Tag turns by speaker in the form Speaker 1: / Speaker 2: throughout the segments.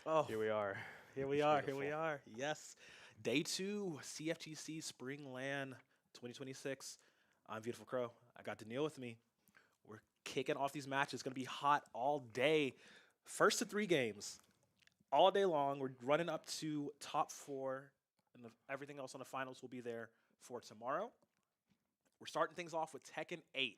Speaker 1: Oh,
Speaker 2: Here we are.
Speaker 1: here we
Speaker 2: It's
Speaker 1: are. Here
Speaker 2: beautiful.
Speaker 1: we are. Yes. Day two, CFGC Spring LAN 2026. I'm Beautiful Crow. I got Daniil with me. We're kicking off these matches. It's going to be hot all day. First to three games, all day long. We're running up to top four, and everything else on the finals will be there for tomorrow. We're starting things off with Tekken 8.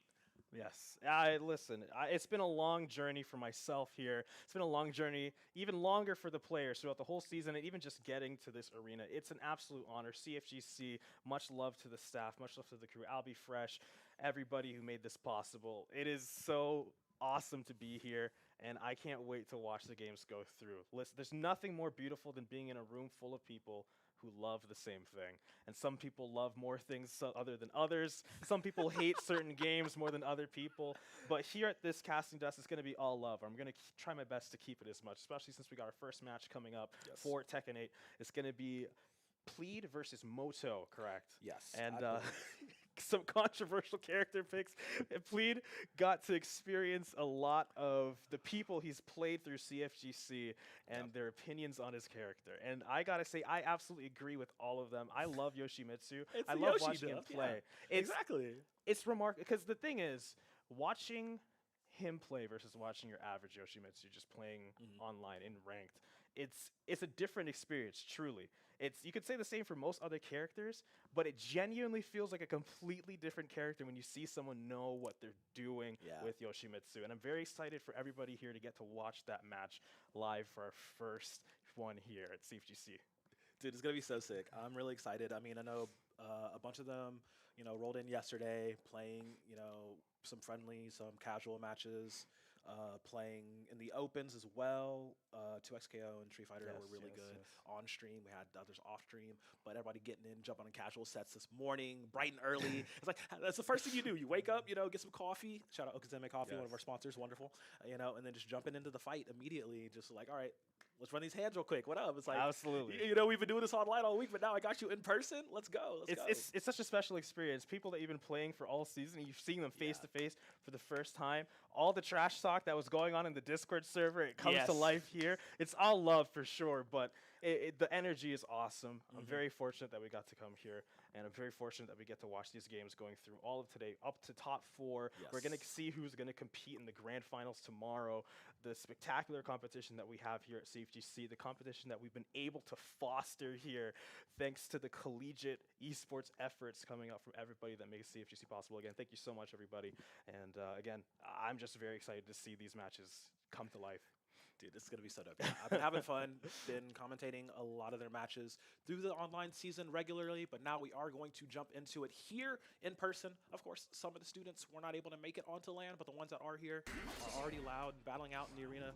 Speaker 2: Yes. Listen, it's been a long journey for myself here. It's been a long journey, even longer for the players throughout the whole season, and even just getting to this arena. It's an absolute honor. CFGC, much love to the staff, much love to the crew. Albie Fresh, everybody who made this possible. It is so awesome to be here, and I can't wait to watch the games go through. Listen, there's nothing more beautiful than being in a room full of people who love the same thing. And some people love more things other than others. Some people hate certain games more than other people. But here at this casting desk, it's going to be all love. I'm going to try my best to keep it as much, especially since we got our first match coming up
Speaker 1: Yes.
Speaker 2: for Tekken 8. It's going to be Plead versus Moto, correct?
Speaker 1: Yes.
Speaker 2: And
Speaker 1: I believe.
Speaker 2: some controversial character picks. Plead got to experience a lot of the people he's played through CFGC and their opinions on his character. And I gotta say, I absolutely agree with all of them. I love Yoshimitsu.
Speaker 1: It's
Speaker 2: I
Speaker 1: the
Speaker 2: love
Speaker 1: Yoshi
Speaker 2: watching him
Speaker 1: duff, yeah.
Speaker 2: play. It's
Speaker 1: Exactly.
Speaker 2: it's remarkable because the thing is, watching him play versus watching your average Yoshimitsu just playing online in ranked, it's a different experience. Truly, you could say the same for most other characters, but it genuinely feels like a completely different character when you see someone know what they're doing
Speaker 1: Yeah.
Speaker 2: with Yoshimitsu. And I'm very excited for everybody here to get to watch that match live for our first one here at CFGC.
Speaker 1: Dude, it's gonna be so sick. I'm really excited. I mean, I know a bunch of them, rolled in yesterday, playing, some friendly, some casual matches, playing in the opens as well. 2XKO and Street Fighter were really good on stream. We had others off stream, but everybody getting in, jumping on casual sets this morning, bright and early. It's like that's the first thing you do. You wake up, get some coffee. Shout out Okazeme Coffee, one of our sponsors, wonderful. And then just jumping into the fight immediately. Just like, all right, let's run these hands real quick. What up? It's like,
Speaker 2: Absolutely.
Speaker 1: we've been doing this online all week, but now I got you in person. Let's go. Let's go.
Speaker 2: It's such a special experience. People that you've been playing for all season, you've seen them face to face for the first time. All the trash talk that was going on in the Discord server, it comes to
Speaker 1: Yes.
Speaker 2: life here. It's all love for sure, but the energy is awesome. I'm very fortunate that we got to come here, and I'm very fortunate that we get to watch these games going through all of today, up to top four. We're going to
Speaker 1: Yes.
Speaker 2: see who's going to compete in the grand finals tomorrow. The spectacular competition that we have here at CFGC, the competition that we've been able to foster here, thanks to the collegiate esports efforts coming up from everybody that makes CFGC possible. Again, thank you so much, everybody. And again, I'm just very excited to see these matches come to life.
Speaker 1: Dude, this is gonna be so dope. I've been having fun, been commentating a lot of their matches through the online season regularly, but now we are going to jump into it here in person. Of course, some of the students were not able to make it onto LAN, but the ones that are here are already loud, battling out in the arena.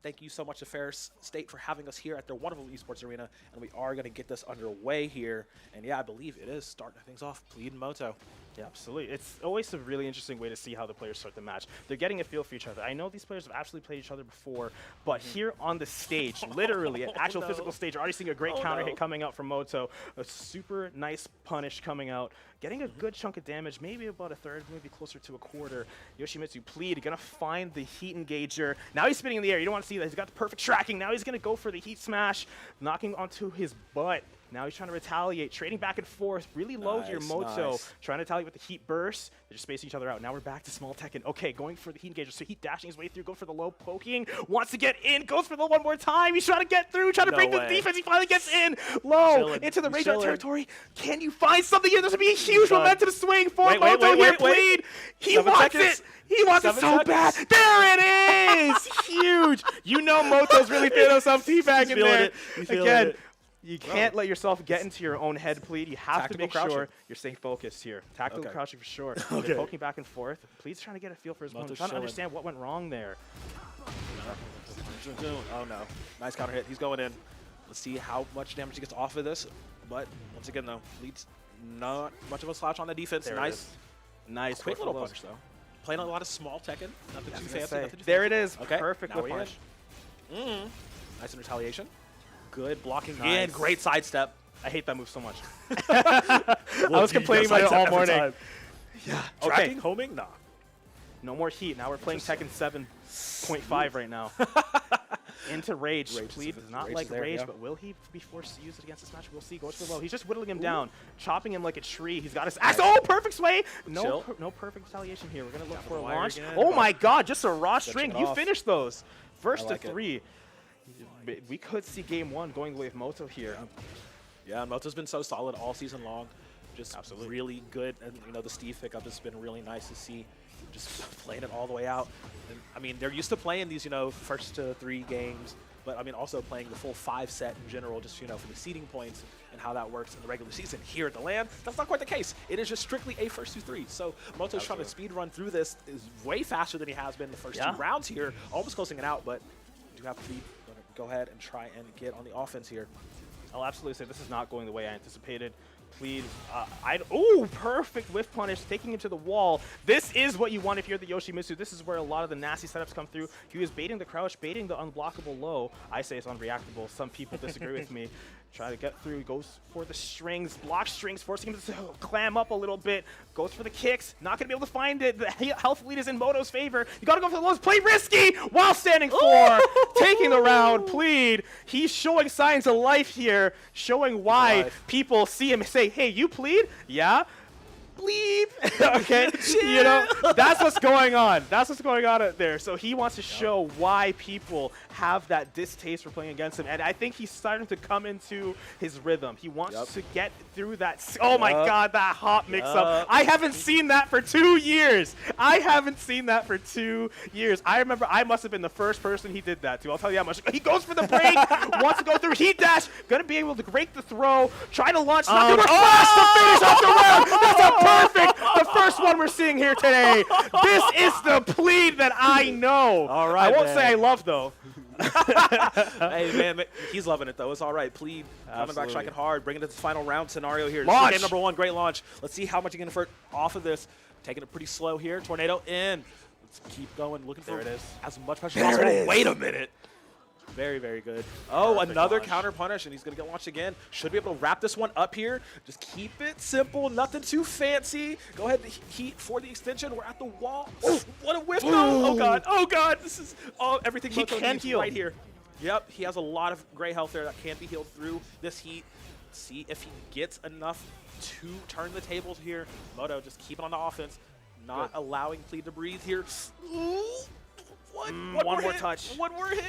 Speaker 1: Thank you so much to Ferris State for having us here at their wonderful esports arena, and we are going to get this underway here. And yeah, I believe it is starting things off. Plead and Moto.
Speaker 2: Yeah, absolutely. It's always a really interesting way to see how the players start the match. They're getting a feel for each other. I know these players have actually played each other before, but here on the stage, literally an actual
Speaker 1: no.
Speaker 2: physical stage, already seeing a great
Speaker 1: Oh,
Speaker 2: counter
Speaker 1: no.
Speaker 2: hit coming out from Moto, a super nice punish coming out, getting a good chunk of damage, maybe about a third, maybe closer to a quarter. Yoshimitsu Plead, gonna find the heat engager. Now he's spinning in the air. You don't want to see that. He's got the perfect tracking. Now he's gonna go for the heat smash, knocking onto his butt. Now he's trying to retaliate, trading back and forth, really low here,
Speaker 1: Nice,
Speaker 2: Moto,
Speaker 1: nice.
Speaker 2: trying to retaliate with the heat burst. They're just spacing each other out. Now we're back to small Tekken. Okay, going for the heat engager, so heat dashing his way through, going for the low poking, wants to get in, goes for the one more time. He's trying to get through, trying to
Speaker 1: No
Speaker 2: break the
Speaker 1: way.
Speaker 2: defense. He finally gets in, low,
Speaker 1: Chilling.
Speaker 2: into the
Speaker 1: He's
Speaker 2: range out
Speaker 1: chilling.
Speaker 2: territory. Can you find something here? There's gonna be a huge
Speaker 1: done.
Speaker 2: momentum swing for
Speaker 1: Wait,
Speaker 2: Moto here,
Speaker 1: wait.
Speaker 2: Plead. He
Speaker 1: 7
Speaker 2: wants
Speaker 1: seconds.
Speaker 2: it. He wants it
Speaker 1: 7
Speaker 2: so bad.
Speaker 1: seconds.
Speaker 2: There it is. Huge. You know Moto's really feeling himself teabag in
Speaker 1: feeling
Speaker 2: there.
Speaker 1: it. He's feeling
Speaker 2: Again,
Speaker 1: it.
Speaker 2: you can't let yourself get into your own head, Plead. You have to
Speaker 1: Tactical
Speaker 2: make sure
Speaker 1: crouching.
Speaker 2: you're staying focused here. Tactical
Speaker 1: Okay.
Speaker 2: crouching for sure.
Speaker 1: Okay.
Speaker 2: They're poking back and forth. Plead's trying to get a feel for his opponent,
Speaker 1: Moto's
Speaker 2: trying to
Speaker 1: chilling.
Speaker 2: understand what went wrong there.
Speaker 1: Oh no. Nice counter hit. He's going in. Let's see how much damage he gets off of this. But once again, though, leads not much of a slouch on the defense.
Speaker 2: There it
Speaker 1: Nice.
Speaker 2: is. Nice.
Speaker 1: Quick
Speaker 2: both
Speaker 1: little
Speaker 2: of those.
Speaker 1: punch, though. Playing a lot of small Tekken. Nothing too fancy.
Speaker 2: Say,
Speaker 1: Nothing too
Speaker 2: there
Speaker 1: fancy.
Speaker 2: it is.
Speaker 1: Okay.
Speaker 2: Perfect
Speaker 1: now
Speaker 2: whip
Speaker 1: we're
Speaker 2: punch.
Speaker 1: in. Nice in retaliation. Good blocking
Speaker 2: Nice.
Speaker 1: and great sidestep.
Speaker 2: I hate that move so much.
Speaker 1: Well,
Speaker 2: I was
Speaker 1: you
Speaker 2: complaining
Speaker 1: gotta
Speaker 2: about it all
Speaker 1: sidestep every
Speaker 2: morning.
Speaker 1: time.
Speaker 2: Yeah.
Speaker 1: Tracking,
Speaker 2: Okay.
Speaker 1: homing, nah.
Speaker 2: No more heat. Now we're playing Tekken 7.5 right now. Into rage.
Speaker 1: Rage
Speaker 2: Plead
Speaker 1: is-
Speaker 2: does not
Speaker 1: rage
Speaker 2: like
Speaker 1: is there,
Speaker 2: rage,
Speaker 1: yeah.
Speaker 2: but will he be forced to use it against this match? We'll see. Goes for the low. He's just whittling him down, chopping him like a tree. He's got his axe. Oh, perfect sway. No,
Speaker 1: Chill.
Speaker 2: no perfect retaliation here. We're going to look
Speaker 1: Down
Speaker 2: for a
Speaker 1: the wire
Speaker 2: launch.
Speaker 1: again,
Speaker 2: Oh
Speaker 1: but
Speaker 2: my god, just a raw
Speaker 1: switching
Speaker 2: string.
Speaker 1: it
Speaker 2: You
Speaker 1: off.
Speaker 2: finished those. First
Speaker 1: like
Speaker 2: to
Speaker 1: it.
Speaker 2: 3. We could see game 1 going the way of Moto here.
Speaker 1: Yeah, Moto's been so solid all season long. Just
Speaker 2: Absolutely.
Speaker 1: really good. And, the Steve pickup has been really nice to see. Just playing it all the way out. And, I mean, they're used to playing these, first to 3 games. But, I mean, also playing the full 5 set in general, just, for the seeding points and how that works in the regular season. Here at the LAN, that's not quite the case. It is just strictly a first to 3. So Moto's trying to speed run through this is way faster than he has been the first 2 rounds here. Almost closing it out, but do have to be go ahead and try and get on the offense here.
Speaker 2: I'll absolutely say this is not going the way I anticipated. Plead, oh, perfect whiff punish, taking him to the wall. This is what you want if you're the Yoshimitsu. This is where a lot of the nasty setups come through. He was baiting the crouch, baiting the unblockable low. I say it's unreactable. Some people disagree with me. Try to get through, goes for the strings, block strings, forcing him to clam up a little bit. Goes for the kicks, not going to be able to find it. The health lead is in Moto's favor. You got to go for the lows, play risky while standing 4. Taking the round, Plead. He's showing signs of life here, showing why people see him and say, hey, you Plead? Yeah? Bleep. Okay, that's what's going on. That's what's going on out there. So he wants to show why people have that distaste for playing against him, and I think he's starting to come into his rhythm. He wants to get through that. Oh my God, that hop mix-up. I haven't seen that for 2 years. I haven't seen that for 2 years. I remember I must have been the first person he did that to. I'll tell you how much. He goes for the break, wants to go through heat dash, gonna be able to break the throw, try to launch, not gonna flash to finish off the round. That's a perfect, the first one we're seeing here today. This is the Plead that I know.
Speaker 1: All right,
Speaker 2: I won't say I love though.
Speaker 1: Hey man, he's loving it though. It's all right. Plead coming back,
Speaker 2: Absolutely.
Speaker 1: striking hard, bringing it to this final round scenario here.
Speaker 2: Launch.
Speaker 1: Game number 1, great launch. Let's see how much he can convert off of this. Taking it pretty slow here. Tornado in. Let's keep going. Looking for
Speaker 2: There it is.
Speaker 1: as much pressure as possible. Wait a minute. Very, very good. Oh,
Speaker 2: Perfect
Speaker 1: another
Speaker 2: launch.
Speaker 1: counter punish, and he's going to get launched again. Should be able to wrap this one up here. Just keep it simple, nothing too fancy. Go ahead and heat for the extension. We're at the wall. Oh, what a whiff, though. Oh, God. Oh, God. This is everything
Speaker 2: He
Speaker 1: Moto
Speaker 2: can
Speaker 1: needs
Speaker 2: heal.
Speaker 1: right here. Yep, he has a lot of gray health there that can be healed through this heat. See if he gets enough to turn the tables here. Moto just keeping on the offense, not allowing Plead to breathe here. Ooh,
Speaker 2: One more touch.
Speaker 1: One more hit.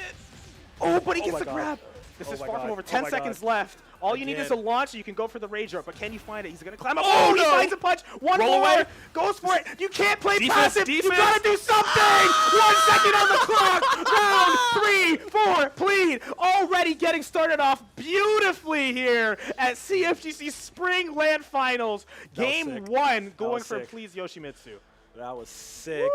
Speaker 2: Oh, but he
Speaker 1: Oh
Speaker 2: gets
Speaker 1: my
Speaker 2: the
Speaker 1: God.
Speaker 2: grab. This
Speaker 1: Oh
Speaker 2: is
Speaker 1: my
Speaker 2: far from
Speaker 1: God.
Speaker 2: over.
Speaker 1: Oh
Speaker 2: 10
Speaker 1: my
Speaker 2: seconds
Speaker 1: God.
Speaker 2: left. All you need is a
Speaker 1: Again.
Speaker 2: launch, and you can go for the rage drop. But can you find it? He's gonna climb up.
Speaker 1: Oh,
Speaker 2: Oh,
Speaker 1: no.
Speaker 2: he finds a punch. One
Speaker 1: Roll
Speaker 2: more.
Speaker 1: away.
Speaker 2: Goes for it. You can't play
Speaker 1: Defense,
Speaker 2: passive. You
Speaker 1: defense.
Speaker 2: gotta do something. 1 second on the clock. Round 3, 4. Plead. Already getting started off beautifully here at CFGC Spring LAN Finals.
Speaker 1: That was
Speaker 2: Game
Speaker 1: sick.
Speaker 2: 1 going
Speaker 1: was
Speaker 2: for
Speaker 1: sick.
Speaker 2: Plead's Yoshimitsu.
Speaker 1: That was sick.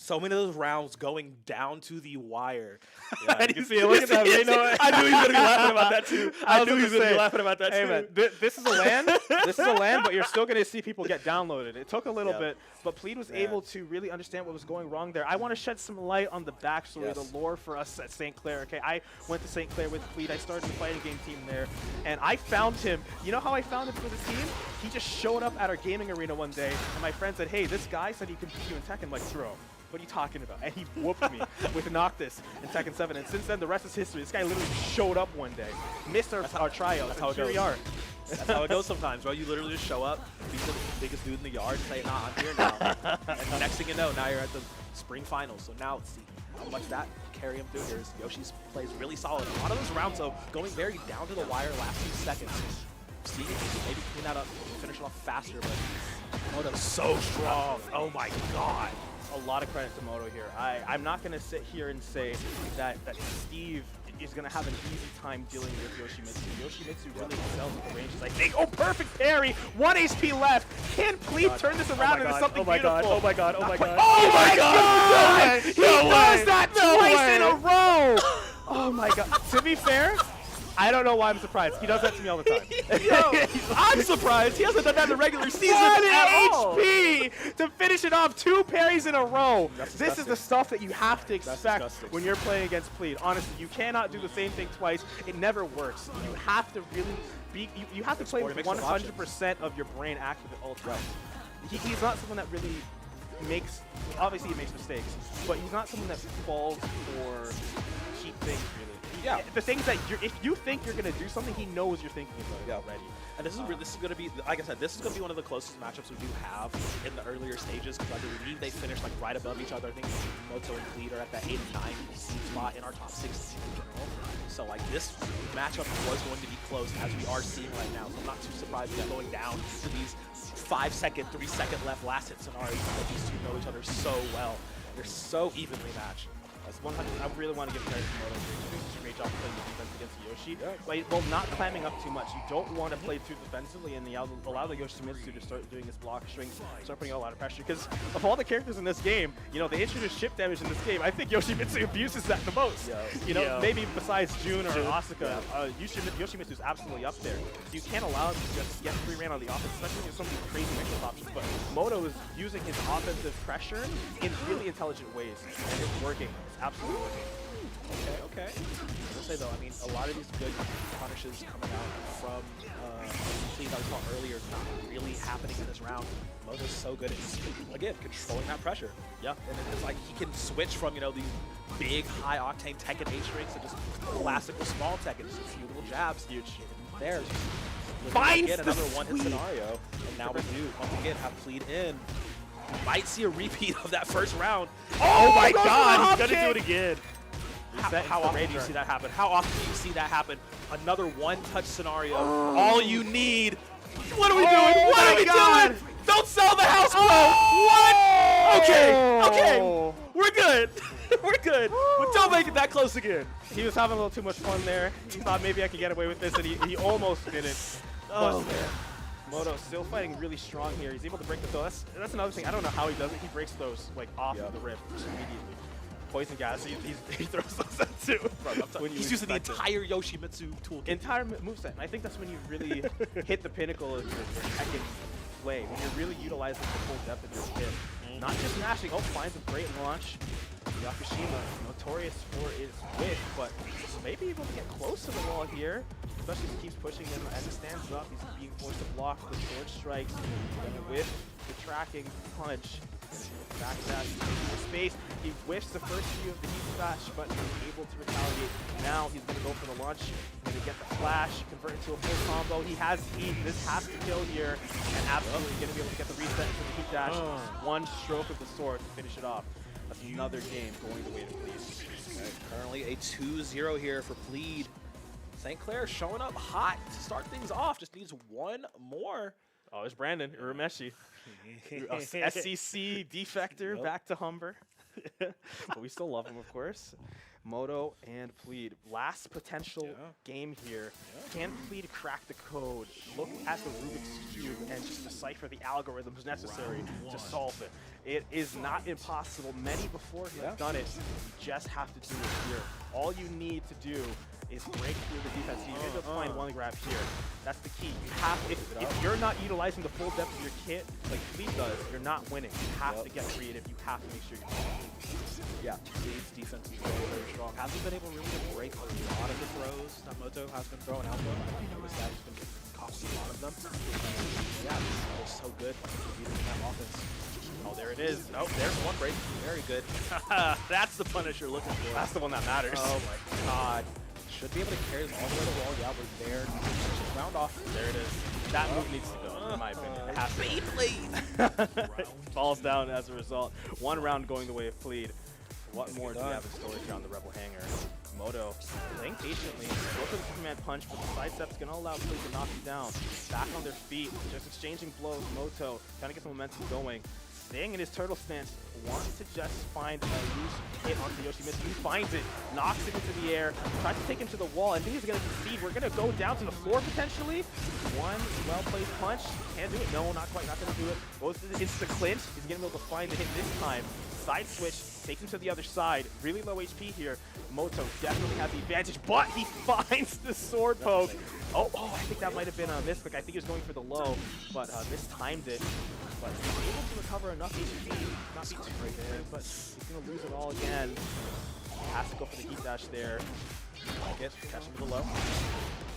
Speaker 1: So many of those rounds going down to the wire. Yeah, you can see it. Look at that. You know what? I knew he was going to be laughing about that too. I knew he was going to be laughing about that
Speaker 2: Hey
Speaker 1: too.
Speaker 2: man, this is a LAN. This is a LAN, but you're still going to see people get downloaded. It took a little bit, but Plead was able to really understand what was going wrong there. I want to shed some light on the backstory, the lore for us at St. Clair. Okay, I went to St. Clair with Plead. I started the fighting game team there, and I found him. You know how I found him for the team? He just showed up at our gaming arena one day, and my friend said, "Hey, this guy said he could beat you in Tekken." I'm like, "Bro, what are you talking about?" And he whooped me with Noctis in Tekken 7. And since then, the rest is history. This guy literally showed up one day, missed our tryouts,
Speaker 1: that's how
Speaker 2: and
Speaker 1: it
Speaker 2: here we
Speaker 1: goes.
Speaker 2: are.
Speaker 1: That's how it goes sometimes, bro. You literally just show up, beat the biggest dude in the yard, say, nah, I'm here now. And next thing you know, now you're at the spring finals. So now let's see how much that carry him through here. As Yoshi's plays really solid. A lot of those rounds, though, going very down to the wire last 2 seconds. See if he can maybe clean that up, finish it off faster, but Moto's so strong. Oh my God.
Speaker 2: A lot of credit to Moto here. I'm not going to sit here and say that Steve is going to have an easy time dealing with Yoshimitsu. Yoshimitsu really excels at the ranges, I think. Oh, perfect parry! 1 HP left. Can Plead turn this around into something beautiful?
Speaker 1: Oh my God. Oh my God.
Speaker 2: Oh my God! He does that
Speaker 1: No
Speaker 2: twice
Speaker 1: way.
Speaker 2: in a row! Oh my God. To be fair, I don't know why I'm surprised. He does that to me all the time.
Speaker 1: Yo, I'm surprised. He hasn't done that in the regular season
Speaker 2: 1
Speaker 1: at all.
Speaker 2: HP to finish it off. 2 parries in a row.
Speaker 1: That's
Speaker 2: This is
Speaker 1: disgusting.
Speaker 2: the stuff that you have to expect
Speaker 1: disgusting.
Speaker 2: when you're playing against Plead. Honestly, you cannot do the same thing twice. It never works. You have to really be. You have to play with
Speaker 1: Explore, mix those
Speaker 2: 100% of your brain active at all times. He's not someone that really makes. Obviously, he makes mistakes, but he's not someone that falls for cheap things, really.
Speaker 1: Yeah.
Speaker 2: The things that if you think you're gonna do something, he knows you're thinking about it already.
Speaker 1: And this is going to be, like I said, this is going to be one of the closest matchups we do have in the earlier stages because I believe they finished like right above each other. I think Moto and Fleet are at that 8 and 9 spot in our top 16 in general. So like this matchup was going to be close as we are seeing right now. So I'm not too surprised we're going down to these 5-second, 3-second left last hit scenarios that these two know each other so well. They're so evenly matched.
Speaker 2: That's 100. I really want to give credit to Moto. He's doing such a great job playing the defense against Yoshi. Well, not climbing up too much. You don't want to play too defensively and allow the Yoshimitsu to start doing his block strings, start putting a lot of pressure. Because of all the characters in this game, you know, they introduced chip damage in this game. I think Yoshimitsu abuses that the most. You know, maybe besides Jun or Asuka, Yoshimitsu is absolutely up there. So you can't allow him to just get free ran on the offense, especially with some of these crazy mix-up options. But Moto is using his offensive pressure in really intelligent ways, and it's working. It's absolutely working.
Speaker 1: Okay. I will say though, I mean, a lot of these good punishes coming out from Fleet that we saw earlier not really happening in this round. Moto's so good at, again, controlling that pressure. Yeah. And it's like he can switch from, you know, these big, high-octane Tekken H strings to just classical small Tekken, just a few little jabs.
Speaker 2: Huge.
Speaker 1: There's
Speaker 2: finds
Speaker 1: again, another one-hit scenario. And now we do, once again, have Fleet in. Might see a repeat of that first round.
Speaker 2: Oh my God, he's gonna do it again.
Speaker 1: How often do you see that happen? How often do you see that happen? Another one-touch scenario. All you need. What are we doing? What are we doing? Don't sell the house, bro. What? Okay. We're good. We're good. But don't make it that close again.
Speaker 2: He was having a little too much fun there. He thought maybe I could get away with this, and he almost did it.
Speaker 1: Oh, man.
Speaker 2: Moto still fighting really strong here. He's able to break the throw. That's another thing. I don't know how he does it. He breaks those like off of the rip just immediately. Poison gas. He throws those out too.
Speaker 1: He's using the entire Yoshimitsu toolkit.
Speaker 2: Entire moveset. And I think that's when you really hit the pinnacle of your Tekken play. When you're really utilizing the full depth of your kit. Not just mashing. Oh, finds a great launch. Yakushima, notorious for his width, but maybe able to get close to the wall here. Especially as he keeps pushing him as he stands up. He's being forced to block the sword strikes. And with the tracking punch. Backdash into space. He whiffs the first few of the heat dash, but he's able to retaliate. Now he's going to go for the launch. He's going to get the flash, convert into a full combo. He has heat. This has to kill here. And absolutely going to be able to get the reset into the heat dash. One stroke of the sword to finish it off. That's another game going the way to Plead.
Speaker 1: Okay, currently a 2-0 here for Plead. St. Clair showing up hot to start things off. Just needs one more.
Speaker 2: Oh, there's Brandon Urameshi. SCC defector back to Humber. But we still love him, of course. Moto and Plead. Last potential game here. Can Plead crack the code? Look at the Rubik's Cube and just decipher the algorithms necessary to solve it. It is not impossible. Many before him have done it. You just have to do it here. All you need to do is break through the defense. You're able to find one grab here. That's the key. You have, if you're not utilizing the full depth of your kit like Fleet does, you're not winning. You have to get creative. You have to make sure you're winning.
Speaker 1: Yeah, Fleet's defense is very, very strong. Hasn't been able really to break a lot of the throws that Moto has been throwing out though. I noticed that he's been costing a lot of them. Yeah, it's so good beating that offense.
Speaker 2: Oh, there it is.
Speaker 1: Oh, there's one break. Very good. That's the punish you're looking for.
Speaker 2: That's the one that matters.
Speaker 1: Oh my God. Should be able to carry them all the way to the wall. Yeah, we're there. Just round off.
Speaker 2: There it is. That move needs to go, in my opinion. It has to.
Speaker 1: Plead.
Speaker 2: Falls down as a result. One round going the way of Plead. What more do we have in storage around the Rebel Hangar? Moto playing patiently. Go for the Superman punch, but the sidestep's going to allow Plead to knock you down. Back on their feet, just exchanging blows. Moto trying to get the momentum going. Staying in his turtle stance, wants to just find a loose hit onto Yoshimitsu. He finds it, knocks it into the air, tries to take him to the wall. I think he's going to concede. We're going to go down to the floor potentially. One well-placed punch. Can't do it. No, not quite. Not going to do it. Goes into the clinch. He's going to be able to find the hit this time. Side switch, takes him to the other side. Really low HP here. Moto definitely has the advantage, but he finds the sword poke. Oh, I think that might have been a misclick. I think he was going for the low, but mistimed it. But he's able to recover enough HP, not be too great there, but he's going to lose it all again. Has to go for the heat dash there. Catch him with the low.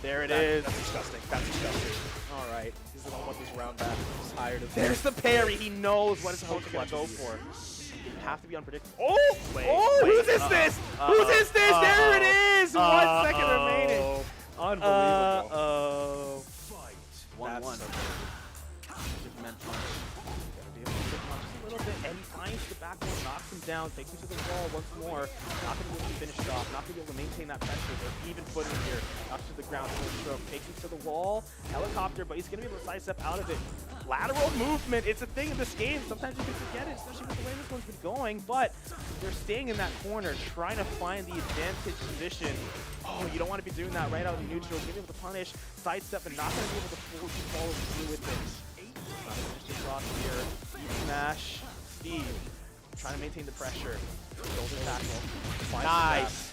Speaker 2: There it is.
Speaker 1: That's disgusting. That's disgusting. All right. He's going to want this round back. He's tired of
Speaker 2: There's the parry. He knows what it's going to go for. have to be unpredictable. Oh! Who's is this? Whose is this? There it is! 1 second remaining. Unbelievable.
Speaker 3: Fight.
Speaker 2: 1-1. Superman punch. Gotta be able to hit punch just a little bit, and he finds the back one, knocks him down, takes him to the wall once more. Not gonna be able to finish it off, not gonna be able to maintain that pressure. They're even footing here. Knocks to the ground, full stroke, takes him to the wall, helicopter, but he's gonna be able to sidestep out of it. Lateral movement, it's a thing in this game. Sometimes you can forget it, especially with the way this one's been going, but they're staying in that corner, trying to find the advantage position. Oh, you don't want to be doing that right out of the neutral. You're going to be able to punish, sidestep, and not going to be able to fully follow through with it. Finish the cross here. Deep smash. Steve trying to maintain the pressure. Shoulder tackle.
Speaker 3: Nice.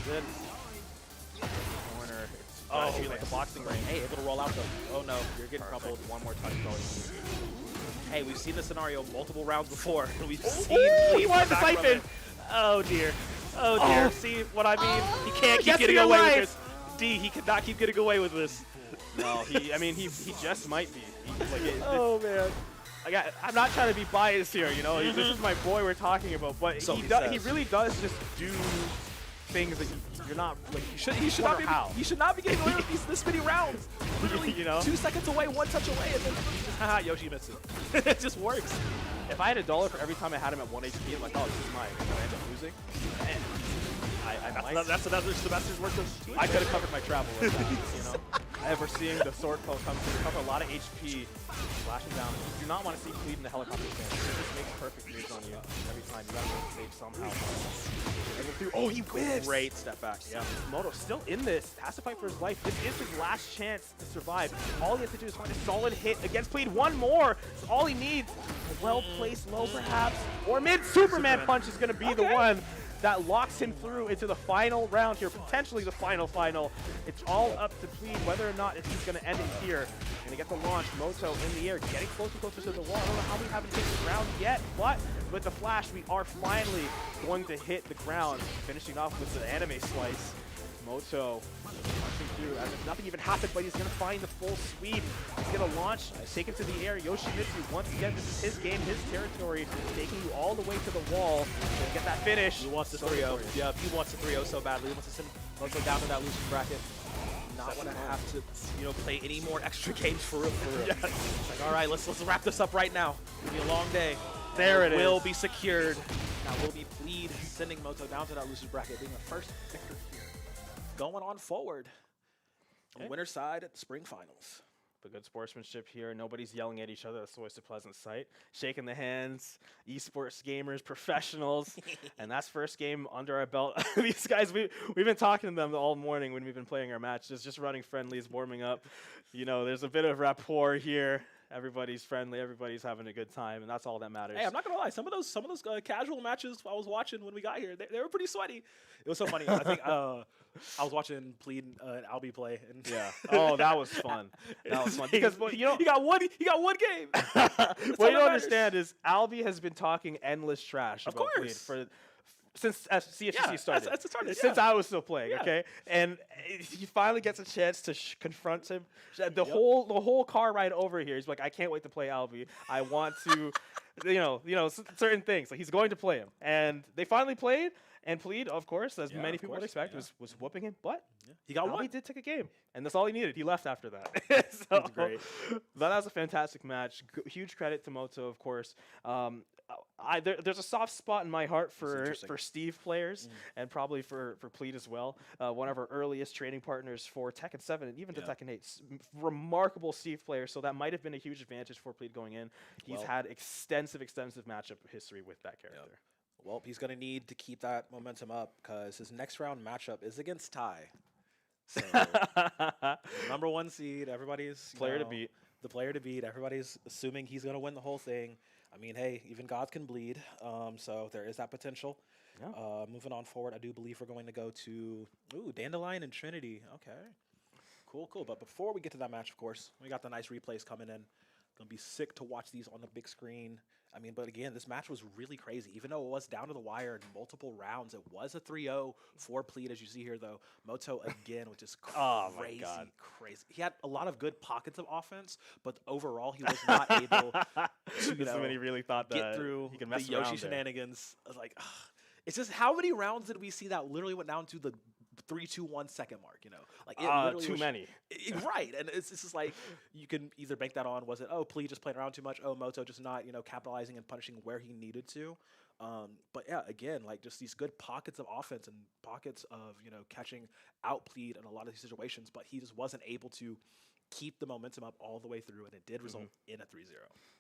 Speaker 2: Good. Corner.
Speaker 3: Oh,
Speaker 2: It's like a boxing ring.
Speaker 3: Hey, able to roll out though. Oh no, you're getting crumpled.
Speaker 2: One more touch going.
Speaker 3: Hey, we've seen this scenario multiple rounds before. We've seen
Speaker 2: He wanted to siphon.
Speaker 3: Oh dear. Oh dear.
Speaker 2: Oh.
Speaker 3: See what I mean? He can't keep
Speaker 2: Yes,
Speaker 3: getting
Speaker 2: you're
Speaker 3: away
Speaker 2: right.
Speaker 3: with this. D, he cannot keep getting away with this.
Speaker 2: No, he just might be.
Speaker 3: Oh man.
Speaker 2: I'm not trying to be biased here, you know. This is my boy we're talking about, but
Speaker 3: So
Speaker 2: he
Speaker 3: he
Speaker 2: really does just do things that you're not like.
Speaker 1: He should not be.
Speaker 2: How?
Speaker 1: He should not be getting away with this many rounds. Literally,
Speaker 2: You know?
Speaker 1: 2 seconds away, 1 touch away, and then just haha, Yoshi missed it. It just works.
Speaker 2: If I had $1 for every time I had him at 1 HP, I'm like, oh, this is mine. And I end up losing. And
Speaker 1: That's another semester's worth of.
Speaker 2: I could have covered my travel with that, you know. Ever seeing the sword pull come through, cover a lot of HP, slashing down. You do not want to see Plead in the helicopter stand. It just makes perfect moves on you every time. You gotta make it safe somehow. Oh, he wins!
Speaker 3: Great step back. Yeah.
Speaker 2: Moto still in this, has to fight for his life. This is his last chance to survive. All he has to do is find a solid hit against Plead. One more. It's all he needs. A well-placed low, perhaps, or mid Superman punch is going to be the one that locks him through into the final round here, potentially the final. It's all up to Plead whether or not he's going to end it here. Going to get the launch. Moto in the air, getting closer and closer to the wall. I don't know how we haven't hit the ground yet, but with the flash, we are finally going to hit the ground, finishing off with the anime slice. Moto punching through as if nothing even happened, but he's going to find the full sweep. He's going to launch, take him to the air. Yoshimitsu, once again, this is his game, his territory, taking you all the way to the wall to get that finish.
Speaker 1: He wants the 3-0. Yeah, he wants the 3-0 so badly. He wants to send Moto down to that losing bracket. Not want to have to, play any more extra games for real.
Speaker 2: Yes.
Speaker 1: It's like, all right, let's wrap this up right now. It'll be a long day.
Speaker 2: There it
Speaker 1: will
Speaker 2: is.
Speaker 1: be secured. Now will be Plead sending Moto down to that loser's bracket, being the first victor here. Going on forward. On the winner's side at the spring finals.
Speaker 2: The good sportsmanship here. Nobody's yelling at each other. That's always a pleasant sight. Shaking the hands. Esports gamers, professionals. And that's first game under our belt. These guys, we've been talking to them all morning when we've been playing our matches, just running friendlies, warming up. There's a bit of rapport here. Everybody's friendly. Everybody's having a good time, and that's all that matters.
Speaker 1: Hey, I'm not gonna lie. Some of those casual matches I was watching when we got here, they were pretty sweaty. It was so funny. I think I was watching Plead and Albie play, and
Speaker 2: Yeah. Oh, that was fun. That was fun because
Speaker 1: he got one game.
Speaker 2: What you don't understand is Albie has been talking endless trash
Speaker 1: Of
Speaker 2: about Plead
Speaker 1: course.
Speaker 2: since CFGC started.
Speaker 1: That's the started.
Speaker 2: Since I was still playing,
Speaker 1: Yeah.
Speaker 2: okay, and he finally gets a chance to confront him. The whole car ride over here, he's like, I can't wait to play Albie. I want to, certain things. Like he's going to play him, and they finally played. And Plead, of course, as
Speaker 1: Yeah,
Speaker 2: many
Speaker 1: of
Speaker 2: people would
Speaker 1: course,
Speaker 2: expect,
Speaker 1: yeah.
Speaker 2: was whooping him. But
Speaker 1: He got
Speaker 2: Albie
Speaker 1: one.
Speaker 2: did take a game, and that's all he needed. He left after that. So,
Speaker 1: That's great.
Speaker 2: That was a fantastic match. Huge credit to Moto, of course. There's a soft spot in my heart for
Speaker 1: interesting.
Speaker 2: Steve players, and probably for Plead as well. One of our earliest training partners for Tekken 7 and even to
Speaker 1: Yeah.
Speaker 2: Tekken 8. Remarkable Steve player, so that might have been a huge advantage for Plead going in. He's
Speaker 1: Well-
Speaker 2: had extensive matchup history with that character.
Speaker 1: Well, he's gonna need to keep that momentum up because his next round matchup is against Ty. So number 1 seed, everybody's
Speaker 2: Player to beat.
Speaker 1: The player to beat. Everybody's assuming he's gonna win the whole thing. I mean, hey, even gods can bleed, so there is that potential.
Speaker 2: Yeah.
Speaker 1: Moving on forward, I do believe we're going to go to Dandelion and Trinity. Okay, cool. But before we get to that match, of course, we got the nice replays coming in. Gonna be sick to watch these on the big screen I mean, but again, this match was really crazy. Even though it was down to the wire in multiple rounds, it was a 3-0 for Pleat, as you see here, though. Moto, again, was just
Speaker 2: Oh my
Speaker 1: crazy,
Speaker 2: God.
Speaker 1: crazy. He had a lot of good pockets of offense, but overall, he was not able to,
Speaker 2: This is when he really thought
Speaker 1: get
Speaker 2: that
Speaker 1: through
Speaker 2: he could
Speaker 1: the
Speaker 2: mess
Speaker 1: Yoshi
Speaker 2: around there.
Speaker 1: shenanigans. I was like, ugh. It's just how many rounds did we see that literally went down to the 3-2-1 second mark? Like it literally
Speaker 2: Too
Speaker 1: was,
Speaker 2: many.
Speaker 1: right, and it's just like you can either bank that on, was it Pleat just playing around too much? Moto just not capitalizing and punishing where he needed to. But yeah, again, like just these good pockets of offense and pockets of catching out Pleat in a lot of these situations, but he just wasn't able to keep the momentum up all the way through, and it did result in a 3-0.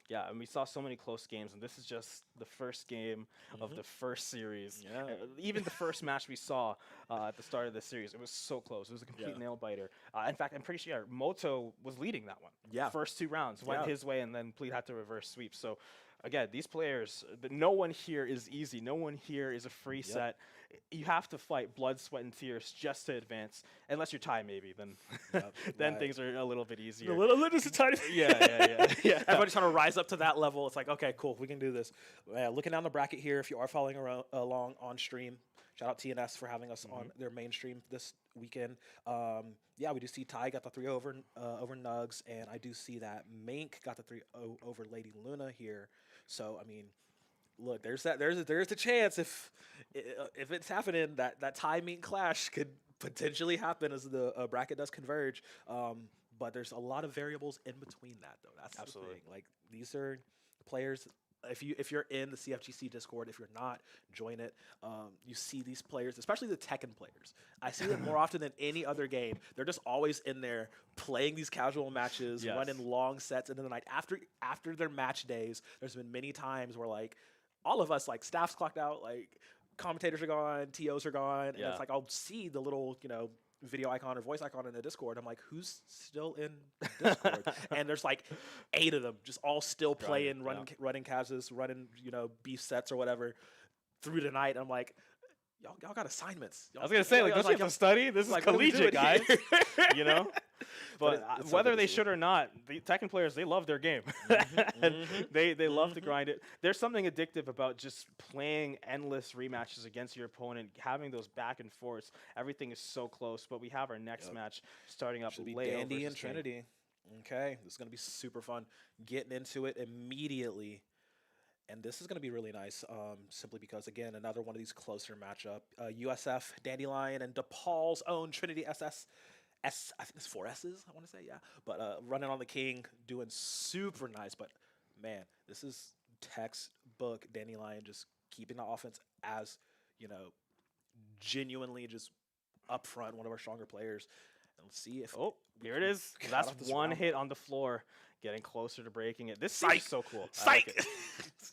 Speaker 2: Yeah, and we saw so many close games, and this is just the first game of the first series.
Speaker 1: Yeah.
Speaker 2: Even the first match we saw at the start of the series, it was so close. It was a complete nail biter. In fact, I'm pretty sure Moto was leading that one.
Speaker 1: Yeah.
Speaker 2: First 2 rounds went his way, and then Pleat had to reverse sweep. So, again, these players, no one here is easy. No one here is a free set. You have to fight blood, sweat, and tears just to advance. Unless you're Thai, maybe, then then things are a little bit easier.
Speaker 1: A little just a tiny.
Speaker 2: Yeah.
Speaker 1: Everybody's trying to rise up to that level. It's like, okay, cool, we can do this. Looking down the bracket here, if you are following along on stream, shout out TNS for having us on their main stream this weekend. We do see Ty got the 3 over Nugs, and I do see that Mink got the 3 over Lady Luna here. So I mean, look, there's the chance if it's happening that Ty Mink clash could potentially happen as the bracket does converge. But there's a lot of variables in between that, though. That's
Speaker 2: Absolutely.
Speaker 1: the thing. Like, these are players. If you're in the CFGC Discord, if you're not, join it. You see these players, especially the Tekken players. I see them more often than any other game. They're just always in there playing these casual matches, running long sets, and then like after their match days, there's been many times where like all of us, like, staff's clocked out, like commentators are gone, TOs are gone, and it's like I'll see the little video icon or voice icon in the Discord. I'm like, who's still in Discord? And there's like 8 of them, just all still playing, running Kazs, running beef sets or whatever through the night. And I'm like, y'all got assignments.
Speaker 2: I was gonna say, like, don't you have to study? This is
Speaker 1: like,
Speaker 2: collegiate, guys. But
Speaker 1: it's
Speaker 2: whether they
Speaker 1: effortlessly.
Speaker 2: should or not, the Tekken players, they love their game. They love to grind it. There's something addictive about just playing endless rematches against your opponent, having those back and forths. Everything is so close. But we have our next match starting up.
Speaker 1: Should be
Speaker 2: Leo
Speaker 1: Dandy
Speaker 2: versus
Speaker 1: and Trinity. Okay, this is gonna be super fun. Getting into it immediately. And this is going to be really nice, simply because, again, another one of these closer matchup. USF, Dandelion, and DePaul's own Trinity SS. I think it's 4 S's, I want to say, yeah. But running on the King, doing super nice. But, man, this is textbook Dandelion just keeping the offense as, genuinely just up front, one of our stronger players. And let's see if...
Speaker 2: Oh, here it is.
Speaker 1: cut
Speaker 2: That's
Speaker 1: off this
Speaker 2: one
Speaker 1: round.
Speaker 2: hit on the floor, getting closer to breaking it. This
Speaker 1: Psych.
Speaker 2: is so cool. I like
Speaker 1: Psych!
Speaker 2: it.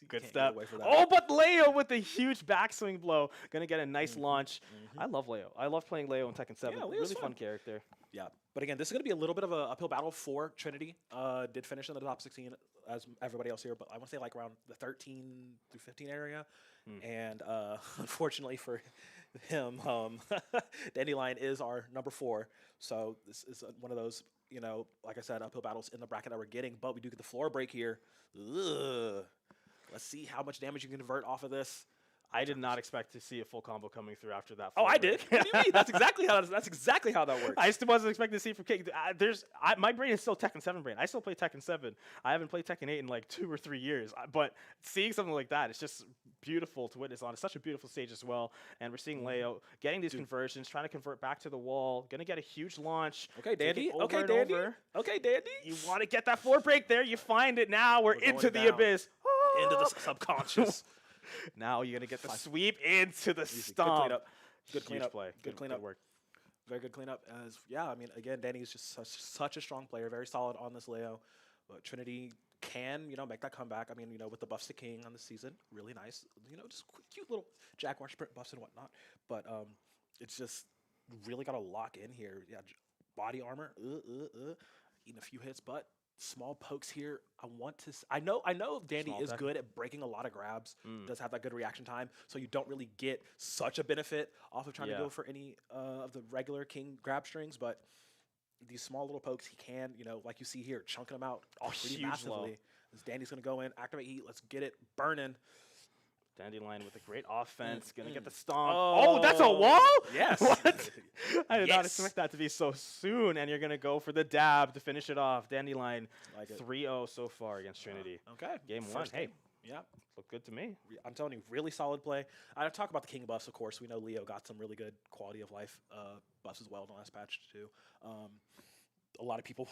Speaker 2: Good
Speaker 1: Can't get
Speaker 2: stuff.
Speaker 1: away from that.
Speaker 2: Oh, but Leo with the huge backswing blow. Gonna get a nice launch. I love Leo. I love playing Leo in Tekken 7.
Speaker 1: Yeah, Leo's
Speaker 2: Really
Speaker 1: fun.
Speaker 2: fun character.
Speaker 1: Yeah, but again, this is going to be a little bit of a uphill battle for Trinity. Did finish in the top 16 as everybody else here, but I want to say like around the 13 through 15 area. And unfortunately for him, Dandelion is our number 4. So this is one of those, like I said, uphill battles in the bracket that we're getting. But we do get the floor break here. Ugh. Let's see how much damage you can convert off of this.
Speaker 2: I did not expect to see a full combo coming through after that.
Speaker 1: Oh,
Speaker 2: floor
Speaker 1: I
Speaker 2: break.
Speaker 1: did. What do you mean? That's exactly how that works.
Speaker 2: I still wasn't expecting to see from King. My brain is still Tekken 7 brain. I still play Tekken 7. I haven't played Tekken 8 in like 2 or 3 years. But seeing something like that, it's just beautiful to witness on. It's such a beautiful stage as well. And we're seeing Leo getting these conversions, trying to convert back to the wall. Going to get a huge launch.
Speaker 1: Okay, Dandy.
Speaker 2: Over
Speaker 1: Okay,
Speaker 2: and
Speaker 1: Dandy.
Speaker 2: over.
Speaker 1: Okay, Dandy.
Speaker 2: You want to get that floor break there. You find it now. We're
Speaker 1: going
Speaker 2: into the
Speaker 1: down.
Speaker 2: abyss.
Speaker 1: Into the subconscious.
Speaker 2: Now you're going to get the sweep into the
Speaker 1: Easy.
Speaker 2: stomp.
Speaker 1: Good cleanup. Good
Speaker 2: Huge
Speaker 1: cleanup.
Speaker 2: play.
Speaker 1: Good cleanup.
Speaker 2: work.
Speaker 1: Very good cleanup. I mean, again, Danny's just such a strong player, very solid on this Leo. But Trinity can, make that comeback. I mean, with the buffs to King on the season, really nice. Just cute little Jaguar sprint buffs and whatnot. But it's just really got to lock in here. Yeah, body armor, eating a few hits, but small pokes here. I know Dandy
Speaker 2: Small
Speaker 1: is
Speaker 2: tech.
Speaker 1: good at breaking a lot of grabs. Does have that good reaction time, so you don't really get such a benefit off of trying to go for any of the regular King grab strings. But these small little pokes, he can, like you see here, chunking them out pretty
Speaker 2: huge
Speaker 1: massively. This Dandy's going to go in, activate heat. Let's get it burning.
Speaker 2: Dandelion with a great offense, gonna get the stomp.
Speaker 1: Oh,
Speaker 2: Oh, that's a wall?
Speaker 1: Yes.
Speaker 2: What? I did not
Speaker 1: Yes.
Speaker 2: expect that to be so soon, and you're gonna go for the dab to finish it off. Dandelion,
Speaker 1: Like it.
Speaker 2: 3-0 so far against Trinity.
Speaker 1: Okay.
Speaker 2: Game one,
Speaker 1: First
Speaker 2: hey,
Speaker 1: game. Yeah.
Speaker 2: look good to me.
Speaker 1: I'm telling you, really solid play. I talk about the King buffs, of course. We know Leo got some really good quality of life buffs as well in the last patch, too. A lot of people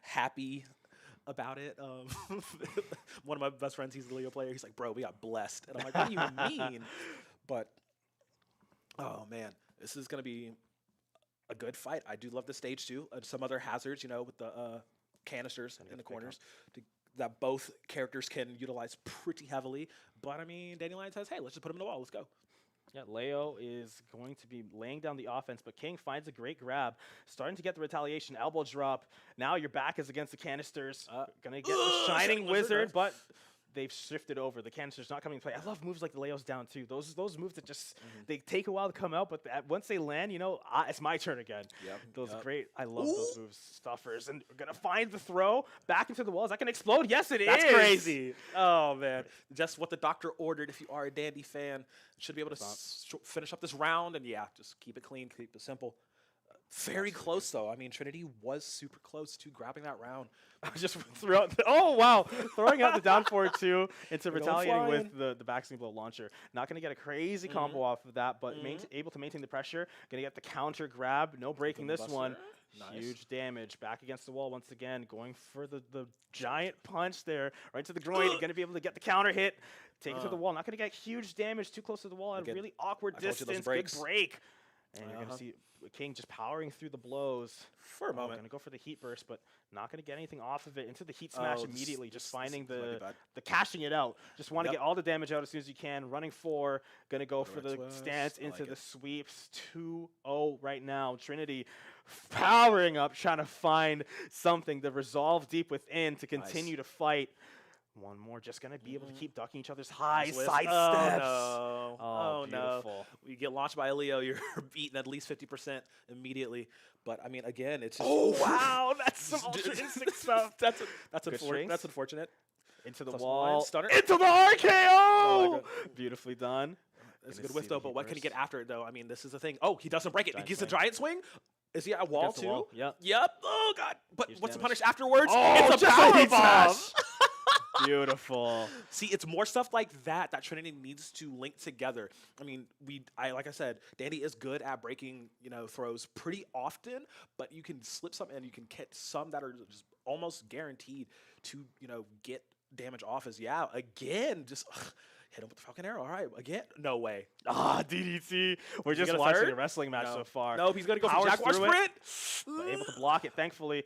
Speaker 1: happy about it. One of my best friends, he's a Leo player. He's like, bro, we got blessed. And I'm like, what do you mean? But, oh, man, this is going to be a good fight. I do love the stage, too. Some other hazards, you know, with the canisters in the corners that both characters can utilize pretty heavily. But, I mean, Dandelion says, hey, let's just put him in the wall. Let's go.
Speaker 2: Yeah, Leo is going to be laying down the offense, but King finds a great grab, starting to get the retaliation, elbow drop. Now your back is against the canisters. Gonna get the Shining Wizard, but they've shifted over. The canister's not coming to play. I love moves like the Leo's down too. Those moves that just they take a while to come out, but once they land, you know, it's my turn again.
Speaker 1: Yep.
Speaker 2: Those great. I love those moves, stuffers, and we're gonna find the throw back into the wall. Is that gonna explode? Yes, it is.
Speaker 1: That's crazy. Oh man, just what the doctor ordered. If you are a Dandy fan, should be able to finish up this round. And yeah, just keep it clean, keep it simple. Very close though. I mean, Trinity was super close to grabbing that round.
Speaker 2: Just threw out. Oh wow, throwing out the down 4-2 into
Speaker 1: We're going
Speaker 2: retaliating
Speaker 1: flying.
Speaker 2: with the backswing blow launcher. Not going to get a crazy combo off of that, but able to maintain the pressure. Going to get the counter grab. No breaking this one.
Speaker 1: Nice.
Speaker 2: Huge damage. Back against the wall once again. Going for the giant punch there. Right to the groin. Going to be able to get the counter hit. Take it to the wall. Not going to get huge damage. Too close to the wall at a
Speaker 1: Again,
Speaker 2: really awkward
Speaker 1: I told you those
Speaker 2: distance. Good
Speaker 1: breaks.
Speaker 2: break. And you're going to see King just powering through the blows.
Speaker 1: For a moment.
Speaker 2: Going to go for the heat burst, but not going to get anything off of it. Into the heat smash immediately, just finding the cashing it out. Just want to get all the damage out as soon as you can. Running 4, going to go for the stance into the sweeps. 2-0 right now. Trinity powering up, trying to find something, the resolve deep within to continue to fight. One more, just going to be able to keep ducking each other's high side steps.
Speaker 1: No.
Speaker 2: Oh,
Speaker 1: no.
Speaker 2: beautiful.
Speaker 1: You get launched by a Leo, you're beaten at least 50% immediately. But, I mean, again, it's just...
Speaker 2: Oh, wow. That's some Ultra Instinct stuff.
Speaker 1: That's
Speaker 2: strings.
Speaker 1: That's unfortunate.
Speaker 2: Into the
Speaker 1: Plus
Speaker 2: wall.
Speaker 1: one, stunner.
Speaker 2: Into the RKO!
Speaker 1: Oh,
Speaker 2: Beautifully done.
Speaker 1: It's a
Speaker 2: Gonna
Speaker 1: good whiff,
Speaker 2: see
Speaker 1: though,
Speaker 2: the
Speaker 1: but
Speaker 2: heat
Speaker 1: what can he
Speaker 2: burst.
Speaker 1: get after it, though? I mean, this is the thing. Oh, he doesn't break it.
Speaker 2: Giant
Speaker 1: He gets a
Speaker 2: swing.
Speaker 1: giant swing? Is he at a wall,
Speaker 2: Against the
Speaker 1: too?
Speaker 2: wall, yep.
Speaker 1: Yep. Oh, God. But
Speaker 2: Huge
Speaker 1: what's the
Speaker 2: damage.
Speaker 1: punish afterwards?
Speaker 2: Oh,
Speaker 1: it's a
Speaker 2: just a
Speaker 1: power
Speaker 2: heat
Speaker 1: bomb!
Speaker 2: smash. Beautiful.
Speaker 1: See, it's more stuff like that Trinity needs to link together. I mean, like I said, Dandy is good at breaking, you know, throws pretty often, but you can slip some and you can get some that are just almost guaranteed to, you know, get damage off. Again, just hit him with the Falcon Arrow. All right, again, no way.
Speaker 2: DDT. We're
Speaker 1: Did you
Speaker 2: just
Speaker 1: get a
Speaker 2: watching
Speaker 1: third?
Speaker 2: a wrestling match
Speaker 1: No.
Speaker 2: so far.
Speaker 1: No, he's gonna go for
Speaker 2: Powers
Speaker 1: Jaguar
Speaker 2: through it.
Speaker 1: sprint.
Speaker 2: But able to block it, thankfully.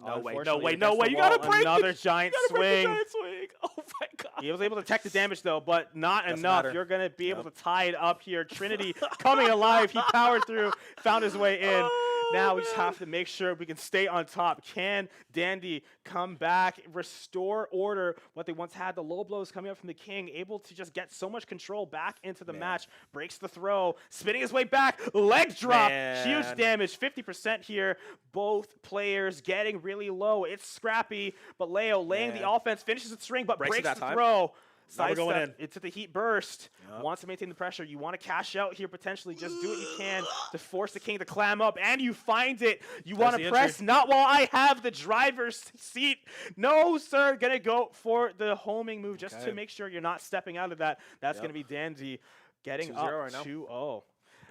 Speaker 1: No way, no
Speaker 2: Unfortunately,
Speaker 1: way, no
Speaker 2: against
Speaker 1: way.
Speaker 2: the
Speaker 1: You gotta
Speaker 2: wall,
Speaker 1: break
Speaker 2: another giant
Speaker 1: You gotta break the
Speaker 2: swing.
Speaker 1: giant swing. Oh my God.
Speaker 2: He was able to tech the damage though, but not
Speaker 1: Doesn't
Speaker 2: enough.
Speaker 1: matter.
Speaker 2: You're gonna be able to tie it up here. Trinity coming alive. He powered through, found his way in. Now we just have to make sure we can stay on top. Can Dandy come back, restore order, what they once had, the low blows coming up from the King, able to just get so much control back into the match, breaks the throw, spinning his way back, leg drop, huge damage, 50% here. Both players getting really low. It's scrappy, but Leo laying the offense, finishes the string, but breaks the throw.
Speaker 1: We're going
Speaker 2: Sidestep into the heat burst. Wants to maintain the pressure. You want to cash out here potentially. Just do what you can to force the King to clam up, and you find it. You want to press, not while I have the driver's seat. No, sir. Gonna go for the homing move just to make sure you're not stepping out of that. That's gonna be Dandy getting
Speaker 1: 2-0
Speaker 2: up
Speaker 1: right now.
Speaker 2: 2-0.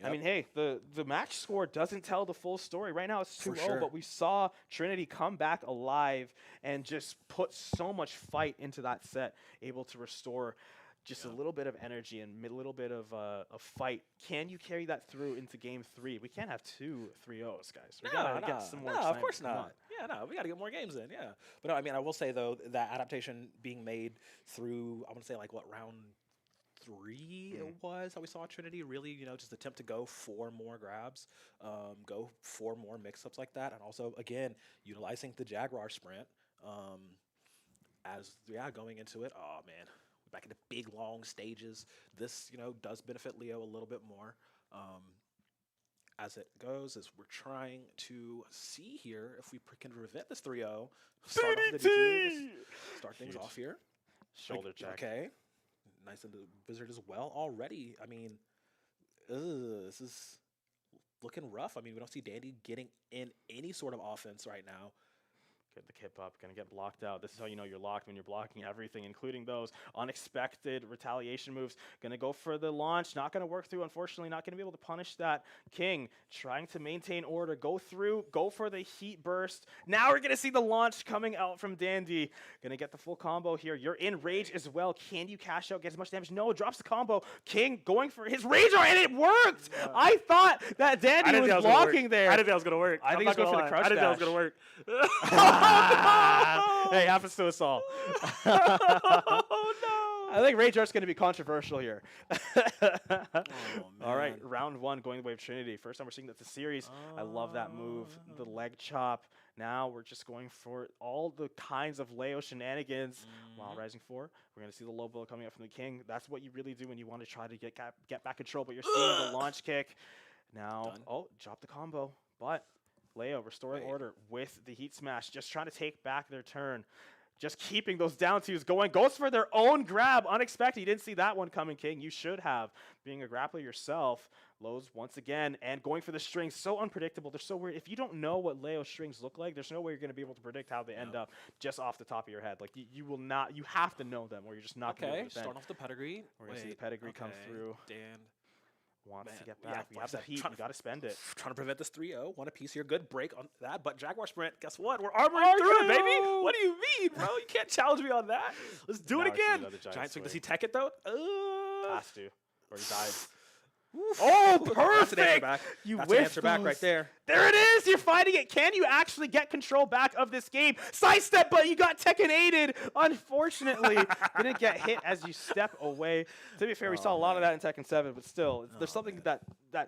Speaker 2: I mean, hey, the match score doesn't tell the full story. Right now it's 2-0,
Speaker 1: sure.
Speaker 2: but we saw Trinity come back alive and just put so much fight into that set, able to restore just a little bit of energy and a little bit of a fight. Can you carry that through into Game 3? We can't have 2 3-0s, guys. We gotta get some more
Speaker 1: No, of
Speaker 2: excitement.
Speaker 1: course
Speaker 2: Come on.
Speaker 1: not. Yeah, no, we got to get more games in. Yeah, but no, I mean, I will say though that adaptation being made through, I want to say like what round 3 it was that we saw Trinity really, you know, just attempt to go for more grabs, go for more mix-ups like that, and also again utilizing the Jaguar sprint as going into it. Oh man, back into big long stages. This, you know, does benefit Leo a little bit more. as it goes is we're trying to see here if we can prevent this 3-0. Start off the DG, start things
Speaker 2: Huge.
Speaker 1: off here.
Speaker 2: Shoulder check.
Speaker 1: Okay. Nice into Wizard as well already. I mean, this is looking rough. I mean, we don't see Dandy getting in any sort of offense right now.
Speaker 2: Get the kip up, gonna get blocked out. This is how you know you're locked, when you're blocking everything, including those unexpected retaliation moves. Gonna go for the launch, not gonna work through, unfortunately, not gonna be able to punish that. King trying to maintain order, go through, go for the heat burst. Now we're gonna see the launch coming out from Dandy. Gonna get the full combo here. You're in rage as well. Can you cash out, get as much damage? No, drops the combo. King going for his rage, and it worked!
Speaker 1: Yeah.
Speaker 2: I thought that Dandy was blocking there.
Speaker 3: I didn't think that was gonna work.
Speaker 2: I think he's going for the crush
Speaker 3: I didn't think that
Speaker 2: dash.
Speaker 3: was gonna work.
Speaker 2: Hey, happens to us all.
Speaker 1: Oh no!
Speaker 2: I think Rage Art's going to be controversial here.
Speaker 1: Oh,
Speaker 2: All right,
Speaker 1: man.
Speaker 2: round 1 going the way of Trinity. First time we're seeing that the series. I love that move, the leg chop. Now we're just going for all the kinds of Leo shenanigans. While Rising 4, we're going to see the low blow coming up from the King. That's what you really do when you want to try to get back control, but you're seeing the launch kick. Now,
Speaker 1: Done.
Speaker 2: drop the combo, but Leo restoring order with the heat smash, just trying to take back their turn. Just keeping those down twos going. Goes for their own grab. Unexpected. You didn't see that one coming, King. You should have. Being a grappler yourself. Lows once again. And going for the strings. So unpredictable. They're so weird. If you don't know what Leo's strings look like, there's no way you're going to be able to predict how they end up just off the top of your head. Like, you will not. You have to know them or you're just not going to be
Speaker 1: Okay,
Speaker 2: able to bend.
Speaker 1: start off the pedigree.
Speaker 2: We're going to see the pedigree come through.
Speaker 1: Dan
Speaker 2: Wants to
Speaker 1: Man,
Speaker 2: get
Speaker 1: yeah,
Speaker 2: back. We have the
Speaker 1: like I said,
Speaker 2: heat.
Speaker 1: trying
Speaker 2: We
Speaker 1: to-
Speaker 2: got to spend it.
Speaker 1: trying to prevent this 3-0. One apiece here. Good break on that. But Jaguar Sprint, guess what? We're armoring through it, baby.
Speaker 2: RKO!
Speaker 1: What do you mean, bro? You can't challenge me on that. Let's do
Speaker 2: Now
Speaker 1: it
Speaker 2: we're seeing
Speaker 1: again.
Speaker 2: another giant
Speaker 1: Giant swing. Does he
Speaker 2: swing.
Speaker 1: tech it, though?
Speaker 2: Has to. Or he dies.
Speaker 1: Oh,
Speaker 2: perfect!
Speaker 1: That's an answer back.
Speaker 2: You
Speaker 1: That's an
Speaker 2: whiffed
Speaker 1: answer back right
Speaker 2: those.
Speaker 1: there.
Speaker 2: There it is! You're fighting it! Can you actually get control back of this game? Sidestep, but you got Tekken-aided! Unfortunately, didn't get hit as you step away. To be fair, we saw a lot of that in Tekken 7, but still, there's something that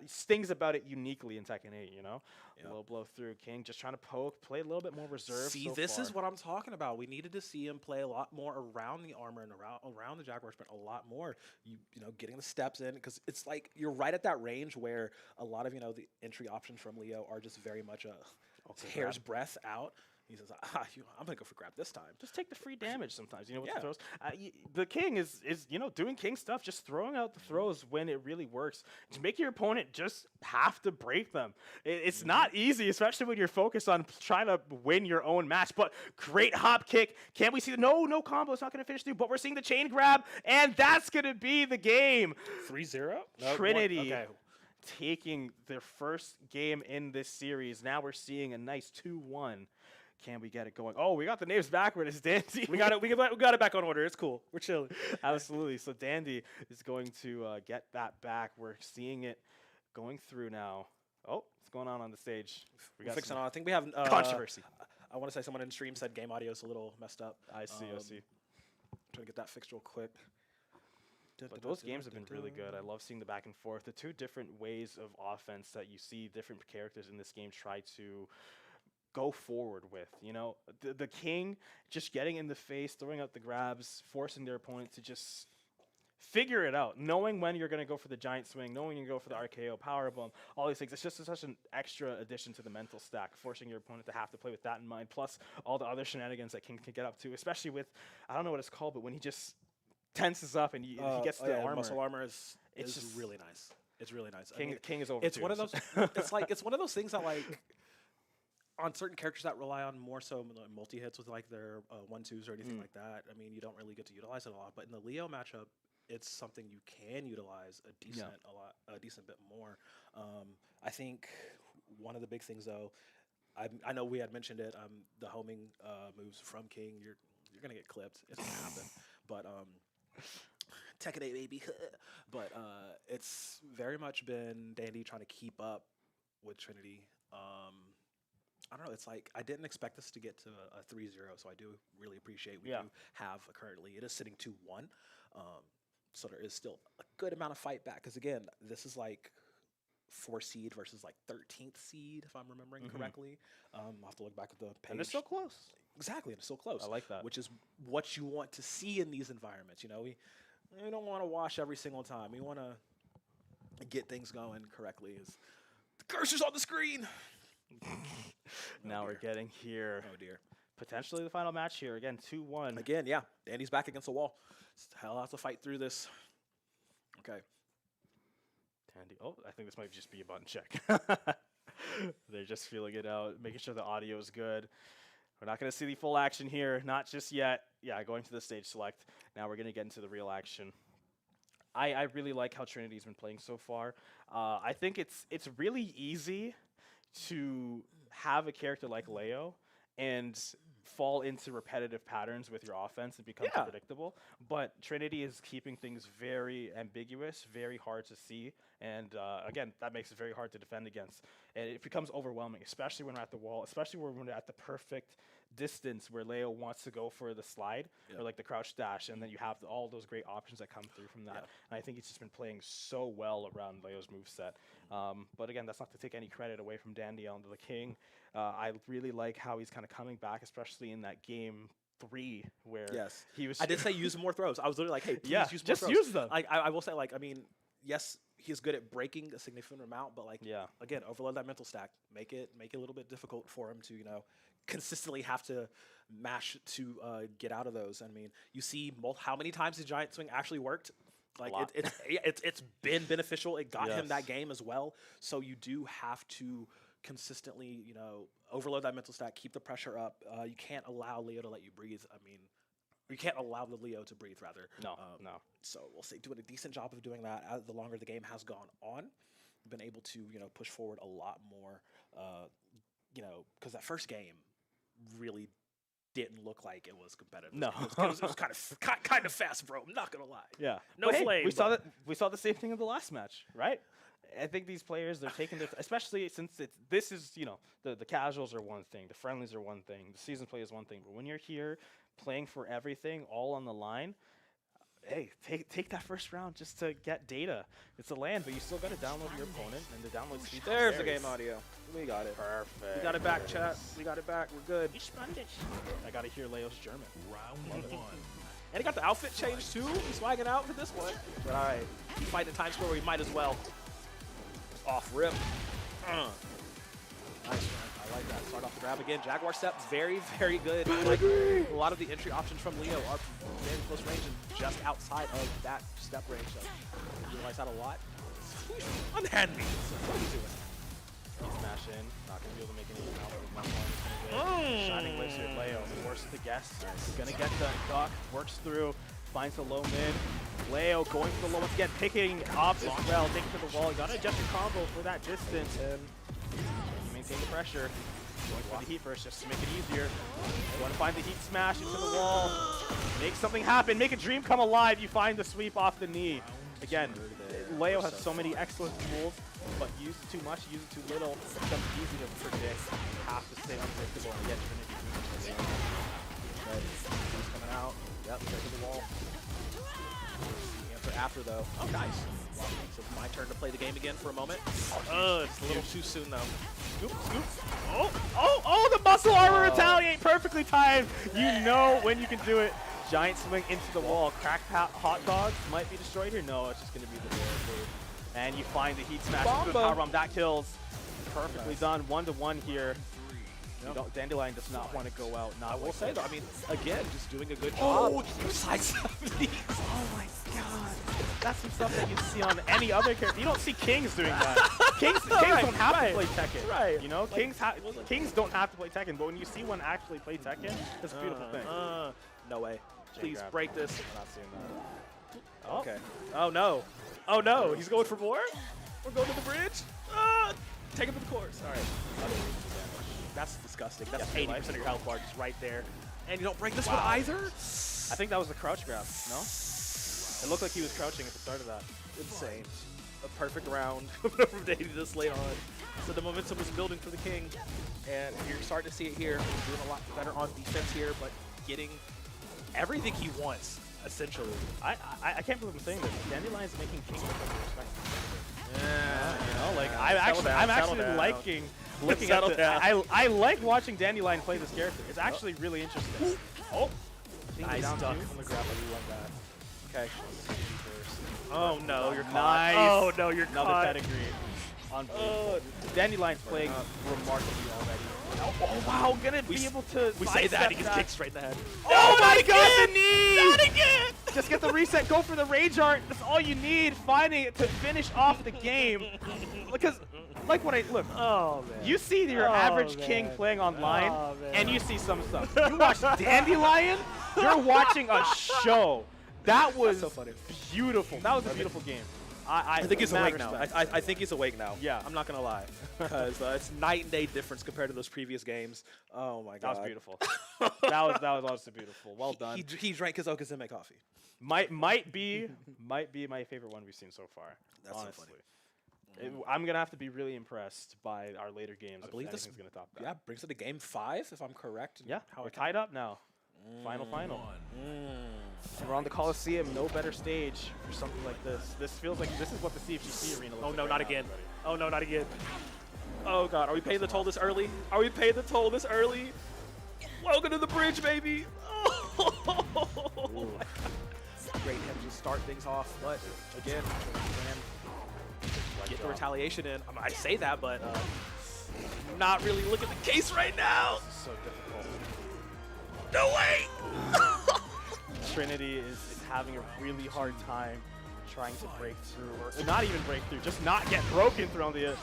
Speaker 2: stings about it uniquely in Tekken 8, you know?
Speaker 1: Yeah.
Speaker 2: Low blow through. King just trying to poke, play a little bit more reserved.
Speaker 1: See,
Speaker 2: so
Speaker 1: this
Speaker 2: far.
Speaker 1: is what I'm talking about. We needed to see him play a lot more around the armor and around the Jaguar Sprint a lot more. You know, getting the steps in because it's like you're right at that range where a lot of the entry options from Leo are just very much a hair's breadth out. He says, I'm gonna go for grab this time.
Speaker 2: Just take the free damage sometimes, with
Speaker 1: Yeah.
Speaker 2: the throws. The King is doing King stuff, just throwing out the throws when it really works. To make your opponent just have to break them. It's not easy, especially when you're focused on trying to win your own match. But great hop kick. Can we see the no combo? It's not gonna finish through, but we're seeing the chain grab, and that's gonna be the game.
Speaker 1: 3-0.
Speaker 2: Trinity.
Speaker 1: Okay.
Speaker 2: Taking their first game in this series. Now we're seeing a nice 2-1. Can we get it going? Oh, we got the names backward. It's Dandy.
Speaker 3: We got it. We got it back on order. It's cool. We're chilling.
Speaker 2: Absolutely. So Dandy is going to get that back. We're seeing it going through now. Oh, what's going on the stage? We
Speaker 1: We're
Speaker 2: got
Speaker 1: fixing
Speaker 2: some
Speaker 1: on. I think we have
Speaker 2: controversy.
Speaker 1: I want to say someone in stream said game audio is a little messed up.
Speaker 2: I see.
Speaker 1: Trying to get that fixed real quick.
Speaker 2: But those games have been really good. I love seeing the back and forth. The two different ways of offense that you see different characters in this game try to go forward with. The King just getting in the face, throwing out the grabs, forcing their opponent to just figure it out, knowing when you're going to go for the giant swing, knowing you go for the RKO, power bomb, all these things. It's just such an extra addition to the mental stack, forcing your opponent to have to play with that in mind, plus all the other shenanigans that King can get up to, especially with, I don't know what it's called, but when he just tenses up and he gets the armor.
Speaker 1: Muscle armor is
Speaker 2: It's just
Speaker 1: really nice. It's really nice.
Speaker 2: King is over
Speaker 1: It's
Speaker 2: too,
Speaker 1: one of
Speaker 2: so-
Speaker 1: those. it's one of those things that on certain characters that rely on more so multi hits with their 1-2s or anything like that. I mean, you don't really get to utilize it a lot. But in the Leo matchup, it's something you can utilize a decent bit more. I think one of the big things though, I know we had mentioned it. The homing moves from King, you're gonna get clipped. It's gonna happen. But Tekken 8, baby. But it's very much been Dandy trying to keep up with Trinity. I don't know. It's like I didn't expect this to get to a 3-0, so I do really appreciate we do have currently. It is sitting 2-1, so there is still a good amount of fight back. Because again, this is like 4 seed versus 13th seed, if I'm remembering correctly. I'll have to look back at the page.
Speaker 2: And it's so close.
Speaker 1: Exactly, and it's so close.
Speaker 2: I like that.
Speaker 1: Which is what you want to see in these environments. We don't want to wash every single time. We want to get things going correctly. Cursor's on the screen.
Speaker 2: Now we're getting here.
Speaker 1: Oh dear.
Speaker 2: Potentially the final match here. Again, 2-1.
Speaker 1: Again, yeah. Dandy's back against the wall. Hell has to fight through this. Okay.
Speaker 2: Dandy. Oh, I think this might just be a button check. They're just feeling it out, making sure the audio is good. We're not going to see the full action here. Not just yet. Yeah, going to the stage select. Now we're going to get into the real action. I really like how Trinity's been playing so far. I think it's really easy to have a character like Leo and fall into repetitive patterns with your offense and become predictable. But Trinity is keeping things very ambiguous, very hard to see. And again, that makes it very hard to defend against. And it becomes overwhelming, especially when we're at the wall, especially when we're at the perfect distance where Leo wants to go for the slide or like the crouch dash, and then you have all those great options that come through from that. And I think he's just been playing so well around Leo's moveset. But again, that's not to take any credit away from Dandy onto the King. I really like how he's kind of coming back, especially in that game 3 where he was.
Speaker 1: I did say use more throws. I was literally like, hey, please use more
Speaker 2: just
Speaker 1: throws.
Speaker 2: use them.
Speaker 1: I will say, like, I mean, yes, he's good at breaking a significant amount, but like, again, overload that mental stack. Make it a little bit difficult for him to, consistently have to mash to get out of those. I mean, you see how many times the giant swing actually worked. Like it's been beneficial. It got him that game as well. So you do have to consistently, overload that mental stack, keep the pressure up. You can't allow Leo to let you breathe. I mean, you can't allow the Leo to breathe, rather.
Speaker 2: No.
Speaker 1: So we'll say doing a decent job of doing that. As the longer the game has gone on, been able to push forward a lot more. Because that first game really didn't look like it was competitive.
Speaker 2: No,
Speaker 1: it was kind of fast, bro. I'm not gonna lie.
Speaker 2: Yeah,
Speaker 1: no flame.
Speaker 2: We saw the same thing in the last match, right? I think these players, they're taking this, especially since this is the casuals are one thing, the friendlies are one thing, the season play is one thing, but when you're here playing for everything, all on the line. Hey, take that first round just to get data. It's a land, but you still got to download your opponent, and the download speed.
Speaker 1: There's the game audio. We got it.
Speaker 2: Perfect.
Speaker 1: We got it back, chat. We got it back. We're good.
Speaker 2: I got to hear Leo's German.
Speaker 4: Round 1.
Speaker 1: And he got the outfit change too. He's swagging out for this one. But all right, he's fighting the time score where he might as well. Off rip. Nice, man. I like that. Start off the grab again. Jaguar step, very, very good. Like, a lot of the entry options from Leo are very close range and just outside of that step range. So you realize that a lot. Unhand me. What are you doing?
Speaker 2: Smash in. Not going to be able to make any out with much. Shining Lizard, Leo, forced to guess. Going to get the duck. Works through. Finds the low mid. Leo going for the low once again, picking up as well. Taking to the wall. You got to adjust your combo for that distance. And maintain the pressure. Going for the heat burst just to make it easier. You want to find the heat smash into the wall. Make something happen. Make a dream come alive. You find the sweep off the knee. Again, Leo has so many excellent tools, but use it too much, use it too little. It becomes easy to predict. You have to stay unpredictable and get Trinity.
Speaker 1: He's coming out. Yep, go to the wall. The answer after, though. Oh, nice. So it's my turn to play the game again for a moment. It's a little too soon, though.
Speaker 2: Scoop, scoop. Oh, the muscle armor retaliate, perfectly timed. You know when you can do it. Giant swing into the wall. Crack hot dogs might be destroyed here. No, it's just going to be the barricade. And you find the heat smash into the power bomb. That kills. Perfectly done. 1-1 here. Dandelion does not want to go out.
Speaker 1: I will say, though, I mean, again, just doing a good job.
Speaker 2: Oh, side 70s. Oh my god. That's some stuff that you see on any other character. You don't see Kings doing that. Kings don't have to play Tekken.
Speaker 1: Right.
Speaker 2: You know, Kings don't have to play Tekken, but when you see one actually play Tekken, it's a beautiful thing.
Speaker 1: No way. Please break this.
Speaker 2: I'm not seeing that.
Speaker 1: Oh. Okay. Oh, no. Oh, no. He's going for more? We're going to the bridge? Take him to the course. All right. That's disgusting. That's 80% of your health bar just right there. And you don't break this one either?
Speaker 2: I think that was the crouch grab, no? It looked like he was crouching at the start of that.
Speaker 1: Insane. A perfect round from Dandy this late on. So the momentum is building for the King. And you're starting to see it here. He's doing a lot better on defense here, but getting everything he wants, essentially.
Speaker 2: I can't believe I'm saying this. Dandelion's making King look like a respectable character. I'm actually liking looking at this. I like watching Dandelion play this character. It's actually really interesting. Oh,
Speaker 1: nice duck
Speaker 2: on
Speaker 1: the grab. I do love that. Okay.
Speaker 2: Oh no, you're caught.
Speaker 1: Nice. Oh no, you're
Speaker 2: Another
Speaker 1: caught.
Speaker 2: pedigree. Unbelievable. Dandelion's playing remarkably already. Oh, wow, gonna be able to
Speaker 1: We say that, he
Speaker 2: sidestep
Speaker 1: gets kicked straight in the head.
Speaker 2: Oh my god, the knee!
Speaker 1: Not again!
Speaker 2: Just get the reset, go for the rage art. That's all you need, finding it to finish off the game. Because, like when I look,
Speaker 3: Oh, man.
Speaker 2: you see your average king
Speaker 3: man.
Speaker 2: playing online,
Speaker 3: Oh, man.
Speaker 2: and you see some stuff. You watch Dandelion, you're watching a show. That was
Speaker 1: so funny.
Speaker 2: beautiful. That was a beautiful game.
Speaker 1: I think he's
Speaker 2: mad
Speaker 1: awake now.
Speaker 2: respect.
Speaker 1: I think he's awake now.
Speaker 2: Yeah.
Speaker 1: I'm not going to lie. Because it's night and day difference compared to those previous games. Oh, my God.
Speaker 2: That was beautiful. that was also beautiful. Well done.
Speaker 1: He drank his Okazeme coffee.
Speaker 2: Might be my favorite one we've seen so far.
Speaker 1: That's so
Speaker 2: honestly.
Speaker 1: funny.
Speaker 2: I'm gonna have to be really impressed by our later games.
Speaker 1: I believe this
Speaker 2: is gonna top that.
Speaker 1: Yeah, brings it to game 5, if I'm correct.
Speaker 2: Yeah,
Speaker 1: How
Speaker 2: we're
Speaker 1: it
Speaker 2: tied up now. Final. And we're on the Coliseum. No better stage for something like this. This feels like this is what the CFGC arena looks
Speaker 1: Oh,
Speaker 2: like.
Speaker 1: no,
Speaker 2: right
Speaker 1: not
Speaker 2: now,
Speaker 1: again.
Speaker 2: everybody.
Speaker 1: Oh, no, not again. Oh, God. Are we paying the toll this early? Are we paying the toll this early? Welcome to the bridge, baby. Oh, great him to start things off, but again, get the retaliation in. I say that, but not really looking the case right now.
Speaker 2: This is so difficult.
Speaker 1: No way.
Speaker 2: Trinity is having a really hard time trying to break through, or not even break through, just not get broken through on the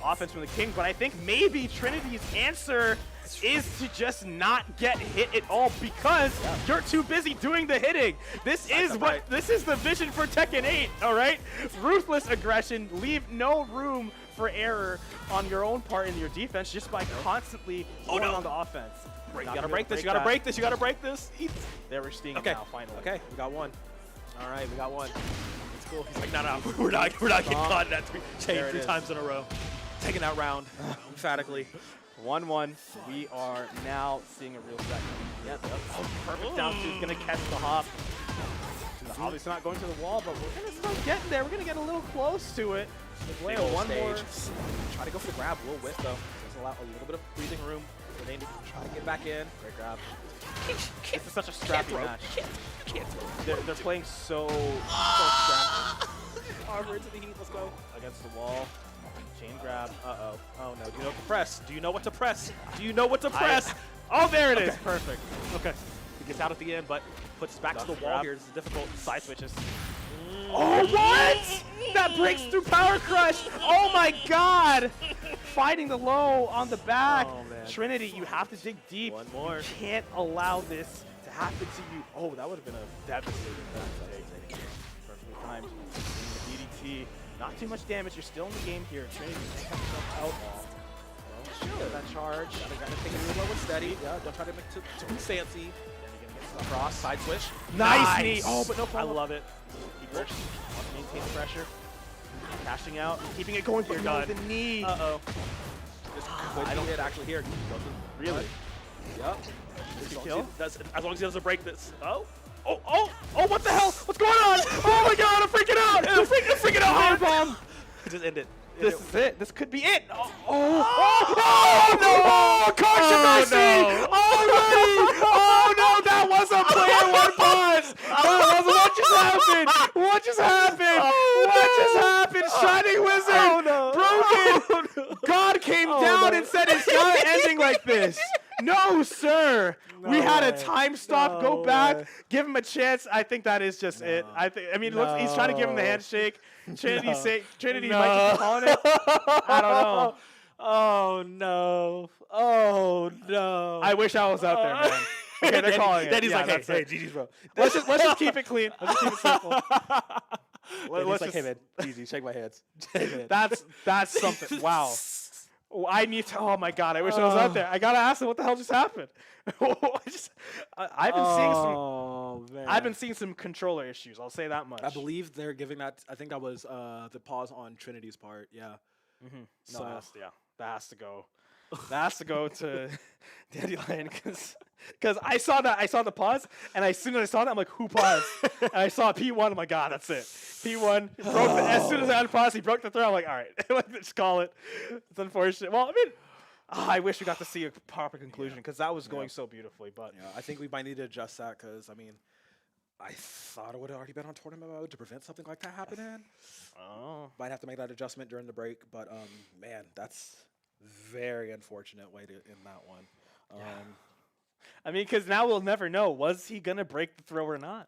Speaker 2: offense from the King. But I think maybe Trinity's answer is to just not get hit at all because you're too busy doing the hitting. This is the vision for Tekken 8, all right? Ruthless aggression, leave no room for error on your own part in your defense just by constantly going on the offense.
Speaker 1: You gotta break this. You gotta break this. You gotta break this.
Speaker 2: There we're seeing it now, finally.
Speaker 1: Okay, we got one. All right, we got one. It's cool. He's like, no, we're not getting caught in that chain
Speaker 2: There it
Speaker 1: 3
Speaker 2: is.
Speaker 1: times in a row. Taking that round emphatically.
Speaker 2: 1-1. We are now seeing a real set. Yeah, oh, perfect down two. Gonna catch the hop. Obviously not going to the wall, but we're gonna start getting there. We're gonna get a little close to it.
Speaker 1: Big
Speaker 2: Wait,
Speaker 1: old
Speaker 2: one more.
Speaker 1: stage. Try to go for the grab. We'll whiff though. There's a little bit of breathing room. Renee to try to get back in. Great grab.
Speaker 2: This is such a scrappy match.
Speaker 1: Can't throw.
Speaker 2: They're playing so scrappy.
Speaker 1: Armor into the heat. Let's go.
Speaker 2: Against the wall. Chain grab.
Speaker 1: Uh-oh. Oh, no. Do you know what to press? Do you know what to press? Do you know what to press?
Speaker 2: Oh, there it is.
Speaker 1: Okay.
Speaker 2: Perfect.
Speaker 1: Okay. He gets out at the end, but puts back to the wall
Speaker 2: grab.
Speaker 1: here. This is difficult.
Speaker 2: Side switches. Oh, what? That breaks through Power Crush. Oh, my God. Fighting the low on the back.
Speaker 1: Oh, man.
Speaker 2: Trinity, you have to dig deep.
Speaker 1: One more.
Speaker 2: You can't allow this to happen to you. Oh, that would have been a devastating move. Perfectly timed. DDT. Not too much damage. You're still in the game here. Trinity can't have yourself out. Well, that charge.
Speaker 1: Gotta take it real low and steady. Yeah, don't try to make it too fancy. Cross, side switch.
Speaker 2: Nice knee. Oh, but no
Speaker 1: I
Speaker 2: follow-up.
Speaker 1: love it.
Speaker 2: Keep pushing. Want to maintain the pressure. Cashing out. Keeping it going.
Speaker 1: You're
Speaker 2: But no,
Speaker 1: done.
Speaker 2: the knee.
Speaker 1: Uh-oh. I don't hit actually here.
Speaker 2: Really?
Speaker 1: Yep.
Speaker 2: Does he kill?
Speaker 1: As long as he doesn't break this. Oh.
Speaker 2: Oh, what the hell? What's going on? Oh my God, I'm freaking out. I'm freaking out. Bomb.
Speaker 1: Just end it.
Speaker 2: This is it. This could be it. Oh no! Controversy!
Speaker 1: no.
Speaker 2: Already! Oh no, that was a player one pause! What just happened? What just happened? What just happened? Shining Wizard! Broken! God came down and said it's not ending like this. No, sir. We had a time stop. Go back. Give him a chance. I think that is just it. I mean, look, he's trying to give him the handshake. Trinity might just be calling it. I don't know.
Speaker 1: Oh no. Oh no.
Speaker 2: I wish I was out there, man. Okay, they're calling it.
Speaker 1: Daddy's
Speaker 2: Yeah,
Speaker 1: like, hey,
Speaker 2: that's it.
Speaker 1: GG's, bro.
Speaker 2: Let's just keep it clean. Let's just keep it simple.
Speaker 1: Daddy's like, hey, man, easy, shake my hands.
Speaker 2: That's something. Wow. I need to. Oh my God! I wish I was out there. I gotta ask him what the hell just happened. I've been seeing some.
Speaker 1: Oh man.
Speaker 2: I've been seeing some controller issues. I'll say that much.
Speaker 1: I believe they're giving that. I think that was the pause on Trinity's part. Yeah.
Speaker 2: No,
Speaker 1: So-
Speaker 2: that has to go. That has to go to Dandelion because I saw the pause, and as soon as I saw that, I'm like, who paused? And I saw P1. I'm like, God, that's it. P1 broke as soon as I had pause, he broke the throw. I'm like, all right, just call it. It's unfortunate. Well, I mean, I wish we got to see a proper conclusion because that was going so beautifully. But
Speaker 1: Yeah, I think we might need to adjust that because I mean, I thought it would have already been on tournament mode to prevent something like that happening.
Speaker 2: Oh.
Speaker 1: Might have to make that adjustment during the break, but man, that's very unfortunate way to end that one.
Speaker 2: Yeah. I mean, because now we'll never know. Was he going to break the throw or not?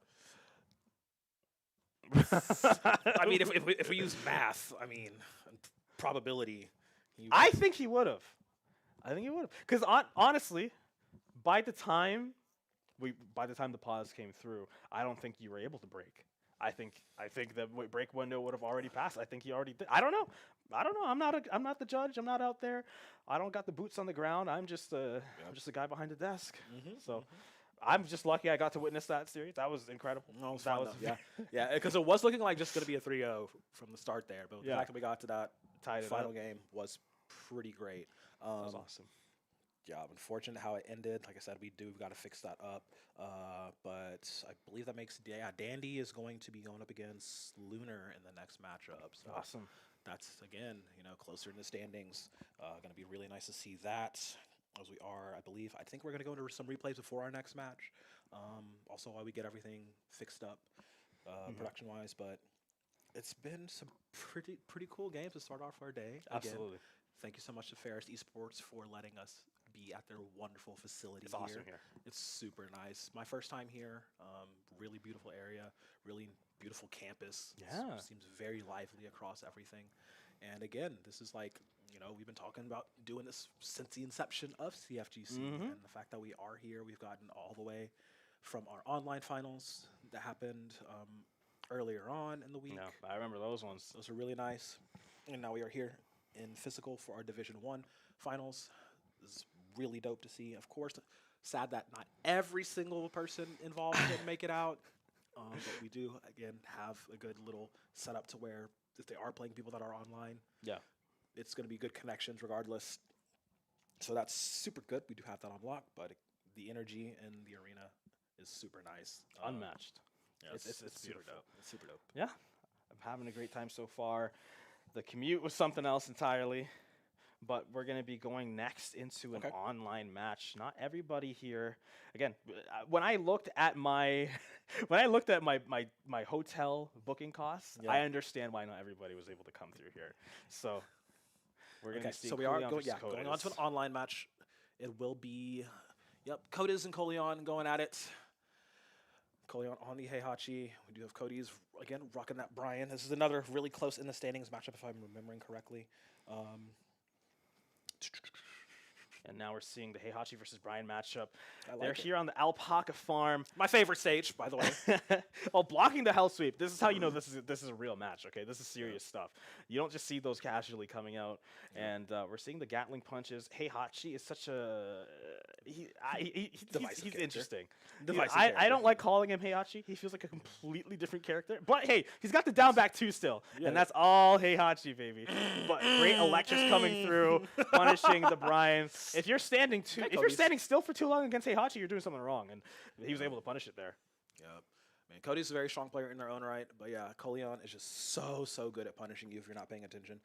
Speaker 1: I mean, if we use math, I mean, probability.
Speaker 2: I think he would have. Because honestly, by the time the pause came through, I don't think you were able to break. I think the break window would have already passed. I think he already did. I don't know. I'm not the judge. I'm not out there. I don't got the boots on the ground. I'm just a guy behind the desk. So I'm just lucky I got to witness that series. That was incredible.
Speaker 1: No, it was fun, yeah, because it was looking like just going to be a 3-0 from the start there, but the fact that we got to that final game was pretty great.
Speaker 2: That was awesome.
Speaker 1: Yeah, unfortunate how it ended. Like I said, we've got to fix that up. But I believe that makes Dandy is going to be going up against Lunar in the next matchup. So
Speaker 2: awesome.
Speaker 1: That's again, closer in the standings. Going to be really nice to see that. As we are, I think we're going to go into some replays before our next match. Also, while we get everything fixed up production-wise, but it's been some pretty cool games to start off our day.
Speaker 2: Absolutely.
Speaker 1: Again, thank you so much to Ferris Esports for letting us be at their wonderful facility.
Speaker 2: It's awesome here.
Speaker 1: It's super nice. My first time here. Really beautiful area. Really beautiful campus.
Speaker 2: Yeah.
Speaker 1: Seems very lively across everything. And again, this is like, we've been talking about doing this since the inception of CFGC. And the fact that we are here, we've gotten all the way from our online finals that happened earlier on in the week.
Speaker 2: Yeah, I remember those ones.
Speaker 1: Those are really nice. And now we are here in physical for our Division 1 finals. This is really dope to see. Of course, sad that not every single person involved didn't make it out. But we do, again, have a good little setup to where if they are playing people that are online, it's going to be good connections regardless. So that's super good. We do have that on lock, but the energy in the arena is super nice.
Speaker 2: Unmatched.
Speaker 1: Yeah,
Speaker 2: it's super dope.
Speaker 1: It's super dope.
Speaker 2: Yeah, I'm having a great time so far. The commute was something else entirely, but we're going to be going next into an online match. Not everybody here. Again, when I looked at my my hotel booking costs, I understand why not everybody was able to come through here. So we're going to see.
Speaker 1: So we are going on to an online match. It will be, Codes and Coleon going at it. Coleon on the Heihachi. We do have Cody's, again, rocking that Brian. This is another really close in the standings matchup, if I'm remembering correctly.
Speaker 2: And now we're seeing the Heihachi versus Brian matchup.
Speaker 1: They're
Speaker 2: here on the Alpaca farm.
Speaker 1: My favorite stage, by the way.
Speaker 2: Well, blocking the hell sweep. This is how you know this is a real match. Okay, this is serious stuff. You don't just see those casually coming out. And we're seeing the Gatling punches. Heihachi is such a he's interesting. I don't like calling him Heihachi. He feels like a completely different character. But hey, he's got the down back two still, and that's all Heihachi, baby. But great electrics coming through, punishing the Brian. If you're standing still for too long against Heihachi, you're doing something wrong, and he was able to punish it there.
Speaker 1: Yep. Man, Cody's a very strong player in their own right, but yeah, Coleon is just so good at punishing you if you're not paying attention.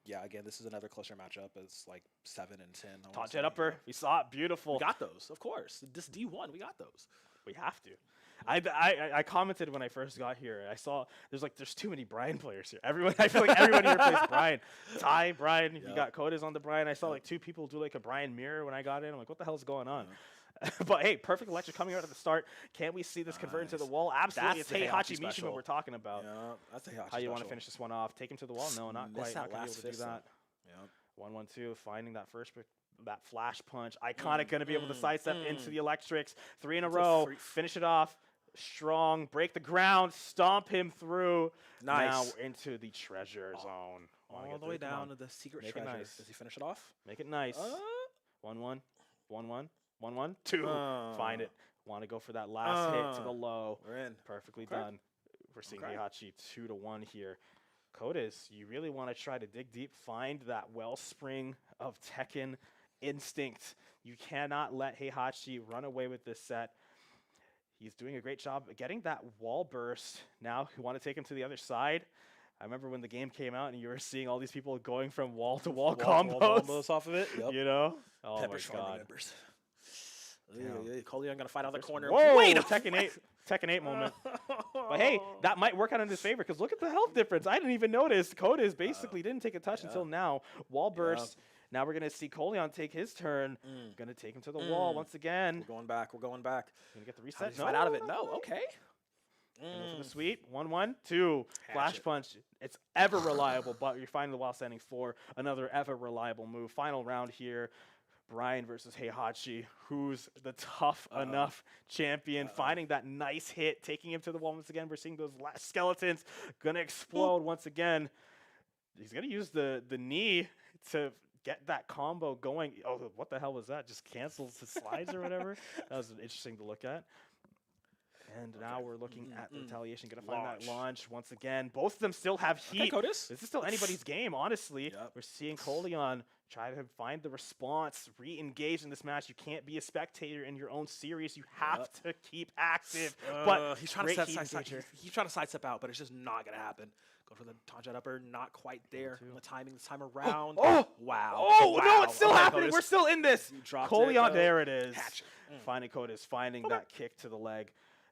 Speaker 1: Yeah, again, this is another closer matchup. It's like 7 and 10.
Speaker 2: Taunt jet upper. We saw it. Beautiful.
Speaker 1: We got those, of course. This D1, we got those.
Speaker 2: We have to. I commented when I first got here. I saw there's too many Brian players here. I feel like everyone here plays Brian. Ty, Brian. You got Codes on the Brian. I saw like 2 people do like a Brian mirror when I got in. I'm like, what the hell's going on? But hey, perfect electric coming out at the start. Can we see this convert into the wall? Absolutely. It's Heihachi Mishima we're talking about.
Speaker 1: Yeah, that's Heihachi.
Speaker 2: How you want to finish this one off? Take him to the wall? No, not quite. Not gonna be able to do that.
Speaker 1: Yeah.
Speaker 2: 1-1-2, finding that first that flash punch. Iconic, going to be able to sidestep into the electrics. 3 in a row. Finish it off. Strong. Break the ground. Stomp him through.
Speaker 1: Nice.
Speaker 2: Now into the treasure zone.
Speaker 1: All the way down to the secret treasure.
Speaker 2: Nice.
Speaker 1: Does he finish it off?
Speaker 2: Make it nice. 1-1. 1-1. 1-1. 2. Find it. Want to go for that last hit to the low.
Speaker 1: We're in.
Speaker 2: Perfectly done. We're seeing Heihachi 2-1 here. Codes, you really want to try to dig deep, find that wellspring of Tekken instinct. You cannot let Heihachi run away with this set. He's doing a great job getting that wall burst. Now you want to take him to the other side. I remember when the game came out and you were seeing all these people going from wall to wall combos
Speaker 1: off of it. Yep.
Speaker 2: You know? Oh
Speaker 1: Pepper's
Speaker 2: my God.
Speaker 1: Members. Coleon gonna fight out the corner.
Speaker 2: Whoa,
Speaker 1: Wait,
Speaker 2: Tekken 8 moment. But hey, that might work out in his favor because look at the health difference. I didn't even notice. Codas basically didn't take a touch until now. Wall burst. Now we're gonna see Coleon take his turn. Gonna take him to the wall once again.
Speaker 1: We're going back. We're going back.
Speaker 2: Gonna get the
Speaker 1: How
Speaker 2: reset.
Speaker 1: does he fight out of it? No. Okay.
Speaker 2: Go for the sweep. 1-1, 2. Flash punch. It's ever reliable, but you're finding the while standing 4. Another ever reliable move. Final round here. Brian versus Heihachi. Who's the tough enough champion? Finding that nice hit, taking him to the wall once again. We're seeing those last skeletons gonna explode once again. He's gonna use the knee to get that combo going. Oh, what the hell was that? Just cancels the slides or whatever. That was interesting to look at. And now we're looking at the retaliation. Gonna find that launch once again. Both of them still have heat. This is still anybody's game, honestly. We're seeing Coleon try to find the response, re-engage in this match. You can't be a spectator in your own series. You have to keep active. But
Speaker 1: he's trying to sidestep out, but it's just not gonna happen. Go for the taunt upper, not quite there. The timing this time around. Wow.
Speaker 2: Oh, no, it's still happening. We're still in this. Coleon, there it is. Finding Codas, finding that kick to the leg.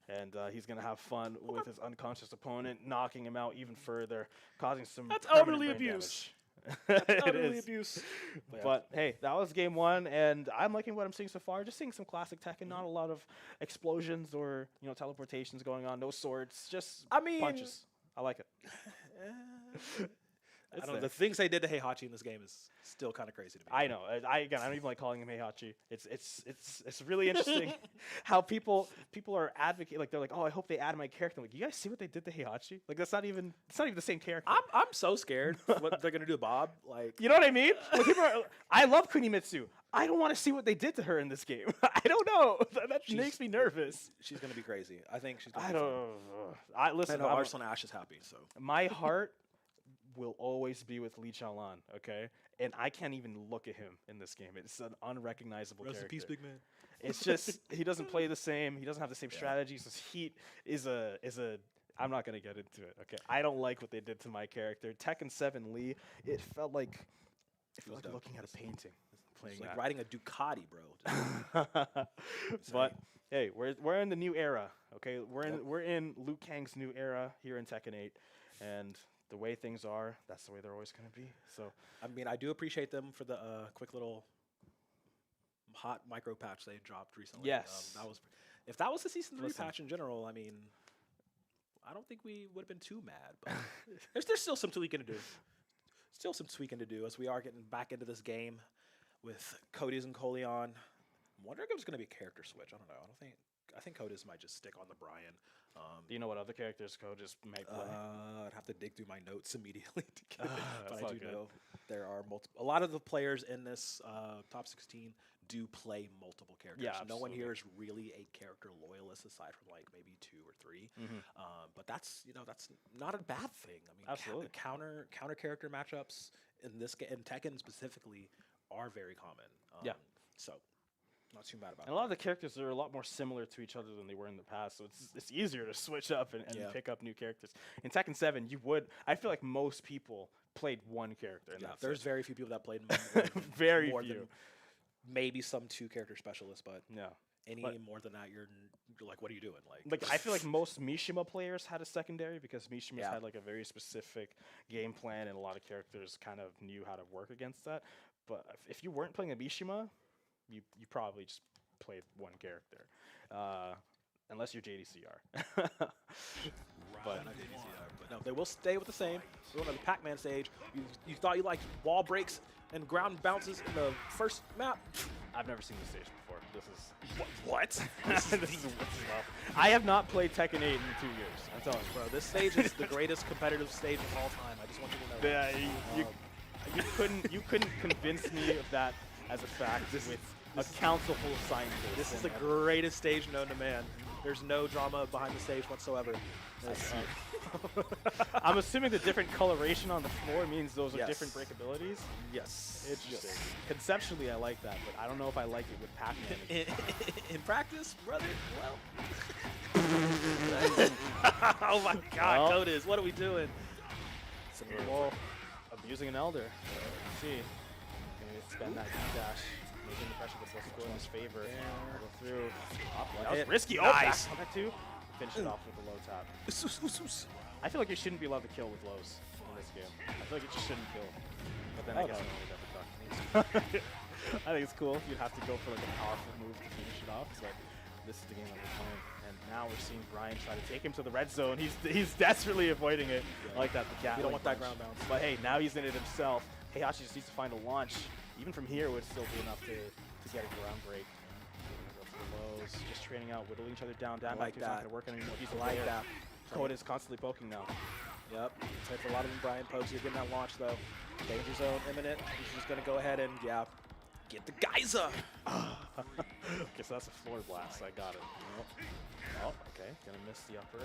Speaker 2: And he's going to have fun with his unconscious opponent, knocking him out even further, causing some
Speaker 1: elderly abuse.
Speaker 2: Elderly abuse. But hey, that was game 1, and I'm liking what I'm seeing so far. Just seeing some classic Tekken, not a lot of explosions or teleportations going on, no swords, just punches. I like it.
Speaker 1: I don't know. The things they did to Heihachi in this game is still kind of crazy to me.
Speaker 2: I know. I don't even like calling him Heihachi. It's really interesting how people are advocating. Like they're like, oh, I hope they add my character. I'm like, you guys see what they did to Heihachi? Like it's not even the same character.
Speaker 1: I'm so scared what they're gonna do to Bob. Like,
Speaker 2: you know what I mean? Like, I love Kunimitsu. I don't want to see what they did to her in this game. I don't know. That makes me nervous.
Speaker 1: She's gonna be crazy. I think she's. Gonna
Speaker 2: I don't. Listen.
Speaker 1: I know Arslan Ash is happy. So
Speaker 2: my heart will always be with Lee Chaolan, okay? And I can't even look at him in this game. It's an unrecognizable character.
Speaker 1: Rest in peace, big man.
Speaker 2: It's just he doesn't play the same. He doesn't have the same strategies. His heat is a. I'm not gonna get into it. Okay, I don't like what they did to my character. Tekken 7 Lee. It felt like looking at a painting. Playing
Speaker 1: like riding a Ducati, bro.
Speaker 2: But hey, we're in the new era. Okay, we're in Liu Kang's new era here in Tekken 8, and the way things are, that's the way they're always going to be. So,
Speaker 1: I mean, I do appreciate them for the quick little hot micro patch they dropped recently.
Speaker 2: Yes.
Speaker 1: If that was the Season 3 patch in general, I mean, I don't think we would have been too mad. But there's still some tweaking to do. Still some tweaking to do as we are getting back into this game with Cody's and Coleon. I'm wondering if it's going to be a character switch. I don't know. I think Cody's might just stick on the Brian.
Speaker 2: Do you know what other characters Codas might play?
Speaker 1: I'd have to dig through my notes immediately to get it. But I do know there are a lot of the players in this top 16 do play multiple characters.
Speaker 2: Yeah,
Speaker 1: no one here is really a character loyalist aside from like maybe 2 or 3. But that's not a bad thing. I mean,
Speaker 2: absolutely.
Speaker 1: Counter character matchups in Tekken specifically are very common. So. Not too bad about
Speaker 2: and a lot of the characters are a lot more similar to each other than they were in the past, so it's easier to switch up and pick up new characters. In Tekken 7, I feel like most people played one character. And
Speaker 1: there's very few people that played more
Speaker 2: few.
Speaker 1: Than maybe some 2 character specialists, but any
Speaker 2: But
Speaker 1: more than that, you're like, what are you doing?
Speaker 2: Like I feel like most Mishima players had a secondary because Mishima's had like a very specific game plan, and a lot of characters kind of knew how to work against that. But if you weren't playing a Mishima, you probably just played one character, unless you're JDCR.
Speaker 1: But no, they will stay with the same. We're on the Pac-Man stage. You thought you liked wall breaks and ground bounces in the first map?
Speaker 2: I've never seen this stage before. This is
Speaker 1: what?
Speaker 2: this is I have not played Tekken 8 in 2 years. I'm telling you,
Speaker 1: bro. This stage is the greatest competitive stage of all time. I just want you to know.
Speaker 2: Yeah, you couldn't convince me of that as a fact with a council full of scientists.
Speaker 1: This is the greatest stage known to man. There's no drama behind the stage whatsoever.
Speaker 2: I'm assuming the different coloration on the floor means those are different breakabilities.
Speaker 1: Yes.
Speaker 2: Interesting. Conceptually, I like that, but I don't know if I like it with Pac-Man.
Speaker 1: In practice, brother, well. Oh my God, Codas, what are we doing?
Speaker 2: Well, abusing an elder. Let's see. Maybe spend that dash. pressure the Blitz in his favor. Go through.
Speaker 1: That
Speaker 2: That was
Speaker 1: hit.
Speaker 2: risky.
Speaker 1: Nice.
Speaker 2: Oh, back two. Finish it off with the low tap. I feel like you shouldn't be allowed to kill with lows in this game. I feel like you just shouldn't kill. But then I guess you only got the duck. I think it's cool. You'd have to go for like a powerful move to finish it off, but this is the game that we're playing. And now we're seeing Brian try to take him to the red zone. He's desperately avoiding it. I like that. The cat.
Speaker 1: You don't want that ground bounce.
Speaker 2: But hey, now he's in it himself. Heihachi just needs to find a launch. Even from here would still be enough to get a ground break. Go for the lows, just training out, whittling each other down. Down
Speaker 1: like
Speaker 2: back two's not
Speaker 1: that.
Speaker 2: gonna work anymore. He's
Speaker 1: like that.
Speaker 2: Code is constantly poking now.
Speaker 1: Yep. So for a lot of them Brian pokes, you're getting that launch though. Danger zone imminent. He's just gonna go ahead and get the geyser.
Speaker 2: Okay, so that's a floor blast. I got it. Oh, okay. Gonna miss the upper.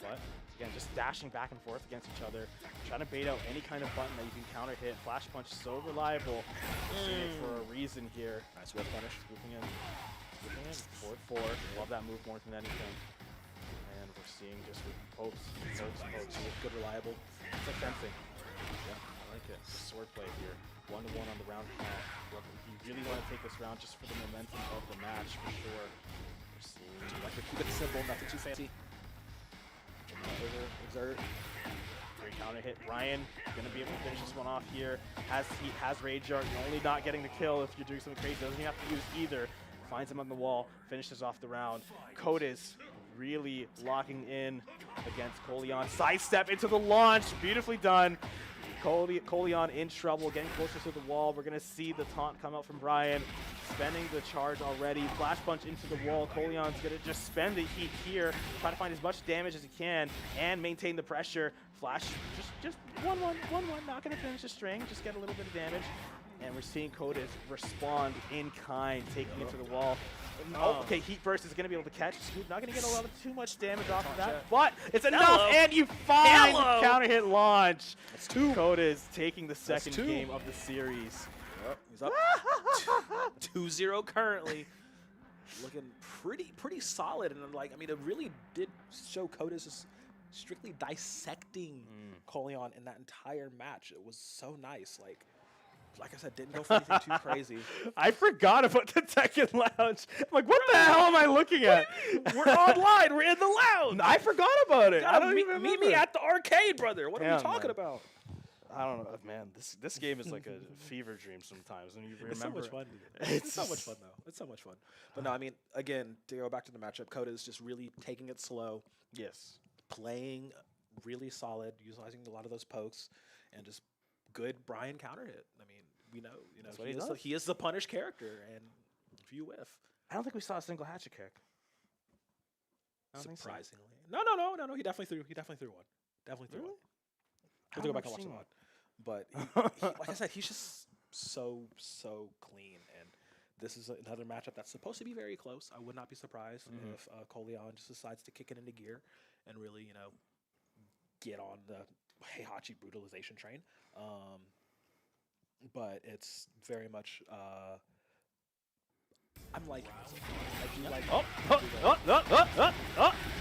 Speaker 2: But again, just dashing back and forth against each other, trying to bait out any kind of button that you can counter hit. Flash punch so reliable. Seeing it for a reason here.
Speaker 1: Nice whip punish.
Speaker 2: Swooping in. Swooping in. Forward 4. Love that move more than anything. And we're seeing just with pokes.
Speaker 1: Good reliable.
Speaker 2: It's like fencing. Yeah, I like it. The sword play here. 1-1 on the round count. Look, you really want to take this round just for the momentum of the match, for sure. We're seeing
Speaker 1: Like to keep it simple, nothing too fancy. Exert.
Speaker 2: great counter hit. Ryan gonna be able to finish this one off here. Has heat, has rage art. You're only not getting the kill if you're doing something crazy. Doesn't even have to use either. Finds him on the wall. Finishes off the round. Codis really locking in against Coleon. Sidestep into the launch. Beautifully done. Coleon in trouble, getting closer to the wall. We're going to see the taunt come out from Brian. Spending the charge already. Flash punch into the wall. Coleon's going to just spend the heat here. Try to find as much damage as he can and maintain the pressure. Flash, just 1-1. Not going to finish the string. Just get a little bit of damage. And we're seeing Codis respond in kind, taking it to the wall. Oh, okay, Heat Burst is going to be able to catch Scoop. Not going to get a lot of too much damage off of that, but it's enough, and you find the counter hit launch.
Speaker 1: That's 2.
Speaker 2: Codis taking the second game of the series.
Speaker 1: Yep, he's up 2-0 currently. Looking pretty solid, and like I mean, it really did show Codis is strictly dissecting Coleon in that entire match. It was so nice, like I said, didn't go for anything too crazy.
Speaker 2: I forgot about the Tekken Lounge. I'm like, what the hell am I looking at?
Speaker 1: We're online. We're in the lounge.
Speaker 2: I forgot about it. I don't even
Speaker 1: meet
Speaker 2: remember.
Speaker 1: me at the arcade, brother. What are
Speaker 2: Damn,
Speaker 1: we talking
Speaker 2: man.
Speaker 1: about?
Speaker 2: I don't know, man. This game is like a fever dream sometimes, and you remember.
Speaker 1: It's so much fun. It's so much fun though. It's so much fun. But no, I mean, again, to go back to the matchup, Coda is just really taking it slow,
Speaker 2: Yes.
Speaker 1: playing really solid, utilizing a lot of those pokes, and just good Brian counter hit. I mean,
Speaker 2: That's what he does.
Speaker 1: he is the punish character, and if you whiff,
Speaker 2: I don't think we saw a single hatchet kick. I don't think so.
Speaker 1: surprisingly, no, he definitely threw one. Definitely threw one.
Speaker 2: I
Speaker 1: Have to go
Speaker 2: don't
Speaker 1: back and
Speaker 2: remember
Speaker 1: watch the
Speaker 2: seeing
Speaker 1: one. But he, like I said, he's just so clean, and this is another matchup that's supposed to be very close. I would not be surprised if Coleon just decides to kick it into gear and really, get on the Heihachi brutalization train. But it's very much. I'm liking this. I do like.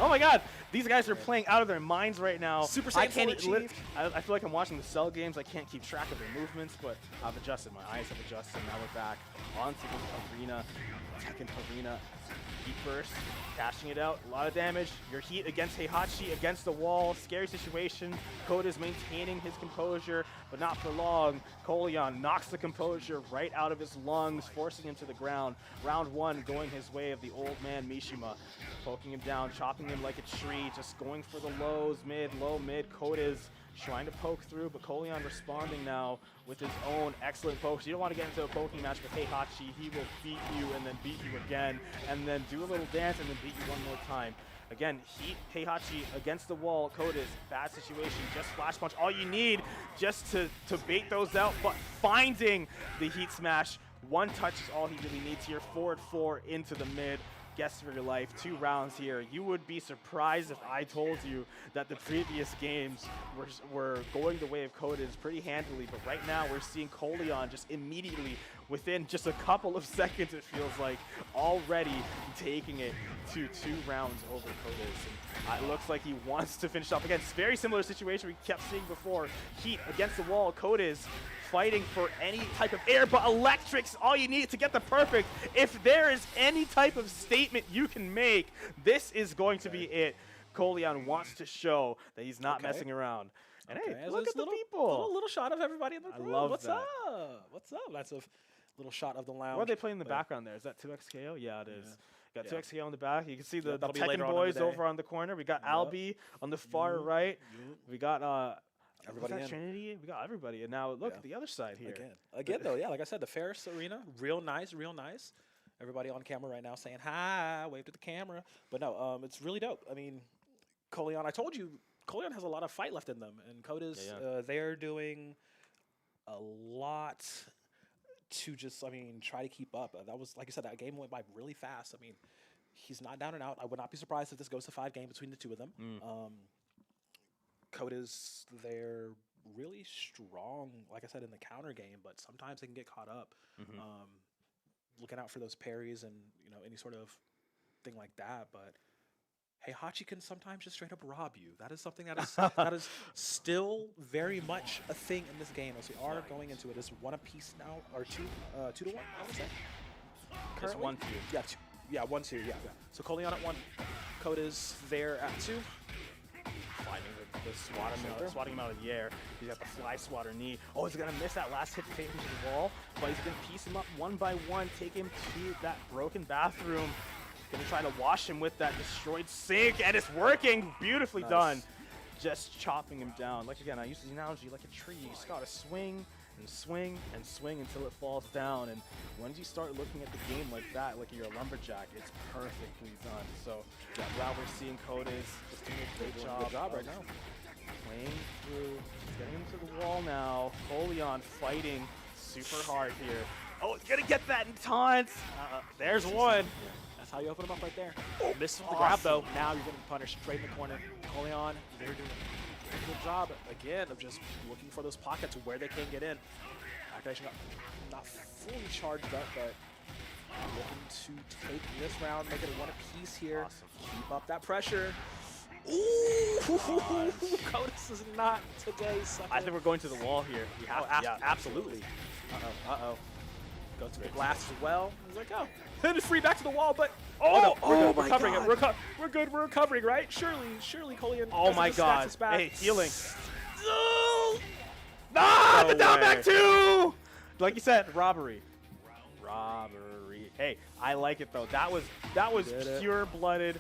Speaker 2: Oh my God! These guys are playing out of their minds right now.
Speaker 1: Super
Speaker 2: I
Speaker 1: Saiyan
Speaker 2: can't.
Speaker 1: 4 achieved.
Speaker 2: I feel like I'm watching the Cell games. I can't keep track of their movements, but I've adjusted. My eyes have adjusted. Now we're back onto the arena. Tekken arena. Heat Burst, cashing it out. A lot of damage. Your Heat against Heihachi, against the wall. Scary situation. Code is maintaining his composure, but not for long. Coleon knocks the composure right out of his lungs, forcing him to the ground. Round 1 going his way of the old man Mishima. Poking him down, chopping him like a tree, just going for the lows, mid, low, mid. Code is trying to poke through, but Coleon responding now with his own excellent pokes. You don't want to get into a poking match with Heihachi. He will beat you and then beat you again, and then do a little dance and then beat you one more time. Again, Heat, Heihachi against the wall. Codis, bad situation, just flash punch. All you need just to bait those out, but finding the Heat smash. One touch is all he really needs here. Forward 4 into the mid. Guess for your life, 2 rounds here. You would be surprised if I told you that the previous games were going the way of Codis pretty handily, but right now we're seeing Coleon just immediately within just a couple of seconds, it feels like, already taking it to 2 rounds over Kotis. And it looks like he wants to finish off. Again, it's a very similar situation we kept seeing before. Heat against the wall, Kotis fighting for any type of air, but electrics all you need to get the perfect. If there is any type of statement you can make, this is going to be it. Koleon wants to show that he's not messing around. And hey, look at the people.
Speaker 1: Little shot of everybody in the group.
Speaker 2: I love
Speaker 1: What's
Speaker 2: that.
Speaker 1: up? What's up? That's a little shot of the lounge.
Speaker 2: What are they playing in the background there? Is that 2XKO? Yeah, it is. Got
Speaker 1: Yeah.
Speaker 2: 2XKO in the back. You can see the
Speaker 1: that'll be
Speaker 2: Tekken
Speaker 1: later on in the
Speaker 2: boys
Speaker 1: day.
Speaker 2: over on the corner. We got Albie on the far right. We got
Speaker 1: Everybody
Speaker 2: was that
Speaker 1: in.
Speaker 2: Trinity. We got everybody. And now look at the other side here.
Speaker 1: Again though, yeah, like I said, the Ferris Arena, real nice, real nice. Everybody on camera right now saying hi, wave to the camera. But no, it's really dope. I mean, Koleon, I told you, Koleon has a lot of fight left in them, and Kotis, they're doing a lot to just, I mean, try to keep up. That was, like I said, that game went by really fast. I mean, he's not down and out. I would not be surprised if this goes to 5 games between the two of them. Kotis, they're really strong, like I said, in the counter game, but sometimes they can get caught up. Looking out for those parries and, you know, any sort of thing like that, but Heihachi can sometimes just straight up rob you. That is something that is that is still very much a thing in this game as we are going into it. It's 1 apiece now, or 2 to 1, I would say.
Speaker 2: It's 1-2.
Speaker 1: Yeah, 1-2, yeah. So Koleon at 1, Kotis there at 2.
Speaker 2: Finding the swatting him out of the air. He's got the fly swatter knee. Oh, he's gonna miss that last hit to take him to the wall, but he's gonna piece him up 1 by 1, take him to that broken bathroom. Gonna try to wash him with that destroyed sink, and it's working. Beautifully done. Just chopping him down. Like again, I use the analogy like a tree. You just gotta swing and swing and swing until it falls down. And once you start looking at the game like that, like you're a lumberjack, it's perfectly done. So while we're seeing Kotis just doing a great job
Speaker 1: right now.
Speaker 2: Playing through, getting him to the wall now. Koleon fighting super hard here. Oh, he's gonna get that in taunt. There's one.
Speaker 1: That's how you open them up right there. Misses with the grab though. Now you're getting punished straight in the corner. Koleon, they're doing a good job again of just looking for those pockets where they can get in. Activation not fully charged up, but looking to take this round, make it a 1 apiece here. Keep up that pressure. Ooh, Kotis is not today.
Speaker 2: I think we're going to the wall here. We have to,
Speaker 1: absolutely. Uh-oh. Go to the glass as well. He's like, oh. Then it's free back to the wall, but
Speaker 2: we're
Speaker 1: recovering it. We're good. We're recovering, right? Surely, Koleon.
Speaker 2: Oh my God!
Speaker 1: Back.
Speaker 2: Hey, healing.
Speaker 1: No
Speaker 2: the down back 2. Like you said, robbery. Hey, I like it though. That was pure-blooded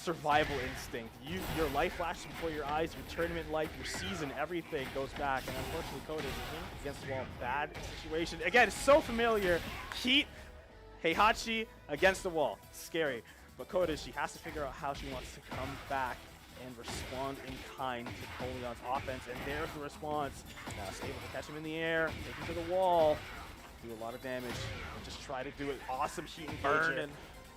Speaker 2: survival instinct. Your life flashes before your eyes. Your tournament life, your season, everything goes back. And unfortunately, Kotis against the wall. Bad situation. Again, it's so familiar. Heat. Heihachi against the wall. Scary. But Kotis, she has to figure out how she wants to come back and respond in kind to Koleon's offense. And there's the response. Now she's able to catch him in the air, take him to the wall, do a lot of damage, and just try to do it. Awesome heat engagement.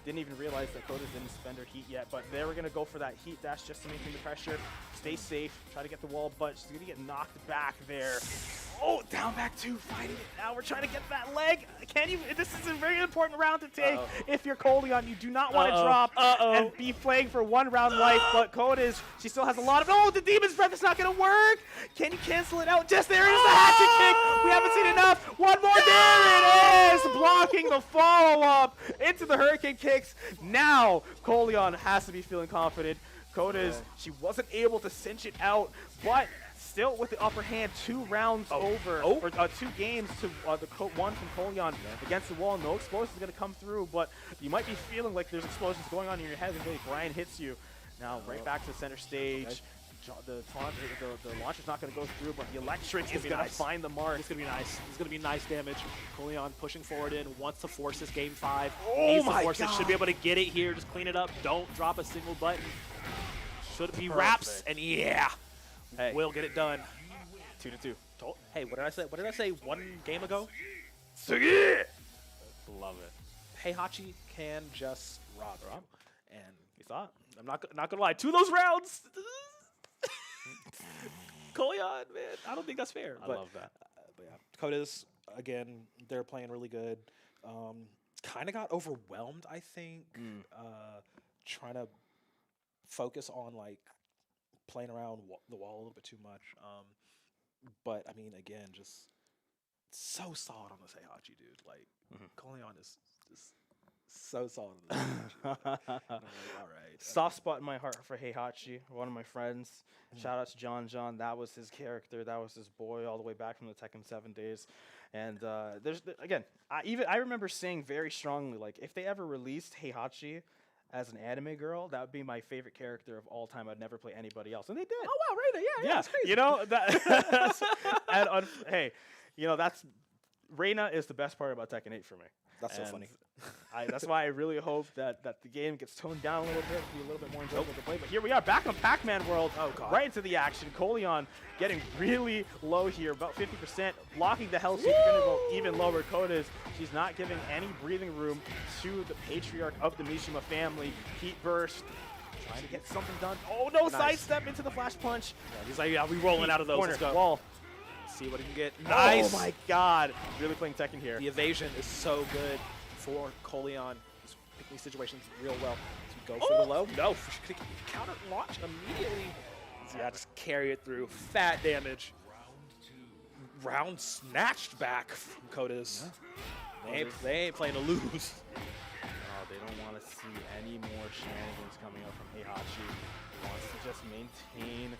Speaker 2: Didn't even realize that Kotis didn't spend her heat yet, but they were going to go for that heat dash just to maintain the pressure. Stay safe, try to get the wall, but she's going to get knocked back there. Oh, down back 2, fighting it. Now we're trying to get that leg. This is a very important round to take. If you're Koleon, you do not want to drop and be playing for 1 round life, but Kotis, she still has a lot of, the Demon's Breath is not going to work. Can you cancel it out? Just there is the hatchet kick. We haven't seen enough. One more, there it is. Blocking the follow-up into the Hurricane kicks. Now, Koleon has to be feeling confident. Kotis, she wasn't able to cinch it out, but still with the upper hand, 2 rounds over, or 2 games to the 1 from Koleon against the wall. No explosions going to come through, but you might be feeling like there's explosions going on in your head until Brian hits you. Now right back to the center stage. The launcher's not going to go through, but the electric is going to find the mark.
Speaker 1: It's going to be nice. It's going to be nice damage. Koleon pushing forward in, wants to force this game 5.
Speaker 2: Oh my God.
Speaker 1: It. Should be able to get it here. Just clean it up. Don't drop a single button. Should be wraps, and we'll get it done.
Speaker 2: 2-2.
Speaker 1: Hey, what did I say 1 game ago?
Speaker 2: Love it.
Speaker 1: Heihachi can just rob. And
Speaker 2: you thought?
Speaker 1: I'm not gonna lie. 2 of those rounds. Koleon, man, I don't think that's fair.
Speaker 2: I love that.
Speaker 1: But yeah, Kotis, again, they're playing really good. Kind of got overwhelmed, I think, trying to focus on like playing around the wall a little bit too much. But I mean, again, just so solid on this Heihachi, dude. Like, Coleon is so solid on this Heihachi. And I'm like, all right.
Speaker 2: Soft spot in my heart for Heihachi, one of my friends. Shout out to John. That was his character. That was his boy all the way back from the Tekken 7 days. And again, I remember saying very strongly, like, if they ever released Heihachi as an anime girl, that would be my favorite character of all time. I'd never play anybody else, and they did.
Speaker 3: Oh wow, right? Yeah, that's crazy.
Speaker 2: You know that. And hey, you know Reina is the best part about Tekken 8 for me.
Speaker 1: That's so funny.
Speaker 2: That's why I really hope that the game gets toned down a little bit, be a little bit more enjoyable to play. But here we are, back on Pac-Man World, right into the action. Coleon getting really low here, about 50%, blocking the hell sweep. Going to go even lower. Koda's, she's not giving any breathing room to the patriarch of the Mishima family. Heat burst, trying to get something done. Oh no, sidestep into the flash punch.
Speaker 3: Yeah, he's like, yeah, we rolling out of those.
Speaker 2: Corner,
Speaker 3: Let's go.
Speaker 2: wall.
Speaker 3: See what he can get. Nice.
Speaker 2: Oh my God, really playing Tekken here.
Speaker 3: The evasion is so good for Coleon. He's picking these situations real well. So we go for the low. No, counter launch immediately. So yeah, just carry it through. Fat damage. Round snatched back from Kodas.
Speaker 2: Yeah.
Speaker 3: They ain't playing to lose.
Speaker 2: No, they don't want to see any more shenanigans coming up from Heihachi. Wants to just maintain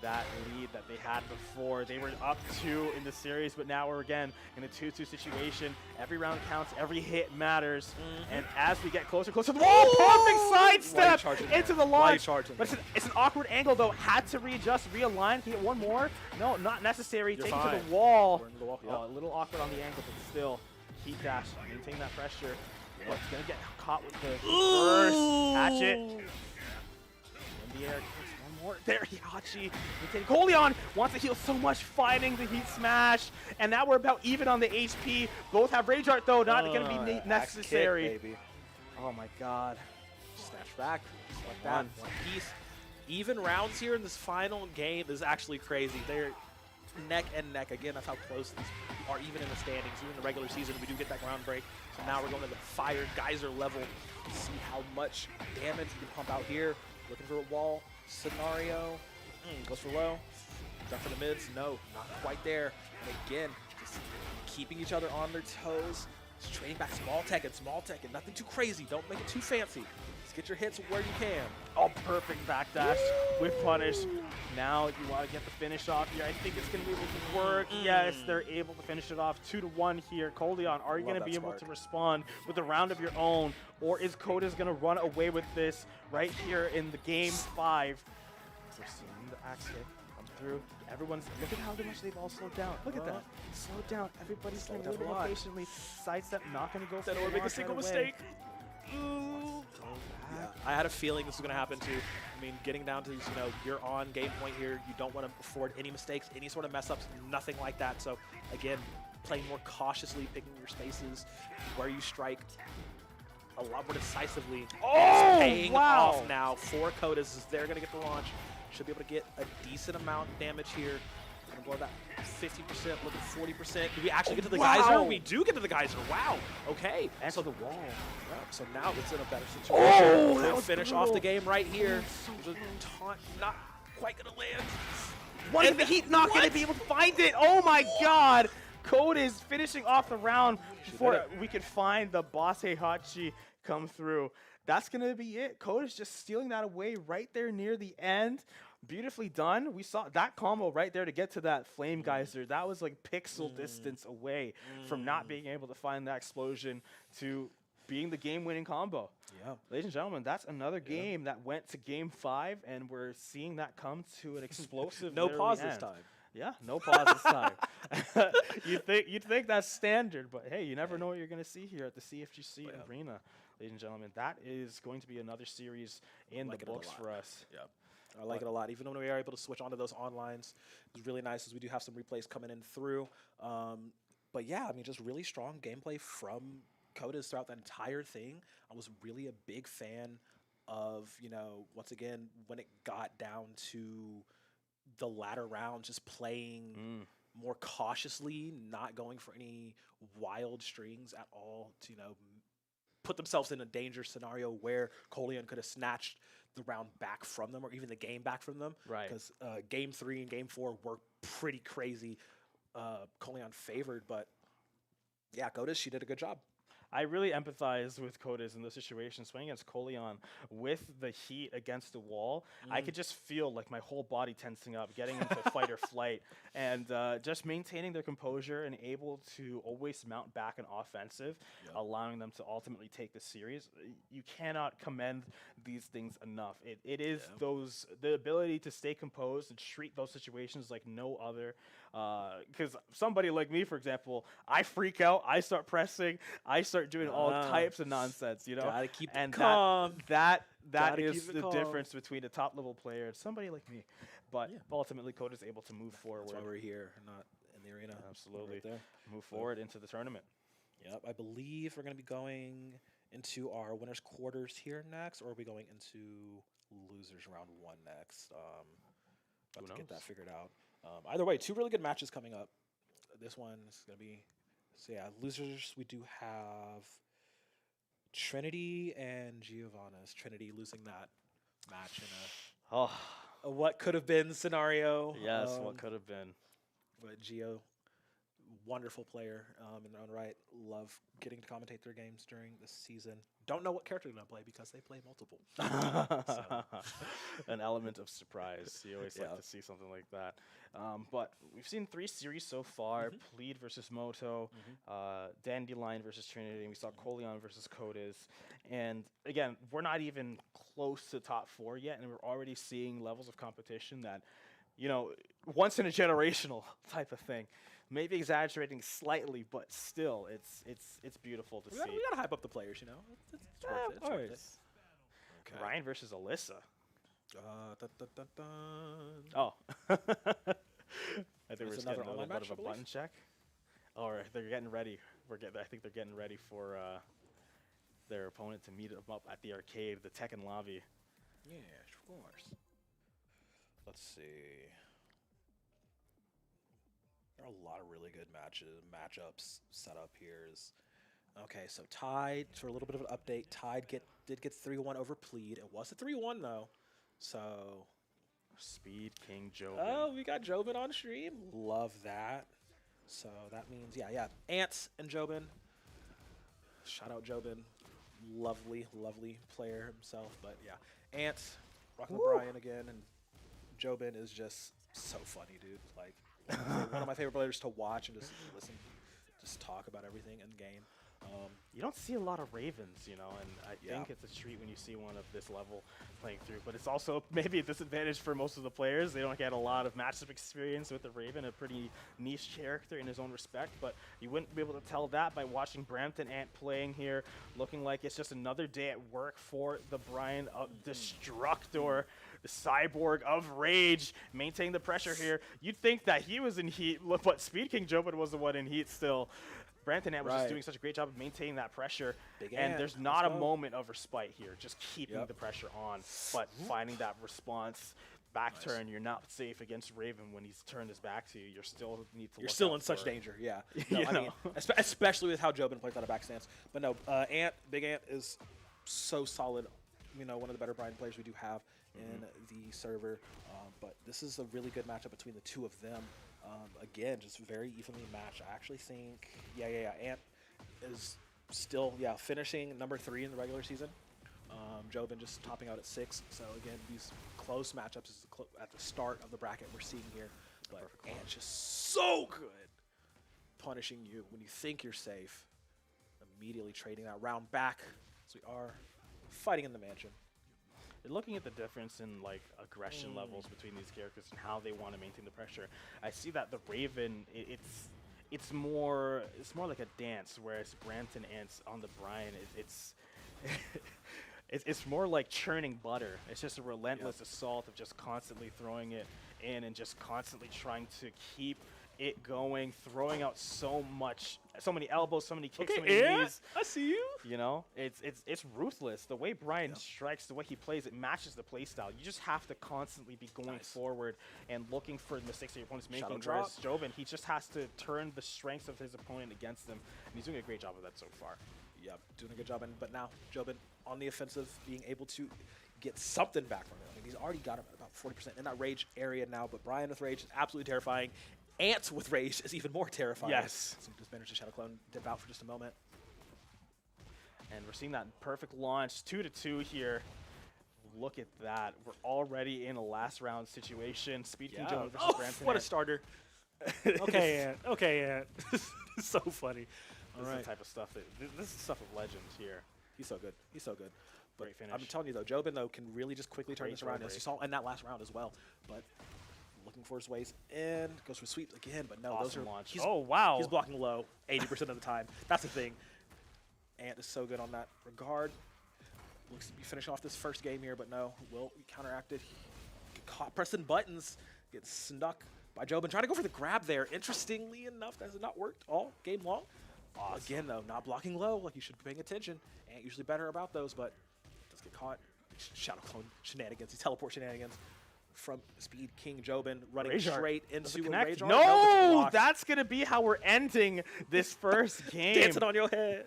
Speaker 2: that lead that they had before. They were up 2 in the series, but now we're again in a 2-2 situation. Every round counts, every hit matters. And as we get closer to the wall, perfect sidestep into the launch. But it's an awkward angle though. Had to readjust, realign. Can get one more? No, not necessary. Take it to the wall. A little awkward on the angle, but still. Heat dash, maintain that pressure. But it's gonna get caught with the burst. Hatchet. In the air. More. There, Heihachi. Coleon wants to heal so much, fighting the heat smash, and now we're about even on the HP. Both have Rage Art though, not going to be necessary.
Speaker 1: Kick, baby.
Speaker 2: Oh my God.
Speaker 3: Snatch back, just like that. One piece. Even rounds here in this final game is actually crazy. They're neck and neck. Again, that's how close these are even in the standings. Even in the regular season, we do get that ground break. So now we're going to the fire geyser level to see how much damage we can pump out here. Looking for a wall scenario. Goes for low. Jump for the mids. No, not quite there. And again, just keeping each other on their toes. Just trading back small tech and nothing too crazy. Don't make it too fancy. Just get your hits where you can.
Speaker 2: Oh, perfect backdash with punish. Now you want to get the finish off here. I think it's going to be able to work. Yes, they're able to finish it off 2-1 here. Coleon, are you going to be able to respond with a round of your own? Or is Koda's going to run away with this right here in the game 5? We're seeing the axe hit come through. Everyone's, look at how much they've all slowed down. Look at that. Slowed down. Everybody's playing a little more patiently. Sidestep, not going to go for
Speaker 3: it. Or make a single mistake. Ooh. Yeah, I had a feeling this was going to happen too. I mean, getting down to, you're on game point here. You don't want to afford any mistakes, any sort of mess ups, nothing like that. So, again, playing more cautiously, picking your spaces, where you strike a lot more decisively.
Speaker 2: Oh,
Speaker 3: paying off now for Kodas as they're going to get the launch. Should be able to get a decent amount of damage here. Going to blow that 50%, look at 40%. Do we actually get to the geyser? We do get to the geyser. Wow. Okay.
Speaker 2: And so the wall.
Speaker 3: Yeah, so now it's in a better situation.
Speaker 2: Oh,
Speaker 3: to finish off the game right here. There's a taunt not quite going to land.
Speaker 2: What is the heat not going to be able to find it? Oh my God. Code is finishing off the round before we could find the boss Heihachi come through. That's going to be it. Code is just stealing that away right there near the end. Beautifully done. We saw that combo right there to get to that flame geyser. That was like pixel distance away from not being able to find that explosion to being the game-winning combo.
Speaker 3: Yeah.
Speaker 2: Ladies and gentlemen, that's another game that went to game 5, and we're seeing that come to an explosive
Speaker 3: no pause
Speaker 2: end.
Speaker 3: this time.
Speaker 2: Yeah, no pause this time. You'd think that's standard, but hey, you never know what you're going to see here at the CFGC Arena. Ladies and gentlemen, that is going to be another series in the books for us.
Speaker 3: Yeah. I like it a lot. Even when we are able to switch onto those onlines, it's really nice as we do have some replays coming in through. But yeah, I mean, just really strong gameplay from Kodas throughout the entire thing. I was really a big fan of, once again, when it got down to the latter round, just playing
Speaker 1: more cautiously, not going for any wild strings at all to, put themselves in a dangerous scenario where Colion could have snatched the round back from them or even the game back from them.
Speaker 2: Right.
Speaker 1: Because game 3 and game 4 were pretty crazy. Colion favored, but yeah, Goddess, she did a good job.
Speaker 2: I really empathize with Kodas in those situations, playing against Colion with the heat against the wall. I could just feel like my whole body tensing up, getting into fight or flight, and just maintaining their composure and able to always mount back an offensive, allowing them to ultimately take the series. You cannot commend these things enough. It is the ability to stay composed and treat those situations like no other. Because somebody like me, for example, I freak out, I start pressing, I start doing all types of nonsense,
Speaker 1: Gotta keep
Speaker 2: and
Speaker 1: it calm.
Speaker 2: that
Speaker 1: Gotta
Speaker 2: is
Speaker 1: keep it
Speaker 2: the
Speaker 1: calm.
Speaker 2: difference between a top level player and somebody like me. But ultimately, Code is able to move forward.
Speaker 1: That's why we're here, not in the arena.
Speaker 2: Absolutely,
Speaker 1: Right there.
Speaker 2: move forward into the tournament.
Speaker 1: Yep, I believe we're going to be going into our winners quarters here next, or are we going into losers round 1 next? About to get that figured out. Either way, 2 really good matches coming up. This one is going to be, so yeah, losers, we do have Trinity and Giovanna's. Trinity losing that match in a what could have been scenario.
Speaker 2: Yes, what could have been.
Speaker 1: But Gio, wonderful player in their own right. Love getting to commentate their games during this season. Don't know what character they're going to play because they play multiple.
Speaker 2: An element of surprise. You always like to see something like that. But we've seen 3 series so far. Plead versus Moto, Dandelion versus Trinity, and we saw Colion versus Codes. And again, we're not even close to top 4 yet, and we're already seeing levels of competition that, once in a generational type of thing. Maybe exaggerating slightly, but still, it's beautiful to see.
Speaker 1: We gotta hype up the players, It's worth it. It's worth it. Okay.
Speaker 2: Ryan versus Alyssa.
Speaker 1: Oh.
Speaker 2: Oh. I think
Speaker 1: There's
Speaker 2: we're just
Speaker 1: another
Speaker 2: getting a little
Speaker 1: online
Speaker 2: bit
Speaker 1: match,
Speaker 2: of
Speaker 1: I
Speaker 2: a
Speaker 1: believe?
Speaker 2: button check. All right, they're getting ready. I think they're getting ready for their opponent to meet them up at the arcade, the Tekken lobby.
Speaker 1: Yeah, of course. Let's see. There are a lot of really good matchups set up here. Okay, so Tide, for a little bit of an update, Tide did get 3-1 over Plead. It was a 3-1 though, so.
Speaker 2: Speed King Jobin.
Speaker 1: Oh, we got Jobin on stream. Love that. So that means, Ants and Jobin. Shout out Jobin. Lovely, lovely player himself. But yeah, Ants rocking the Brian again, and Jobin is just so funny, dude. Like, one of my favorite players to watch and just listen, just talk about everything in the game.
Speaker 2: You don't see a lot of Ravens, and I think it's a treat when you see one of this level playing through. But it's also maybe a disadvantage for most of the players. They don't get a lot of matchup experience with the Raven, a pretty niche character in his own respect. But you wouldn't be able to tell that by watching Brampton Ant playing here, looking like it's just another day at work for the Brian Destructor, the cyborg of rage, maintaining the pressure here. You'd think that he was in heat, but Speed King Jobin was the one in heat still. Brampton Ant was just doing such a great job of maintaining that pressure, and there's not a moment of respite here, just keeping the pressure on, but finding that response. Back turn, you're not safe against Raven when he's turned his back to you. You're still
Speaker 1: You're still in such danger, yeah. No, I mean, especially with how Jobin plays out of back stance. But no, Big Ant is so solid. One of the better Brian players we do have in the server. But this is a really good matchup between the two of them. Again, just very evenly matched. I actually think, Ant is still, finishing number 3 in the regular season. Jobin just topping out at 6. So again, these close matchups is at the start of the bracket we're seeing here. But Ant's just so good, punishing you when you think you're safe, immediately trading that round back. So we are fighting in the mansion.
Speaker 2: Looking at the difference in aggression levels between these characters and how they want to maintain the pressure, I see that the Raven, it's more like a dance, whereas Brampton Ants on the Brian, it's more like churning butter. It's just a relentless assault of just constantly throwing it in and just constantly trying to keep it going, throwing out so many elbows, so many kicks, so many knees.
Speaker 1: I see you.
Speaker 2: You know, it's ruthless. The way Brian strikes, the way he plays, it matches the play style. You just have to constantly be going forward and looking for the mistakes that your opponent's making. Whereas Jobin, he just has to turn the strengths of his opponent against them, and he's doing a great job of that so far.
Speaker 1: Yeah, doing a good job. But now Jobin on the offensive, being able to get something back from it. I mean, he's already got him at about 40% in that rage area now, but Brian with rage is absolutely terrifying. Ant with rage is even more terrifying.
Speaker 2: Yes.
Speaker 1: So just managed to Shadow Clone dip out for just a moment.
Speaker 2: And we're seeing that perfect launch, 2-2 here. Look at that. We're already in a last round situation. Speed King Jobin versus Brampton.
Speaker 3: What a starter. Okay, Ant. Okay, Ant. So funny.
Speaker 2: This is the type of stuff this is stuff of legends here.
Speaker 1: He's so good. He's so good. But
Speaker 2: Great finish.
Speaker 1: I'm telling you though, Jobin though can really just quickly turn this around, as you saw in that last round as well. But looking for his ways in, goes for sweeps again, but no,
Speaker 2: Awesome
Speaker 1: those are
Speaker 2: launch.
Speaker 1: wow. He's blocking low 80% of the time. That's the thing. Ant is so good on that regard. Looks to be finishing off this first game here, but no, will be counteracted. Get caught pressing buttons, gets snuck by Jobin. Trying to go for the grab there. Interestingly enough, that has not worked all game long.
Speaker 2: Awesome.
Speaker 1: Again, though, not blocking low, like you should be paying attention. Ant usually better about those, but does get caught. Shadow Clone shenanigans, these teleport shenanigans from Speed King Jobin running straight into a Rage Art.
Speaker 2: No, that's going to be how we're ending this first game.
Speaker 1: Dancing on your head.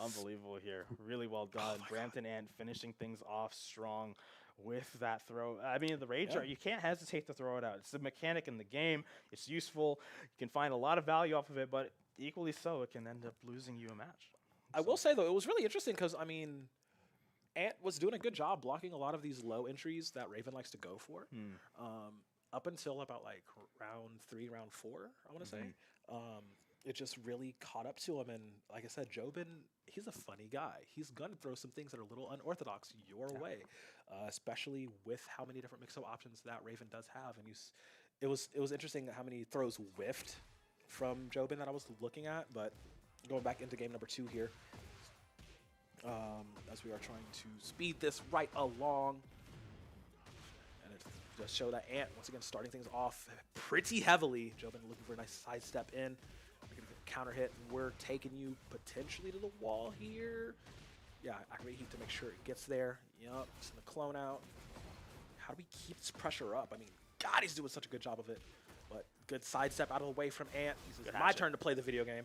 Speaker 2: Unbelievable here. Really well done. Brampton Ant finishing things off strong with that throw. I mean, the Rage Art, you can't hesitate to throw it out. It's a mechanic in the game. It's useful. You can find a lot of value off of it, but equally so, it can end up losing you a match.
Speaker 1: I will say, though, it was really interesting because, I mean, Ant was doing a good job blocking a lot of these low entries that Raven likes to go for. Up until about, like, round 3, round 4, I want to say. It just really caught up to him. And like I said, Jobin, he's a funny guy. He's going to throw some things that are a little unorthodox your way, especially with how many different mix-up options that Raven does have. And it was interesting how many throws whiffed from Jobin that I was looking at. But going back into game number 2 here, as we are trying to speed this right along. And it just showed that Ant, once again, starting things off pretty heavily. Jobin looking for a nice sidestep in. Counter hit, and we're taking you potentially to the wall here. Yeah, activate heat to make sure it gets there. Yup, send the clone out. How do we keep this pressure up? I mean, God, he's doing such a good job of it. But good sidestep out of the way from Ant. It's my turn to play the video game.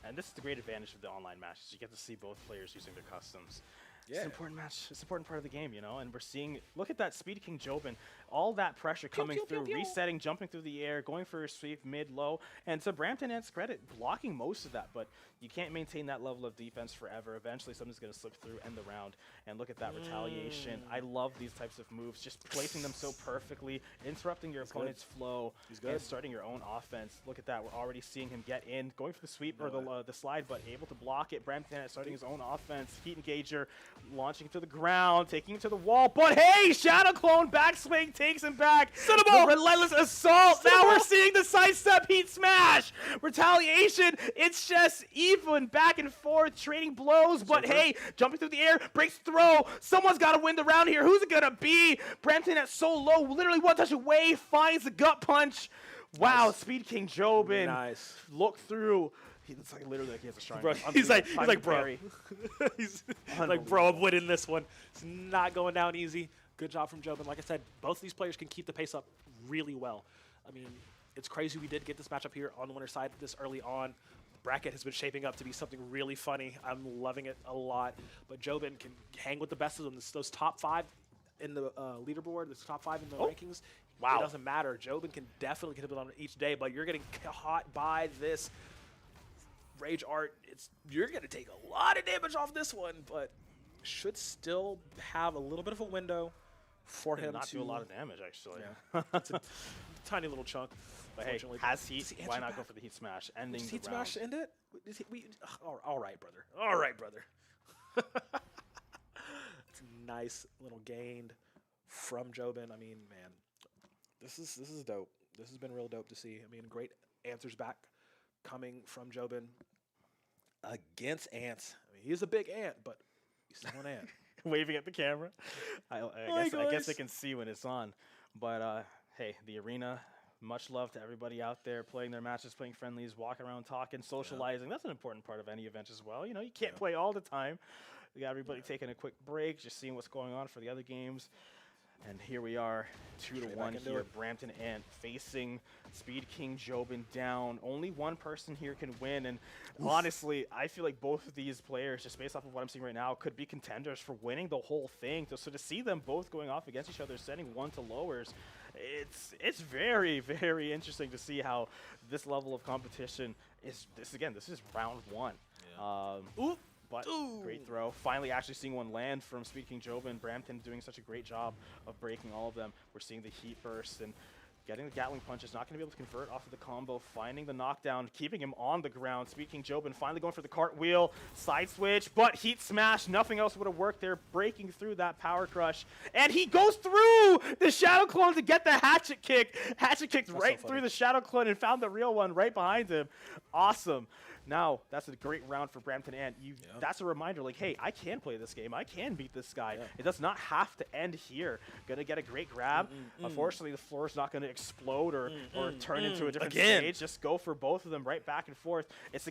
Speaker 2: And this is the great advantage of the online matches. You get to see both players using their customs.
Speaker 1: Yeah.
Speaker 2: It's an important match. It's an important part of the game, you know. And we're seeing, look at that Speed King Jobin, all that pressure coming through, resetting, jumping through the air, going for a sweep, mid, low. And to Brampton Ant's credit, blocking most of that, but you can't maintain that level of defense forever. Eventually, something's going to slip through, end the round. And look at that retaliation. I love these types of moves, just placing them so perfectly, interrupting your opponent's flow, and starting your own offense. Look at that. We're already seeing him get in, going for the sweep or the slide, but able to block it. Brampton Ant starting his own offense. Heat Engager, launching to the ground, taking him to the wall. But hey, Shadow Clone backswing takes him back. The relentless assault. Now we're seeing the sidestep heat smash. Retaliation. It's just even back and forth, trading blows. But hey, jumping through the air, breaks throw. Someone's got to win the round here. Who's it going to be? Brampton at so low, literally one touch away, finds the gut punch. Wow, Speed King Jobin.
Speaker 1: Nice.
Speaker 2: Look through. He looks like literally like he has a shrine.
Speaker 1: Bro, he's like, bro. He's like, bro, I'm winning this one. It's not going down easy. Good job from Jobin. Like I said, both of these players can keep the pace up really well. I mean, it's crazy we did get this matchup here on the winner's side this early on. The bracket has been shaping up to be something really funny. I'm loving it a lot. But Jobin can hang with the best of them. Those top 5 in the leaderboard, those top 5 in the rankings, it doesn't matter. Jobin can definitely get it on each day, but you're getting caught by this Rage Art. You're going to take a lot of damage off this one, but should still have a little bit of a window for him
Speaker 2: not
Speaker 1: to
Speaker 2: do a lot of damage, actually.
Speaker 1: Yeah. It's a tiny little chunk.
Speaker 2: But hey, has heat, why not go for the heat smash? Ending the
Speaker 1: heat
Speaker 2: round.
Speaker 1: smash end it? All right, brother. All right, brother. It's a nice little gained from Jobin. I mean, man, this is dope. This has been real dope to see. I mean, great answers back coming from Jobin against Ant. I mean, he's a big ant, but he's still an ant.
Speaker 2: Waving at the camera. I guess they can see when it's on. But hey, the arena, Much love to everybody out there playing their matches, playing friendlies, walking around, talking, socializing. That's an important part of any event as well. You know, you can't play all the time. We got everybody taking a quick break, just seeing what's going on for the other games. And here we are, 2-1 here. Brampton Ant facing Speed King Jobin down. Only one person here can win. And honestly, I feel like both of these players, just based off of what I'm seeing right now, could be contenders for winning the whole thing. So to see them both going off against each other, setting 1 to lowers, it's very, very interesting to see how this level of competition is. This is round 1.
Speaker 3: Ooh.
Speaker 2: But great throw. Finally actually seeing one land from Speed King Jobin. Brampton doing such a great job of breaking all of them. We're seeing the heat burst and getting the Gatling punches. Not going to be able to convert off of the combo. Finding the knockdown, keeping him on the ground. Speed King Jobin finally going for the cartwheel. Side switch, but heat smash. Nothing else would have worked there. Breaking through that power crush. And he goes through the Shadow Clone to get the hatchet kick. Hatchet kicked right through the Shadow Clone and found the real one right behind him. Awesome. Now, that's a great round for Brampton Ant. That's a reminder, like, hey, I can play this game. I can beat this guy. It does not have to end here. Gonna get a great grab. Unfortunately, the floor is not going to explode or turn into a different stage. Just go for both of them right back and forth. It's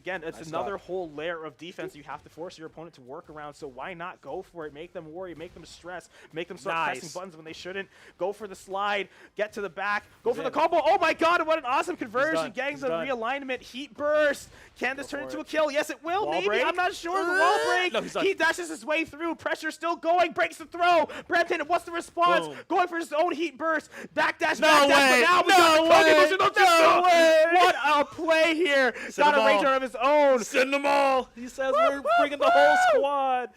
Speaker 2: another whole layer of defense you have to force your opponent to work around. So why not go for it? Make them worry. Make them stress. Make them start pressing buttons when they shouldn't. Go for the slide. Get to the back. Go for the combo. Oh my God! What an awesome conversion. Getting the realignment. Heat burst. Can this turn into a kill? Yes, it will. Maybe. I'm not sure. The wall break. No, he dashes his way through. Pressure still going. Breaks the throw. Brampton, what's the response?
Speaker 3: Boom.
Speaker 2: Going for his own heat burst. Backdash.
Speaker 3: No
Speaker 2: backdash.
Speaker 3: way.
Speaker 2: But now we got the no way. What a play here. Got a Ranger of his own.
Speaker 3: Send them all. He says we're bringing the whole squad.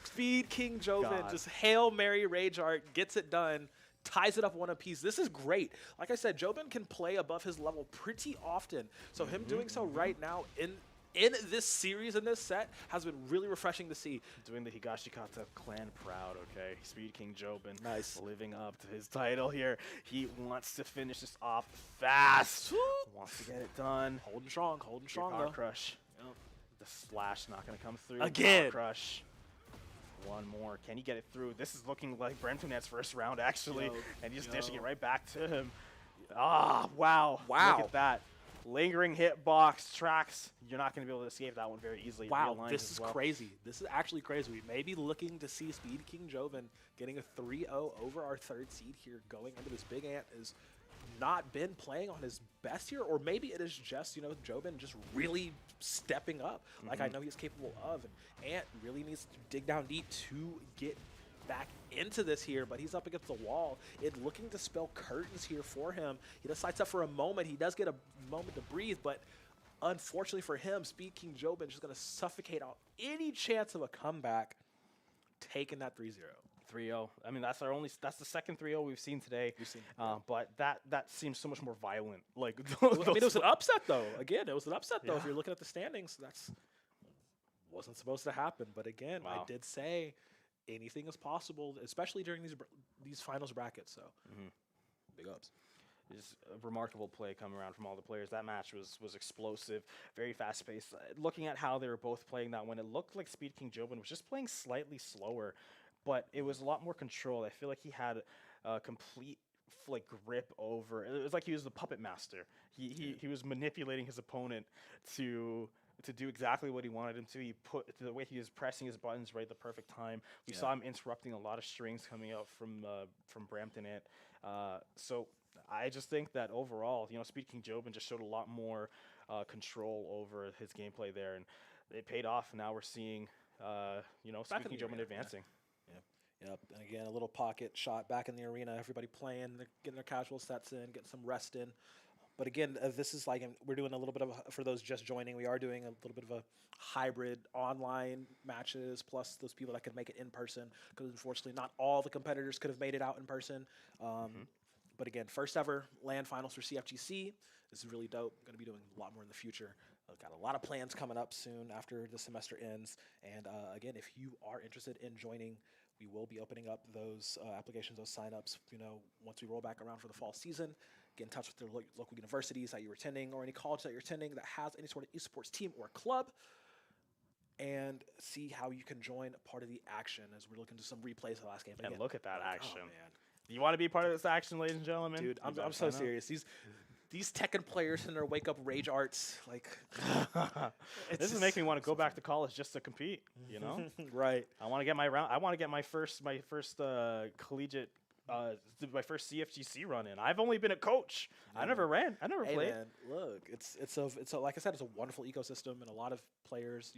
Speaker 3: Speed King Jobin, just Hail Mary Rage Art, gets it done. Ties it up 1 apiece. This is great. Like I said, Jobin can play above his level pretty often. So him doing so right now in this series, in this set, has been really refreshing to see.
Speaker 2: Doing the Higashikata clan proud, okay? Speed King Jobin.
Speaker 3: Nice.
Speaker 2: Living up to his title here. He wants to finish this off fast. Wants to get it done.
Speaker 3: Holding strong
Speaker 2: Power
Speaker 3: though.
Speaker 2: crush. The slash not going to come through.
Speaker 3: Again.
Speaker 2: Power crush. One more. Can he get it through? This is looking like Brampton Ant's first round, actually. And he's just dishing it right back to him. Ah, wow. Look at that. Lingering hitbox tracks. You're not going to be able to escape that one very easily.
Speaker 3: Wow, this is crazy. This is actually crazy. We may be looking to see Speed King Jobin getting a 3-0 over our 3rd seed here going into this big Ant is not been playing on his best here, or maybe it is just, Jobin just really stepping up like I know he's capable of. And Ant really needs to dig down deep to get back into this here, but he's up against the wall. It's looking to spell curtains here for him. He does sidestep for a moment. He does get a moment to breathe, but unfortunately for him, Speed King Jobin is just going to suffocate out any chance of a comeback, taking that 3-0.
Speaker 2: 3-0. I mean, that's the second 3-0 we've seen today. But that seems so much more violent. Like,
Speaker 3: I mean, it was an upset though. Again, it was an upset though. If you're looking at the standings, that's wasn't supposed to happen. But again, I did say anything is possible, especially during these finals brackets. So, big ups.
Speaker 2: Just a remarkable play coming around from all the players. That match was explosive, very fast-paced. Looking at how they were both playing that one, it looked like Speed King Jobin was just playing slightly slower, but it was a lot more controlled. I feel like he had a complete grip over. It was like he was the puppet master. He was manipulating his opponent to do exactly what he wanted him to. He put the way he was pressing his buttons right at the perfect time. We saw him interrupting a lot of strings coming out from Brampton Ant. So I just think that overall, Speed King Jobin just showed a lot more control over his gameplay there, and it paid off. Now we're seeing, Speed King Jobin advancing.
Speaker 3: Yep, and again, a little pocket shot back in the arena. Everybody playing, they're getting their casual sets in, getting some rest in. But again, this is like, we're doing a little bit of, for those just joining, we are doing a little bit of a hybrid online matches, plus those people that could make it in person, because unfortunately not all the competitors could have made it out in person. But again, first ever LAN finals for CFGC. This is really dope. Going to be doing a lot more in the future. I've got a lot of plans coming up soon after the semester ends. And again, if you are interested in joining, we will be opening up those applications, those signups, once we roll back around for the fall season. Get in touch with their local universities that you're attending, or any college that you're attending that has any sort of esports team or club, and see how you can join part of the action as we're looking to some replays of the last game.
Speaker 2: And look at that action.
Speaker 3: Oh, man.
Speaker 2: You want to be part of this action, ladies and gentlemen?
Speaker 1: Dude,
Speaker 2: You
Speaker 1: I'm
Speaker 2: better
Speaker 1: so
Speaker 2: sign up.
Speaker 1: serious. These Tekken players and their wake up rage arts, like
Speaker 2: This is making me want to go back to college just to compete. You know,
Speaker 1: right?
Speaker 2: I want to get my round. I want to get my first collegiate, my first CFGC run in. I've only been a coach. I never ran. I never
Speaker 1: Hey
Speaker 2: played.
Speaker 1: man, look, it's a like I said, it's a wonderful ecosystem and a lot of players,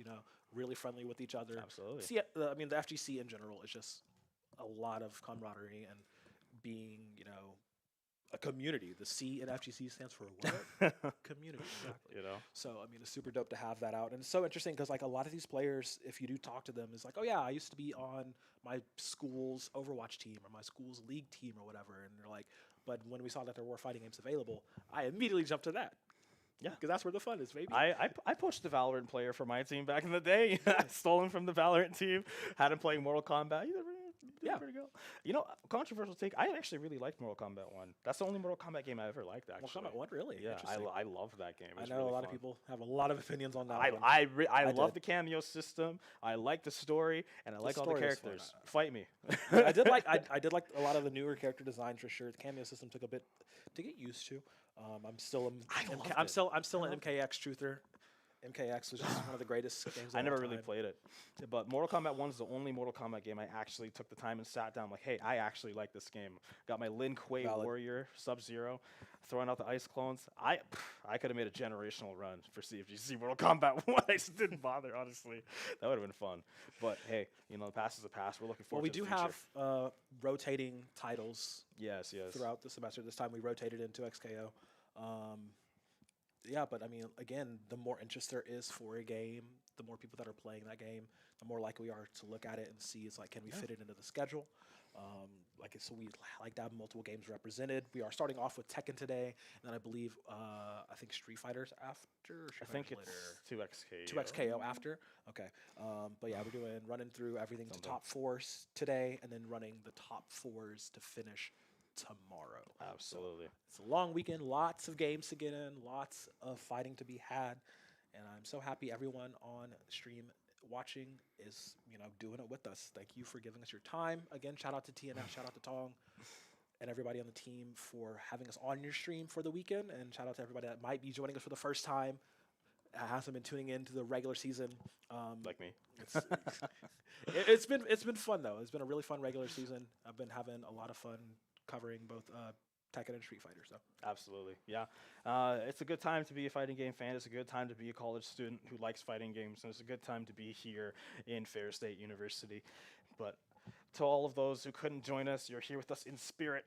Speaker 1: really friendly with each other.
Speaker 2: Absolutely.
Speaker 1: See, I mean, the FGC in general is just a lot of camaraderie and being, a community. The C in FGC stands for what? Community. Exactly.
Speaker 2: You know.
Speaker 1: So I mean, it's super dope to have that out, and it's so interesting because like a lot of these players, if you do talk to them, it's like, oh yeah, I used to be on my school's Overwatch team or my school's league team or whatever, and they're like, but when we saw that there were fighting games available, I immediately jumped to that.
Speaker 2: Yeah.
Speaker 1: Because that's where the fun is, baby.
Speaker 2: I poached the Valorant player for my team back in the day. I stole him from the Valorant team. Had him playing Mortal Kombat.
Speaker 1: Yeah.
Speaker 2: Pretty good. Controversial take. I actually really liked Mortal Kombat 1. That's the only Mortal Kombat game I ever liked, actually.
Speaker 1: Mortal Kombat 1, really?
Speaker 2: Yeah,
Speaker 1: Interesting.
Speaker 2: I loved that game. It
Speaker 1: I
Speaker 2: was
Speaker 1: know
Speaker 2: really
Speaker 1: a lot
Speaker 2: fun.
Speaker 1: of people have a lot of opinions on that one.
Speaker 2: I love
Speaker 1: did.
Speaker 2: the cameo system. I like the story, and I like all the
Speaker 1: story was fun.
Speaker 2: characters. Fight me.
Speaker 1: I did like a lot of the newer character designs for sure. The cameo system took a bit to get used to. I'm still I'm still an MKX truther. MKX was just one of the greatest games of
Speaker 2: I never
Speaker 1: all
Speaker 2: really
Speaker 1: time.
Speaker 2: played it, but Mortal Kombat 1 is the only Mortal Kombat game I actually took the time and sat down. Like, hey, I actually like this game. Got my Lin Kuei
Speaker 1: Valid.
Speaker 2: Warrior, Sub-Zero, throwing out the ice clones. I could have made a generational run for CFGC Mortal Kombat 1. I just didn't bother, honestly. That would have been fun. But hey, the past is the past. We're looking
Speaker 1: Well,
Speaker 2: forward
Speaker 1: we
Speaker 2: to
Speaker 1: do
Speaker 2: the future.
Speaker 1: have rotating titles
Speaker 2: Yes.
Speaker 1: throughout the semester. This time we rotated into XKO. Yeah, but I mean, again, the more interest there is for a game, the more people that are playing that game, the more likely we are to look at it and see it's like, can we fit it into the schedule? So we like to have multiple games represented. We are starting off with Tekken today, and then I believe, I think Street Fighter's after. Or
Speaker 2: I think it's 2XK.
Speaker 1: 2XKO after. Okay. But yeah, we're running through everything to top fours today, and then running the top fours to finish tomorrow.
Speaker 2: Absolutely.
Speaker 1: It's a long weekend, lots of games to get in, lots of fighting to be had, and I'm so happy everyone on stream watching is, doing it with us. Thank you for giving us your time. Again, shout out to TNF, shout out to Tong, and everybody on the team for having us on your stream for the weekend, and shout out to everybody that might be joining us for the first time, hasn't been tuning in to the regular season.
Speaker 2: Like me.
Speaker 1: It's been fun though. It's been a really fun regular season. I've been having a lot of fun covering both Tekken and Street Fighter. So
Speaker 2: Absolutely, yeah. It's a good time to be a fighting game fan. It's a good time to be a college student who likes fighting games, and it's a good time to be here in Fair State University. But to all of those who couldn't join us, you're here with us in spirit.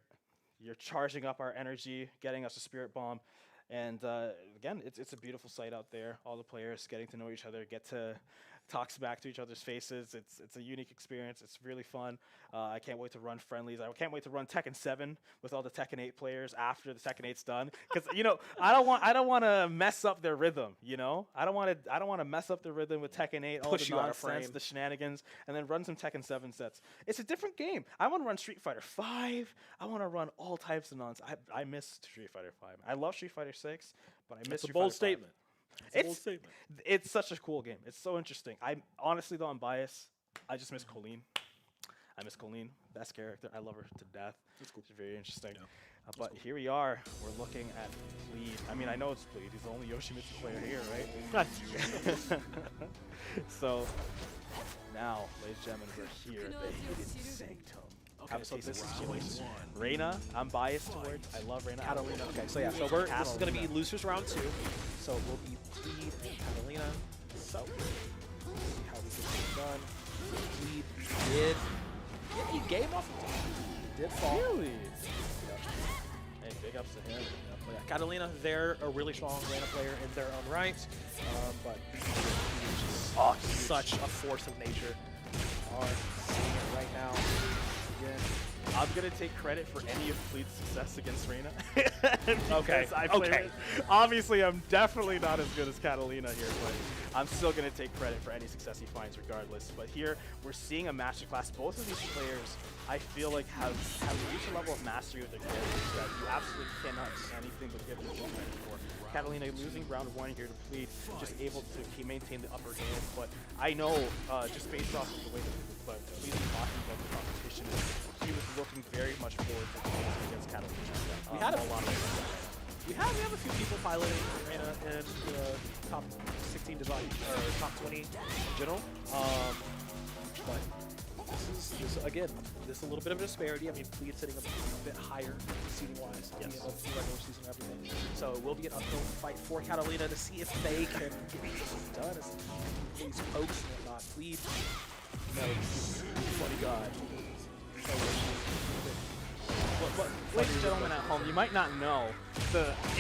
Speaker 2: You're charging up our energy, getting us a spirit bomb. And again, it's a beautiful sight out there. All the players getting to know each other, get to talk back to each other's faces. It's a unique experience. It's really fun. I can't wait to run friendlies. I can't wait to run Tekken 7 with all the Tekken 8 players after the Tekken 8's done. Because I don't want to mess up their rhythm. I don't want to mess up the rhythm with Tekken 8. All
Speaker 1: Push
Speaker 2: the
Speaker 1: you out of
Speaker 2: nonsense,
Speaker 1: frame.
Speaker 2: the shenanigans, and then run some Tekken 7 sets. It's a different game. I want to run Street Fighter 5. I want to run all types of nonsense. I miss Street Fighter 5. I love Street Fighter 6, but I miss
Speaker 1: it's a
Speaker 2: Street
Speaker 1: bold
Speaker 2: Fighter 5.
Speaker 1: statement. It's a bold statement.
Speaker 2: It's such a cool game. It's so interesting. Honestly, though, I'm biased. I just miss Colleen. I miss Colleen. Best character. I love her to death.
Speaker 1: That's cool.
Speaker 2: She's very interesting.
Speaker 1: Yeah.
Speaker 2: But here we are. We're looking at Plead. I mean, I know it's Plead. He's the only Yoshimitsu player here, right? So now, ladies and gentlemen, we're here at the Hidden Sanctum.
Speaker 1: Okay, so this is round one.
Speaker 2: Reina, I'm biased towards. I love Reina.
Speaker 1: Catalina. Okay, so yeah, so this is going to be losers round 2. So it will be Plead and Catalina. So let's see how we get this done. Plead he gave off. He did fall.
Speaker 2: Really?
Speaker 1: Yep.
Speaker 2: Hey, big ups to him.
Speaker 1: But yeah, Catalina, they're a really strong Reina player in their own right, but he's just such a force of nature. Are seeing it right now. Again.
Speaker 2: I'm gonna take credit for any of Plead's success against Reina.
Speaker 1: Okay,
Speaker 2: Because I played
Speaker 1: okay.
Speaker 2: it. Obviously, I'm definitely not as good as Catalina here, but I'm still gonna take credit for any success he finds regardless. But here, we're seeing a masterclass. Both of these players, I feel like, have reached a level of mastery with their characters that you absolutely cannot do anything but give them credit for. Catalina losing round 1 here to Plead, just able to maintain the upper hand. But I know, just based off of the way that Plead is talking about the competition, team is looking very much forward to playing against Catalina.
Speaker 3: We had a
Speaker 2: lot of
Speaker 3: We have a few people piloting Arena in the top 16 design or top 20 in general. But this is again a little bit of a disparity. I mean, Plead sitting a bit higher seating wise.
Speaker 2: Yes.
Speaker 3: The regular season and everything. So it will be an uphill fight for Catalina to see if they can get this done. As these pokes and whatnot. Plead, funny god.
Speaker 2: Ladies and gentlemen at home, you might not know,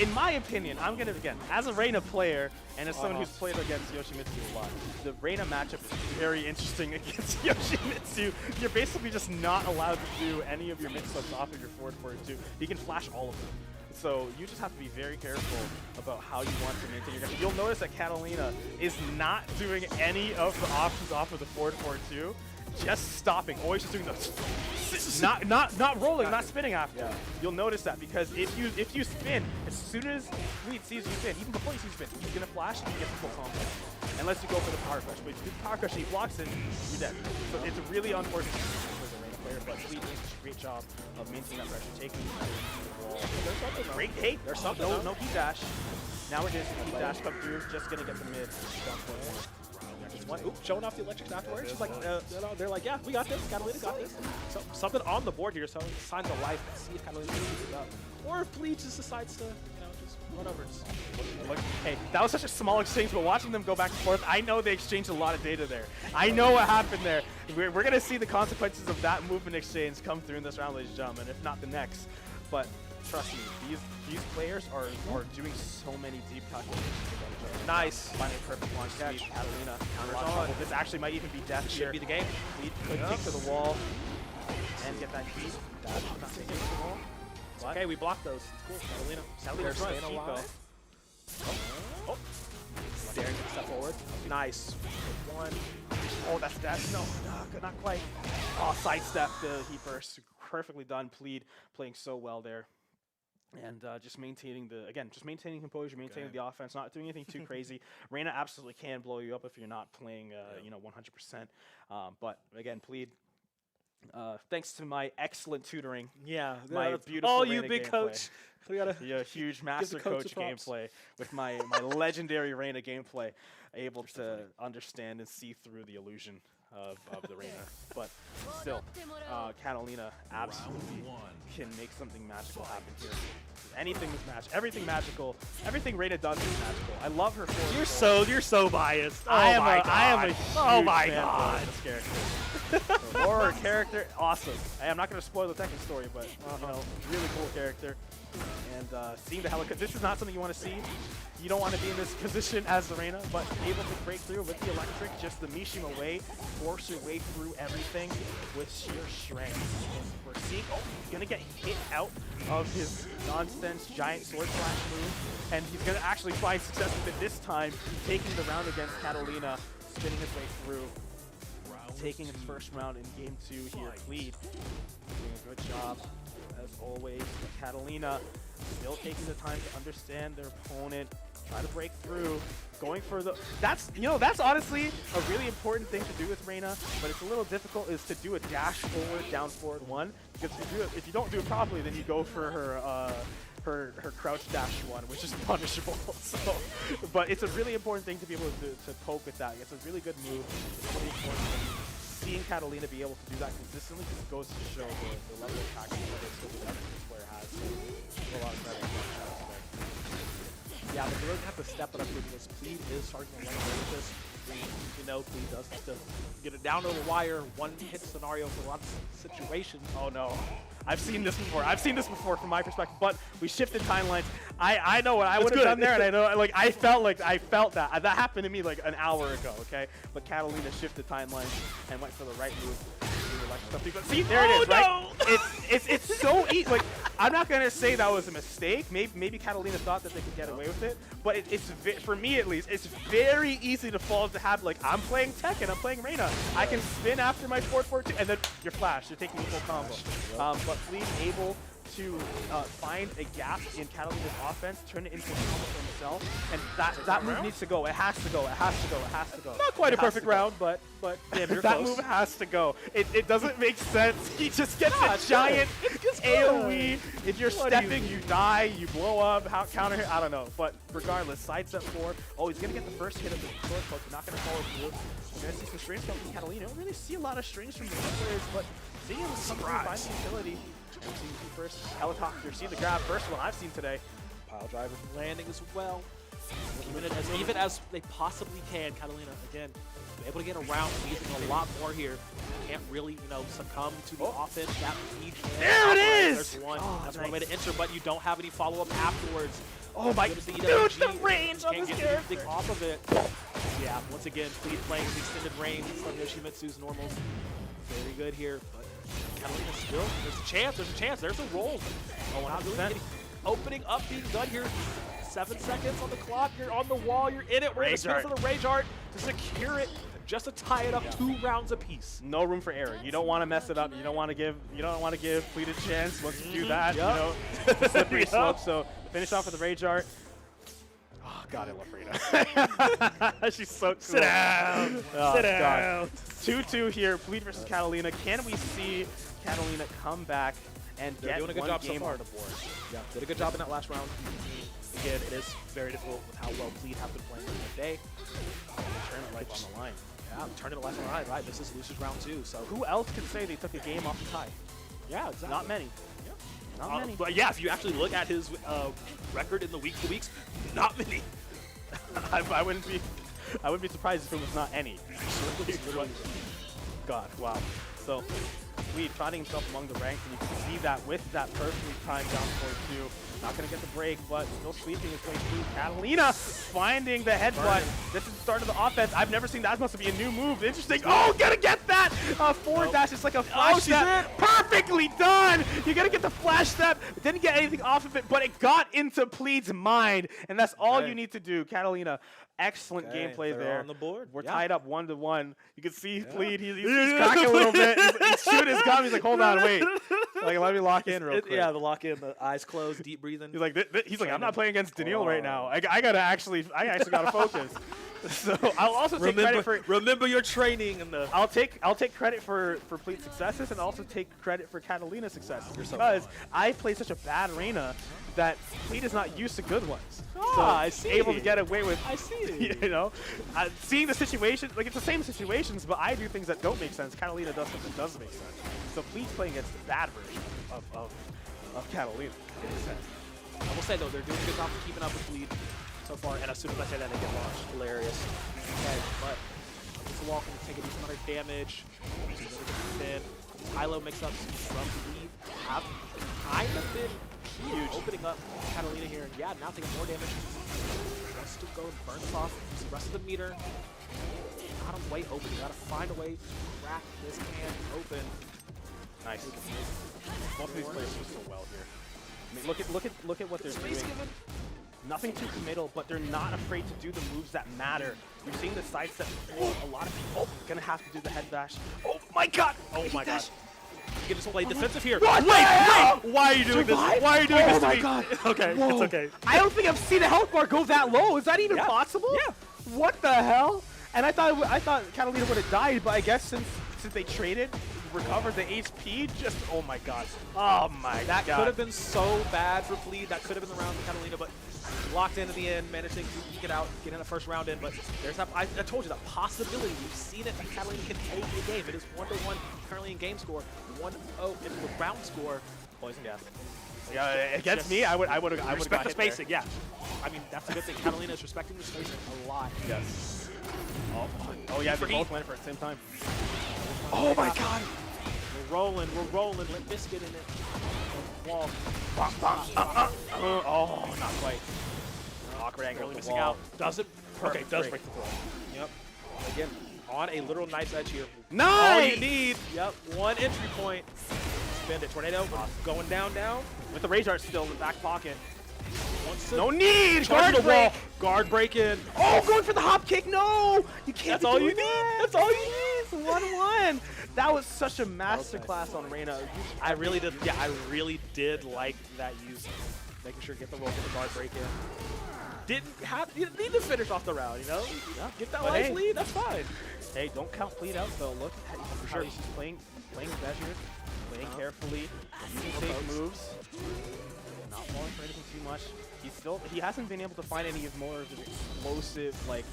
Speaker 2: in my opinion, I'm going to, again, as a Reina player, and as someone who's played against Yoshimitsu a lot, the Reina matchup is very interesting against Yoshimitsu. You're basically just not allowed to do any of your mix-ups off of your forward 4-2. You can flash all of them. So you just have to be very careful about how you want to maintain your game. You'll notice that Catalina is not doing any of the options off of the forward 4-2. Just stopping, always just doing those, not rolling, not spinning after.
Speaker 3: Yeah.
Speaker 2: You'll notice that because if you spin, as soon as Fleet sees you spin, even before you see you spin, he's gonna flash and you get the full combo. Unless you go for the power crush, but if you do the power crush and he blocks it, you're dead. So it's a really unfortunate situation for the Reina player, but Fleet does a great job of maintaining that pressure, taking the wall.
Speaker 3: There's something.
Speaker 2: Great, hey,
Speaker 3: There's something.
Speaker 2: no key dash. Now it is key dash come through, just gonna get the mid.
Speaker 3: Showing off the electrics afterwards. She's like, they're like, yeah, we got this. Catalina got this. So, something on the board here, so signs of life. Let's see if Catalina can pick it up. Or if Bleach just decides to, just run over.
Speaker 2: Hey, that was such a small exchange, but watching them go back and forth, I know they exchanged a lot of data there. I know what happened there. We're going to see the consequences of that movement exchange come through in this round, ladies and gentlemen, if not the next. But trust me, these players are doing so many deep calculations.
Speaker 3: Nice.
Speaker 2: Finding a perfect launch
Speaker 3: Catch.
Speaker 2: speed. Catalina
Speaker 3: Counters
Speaker 2: counters
Speaker 3: on.
Speaker 2: on. This actually might even be death
Speaker 3: Should
Speaker 2: here.
Speaker 3: be the game.
Speaker 2: Lead could kick to the wall and get that key. Dash, not taking it to the wall. What?
Speaker 3: Okay, we blocked those. It's cool. Catalina.
Speaker 2: Catalina's
Speaker 3: They're
Speaker 2: running
Speaker 3: staying
Speaker 2: cheap,
Speaker 3: alive. Oh. Daring to step forward. Nice. One.
Speaker 2: Oh, that's dash. No, not quite. Oh, sidestep the heat burst. Perfectly done. Plead playing so well there. And just maintaining composure, maintaining the offense, not doing anything too crazy. Reina absolutely can blow you up if you're not playing, 100%. But again, Plead, thanks to my excellent tutoring,
Speaker 3: Yeah.
Speaker 2: my beautiful
Speaker 3: Oh, you
Speaker 2: Reina
Speaker 3: big
Speaker 2: gameplay.
Speaker 3: coach. We gotta.
Speaker 2: Yeah, huge master
Speaker 3: coach
Speaker 2: coach
Speaker 3: the props.
Speaker 2: gameplay with my legendary Reina gameplay, able to understand and see through the illusion of the Reina. But still, Catalina absolutely can make something magical happen here. Anything is magic. Everything magical. Everything Reina does is magical. I love her for
Speaker 3: You're so biased.
Speaker 2: I am a huge
Speaker 3: Oh my
Speaker 2: fan
Speaker 3: god.
Speaker 2: of this character. The horror character, awesome. Hey, I'm not going to spoil the Tekken story, but really cool character. And seeing the helicopter, this is not something you want to see. You don't want to be in this position as the Reina, but able to break through with the electric, just the Mishima way, force your way through everything with sheer strength. And we're seeing, he's going to get hit out of his nonsense giant sword flash move, and he's going to actually find success with it this time, taking the round against Catalina, spinning his way through, taking his first round in game 2 here. Plead doing a good job as always. But Catalina still taking the time to understand their opponent, try to break through, going for the. That's honestly a really important thing to do with Reina, but it's a little difficult. Is to do a dash forward, down forward one, because if you don't do it properly, then you go for her crouch dash one, which is punishable. So, but it's a really important thing to be able to poke with that. It's a really good move. It's really important. Seeing Catalina be able to do that consistently just goes to show the level of practice that this player has. A lot of credit.
Speaker 3: Yeah, but they really have to step it up here because Plead is starting to run away with this. Plead does have to get it down to the wire, one hit scenario for lots of situations.
Speaker 2: Oh no. I've seen this before from my perspective, but we shifted timelines. I know what I would have done there, and I know I felt that. That happened to me like an hour ago, okay? But Catalina shifted timelines and went for the right move. But see, there it is, right? It's so easy. Like, I'm not gonna say that was a mistake. Maybe Catalina thought that they could get away with it, but for me at least, it's very easy to fall into habit. Like, I'm playing Tekken, I'm playing Reina. I can spin after my 4-4-2, and then you're flash. You're taking the full combo. But Plead able to find a gap in Catalina's offense, turn it into a combo for himself, and that move needs to go. It has to go. It has to go. It has to go.
Speaker 3: Not quite a
Speaker 2: It has
Speaker 3: perfect
Speaker 2: to go.
Speaker 3: round, but damn, you're
Speaker 2: That
Speaker 3: close.
Speaker 2: move has to go. It doesn't make sense. He just gets
Speaker 3: Nah,
Speaker 2: a
Speaker 3: it's
Speaker 2: giant
Speaker 3: good. It's good.
Speaker 2: AoE. If you're
Speaker 3: What do you
Speaker 2: stepping, you
Speaker 3: mean?
Speaker 2: die, you blow up, counter hit, I don't know. But regardless, side step 4. Oh, he's going to get the first hit of the sword poke. Not going to follow through. We're going to see some strings come from Catalina. Don't really see a lot of strings from the players, but seeing him come through, find the utility. And seeing the first helicopter, see the grab, first one I've seen today.
Speaker 3: Pile driver landing as well. Even as they possibly can, Catalina, again, able to get around, using a lot more here. Can't really, succumb to the offense. That lead.
Speaker 2: There it is!
Speaker 3: There's one.
Speaker 2: Oh,
Speaker 3: That's
Speaker 2: nice.
Speaker 3: one way to enter, but you don't have any follow-up afterwards.
Speaker 2: Oh my,
Speaker 3: Good as the
Speaker 2: dude,
Speaker 3: EWG,
Speaker 2: the range on
Speaker 3: can't
Speaker 2: this
Speaker 3: get anything
Speaker 2: character.
Speaker 3: off of it. Yeah, once again, Fleet playing with extended range, like Yoshimitsu's normals. Very good here, but Catalina still, there's a chance, there's a roll. Oh, not really
Speaker 2: 100%.
Speaker 3: getting, opening up, being done here. 7 seconds on the clock, you're on the wall, you're in it. We're going to spin for the Rage Art to secure it, just to tie it up 2 rounds apiece.
Speaker 2: No room for error. You don't want to mess it up. You don't want to give Fleet a chance. Once you do that, it's a slippery slope. So finish off with the Rage Art. Oh God, I love Frida. She's so cool.
Speaker 3: Sit down.
Speaker 2: Oh,
Speaker 3: Sit
Speaker 2: God.
Speaker 3: down.
Speaker 2: 2-2 here. Fleet versus Catalina. Can we see Catalina come back and
Speaker 3: They're
Speaker 2: get
Speaker 3: doing a good
Speaker 2: one
Speaker 3: job so
Speaker 2: game
Speaker 3: far.
Speaker 2: on the board?
Speaker 3: Yeah, did a good job in that last round. Again, it is very difficult with how well Fleet have been playing today.
Speaker 2: Turn it right on the line.
Speaker 3: Yeah, turn it left and right. This is losers round 2. So
Speaker 2: Who else could say they took a game off the tie?
Speaker 3: yeah, exactly.
Speaker 2: Not many. Not many.
Speaker 3: But yeah, if you actually look at his record in the weeks, not many.
Speaker 2: I wouldn't be surprised if it was not any. God, wow. So, Fleet trotting himself among the ranks, and you can see that with that perfectly timed down forward 2. Not going to get the break, but still sweeping his way through. Catalina finding the headbutt. This is the start of the offense. I've never seen that. Must be a new move. Interesting. Oh, gonna get that! Forward dash. It's like a flash step. Perfectly done! You're gonna get the flash step. Didn't get anything off of it, but it got into Plead's mind, and that's all you need to do. Catalina, excellent gameplay
Speaker 3: they're
Speaker 2: there.
Speaker 3: on the board.
Speaker 2: We're
Speaker 3: Yeah.
Speaker 2: tied up 1-1. You can see Plead. He's cracking a little bit. He's shooting his gun. He's like, hold on, wait. Like, let me lock in real quick.
Speaker 3: Yeah, the lock in, the eyes closed, deep breathing.
Speaker 2: He's like, I'm not playing against Daniil right now. I actually gotta focus. So I'll also take credit for.
Speaker 3: Remember your training and the.
Speaker 2: I'll take credit for Plead's successes and also take credit for Catalina's successes because I played such a bad arena that Plead is not used to good ones. So
Speaker 3: I see.
Speaker 2: able to get away with.
Speaker 3: I see.
Speaker 2: Seeing the situation, like it's the same situations, but I do things that don't make sense. Catalina does something that does make sense. So Plead's playing against the bad version of Catalina. It makes sense.
Speaker 3: I will say though, they're doing a good job of keeping up with Lead so far, and as soon as I say that, they get launched. Hilarious. Okay, but it's a walk and take a decent amount of damage. Then Kylo mix ups from Lead have kind of been huge, opening up Catalina here, and yeah, now taking more damage. Just to go and burn this off. Use the rest of the meter. Got him way open. You gotta find a way to crack this can open.
Speaker 2: Nice. Both of these players do so well here. I mean, look at what they're doing. Nothing too committal, but they're not afraid to do the moves that matter. You're seeing the side step before. A lot of people gonna have to do the head dash. Oh my God!
Speaker 3: Oh my God! You can just play defensive here.
Speaker 2: What
Speaker 3: Wait! Why are you doing
Speaker 2: Survive?
Speaker 3: this? Why are you doing this to
Speaker 2: my
Speaker 3: me?
Speaker 2: God!
Speaker 3: Okay,
Speaker 2: Whoa.
Speaker 3: it's okay.
Speaker 2: I don't think I've seen a health bar go that low. Is that even possible?
Speaker 3: Yeah.
Speaker 2: What the hell? And I thought Catalina would have died, but I guess since they traded, recovered the HP. Just oh my God! Oh my God!
Speaker 3: That could have been so bad for Fleet. That could have been the round for Catalina, but locked in at the end, managed to get out, get in the first round in. But there's that. I told you that possibility. We've seen it. That Catalina can take a game. It is 1-1 currently in game score. 1-0 in the round score.
Speaker 2: Poison gas. Yeah, against me, I would have
Speaker 3: Respect the spacing. Yeah. I mean, that's a good thing. Catalina is respecting the spacing a lot.
Speaker 2: Yes. Oh yeah, they both went for it at the same time.
Speaker 3: Oh my God. We're rolling. Let Biscuit in it. Wall.
Speaker 2: Oh, not quite. Awkward angle.
Speaker 3: Really missing out. Doesn't. Okay, does break
Speaker 2: break.
Speaker 3: the throw. Yep. Again, on a literal knife's edge here.
Speaker 2: Nice!
Speaker 3: All you need. Yep. One entry point. Spend it. Tornado. Going down.
Speaker 2: With the Rage Art still in the back pocket.
Speaker 3: No
Speaker 2: need!
Speaker 3: Guard
Speaker 2: Guard
Speaker 3: break.
Speaker 2: break!
Speaker 3: Guard break in.
Speaker 2: Oh, going for the hop kick! No! You can't
Speaker 3: That's
Speaker 2: be
Speaker 3: all you
Speaker 2: doing
Speaker 3: need.
Speaker 2: that.
Speaker 3: That's all you need.
Speaker 2: What? 1-1. That was such a masterclass on Reyna.
Speaker 3: I really did. Yeah, I really did like that use, making sure to get the roll, get the guard break in. You didn't need to finish off the round, you know?
Speaker 2: Yeah.
Speaker 3: Get that
Speaker 2: But
Speaker 3: life
Speaker 2: hey.
Speaker 3: lead, that's fine.
Speaker 2: Hey, don't count Fleet out though. Look at
Speaker 3: For
Speaker 2: how
Speaker 3: sure.
Speaker 2: he's just playing measured, playing carefully, using safe moves, not falling for anything too much. He hasn't been able to find any of more of his explosive, like,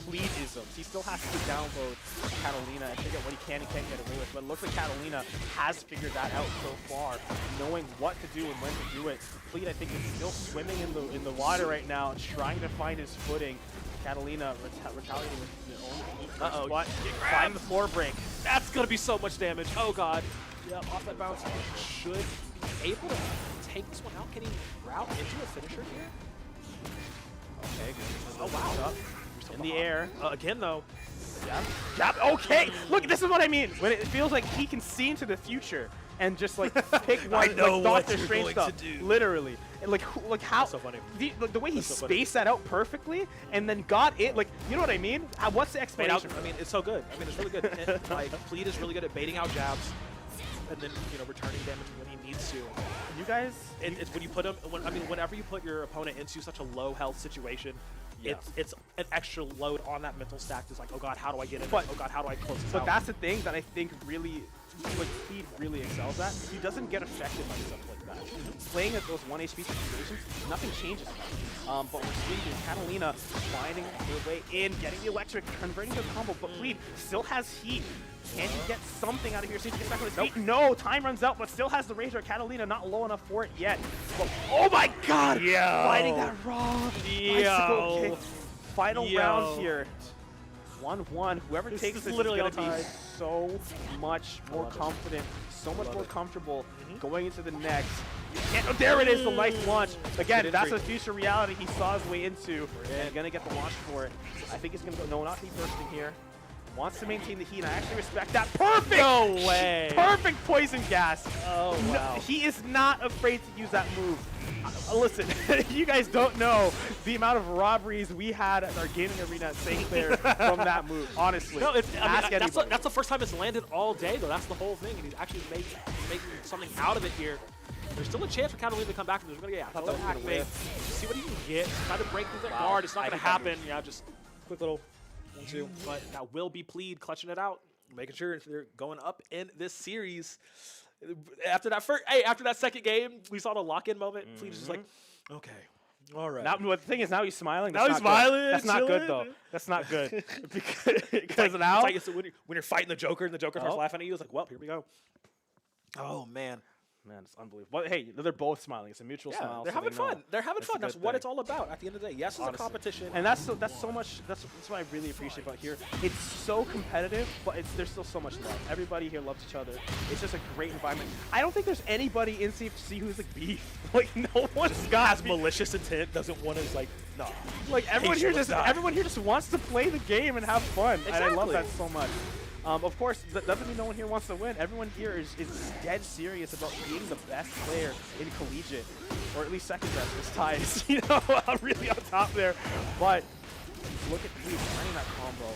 Speaker 2: Pleat-isms. He still has to download Catalina and figure out what he can and can't get away with. But it looks like Catalina has figured that out so far, knowing what to do and when to do it. Pleat, I think, is still swimming in the water right now, trying to find his footing. Catalina retaliating with his own heat.
Speaker 3: Uh-oh.
Speaker 2: Find the floor break.
Speaker 3: That's going to be so much damage. Oh, God. Yep, off that bounce. Should be able to take this one out. Can he route into a finisher here?
Speaker 2: Okay.
Speaker 3: Oh, wow.
Speaker 2: In the air.
Speaker 3: Again, though.
Speaker 2: Jab. Okay. Look, this is what I mean. When it feels like he can see into the future and just like pick one,
Speaker 3: I know
Speaker 2: like
Speaker 3: what
Speaker 2: Doctor
Speaker 3: you're
Speaker 2: Strange
Speaker 3: going
Speaker 2: stuff.
Speaker 3: to do.
Speaker 2: Literally. And like how
Speaker 3: That's so funny.
Speaker 2: the way he
Speaker 3: That's so funny.
Speaker 2: spaced that out perfectly and then got it. Like, you know what I mean? What's the explanation?
Speaker 3: I mean, it's so good. I mean, it's really good. And, like, Pleat is really good at baiting out jabs and then, returning damage when he needs to.
Speaker 2: You guys.
Speaker 3: It's when you put him. Whenever you put your opponent into such a low health situation,
Speaker 2: Yeah.
Speaker 3: it's an extra load on that mental stack. It's like, oh God, how do I get in?
Speaker 2: But-
Speaker 3: Oh God, how do I close this
Speaker 2: But
Speaker 3: out?
Speaker 2: that's the thing that I think really, like, Speed really excels at. He doesn't get affected by stuff like that. Playing at those 1 HP situations, nothing changes. But we're seeing Catalina finding her way in, getting the electric, converting the combo, but Plead still has heat. Can he get something out of here so he can get back on his feet? No, time runs out, but still has the Razor. Catalina not low enough for it yet. But, oh my God!
Speaker 3: Yo.
Speaker 2: Finding that raw bicycle kick. Final
Speaker 3: Yo.
Speaker 2: round here. 1-1. Whoever
Speaker 3: This
Speaker 2: takes
Speaker 3: is
Speaker 2: this
Speaker 3: literally
Speaker 2: is
Speaker 3: on
Speaker 2: going to be
Speaker 3: time.
Speaker 2: so much more
Speaker 3: love it.
Speaker 2: confident, so much
Speaker 3: Love
Speaker 2: more
Speaker 3: it.
Speaker 2: comfortable going into the next. You can't, oh, there it is, the nice launch. Again,
Speaker 3: Good
Speaker 2: that's a
Speaker 3: entry.
Speaker 2: future reality he saw his way into, and going to get the launch for it. I think he's going to go, no, not deep bursting here. Wants to maintain the heat, and I actually respect that. Perfect!
Speaker 3: No way.
Speaker 2: Perfect poison gas.
Speaker 3: Oh wow.
Speaker 2: No, he is not afraid to use that move. Listen, you guys don't know the amount of robberies we had at our gaming arena at St. Clair from that move, honestly.
Speaker 3: No,
Speaker 2: Ask
Speaker 3: that's
Speaker 2: anybody.
Speaker 3: the first time it's landed all day, though. That's the whole thing, and he's actually making something out of it here. There's still a chance for Catalina to come back, and there's going to get
Speaker 2: thought that was gonna
Speaker 3: activate. See what he can get. Try to break through that
Speaker 2: Wow.
Speaker 3: guard. It's not
Speaker 2: I
Speaker 3: going to
Speaker 2: think that
Speaker 3: happen. Yeah, just quick little 1-2. But that will be Plead clutching it out, making sure they're going up in this series. After that second game, we saw the lock-in moment. Plead is just like, okay, all right.
Speaker 2: Now, the thing is, now he's smiling.
Speaker 3: Now
Speaker 2: That's
Speaker 3: he's
Speaker 2: not good.
Speaker 3: smiling,
Speaker 2: That's not good, though.
Speaker 3: chilling.
Speaker 2: That's not good. because now...
Speaker 3: It's like when you're fighting the Joker and the Joker starts
Speaker 2: Oh.
Speaker 3: laughing at you, it's like, well, here we go. Oh, man.
Speaker 2: Man, it's unbelievable. But hey, they're both smiling. It's a mutual
Speaker 3: Yeah,
Speaker 2: smile.
Speaker 3: they're
Speaker 2: so
Speaker 3: having
Speaker 2: they know.
Speaker 3: fun. They're having
Speaker 2: It's a
Speaker 3: fun. That's
Speaker 2: good
Speaker 3: what
Speaker 2: thing.
Speaker 3: it's all about at the end of the day. Yes, it's a
Speaker 2: Honestly.
Speaker 3: competition.
Speaker 2: And that's so much. That's what I really appreciate about here. It's so competitive, but there's still so much love. Everybody here loves each other. It's just a great environment. I don't think there's anybody in CFGC who's like beef. Like no one's got
Speaker 3: has malicious intent, doesn't want to, like, no.
Speaker 2: like everyone here
Speaker 3: Patience
Speaker 2: just
Speaker 3: with that.
Speaker 2: everyone here just wants to play the game and have fun. And I love
Speaker 3: Exactly.
Speaker 2: that so much. Of course, that doesn't mean no one here wants to win. Everyone here is dead serious about being the best player in collegiate, or at least second best this ties. You know, I'm really on top there. But look at Plead finding that combo.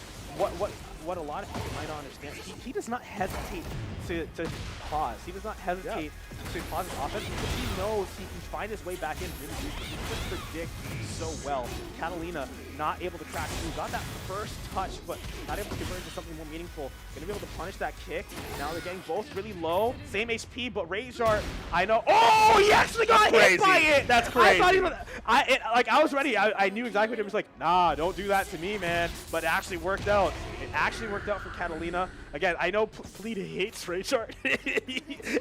Speaker 2: What a lot of people might not understand, he does not hesitate to pause. He does not hesitate to pause his offense because he knows he can find his way back in really easily. He can just predict so well. Catalina not able to crack through. Got that first touch, but not able to convert into something more meaningful. Gonna be able to punish that kick. Now they're getting both really low. Same HP, but Razor, I know. Oh, he actually got hit by it!
Speaker 3: That's
Speaker 2: I thought he
Speaker 3: crazy.
Speaker 2: was, I was ready. I knew exactly what it was like. Nah, don't do that to me, man. But it actually worked out. It actually worked out for Catalina. Again, I know Plead hates Razor.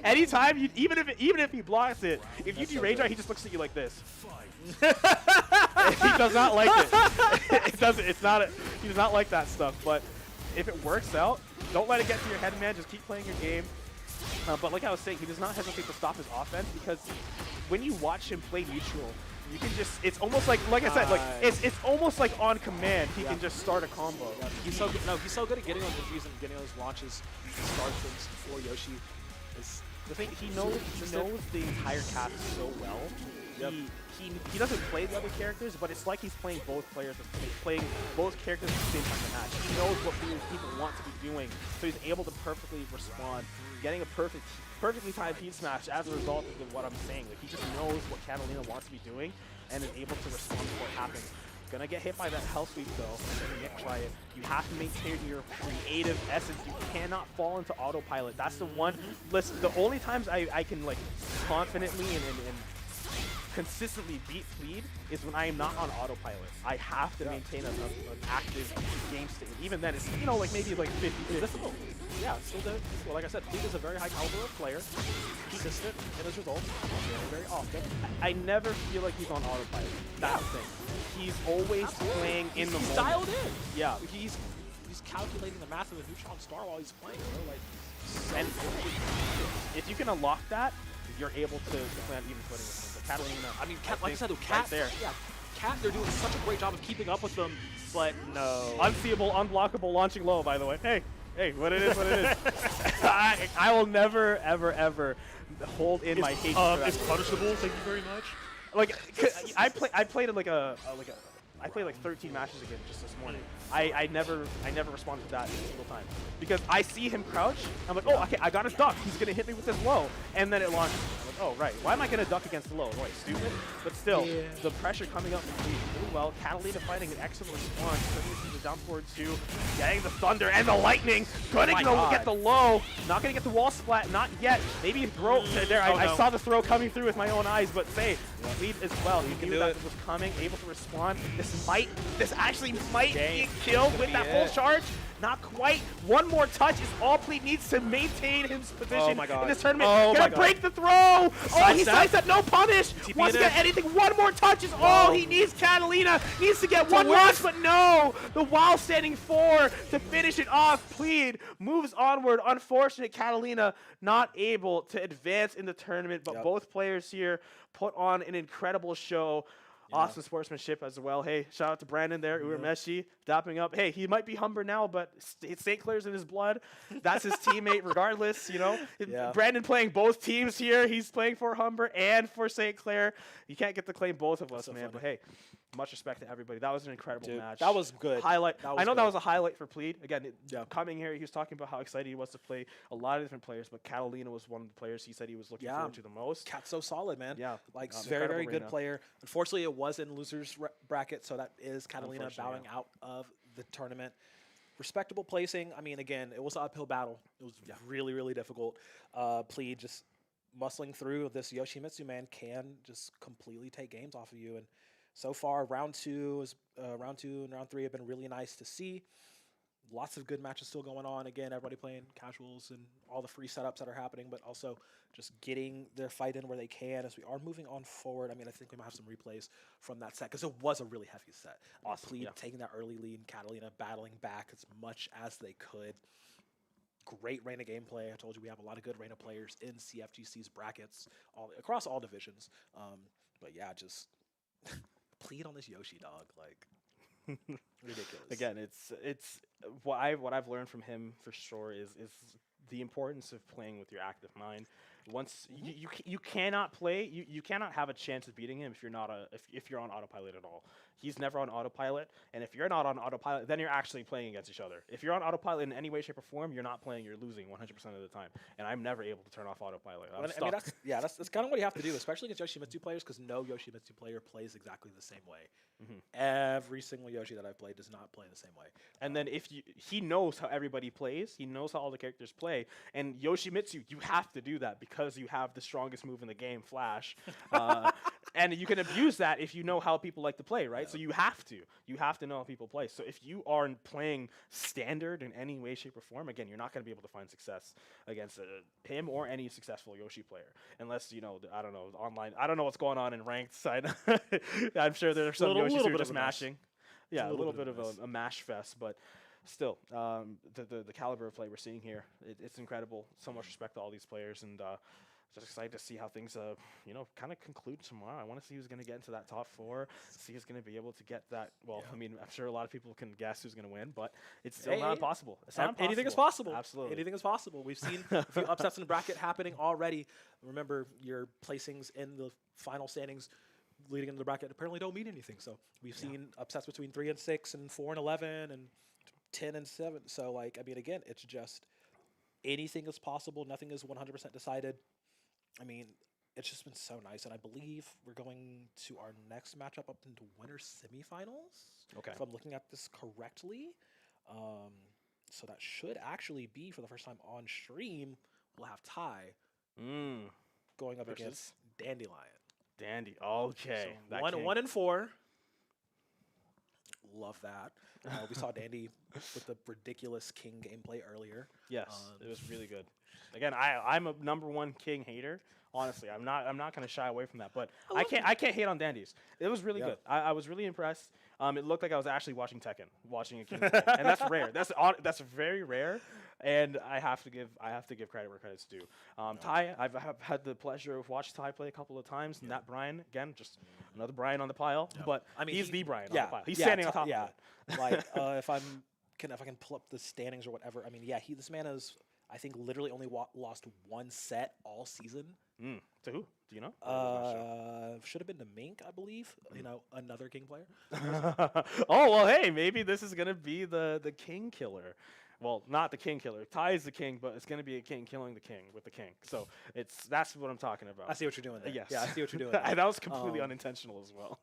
Speaker 2: Anytime, even if he blocks it, if you do Razor, he just looks at you like this. He does not like it. He does not like that stuff. But if it works out, don't let it get to your head, man. Just keep playing your game. But like I was saying, he does not hesitate to stop his offense because when you watch him play neutral, you can just, it's almost like I said, like it's almost like on command. He can just start a combo.
Speaker 3: Yeah, he's so good. No, he's so good at getting on confused and getting on his launches and start things before Yoshi is.
Speaker 2: The thing he knows the entire cast so well
Speaker 1: Yep.
Speaker 2: He doesn't play the other characters, but it's like he's playing both players, playing both characters at the same time in the match. He knows what people want to be doing, so he's able to perfectly respond, getting a perfectly timed heat smash as a result of what I'm saying. Like, he just knows what Catalina wants to be doing and is able to respond before it happens. Gonna get hit by that hell sweep though. Nick try it. You have to maintain your creative essence. You cannot fall into autopilot. That's the one. Listen, the only times I can like confidently and consistently beat Plead is when I am not on autopilot. I have to maintain an active game state. Even then, it's, you know, like maybe like 50-50.
Speaker 1: It's difficult. Yeah, it's still difficult. Well, like I said, Plead is a very high caliber player. Consistent in his results. Very often.
Speaker 2: I never feel like he's on autopilot. That's the thing. He's always playing in the moment.
Speaker 1: He's dialed in.
Speaker 2: Yeah.
Speaker 1: He's calculating the math of a neutron star while he's playing. You know, like,
Speaker 2: And if you can unlock that, you're able to play on even footing with him. But Catalina,
Speaker 1: I mean, like I said, Cat,
Speaker 2: right there.
Speaker 1: Yeah, Cat, they're doing such a great job of keeping up with them, but no.
Speaker 2: Unseeable, unblockable, launching low, by the way. Hey, what it is, what it is. I will never, ever, ever hold in my hate for that.
Speaker 1: It's punishable, thank you very much.
Speaker 2: Like, I played it I played like 13 matches again just this morning. I never responded to that a single time. Because I see him crouch, I'm like, oh, okay, I got a duck. He's gonna hit me with this low, and then it launches. I'm like, oh, right. Why am I gonna duck against the low? What, stupid? But still, the pressure coming up from Plead really well. Catalina finding an excellent response, turning the down forward 2, getting the thunder and the lightning. Gonna get the low. Not gonna get the wall splat, not yet. Maybe throw there. I saw the throw coming through with my own eyes, but say, Plead as well. You knew that was coming, able to respond. This actually might be killed with that full charge. Not quite. One more touch is all Plead needs to maintain his position in this tournament. Gonna break the throw. Oh, he sidestepped, no punish. Wants to get anything. One more touch is all he needs. Catalina needs to get one launch, but no. The while standing 4 to finish it off. Plead moves onward. Unfortunate, Catalina not able to advance in the tournament, but both players here put on an incredible show. Awesome sportsmanship as well. Hey, shout out to Brandon there, Urameshi, dapping up. Hey, he might be Humber now, but St. Clair's in his blood. That's his teammate regardless, you know. Brandon playing both teams here. He's playing for Humber and for St. Clair. You can't get to claim both of us, man. Funny. But hey, much respect to everybody. That was an incredible match.
Speaker 1: That was good.
Speaker 2: Highlight. I know that was a highlight for Plead. Again, coming here, he was talking about how excited he was to play a lot of different players, but Catalina was one of the players he said he was looking forward to the most.
Speaker 1: Cat's so solid, man.
Speaker 2: Yeah.
Speaker 1: Like, very, very good player. Unfortunately, it was in losers bracket, so that is Catalina bowing out of the tournament. Respectable placing. I mean, again, it was an uphill battle. It was really, really difficult. Plead just muscling through. This Yoshimitsu man can just completely take games off of you. And so far, round 2 and round 3 have been really nice to see. Lots of good matches still going on. Again, everybody playing casuals and all the free setups that are happening, but also just getting their fight in where they can as we are moving on forward. I mean, I think we might have some replays from that set because it was a really heavy set. Plead taking that early lead, Catalina battling back as much as they could. Great Reina gameplay. I told you we have a lot of good Reina players in CFGC's brackets across all divisions. But yeah, just Plead on this Yoshi dog, like ridiculous.
Speaker 2: Again, it's what I've learned from him for sure is the importance of playing with your active mind. Once you cannot play, you cannot have a chance of beating him if you're not if you're on autopilot at all. He's never on autopilot, and if you're not on autopilot, then you're actually playing against each other. If you're on autopilot in any way, shape, or form, you're not playing. You're losing 100% of the time. And I'm never able to turn off autopilot.
Speaker 1: I mean, that's kind of what you have to do, especially against Yoshimitsu players, because no Yoshimitsu player plays exactly the same way. Every single Yoshi that I've played does not play the same way.
Speaker 2: And then he knows how everybody plays, he knows how all the characters play, and Yoshimitsu, you have to do that because you have the strongest move in the game, Flash. And you can abuse that if you know how people like to play, right? So you have to know how people play. So if you aren't playing standard in any way, shape, or form, again, you're not going to be able to find success against him or any successful Yoshi player, unless, you know, I don't know, online. I don't know what's going on in ranked side. I'm sure there are some Yoshis who are just mashing. Yeah, a little bit of a mash fest, but still, the caliber of play we're seeing here, it's incredible. So much respect to all these players, and just excited to see how things, you know, kind of conclude tomorrow. I want to see who's going to get into that top 4, see who's going to be able to get that. Well, I mean, I'm sure a lot of people can guess who's going to win, but it's still not impossible. It's not impossible.
Speaker 1: Anything is possible.
Speaker 2: Absolutely.
Speaker 1: Anything is possible. We've seen a few upsets in the bracket happening already. Remember, your placings in the final standings leading into the bracket apparently don't mean anything. So we've seen upsets between 3 and 6 and 4 and 11 and 10 and 7. So, like, I mean, again, it's just anything is possible. Nothing is 100% decided. I mean, it's just been so nice. And I believe we're going to our next matchup up into winter semifinals.
Speaker 2: Okay.
Speaker 1: If I'm looking at this correctly. So that should actually be, for the first time on stream, we'll have Ty going up against Dandelion.
Speaker 2: Dandy. Okay.
Speaker 1: So 1 and 4. Love that. We saw Dandy with the ridiculous King gameplay earlier.
Speaker 2: Yes, it was really good. Again, I'm a #1 King hater. Honestly, I'm not going to shy away from that. But I can't hate on Dandies. It was really good. I was really impressed. It looked like I was actually watching Tekken, watching a King play. And that's rare. That's very rare. And I have to give credit where credit's due. Ty, I've had the pleasure of watching Ty play a couple of times. And that Brian, again, just another Brian on the pile. But I mean, he's the Brian on the pile. He's standing on top of it.
Speaker 1: Like, if I can pull up the standings or whatever. I mean, this man has, I think, literally only lost 1 set all season.
Speaker 2: To who? Do you know?
Speaker 1: Should have been to Mink, I believe. You know, another King player.
Speaker 2: Oh, well, hey, maybe this is going to be the King killer. Well, not the King killer. Ty is the King, but it's going to be a King killing the King with the King. So that's what I'm talking about.
Speaker 1: I see what you're doing there.
Speaker 2: Yes.
Speaker 1: Yeah, I see what you're doing there.
Speaker 2: That was completely unintentional as well.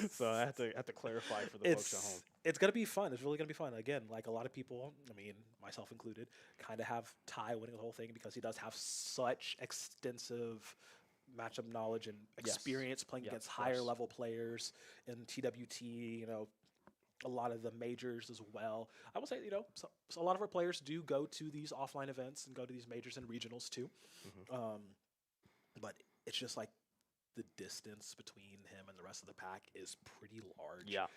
Speaker 2: So I have to clarify for the folks at home.
Speaker 1: It's going to be fun. It's really going to be fun. Again, like a lot of people, I mean, myself included, kind of have Ty winning the whole thing because he does have such extensive matchup knowledge and experience playing against higher level players in TWT, you know, a lot of the majors as well. I will say, you know, so a lot of our players do go to these offline events and go to these majors and regionals too. But it's just like the distance between him and the rest of the pack is pretty large.
Speaker 2: Yeah.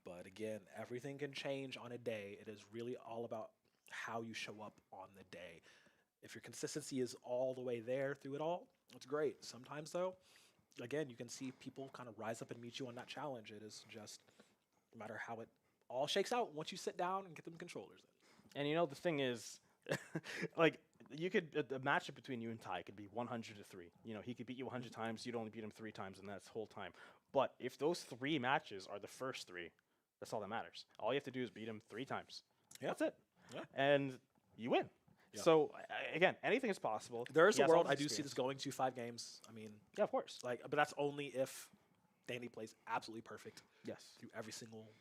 Speaker 1: But again, everything can change on a day. It is really all about how you show up on the day. If your consistency is all the way there through it all, it's great. Sometimes, though, again, you can see people kind of rise up and meet you on that challenge. It is just no matter how it all shakes out once you sit down and get them controllers in.
Speaker 2: And, you know, the thing is, like, you could the matchup between you and Ty could be 100 to 3. You know, he could beat you 100 times. You'd only beat him 3 times, and that's the whole time. But if those 3 matches are the first 3, that's all that matters. All you have to do is beat him 3 times.
Speaker 1: Yeah.
Speaker 2: That's it.
Speaker 1: Yeah.
Speaker 2: And you win. Yeah. So, again, anything is possible.
Speaker 1: There is a world I do see this going to 5 games. I mean,
Speaker 2: yeah, of course.
Speaker 1: Like, but that's only if Dandy plays absolutely perfect.
Speaker 2: Yes.
Speaker 1: Through every single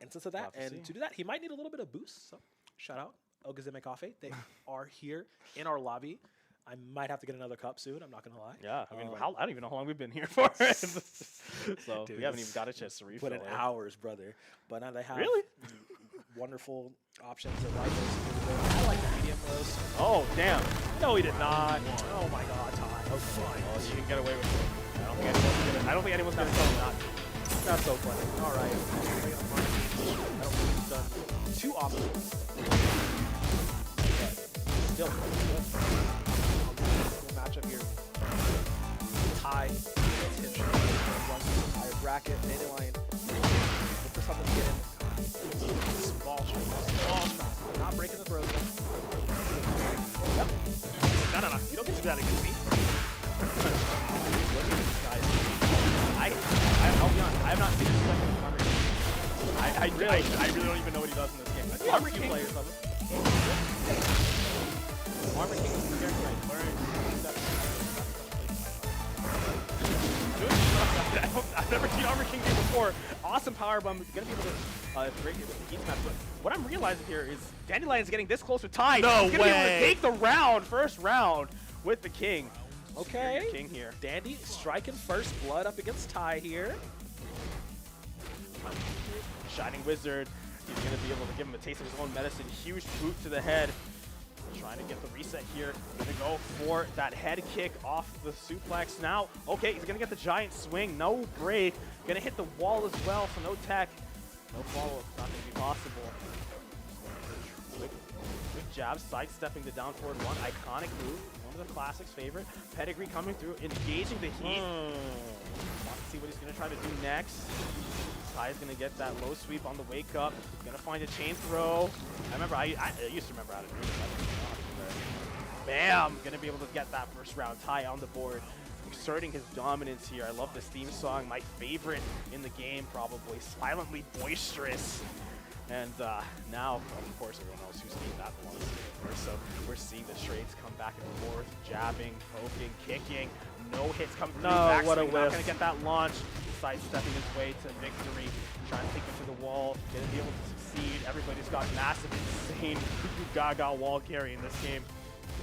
Speaker 1: instance of that. And to do that, he might need a little bit of boost. So, shout out Ogazime Cafe. They are here in our lobby. I might have to get another cup soon. I'm not going to lie.
Speaker 2: Yeah. I mean, I don't even know how long we've been here for. So, dude, we haven't even got a chance to refill.
Speaker 1: Put in hours, brother. But now they have wonderful options at light roast. I like the medium roast.
Speaker 2: Oh, damn.
Speaker 1: No, he did not. Oh, my God, Ty.
Speaker 2: Okay. Well, you can get away with it. I don't think anyone's going to tell you not to.
Speaker 1: That's so funny. All right. I don't think he's done too often. But still, good matchup here. Ty hits him. Runs the entire bracket. Dandelion. Look for something to get in. Small shots. Not breaking the throws. Yep. No. You don't get to do that against me.
Speaker 2: I'll be honest, I have not seen this play from Armor King. I really don't even know what he does in this game.
Speaker 1: The Armor King players of it.
Speaker 2: Armor King is the character I learned. I've never seen Armor King game before. Awesome power bomb. Gonna be able to break it with the heat smash. But what I'm realizing here is Dandelion's getting this close with Ty.
Speaker 1: No
Speaker 2: He's gonna be able to take the first round with the King.
Speaker 1: Okay.
Speaker 2: King here.
Speaker 1: Dandy striking first blood up against Ty here.
Speaker 2: Shining Wizard. He's going to be able to give him a taste of his own medicine. Huge boot to the head. Trying to get the reset here. Going to go for that head kick off the suplex now. Okay, he's going to get the giant swing. No break. Going to hit the wall as well, so no tech. No follow-up. Not going to be possible. Good jabs, sidestepping the down forward one. Iconic move, one of the classics favorite. Pedigree coming through, engaging the heat. Want to see what he's going to try to do next. Ty's going to get that low sweep on the wake up. Going to find a chain throw. I used to remember how to do this. Bam! Going to be able to get that first round. Ty on the board, exerting his dominance here. I love this theme song. My favorite in the game, probably. Silently boisterous. And now, of course, everyone knows who's seen that one. So we're seeing the trades come back and forth, jabbing, poking, kicking. No hits come through.
Speaker 3: No, what a whiff.
Speaker 2: Not going to get that launch. Sidestepping his way to victory. Trying to take him to the wall. Going to be able to succeed. Everybody's got massive, insane gaga wall carry in this game.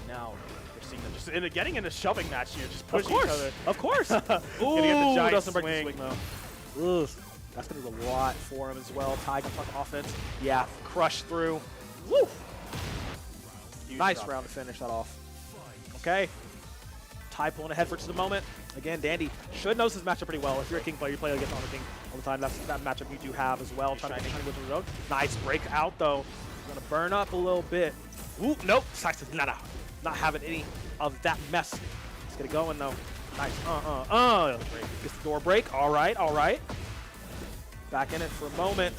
Speaker 2: Now, we're seeing them just getting in a shoving match here. Just pushing each other.
Speaker 3: Of course.
Speaker 2: Gonna get the giant
Speaker 3: doesn't break the
Speaker 2: swing.
Speaker 3: swing, though. Ugh. That's going to do a lot for him as well. Ty can talk offense. Yeah, crush through. Woo! Nice round to finish that off. Okay. Ty pulling ahead for just a moment. Again, Dandy should know his matchup pretty well. If you're a King player, you play against Honor King all the time. That's that matchup you do have as well. Trying to with the road. Nice break out, though. Going to burn up a little bit. Ooh, nope. Sykes is not having any of that mess. Let's get it going, though. Nice. Gets the door break. All right, all right. Back in it for a moment.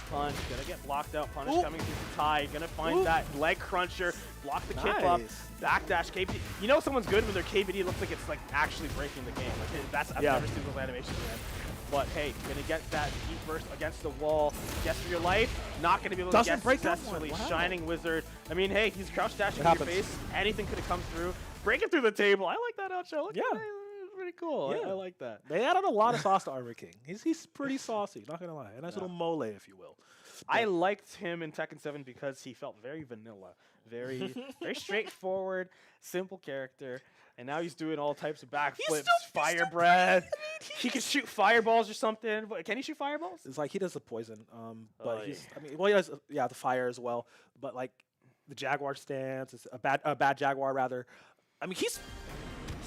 Speaker 2: Punch, gonna get blocked out. Punish coming through the Ty. Gonna find that leg cruncher. Block the kip up. Backdash KBD. You know someone's good when their KBD looks like it's like actually breaking the game. Like I've never seen those animations yet. But hey, gonna get that heat burst against the wall. Guess for your life. Not gonna be able to get successfully. Wow. Shining Wizard. I mean, hey, he's crouch dashing in your face. Anything could have come through. Breaking through the table. I like that outro. Look pretty cool. Yeah. I like that.
Speaker 3: They added a lot of sauce to Armor King. He's pretty saucy, not gonna lie. A nice little mole, if you will.
Speaker 2: I liked him in Tekken 7 because he felt very vanilla, very straightforward, simple character. And now he's doing all types of backflips, fire breath. He can shoot fireballs or something. Can he shoot fireballs?
Speaker 3: It's like he does the poison, but he does the fire as well. But like the Jaguar stance, is a bad Jaguar rather. I mean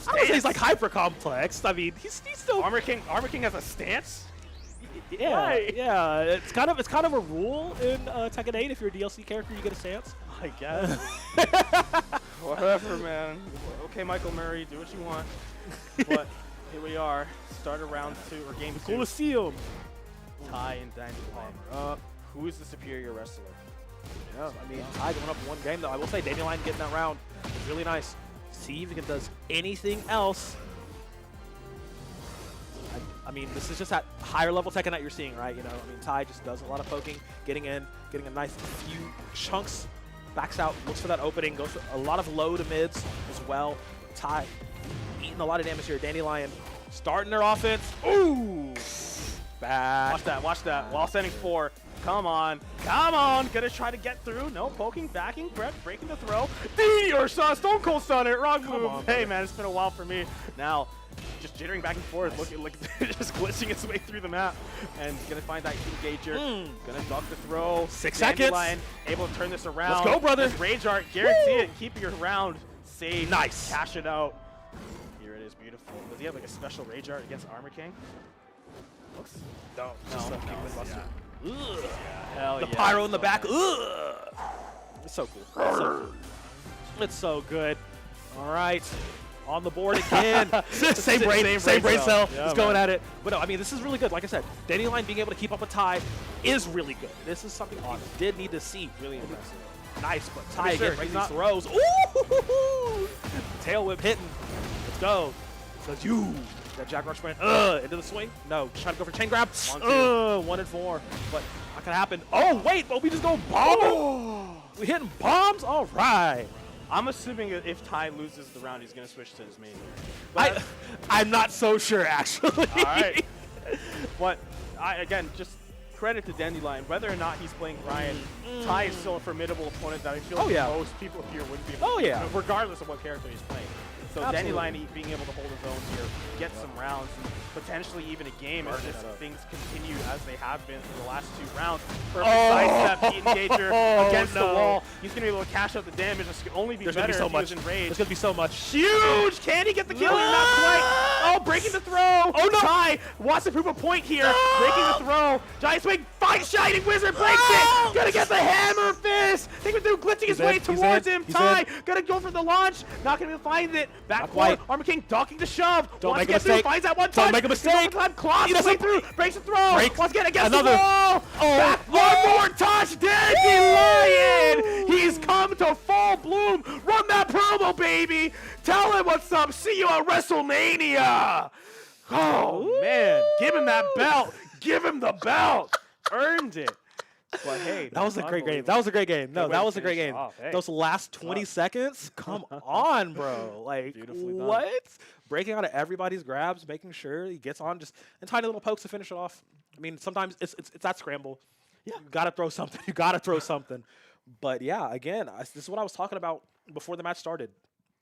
Speaker 3: I would say he's like hyper complex. I mean he's still
Speaker 2: Armor King has a stance.
Speaker 3: Yeah. It's kind of a rule in Tekken 8. If you're a DLC character, you get a stance.
Speaker 2: I guess. Whatever, man. Okay, Michael Murray, do what you want. But here we are. Start of round 2 or game 2.
Speaker 3: Coliseum.
Speaker 2: Ty and Dandelion. Who is the superior wrestler?
Speaker 3: Yeah, I mean, Ty going up 1 game though. I will say Dandelion getting that round is really nice. See if he does anything else. I mean, this is just that higher level Tekken that you're seeing, right? You know, I mean, Ty just does a lot of poking, getting a nice few chunks, backs out, looks for that opening, goes for a lot of low to mids as well. Ty eating a lot of damage here. Dandelion starting their offense. Ooh! Bad.
Speaker 2: Watch that. While sending 4. Come on. Gonna try to get through. No, poking, backing, breaking the throw. Or Stone Cold Stun it. Wrong move. Hey, man, it's been a while for me. Now, just jittering back and forth, looking like just glitching its way through the map, and gonna find that engager. Gonna duck the throw.
Speaker 3: 6 seconds.
Speaker 2: Able to turn this around.
Speaker 3: Let's go, brother.
Speaker 2: This Rage Art, guarantee it. Keep your round safe.
Speaker 3: Nice.
Speaker 2: Cash it out. Here it is, beautiful. Does he have like a special Rage Art against Armor King? Looks.
Speaker 3: No.
Speaker 2: Hell
Speaker 3: the pyro in the back. It's so cool. It's so good. All right. On the board again. same brain cell is going at it. But no, I mean, this is really good. Like I said, Dandelion being able to keep up with Ty is really good. This is something I did need to see.
Speaker 2: Really impressive.
Speaker 3: Nice, but Ty again breaking these throws. Ooh! Tail whip hitting. Let's go. Says you. That Jaguar sprint. Into the swing. No, just trying to go for chain grab. 1 and 4. But not gonna happen. Oh wait, but we just go bomb. We hitting bombs. All right.
Speaker 2: I'm assuming if Ty loses the round, he's going to switch to his main. But
Speaker 3: I'm not so sure, actually.
Speaker 2: All right. But, again, just credit to Dandelion. Whether or not he's playing Brian, Ty is still a formidable opponent that I feel like most people here wouldn't be able to regardless of what character he's playing. So Dandelion being able to hold his own here, get some rounds, potentially even a game as things continue as they have been for the last 2 rounds. Perfect sidestep, heat engager against the wall. He's going to be able to cash out the damage. This could only be better if he was in rage.
Speaker 3: There's going to be so much.
Speaker 2: Huge! Can he get the kill? Not quite. Oh, breaking the throw. Oh, no. Ty wants to prove a point here. Breaking the throw. Giant swing. Fight Shining Wizard. Breaks it. Going to get the hammer fist. through, glitching his
Speaker 1: He's
Speaker 2: way
Speaker 1: in, he's
Speaker 2: towards
Speaker 1: in,
Speaker 2: him.
Speaker 1: he's
Speaker 2: Ty
Speaker 1: in.
Speaker 2: gonna go for the launch. Not gonna be able to find it. Back
Speaker 1: Not
Speaker 2: corner.
Speaker 1: quite.
Speaker 2: Armor King docking the shove.
Speaker 1: Don't
Speaker 2: Wants
Speaker 1: make
Speaker 2: to
Speaker 1: a
Speaker 2: get through.
Speaker 1: mistake.
Speaker 2: Finds that one
Speaker 1: Don't
Speaker 2: touch.
Speaker 1: make a
Speaker 2: Gets
Speaker 1: mistake.
Speaker 2: overtime, claws
Speaker 1: He
Speaker 2: his way
Speaker 1: doesn't-
Speaker 2: through. Breaks the throw.
Speaker 1: Breaks.
Speaker 2: Once again against
Speaker 1: Another.
Speaker 2: the wall.
Speaker 1: Oh.
Speaker 2: Back, one more touch. Dandelion. He's come to full bloom. Run that promo, baby. Tell him what's up. See you at WrestleMania. Oh, man. Give him that belt. Give him the belt. Earned it. But hey,
Speaker 1: That was a great game. That was a great game. No,
Speaker 2: Good way
Speaker 1: that
Speaker 2: to
Speaker 1: was a great
Speaker 2: finish
Speaker 1: game.
Speaker 2: off. Hey.
Speaker 1: Those last 20 seconds, come on, bro. Like,
Speaker 2: Beautifully done.
Speaker 1: what? Breaking out of everybody's grabs, making sure he gets on, just and tiny little pokes to finish it off. I mean, sometimes it's that scramble. Yeah, you gotta throw something. You gotta throw something. But yeah, again, this is what I was talking about before the match started.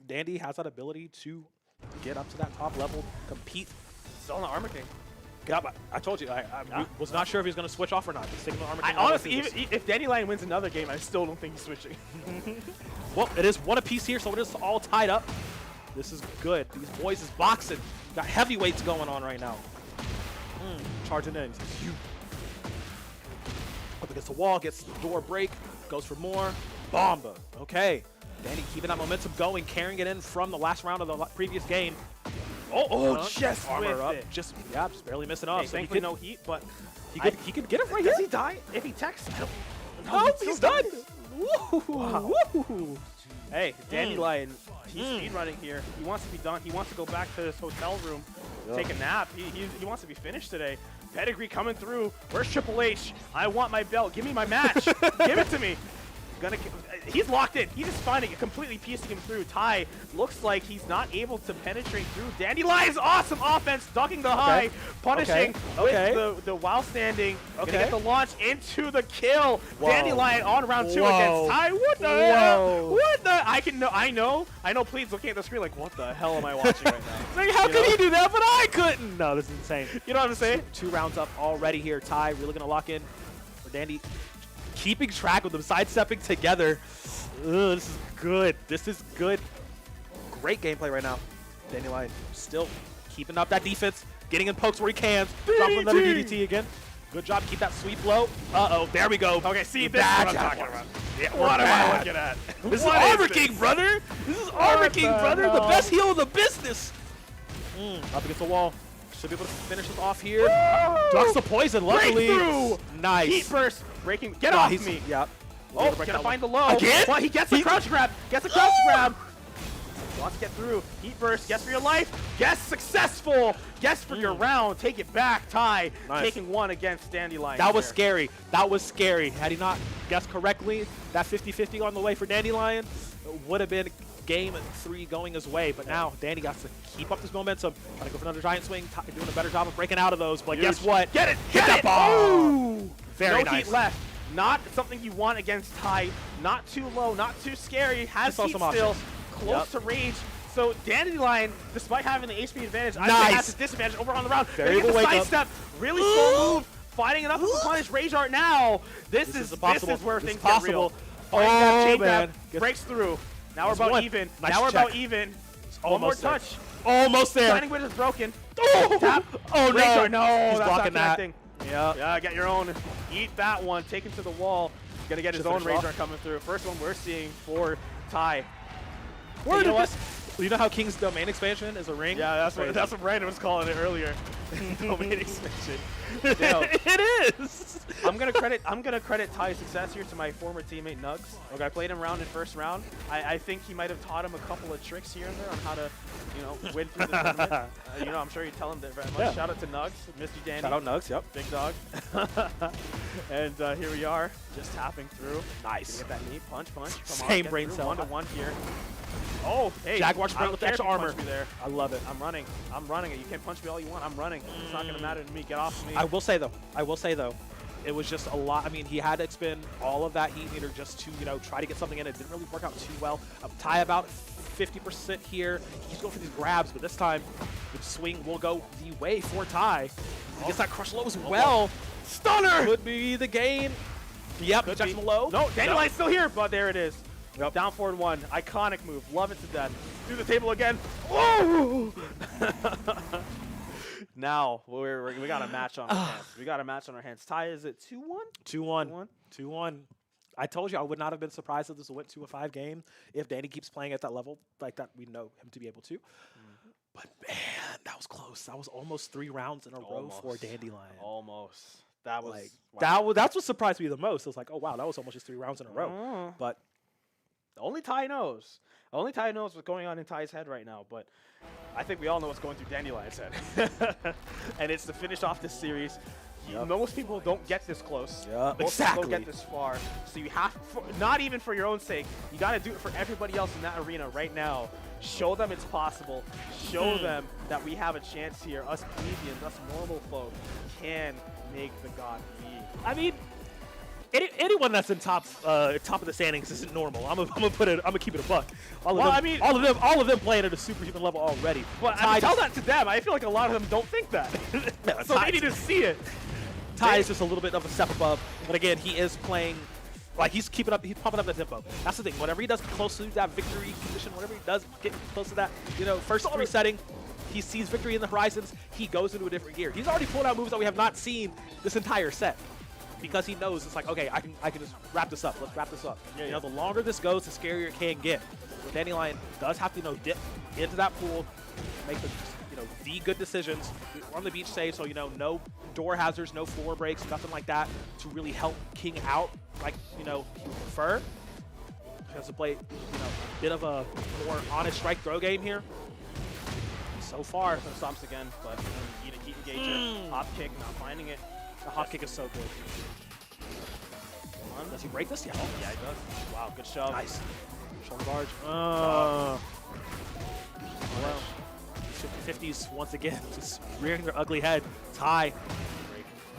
Speaker 1: Dandy has that ability to get up to that top level, compete.
Speaker 2: Still on the Armor King.
Speaker 1: I told you, I was not sure if he was going to switch off or not. The signal Armor King
Speaker 2: Honestly,
Speaker 1: always
Speaker 2: even if Dandelion wins another game, I still don't think he's switching.
Speaker 1: well, it is one apiece here, so it is all tied up. This is good. These boys is boxing. Got heavyweights going on right now. Charging in. You. Up against the wall, gets the door break, goes for more. Bomba. Okay. Dandy keeping that momentum going, carrying it in from the last round of the previous game. Just
Speaker 2: armor
Speaker 1: armor up.
Speaker 2: it.
Speaker 1: Just barely missing
Speaker 2: Hey,
Speaker 1: off. So he
Speaker 2: thankfully
Speaker 1: could,
Speaker 2: no heat, but
Speaker 1: he could get it right here.
Speaker 2: does he die if he texts?
Speaker 1: No, he's done.
Speaker 2: Wow.
Speaker 1: Woo.
Speaker 2: Hey, Dandelion, he's speedrunning here. He wants to be done. He wants to go back to his hotel room, take a nap. He wants to be finished today. Pedigree coming through. Where's Triple H? I want my belt. Give me my match. Give it to me. He's locked in. He's just finding it, completely piecing him through. Ty looks like he's not able to penetrate through. Dandelion's awesome offense, ducking the high, punishing with the while standing. Gonna get the launch into the kill.
Speaker 1: Whoa.
Speaker 2: Dandelion on round 2 against Ty. What the hell? What the? I know. Please looking at the screen like, what the hell am I watching right now?
Speaker 1: Like, how could he do that, but I couldn't? No, this is insane.
Speaker 2: You know what I'm saying?
Speaker 1: Two rounds up already here. Ty really going to lock in for Dandy. Keeping track with them, sidestepping together. Ugh, this is good. This is good. Great gameplay right now. Dandelion still keeping up that defense, getting in pokes where he can. Dropping another DDT again. Good job. Keep that sweep low. Uh-oh, there we go.
Speaker 2: Okay, see, this is what I'm talking about.
Speaker 1: Yeah,
Speaker 2: What am I looking at?
Speaker 1: This is
Speaker 2: What
Speaker 1: Armor
Speaker 2: this?
Speaker 1: King, brother. This is Armor King,
Speaker 2: the
Speaker 1: brother. The
Speaker 2: hell?
Speaker 1: best heel in the business. Up against the wall. Should be able to finish this off here. Ducks the poison, luckily.
Speaker 2: Breakthrough!
Speaker 1: Nice.
Speaker 2: Heat burst, breaking. Get
Speaker 1: No,
Speaker 2: off
Speaker 1: he's-
Speaker 2: me.
Speaker 1: Yep.
Speaker 2: Oh,
Speaker 1: Break
Speaker 2: gonna
Speaker 1: that
Speaker 2: find the
Speaker 1: one.
Speaker 2: low.
Speaker 1: Again?
Speaker 2: Well, he gets the crouch grab. Gets the crouch grab. Wants to get through. Heat burst. Guess for your life. Guess successful. Guess for your round. Take it back. Ty
Speaker 1: Nice.
Speaker 2: taking one against Dandelion.
Speaker 1: That was
Speaker 2: here.
Speaker 1: scary. That was scary. Had he not guessed correctly, that 50-50 on the way for Dandelion would have been game 3 going his way. But now Dandy got to keep up this momentum. Trying to go for another giant swing. Ty doing a better job of breaking out of those. But guess
Speaker 2: Huge.
Speaker 1: what?
Speaker 2: Get it.
Speaker 1: Hit
Speaker 2: Get
Speaker 1: that
Speaker 2: it.
Speaker 1: ball.
Speaker 2: Ooh.
Speaker 1: Very
Speaker 2: no
Speaker 1: nice.
Speaker 2: heat left. Not something you want against Ty. Not too low. Not too scary. Has
Speaker 1: Just saw
Speaker 2: heat
Speaker 1: some
Speaker 2: still.
Speaker 1: options.
Speaker 2: Close
Speaker 1: Yep.
Speaker 2: to rage. So Dandelion, despite having the HP advantage, I
Speaker 1: Nice.
Speaker 2: think has a disadvantage over on the round. Gonna
Speaker 1: Variable
Speaker 2: get the
Speaker 1: wake up.
Speaker 2: sidestep. Really slow move. Fighting enough to punish Rage Art now. This is
Speaker 1: possible.
Speaker 2: where
Speaker 1: This is
Speaker 2: things get real.
Speaker 1: possible.
Speaker 2: Finding that
Speaker 1: Oh,
Speaker 2: chain grab,
Speaker 1: man. Guess-
Speaker 2: breaks through. Now we're
Speaker 1: That's
Speaker 2: about
Speaker 1: one.
Speaker 2: even.
Speaker 1: Nice
Speaker 2: Now we're
Speaker 1: check.
Speaker 2: about even. One more
Speaker 1: Almost there.
Speaker 2: touch.
Speaker 1: Almost there.
Speaker 2: Shining Wizard is broken.
Speaker 1: Oh,
Speaker 2: Tap.
Speaker 1: oh
Speaker 2: Rage
Speaker 1: no.
Speaker 2: Art, no,
Speaker 1: He's
Speaker 2: that's
Speaker 1: blocking
Speaker 2: not
Speaker 1: that.
Speaker 2: connecting.
Speaker 1: Yeah.
Speaker 2: Yeah, get your own. Eat that one. Take him to the wall. Gonna get his
Speaker 1: Should
Speaker 2: own
Speaker 1: finish
Speaker 2: Rage
Speaker 1: off.
Speaker 2: Art coming through. First one we're seeing for Ty.
Speaker 1: Where
Speaker 2: you
Speaker 1: did
Speaker 2: know what?
Speaker 1: this? You know how King's Domain expansion is a ring?
Speaker 2: Yeah, that's
Speaker 1: Crazy.
Speaker 2: what Brandon was calling it earlier. Domain expansion.
Speaker 1: It is.
Speaker 2: I'm gonna credit Ty's success here to my former teammate Nugs. Okay, I played him round in first round. I think he might have taught him a couple of tricks here and there on how to, win through the tournament. I'm sure you'd tell him that very much.
Speaker 1: Yeah.
Speaker 2: Shout out to Nugs, Mr. Danny.
Speaker 1: Shout out Nugs, yep.
Speaker 2: Big dog. And here we are, just tapping through.
Speaker 1: Nice.
Speaker 2: Get that knee punch. Come
Speaker 1: Same
Speaker 2: on, get
Speaker 1: brain
Speaker 2: through.
Speaker 1: cell.
Speaker 2: 1-1 here. Oh, hey.
Speaker 1: Jaguar
Speaker 2: I
Speaker 1: sprint
Speaker 2: don't
Speaker 1: with
Speaker 2: care
Speaker 1: extra
Speaker 2: if you
Speaker 1: armor.
Speaker 2: punch me there.
Speaker 1: I love it.
Speaker 2: I'm running. You can punch me all you want. I'm running. It's not gonna matter to me. Get off of me.
Speaker 1: I will say though, it was just a lot. I mean, he had to expend all of that heat meter just to, try to get something in. It didn't really work out too well. Ty about 50% here. He's going for these grabs, but this time the swing will go the way for Ty. He gets that crush low as well.
Speaker 2: Stunner!
Speaker 1: Could be the gain. Yep,
Speaker 2: Could
Speaker 1: Jackson
Speaker 2: be.
Speaker 1: low.
Speaker 2: No, Dandelion's still here, but there it is.
Speaker 1: Yep.
Speaker 2: Down forward 1. Iconic move. Love it to death. Through the table again. Whoa! Now, we got a match on our hands. Ty, is it 2-1?
Speaker 1: 2-1. 2-1. I told you I would not have been surprised if this went to a 5 game if Danny keeps playing at that level like that we know him to be able to. But man, that was close. That was almost 3 rounds in a row for Dandelion.
Speaker 2: Almost. That was
Speaker 1: Like
Speaker 2: wow.
Speaker 1: that's what surprised me the most. It was like, oh wow, that was almost just 3 rounds in a row. But
Speaker 2: Only Ty knows. Only Ty knows what's going on in Ty's head right now. But I think we all know what's going through Dandelion's head. And it's to finish off this series. Most people don't get this close. Most people don't get this far. So you have, not even for your own sake, you got to do it for everybody else in that arena right now. Show them it's possible. Show them that we have a chance here. Us plebeians, us normal folk can make the god lead.
Speaker 3: I mean, anyone that's in top of the standings isn't normal. I'm gonna keep it a buck. All of them playing at a superhuman level already.
Speaker 2: But I mean, tell that to them. I feel like a lot of them don't think that. So they need to see it.
Speaker 3: Ty is just a little bit of a step above, but again, he is playing, like he's pumping up the tempo. That's the thing. Whatever he does close to that victory condition, whatever he does get close to that, first resetting, he sees victory in the horizons, he goes into a different gear. He's already pulled out moves that we have not seen this entire set, because he knows it's like, okay, I can just wrap this up. Let's wrap this up. The longer this goes, the scarier it can get. So Dandelion does have to dip into that pool, make the the good decisions. We're on the beach save, so no door hazards, no floor breaks, nothing like that to really help King out like he would prefer. He has to play a bit of a more honest strike throw game here. So far,
Speaker 2: stomps again, but heat engager, hop kick, not finding it.
Speaker 3: The hop kick is so good. Does he break this? Yeah.
Speaker 2: Oh, yeah, he does. Wow, good shove.
Speaker 3: Nice. Shoulder barge.
Speaker 2: Well,
Speaker 3: 50s once again, just rearing their ugly head. Ty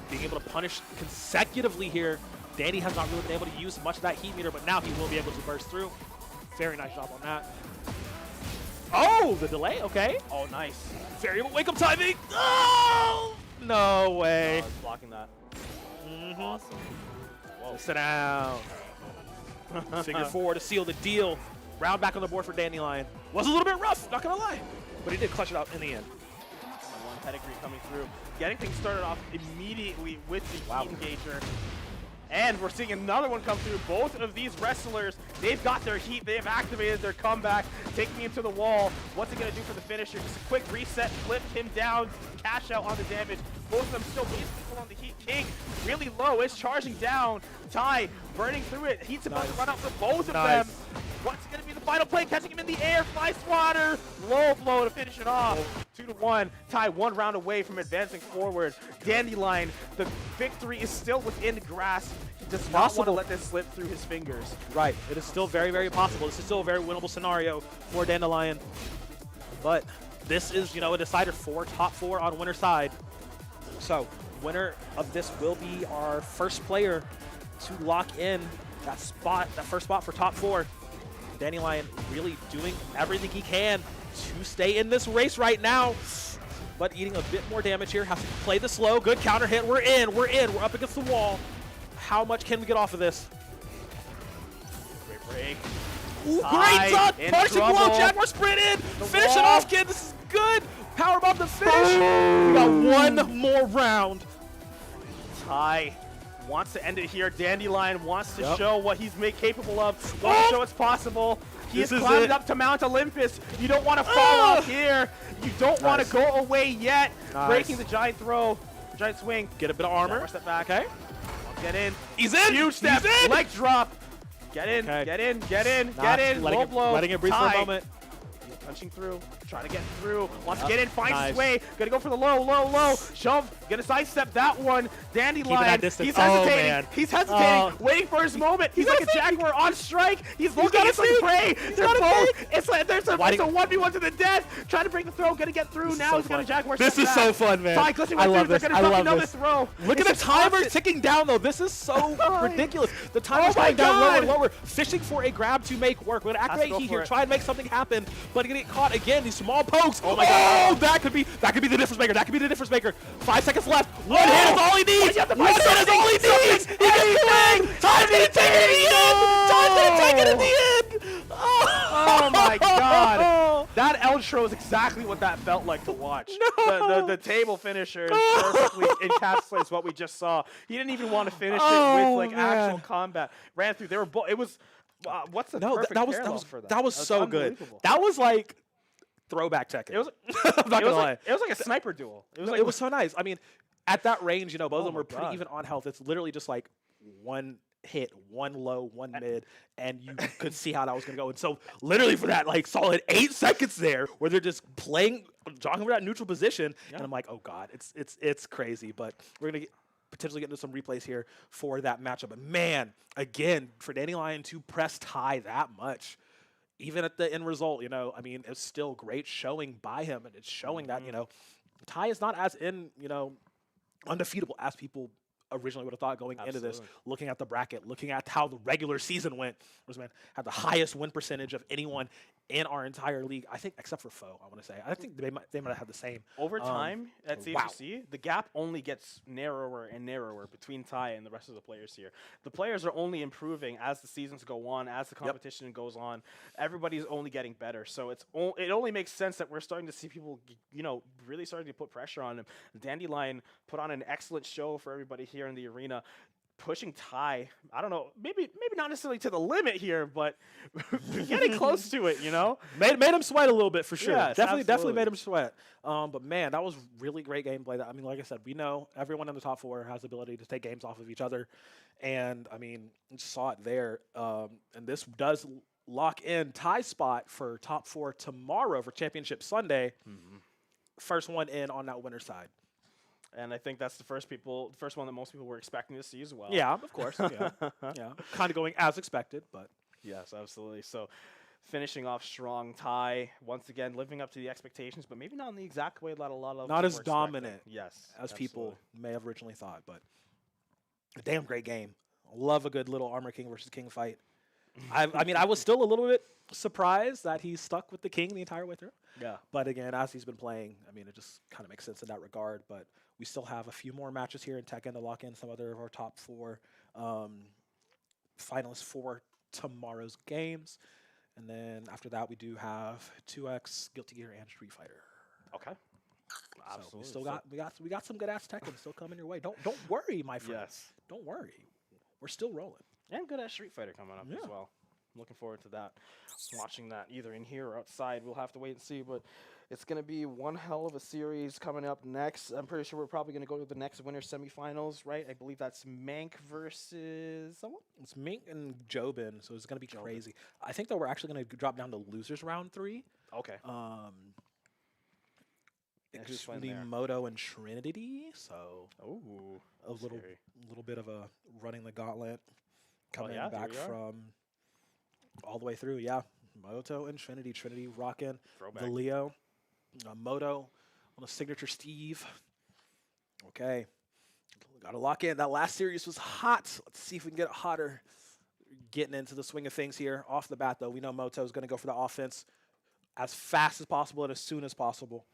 Speaker 3: being able to punish consecutively here. Danny has not really been able to use much of that heat meter, but now he will be able to burst through. Very nice job on that. Oh, the delay. Okay.
Speaker 2: Oh, nice.
Speaker 3: Variable wake up timing. Oh, no way.
Speaker 2: Blocking that. Awesome.
Speaker 3: Whoa. Sit down. Figure 4 to seal the deal. Round back on the board for Dandelion. Was a little bit rough, not gonna lie, but he did clutch it out in the end.
Speaker 2: One pedigree coming through, getting things started off immediately with the heat engager. And we're seeing another one come through. Both of these wrestlers, they've got their heat, they've activated their comeback, taking him to the wall. What's it gonna do for the finisher? Just a quick reset, flip him down, cash out on the damage. Both of them still basically full on the heat. King really low, is charging down. Ty burning through it. Heat's about to run out for both of them. What's going to be the final play? Catching him in the air, fly swatter, low blow to finish it off. 2-1. Ty 1 round away from advancing forward. Dandelion, the victory is still within grasp. He does not want to let this slip through his fingers.
Speaker 3: Right. It is still very, very possible. This is still a very winnable scenario for Dandelion. But this is, a decider for top 4 on winner's side. So, winner of this will be our first player to lock in that first spot for top 4. Dandelion really doing everything he can to stay in this race right now, but eating a bit more damage here. Has to play the slow. Good counter hit. We're in. We're up against the wall. How much can we get off of this?
Speaker 2: Great break.
Speaker 3: Ooh, great shot. Punching blow. Jaguar sprint in. Finish it off, kid. This is good. Power bomb to finish. We got one more round.
Speaker 2: Ty wants to end it here. Dandelion wants to show what he's capable of. Wants to show it's possible. He is climbing up to Mount Olympus. You don't want to fall off here. You don't want to go away yet. Breaking the giant throw, giant swing.
Speaker 3: Get a bit of armor.
Speaker 2: Step back.
Speaker 3: Okay.
Speaker 2: Get in.
Speaker 3: He's in.
Speaker 2: Huge step.
Speaker 3: He's in.
Speaker 2: Leg drop. Get in. Get in. Get in. Get in. Low blow.
Speaker 3: Letting it breathe for a moment.
Speaker 2: He's punching through. Trying to get through. Wants to get in. Finds his way. Gonna go for the low. Shove. Gonna sidestep that one. Dandelion. He's hesitating. He's hesitating. Waiting for his moment. He's like a jaguar on strike. He's looking at some prey. They're both. It's like there's a 1v1 to the death. Trying to break the throw. Gonna get through. Now he's got a jaguar.
Speaker 3: This is so fun, man. I love this. I love this.
Speaker 2: Throw.
Speaker 3: Look at the timer ticking down, though. This is so ridiculous. The timer's going down lower and lower. Fishing for a grab to make work. We're gonna activate heat here. Try and make something happen, but gonna get caught again. These small pokes. Oh my God! That could be the difference maker. That could be the difference maker. 5 seconds left. One hit is all he needs. One hit is all he needs. He gets playing. Time's gonna take it in the end. Time's gonna take it in the end.
Speaker 2: Oh my God! That outro is exactly what that felt like to watch.
Speaker 1: No!
Speaker 2: The table finisher perfectly encapsulates what we just saw. He didn't even want to finish it with like actual combat. Ran through. They were both. It was. What's the perfect parallel for that?
Speaker 1: That was so good.
Speaker 2: Unbelievable.
Speaker 1: That was like throwback Tekken.
Speaker 2: It was.
Speaker 1: I'm not gonna lie.
Speaker 2: It was like a sniper duel. It was like
Speaker 1: It was so nice. I mean, at that range, you know, both of them
Speaker 2: my
Speaker 1: were pretty
Speaker 2: God.
Speaker 1: even on health. It's literally just like one hit, one low, one mid, and you could see how that was gonna go. And so, literally for that, like solid 8 seconds there, where they're just playing, jogging over that neutral position, and I'm like, oh god, it's crazy. But we're gonna potentially get into some replays here for that matchup. But man, again, for Dandelion to press tie that much, even at the end result, you know, I mean, it's still great showing by him, and it's showing that, you know, Ty is not as undefeatable as people originally would have thought going into this, looking at the bracket, looking at how the regular season went. Man had the highest win percentage of anyone in our entire league, I think, except for Foe, I want to say. I think they might have had the same.
Speaker 2: Over time at CFGC, the gap only gets narrower and narrower between Ty and the rest of the players here. The players are only improving as the seasons go on, as the competition goes on. Everybody's only getting better. So it only makes sense that we're starting to see people, you know, really starting to put pressure on him. Dandelion put on an excellent show for everybody here in the arena. Pushing Ty, I don't know, maybe not necessarily to the limit here, but getting close to it, you know?
Speaker 1: Made him sweat a little bit for sure.
Speaker 2: Yes,
Speaker 1: definitely made him sweat. But man, that was really great gameplay. I mean, like I said, we know everyone in the top 4 has the ability to take games off of each other. And I mean, saw it there. And this does lock in Ty's spot for top 4 tomorrow for Championship Sunday. First one in on that winner's side.
Speaker 2: And I think that's the first one that most people were expecting to see as well.
Speaker 1: Yeah, of course. Yeah. Kind of going as expected, but
Speaker 2: yes, absolutely. So finishing off strong, Ty once again living up to the expectations, but maybe not in the exact way that a lot of
Speaker 1: not as
Speaker 2: were
Speaker 1: dominant,
Speaker 2: yes,
Speaker 1: as people may have originally thought. But a damn great game. Love a good little Armor King versus King fight. I mean, I was still a little bit surprised that he stuck with the King the entire way through.
Speaker 2: Yeah.
Speaker 1: But again, as he's been playing, I mean, it just kind of makes sense in that regard. But we still have a few more matches here in Tekken to lock in some other of our top 4 finalists for tomorrow's games. And then after that, we do have 2X, Guilty Gear, and Street Fighter.
Speaker 2: Okay.
Speaker 1: So we still got some good ass Tekken still coming your way. Don't worry, my friend.
Speaker 2: Yes.
Speaker 1: Don't worry. We're still rolling.
Speaker 2: And good at Street Fighter coming up as well. I'm looking forward to that. Watching that either in here or outside. We'll have to wait and see. But it's going to be one hell of a series coming up next. I'm pretty sure we're probably going to go to the next winner semifinals, right? I believe that's Mank versus someone?
Speaker 1: It's Mink and Jobin, so it's going to be crazy. I think that we're actually going to drop down to losers round 3.
Speaker 2: Okay.
Speaker 1: It's the Moto and Trinity, so a little bit of a running the gauntlet coming back from all the way through. Yeah, Moto and Trinity. Trinity rocking the Leo. Moto on the signature Steve. Okay, got to lock in. That last series was hot. Let's see if we can get it hotter. Getting into the swing of things here. Off the bat, though, we know Moto is going to go for the offense as fast as possible and as soon as possible.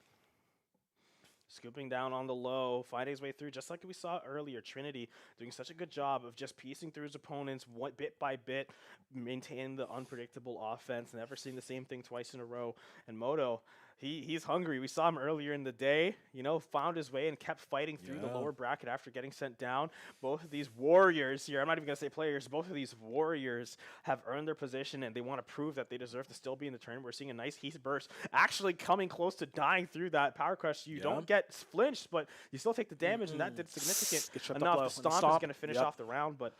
Speaker 2: Scooping down on the low, finding his way through, just like we saw earlier. Trinity doing such a good job of just piecing through his opponents bit by bit, maintaining the unpredictable offense, never seeing the same thing twice in a row. And Moto, he's hungry. We saw him earlier in the day, you know, found his way and kept fighting through the lower bracket after getting sent down. Both of these warriors here, I'm not even going to say players, both of these warriors have earned their position, and they want to prove that they deserve to still be in the tournament. We're seeing a nice heat burst, actually coming close to dying through that power crush. You don't get flinched, but you still take the damage, and that did significant enough. The Stomp is going to finish off the round, but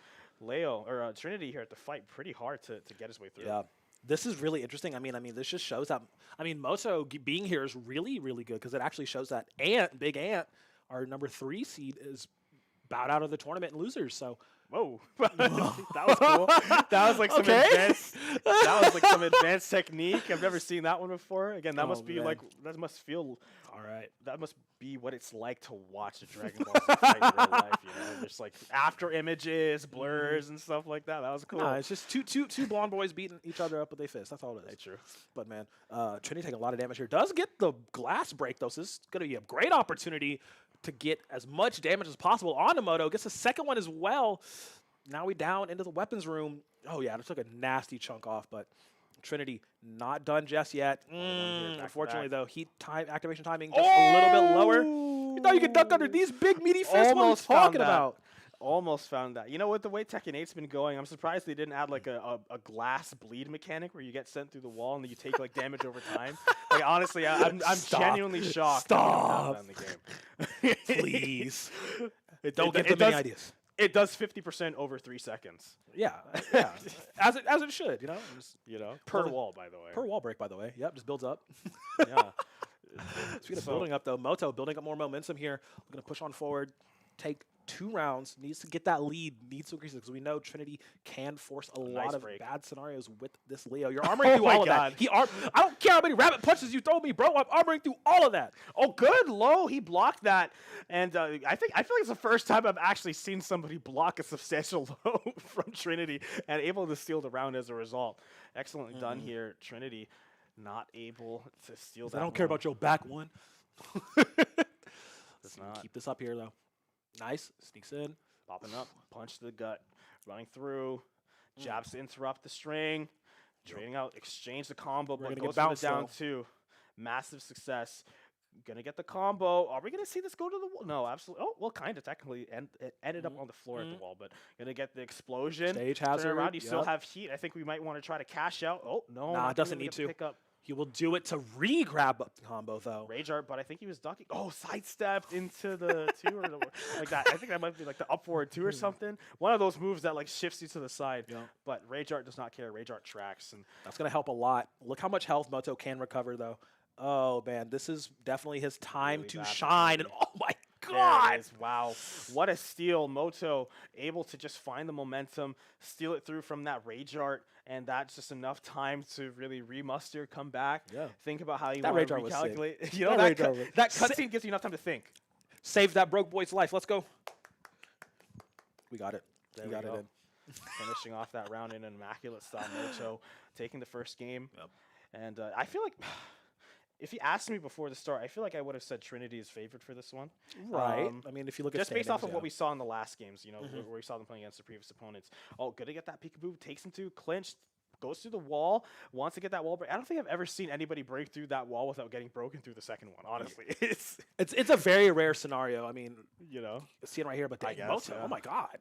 Speaker 2: Trinity here at the fight pretty hard to get his way through.
Speaker 1: Yeah. This is really interesting. I mean, this just shows that. I mean, Moto being here is really, really good because it actually shows that Big Ant, our number 3 seed, is bowed out of the tournament and losers. So,
Speaker 2: whoa, that was cool. That was like some advanced. That was like some advanced technique. I've never seen that one before. Again, that must be that must feel all right. That must be what it's like to watch a Dragon Ball Z fight in real life. You know, just like after images, blurs, and stuff like that. That was cool.
Speaker 1: Nah, it's just two blonde boys beating each other up with their fists. That's all it is.
Speaker 2: True.
Speaker 1: But man, Trinity taking a lot of damage here. Does get the glass break though, so this is going to be a great opportunity to get as much damage as possible on Moto. Gets a second one as well. Now we down into the weapons room. Oh yeah, it took a nasty chunk off, but Trinity not done just yet.
Speaker 2: here, back
Speaker 1: Unfortunately,
Speaker 2: to back.
Speaker 1: though, heat time activation timing just a little bit lower. You thought you could duck under these big meaty fists? What are you
Speaker 2: Almost found
Speaker 1: talking
Speaker 2: that.
Speaker 1: about?
Speaker 2: Almost found that. You know, with the way Tekken 8's been going, I'm surprised they didn't add like a glass bleed mechanic where you get sent through the wall and then you take like damage over time. Like honestly, I'm genuinely shocked.
Speaker 1: Stop.
Speaker 2: That in the game.
Speaker 1: Please. Don't give them any ideas.
Speaker 2: It does 50% over 3 seconds.
Speaker 1: Yeah, yeah. as it should, you know. Just,
Speaker 2: Per wall, by the way.
Speaker 1: per wall break, by the way. Yep, just builds up.
Speaker 2: Yeah.
Speaker 1: Speaking of building up, though, Moto building up more momentum here. We're going to push on forward, take 2 rounds, needs to get that lead, needs to increase it, because we know Trinity can force a lot of bad scenarios with this Leo. You're armoring through all of that. I don't care how many rabbit punches you throw me, bro. I'm armoring through all of that.
Speaker 2: Oh, good low. He blocked that, and I feel like it's the first time I've actually seen somebody block a substantial low from Trinity and able to steal the round as a result. Excellently done here, Trinity. Not able to steal that.
Speaker 1: I don't care about your back one.
Speaker 2: It's not.
Speaker 1: Keep this up here, though. Nice. Sneaks in.
Speaker 2: Popping up. Punch to the gut. Running through. Jabs to interrupt the string. Trading out. Exchange the combo.
Speaker 1: We're
Speaker 2: But
Speaker 1: gonna
Speaker 2: goes
Speaker 1: get
Speaker 2: for
Speaker 1: bounced,
Speaker 2: the down
Speaker 1: though.
Speaker 2: 2. Massive success. Gonna get the combo. Are we gonna see this go to the wall? No, absolutely. Oh, well, kind of technically. And it ended up on the floor at the wall, but gonna get the explosion.
Speaker 1: Stage
Speaker 2: Turn
Speaker 1: hazard.
Speaker 2: around. You still have heat. I think we might want to try to cash out. Oh, no.
Speaker 1: Nah,
Speaker 2: not
Speaker 1: it doesn't
Speaker 2: gonna
Speaker 1: need to.
Speaker 2: Pick up
Speaker 1: He will do it to re-grab up the combo, though.
Speaker 2: Rage Art, but I think he was ducking. Oh, sidestepped into the 2 or like that. I think that might be like the upward 2 or something. One of those moves that like shifts you to the side.
Speaker 1: Yeah.
Speaker 2: But Rage Art does not care. Rage Art tracks. And
Speaker 1: That's going to help a lot. Look how much health Moto can recover, though. Oh, man. This is definitely his time
Speaker 2: Really
Speaker 1: to
Speaker 2: bad for
Speaker 1: shine. And
Speaker 2: Trinity.
Speaker 1: oh, my
Speaker 2: there
Speaker 1: God.
Speaker 2: it is. Wow. What a steal. Moto able to just find the momentum, steal it through from that Rage Art, and that's just enough time to really remuster, come back.
Speaker 1: Yeah.
Speaker 2: Think about how you
Speaker 1: That
Speaker 2: want to
Speaker 1: Rage Art was sick.
Speaker 2: recalculate. You know,
Speaker 1: That
Speaker 2: that,
Speaker 1: Rage Art was-
Speaker 2: that cutscene gives you enough time to think.
Speaker 1: Save that broke boy's life. Let's go. We got it.
Speaker 2: There
Speaker 1: We
Speaker 2: we
Speaker 1: got
Speaker 2: go.
Speaker 1: it in.
Speaker 2: Finishing off that round in an immaculate style. Moto taking the first game.
Speaker 1: Yep.
Speaker 2: And I feel like if you asked me before the start, I feel like I would have said Trinity is favored for this one.
Speaker 1: Right.
Speaker 2: Um,
Speaker 1: I mean, if you look at
Speaker 2: Just based off of
Speaker 1: standings,
Speaker 2: what we saw in the last games,
Speaker 1: Mm-hmm.
Speaker 2: where we saw them playing against the previous opponents. Oh, good to get that peekaboo, takes him to clinch, goes through the wall, wants to get that wall break. I don't think I've ever seen anybody break through that wall without getting broken through the second one, honestly.
Speaker 1: It's a very rare scenario. I mean,
Speaker 2: you know.
Speaker 1: see it right here, but
Speaker 2: I
Speaker 1: dang,
Speaker 2: guess,
Speaker 1: Moto,
Speaker 2: yeah.
Speaker 1: oh my God.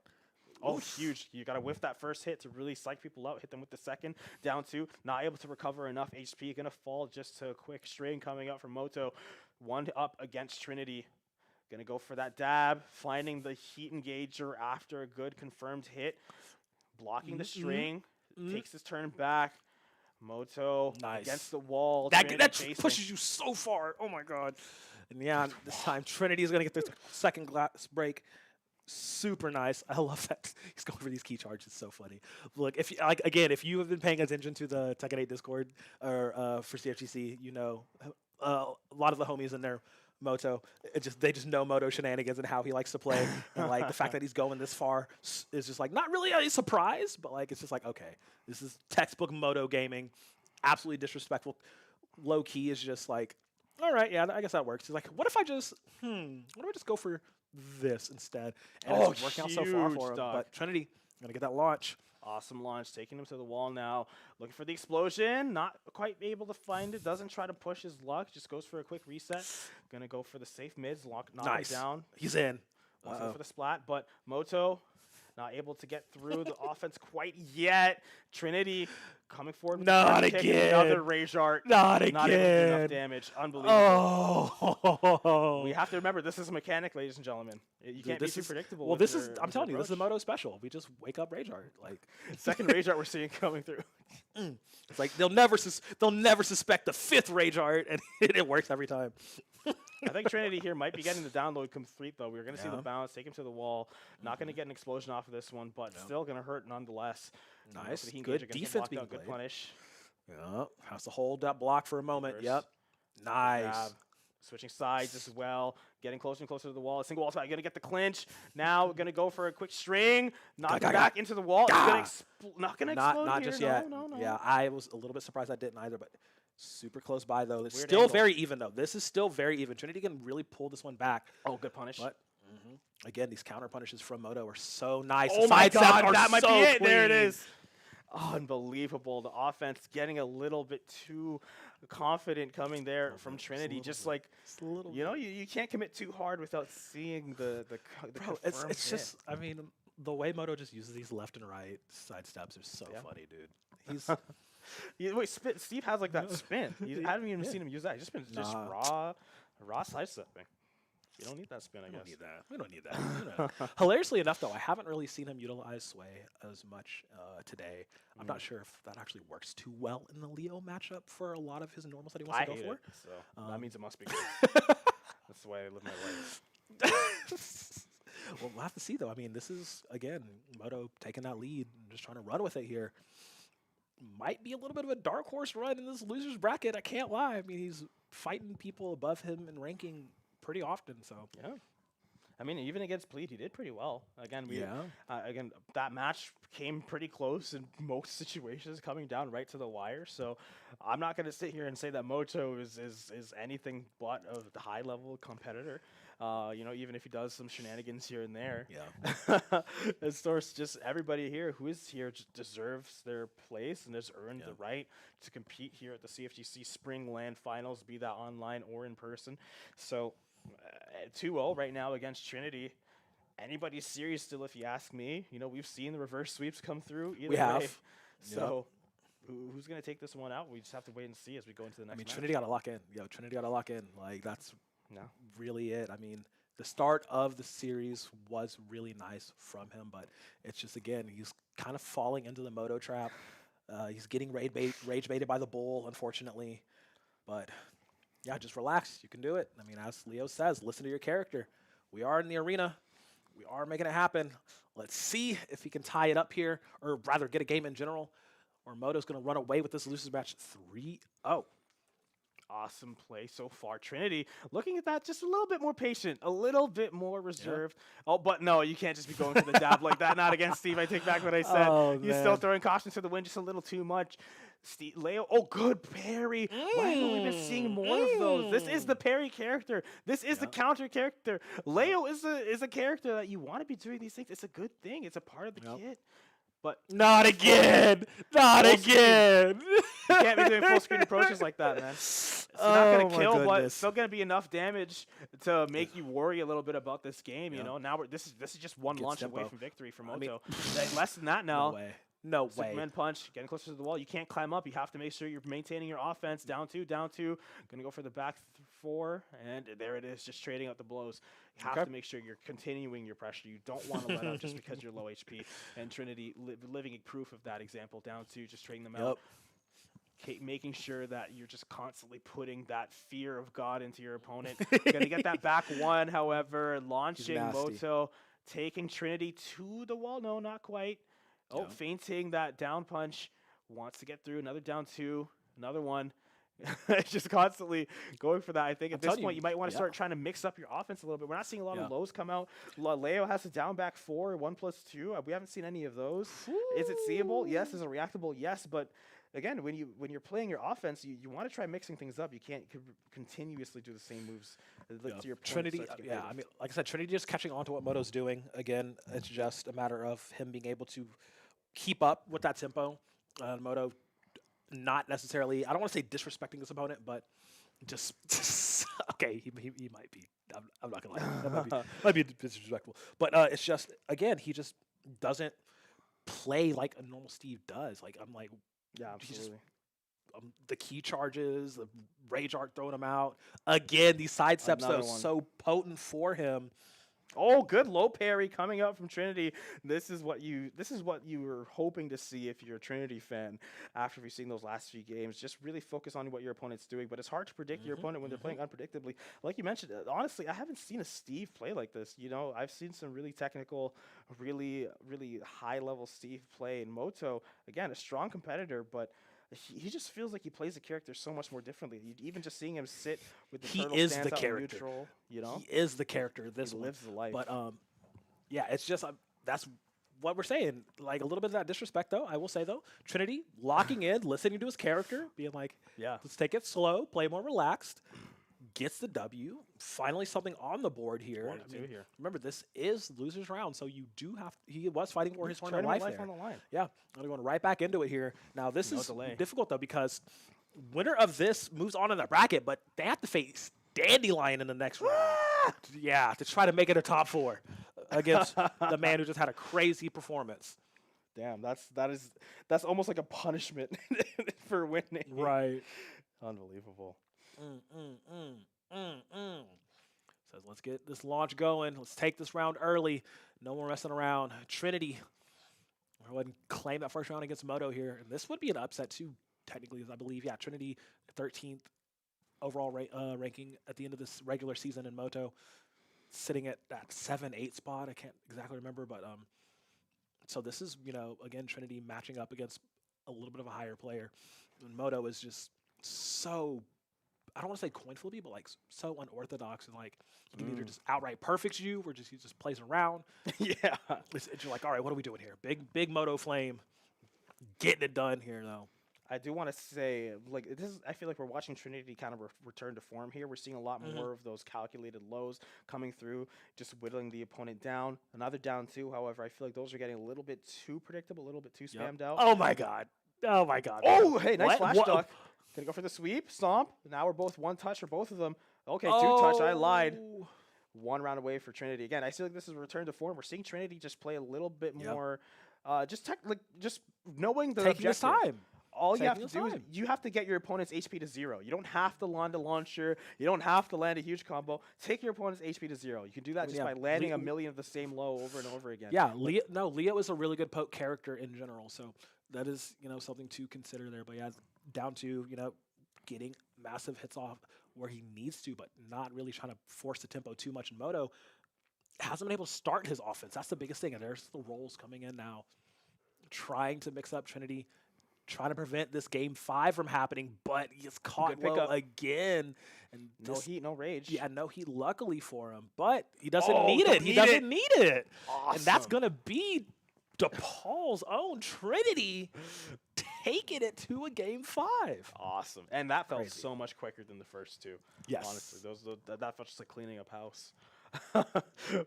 Speaker 2: Oh, huge. You got to whiff that first hit to really psych people out. Hit them with the second. Down 2. Not able to recover enough HP. Going to fall just to a quick string coming up from Moto. 1 up against Trinity. Going to go for that dab. Finding the heat engager after a good confirmed hit. Blocking the string. Takes his turn back. Moto
Speaker 1: Nice.
Speaker 2: against the wall.
Speaker 1: That
Speaker 2: Trinity chasing.
Speaker 1: pushes you so far. Oh my God. And yeah, this time Trinity is going to get the second glass break. Super nice. I love that he's going for these key charges. It's so funny. Look, if you, like again, if you have been paying attention to the Tekken 8 Discord or for CFGC, you know a lot of the homies in there, Moto, they just know Moto shenanigans and how he likes to play, and like the fact that he's going this far is just like not really a surprise, but like it's just like okay, this is textbook Moto gaming, absolutely disrespectful. Low key is just like, all right, yeah, I guess that works. He's like, what if I just go for this instead? And it's working out so far
Speaker 2: huge,
Speaker 1: for him.
Speaker 2: dog.
Speaker 1: But Trinity gonna get that launch.
Speaker 2: Awesome launch, taking him to the wall now. Looking for the explosion, not quite able to find it. Doesn't try to push his luck, just goes for a quick reset. Gonna go for the safe mids, knock him down.
Speaker 1: He's in.
Speaker 2: Wants to go for the splat, but Moto not able to get through the offense quite yet. Trinity coming forward with
Speaker 1: Not
Speaker 2: the kick,
Speaker 1: again.
Speaker 2: another Rage Art.
Speaker 1: Not
Speaker 2: Not able to do
Speaker 1: again.
Speaker 2: enough damage. Unbelievable.
Speaker 1: Oh.
Speaker 2: We have to remember, this is a mechanic, ladies and gentlemen. You can't be too predictable.
Speaker 1: Well,
Speaker 2: with
Speaker 1: this is.
Speaker 2: your-
Speaker 1: I'm
Speaker 2: with
Speaker 1: telling
Speaker 2: your
Speaker 1: you, this is a
Speaker 2: approach.
Speaker 1: Moto special. We just wake up Rage Art. Like
Speaker 2: Second Rage Art we're seeing coming through.
Speaker 1: it's like they'll never suspect the 5th Rage Art, and it works every time.
Speaker 2: I think Trinity here might be getting the download complete, though. We're going to see the
Speaker 1: Yeah.
Speaker 2: bounce, take him to the wall. Not going to get an explosion off of this one, but still going to hurt nonetheless.
Speaker 1: Nice.
Speaker 2: The heat
Speaker 1: Good
Speaker 2: engager gonna get
Speaker 1: defense
Speaker 2: blocked
Speaker 1: being
Speaker 2: out, good
Speaker 1: played.
Speaker 2: punish.
Speaker 1: Yeah, has to hold that block for a moment.
Speaker 2: Reverse.
Speaker 1: Yep. Nice.
Speaker 2: Grab. Switching sides as well. Getting closer and closer to the wall. A single wall spot. Going to get the clinch. Now going to go for a quick string. Knock it back into the wall. It's gonna not going to explode
Speaker 1: Not
Speaker 2: here.
Speaker 1: just
Speaker 2: No,
Speaker 1: yet.
Speaker 2: no.
Speaker 1: Yeah, I was a little bit surprised I didn't either, but super close by though. It's
Speaker 2: Weird
Speaker 1: still
Speaker 2: angle.
Speaker 1: very even though. This is still very even. Trinity can really pull this one back.
Speaker 2: Oh, good punish.
Speaker 1: But again, these counter punishes from Moto are so nice.
Speaker 2: Oh
Speaker 1: The
Speaker 2: my
Speaker 1: side steps
Speaker 2: God,
Speaker 1: are
Speaker 2: that might
Speaker 1: so
Speaker 2: be it. There it
Speaker 1: clean.
Speaker 2: is. unbelievable. The offense getting a little bit too confident coming there from Trinity. Just like, you know, you can't commit too hard without seeing the
Speaker 1: Bro, it's
Speaker 2: confirmed hit.
Speaker 1: just, I mean, the way Moto just uses these left and right side steps are so
Speaker 2: Yeah.
Speaker 1: funny, dude. He's
Speaker 2: Steve has like that spin. I haven't even seen him use that. He's just been just
Speaker 1: Nah.
Speaker 2: raw sidestepping. You don't need that spin, I
Speaker 1: We
Speaker 2: guess.
Speaker 1: don't need that. We don't need that. You know. Hilariously enough, though, I haven't really seen him utilize Sway as much today. I'm not sure if that actually works too well in the Leo matchup for a lot of his normals that he wants
Speaker 2: I
Speaker 1: to go
Speaker 2: hate
Speaker 1: for.
Speaker 2: it, so that means it must be good. That's the way I live my life.
Speaker 1: Well, we'll have to see, though. I mean, this is, again, Moto taking that lead and just trying to run with it here. Might be a little bit of a dark horse run in this loser's bracket. I can't lie. I mean, he's fighting people above him in ranking pretty often. So
Speaker 2: Yeah. I mean, even against Plead, he did pretty well. Again,
Speaker 1: Yeah.
Speaker 2: again, that match came pretty close in most situations, coming down right to the wire. So I'm not going to sit here and say that Moto is anything but a high-level competitor. You know, even if he does some shenanigans here and there.
Speaker 1: Yeah.
Speaker 2: Of course, just everybody here who is here just deserves their place and has earned the right to compete here at the CFGC Spring LAN Finals, be that online or in person. So 2-0 right now against Trinity. Anybody's serious still, if you ask me. You know, we've seen the reverse sweeps come through either
Speaker 1: We have.
Speaker 2: way. So who's going to take this one out? We just have to wait and see as we go into the next
Speaker 1: I mean,
Speaker 2: match.
Speaker 1: Trinity got to lock in. Yo, Trinity got to lock in. Like, that's
Speaker 2: No.
Speaker 1: really it. I mean, the start of the series was really nice from him, but it's just, again, he's kind of falling into the Moto trap. He's getting rage baited by the bull, unfortunately. But, yeah, just relax. You can do it. I mean, as Leo says, listen to your character. We are in the arena. We are making it happen. Let's see if he can tie it up here, or rather get a game in general, or Moto's going to run away with this losers match 3-0.
Speaker 2: Awesome play so far. Trinity looking at that just a little bit more patient, a little bit more reserved. Oh, but no, you can't just be going for the dab like that. Not against Steve. I take back what I said.
Speaker 1: Oh,
Speaker 2: He's still
Speaker 1: man.
Speaker 2: throwing caution to the wind just a little too much. Leo, oh, good parry. Why haven't we been seeing more of those? This is the parry character. This is the counter character. Leo is a character that you want to be doing these things. It's a good thing. It's a part of the kit. But
Speaker 1: Not again! Not
Speaker 2: Full screen.
Speaker 1: again!
Speaker 2: you can't be doing full screen approaches like that, man. It's not
Speaker 1: Oh
Speaker 2: gonna
Speaker 1: my
Speaker 2: kill, but
Speaker 1: goodness.
Speaker 2: it's still gonna be enough damage to make you worry a little bit about this game. You know, now this is just one
Speaker 1: Gets
Speaker 2: launch away
Speaker 1: tempo.
Speaker 2: from victory for
Speaker 1: I mean-
Speaker 2: Moto. Less than that now.
Speaker 1: No way. No way.
Speaker 2: Superman punch, getting closer to the wall. You can't climb up. You have to make sure you're maintaining your offense. Down two. Gonna go for the back 4, and there it is, just trading out the blows. You have to make sure you're continuing your pressure. You don't want to let up just because you're low HP. And Trinity living proof of that example. Down 2, just trading them out. Making sure that you're just constantly putting that fear of God into your opponent. Gonna get that back 1, however, launching
Speaker 1: nasty.
Speaker 2: Moto, taking Trinity to the wall. No, not quite. Oh, feinting that down punch. Wants to get through. Another down 2. Another one. Just constantly going for that. I think at this point you might want to start trying to mix up your offense a little bit. We're not seeing a lot of lows come out. Leo has a down back 4, 1+2. We haven't seen any of those. Is it seeable? Yes. Is it reactable? Yes. But again, when you're playing your offense, you want to try mixing things up. You can't continuously do the same moves. To your
Speaker 1: Trinity, I mean, like I said, Trinity just catching on to what Moto's doing. Again, it's just a matter of him being able to keep up with that tempo. Moto not necessarily, I don't want to say disrespecting his opponent, but just, okay, he might be. I'm not going to lie. That might be disrespectful. But it's just, again, he just doesn't play like a normal Steve does. Like, I'm like,
Speaker 2: absolutely.
Speaker 1: The key charges, the rage art throwing him out. Again, these side steps, though, so potent for him.
Speaker 2: Oh, good low parry coming up from Trinity. This is what you were hoping to see if you're a Trinity fan after we've seen those last few games. Just really focus on what your opponent's doing, but it's hard to predict your opponent when they're playing unpredictably. Like you mentioned, honestly, I haven't seen a Steve play like this. You know, I've seen some really technical, really high-level Steve play in Moto. Again, a strong competitor, but he just feels like he plays the character so much more differently. Even just seeing him sit with the turtle stance out neutral, you know?
Speaker 1: He is the character. This
Speaker 2: he lives the life.
Speaker 1: But yeah, it's just that's what we're saying. Like a little bit of that disrespect, though. I will say though, Trinity locking in, listening to his character, being like, let's take it slow, play more relaxed, gets the W. Finally, something on the board here.
Speaker 2: 1-2 here.
Speaker 1: Remember, this is loser's round, so you do have. He was fighting for his tournament
Speaker 2: Tournament
Speaker 1: life
Speaker 2: life
Speaker 1: there.
Speaker 2: on the line.
Speaker 1: Yeah, I'm going right back into it here. Now, this
Speaker 2: No
Speaker 1: is
Speaker 2: delay.
Speaker 1: difficult, though, because winner of this moves on in the bracket, but they have to face Dandelion in the next round. Yeah, to try to make it a top 4 against the man who just had a crazy performance.
Speaker 2: Damn, that's almost like a punishment for winning.
Speaker 1: Right.
Speaker 2: Unbelievable.
Speaker 1: Says, let's get this launch going. Let's take this round early. No more messing around. Trinity. Go ahead and claim that first round against Moto here. And this would be an upset, too, technically, I believe. Yeah, Trinity, 13th overall ranking at the end of this regular season in Moto. Sitting at that 7-8 spot. I can't exactly remember, but so this is, again, Trinity matching up against a little bit of a higher player. And Moto is just so, I don't want to say coin flippy, but like so unorthodox, and like he can either just outright perfect you, or he just plays around.
Speaker 2: Yeah.
Speaker 1: You're like, all right, what are we doing here? Big Moto Flame, getting it done here though.
Speaker 2: I do want to say, like, I feel like we're watching Trinity kind of return to form here. We're seeing a lot more of those calculated lows coming through, just whittling the opponent down. Another down two, however, I feel like those are getting a little bit too predictable, a little bit too spammed out.
Speaker 1: Oh my god.
Speaker 2: Oh, hey, nice flash
Speaker 1: What?
Speaker 2: duck. Gonna go for the sweep, stomp. Now we're both one touch for both of them. Okay, two touch. I lied.
Speaker 1: Oh.
Speaker 2: One round away for Trinity. Again, I feel like this is a return to form. We're seeing Trinity just play a little bit more, just knowing the
Speaker 1: Taking his
Speaker 2: objective.
Speaker 1: time.
Speaker 2: All you have
Speaker 1: Taking
Speaker 2: to
Speaker 1: his
Speaker 2: do is
Speaker 1: time.
Speaker 2: you have to get your opponent's HP to 0. You don't have to land a launcher. You don't have to land a huge combo. Take your opponent's HP to 0. You can do that just by landing a million of the same low over and over again.
Speaker 1: Yeah, Leo is a really good poke character in general, so that is something to consider there. But yeah, down to getting massive hits off where he needs to, but not really trying to force the tempo too much in Moto. Hasn't been able to start his offense. That's the biggest thing. And there's the rolls coming in now, trying to mix up Trinity, trying to prevent this game 5 from happening, but he's caught low again. And
Speaker 2: No heat, no rage.
Speaker 1: Yeah, no heat, luckily for him, but he doesn't need it. He doesn't need it.
Speaker 2: Awesome.
Speaker 1: And that's going to be DePaul's own Trinity taking it to a game 5.
Speaker 2: Awesome. And that felt
Speaker 1: Crazy.
Speaker 2: so much quicker than the first two.
Speaker 1: Yes.
Speaker 2: Honestly, that felt just like cleaning up house.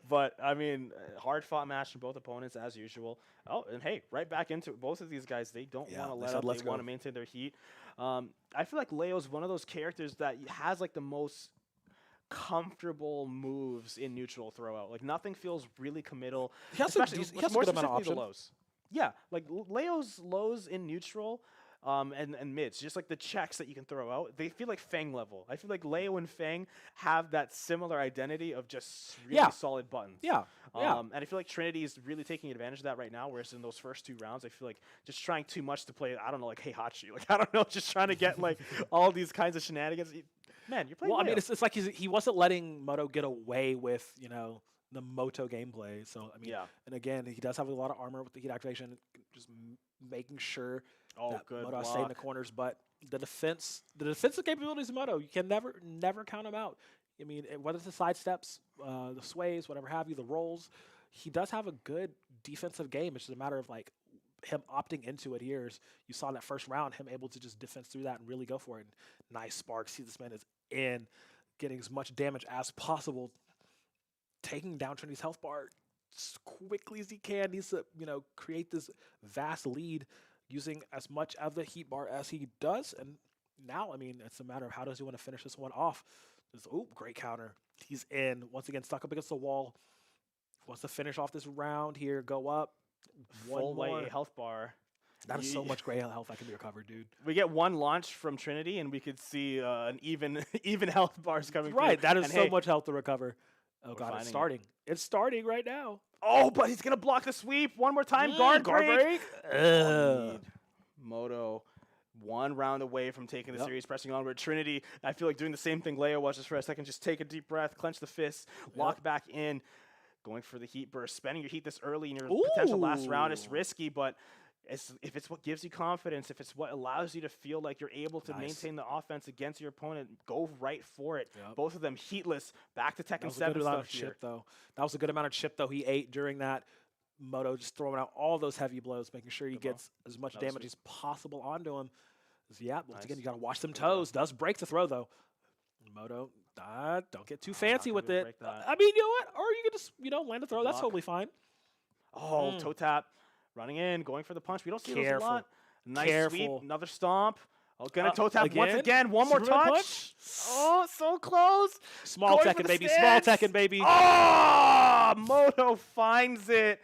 Speaker 2: But, I mean, hard-fought match from both opponents, as usual. Oh, and hey, right back into it. Both of these guys, they don't want to let up. They want to maintain their heat. I feel like Leo's one of those characters that has, like, the most comfortable moves in neutral throwout. Like, nothing feels really committal.
Speaker 1: He has a good amount of options.
Speaker 2: Lows. Yeah, like, Leo's lows in neutral and mids, just like the checks that you can throw out, they feel like Fang level. I feel like Leo and Fang have that similar identity of just really solid buttons.
Speaker 1: Yeah.
Speaker 2: And I feel like Trinity is really taking advantage of that right now, whereas in those first 2 rounds, I feel like just trying too much to play, I don't know, like Heihachi. Like, I don't know, just trying to get, like, all these kinds of shenanigans. Man, you're playing
Speaker 1: Well,
Speaker 2: Leo.
Speaker 1: I mean, it's like he wasn't letting Moto get away with, the Moto gameplay. So, I mean, and again, he does have a lot of armor with the heat activation, just making sure that Moto stay in the corners. But the defensive capabilities of Moto, you can never count him out. I mean, whether it's the side steps, the sways, whatever have you, the rolls, he does have a good defensive game. It's just a matter of like him opting into it here. You saw in that first round, him able to just defense through that and really go for it. And nice spark. See, this man is in, getting as much damage as possible, taking down Trinity's health bar as quickly as he can. Needs to, create this vast lead using as much of the heat bar as he does. And now, I mean, it's a matter of how does he want to finish this one off. Great counter. He's in. Once again, stuck up against the wall. Wants to finish off this round here. Go up.
Speaker 2: Full way health bar.
Speaker 1: That is so much gray health that can be recovered, dude.
Speaker 2: We get one launch from Trinity, and we could see an even health bars coming
Speaker 1: Right,
Speaker 2: through.
Speaker 1: that is so much health to recover. Oh, God, it's starting. It's starting right now.
Speaker 2: Oh, but he's going to block the sweep. One more time. Guard break. Moto, 1 round away from taking the series, pressing onward. Trinity, I feel like doing the same thing Leo was just for a second. Just take a deep breath, clench the fists, lock back in, going for the heat burst. Spending your heat this early in your potential last round is risky, but if it's what gives you confidence, if it's what allows you to feel like you're able to maintain the offense against your opponent, go right for it. Both of them heatless, back to Tekken 7 stuff here.
Speaker 1: That was a good amount of chip, though, he ate during that. Moto just throwing out all those heavy blows, making sure he gets as much damage as possible onto him. Once again, you got to watch them toes. Does break the throw, though. Moto, don't get too fancy
Speaker 2: not
Speaker 1: with
Speaker 2: gonna
Speaker 1: it.
Speaker 2: break that.
Speaker 1: I mean, you know what? Or you can just, land a throw. That's
Speaker 2: Block.
Speaker 1: totally fine.
Speaker 2: Oh, toe tap, running in, going for the punch. We don't see those a
Speaker 1: Careful.
Speaker 2: lot. Nice
Speaker 1: Careful.
Speaker 2: sweep, another stomp. Oh, gonna toe tap once
Speaker 1: again?
Speaker 2: again. One more
Speaker 1: Superman
Speaker 2: touch.
Speaker 1: punch?
Speaker 2: Oh, so close.
Speaker 1: Small
Speaker 2: Going for
Speaker 1: Tekken,
Speaker 2: the
Speaker 1: baby. Small
Speaker 2: stance.
Speaker 1: Tekken, baby.
Speaker 2: Oh, Moto finds it.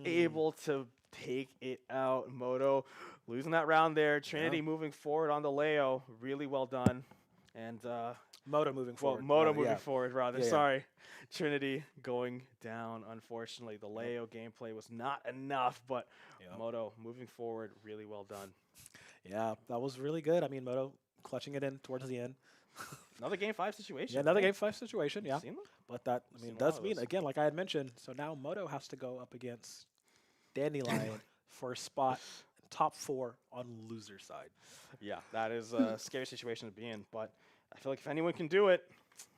Speaker 2: Able to take it out. Moto losing that round there. Trinity moving forward on the Leo. Really well done. And
Speaker 1: Moto moving forward.
Speaker 2: Moto
Speaker 1: rather,
Speaker 2: moving
Speaker 1: yeah.
Speaker 2: forward, rather.
Speaker 1: Yeah, yeah.
Speaker 2: Sorry. Trinity going down, unfortunately. The Leo gameplay was not enough, but
Speaker 1: Yep.
Speaker 2: Moto moving forward, really well done.
Speaker 1: Yeah, that was really good. I mean, Moto clutching it in towards the end.
Speaker 2: Another game 5 situation.
Speaker 1: Yeah, another
Speaker 2: right?
Speaker 1: Game 5 situation, yeah.
Speaker 2: Seen them?
Speaker 1: But that,
Speaker 2: I've seen a lot
Speaker 1: does
Speaker 2: of
Speaker 1: mean,
Speaker 2: those.
Speaker 1: again, like I had mentioned, so now Moto has to go up against Dandelion for a spot top 4 on loser side.
Speaker 2: Yeah, that is a scary situation to be in, but I feel like if anyone can do it,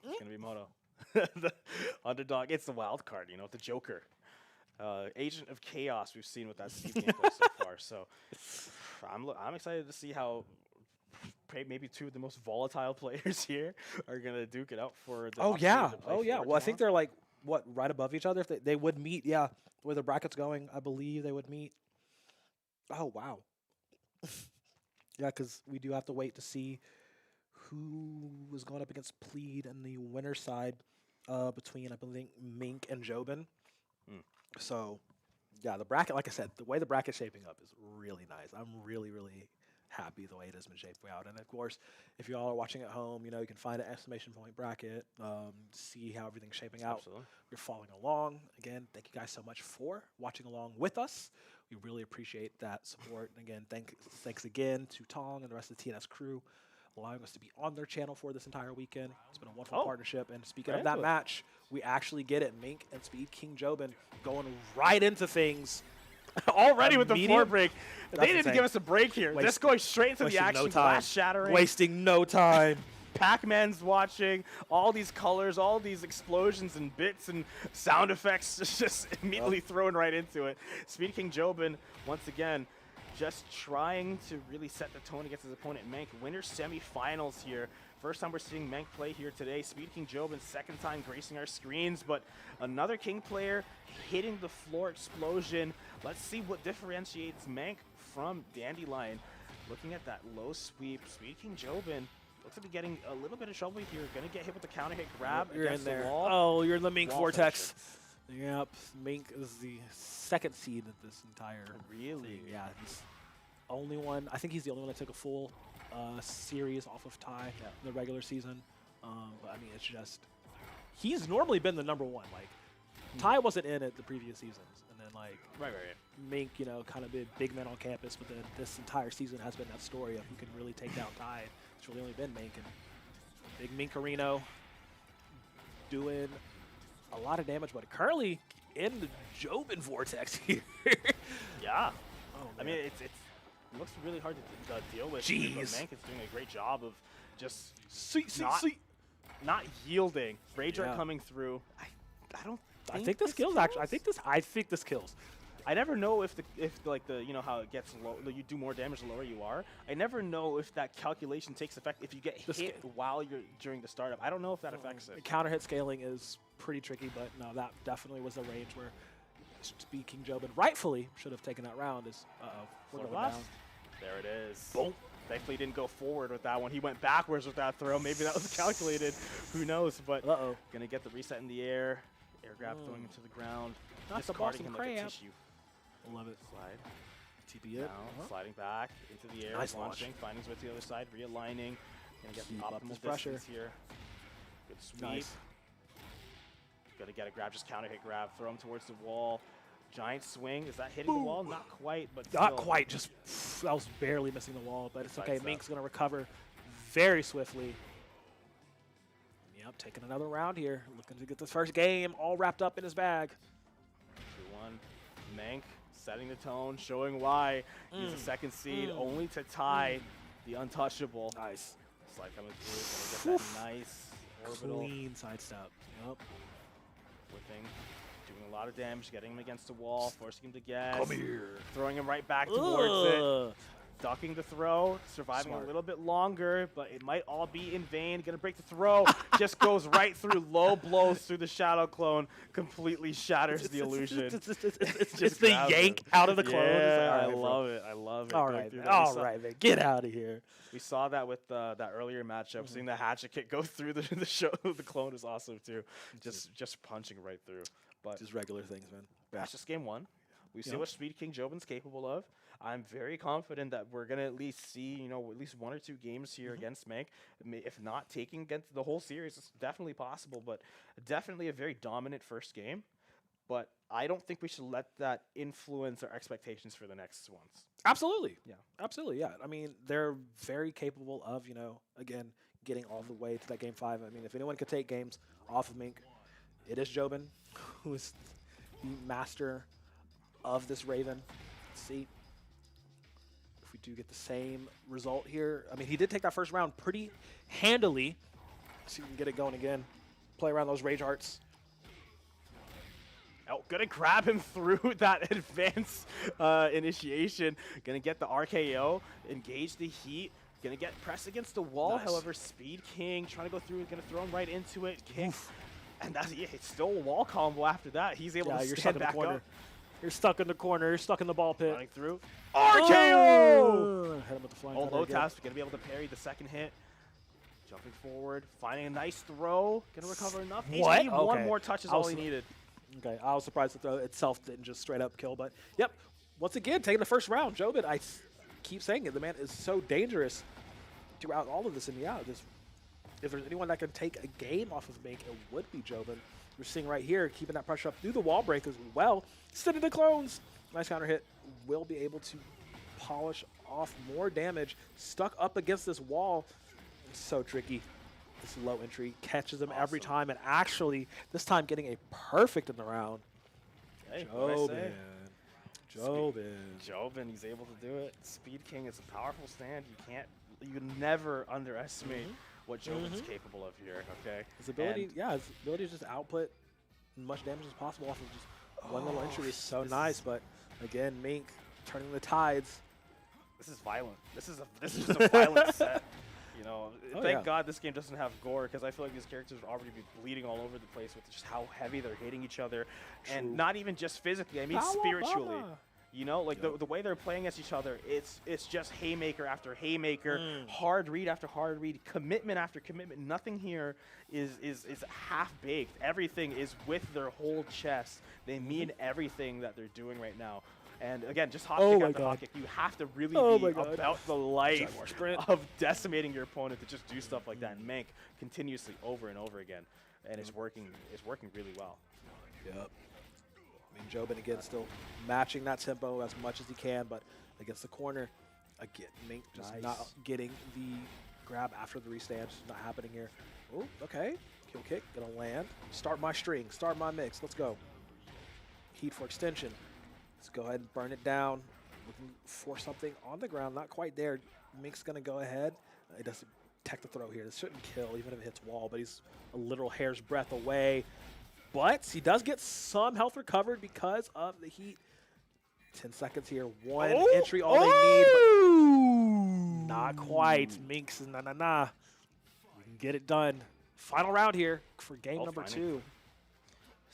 Speaker 2: it's going to be Moto. The underdog, it's the wild card, the Joker. Agent of Chaos we've seen with that Steve gameplay so far. So I'm excited to see how maybe 2 of the most volatile players here are going to duke it out for the
Speaker 1: Oh,
Speaker 2: opportunity
Speaker 1: yeah.
Speaker 2: to play
Speaker 1: Oh, yeah.
Speaker 2: forward
Speaker 1: Well, I think
Speaker 2: tomorrow.
Speaker 1: they're like, right above each other? If they would meet, yeah. The way the bracket's going, I believe they would meet. Oh, wow. Yeah, because we do have to wait to see who was going up against Plead and the winner's side between, I believe, Mink and Jobin. So, yeah, the bracket, like I said, the way the bracket's shaping up is really nice. I'm really, really happy the way it has been shaping out. And, of course, if you all are watching at home, you can find an exclamation point bracket, see how everything's shaping out.
Speaker 2: Absolutely.
Speaker 1: You're following along. Again, thank you guys so much for watching along with us. We really appreciate that support. And again, thanks again to Tong and the rest of the TNS crew allowing us to be on their channel for this entire weekend. It's been a wonderful partnership. And speaking of that match, we actually get it. Mink and Speed King Jobin going right into things.
Speaker 2: Already with the floor break.
Speaker 1: That's
Speaker 2: They didn't
Speaker 1: insane.
Speaker 2: give us a break here. Just going straight into the
Speaker 1: wasting no
Speaker 2: action,
Speaker 1: time.
Speaker 2: glass shattering.
Speaker 1: Wasting no time.
Speaker 2: Pac-Man's watching, all these colors, all these explosions and bits and sound effects just immediately thrown right into it. Speed King Jobin, once again, just trying to really set the tone against his opponent, Mank. Winner semifinals here. First time we're seeing Mank play here today. Speed King Jobin, second time gracing our screens, but another King player hitting the floor explosion. Let's see what differentiates Mank from Dandelion. Looking at that low sweep, Speed King Jobin looks like he's getting a little bit of trouble here. Going to get hit with the counter hit grab
Speaker 1: You're
Speaker 2: against
Speaker 1: in there.
Speaker 2: the wall.
Speaker 1: Oh, you're in the Mink
Speaker 2: Wall
Speaker 1: vortex. Yep, Mink is the second seed of this entire
Speaker 2: Really?
Speaker 1: thing. Yeah, he's only one. I think he's the only one that took a full series off of Ty in the regular season. But I mean, it's just he's normally been the number one. Like Ty wasn't in it the previous seasons, and then like
Speaker 2: Right.
Speaker 1: Mink, kind of been big man on campus. But then this entire season has been that story of who can really take down Ty. It's really only been Mink and big Minkarino doing a lot of damage, but currently in the Jobin vortex here.
Speaker 2: Yeah.
Speaker 1: Oh,
Speaker 2: I mean, it looks really hard to deal with.
Speaker 1: Jeez.
Speaker 2: But Mank is doing a great job of just
Speaker 1: see.
Speaker 2: not yielding. Rage Art
Speaker 1: Yeah.
Speaker 2: coming through. I don't.
Speaker 1: I think this kills. Actually, I think this kills.
Speaker 2: I never know if how it gets low, you do more damage the lower you are. I never know if that calculation takes effect if you get hit while you're during the startup. I don't know if that affects it.
Speaker 1: Counter hit scaling is pretty tricky, but no, that definitely was the range where Speed King Jobin rightfully should have taken that round. We're going down.
Speaker 2: There it is.
Speaker 1: Boom.
Speaker 2: Thankfully, he didn't go forward with that one. He went backwards with that throw. Maybe that was calculated. Who knows? But gonna get the reset in the air. Air grab throwing him to the ground.
Speaker 1: Not the
Speaker 2: Discarding
Speaker 1: Boston
Speaker 2: him like a
Speaker 1: Crab.
Speaker 2: tissue.
Speaker 1: Love it.
Speaker 2: Slide.
Speaker 1: TP it.
Speaker 2: Down, sliding back into the air,
Speaker 1: Nice launch.
Speaker 2: launching, finding his way to the other side, realigning. Gonna get the
Speaker 1: Keep up
Speaker 2: optimal
Speaker 1: this pressure.
Speaker 2: distance here. Good sweep.
Speaker 1: Nice.
Speaker 2: Gonna get a grab, just counter hit grab, throw him towards the wall. Giant swing. Is that hitting the wall? Not quite, but
Speaker 1: Not
Speaker 2: still.
Speaker 1: quite. Just that was barely missing the wall, but it's okay.
Speaker 2: Besides that.
Speaker 1: Mink's gonna recover very swiftly. Yep, taking another round here, looking to get this first game all wrapped up in his bag.
Speaker 2: 2-1. Mank setting the tone, showing why he's a second seed, only to tie the untouchable.
Speaker 1: Nice.
Speaker 2: Slide coming through, gonna get that nice orbital
Speaker 1: Clean sidestep. Yep.
Speaker 2: whipping, doing a lot of damage, getting him against the wall, forcing him to guess.
Speaker 1: Come here.
Speaker 2: Throwing him right back towards it. ducking the throw, surviving
Speaker 1: Smart.
Speaker 2: a little bit longer, but it might all be in vain. Gonna break the throw, just goes right through, low blows through the shadow clone, completely shatters the illusion.
Speaker 1: It's
Speaker 2: Just
Speaker 1: the
Speaker 2: grabs
Speaker 1: yank
Speaker 2: him.
Speaker 1: out of the clone. It's
Speaker 2: Yeah,
Speaker 1: like,
Speaker 2: I
Speaker 1: all right, bro.
Speaker 2: love it. I love it.
Speaker 1: All
Speaker 2: Going
Speaker 1: right,
Speaker 2: through
Speaker 1: man.
Speaker 2: that.
Speaker 1: All right, man. Get out of here.
Speaker 2: We saw that with that earlier matchup. Seeing the hatchet kick go through the show, the clone is awesome too. Just punching right through. But
Speaker 1: Just regular things, man.
Speaker 2: that's just game one. We see
Speaker 1: Yeah.
Speaker 2: what Speed King Jobin's capable of. I'm very confident that we're gonna at least see, at least 1 or 2 games here against Mank. If not taking against the whole series, it's definitely possible. But definitely a very dominant first game. But I don't think we should let that influence our expectations for the next ones.
Speaker 1: Absolutely.
Speaker 2: Yeah.
Speaker 1: Absolutely, yeah. I mean, they're very capable of, again, getting all the way to that game 5. I mean, if anyone could take games off of Mink, it is Jobin, who is the master of this Raven. Let's see if we do get the same result here. I mean, he did take that first round pretty handily. See if we can get it going again. Play around those Rage Hearts.
Speaker 2: Oh, gonna grab him through that advance initiation. Gonna get the RKO, engage the heat. Gonna get pressed against the wall.
Speaker 1: Nice.
Speaker 2: However, Speed King trying to go through. Gonna throw him right into it. Kick. And that's it's still a wall combo after that. He's able to
Speaker 1: You're
Speaker 2: stand
Speaker 1: stuck in the
Speaker 2: back
Speaker 1: corner.
Speaker 2: up.
Speaker 1: You're stuck in the corner. You're stuck in the ball pit.
Speaker 2: Running through.
Speaker 1: RKO!
Speaker 2: RKO!
Speaker 1: Hit him with the flying
Speaker 2: Oh,
Speaker 1: cutter
Speaker 2: low
Speaker 1: again.
Speaker 2: task. Gonna be able to parry the second hit. Jumping forward, finding a nice throw. Gonna recover enough.
Speaker 1: What?
Speaker 2: HP, one
Speaker 1: Okay.
Speaker 2: more touch is
Speaker 1: I
Speaker 2: all
Speaker 1: was-
Speaker 2: he needed.
Speaker 1: Okay, I was surprised the throw itself didn't just straight up kill, but yep. Once again, taking the first round, Jobin, keep saying it, the man is so dangerous throughout all of this, and yeah, if there's anyone that can take a game off of Mink, it would be Jobin. We're seeing right here, keeping that pressure up through the wall break as well. Sending the clones. Nice counter hit. Will be able to polish off more damage. Stuck up against this wall. It's so tricky. This low entry catches him every
Speaker 2: Awesome.
Speaker 1: time, and actually, this time getting a perfect in the round.
Speaker 2: Hey, what'd I say?
Speaker 1: Jobin.
Speaker 2: Jobin, he's able to do it. Speed King is a powerful stand. You never underestimate what Jobin's capable of here. Okay.
Speaker 1: His ability,
Speaker 2: And
Speaker 1: his ability to just output as much damage as possible off of just one little entry is so nice. But again, Mink turning the tides.
Speaker 2: this is violent. This is just a violent set.
Speaker 1: Oh,
Speaker 2: Thank
Speaker 1: yeah.
Speaker 2: God this game doesn't have gore, because I feel like these characters would already be bleeding all over the place with just how heavy they're hitting each other,
Speaker 1: True.
Speaker 2: and not even just physically. I mean
Speaker 1: Bawa
Speaker 2: spiritually.
Speaker 1: Bawa.
Speaker 2: Like
Speaker 1: Yep.
Speaker 2: the way they're playing against each other, it's just haymaker after haymaker,
Speaker 1: Mm.
Speaker 2: hard read after hard read, commitment after commitment. Nothing here is half baked. Everything is with their whole chest. They mean everything that they're doing right now. And again, just hot
Speaker 1: Oh
Speaker 2: kick
Speaker 1: my
Speaker 2: after
Speaker 1: God.
Speaker 2: hot kick. You have to really
Speaker 1: Oh
Speaker 2: be
Speaker 1: my God.
Speaker 2: about the life
Speaker 1: Jaguar sprint.
Speaker 2: of decimating your opponent to just do stuff like that. And Mank continuously over and over again, and it's working really well.
Speaker 1: Yep. I mean, Jobin again still matching that tempo as much as he can, but against the corner, again, Mink just
Speaker 2: Nice.
Speaker 1: not getting the grab after the restand. Just not happening here. Oh, okay. Kill kick, gonna land. Start my string, start my mix. Let's go. Heat for extension. Let's go ahead and burn it down. Looking for something on the ground, not quite there. Mink's gonna go ahead. It doesn't tech the throw here. This shouldn't kill, even if it hits wall, but he's a literal hair's breadth away. But he does get some health recovered because of the heat. 10 seconds here. One entry, all they need, but not quite. Minx, nah. We can get it done. Final round here for game number
Speaker 2: finally.
Speaker 1: 2.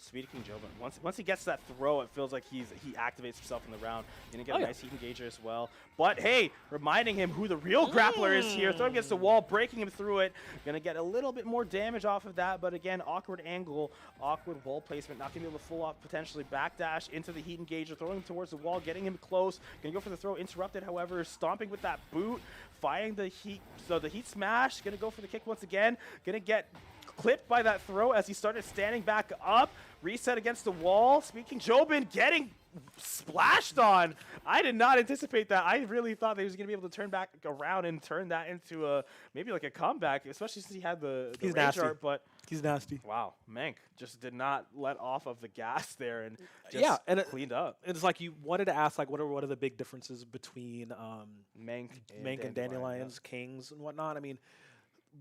Speaker 2: Speed King Jobin. Once he gets that throw, it feels like he activates himself in the round. Gonna get a nice heat engager as well. But hey, reminding him who the real grappler is here. Throw him against the wall, breaking him through it. Gonna get a little bit more damage off of that, but again, awkward angle, awkward wall placement. Not gonna be able to full off potentially backdash into the heat engager, throwing him towards the wall, getting him close. Gonna go for the throw, interrupted, however, stomping with that boot, firing the heat. So the heat smash, gonna go for the kick once again. Gonna get clipped by that throw as he started standing back up. Reset against the wall. Speaking Jobin getting splashed on. I did not anticipate that. I really thought that he was going to be able to turn back around and turn that into maybe like a comeback, especially since he had the
Speaker 1: He's
Speaker 2: rage
Speaker 1: nasty.
Speaker 2: art. But
Speaker 1: He's nasty.
Speaker 2: wow, Mank just did not let off of the gas there and just
Speaker 1: Yeah, and
Speaker 2: cleaned up.
Speaker 1: It's like you wanted to ask, like, what are the big differences between
Speaker 2: Mank
Speaker 1: Mink and
Speaker 2: Dandelion,
Speaker 1: Dandelions, Kings, and whatnot? I mean,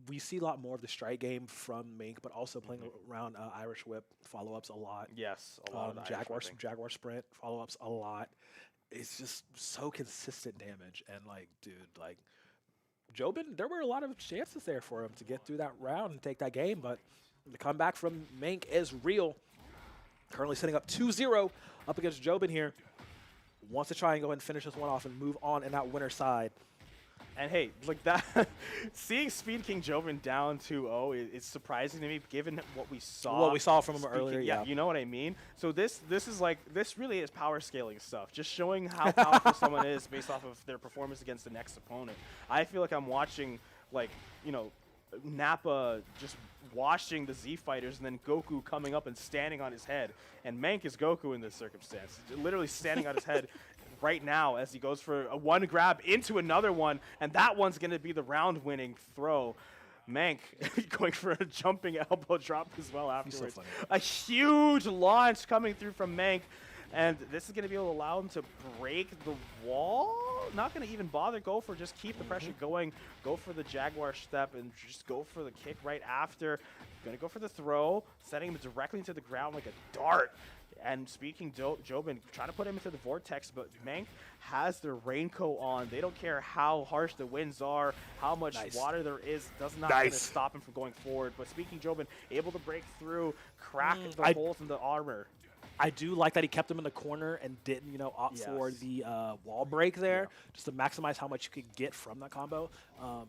Speaker 1: we see a lot more of the strike game from Mink, but also playing around Irish Whip follow-ups a lot.
Speaker 2: Yes, a lot of the Irish
Speaker 1: Jaguar
Speaker 2: whipping.
Speaker 1: Jaguar Sprint follow-ups a lot. it's just so consistent damage. And like, dude, like Jobin, there were a lot of chances there for him to get through that round and take that game, but the comeback from Mink is real. Currently sitting up 2-0 up against Jobin here. Wants to try and go ahead and finish this one off and move on in that winner side.
Speaker 2: And hey, like that, seeing Speed King Jobin down 2-0 is surprising to me, given what we saw.
Speaker 1: What we saw from him
Speaker 2: Speed
Speaker 1: earlier,
Speaker 2: King,
Speaker 1: yeah.
Speaker 2: You know what I mean? So this really is power scaling stuff, just showing how powerful someone is based off of their performance against the next opponent. I feel like I'm watching, like, you know, Nappa just watching the Z fighters and then Goku coming up and standing on his head. And Mank is Goku in this circumstance, literally standing on his head right now as he goes for a one grab into another one, and that one's going to be the round-winning throw. Mank going for a jumping elbow drop as well afterwards.
Speaker 1: So
Speaker 2: a huge launch coming through from Mank, and this is going to be able to allow him to break the wall. Not going to even bother, just keep the pressure going, go for the Jaguar step, and just go for the kick right after. Going to go for the throw, setting him directly into the ground like a dart. And speaking Jobin, trying to put him into the vortex, but Mank has their raincoat on. They don't care how harsh the winds are, how much water there is. Does not going to stop him from going forward. But speaking Jobin, able to break through, crack the holes in the armor.
Speaker 1: I do like that he kept him in the corner and didn't, you know, opt for the wall break there, just to maximize how much you could get from that combo.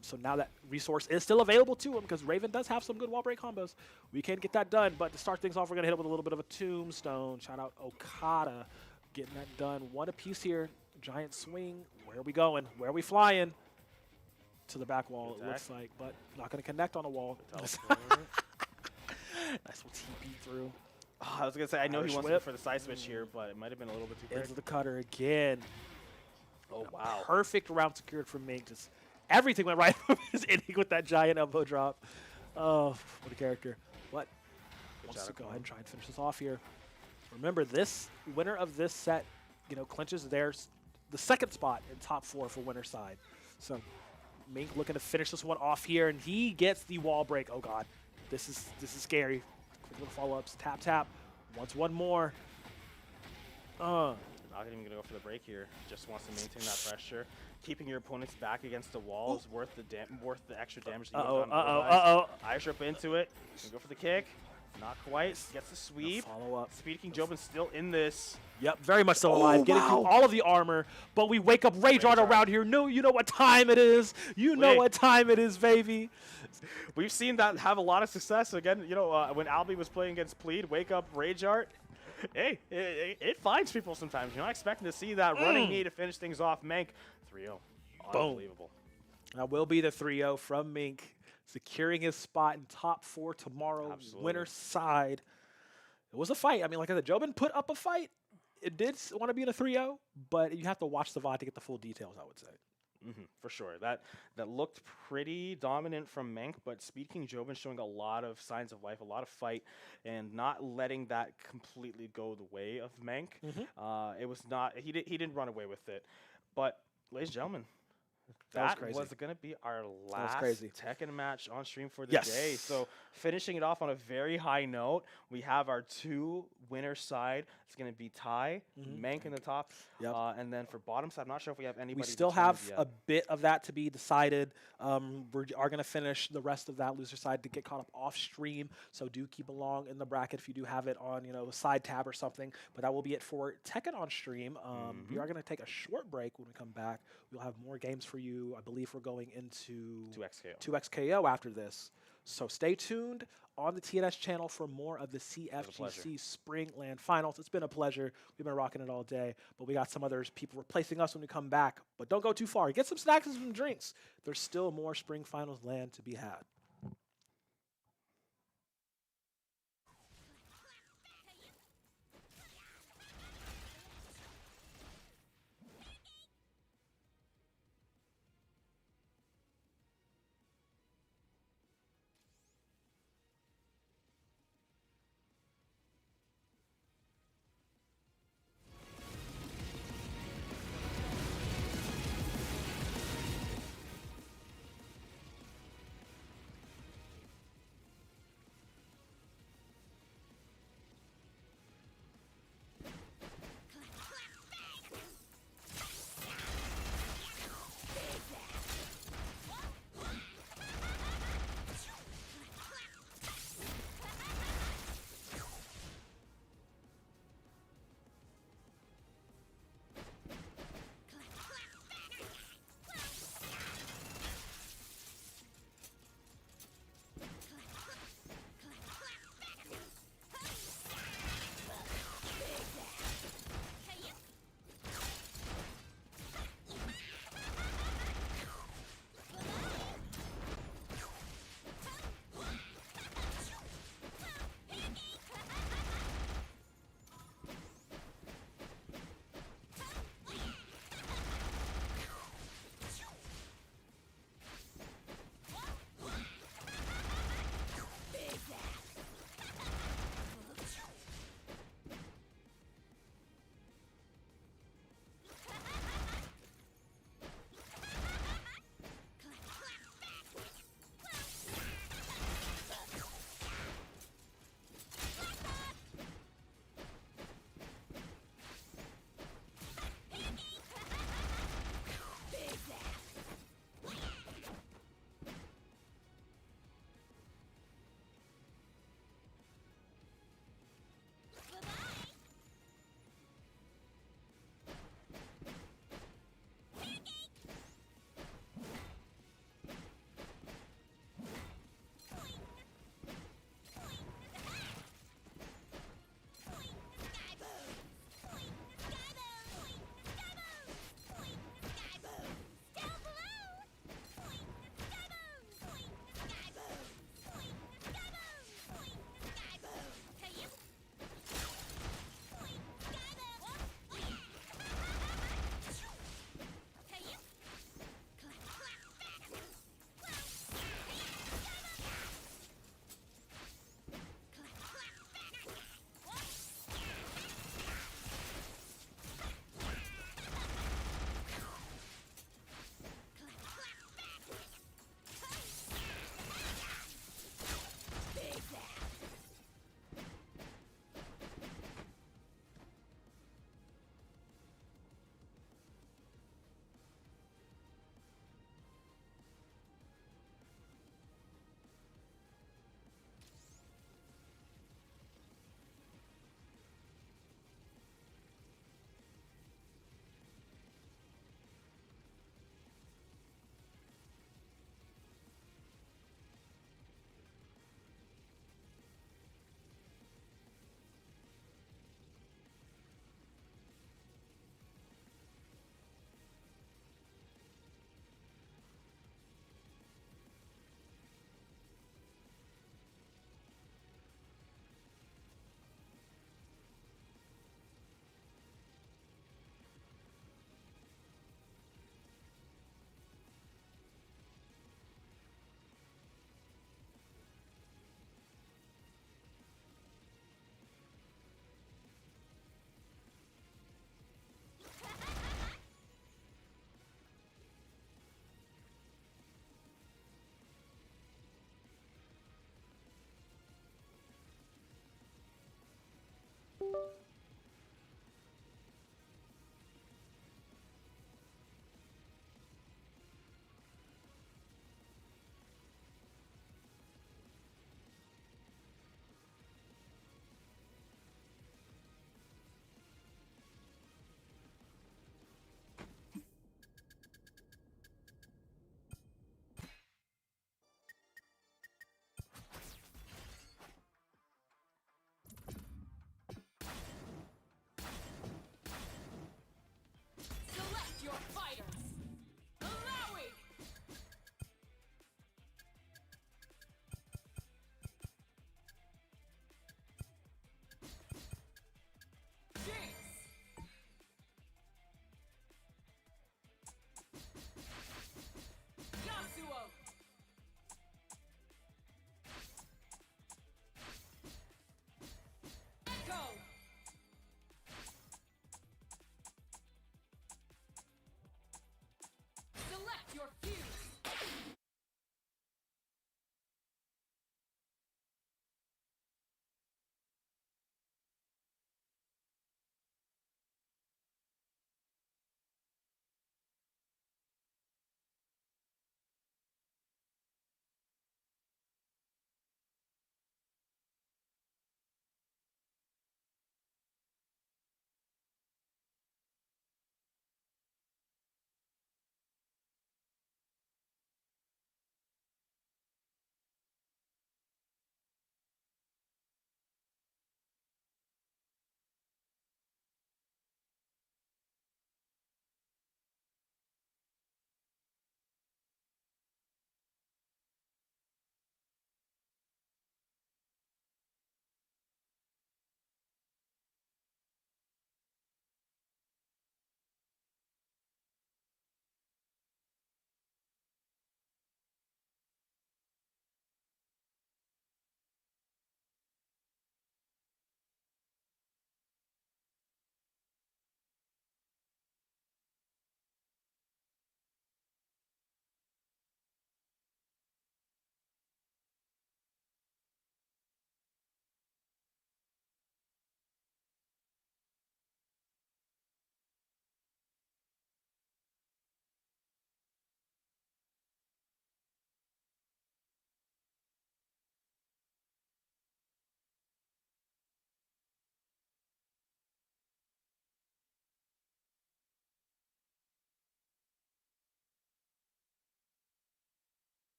Speaker 1: So now that resource is still available to him, because Raven does have some good wall break combos. We can get that done, but to start things off, we're going to hit him with a little bit of a tombstone. Shout out Okada getting that done. One apiece here. Giant swing. Where are we going? Where are we flying? To the back wall, it looks like, but not going to connect on the wall. Nice little TP through.
Speaker 2: Oh, I was going to say, I know he wants to go for the side switch here, but it might have been a little bit too quick.
Speaker 1: Into the cutter again.
Speaker 2: Oh, wow.
Speaker 1: Perfect round secured from Mink. Just everything went right from his inning with that giant elbow drop. Oh, what a character. But wants to go ahead and try and finish this off here. Remember, this winner of this set, you know, clinches the second spot in top 4 for winner side. So Mink looking to finish this one off here, and he gets the wall break. Oh, God. This is scary. Quick little follow-ups. Tap, tap. Wants one more.
Speaker 2: Not even going to go for the break here. Just wants to maintain that pressure. Keeping your opponents back against the wall is worth the extra damage that you have done. Irish up into it. Gonna go for the kick. Not quite. Gets the sweep.
Speaker 1: Follow-up.
Speaker 2: Speed King Jobin still in this.
Speaker 1: Yep, very much so alive. Getting through all of the armor, but we wake up Rage Art around here. No, you know what time it is. You know what time it is, baby.
Speaker 2: We've seen that have a lot of success. Again, you know, when Albie was playing against Plead, wake up Rage Art. Hey, it finds people sometimes. You're not expecting to see that running knee to finish things off. Mank, 3-0. Unbelievable.
Speaker 1: That will be the 3-0 from Mink, securing his spot in top 4 tomorrow.
Speaker 2: Absolutely.
Speaker 1: Winner's side. It was a fight. I mean, like I said, Jobin put up a fight. It did want to be in a 3-0, but you have to watch the VOD to get the full details, I would say.
Speaker 2: For sure. That looked pretty dominant from Mank, but Speed King Jobin showing a lot of signs of life, a lot of fight, and not letting that completely go the way of Mank. It was not. He didn't run away with it. But, ladies and gentlemen, that was going to be our last Tekken match on stream for the day. So finishing it off on a very high note, we have our 2 winner side. It's going to be Ty, Mank in the top, and then for bottom side, I'm not sure if we have anybody.
Speaker 1: We still have a bit of that to be decided. We are going to finish the rest of that loser side to get caught up off stream. So do keep along in the bracket if you do have it on, you know, a side tab or something. But that will be it for Tekken on stream. We are going to take a short break when we come back. We'll have more games for you. I believe we're going into 2XKO after this. So stay tuned on the TNS channel for more of the CFGC Spring Land Finals. It's been a pleasure. We've been rocking it all day, but we got some other people replacing us when we come back. But don't go too far. Get some snacks and some drinks. There's still more Spring Finals land to be had.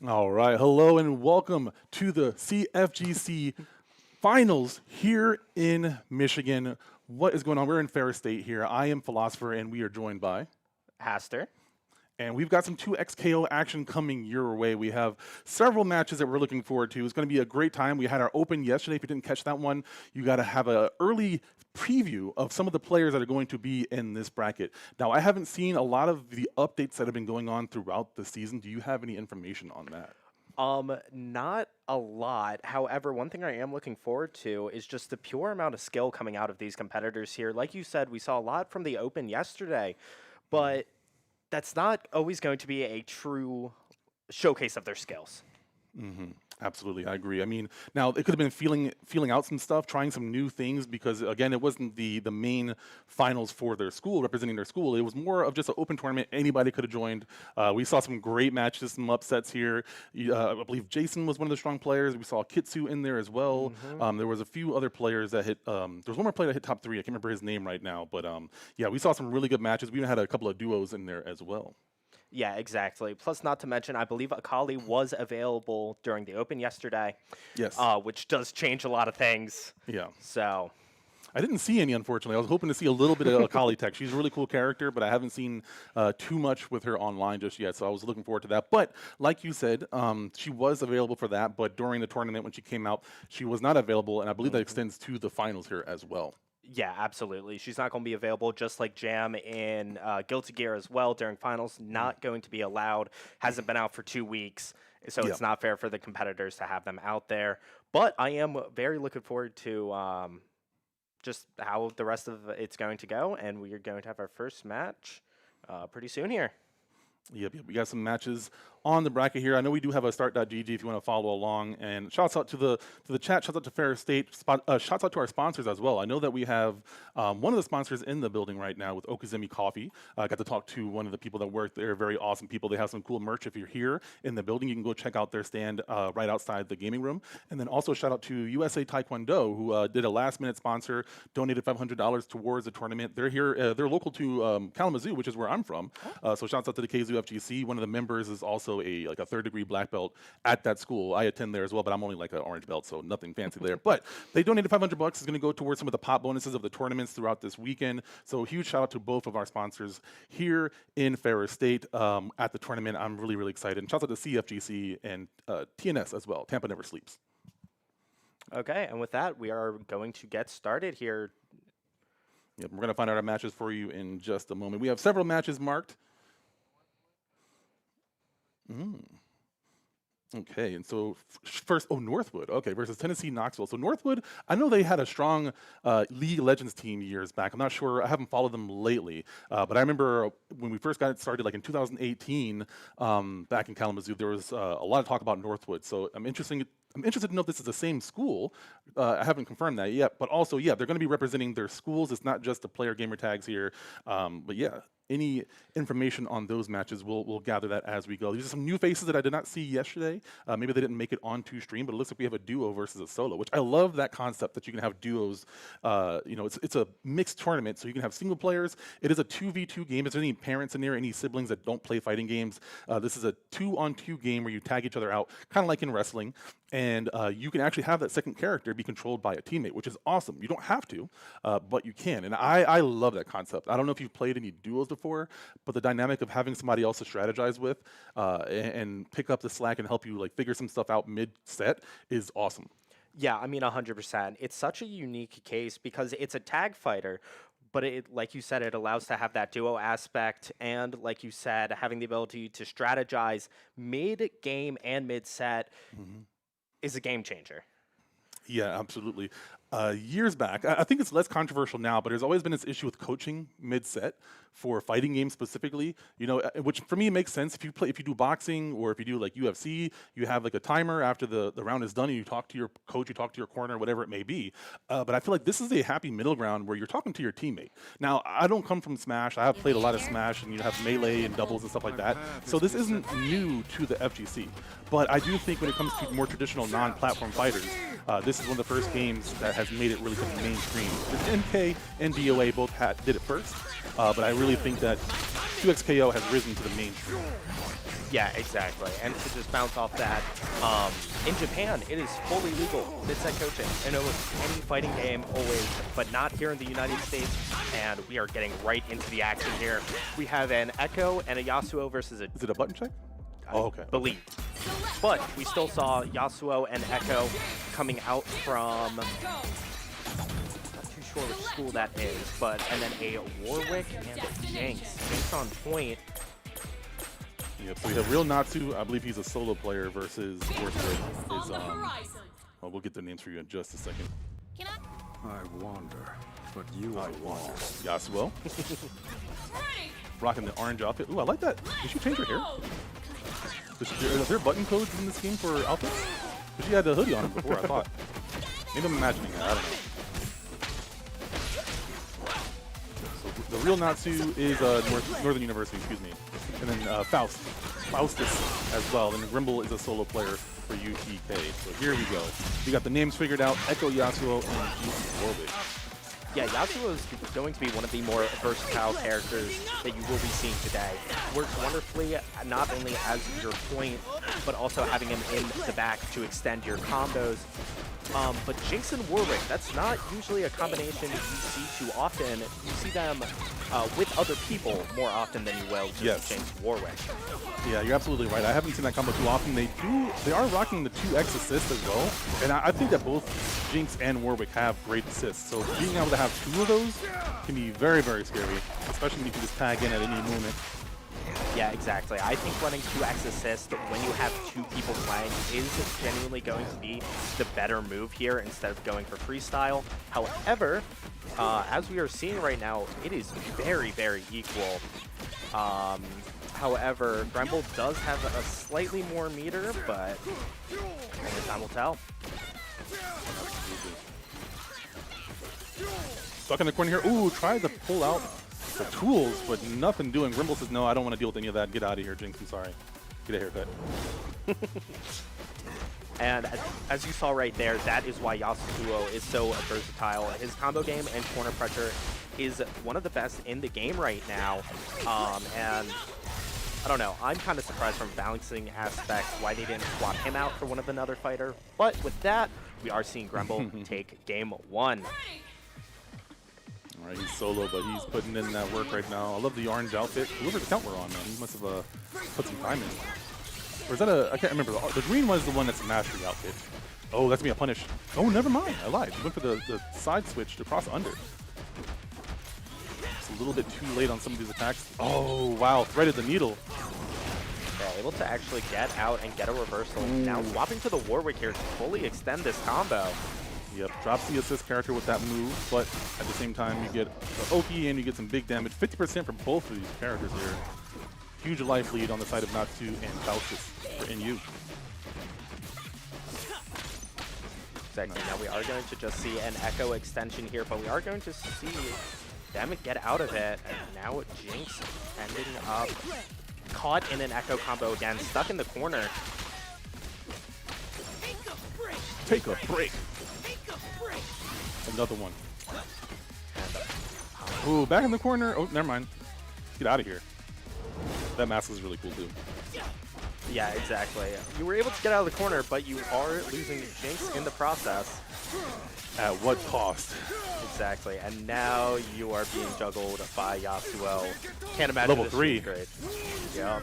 Speaker 4: All right, hello and welcome to the CFGC Finals here in Michigan. What is going on? We're in Ferris State here. I am Philosopher, and we are joined by
Speaker 2: Haster.
Speaker 4: And we've got some 2XKO action coming your way. We have several matches that we're looking forward to. It's going to be a great time. We had our open yesterday. If you didn't catch that one, you got to have an early preview of some of the players that are going to be in this bracket. Now, I haven't seen a lot of the updates that have been going on throughout the season. Do you have any information on that?
Speaker 5: Not a lot. However, one thing I am looking forward to is just the pure amount of skill coming out of these competitors here. Like you said, we saw a lot from the Open yesterday, but that's not always going to be a true showcase of their skills.
Speaker 4: Absolutely, I agree. I mean, now it could have been feeling out some stuff, trying some new things, because again, it wasn't the main finals for their school, representing their school. It was more of just an open tournament. Anybody could have joined. We saw some great matches, some upsets here. I believe Jason was one of the strong players. We saw Kitsu in there as well. There was a few other players that hit. There was one more player that hit top 3. I can't remember his name right now, but yeah, we saw some really good matches. We even had a couple of duos in there as well.
Speaker 5: Yeah, exactly. Plus, not to mention, I believe Akali was available during the Open yesterday.
Speaker 4: Yes.
Speaker 5: Which does change a lot of things.
Speaker 4: Yeah.
Speaker 5: So
Speaker 4: I didn't see any, unfortunately. I was hoping to see a little bit of Akali tech. She's a really cool character, but I haven't seen too much with her online just yet, so I was looking forward to that. But like you said, she was available for that, but during the tournament when she came out, she was not available, and I believe that extends to the finals here as well.
Speaker 5: yeah, absolutely. She's not going to be available, just like Jam in Guilty Gear as well during finals. Not going to be allowed. Hasn't been out for 2 weeks, so it's not fair for the competitors to have them out there. But I am very looking forward to just how the rest of it's going to go, and we are going to have our first match pretty soon here.
Speaker 4: Yep, we got some matches on the bracket here. I know we do have a start.gg if you want to follow along. And shouts out to the chat, shouts out to Ferris State, shouts out to our sponsors as well. I know that we have one of the sponsors in the building right now with Okazumi Coffee. I got to talk to one of the people that work there, very awesome people. They have some cool merch. If you're here in the building, you can go check out their stand right outside the gaming room. And then also shout out to USA Taekwondo, who did a last-minute sponsor, donated $500 towards the tournament. They're here, they're local to Kalamazoo, which is where I'm from. So shouts out to the KZUFGC. One of the members is also a third-degree black belt at that school. I attend there as well, but I'm only like an orange belt, so nothing fancy there. But they donated $500. It's going to go towards some of the pot bonuses of the tournaments throughout this weekend. So huge shout out to both of our sponsors here in Ferris State at the tournament. I'm really, really excited. And shout out to CFGC and TNS as well. Tampa Never Sleeps.
Speaker 5: Okay, and with that, we are going to get started here.
Speaker 4: Yep, we're going to find out our matches for you in just a moment. We have several matches marked. Okay, and so first, Northwood, okay, versus Tennessee Knoxville. So Northwood, I know they had a strong League of Legends team years back. I'm not sure, I haven't followed them lately, but I remember when we first got it started, like in 2018, back in Kalamazoo, there was a lot of talk about Northwood. So I'm interested to know if this is the same school. I haven't confirmed that yet, but also, yeah, they're going to be representing their schools. It's not just the player gamer tags here, but yeah. Any information on those matches, we'll gather that as we go. These are some new faces that I did not see yesterday. Maybe they didn't make it onto stream, but it looks like we have a duo versus a solo, which I love that concept that you can have duos. You know, it's a mixed tournament, so you can have single players. It is a 2v2 game. Is there any parents in there, any siblings that don't play fighting games? This is a 2-on-2 game where you tag each other out, kind of like in wrestling. And you can actually have that second character be controlled by a teammate, which is awesome. You don't have to, but you can. And I love that concept. I don't know if you've played any duos before, but the dynamic of having somebody else to strategize with and pick up the slack and help you like figure some stuff out mid-set is awesome.
Speaker 5: Yeah, I mean, 100%. It's such a unique case because it's a tag fighter, but it, like you said, it allows to have that duo aspect, and like you said, having the ability to strategize mid-game and mid-set is a game changer.
Speaker 4: Yeah, absolutely. Years back, I think it's less controversial now, but there's always been this issue with coaching mid-set for fighting games specifically. You know, which for me makes sense. If you do boxing or if you do like UFC, you have like a timer after the round is done, and you talk to your coach, you talk to your corner, whatever it may be. But I feel like this is a happy middle ground where you're talking to your teammate. Now, I don't come from Smash. I have played a lot of Smash, and you have melee and doubles and stuff like that. So this isn't new to the FGC. But I do think when it comes to more traditional non-platform fighters, this is one of the first games that has made it really to the mainstream. NK and DOA both did it first, but I really think that 2XKO has risen to the mainstream.
Speaker 5: Yeah, exactly. And to just bounce off that, in Japan, it is fully legal mid-set coaching. And it was any fighting game always, but not here in the United States. And we are getting right into the action here. We have an Echo and a Yasuo versus a...
Speaker 4: Is it a button check?
Speaker 5: I
Speaker 4: Oh, okay.
Speaker 5: believe. But we still saw Yasuo and Echo coming out from... Not too sure which school that is, but... And then a Warwick and a Jinx. Jinx on point.
Speaker 4: Yep, so we have Real Natsu. I believe he's a solo player versus Northwood is, well, we'll get their names for you in just a second.
Speaker 6: I wander, but you are wander.
Speaker 4: Yasuo. Rocking the orange outfit. Ooh, I like that. Did she change her hair? Are there button codes in this game for outfits? But she had the hoodie on him before, I thought. Maybe I'm imagining that. I don't know. So the Real Natsu is Northern University, excuse me. And then Faustus as well. And Grimble is a solo player for UTK. So here we go. We got the names figured out. Echo, Yasuo, and GC Warwick.
Speaker 5: Yeah, Yasuo is going to be one of the more versatile characters that you will be seeing today. Works wonderfully, not only as your point, but also having him in the back to extend your combos. But Jinx and Warwick, that's not usually a combination you see too often. You see them with other people more often than you will just Jinx Warwick.
Speaker 4: Yeah, you're absolutely right. I haven't seen that combo too often. They are rocking the 2x assist as well. And I think that both Jinx and Warwick have great assists. So being able to have 2 of those can be very, very scary, especially when you can just tag in at any moment.
Speaker 5: Yeah, exactly. I think running 2x assist when you have 2 people playing is genuinely going to be the better move here instead of going for freestyle. However, as we are seeing right now, it is very, very equal. However, Grimble does have a slightly more meter, but only time will tell.
Speaker 4: Stuck in the corner here. Ooh, tried to pull out the tools, but nothing doing. Grimble says, no, I don't want to deal with any of that. Get out of here, Jinx. I'm sorry. Get a haircut.
Speaker 5: And as you saw right there, that is why Yasuo is so versatile. His combo game and corner pressure is one of the best in the game right now. And I don't know, I'm kind of surprised from balancing aspect why they didn't swap him out for one of another fighter. But with that, we are seeing Grimble take game 1.
Speaker 4: All right, he's solo, but he's putting in that work right now. I love the orange outfit. Whoever's count we're on, man, he must have put some time in. Or is that I can't remember. The green one is the one that's a mastery outfit. Oh, that's me a punish. Oh, never mind. I lied. He went for the side switch to cross under. It's a little bit too late on some of these attacks. Oh, wow. Threaded the needle.
Speaker 5: Yeah, able to actually get out and get a reversal.
Speaker 4: Ooh.
Speaker 5: Now swapping to the Warwick here to fully extend this combo.
Speaker 4: Yep, drops the assist character with that move, but at the same time you get the Oki and you get some big damage. 50% from both of these characters here. Huge life lead on the side of Natsu and Faustus for NU.
Speaker 5: Exactly. Now we are going to just see an Echo extension here, but we are going to see them get out of it. And now Jinx ending up caught in an Echo combo again, stuck in the corner.
Speaker 4: Take a break. Another one. Ooh, back in the corner. Oh, never mind. Get out of here. That mask is really cool too.
Speaker 5: Yeah, exactly. You were able to get out of the corner, but you are losing Jinx in the process.
Speaker 4: At what cost?
Speaker 5: Exactly. And now you are being juggled by Yasuo. Can't imagine
Speaker 4: Level
Speaker 5: this
Speaker 4: 3.
Speaker 5: is great. Yep.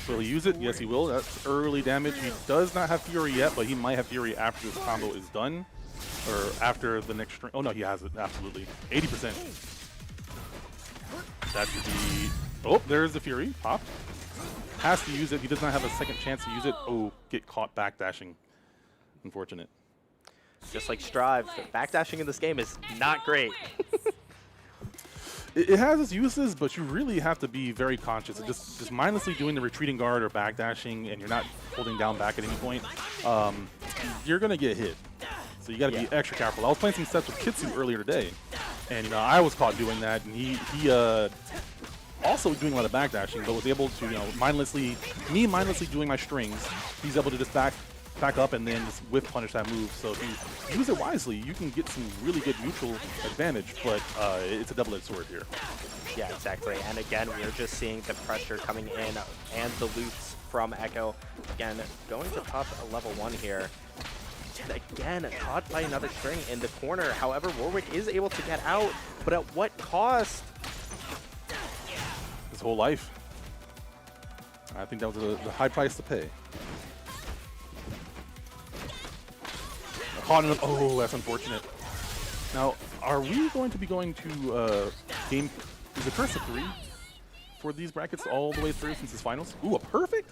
Speaker 4: Will he use it? Yes, he will. That's early damage. He does not have Fury yet, but he might have Fury after this combo is done. Or after the next string. Oh, no, he has it. Absolutely. 80%. That should be... Oh, there's the Fury. Popped. Has to use it. He does not have a second chance to use it. Oh, get caught backdashing. Unfortunate.
Speaker 5: Just like Strive, backdashing in this game is not great.
Speaker 4: It has its uses, but you really have to be very conscious. Just mindlessly doing the retreating guard or backdashing, and you're not holding down back at any point, you're going to get hit. So you got to be extra careful. I was playing some sets with Kitsu earlier today, and I was caught doing that, and he also doing a lot of backdashing, but was able to mindlessly doing my strings. He's able to just back up and then just whiff punish that move. So if you use it wisely, you can get some really good neutral advantage, but it's a double-edged sword here.
Speaker 5: Yeah, exactly. And again, we're just seeing the pressure coming in and the loops from Echo. Again, going to top a level 1 here. And again, caught by another string in the corner. However, Warwick is able to get out, but at what cost?
Speaker 4: His whole life. I think that was the high price to pay. Caught him. Oh, that's unfortunate. Now, are we going to be going to game? Is it first of 3 for these brackets all the way through since it's finals? Ooh, a perfect.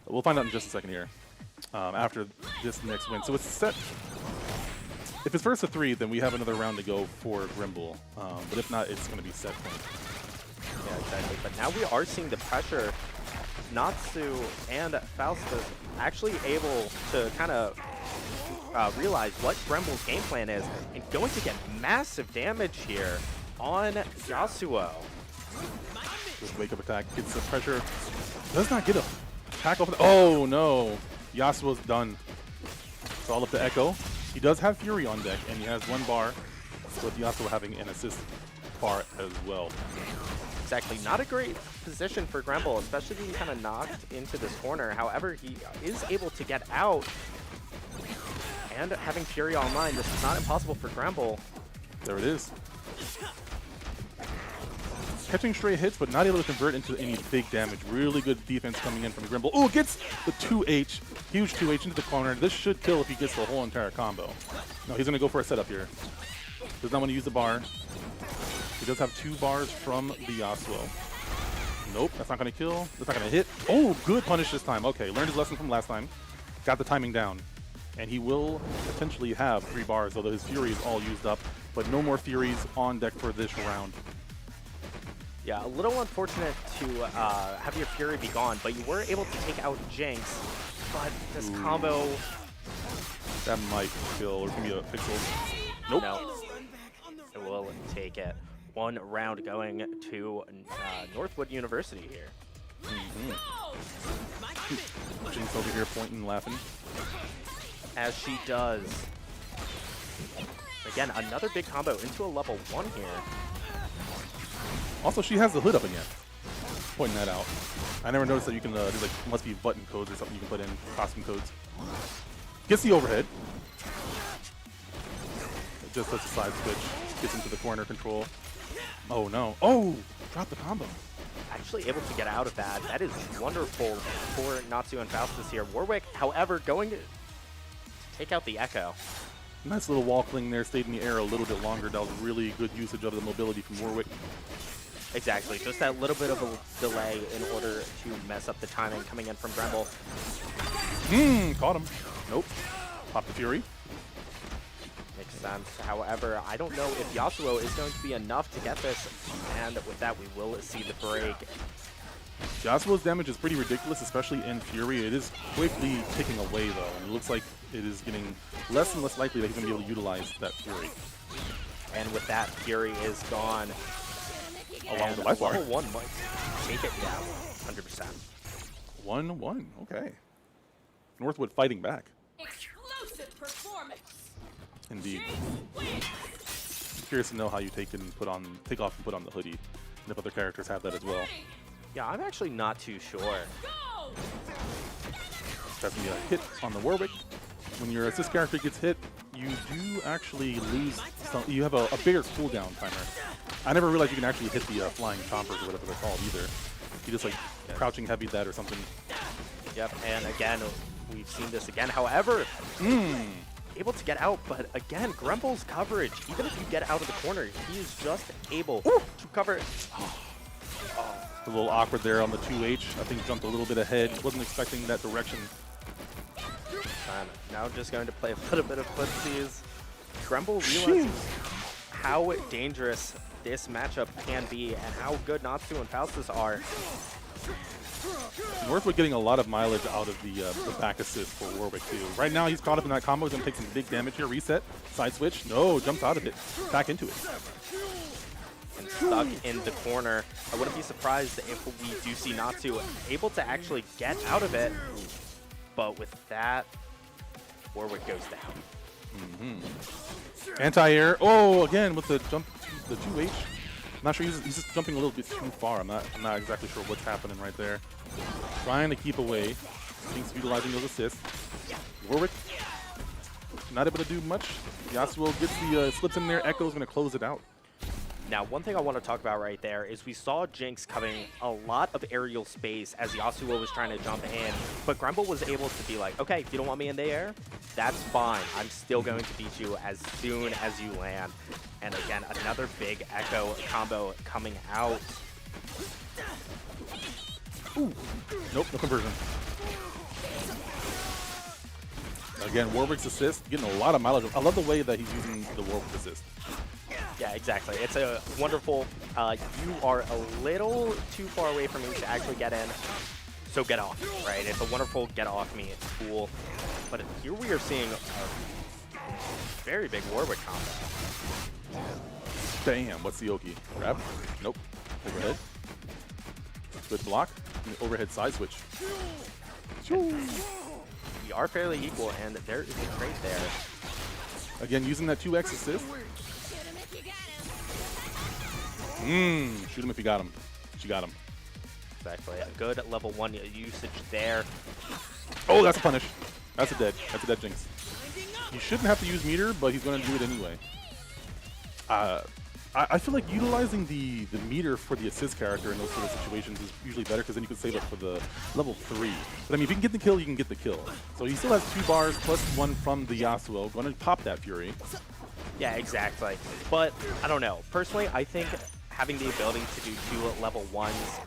Speaker 4: We'll find out in just a second here. After this next win, so it's set. If it's first of 3, then we have another round to go for Grimble. But if not, it's going to be set point.
Speaker 5: Yeah, exactly. But now we are seeing the pressure. Natsu and Faustus actually able to kind of realize what Grimble's game plan is and going to get massive damage here on Yasuo.
Speaker 4: This wake-up attack gets the pressure. Does not get a attack off. Oh no, Yasuo's done. It's all up to Echo. He does have Fury on deck, and he has 1 bar, with Yasuo having an assist bar as well.
Speaker 5: Exactly. Not a great position for Grimble, especially being kind of knocked into this corner. However, he is able to get out. And having Fury online, this is not impossible for Grimble.
Speaker 4: There it is. Catching stray hits, but not able to convert into any big damage. Really good defense coming in from Grimble. Oh, gets the 2H. Huge 2H into the corner. This should kill if he gets the whole entire combo. No, he's going to go for a setup here. Does not want to use the bar. He does have 2 bars from the Yasuo. Nope, that's not going to kill. That's not going to hit. Oh, good punish this time. Okay, learned his lesson from last time. Got the timing down. And he will potentially have 3 bars, although his Fury is all used up. But no more Furies on deck for this round.
Speaker 5: Yeah, a little unfortunate to have your Fury be gone, but you were able to take out Jinx. But this combo...
Speaker 4: That might kill, or give me a pixel. Nope.
Speaker 5: No. It will take it. 1 round going to Northwood University here.
Speaker 4: Jinx over here pointing, laughing.
Speaker 5: As she does. Again, another big combo into a level 1 here.
Speaker 4: Also, she has the hood up again. Pointing that out. I never noticed that you can, there's like, must be button codes or something you can put in, costume codes. Gets the overhead. It just does a side switch. Gets into the corner control. Oh no. Oh! Drop the combo.
Speaker 5: Actually able to get out of that. That is wonderful for Natsu and Faustus here. Warwick, however, going to take out the Echo.
Speaker 4: Nice little wall cling there, stayed in the air a little bit longer. That was really good usage of the mobility from Warwick.
Speaker 5: Exactly, just that little bit of a delay in order to mess up the timing coming in from Grimble.
Speaker 4: Caught him. Nope. Pop the Fury.
Speaker 5: Makes sense. However, I don't know if Yasuo is going to be enough to get this, and with that we will see the break.
Speaker 4: Yasuo's damage is pretty ridiculous, especially in Fury. It is quickly ticking away though, and it looks like it is getting less and less likely that he's going to be able to utilize that Fury.
Speaker 5: And with that, Fury is gone.
Speaker 4: Along with the life bar.
Speaker 5: Level 1 might take it down, 100%.
Speaker 4: 1-1, okay. Northwood fighting back.
Speaker 7: Explosive performance.
Speaker 4: Indeed. I'm curious to know how you take off and put on the hoodie, and if other characters have that as well.
Speaker 5: Yeah, I'm actually not too sure.
Speaker 4: That's going to be a hit on the Warwick. When your assist character gets hit, you do actually lose some, you have a bigger cooldown timer. I never realized you can actually hit the flying chompers or whatever they're called either. You just like crouching heavy that or something.
Speaker 5: Yep, and again, we've seen this again. However, able to get out, but again, Grimble's coverage, even if you get out of the corner, he is just able to cover it.
Speaker 4: A little awkward there on the 2H. I think jumped a little bit ahead. Wasn't expecting that direction.
Speaker 5: Now just going to play a little bit of footsies. Grimble realizes how dangerous this matchup can be and how good Natsu and Faustus are.
Speaker 4: Northwood getting a lot of mileage out of the back assist for Warwick too. Right now he's caught up in that combo. He's going to take some big damage here. Reset. Side switch. No, jumps out of it. Back into it.
Speaker 5: And stuck in the corner. I wouldn't be surprised if we do see Natsu able to actually get out of it. But with that, Warwick goes down.
Speaker 4: Anti-air. Oh, again with the jump, the 2H. not sure, he's just jumping a little bit too far. I'm not exactly sure what's happening right there. Trying to keep away. Jinx utilizing those assists. Warwick not able to do much. Yasuo gets the slips in there. Echo's going to close it out.
Speaker 5: Now, one thing I want to talk about right there is we saw Jinx covering a lot of aerial space as Yasuo was trying to jump in, but Grumble was able to be like, okay, you don't want me in the air? That's fine. I'm still going to beat you as soon as you land. And again, another big Echo combo coming out.
Speaker 4: Ooh. Nope, no conversion. Again, Warwick's assist, getting a lot of mileage. I love the way that he's using the Warwick assist.
Speaker 5: Yeah, exactly. It's a wonderful, you are a little too far away from me to actually get in, so get off, right? It's a wonderful get off me tool. But here we are seeing a very big Warwick combo.
Speaker 4: Damn, what's the Oki? Grab? Nope. Overhead. Good block. And the overhead side switch.
Speaker 5: We are fairly equal, and there is a trade there.
Speaker 4: Again, using that 2x assist. Shoot him if you got him. She got him.
Speaker 5: Exactly. A good level 1 usage there.
Speaker 4: Oh, that's a punish. That's a dead. That's a dead Jinx. He shouldn't have to use meter, but he's going to do it anyway. I feel like utilizing the meter for the assist character in those sort of situations is usually better because then you can save it for the level 3. But I mean, if you can get the kill, you can get the kill. So he still has 2 bars plus 1 from the Yasuo. Going to pop that Fury.
Speaker 5: Yeah, exactly. But I don't know. Personally, I think having the ability to do 2 level 1s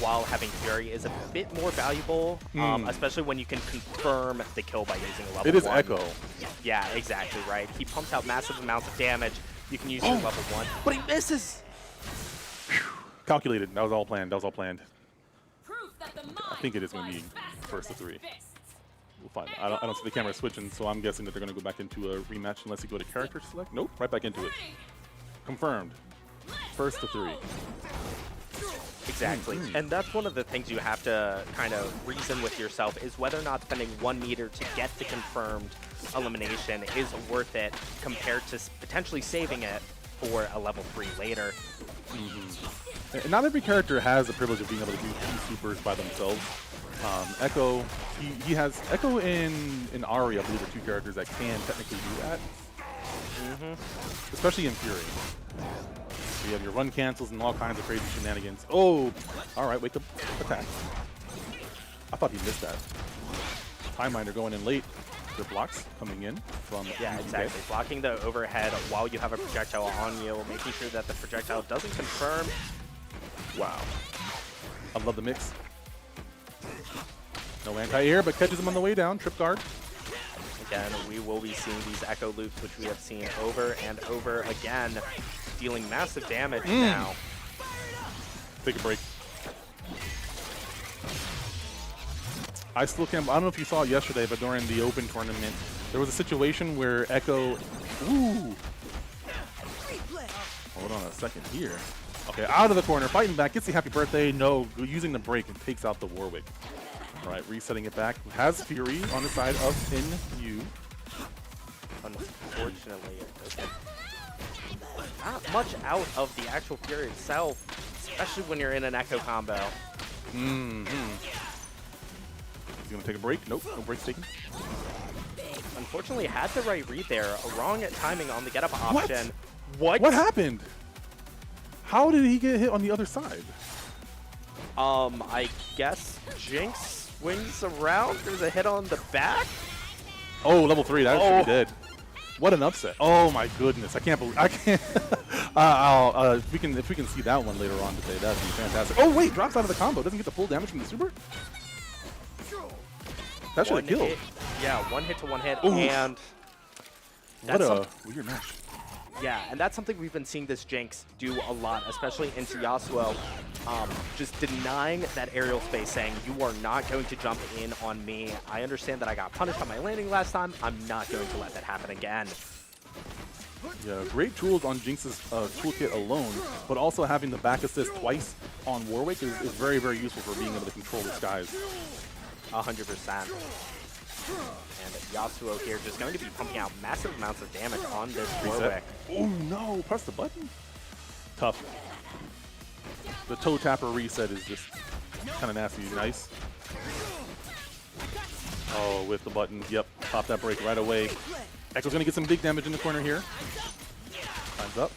Speaker 5: while having Fury is a bit more valuable, especially when you can confirm the kill by using a level 1.
Speaker 4: It is Echo.
Speaker 5: Yeah, exactly, right. He pumps out massive amounts of damage. You can use your level 1, but he misses!
Speaker 4: Calculated. That was all planned. That was all planned.
Speaker 7: Proof that the
Speaker 4: I think it is going to be first of 3. We'll find out. I don't see the camera switching, so I'm guessing that they're going to go back into a rematch unless you go to character select. Nope, right back into it. Confirmed. First to 3.
Speaker 5: Exactly. And that's one of the things you have to kind of reason with yourself is whether or not spending 1 meter to get the confirmed elimination is worth it compared to potentially saving it for a level 3 later.
Speaker 4: And not every character has the privilege of being able to do 2 supers by themselves. Echo, he has Echo and Ari, I believe, are 2 characters that can technically do that. Especially in Fury. So you have your run cancels and all kinds of crazy shenanigans. Oh, all right, wake up, attack. I thought he missed that. Time Miner going in late. Good blocks coming in from
Speaker 5: yeah, exactly. Blocking the overhead while you have a projectile on you, making sure that the projectile doesn't confirm.
Speaker 4: Wow. I love the mix. No anti-air, but catches him on the way down. Trip guard.
Speaker 5: Again, we will be seeing these Echo loops, which we have seen over and over again, dealing massive damage now.
Speaker 4: Take a break. I still can't. I don't know if you saw it yesterday, but during the Open tournament, there was a situation where Echo. Ooh. Hold on a second here. Okay, out of the corner, fighting back, gets the happy birthday. No, using the break and takes out the Warwick. All right, resetting it back. Has Fury on the side of Pin U.
Speaker 5: Unfortunately, not much out of the actual Fury itself, especially when you're in an Echo combo.
Speaker 4: He's going to take a break. Nope, no break's taken.
Speaker 5: Unfortunately, had the right read there. A wrong timing on the get-up option. What?
Speaker 4: What happened? How did he get hit on the other side?
Speaker 5: I guess Jinx swings around. There's a hit on the back.
Speaker 4: Oh, level 3. That should be dead. What an upset! Oh my goodness! I can't believe I can't. If we can see that one later on today, that'd be fantastic. Oh wait, drops out of the combo. Doesn't get the full damage from the super. That should have killed.
Speaker 5: Yeah, 1 hit to 1 hit,
Speaker 4: Ooh.
Speaker 5: and
Speaker 4: What a weird match.
Speaker 5: yeah, and that's something we've been seeing this Jinx do a lot, especially into Yasuo. Just denying that aerial space, saying, you are not going to jump in on me. I understand that I got punished on my landing last time. I'm not going to let that happen again.
Speaker 4: Yeah, great tools on Jinx's toolkit alone, but also having the back assist twice on Warwick is very, very useful for being able to control the skies.
Speaker 5: 100%. And Yasuo here just going to be pumping out massive amounts of damage on this Warwick.
Speaker 4: Oh no, press the button. Tough. The toe tapper reset is just kind of nasty. Nice. Oh, with the button. Yep. Pop that break right away. Echo's going to get some big damage in the corner here. Time's up.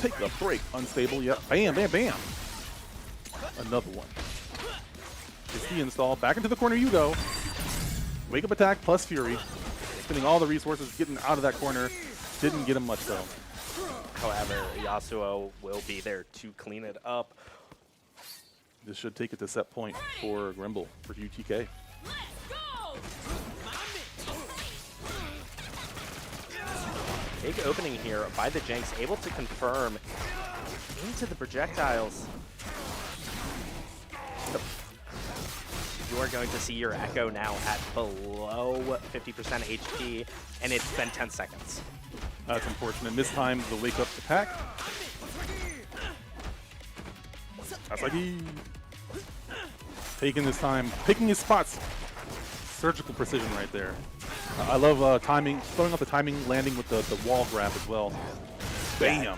Speaker 4: Take the break. Unstable. Yep. Bam, bam, bam. Another one. Is the install. Back into the corner you go. Wake up attack plus fury. Spending all the resources getting out of that corner. Didn't get him much though.
Speaker 5: However, Yasuo will be there to clean it up.
Speaker 4: This should take it to set point for Grimble for UTK.
Speaker 5: Big opening here by the Jinx, able to confirm into the projectiles. You are going to see your Echo now at below 50% HP, and it's been 10 seconds.
Speaker 4: That's unfortunate. Mistimed the wake up attack. That's like he taking his time, picking his spots. Surgical precision right there. I love timing, throwing up the timing, landing with the wall grab as well. Bam.
Speaker 5: Yeah,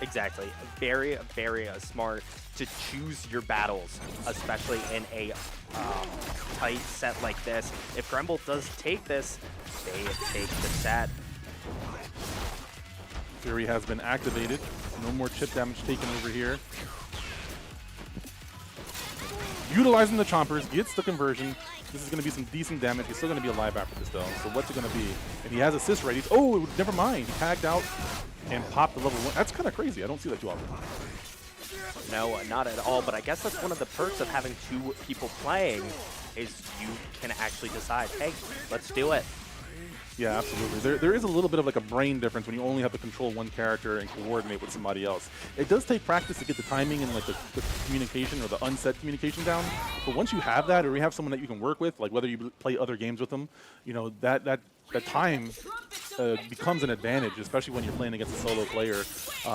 Speaker 5: exactly. Very, very smart to choose your battles, especially in a tight set like this. If Grimble does take this, they take the set.
Speaker 4: Fury has been activated. No more chip damage taken over here. Utilizing the chompers, gets the conversion. This is going to be some decent damage. He's still going to be alive after this, though. So what's it going to be? And he has assist ready. Oh, never mind. He tagged out and popped the level 1. That's kind of crazy. I don't see that too often.
Speaker 5: No, not at all. But I guess that's one of the perks of having two people playing is you can actually decide, hey, let's do it.
Speaker 4: Yeah, absolutely. There is a little bit of like a brain difference when you only have to control one character and coordinate with somebody else. It does take practice to get the timing and like the communication or the unsaid communication down. But once you have that, or you have someone that you can work with, like whether you play other games with them, you know, that time becomes an advantage, especially when you're playing against a solo player.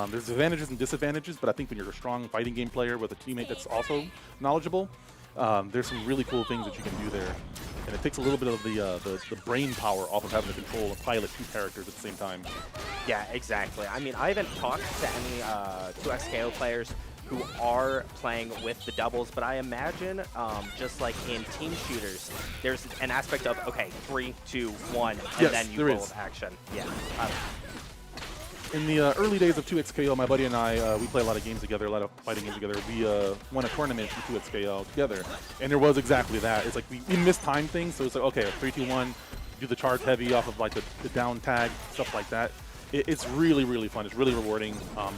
Speaker 4: There's advantages and disadvantages, but I think when you're a strong fighting game player with a teammate that's also knowledgeable, there's some really cool things that you can do there. And it takes a little bit of the brain power off of having to control and pilot two characters at the same time.
Speaker 5: Yeah, exactly. I mean, I haven't talked to any 2XKO players who are playing with the doubles, but I imagine just like in team shooters, there's an aspect of, okay, 3, 2, 1, and
Speaker 4: yes,
Speaker 5: then you roll action. Yeah.
Speaker 4: In the early days of 2XKO, my buddy and I, we play a lot of games together, a lot of fighting games together. We won a tournament in 2XKO together, and there was exactly that. It's like we mistimed things, so it's like, okay, 3, 2, 1, do the charge heavy off of like the down tag, stuff like that. It's really, really fun. It's really rewarding.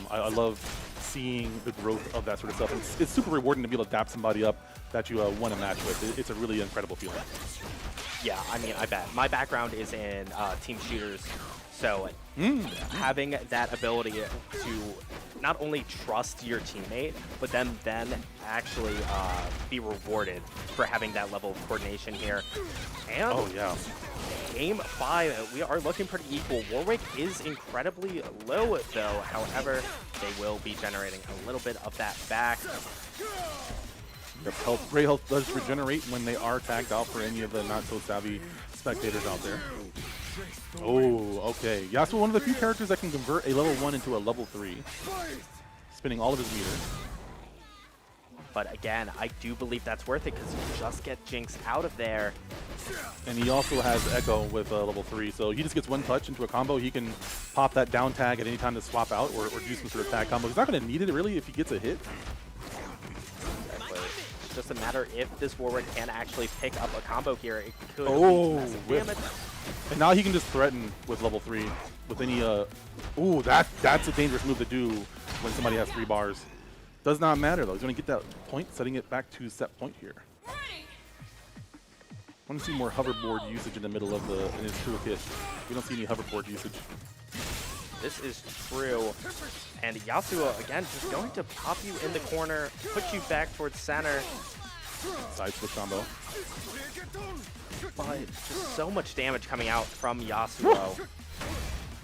Speaker 4: I love seeing the growth of that sort of stuff. It's super rewarding to be able to dap somebody up that you won a match with. It's a really incredible feeling.
Speaker 5: Yeah, I mean, I bet. My background is in team shooters, so having that ability to not only trust your teammate, but then actually be rewarded for having that level of coordination here. And
Speaker 4: oh, yeah.
Speaker 5: Game 5, we are looking pretty equal. Warwick is incredibly low, though. However, they will be generating a little bit of that back.
Speaker 4: Yep, Great health does regenerate when they are tagged out for any of the not-so-savvy spectators out there. Oh, okay. Yasuo, one of the few characters that can convert a level 1 into a level 3. Spinning all of his meters.
Speaker 5: But again, I do believe that's worth it because you just get Jinx out of there.
Speaker 4: And he also has Echo with level 3, so he just gets one touch into a combo. He can pop that down tag at any time to swap out or do some sort of tag combo. He's not going to need it, really, if he gets a hit.
Speaker 5: Exactly. It's just a matter if this Warwick can actually pick up a combo here. It could
Speaker 4: oh,
Speaker 5: be massive damage.
Speaker 4: And now he can just threaten with level 3 with any... Ooh, that's a dangerous move to do when somebody has 3 bars. Does not matter, though. He's going to get that point, setting it back to set point here. I want to see more hoverboard usage in the middle of in his toolkit. We don't see any hoverboard usage.
Speaker 5: This is true. And Yasuo, again, just going to pop you in the corner, put you back towards center.
Speaker 4: Side switch combo.
Speaker 5: But just so much damage coming out from Yasuo.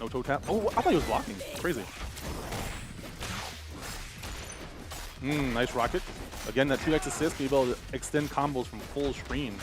Speaker 4: No toe tap. Oh, I thought he was blocking. Crazy. Nice rocket. Again, that 2x assist, be able to extend combos from full screen.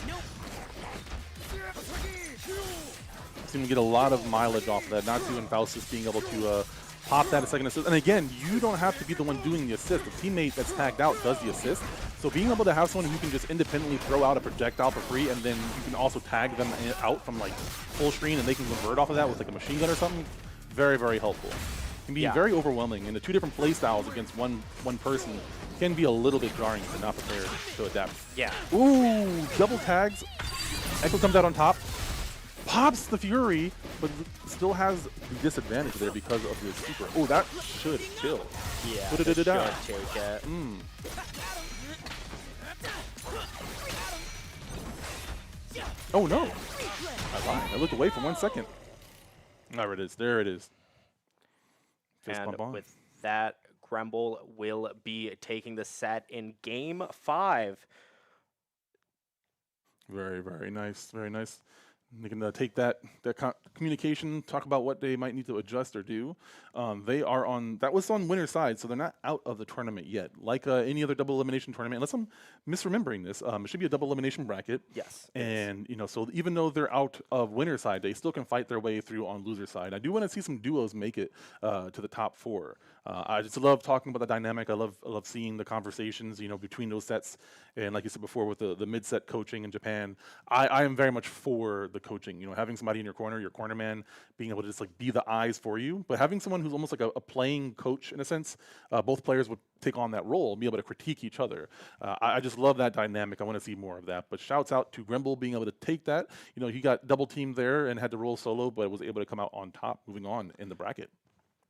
Speaker 4: Seem to get a lot of mileage off of that. Natsu and Faustus being able to pop that a second assist. And again, you don't have to be the one doing the assist. The teammate that's tagged out does the assist. So being able to have someone who can just independently throw out a projectile for free, and then you can also tag them out from like full screen, and they can convert off of that with like a machine gun or something, very, very helpful. It can be very overwhelming, and the 2 different play styles against one person can be a little bit jarring if you're not prepared to adapt.
Speaker 5: Yeah.
Speaker 4: Ooh, double tags. Echo comes out on top, pops the Fury, but still has the disadvantage there because of the super. Oh, that should kill.
Speaker 5: Yeah,
Speaker 4: should
Speaker 5: take it.
Speaker 4: Oh no! I lied. I looked away for 1 second. There it is. There it is. Fist
Speaker 5: And
Speaker 4: bump on.
Speaker 5: with that, Gremble will be taking the set in Game 5.
Speaker 4: Very, very nice. Very nice. They can take that communication, talk about what they might need to adjust or do. They are on, that was on winner's side, so they're not out of the tournament yet. Like any other double elimination tournament, unless I'm misremembering this, it should be a double elimination bracket.
Speaker 5: Yes.
Speaker 4: And, you know, so even though they're out of winner's side, they still can fight their way through on loser's side. I do want to see some duos make it to the top 4. I just love talking about the dynamic. I love seeing the conversations, you know, between those sets. And like you said before, with the mid-set coaching in Japan, I am very much for the coaching. You know, having somebody in your corner man, being able to just like be the eyes for you, but having someone who's almost like a playing coach in a sense. Both players would take on that role and be able to critique each other. I just love that dynamic. I want to see more of that. But shouts out to Gremble being able to take that. You know, he got double teamed there and had to roll solo, but was able to come out on top, moving on in the bracket.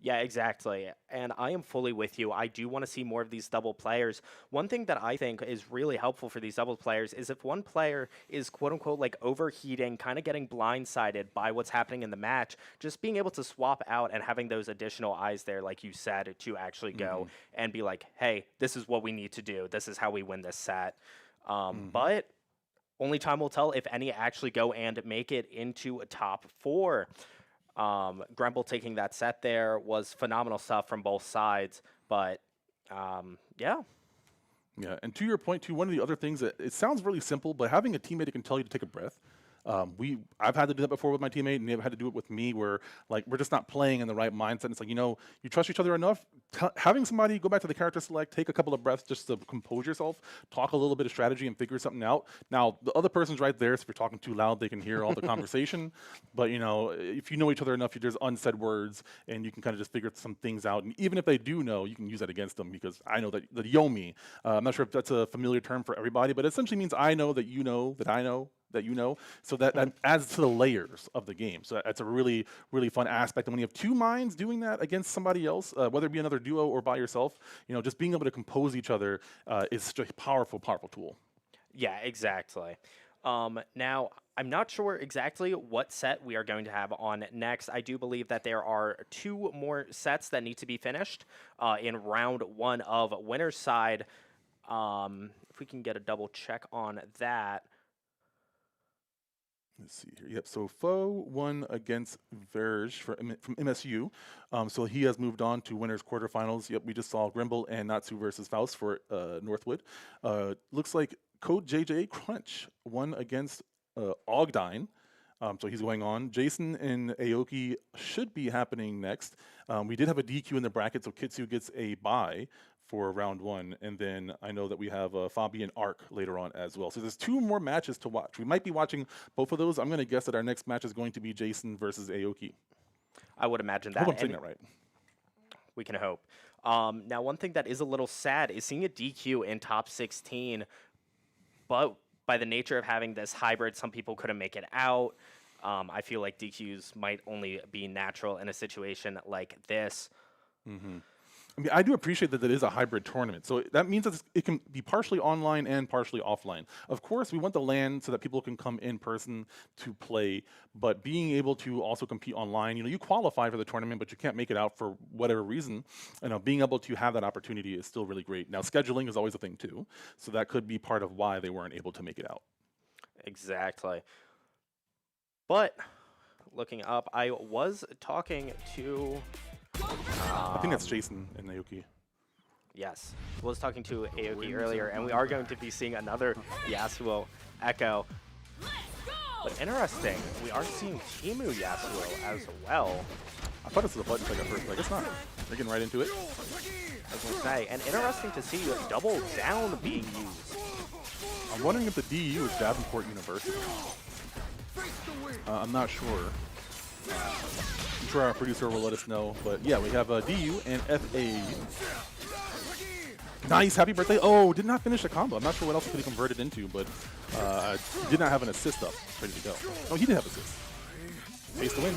Speaker 5: Yeah, exactly. And I am fully with you. I do want to see more of these double players. One thing that I think is really helpful for these double players is if one player is quote unquote like overheating, kind of getting blindsided by what's happening in the match, just being able to swap out and having those additional eyes there, like you said, to actually go and be like, hey, this is what we need to do. This is how we win this set. But only time will tell if any actually go and make it into a top 4. Gremble taking that set there was phenomenal stuff from both sides, but yeah.
Speaker 4: Yeah, and to your point, too, one of the other things that it sounds really simple, but having a teammate that can tell you to take a breath. I've had to do that before with my teammate, and they've had to do it with me, where like we're just not playing in the right mindset. It's like, you know, you trust each other enough. Having somebody go back to the character select, take a couple of breaths just to compose yourself, talk a little bit of strategy, and figure something out. Now the other person's right there, so if you're talking too loud, they can hear all the conversation. But you know, if you know each other enough, there's unsaid words, and you can kind of just figure some things out. And even if they do know, you can use that against them, because I know that the Yomi. I'm not sure if that's a familiar term for everybody, but it essentially means I know that you know that I know that you know, so that adds to the layers of the game. So that's a really, really fun aspect. And when you have 2 minds doing that against somebody else, whether it be another duo or by yourself, you know, just being able to compose each other is such a powerful, powerful tool.
Speaker 5: Yeah, exactly. Now, I'm not sure exactly what set we are going to have on next. I do believe that there are 2 more sets that need to be finished in round 1 of winner's side. If we can get a double check on that.
Speaker 4: Let's see here. Yep. So Foe won against Verge from MSU. So he has moved on to winners quarterfinals. Yep. We just saw Grimble and Natsu versus Faust for Northwood. Looks like Code JJ Crunch won against Ogdyne. So he's going on. Jason and Aoki should be happening next. We did have a DQ in the bracket, so Kitsu gets a bye for round 1, and then I know that we have Fabi and Arc later on as well. So there's 2 more matches to watch. We might be watching both of those. I'm going to guess that our next match is going to be Jason versus Aoki.
Speaker 5: I would imagine that.
Speaker 4: I hope I'm saying that right.
Speaker 5: We can hope. Now, one thing that is a little sad is seeing a DQ in top 16, but by the nature of having this hybrid, some people couldn't make it out. I feel like DQs might only be natural in a situation like this.
Speaker 4: I mean, I do appreciate that it is a hybrid tournament. So that means that it can be partially online and partially offline. Of course, we want the LAN so that people can come in person to play, but being able to also compete online, you know, you qualify for the tournament, but you can't make it out for whatever reason. You know, being able to have that opportunity is still really great. Now, scheduling is always a thing too. So that could be part of why they weren't able to make it out.
Speaker 5: Exactly. But looking up, I was talking to...
Speaker 4: I think that's Jason and Naoki.
Speaker 5: Yes. I was talking to Aoki earlier, and we are going to be seeing another Yasuo Echo. But interesting, we are seeing Timu Yasuo as well.
Speaker 4: I thought this was a button click at first, but I guess not. They're getting right into it.
Speaker 5: I was going to say, and interesting to see double down being used.
Speaker 4: I'm wondering if the DU is Davenport University. I'm not sure. I'm sure our producer will let us know. But yeah, we have DU and FA. Nice, happy birthday. Oh, did not finish the combo. I'm not sure what else he could have converted into, but did not have an assist up, ready to go. Oh, he did have assist. Face the win.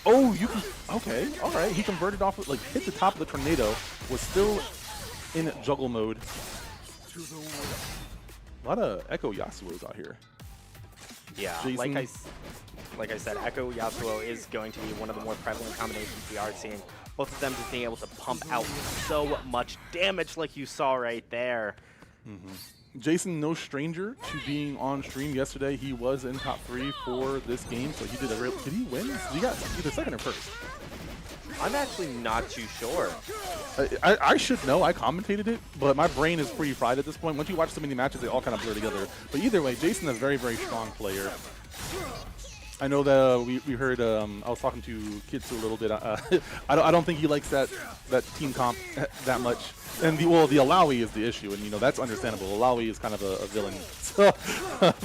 Speaker 4: Oh, you can, okay, all right. He converted off, like hit the top of the tornado, was still in juggle mode. A lot of Echo Yasuo's out here.
Speaker 5: Yeah,
Speaker 4: Jason.
Speaker 5: like I said, Echo Yasuo is going to be one of the more prevalent combinations we are seeing. Both of them just being able to pump out so much damage like you saw right there.
Speaker 4: Jason, no stranger to being on stream yesterday. He was in top 3 for this game, so he did a real. Did he win? He got either second or first.
Speaker 5: I'm actually not too sure.
Speaker 4: I should know. I commentated it, but my brain is pretty fried at this point. Once you watch so many matches, they all kind of blur together. But either way, Jason is a very, very strong player. I know that we heard. I was talking to Kitsu a little bit. I don't think he likes that team comp that much. And the Alawi is the issue, and that's understandable. Alawi is kind of a villain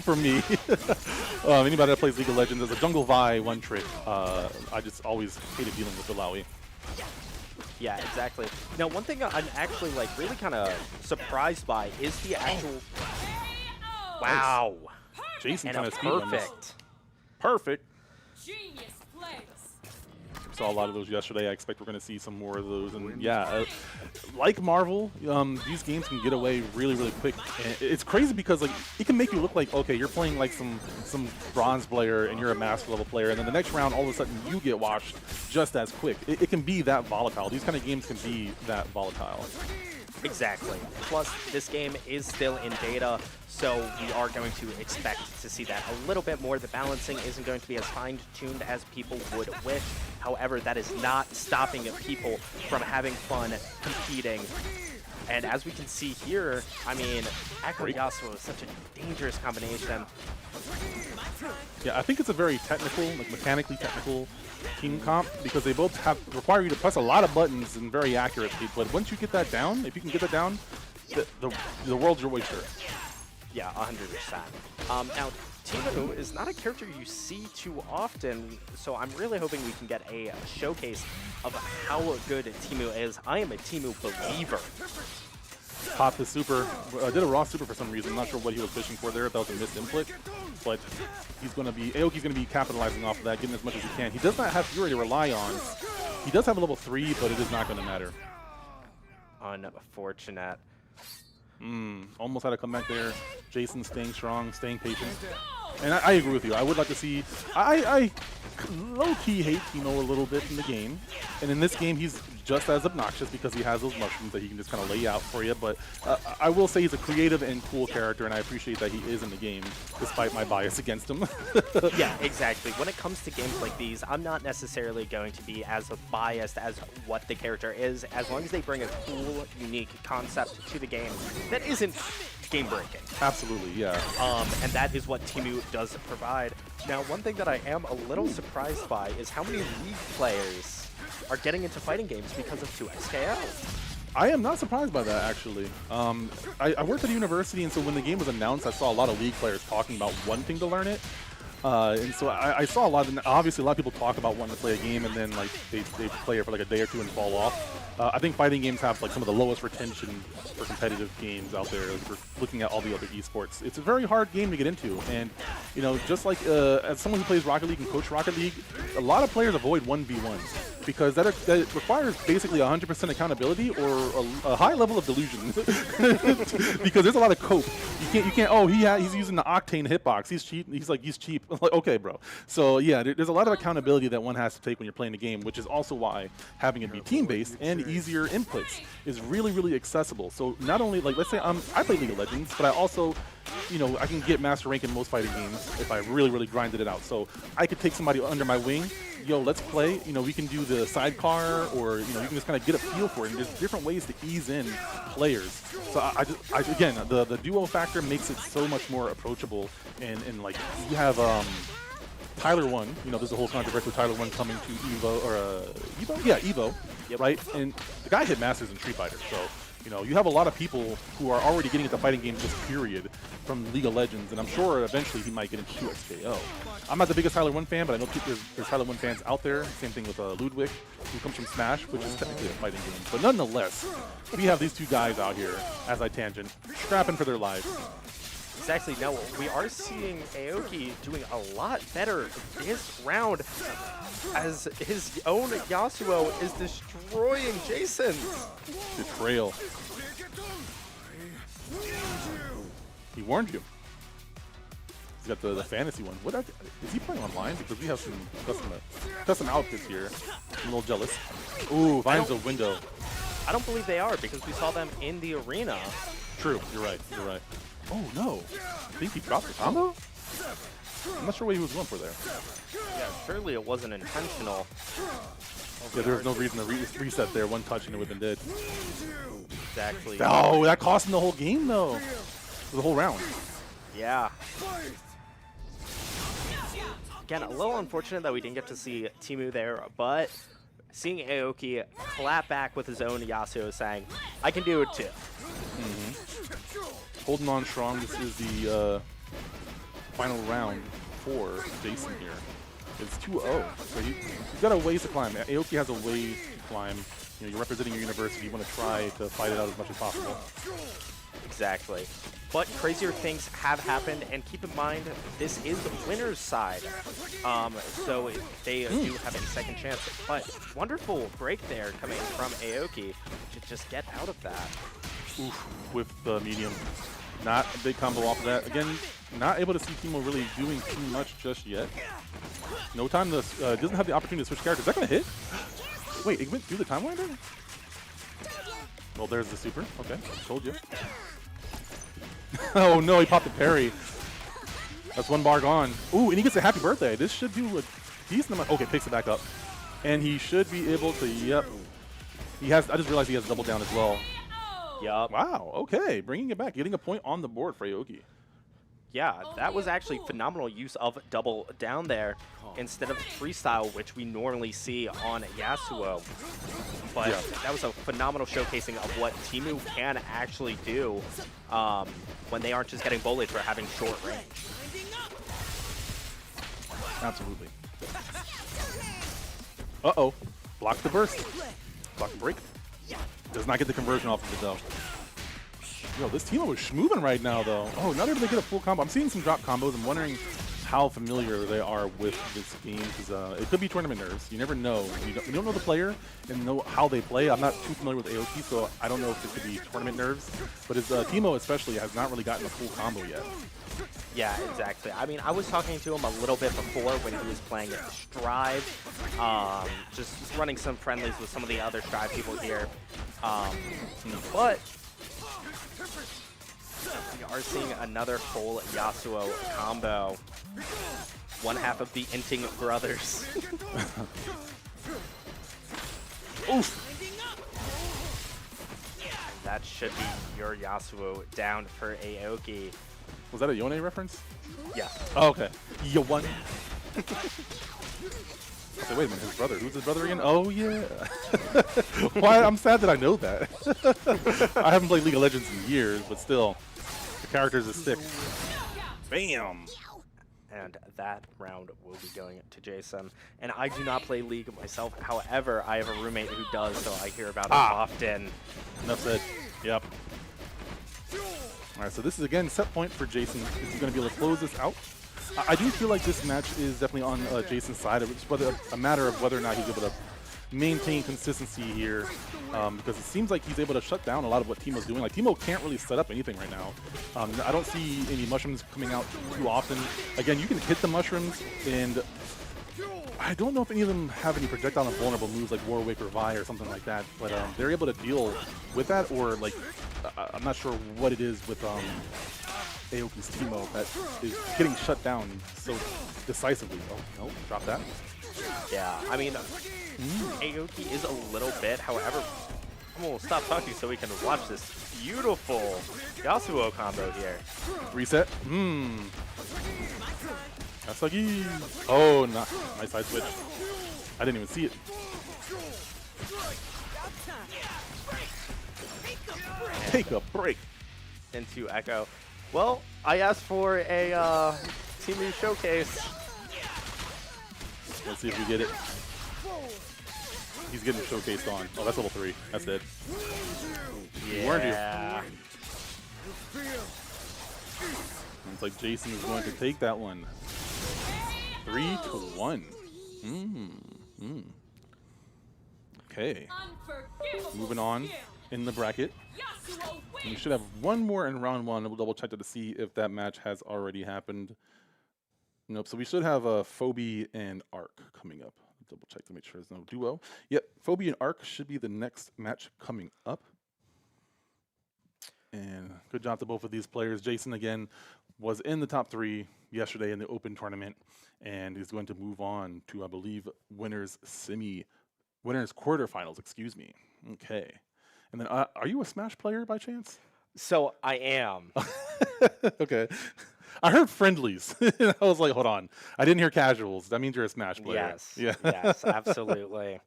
Speaker 4: for me. Anybody that plays League of Legends, as a jungle Vi one trick, I just always hated dealing with Alawi.
Speaker 5: Yeah, exactly. Now, one thing I'm actually really kind of surprised by is the actual. Wow.
Speaker 4: Jason
Speaker 5: And
Speaker 4: kind
Speaker 5: a
Speaker 4: of speedruns. Perfect.
Speaker 7: Genius plays.
Speaker 4: Saw a lot of those yesterday. I expect we're going to see some more of those. And yeah, like Marvel, these games can get away really, really quick. And it's crazy because it can make you look like, okay, you're playing like some bronze player and you're a master level player, and then the next round all of a sudden you get washed just as quick. It can be that volatile. These kind of games can be that volatile.
Speaker 5: Exactly. Plus, this game is still in beta, so we are going to expect to see that a little bit more. The balancing isn't going to be as fine-tuned as people would wish. However, that is not stopping people from having fun, competing. And as we can see here, I mean, Echo Yasuo is such a dangerous combination.
Speaker 4: Yeah, I think it's a very technical, mechanically technical team comp, because they both require you to press a lot of buttons and very accurately. But once you get that down, if you can get that down, the world's your oyster.
Speaker 5: Yeah, 100%. Now, Timu is not a character you see too often, so I'm really hoping we can get a showcase of how good Timu is. I am a Timu believer.
Speaker 4: Popped the super, did a raw super for some reason. I'm not sure what he was fishing for there, if that was a missed input. But he's going to be, Aoki's going to be capitalizing off of that, getting as much as he can. He does not have Fury to rely on. He does have a level 3, but it is not going to matter.
Speaker 5: Unfortunate.
Speaker 4: Almost had a comeback there. Jason staying strong, staying patient. And I agree with you. I would like to see... I low-key hate Timo a little bit in the game. And in this game, he's just as obnoxious because he has those mushrooms that he can just kind of lay out for you. But I will say he's a creative and cool character, and I appreciate that he is in the game, despite my bias against him.
Speaker 5: Yeah, exactly. When it comes to games like these, I'm not necessarily going to be as biased as what the character is, as long as they bring a cool, unique concept to the game that isn't game-breaking.
Speaker 4: Absolutely, yeah.
Speaker 5: And that is what Timu does provide. Now, one thing that I am a little surprised by is how many League players are getting into fighting games because of 2XKL.
Speaker 4: I am not surprised by that, actually. I worked at a university, and so when the game was announced, I saw a lot of League players talking about wanting to learn it. And so I saw a lot of, obviously a lot of people talk about wanting to play a game and then they play it for like a day or two and fall off. I think fighting games have like some of the lowest retention for competitive games out there. Like, we're looking at all the other esports. It's a very hard game to get into, and just like as someone who plays Rocket League and coach Rocket League, a lot of players avoid 1v1s because that requires basically 100% accountability or a high level of delusion because there's a lot of cope. You can't. Oh, he's using the Octane hitbox. He's cheap. He's cheap. I'm like, okay, bro. So yeah, there's a lot of accountability that one has to take when you're playing a game, which is also why having it be team-based and easier inputs is really, really accessible. So not only, like, let's say I play League of Legends, but I also, I can get master rank in most fighting games if I really, really grinded it out. So I could take somebody under my wing. Yo, let's play. We can do the sidecar, or you can just kind of get a feel for it. And there's different ways to ease in players. So again, the duo factor makes it so much more approachable. And like you have Tyler won. You know, there's a whole controversy with Tyler 1 coming to Evo, or Evo? Yeah, Evo, right? And the guy hit Masters in Street Fighter, so, you know, you have a lot of people who are already getting into fighting games just period from League of Legends, and I'm sure eventually he might get into USKO. I'm not the biggest Tyler 1 fan, but I know there's Tyler 1 fans out there. Same thing with Ludwig, who comes from Smash, which is technically a fighting game. But nonetheless, we have these two guys out here, as I tangent, scrapping for their lives.
Speaker 5: Exactly. No, we are seeing Aoki doing a lot better this round as his own Yasuo is destroying Jason.
Speaker 4: Betrayal. He warned you. He's got the fantasy one. Is he playing online? Because we have some custom outfits here. I'm a little jealous. Ooh, finds a window.
Speaker 5: I don't believe they are because we saw them in the arena.
Speaker 4: True. You're right. You're right. Oh, no. I think he dropped the combo? I'm not sure what he was going for there.
Speaker 5: Yeah, surely it wasn't intentional.
Speaker 4: Yeah, there was no reason to reset there. One touch and it would have been dead.
Speaker 5: Exactly.
Speaker 4: Oh, that cost him the whole game, though. The whole round.
Speaker 5: Yeah. Again, a little unfortunate that we didn't get to see Timu there, but seeing Aoki clap back with his own Yasuo saying, I can do it too.
Speaker 4: Holding on strong. This is the final round for Jason here. It's 2-0, so he's got a ways to climb. Aoki has a ways to climb. You know, you're representing your university. You want to try to fight it out as much as possible.
Speaker 5: Exactly. But crazier things have happened, and keep in mind, this is the winner's side. So they do have a second chance. But wonderful break there coming from Aoki to just get out of that.
Speaker 4: Oof, with the medium. Not a big combo off of that. Again, not able to see Timo really doing too much just yet. No time to, doesn't have the opportunity to switch characters. Is that going to hit? Wait, it went through the time winder? Well, there's the super. Okay, told you. Oh no, he popped the parry. That's one bar gone. Ooh, and he gets a happy birthday. This should do a decent amount. Okay, picks it back up. And he should be able to, yep. He has, I just realized he has double down as well.
Speaker 5: Yup.
Speaker 4: Wow, okay, bringing it back. Getting a point on the board for Aoki.
Speaker 5: Yeah, that was actually phenomenal use of double down there instead of freestyle, which we normally see on Yasuo. But that was a phenomenal showcasing of what Timu can actually do when they aren't just getting bullied for having short range.
Speaker 4: Absolutely. Uh-oh. Block the burst. Block the break. Does not get the conversion off of it, though. Yo, this Timo is schmoovin' right now, though. Oh, not able to get a full combo. I'm seeing some drop combos. I'm wondering how familiar they are with this game, because it could be tournament nerves. You never know. You don't know the player and know how they play. I'm not too familiar with Aoki, so I don't know if it could be tournament nerves. But his Timo especially has not really gotten a full combo yet.
Speaker 5: Yeah, exactly. I mean, I was talking to him a little bit before when he was playing at Strive, just running some friendlies with some of the other Strive people here. But we are seeing another full Yasuo combo. One half of the Inting brothers.
Speaker 4: Oof.
Speaker 5: That should be your Yasuo down for Aoki.
Speaker 4: Was that a Yone reference?
Speaker 5: Yeah.
Speaker 4: Oh, okay. You won. So wait a minute, his brother. Who's his brother again? Oh, yeah. Why? I'm sad that I know that. I haven't played League of Legends in years, but still, the characters are sick. Bam!
Speaker 5: And that round will be going to Jason. And I do not play League myself. However, I have a roommate who does, so I hear about it often.
Speaker 4: Enough said. Yep. All right, so this is, again, set point for Jason. Is he going to be able to close this out? I do feel like this match is definitely on Jason's side. It's whether a matter of whether or not he's able to maintain consistency here, because it seems like he's able to shut down a lot of what Timo's doing. Like, Timo can't really set up anything right now. I don't see any mushrooms coming out too often. Again, you can hit the mushrooms, and I don't know if any of them have any projectile and vulnerable moves like Warwick or Vi or something like that, but they're able to deal with that, or like, I'm not sure what it is with Aoki's Timo that is getting shut down so decisively. Oh, no, drop that.
Speaker 5: Yeah, I mean, Aoki is a little bit, however, I'm going to stop talking so we can watch this beautiful Yasuo combo here.
Speaker 4: Reset. Asagi. Oh, nice side switch. I didn't even see it. Take a break.
Speaker 5: Into Echo. Well, I asked for a Team U showcase.
Speaker 4: Let's see if we get it. He's getting showcased on. Oh, that's level 3. That's dead. Weren't you?
Speaker 5: Yeah.
Speaker 4: Looks like Jason is going to take that one. 3-1. Okay. Moving on in the bracket. We should have one more in round 1. We'll double check to see if that match has already happened. Nope. So we should have a Phoebe and Arc coming up. Double check to make sure there's no duo. Yep. Phoebe and Arc should be the next match coming up. And good job to both of these players. Jason, again, was in the top 3 yesterday in the Open tournament, and is going to move on to, I believe, winners quarterfinals, excuse me. Okay. And then, are you a Smash player by chance?
Speaker 5: So I am.
Speaker 4: Okay. I heard friendlies. I was like, hold on. I didn't hear casuals. That means you're a Smash player.
Speaker 5: Yes.
Speaker 4: Yeah.
Speaker 5: Yes, absolutely.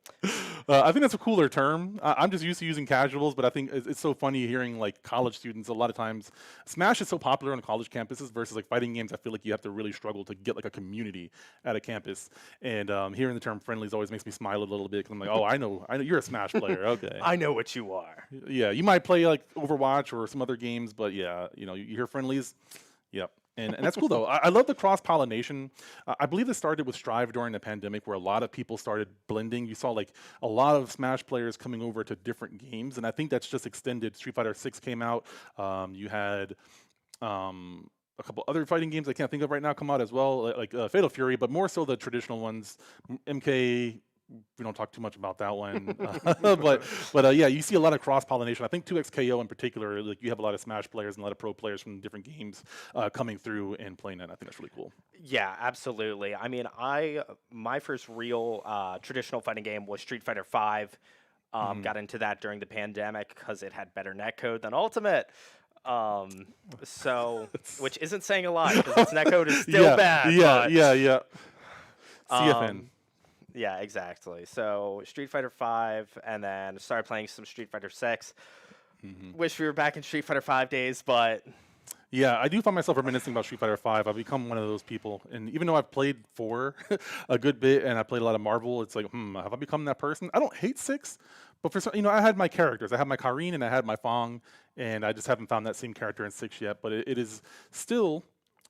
Speaker 4: I think that's a cooler term. I'm just used to using casuals, but I think it's so funny hearing like college students. A lot of times, Smash is so popular on college campuses versus like fighting games. I feel like you have to really struggle to get like a community at a campus. And hearing the term friendlies always makes me smile a little bit because I'm like, oh, I know, you're a Smash player. Okay.
Speaker 5: I know what you are.
Speaker 4: Yeah, you might play like Overwatch or some other games, but yeah, you hear friendlies. Yep. And that's cool, though. I love the cross-pollination. I believe this started with Strive during the pandemic, where a lot of people started blending. You saw, like, a lot of Smash players coming over to different games, and I think that's just extended. Street Fighter 6 came out. You had a couple other fighting games I can't think of right now come out as well, like Fatal Fury, but more so the traditional ones. MK, we don't talk too much about that one, but yeah, you see a lot of cross pollination. I think 2XKO in particular, like you have a lot of Smash players and a lot of pro players from different games coming through and playing it. I think that's really cool.
Speaker 5: Yeah, absolutely. I mean, my first real traditional fighting game was Street Fighter 5. Got into that during the pandemic because it had better netcode than Ultimate. So, which isn't saying a lot because its netcode is still bad.
Speaker 4: Yeah. CFN.
Speaker 5: Yeah, exactly. So Street Fighter 5, and then started playing some Street Fighter 6. Wish we were back in Street Fighter 5 days, but
Speaker 4: yeah, I do find myself reminiscing about Street Fighter 5. I've become one of those people, and even though I've played 4 a good bit, and I played a lot of Marvel, it's like, have I become that person? I don't hate 6, but for some, I had my characters. I had my Karine and I had my Fong, and I just haven't found that same character in 6 yet. But it is still,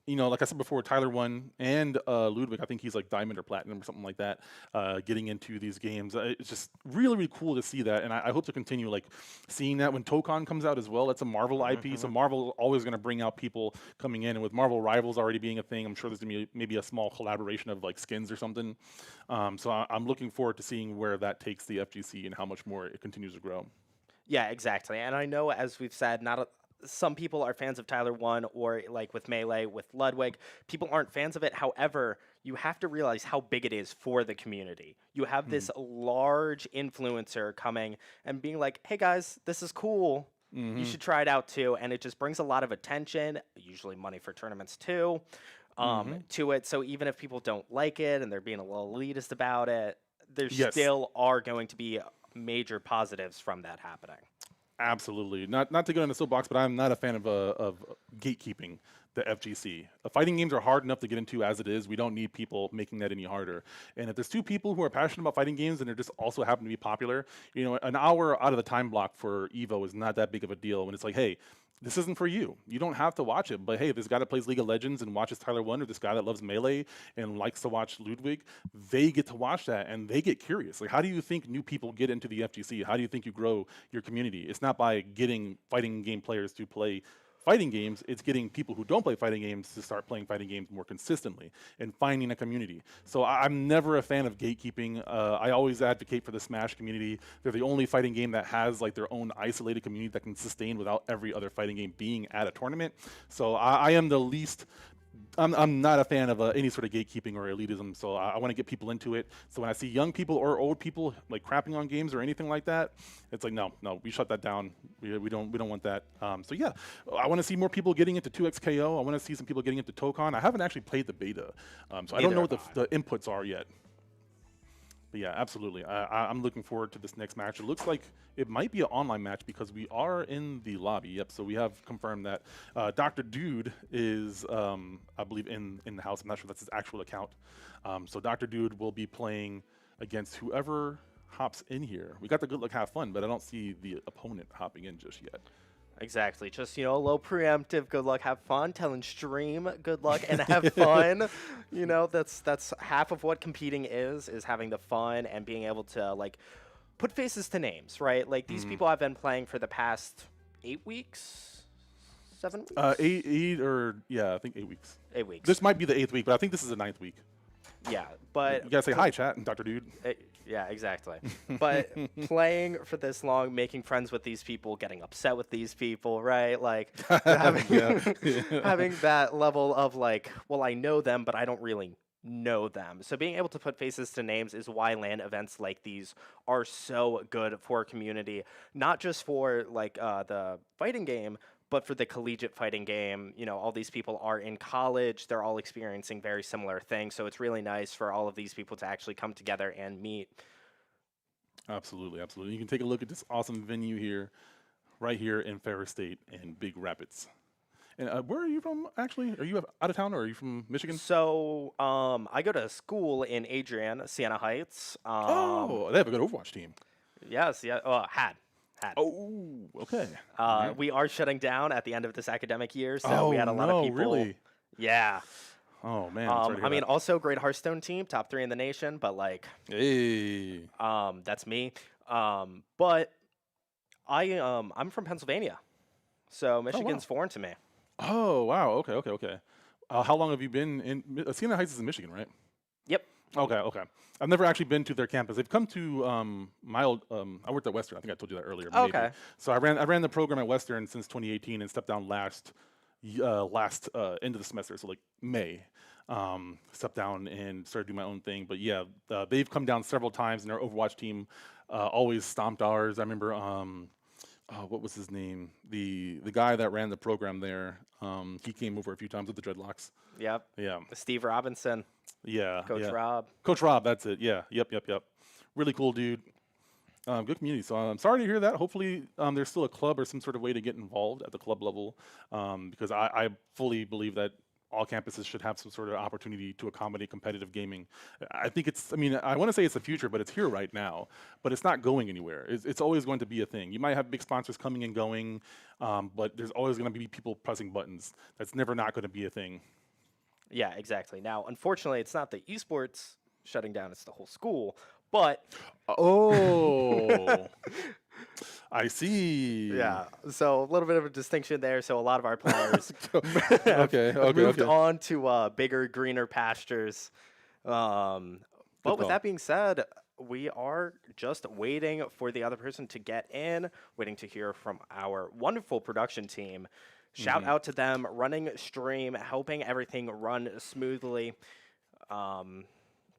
Speaker 4: like I said before, Tyler 1 and Ludwig, I think he's like Diamond or Platinum or something like that, getting into these games. It's just really, really cool to see that, and I hope to continue like seeing that when Tokon comes out as well. That's a Marvel IP, so Marvel always going to bring out people coming in, and with Marvel Rivals already being a thing, I'm sure there's going to be maybe a small collaboration of like skins or something. So I'm looking forward to seeing where that takes the FGC and how much more it continues to grow.
Speaker 5: yeah, exactly. And I know, as we've said, some people are fans of Tyler 1, or like with Melee, with Ludwig. People aren't fans of it. However, you have to realize how big it is for the community. You have this large influencer coming and being like, hey guys, this is cool. You should try it out too. And it just brings a lot of attention, usually money for tournaments too, to it. So even if people don't like it and they're being a little elitist about it, there still are going to be major positives from that happening.
Speaker 4: Absolutely. Not to get on the soapbox, but I'm not a fan of gatekeeping the FGC. Fighting games are hard enough to get into as it is. We don't need people making that any harder. And if there's 2 people who are passionate about fighting games and they just also happen to be popular, an hour out of the time block for Evo is not that big of a deal when it's like, hey, this isn't for you. You don't have to watch it. But hey, this guy that plays League of Legends and watches Tyler 1, or this guy that loves Melee and likes to watch Ludwig, they get to watch that and they get curious. Like, how do you think new people get into the FGC? How do you think you grow your community? It's not by getting fighting game players to play fighting games, it's getting people who don't play fighting games to start playing fighting games more consistently and finding a community. So I'm never a fan of gatekeeping. I always advocate for the Smash community. They're the only fighting game that has like their own isolated community that can sustain without every other fighting game being at a tournament. So I am the least I'm not a fan of any sort of gatekeeping or elitism, so I want to get people into it. So when I see young people or old people like crapping on games or anything like that, it's like no, we shut that down. We don't want that. So yeah, I want to see more people getting into 2xKO. I want to see some people getting into Tokon. I haven't actually played the beta, so I don't know what the inputs are yet. But yeah, absolutely. I'm looking forward to this next match. It looks like it might be an online match because we are in the lobby. Yep, so we have confirmed that Dr. Dude is, I believe, in the house. I'm not sure that's his actual account. So Dr. Dude will be playing against whoever hops in here. We got the good luck, have fun, but I don't see the opponent hopping in just yet.
Speaker 5: Exactly. Just, a little preemptive, good luck, have fun, telling stream, good luck, and have fun. That's half of what competing is having the fun and being able to, like, put faces to names, right? Like, these people have been playing for the past 8 weeks, 7 weeks?
Speaker 4: I think 8 weeks.
Speaker 5: 8 weeks.
Speaker 4: This might be the 8th week, but I think this is the 9th week.
Speaker 5: Yeah, but...
Speaker 4: You gotta say hi, chat, and Dr. Dude.
Speaker 5: Yeah, exactly. But playing for this long, making friends with these people, getting upset with these people, right? Like, having that level of, like, well, I know them, but I don't really know them. So being able to put faces to names is why LAN events like these are so good for a community, not just for, like, the fighting game, but for the collegiate fighting game. All these people are in college. They're all experiencing very similar things. So it's really nice for all of these people to actually come together and meet.
Speaker 4: Absolutely, absolutely. You can take a look at this awesome venue here, right here in Ferris State in Big Rapids. And where are you from, actually? Are you out of town, or are you from Michigan?
Speaker 5: So I go to school in Adrian, Siena Heights.
Speaker 4: They have a good Overwatch team.
Speaker 5: Yes, yeah. Had.
Speaker 4: Oh, okay.
Speaker 5: We are shutting down at the end of this academic year, so we had a lot of people.
Speaker 4: Really?
Speaker 5: Yeah.
Speaker 4: Oh man. I'm sorry to hear that.
Speaker 5: also great Hearthstone team, top 3 in the nation, but like,
Speaker 4: hey,
Speaker 5: that's me. But I'm from Pennsylvania, so Michigan's foreign to me.
Speaker 4: Oh wow. Okay. How long have you been in? Siena Heights is in Michigan, right?
Speaker 5: Yep.
Speaker 4: Okay. I've never actually been to their campus. They've come to my old. I worked at Western. I think I told you that earlier. Maybe.
Speaker 5: Okay.
Speaker 4: So I ran the program at Western since 2018 and stepped down last end of the semester, so like May. Stepped down and started doing my own thing. But yeah, they've come down several times, and their Overwatch team always stomped ours. I remember. What was his name? The guy that ran the program there. He came over a few times with the dreadlocks.
Speaker 5: Yep.
Speaker 4: Yeah.
Speaker 5: Steve Robinson.
Speaker 4: Yeah.
Speaker 5: Coach Rob.
Speaker 4: Coach Rob, that's it. Yeah. Yep. Really cool dude. Good community. So I'm sorry to hear that. Hopefully there's still a club or some sort of way to get involved at the club level, because I fully believe that all campuses should have some sort of opportunity to accommodate competitive gaming. I think I want to say it's the future, but it's here right now. But it's not going anywhere. It's always going to be a thing. You might have big sponsors coming and going, but there's always going to be people pressing buttons. That's never not going to be a thing.
Speaker 5: Yeah, exactly. Now, unfortunately, it's not the esports shutting down, it's the whole school. But
Speaker 4: I see.
Speaker 5: Yeah, so a little bit of a distinction there. So a lot of our players moved on to bigger, greener pastures. But with that being said, we are just waiting for the other person to get in, waiting to hear from our wonderful production team. Shout out to them, running stream, helping everything run smoothly. But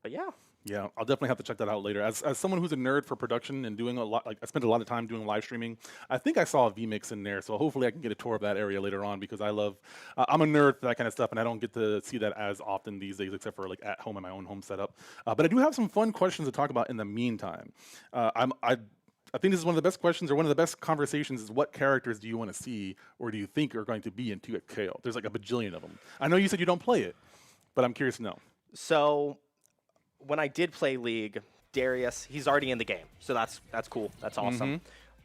Speaker 5: yeah.
Speaker 4: Yeah, I'll definitely have to check that out later. As someone who's a nerd for production and doing a lot, like I spent a lot of time doing live streaming, I think I saw a vMix in there, so hopefully I can get a tour of that area later on, because I'm a nerd for that kind of stuff, and I don't get to see that as often these days, except for like at home in my own home setup. But I do have some fun questions to talk about in the meantime. I think this is one of the best questions, or one of the best conversations, is what characters do you want to see or do you think are going to be in 2xKO? There's like a bajillion of them. I know you said you don't play it, but I'm curious to know.
Speaker 5: So when I did play League, Darius, he's already in the game, so that's cool. That's awesome.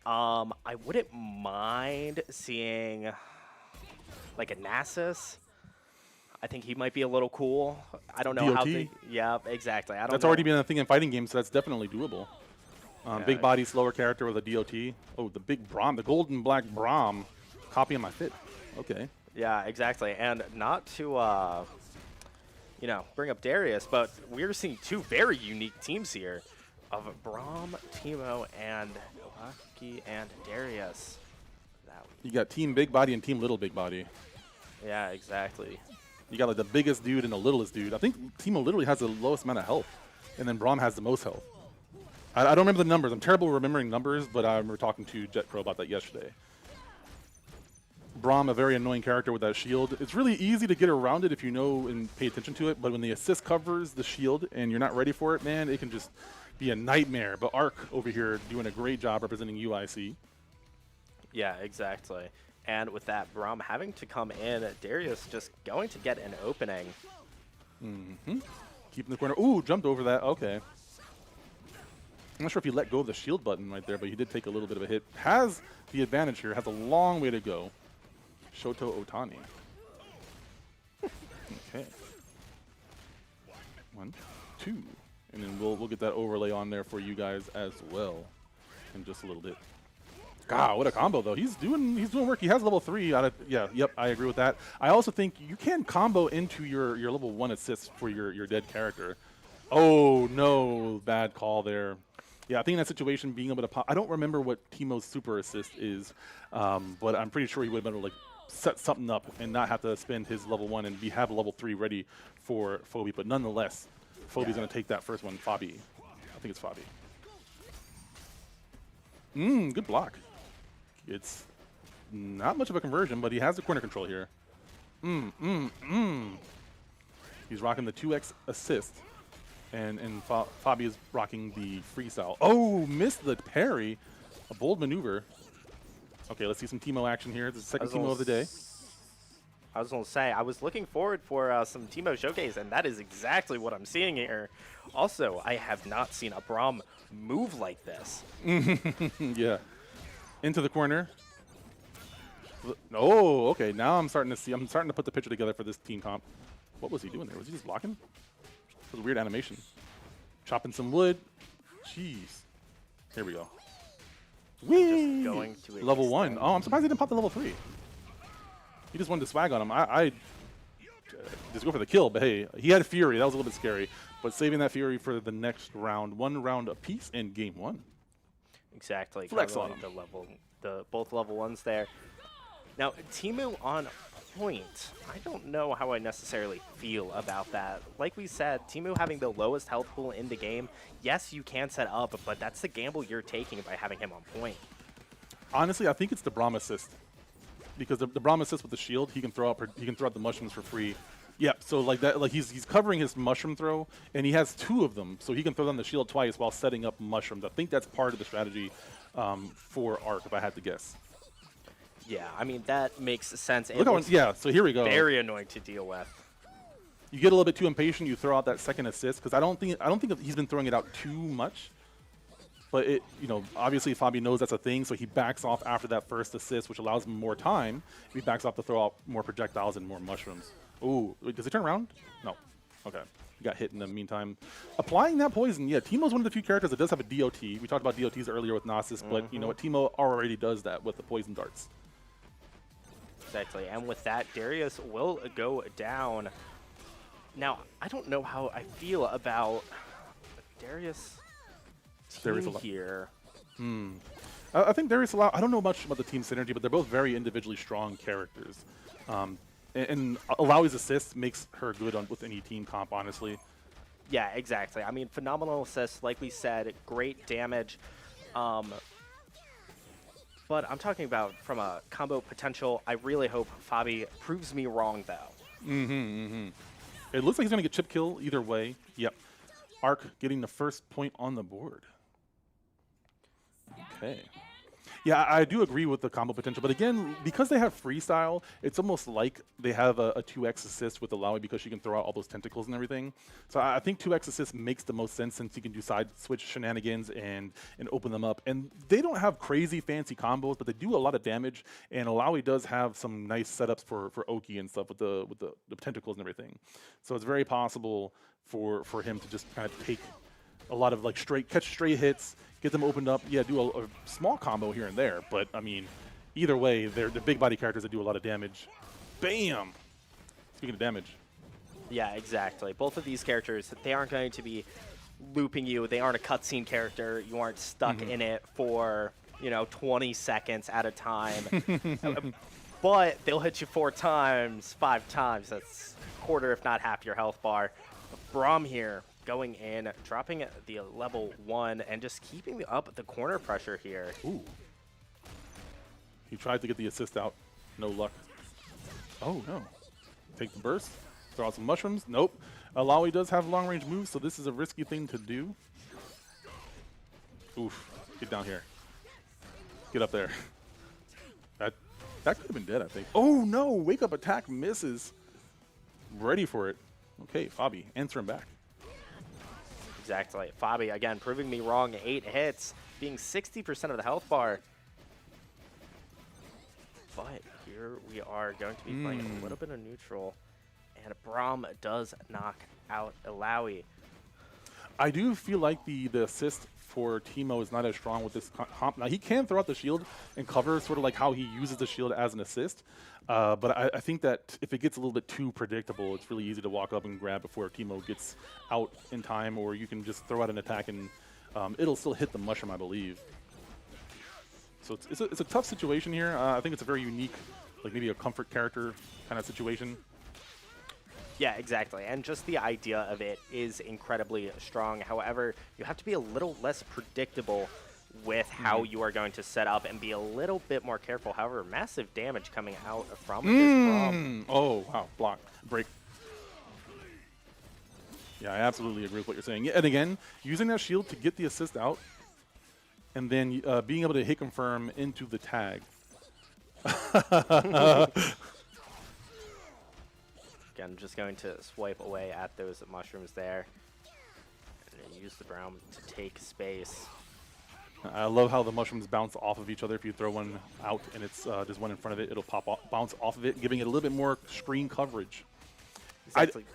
Speaker 5: I wouldn't mind seeing like a Nasus. I think he might be a little cool. I don't know
Speaker 4: DOT?
Speaker 5: how they. Yeah, exactly.
Speaker 4: That's already been a thing in fighting games, so that's definitely doable. Big body, slower character with a DOT. Oh, the big Braum, the golden black Braum, copying my fit. Okay.
Speaker 5: Yeah, exactly. And not to bring up Darius, but we're seeing two very unique teams here of Braum, Teemo, and Lucky and Darius.
Speaker 4: You got Team Big Body and Team Little Big Body.
Speaker 5: Yeah, exactly.
Speaker 4: You got like the biggest dude and the littlest dude. I think Teemo literally has the lowest amount of health, and then Braum has the most health. I don't remember the numbers. I'm terrible remembering numbers, but I remember talking to Jet Pro about that yesterday. Braum, a very annoying character with that shield. It's really easy to get around it if you know and pay attention to it, but when the assist covers the shield and you're not ready for it, man, it can just be a nightmare. But Arc over here doing a great job representing UIC.
Speaker 5: Yeah, exactly. And with that, Braum having to come in, Darius just going to get an opening.
Speaker 4: Keeping the corner. Ooh, jumped over that. Okay. I'm not sure if he let go of the shield button right there, but he did take a little bit of a hit. Has the advantage here. Has a long way to go. Shoto Otani. Okay. 1, 2. And then we'll get that overlay on there for you guys as well in just a little bit. God, what a combo though. He's doing work. He has level 3 out of yep, I agree with that. I also think you can combo into your level 1 assist for your dead character. Oh no, bad call there. Yeah, I think in that situation being able to pop, I don't remember what Teemo's super assist is, but I'm pretty sure he would have been able to like set something up and not have to spend his level 1 and have level 3 ready for Phoebe. But nonetheless, Phoebe's gonna take that first one. Fabi. I think it's Fabi. Good block. It's not much of a conversion, but he has the corner control here. He's rocking the 2x assist, and Fabi is rocking the freestyle. Oh, missed the parry. A bold maneuver. Okay, let's see some Teemo action here. This is the second Teemo of the day.
Speaker 5: I was going to say, I was looking forward for some Teemo showcase, and that is exactly what I'm seeing here. Also, I have not seen a Braum move like this.
Speaker 4: Yeah. Into the corner. Oh, okay. Now I'm starting to put the picture together for this team comp. What was he doing there? Was he just blocking? It was a weird animation. Chopping some wood. Jeez. Here we go. Whee!
Speaker 5: Just going to
Speaker 4: level 1. Oh, I'm surprised he didn't pop the level 3. He just wanted to swag on him. I just go for the kill, but hey, he had Fury. That was a little bit scary. But saving that Fury for the next round. 1 round apiece in game 1.
Speaker 5: Exactly.
Speaker 4: Flex on him.
Speaker 5: Both level 1s there. Now, Teemo on point. I don't know how I necessarily feel about that. Like we said, Teemo having the lowest health pool in the game. Yes, you can set up, but that's the gamble you're taking by having him on point.
Speaker 4: Honestly, I think it's the Braum assist. Because the Braum assist with the shield, he can throw out the mushrooms for free. Yep, so like that, like he's covering his mushroom throw, and he has 2 of them, so he can throw down the shield twice while setting up mushrooms. I think that's part of the strategy for Arc, if I had to guess.
Speaker 5: Yeah, I mean that makes sense.
Speaker 4: Look how, yeah, so here we go.
Speaker 5: Very annoying to deal with.
Speaker 4: You get a little bit too impatient, you throw out that second assist because I don't think he's been throwing it out too much. But it, obviously Fabi knows that's a thing, so he backs off after that first assist, which allows him more time. He backs off to throw out more projectiles and more mushrooms. Ooh, does he turn around? No. Okay. He got hit in the meantime. Applying that poison, yeah, Teemo's one of the few characters that does have a DOT. We talked about DOTs earlier with Gnosis, but you know what? Teemo already does that with the poison darts.
Speaker 5: Exactly, and with that, Darius will go down. Now, I don't know how I feel about Darius team here.
Speaker 4: I think Darius I don't know much about the team synergy, but they're both very individually strong characters. And Alawi's assist makes her good with any team comp, honestly.
Speaker 5: Yeah, exactly. I mean, phenomenal assist, like we said, great damage. But I'm talking about from a combo potential. I really hope Fabi proves me wrong, though.
Speaker 4: It looks like he's going to get chip kill either way. Yep. Arc getting the first point on the board. Okay. Yeah, I do agree with the combo potential, but again, because they have freestyle, it's almost like they have a 2x assist with Alawi because she can throw out all those tentacles and everything. So I think 2x assist makes the most sense since you can do side switch shenanigans and open them up. And they don't have crazy fancy combos, but they do a lot of damage. And Alawi does have some nice setups for Oki and stuff with the tentacles and everything. So it's very possible for him to just kind of take a lot of like catch straight hits, get them opened up. Yeah, do a small combo here and there, but I mean, either way, they're the big body characters that do a lot of damage. Bam! Speaking of damage.
Speaker 5: Yeah, exactly. Both of these characters, they aren't going to be looping you. They aren't a cutscene character. You aren't stuck in it for, 20 seconds at a time. but they'll hit you 4 times, 5 times. That's quarter, if not half, your health bar. Braum here going in, dropping the level 1, and just keeping up the corner pressure here.
Speaker 4: Ooh. He tried to get the assist out. No luck. Oh, no. Take the burst. Throw out some mushrooms. Nope. Alawi does have long-range moves, so this is a risky thing to do. Oof. Get down here. Get up there. That could have been dead, I think. Oh, no. Wake-up attack misses. Ready for it. Okay, Fabi, answer him back.
Speaker 5: Exactly. Fabi, again, proving me wrong. 8 hits, being 60% of the health bar. But here we are going to be playing a little bit of neutral. And Braum does knock out Alawi.
Speaker 4: I do feel like the assist for Teemo is not as strong with this comp. Now, he can throw out the shield and cover, sort of like how he uses the shield as an assist. But I think that if it gets a little bit too predictable, it's really easy to walk up and grab before Teemo gets out in time, or you can just throw out an attack and it'll still hit the mushroom, I believe. So it's a tough situation here. I think it's a very unique, like maybe a comfort character kind of situation.
Speaker 5: Yeah, exactly. And just the idea of it is incredibly strong. However, you have to be a little less predictable with how you are going to set up and be a little bit more careful. However, massive damage coming out from this Braum.
Speaker 4: Oh, wow. Block. Break. Yeah, I absolutely agree with what you're saying. Yeah, and again, using that shield to get the assist out and then being able to hit confirm into the tag.
Speaker 5: Again, I'm just going to swipe away at those mushrooms there and then use the Braum to take space.
Speaker 4: I love how the mushrooms bounce off of each other. If you throw one out and it's there's one in front of it, it'll bounce off of it, giving it a little bit more screen coverage.
Speaker 5: Exactly.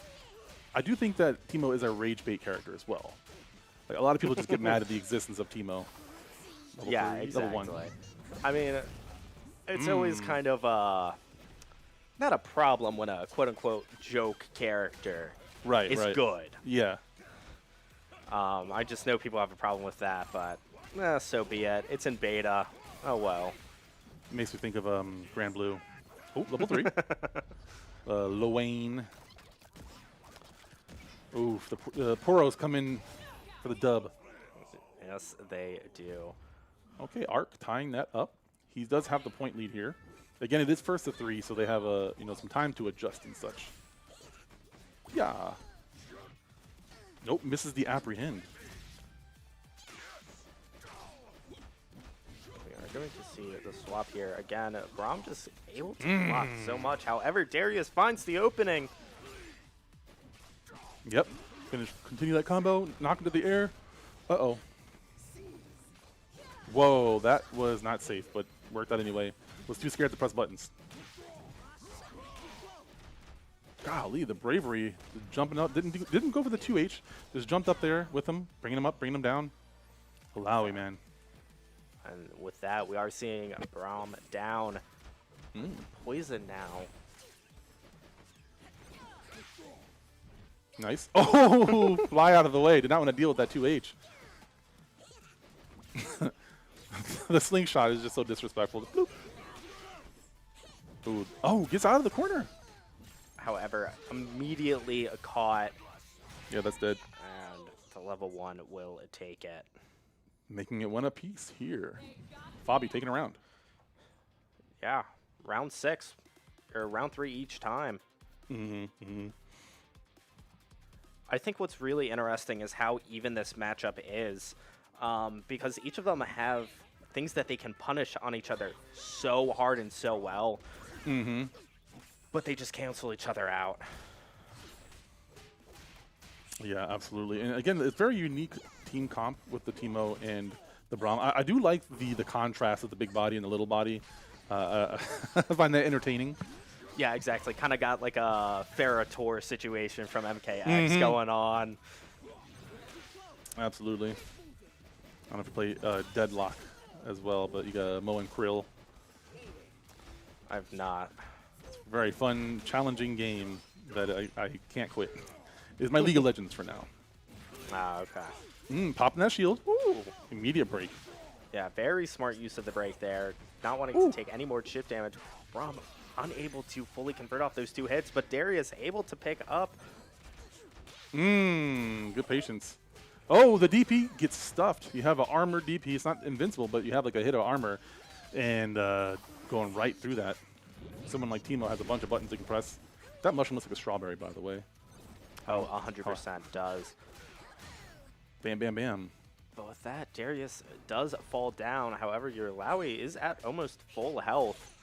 Speaker 4: I do think that Teemo is a rage bait character as well. Like, a lot of people just get mad at the existence of Teemo.
Speaker 5: Yeah, exactly. I mean, it's always kind of not a problem when a quote-unquote joke character is good.
Speaker 4: Yeah.
Speaker 5: I just know people have a problem with that, but so be it. It's in beta. Oh, well.
Speaker 4: It makes me think of Grand Blue. Oh, level 3. Lowain. Oof, the Poros come in for the dub.
Speaker 5: Yes, they do.
Speaker 4: Okay, Arc tying that up. He does have the point lead here. Again, it is first to 3, so they have some time to adjust and such. Yeah. Nope, misses the apprehend.
Speaker 5: We are going to see the swap here. Again, Braum just able to block so much. However, Darius finds the opening.
Speaker 4: Yep. Continue that combo. Knock into the air. Uh-oh. Whoa, that was not safe, but worked out anyway. Was too scared to press buttons. Golly, the bravery, jumping up, didn't go for the 2H. Just jumped up there with him, bringing him up, bringing him down. Alawi, man.
Speaker 5: And with that, we are seeing Braum down. Poison now.
Speaker 4: Nice. Oh, fly out of the way. Did not want to deal with that 2H. The slingshot is just so disrespectful. Bloop. Ooh. Oh, gets out of the corner.
Speaker 5: However, immediately caught.
Speaker 4: Yeah, that's dead.
Speaker 5: And the level 1 will take it.
Speaker 4: Making it 1 apiece here. Fabi taking a round.
Speaker 5: Yeah, round 6 or round 3 each time. I think what's really interesting is how even this matchup is, because each of them have things that they can punish on each other so hard and so well, but they just cancel each other out.
Speaker 4: Yeah, absolutely. And again, it's very unique team comp with the Teemo and the Braum. I do like the contrast of the big body and the little body. I find that entertaining.
Speaker 5: Yeah, exactly. Kind of got like a Ferrator situation from MKX going on.
Speaker 4: Absolutely. I don't know if you play Deadlock as well, but you got Mo and Krill.
Speaker 5: I've not.
Speaker 4: It's a very fun, challenging game that I can't quit. It's my League of Legends for now.
Speaker 5: Ah, okay.
Speaker 4: Popping that shield. Ooh, immediate break.
Speaker 5: Yeah, very smart use of the break there. Not wanting to take any more chip damage. Braum unable to fully convert off those 2 hits, but Darius able to pick up.
Speaker 4: Good patience. Oh, the DP gets stuffed. You have an armored DP. It's not invincible, but you have like a hit of armor and going right through that. Someone like Timo has a bunch of buttons they can press. That mushroom looks like a strawberry, by the way.
Speaker 5: Oh, 100% does.
Speaker 4: Bam, bam, bam.
Speaker 5: But with that, Darius does fall down. However, your Lowy is at almost full health,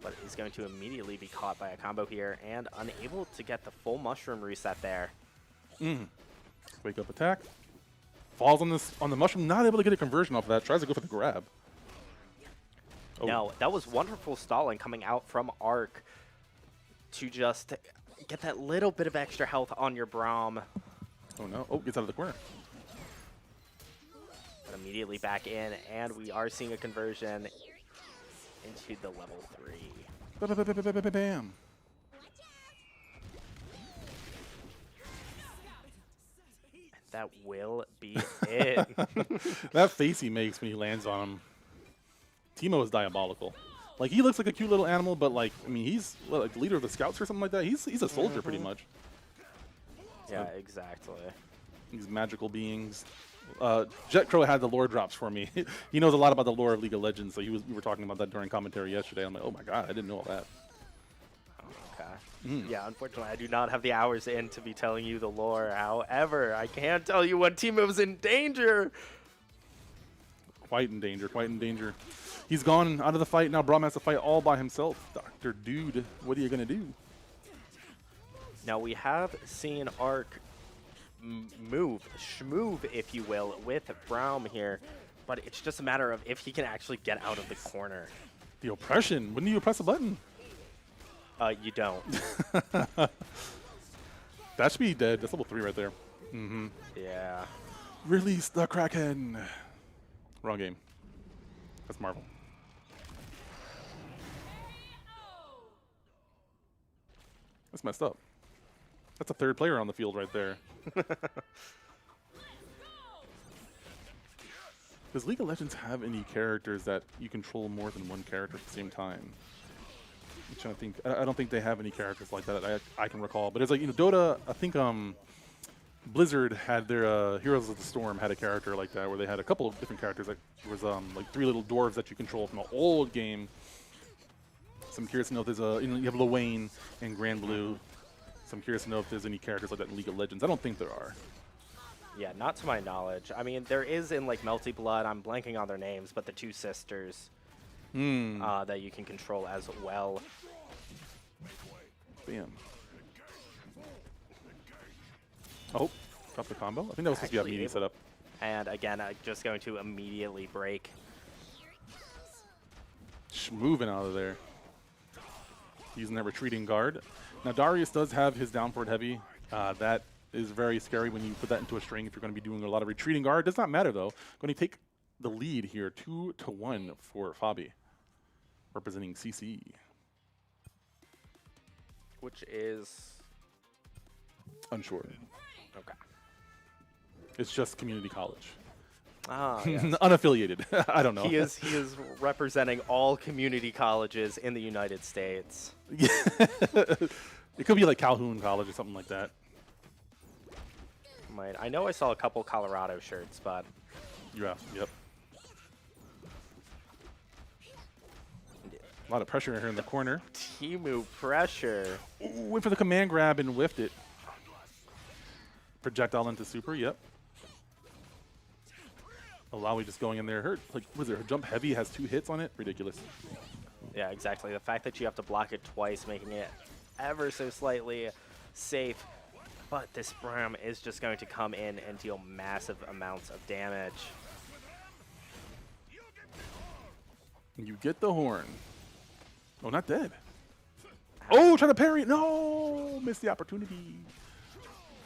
Speaker 5: but is going to immediately be caught by a combo here and unable to get the full mushroom reset there.
Speaker 4: Wake up attack. Falls on the mushroom, not able to get a conversion off of that. Tries to go for the grab. Oh.
Speaker 5: No, that was wonderful stalling coming out from Arc to just get that little bit of extra health on your Braum.
Speaker 4: Oh no. Oh, gets out of the corner.
Speaker 5: But immediately back in, and we are seeing a conversion into the level 3.
Speaker 4: Bam.
Speaker 5: That will be it.
Speaker 4: That face he makes when he lands on him. Timo is diabolical. Like, he looks like a cute little animal, but like, I mean, he's like the leader of the scouts or something like that. He's a soldier pretty much.
Speaker 5: Yeah, exactly.
Speaker 4: These magical beings. Jet Crow had the lore drops for me. He knows a lot about the lore of League of Legends, so we were talking about that during commentary yesterday. I'm like, oh my god, I didn't know all that.
Speaker 5: Okay. Yeah, unfortunately, I do not have the hours in to be telling you the lore. However, I can tell you when Timo's in danger.
Speaker 4: Quite in danger, quite in danger. He's gone out of the fight. Now Braum has to fight all by himself. Dr. Dude, what are you going to do?
Speaker 5: Now, we have seen Arc schmoove, if you will, with Braum here. But it's just a matter of if he can actually get out of the corner.
Speaker 4: The oppression. When do you press a button?
Speaker 5: You don't.
Speaker 4: That should be dead. That's level 3 right there.
Speaker 5: Yeah.
Speaker 4: Release the Kraken. Wrong game. That's Marvel. That's messed up. That's a 3rd player on the field right there. Does League of Legends have any characters that you control more than one character at the same time? I'm trying to think. I don't think they have any characters like that I can recall. But it's like, Dota, I think Blizzard had their Heroes of the Storm had a character like that where they had a couple of different characters. Like there was like 3 little dwarves that you control from an old game. So I'm curious to know if there's you have Lil Wayne and Grand Blue. So I'm curious to know if there's any characters like that in League of Legends. I don't think there are.
Speaker 5: Yeah, not to my knowledge. I mean, there is in like Melty Blood. I'm blanking on their names, but the 2 sisters that you can control as well.
Speaker 4: Bam. Oh, drop the combo. I think that was supposed to be a meaty setup.
Speaker 5: And again, just going to immediately break.
Speaker 4: Moving out of there. Using that retreating guard. Now Darius does have his down forward heavy. That is very scary when you put that into a string if you're going to be doing a lot of retreating guard. Does not matter though. Going to take the lead here, 2-1 for Fabi, representing CC.
Speaker 5: Which is
Speaker 4: Unsure.
Speaker 5: okay.
Speaker 4: It's just community college.
Speaker 5: Ah, yes.
Speaker 4: Unaffiliated. I don't know.
Speaker 5: He is representing all community colleges in the United States.
Speaker 4: Yeah. It could be like Calhoun College or something like that.
Speaker 5: I know I saw a couple Colorado shirts, but
Speaker 4: Yeah. Yep. A lot of pressure here in the corner.
Speaker 5: Timu pressure.
Speaker 4: Ooh, went for the command grab and whiffed it. Projectile into super. Yep. Alawi just going in there. Her, like, was it her jump heavy has 2 hits on it? Ridiculous.
Speaker 5: Yeah, exactly. The fact that you have to block it twice, making it ever so slightly safe. But this Braum is just going to come in and deal massive amounts of damage.
Speaker 4: You get the horn. Oh, not dead. Oh, trying to parry. No, missed the opportunity.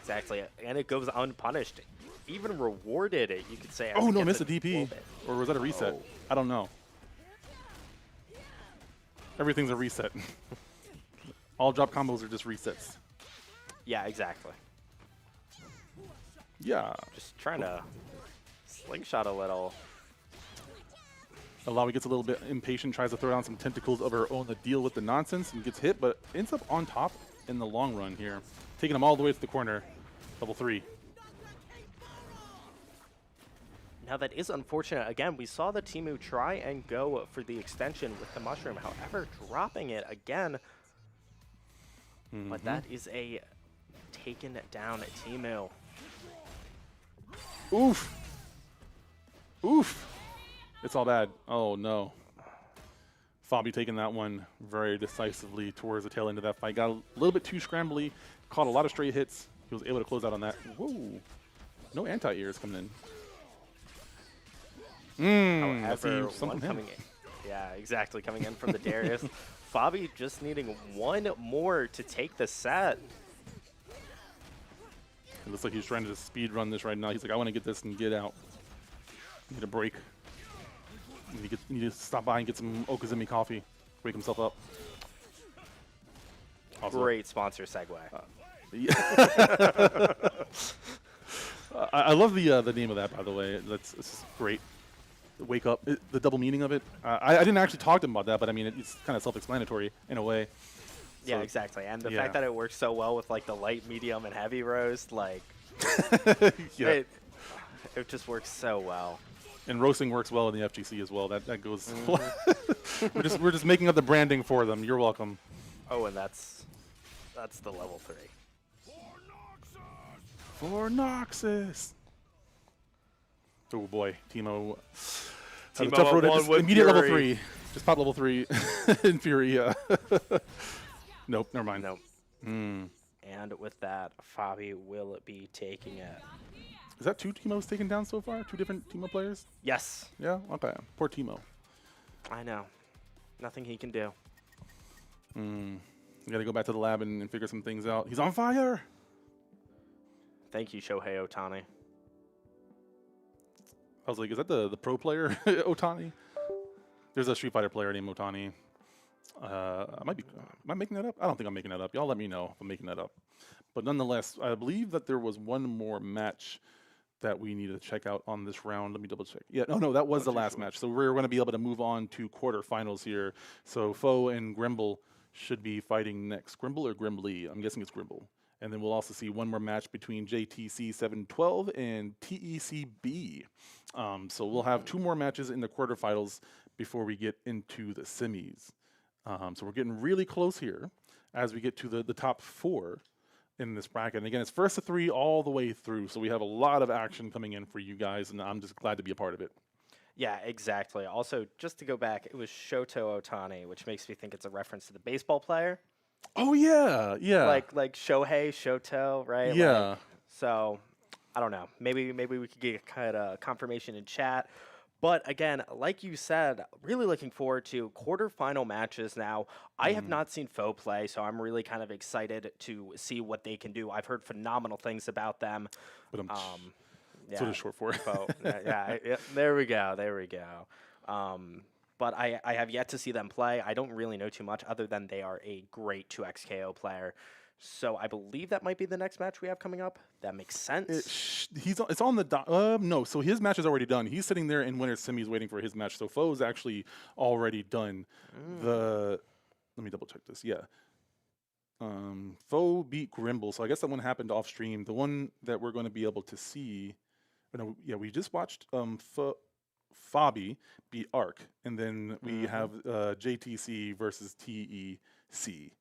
Speaker 5: Exactly. And it goes unpunished. Even rewarded, you could say.
Speaker 4: Oh, no, missed a DP. Or was that a reset? I don't know. Everything's a reset. All drop combos are just resets.
Speaker 5: Yeah, exactly.
Speaker 4: Yeah.
Speaker 5: Just trying to slingshot a little.
Speaker 4: Alawi gets a little bit impatient, tries to throw down some tentacles of her own to deal with the nonsense, and gets hit, but ends up on top in the long run here, taking him all the way to the corner. Level 3.
Speaker 5: Now that is unfortunate. Again, we saw the Timu try and go for the extension with the mushroom, however, dropping it again. But that is a taken down Timu.
Speaker 4: Oof. Oof. It's all bad. Oh, no. Fabi taking that one very decisively towards the tail end of that fight. Got a little bit too scrambly, caught a lot of straight hits. He was able to close out on that. Whoa. No anti-airs coming in.
Speaker 5: However, one coming in. Yeah, exactly. Coming in from the Darius. Fabi just needing one more to take the set.
Speaker 4: It looks like he's trying to just speed run this right now. He's like, I want to get this and get out. Need a break. Need to stop by and get some Okazumi coffee. Wake himself up. Also,
Speaker 5: Great sponsor segue.
Speaker 4: Yeah. I love the name of that, by the way. It's just great. Wake up, the double meaning of it. I didn't actually talk to him about that, but I mean, it's kind of self-explanatory in a way.
Speaker 5: Yeah,
Speaker 4: So,
Speaker 5: exactly. And the fact that it works so well with like the light, medium, and heavy roast, like
Speaker 4: yeah.
Speaker 5: it just works so well.
Speaker 4: And roasting works well in the FGC as well. That goes. we're just making up the branding for them. You're welcome.
Speaker 5: Oh, and that's the level 3.
Speaker 4: For Noxus. Oh boy, Timo. Had a
Speaker 5: Timo
Speaker 4: tough road
Speaker 5: at
Speaker 4: at
Speaker 5: one
Speaker 4: just
Speaker 5: with
Speaker 4: immediate level
Speaker 5: Fury.
Speaker 4: 3. Just pop level 3 in Fury. Nope, never mind.
Speaker 5: Nope. And with that, Fabi will be taking it.
Speaker 4: Is that 2 Timos taken down so far? 2 different Timo players?
Speaker 5: Yes,
Speaker 4: Yeah? Okay. Poor Timo.
Speaker 5: I know. Nothing he can do.
Speaker 4: We gotta go back to the lab and figure some things out. He's on fire!
Speaker 5: Thank you, Shohei Ohtani.
Speaker 4: I was like, is that the pro player, Otani? There's a Street Fighter player named Otani. Am I making that up? I don't think I'm making that up. Y'all let me know if I'm making that up. But nonetheless, I believe that there was one more match that we need to check out on this round. Let me double check. Yeah, no, that was the last match. So we're going to be able to move on to quarterfinals here. So Foe and Grimble should be fighting next. Grimble or Grimbly? I'm guessing it's Grimble. And then we'll also see one more match between JTC 712 and TECB. So we'll have 2 more matches in the quarterfinals before we get into the semis. So we're getting really close here as we get to the top 4 in this bracket. And again, it's first to 3 all the way through. So we have a lot of action coming in for you guys, and I'm just glad to be a part of it.
Speaker 5: Yeah, exactly. Also, just to go back, it was Shoto Ohtani, which makes me think it's a reference to the baseball player.
Speaker 4: Oh, yeah, yeah.
Speaker 5: Like Shohei, Shoto, right?
Speaker 4: Yeah.
Speaker 5: Like, so, I don't know. Maybe we could get kind of confirmation in chat. But again, like you said, really looking forward to quarterfinal matches now. I have not seen Foe play, so I'm really kind of excited to see what they can do. I've heard phenomenal things about them.
Speaker 4: But
Speaker 5: Yeah,
Speaker 4: that's what it's short for.
Speaker 5: Foe. yeah, there we go. But I have yet to see them play. I don't really know too much other than they are a great 2xKO player. So I believe that might be the next match we have coming up. That makes sense.
Speaker 4: It's on the no. So his match is already done. He's sitting there in winner's semis waiting for his match. So Foe's actually already done. Let me double check this. Yeah. Foe beat Grimble. So I guess that one happened off stream. The one that we're going to be able to see. No, yeah, we just watched Fabi beat Arc, and then we have JTC versus TEC.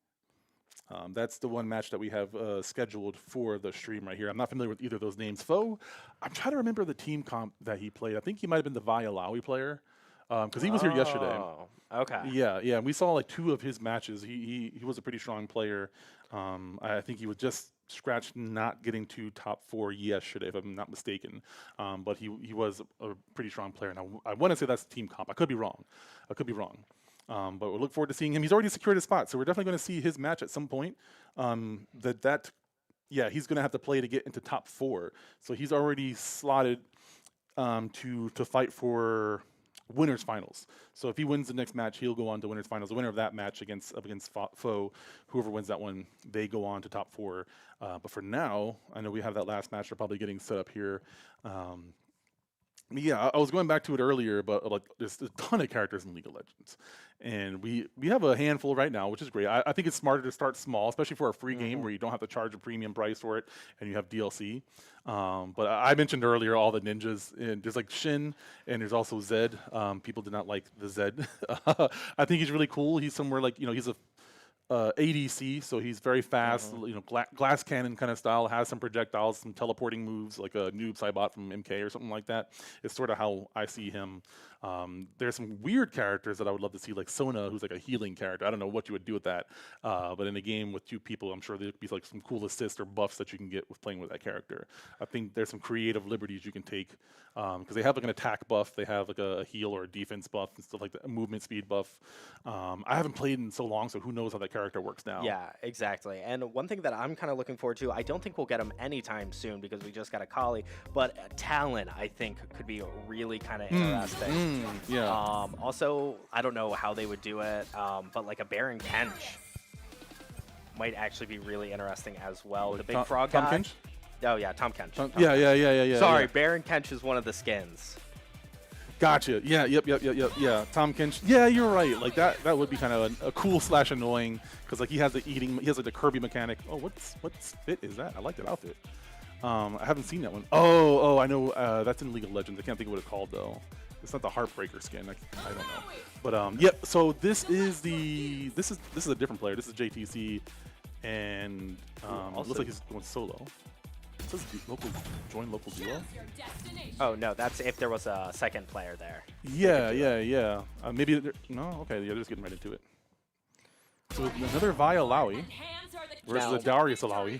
Speaker 4: That's the one match that we have scheduled for the stream right here. I'm not familiar with either of those names. Foe, I'm trying to remember the team comp that he played. I think he might have been the Vialawi player because he was here yesterday.
Speaker 5: Okay.
Speaker 4: Yeah. We saw like 2 of his matches. He was a pretty strong player. I think he was just scratched not getting to top 4 yesterday, if I'm not mistaken. But he was a pretty strong player. And I want to say that's the team comp. I could be wrong. But we'll look forward to seeing him. He's already secured his spot, so we're definitely going to see his match at some point. He's going to have to play to get into top 4. So he's already slotted to fight for winners finals. So if he wins the next match, he'll go on to winners finals. The winner of that match against Foe, whoever wins that one, they go on to top 4. But for now, I know we have that last match. They're probably getting set up here. Yeah, I was going back to it earlier, but like there's a ton of characters in League of Legends, and we have a handful right now, which is great. I think it's smarter to start small, especially for a free game where you don't have to charge a premium price for it, and you have DLC. But I mentioned earlier all the ninjas, and there's like Shin, and there's also Zed. People did not like the Zed. I think he's really cool. He's somewhere like he's a ADC, so he's very fast, glass cannon kind of style, has some projectiles, some teleporting moves, like a noob Cybot from MK or something like that. It's sort of how I see him. There's some weird characters that I would love to see, like Sona, who's like a healing character. I don't know what you would do with that, but in a game with 2 people, I'm sure there'd be like some cool assists or buffs that you can get with playing with that character. I think there's some creative liberties you can take, because they have like an attack buff, they have like a heal or a defense buff and stuff like that, a movement speed buff. I haven't played in so long, so who knows how that character works now.
Speaker 5: Yeah, exactly. And one thing that I'm kind of looking forward to, I don't think we'll get him anytime soon because we just got a Kali, but Talon, I think, could be really kind of interesting.
Speaker 4: Yeah.
Speaker 5: Also, I don't know how they would do it, but like a Baron Kench might actually be really interesting as well. The big frog
Speaker 4: Tom
Speaker 5: guy.
Speaker 4: Kench?
Speaker 5: Oh yeah, Tom Kench. Tom
Speaker 4: Yeah.
Speaker 5: Sorry,
Speaker 4: yeah.
Speaker 5: Baron Kench is one of the skins.
Speaker 4: Gotcha. Yeah. Yep. Tom Kench. Yeah, you're right. Like that would be kind of a cool / annoying because like he has like the Kirby mechanic. Oh, what's fit is that? I like that outfit. I haven't seen that one. Oh, I know. That's in League of Legends. I can't think of what it's called though. It's not the Heartbreaker skin. I don't know. But yeah. So this is a different player. This is JTC, and it looks like he's going solo. It says join local duo.
Speaker 5: Oh no, that's if there was a second player there.
Speaker 4: Yeah. Maybe no. Okay, yeah, they're just getting right into it. So another Vi Alawi versus a Darius Alawi.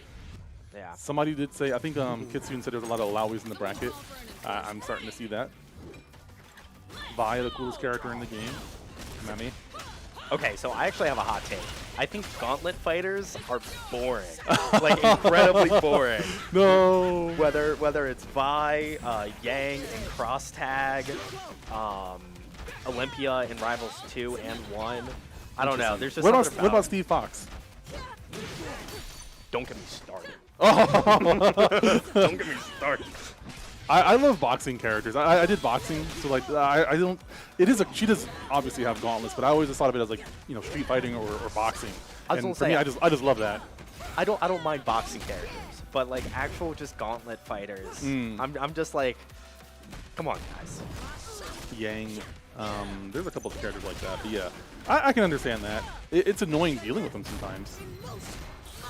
Speaker 5: Yeah.
Speaker 4: Somebody did say, I think Kitsune said there's a lot of Alawis in the bracket. I'm starting to see that. Vi, the coolest character in the game. Nami.
Speaker 5: Okay, so I actually have a hot take. I think gauntlet fighters are boring, like incredibly boring.
Speaker 4: No.
Speaker 5: Whether it's Vi, Yang in Cross Tag, Olympia in Rivals 2 and 1. I don't know. There's just
Speaker 4: what about Steve Fox?
Speaker 5: Don't get me started.
Speaker 4: Oh.
Speaker 5: Don't get me started.
Speaker 4: I love boxing characters. I did boxing, so like I don't. She does obviously have gauntlets, but I always just thought of it as like street fighting or boxing.
Speaker 5: I was
Speaker 4: and
Speaker 5: gonna
Speaker 4: for
Speaker 5: say,
Speaker 4: me, I just love that.
Speaker 5: I don't mind boxing characters, but like actual just gauntlet fighters, I'm just like, come on guys.
Speaker 4: Yang. There's a couple of characters like that, but yeah, I can understand that. It's annoying dealing with them sometimes.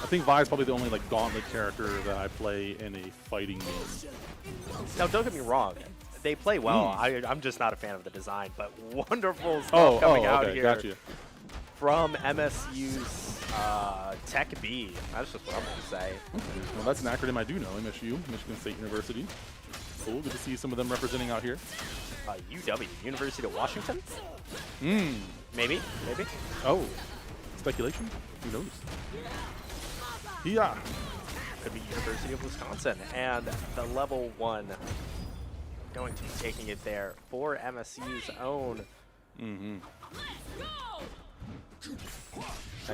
Speaker 4: I think Vi is probably the only like gauntlet character that I play in a fighting game.
Speaker 5: Now, don't get me wrong. They play well. I'm just not a fan of the design, but wonderful stuff coming out here
Speaker 4: gotcha.
Speaker 5: from MSU's Tech B. That's just what I'm going to say.
Speaker 4: Okay. Well, that's an acronym I do know, MSU, Michigan State University. Cool, good to see some of them representing out here.
Speaker 5: UW, University of Washington? Maybe.
Speaker 4: Oh, speculation? Who knows? Yeah.
Speaker 5: Could be University of Wisconsin. And the level 1 going to be taking it there for MSU's own. Now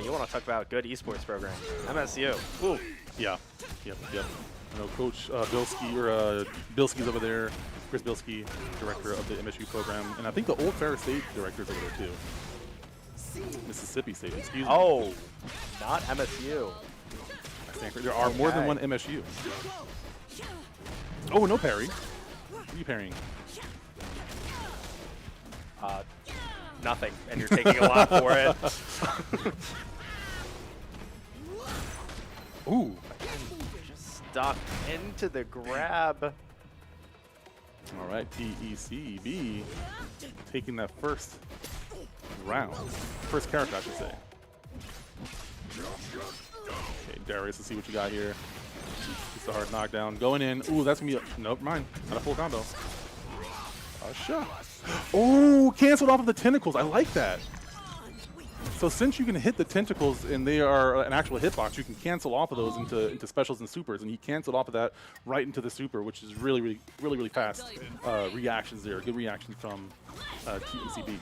Speaker 5: you want to talk about good esports program. MSU. Ooh.
Speaker 4: Yeah. Yep. I know Coach Bilski's over there. Chris Bilski, director of the MSU program. And I think the Old Ferris State director's over there too. Mississippi State, excuse me.
Speaker 5: Oh, not MSU.
Speaker 4: There are more than one MSU. Oh, no parry. What are you parrying?
Speaker 5: Nothing, and you're taking a lot for it.
Speaker 4: Ooh.
Speaker 5: Just stuck into the grab.
Speaker 4: All right, TECB taking that first round. First character, I should say. Okay, Darius, let's see what you got here. Just a hard knockdown. Going in. Ooh, that's going to be a... Nope, mine. Not a full combo. A shot. Oh, canceled off of the tentacles. I like that. So since you can hit the tentacles and they are an actual hitbox, you can cancel off of those into specials and supers. And he canceled off of that right into the super, which is really fast reactions there. Good reactions from TECB.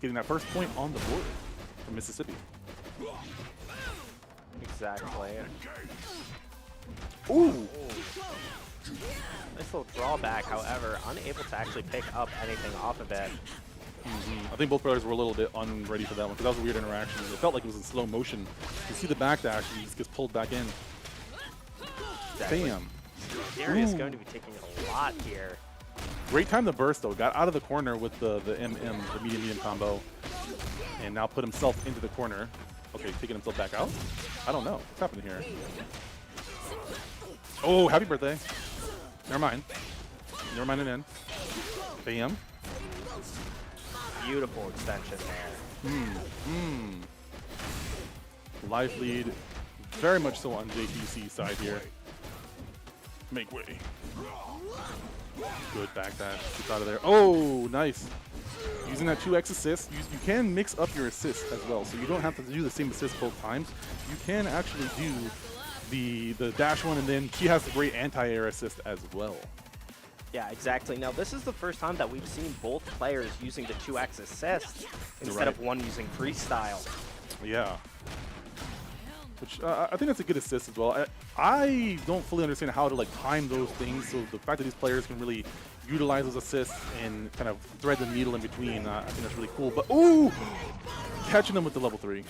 Speaker 4: Getting that first point on the board from Mississippi.
Speaker 5: Exactly.
Speaker 4: Ooh.
Speaker 5: Nice little drawback, however, unable to actually pick up anything off of it.
Speaker 4: I think both players were a little bit unready for that one because that was a weird interaction. It felt like it was in slow motion. You see the backdash, and he just gets pulled back in.
Speaker 5: Exactly.
Speaker 4: Bam.
Speaker 5: Darius going to be taking a lot here.
Speaker 4: Great time to burst, though. Got out of the corner with the medium combo, and now put himself into the corner. Okay, taking himself back out? I don't know. What's happening here? Oh, happy birthday. Never mind. Never mind it in. Bam.
Speaker 5: Beautiful extension there.
Speaker 4: Life lead. Very much so on JTC's side here. Make way. Good backdash. Gets out of there. Oh, nice. Using that 2x assist, you can mix up your assists as well, so you don't have to do the same assist both times. You can actually do the dash one, and then she has the great anti-air assist as well.
Speaker 5: Yeah, exactly. Now, this is the first time that we've seen both players using the 2x assist instead of one using freestyle.
Speaker 4: Yeah. Which I think that's a good assist as well. I don't fully understand how to like time those things, so the fact that these players can really utilize those assists and kind of thread the needle in between, I think that's really cool. But ooh, catching them with the level 3.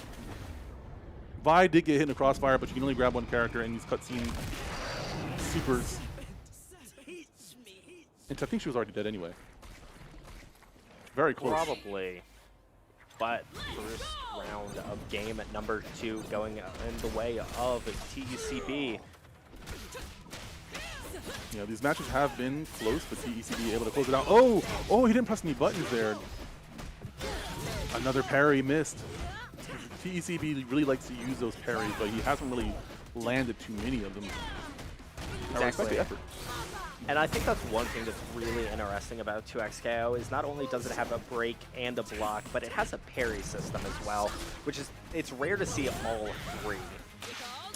Speaker 4: Vi did get hit in the crossfire, but you can only grab one character in these cutscene supers. And I think she was already dead anyway. Very close.
Speaker 5: Probably. But first round of game at number 2 going in the way of TECB.
Speaker 4: Yeah, these matches have been close, but TECB able to close it out. Oh, he didn't press any buttons there. Another parry missed. TECB really likes to use those parries, but he hasn't really landed too many of them. I respect the effort.
Speaker 5: And I think that's one thing that's really interesting about 2XKO is not only does it have a break and a block, but it has a parry system as well, which is, it's rare to see all 3.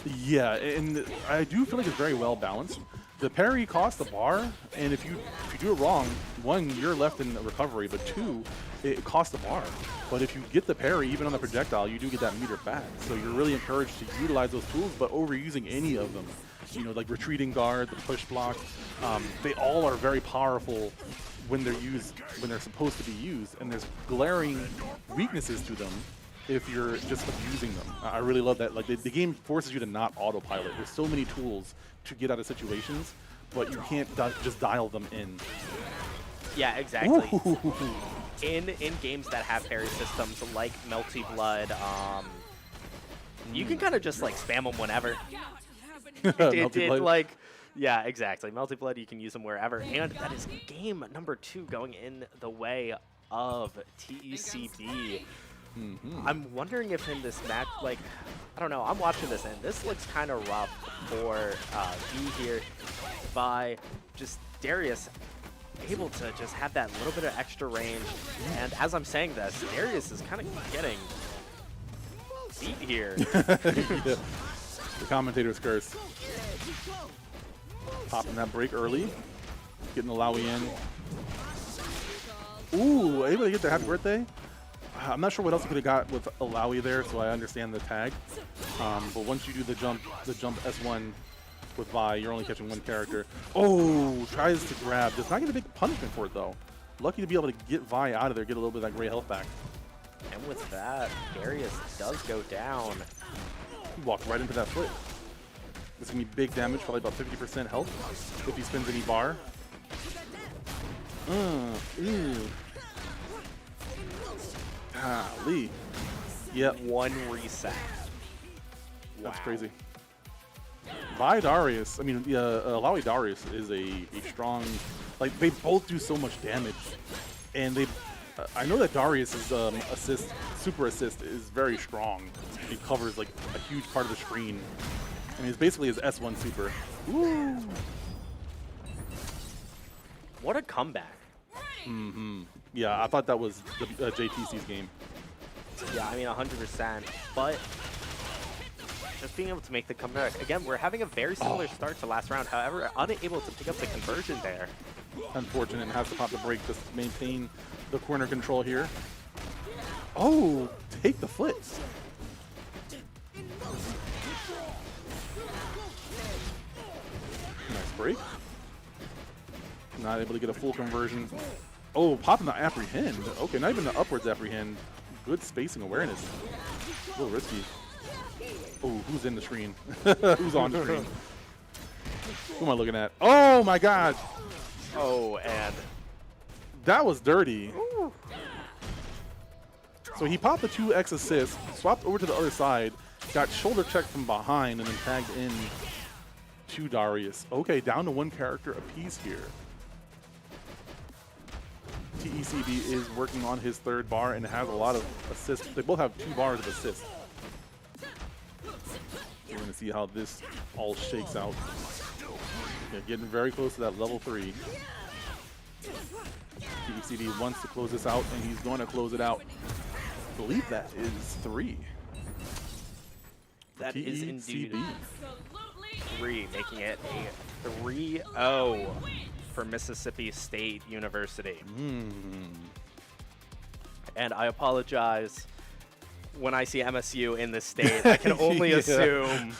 Speaker 4: Yeah, and I do feel like it's very well balanced. The parry costs a bar, and if you do it wrong, 1, you're left in recovery, but 2, it costs a bar. But if you get the parry, even on the projectile, you do get that meter back. So you're really encouraged to utilize those tools, but overusing any of them, you know, like retreating guard, the push block, they all are very powerful when they're used, when they're supposed to be used, and there's glaring weaknesses to them if you're just abusing them. I really love that. Like the game forces you to not autopilot. There's so many tools to get out of situations, but you can't just dial them in.
Speaker 5: Yeah, exactly. In games that have parry systems like Melty Blood, you can kind of just like spam them whenever. Yeah, exactly. Melty Blood, you can use them wherever, and that is game number 2 going in the way of TECB. I'm wondering if in this match, like, I don't know, I'm watching this, and this looks kind of rough for V here by just Darius able to just have that little bit of extra range. And as I'm saying this, Darius is kind of getting beat here.
Speaker 4: Yeah. The commentator's curse. Popping that break early. Getting the Lowy in. Ooh, able to get the happy birthday. I'm not sure what else you could have got with Alawi there, so I understand the tag. But once you do the jump S1 with Vi, you're only catching 1 character. Oh, tries to grab. Does not get a big punishment for it, though. Lucky to be able to get Vi out of there, get a little bit of that gray health back.
Speaker 5: And with that, Darius does go down.
Speaker 4: He walked right into that foot. This is going to be big damage, probably about 50% health if he spins any bar. Golly. Yep.
Speaker 5: 1 reset.
Speaker 4: That's crazy. Vi Darius, I mean, Alawi Darius is a strong, like, they both do so much damage. And they, I know that Darius's super assist is very strong. He covers, like, a huge part of the screen. I mean, it's basically his S1 super. Woo!
Speaker 5: What a comeback.
Speaker 4: Yeah, I thought that was the JTC's game.
Speaker 5: Yeah, I mean, 100%. But just being able to make the comeback. Again, we're having a very similar start to last round. However, unable to pick up the conversion there.
Speaker 4: Unfortunate, and has to pop the break just to maintain the corner control here. Oh, take the flips. Nice break. Not able to get a full conversion. Oh, popping the apprehend. Okay, not even the upwards apprehend. Good spacing awareness. A little risky. Oh, who's in the screen? Who's on the screen? Who am I looking at? Oh my God!
Speaker 5: Oh, and
Speaker 4: That was dirty. So he popped the 2x assist, swapped over to the other side, got shoulder checked from behind, and then tagged in to Darius. Okay, down to 1 character apiece here. TECB is working on his 3rd bar and has a lot of assists. They both have 2 bars of assists. We're going to see how this all shakes out. Yeah, getting very close to that level 3. TECB wants to close this out, and he's going to close it out. I believe that is 3.
Speaker 5: that is indeed
Speaker 4: TECB.
Speaker 5: 3, making it a 3-0 for Mississippi State University. And I apologize. When I see MSU in this state, I can only
Speaker 4: Yeah.
Speaker 5: assume.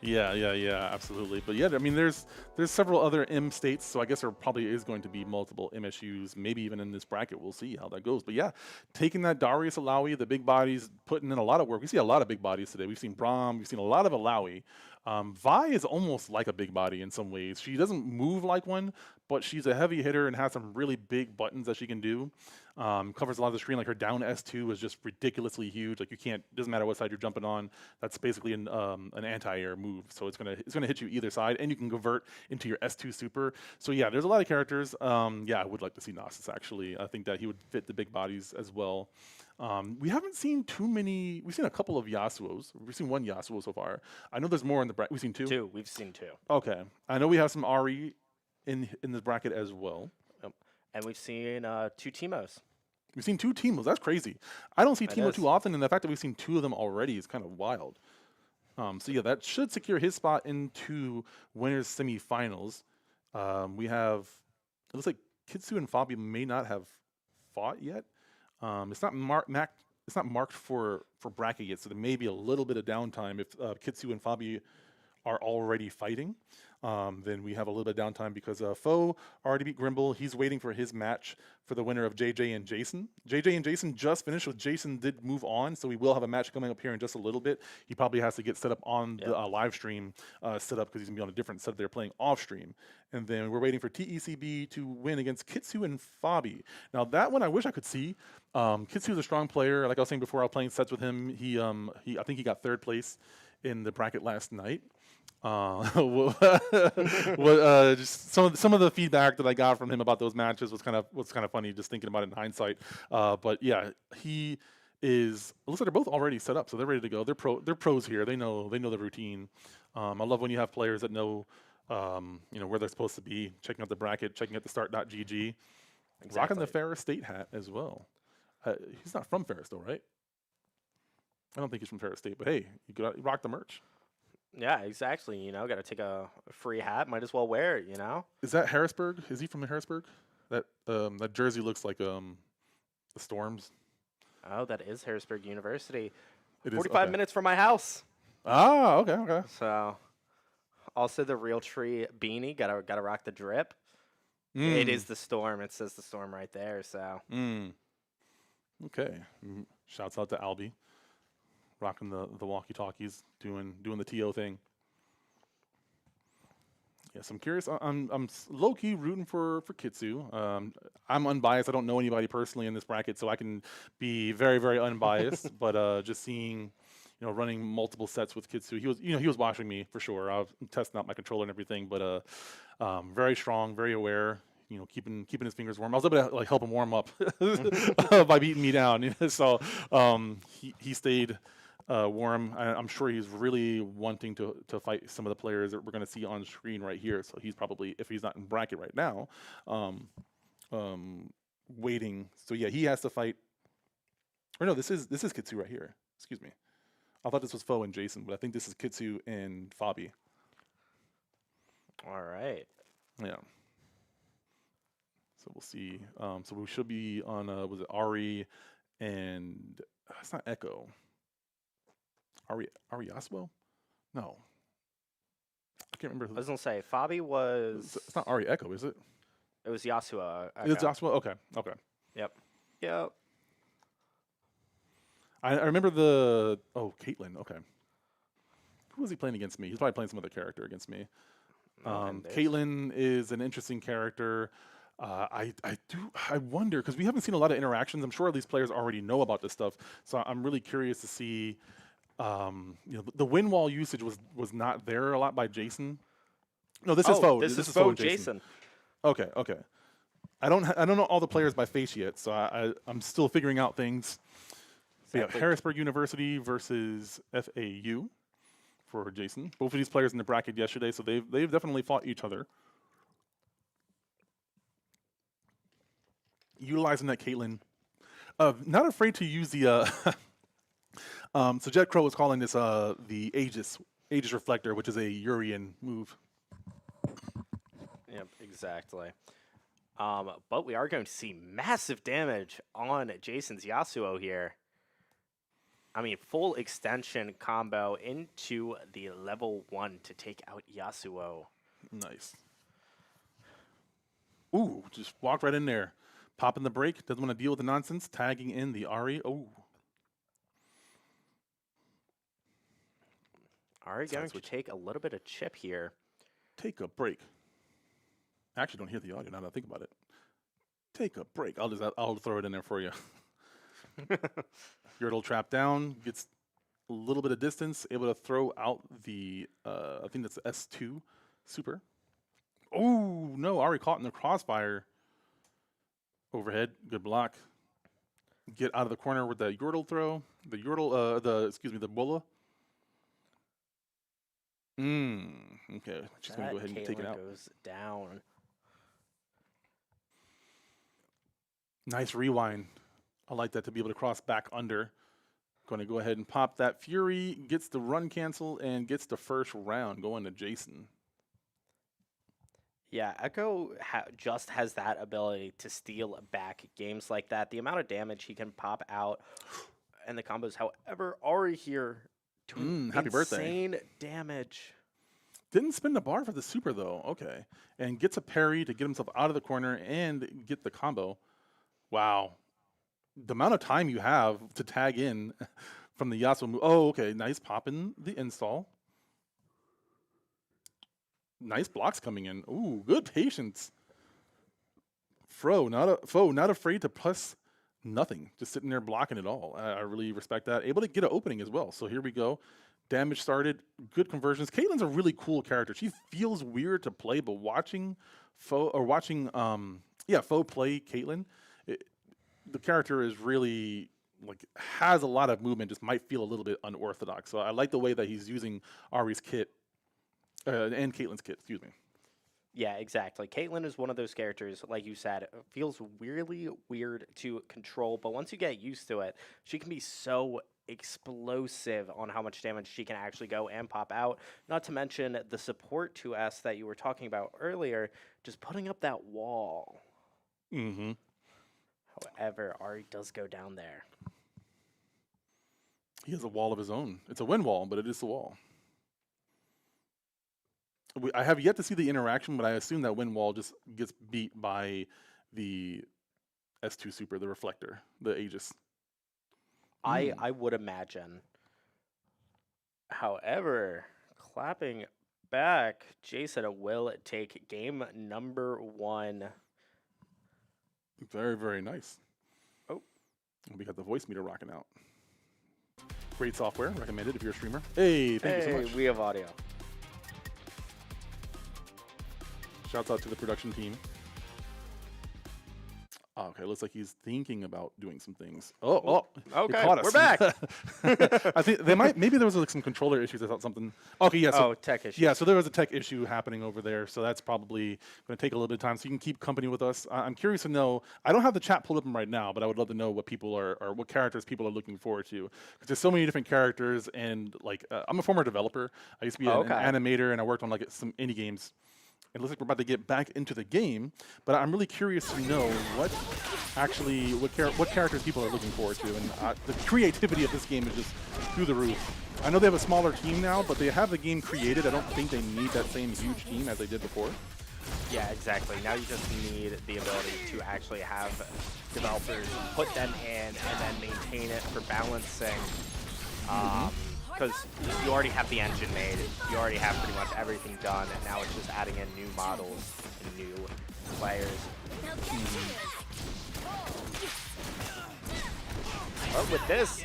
Speaker 4: Yeah, absolutely. But yeah, I mean, there's several other M states, so I guess there probably is going to be multiple MSUs, maybe even in this bracket. We'll see how that goes. But yeah, taking that Darius Alawi, the big bodies, putting in a lot of work. We see a lot of big bodies today. We've seen Braum, we've seen a lot of Alawi. Vi is almost like a big body in some ways. She doesn't move like one, but she's a heavy hitter and has some really big buttons that she can do. Covers a lot of the screen. Like her down S2 is just ridiculously huge. Like you can't, doesn't matter what side you're jumping on. That's basically an anti-air move. So it's gonna hit you either side, and you can convert into your S2 super. So yeah, there's a lot of characters. Yeah, I would like to see Gnosis actually. I think that he would fit the big bodies as well. We haven't seen too many. We've seen a couple of Yasuos. We've seen 1 Yasuo so far. I know there's more in the bracket. We've seen 2.
Speaker 5: 2. We've seen 2.
Speaker 4: Okay. I know we have some Ari in this bracket as well.
Speaker 5: And we've seen 2 Teemos.
Speaker 4: We've seen 2 Teemos. That's crazy. I don't see
Speaker 5: That
Speaker 4: Teemo
Speaker 5: is.
Speaker 4: too often, and the fact that we've seen 2 of them already is kind of wild. So yeah, that should secure his spot into winners semifinals. We have, it looks like Kitsu and Fabi may not have fought yet. It's not marked for bracket yet, so there may be a little bit of downtime if Kitsu and Fabi are already fighting. Then we have a little bit of downtime because Foe already beat Grimble. He's waiting for his match for the winner of JJ and Jason. JJ and Jason just finished with Jason did move on, so we will have a match coming up here in just a little bit. He probably has to get set up on the live stream set up because he's going to be on a different set they're playing off stream. And then we're waiting for TECB to win against Kitsu and Fabi. Now that one I wish I could see. Kitsu is a strong player. Like I was saying before, I was playing sets with him. I think he got 3rd place in the bracket last night. Just some of the feedback that I got from him about those matches was kind of funny, just thinking about it in hindsight. But yeah, he is. It looks like they're both already set up, so they're ready to go. They're pros here. They know the routine. I love when you have players that know where they're supposed to be, checking out the bracket, checking out the start.gg, rocking the Ferris State hat as well. He's not from Ferris though, right? I don't think he's from Ferris State, but hey, you rock the merch.
Speaker 5: Yeah, exactly. Got to take a free hat. Might as well wear it,
Speaker 4: Is that Harrisburg? Is he from Harrisburg? That jersey looks like the Storms.
Speaker 5: Oh, that is Harrisburg University.
Speaker 4: It is,
Speaker 5: 45
Speaker 4: okay.
Speaker 5: minutes from my house.
Speaker 4: Ah, okay.
Speaker 5: So, also the Real Tree beanie. Gotta rock the drip.
Speaker 4: Mm.
Speaker 5: It is the Storm. It says the Storm right there. So.
Speaker 4: Okay. Shouts out to Albie. Rocking the walkie-talkies, doing the TO thing. Yes, I'm curious. I'm low-key rooting for Kitsu. I'm unbiased. I don't know anybody personally in this bracket, so I can be very, very unbiased. But just seeing, running multiple sets with Kitsu, he was watching me for sure. I was testing out my controller and everything, but very strong, very aware. Keeping his fingers warm. I was able to help him warm up by beating me down. So he stayed warm. I'm sure he's really wanting to fight some of the players that we're going to see on screen right here. So he's probably, if he's not in bracket right now, waiting. So yeah, he has to fight. Or no, this is Kitsu right here. Excuse me. I thought this was Foe and Jason, but I think this is Kitsu and Fabi.
Speaker 5: All right.
Speaker 4: Yeah. So we'll see. So we should be on, was it Ari and, it's not Echo. Ari Yasuo? No. can't remember.
Speaker 5: I was gonna say Fabi was.
Speaker 4: It's not Ari Echo, is it?
Speaker 5: It was Yasuo.
Speaker 4: It's Yasuo. Okay.
Speaker 5: Yep.
Speaker 4: I remember the Caitlyn. Okay. Who was he playing against me? He's probably playing some other character against me. Caitlyn is an interesting character. I wonder because we haven't seen a lot of interactions. I'm sure these players already know about this stuff, so I'm really curious to see. The win wall usage was not there a lot by Jason. No, this is Foe.
Speaker 5: This is Foe Jason.
Speaker 4: Okay. I don't know all the players by face yet, so I'm still figuring out things. So yeah, Harrisburg University versus FAU for Jason. Both of these players in the bracket yesterday, so they've definitely fought each other. Utilizing that Caitlyn. Not afraid to use the so Jet Crow was calling this the Aegis Reflector, which is a Urian move.
Speaker 5: Yep, exactly. But we are going to see massive damage on Jason's Yasuo here. I mean, full extension combo into the level 1 to take out Yasuo.
Speaker 4: Nice. Ooh, just walk right in there. Popping the break. Doesn't want to deal with the nonsense. Tagging in the Ari. Oh.
Speaker 5: Ari going to take a little bit of chip here.
Speaker 4: Take a break. I actually don't hear the audio now that I think about it. Take a break. I'll throw it in there for you. Yordle trap down, gets a little bit of distance, able to throw out the I think that's the S2 super. Oh no, Ari caught in the crossfire. Overhead, good block. Get out of the corner with the Yordle throw. The Bulla. Okay, just gonna go ahead and take it out.
Speaker 5: Goes down.
Speaker 4: Nice rewind. I like that to be able to cross back under. Going to go ahead and pop that Fury, gets the run cancel, and gets the first round going to Jason.
Speaker 5: Yeah, Echo just has that ability to steal back games like that. The amount of damage he can pop out and the combos. However, Ari here doing
Speaker 4: happy birthday.
Speaker 5: Insane damage.
Speaker 4: Didn't spin the bar for the super, though. Okay. And gets a parry to get himself out of the corner and get the combo. Wow. The amount of time you have to tag in from the Yasuo move. Oh, okay. Nice pop in the install. Nice blocks coming in. Ooh, good patience. Foe, not afraid to plus nothing. Just sitting there blocking it all. I really respect that. Able to get an opening as well. So here we go. Damage started. Good conversions. Caitlyn's a really cool character. She feels weird to play, but watching Foe play Caitlyn, the character is really has a lot of movement. Just might feel a little bit unorthodox. So I like the way that he's using Ari's kit and Caitlyn's kit. Excuse me.
Speaker 5: Yeah, exactly. Caitlyn is one of those characters, like you said, it feels really weird to control, but once you get used to it, she can be so explosive on how much damage she can actually go and pop out. Not to mention the support to S that you were talking about earlier, just putting up that wall.
Speaker 4: Mm-hmm.
Speaker 5: However, Ari does go down there.
Speaker 4: He has a wall of his own. It's a wind wall, but it is a wall. I have yet to see the interaction, but I assume that wind wall just gets beat by the S2 super, the reflector, the Aegis.
Speaker 5: I would imagine. However, clapping back, Jason will take game number 1.
Speaker 4: Very, very nice.
Speaker 5: Oh.
Speaker 4: We got the voice meter rocking out. Great software. Recommended if you're a streamer. Hey, thank you so much.
Speaker 5: We have audio.
Speaker 4: Shouts out to the production team. Oh, okay, looks like he's thinking about doing some things. Okay,
Speaker 5: we're back.
Speaker 4: I think maybe there was some controller issues. I thought something. Okay, yeah. So,
Speaker 5: tech issues.
Speaker 4: Yeah, so there was a tech issue happening over there. So that's probably going to take a little bit of time. So you can keep company with us. I'm curious to know. I don't have the chat pulled up right now, but I would love to know what people are or what characters people are looking forward to. Because there's so many different characters, and I'm a former developer. I used to be an animator, and I worked on some indie games. It looks like we're about to get back into the game, but I'm really curious to know what characters people are looking forward to, and the creativity of this game is just through the roof. I know they have a smaller team now, but they have the game created. I don't think they need that same huge team as they did before.
Speaker 5: Yeah, exactly. Now you just need the ability to actually have developers put them in and then maintain it for balancing. Because you already have the engine made, you already have pretty much everything done, and now it's just adding in new models and new players. But with this,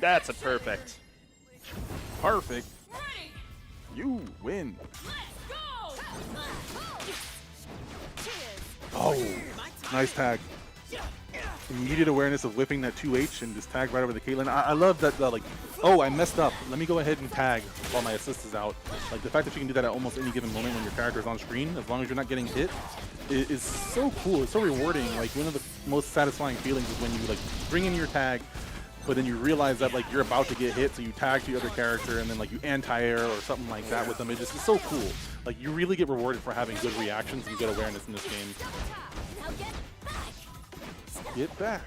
Speaker 5: that's a perfect.
Speaker 4: Perfect. You win. Oh, nice tag. Immediate awareness of whipping that 2H and just tag right over the Caitlyn. I love that, like, oh, I messed up. Let me go ahead and tag while my assist is out. Like, the fact that you can do that at almost any given moment when your character is on screen, as long as you're not getting hit, is so cool. It's so rewarding. Like, one of the most satisfying feelings is when you, like, bring in your tag, but then you realize that, like, you're about to get hit, so you tag to the other character, and then, like, you anti-air or something like that with them. It's so cool. Like, you really get rewarded for having good reactions and good awareness in this game. Get back.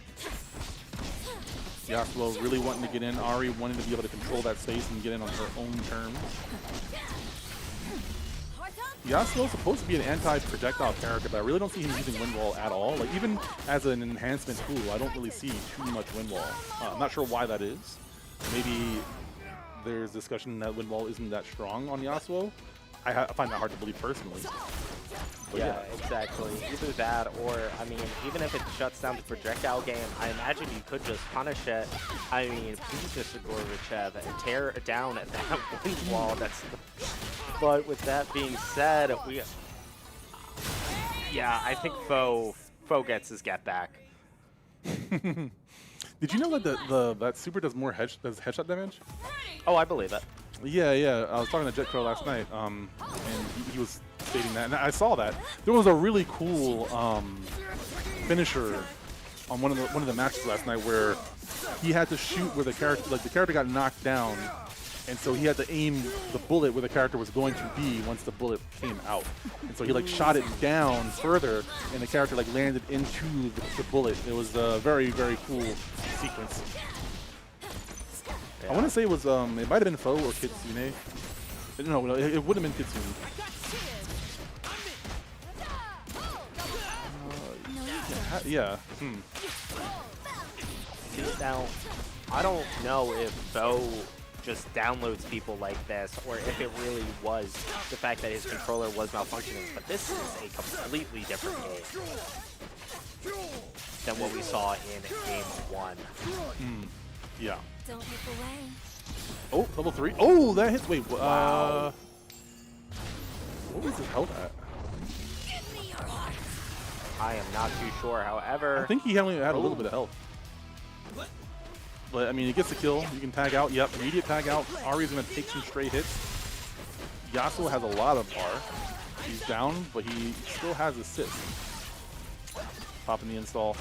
Speaker 4: Yasuo really wanting to get in. Ari wanting to be able to control that space and get in on her own terms. Yasuo's supposed to be an anti-projectile character, but I really don't see him using wind wall at all. Like, even as an enhancement tool, I don't really see too much wind wall. I'm not sure why that is. Maybe there's discussion that wind wall isn't that strong on Yasuo. I find that hard to believe personally. But
Speaker 5: yeah, exactly. Either that or, I mean, even if it shuts down the projectile game, I imagine you could just punish it. I mean, please, Mr. Gorbachev, and tear down that wind wall. But with that being said, yeah, I think Foe gets his get back.
Speaker 4: Did you know that that super does more headshot damage?
Speaker 5: Oh, I believe it.
Speaker 4: Yeah. I was talking to Jet Crow last night, and he was stating that, and I saw that. There was a really cool finisher on one of the matches last night where he had to shoot where the character got knocked down, and so he had to aim the bullet where the character was going to be once the bullet came out. And so he like shot it down further, and the character like landed into the bullet. It was a very, very cool sequence. Yeah. I want to say it was it might have been Foe or Kitsune. No, it would have been Kitsune. Yeah.
Speaker 5: Now, I don't know if Foe just downloads people like this, or if it really was the fact that his controller was malfunctioning, but this is a completely different game than what we saw in Game 1.
Speaker 4: Yeah.
Speaker 7: Don't hit the way.
Speaker 4: Oh, level 3. Oh, that hits. Wait,
Speaker 5: wow.
Speaker 4: What was his health at?
Speaker 5: I am not too sure, however.
Speaker 4: I think he only had a little bit of health. But, I mean, he gets the kill. You can tag out. Yep, immediate tag out. Ari's going to take some straight hits. Yasuo has a lot of bar. He's down, but he still has assist. Popping the install.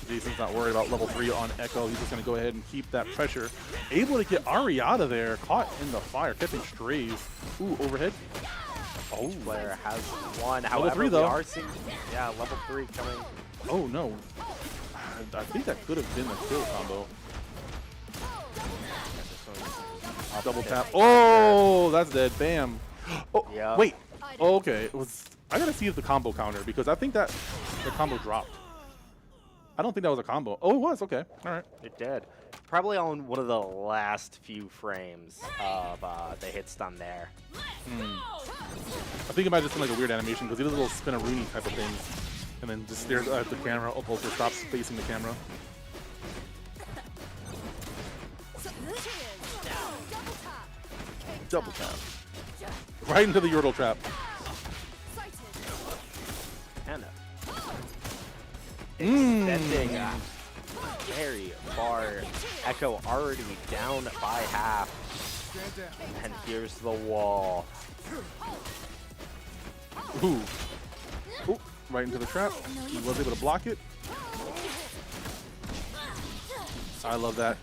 Speaker 4: Jason's not worried about level 3 on Echo. He's just going to go ahead and keep that pressure. Able to get Ari out of there. Caught in the fire. Catching strays. Ooh, overhead. Oh,
Speaker 5: Player has one.
Speaker 4: Level
Speaker 5: However,
Speaker 4: 3 though.
Speaker 5: we are seeing, yeah, level 3 coming.
Speaker 4: Oh no. I think that could have been a kill combo. Double tap. Oh, that's dead. Bam. Oh,
Speaker 5: yeah.
Speaker 4: Wait. Oh, okay. I gotta see if the combo counter, because I think that the combo dropped. I don't think that was a combo. Oh, it was. Okay. All right.
Speaker 5: It did. Probably on one of the last few frames of the hit stun there.
Speaker 4: I think it might have just been like a weird animation, because he does a little spin-a-rooney type of thing, and then just stares at the camera. Oh, Volker stops facing the camera. Double tap. Right into the Yordle trap.
Speaker 5: And extending very far. Echo already down by half. And here's the wall.
Speaker 4: Ooh. Ooh. Right into the trap. He was able to block it. I love that.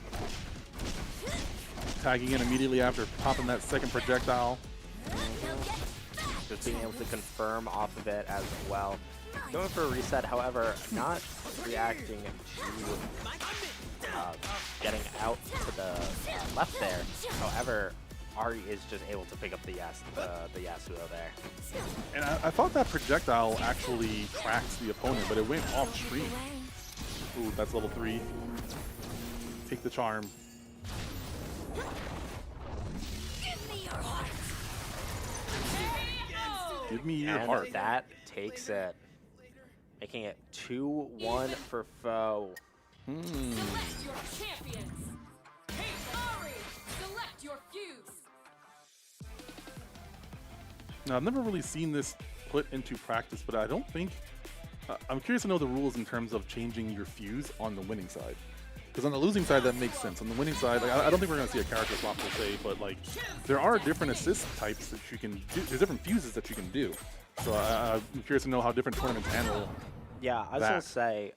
Speaker 4: Tagging in immediately after popping that second projectile.
Speaker 5: Just being able to confirm off of it as well. Going for a reset, however, not reacting to getting out to the left there. However, Ari is just able to pick up the Yasuo there.
Speaker 4: And I thought that projectile actually tracks the opponent, but it went off stream. Ooh, that's level 3. Take the charm. Give me your
Speaker 5: And
Speaker 4: heart.
Speaker 5: that takes it. Making it 2-1 for foe.
Speaker 7: Select your champions. Hey, Ari, select your fuse.
Speaker 4: Now, I've never really seen this put into practice, but I don't think... I'm curious to know the rules in terms of changing your fuse on the winning side. Because on the losing side, that makes sense. On the winning side, like, I don't think we're going to see a character swap per se, but like there are different assist types that you can do. There's different fuses that you can do. So I'm curious to know how different tournaments handle.
Speaker 5: Yeah, I was going to say,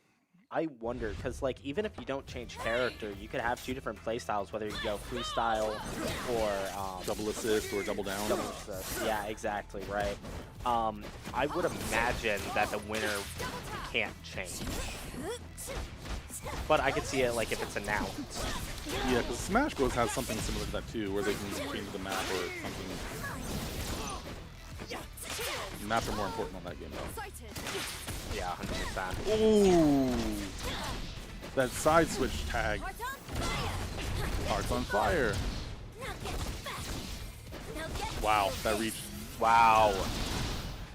Speaker 5: I wonder, because like even if you don't change character, you could have 2 different playstyles, whether you go freestyle or
Speaker 4: Double assist or double down.
Speaker 5: double assist. Yeah, exactly, right. I would imagine that the winner can't change. But I could see it like if it's announced.
Speaker 4: Yeah, because Smash Bros. Has something similar to that too, where they can change the map or something. Maps are more important on that game though.
Speaker 5: Yeah, 100%.
Speaker 4: Ooh! That side switch tag. Hearts on fire. Wow, that reach.
Speaker 5: Wow.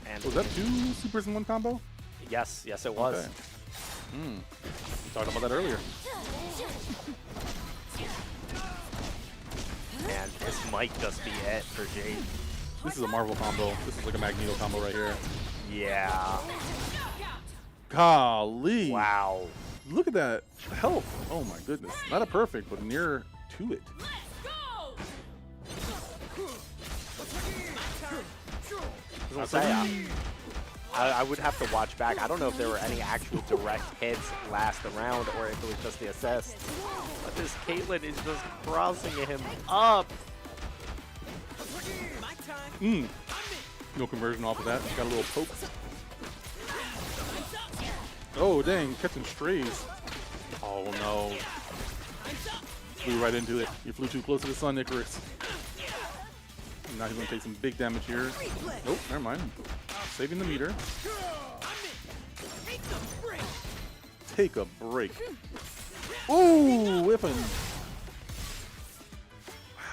Speaker 5: And
Speaker 4: Was that 2 supers in one combo?
Speaker 5: yes, yes it was.
Speaker 4: Okay. We talked about that earlier.
Speaker 5: And this might just be it for Jade.
Speaker 4: This is a Marvel combo. This is like a Magneto combo right here.
Speaker 5: Yeah.
Speaker 4: Golly!
Speaker 5: Wow.
Speaker 4: Look at that health. Oh my goodness. Not a perfect, but near to it.
Speaker 5: I was gonna say, I would have to watch back. I don't know if there were any actual direct hits last round or if it was just the assists. But this Caitlyn is just crossing him up.
Speaker 4: No conversion off of that. Got a little poke. Oh dang, catching strays. Oh no. Flew right into it. You flew too close to the sun, Icarus. Now he's gonna take some big damage here. Nope, never mind. Saving the meter. Take a break. Ooh, whipping.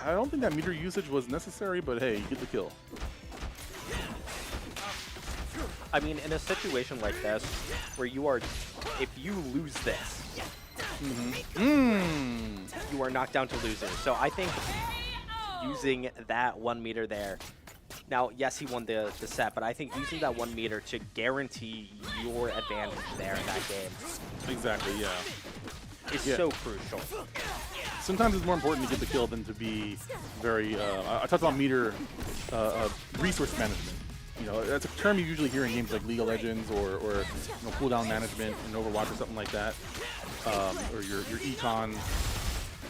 Speaker 4: I don't think that meter usage was necessary, but hey, you get the kill.
Speaker 5: I mean, in a situation like this, where you are, if you lose this, you are knocked down to loser. So I think using that 1 meter there. Now, yes, he won the set, but I think using that 1 meter to guarantee your advantage there in that game
Speaker 4: Exactly, yeah.
Speaker 5: is so crucial.
Speaker 4: Sometimes it's more important to get the kill than to be very, I talked about meter resource management. You know, that's a term you usually hear in games like League of Legends or you know, cooldown management in Overwatch or something like that. Or your econ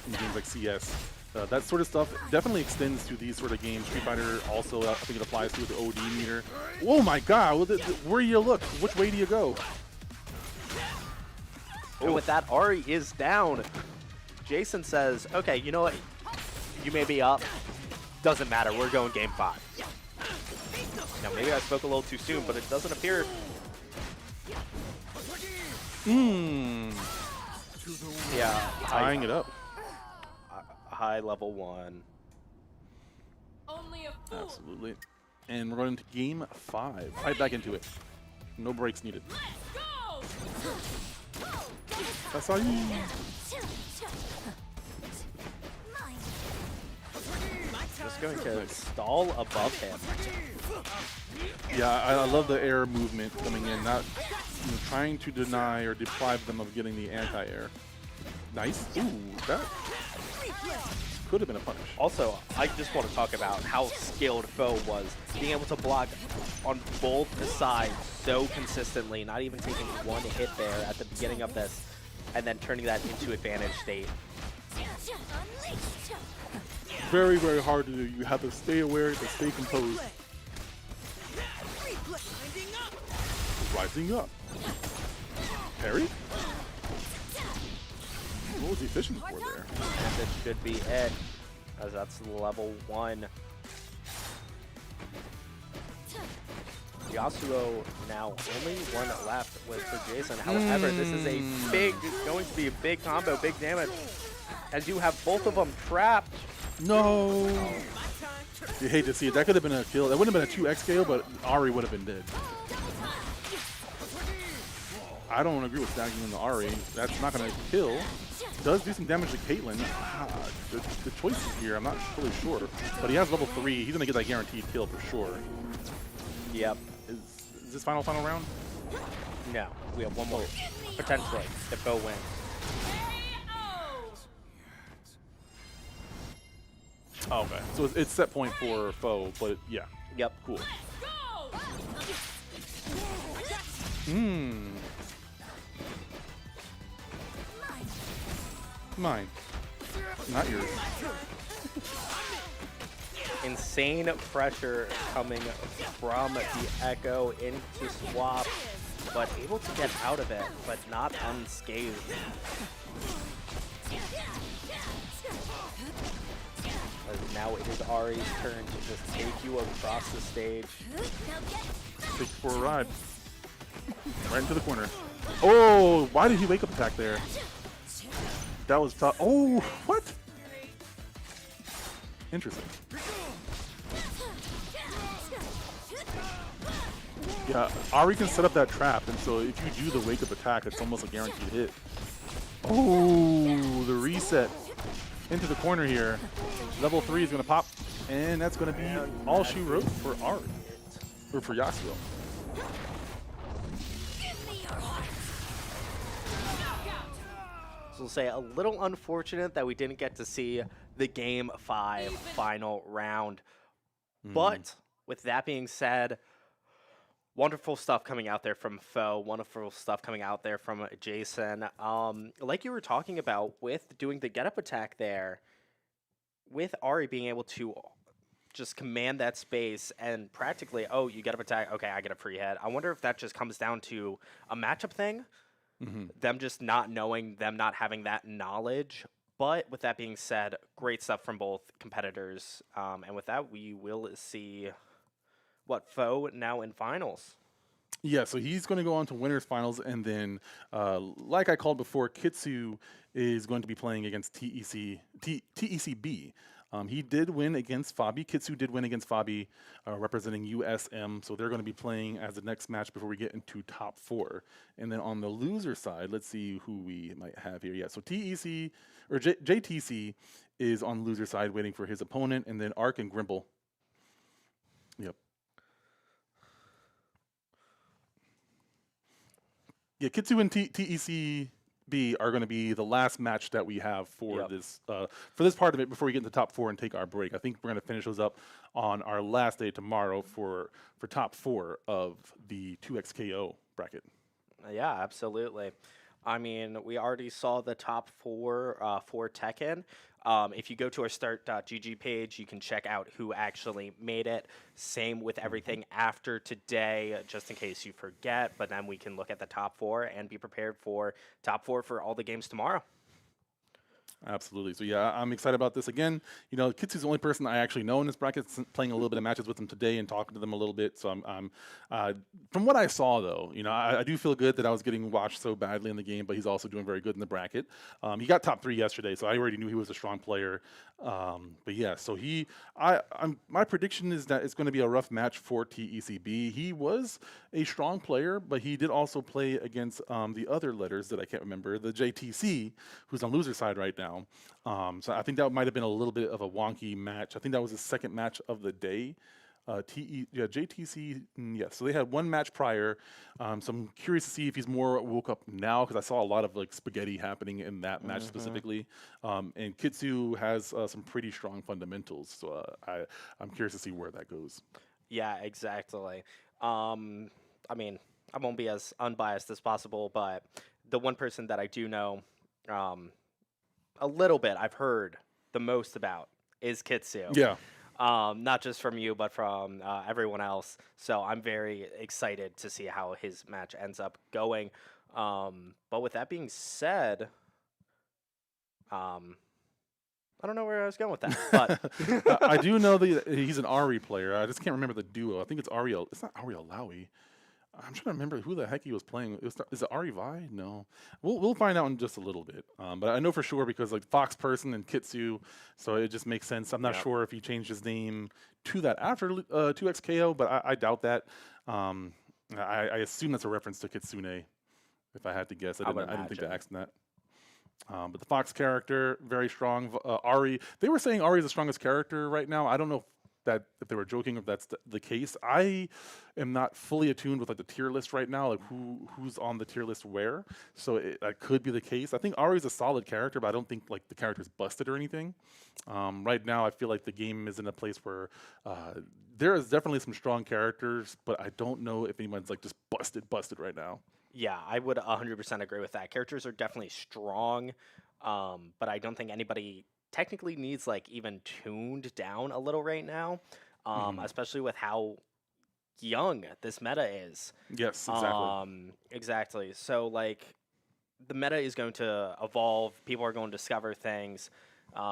Speaker 4: in games like CS. That sort of stuff definitely extends to these sort of games. Street Fighter also, I think it applies to the OD meter. Oh my god, where do you look? Which way do you go?
Speaker 5: And with that, Ari is down. Jason says, okay, you know what? You may be up. Doesn't matter. We're going game 5. Now, maybe I spoke a little too soon, but it doesn't appear. Yeah.
Speaker 4: Tying it up.
Speaker 5: High level 1.
Speaker 7: Only a fool.
Speaker 4: Absolutely. And we're going into game 5. Right back into it. No breaks needed. That's all you.
Speaker 5: Just going to stall above him.
Speaker 4: Yeah, I love the air movement coming in, not trying to deny or deprive them of getting the anti-air. Nice. Ooh, that could have been a punish.
Speaker 5: Also, I just want to talk about how skilled Foe was, being able to block on both sides so consistently, not even taking one hit there at the beginning of this, and then turning that into advantage state.
Speaker 4: very, very hard to do. You have to stay aware, to stay composed. Rising up. Parry? What was he fishing for there?
Speaker 5: And this should be it, as that's level 1. Yasuo now only one left with for Jason. However, this is going to be a big combo, big damage, as you have both of them trapped.
Speaker 4: No! You hate to see it. That could have been a kill. That wouldn't have been a 2x KO, but Ari would have been dead. I don't agree with stacking in the Ari. That's not going to kill. Does do some damage to Caitlyn. The choices here, I'm not really sure. But he has level 3. He's going to get that guaranteed kill for sure.
Speaker 5: Yep.
Speaker 4: Is this final round?
Speaker 5: No, we have one more. Potentially, if Bo wins.
Speaker 4: Oh, okay. So it's set point for foe, but yeah.
Speaker 5: Yep.
Speaker 4: Cool. Mine. Not yours.
Speaker 5: Insane pressure coming from the Echo into Swap, but able to get out of it, but not unscathed. As now it is Ari's turn to just take you across the stage.
Speaker 4: Take you for a ride. Right into the corner. Oh, why did he wake up attack there? That was tough. Oh, what? Interesting. Yeah, Ari can set up that trap, and so if you do the wake up attack, it's almost a guaranteed hit. Oh, the reset into the corner here. Level 3 is going to pop, and that's going to be all she wrote for Ari, or for Yasuo.
Speaker 5: So we'll say a little unfortunate that we didn't get to see the Game 5 final round. But with that being said, wonderful stuff coming out there from Foe, wonderful stuff coming out there from Jason. Like you were talking about with doing the get-up attack there, with Ari being able to just command that space and practically, oh, you get-up attack, okay, I get a free hit. I wonder if that just comes down to a matchup thing. Them just not knowing, them not having that knowledge. But with that being said, great stuff from both competitors. And with that, we will see what Foe now in finals.
Speaker 4: Yeah, so he's going to go on to winners finals, and then, like I called before, Kitsu is going to be playing against TECB. He did win against Fabi. Kitsu did win against Fabi, representing USM. So they're going to be playing as the next match before we get into top 4. And then on the loser side, let's see who we might have here. Yeah, so TEC or JTC is on the loser side waiting for his opponent, and then Ark and Grimble. Yep. Yeah, Kitsu and TECB are going to be the last match that we have for this part of it before we get into top 4 and take our break. I think we're going to finish those up on our last day tomorrow for top 4 of the 2XKO bracket.
Speaker 5: Yeah, absolutely. I mean, we already saw the top 4 for Tekken. If you go to our start.gg page, you can check out who actually made it. Same with everything after today, just in case you forget. But then we can look at the top 4 and be prepared for top 4 for all the games tomorrow.
Speaker 4: Absolutely. So yeah, I'm excited about this. Again, you know, Kitsu's the only person I actually know in this bracket, playing a little bit of matches with them today and talking to them a little bit. So I'm from what I saw though, you know, I do feel good that I was getting watched so badly in the game, but he's also doing very good in the bracket. He got top 3 yesterday, so I already knew he was a strong player. But yeah, so my prediction is that it's going to be a rough match for TECB. He was a strong player, but he did also play against the other letters that I can't remember, the JTC, who's on loser side right now. So I think that might have been a little bit of a wonky match. I think that was the second match of the day. JTC, yes. So they had one match prior. So I'm curious to see if he's more woke up now, because I saw a lot of like spaghetti happening in that match specifically. And Kitsu has some pretty strong fundamentals. So I'm curious to see where that goes.
Speaker 5: Yeah, exactly. I mean, I won't be as unbiased as possible, but the one person that I do know a little bit, I've heard the most about, is Kitsu.
Speaker 4: Yeah.
Speaker 5: Not just from you, but from everyone else. So I'm very excited to see how his match ends up going. But with that being said, I don't know where I was going with that, but
Speaker 4: I do know that he's an Ari player. I just can't remember the duo. I think it's Ariel. It's not Ariel Lowy. I'm trying to remember who the heck he was playing. Is it Ari Vi? No. We'll find out in just a little bit. But I know for sure because like Fox Person and Kitsu, so it just makes sense. I'm not sure if he changed his name to that after 2XKO, but I doubt that. I assume that's a reference to Kitsune, if I had to guess. I didn't think to ask that. But the Fox character, very strong. Ari, they were saying Ari is the strongest character right now. I don't know if they were joking, if that's the case. I am not fully attuned with like the tier list right now, like who's on the tier list where. So that could be the case. I think Ari's a solid character, but I don't think like the character's busted or anything. Right now, I feel like the game is in a place where there is definitely some strong characters, but I don't know if anyone's like just busted right now.
Speaker 5: yeah, I would 100% agree with that. Characters are definitely strong, but I don't think anybody technically needs like even tuned down a little right now, especially with how young this meta is.
Speaker 4: Yes, exactly.
Speaker 5: Exactly. So like the meta is going to evolve. People are going to discover things.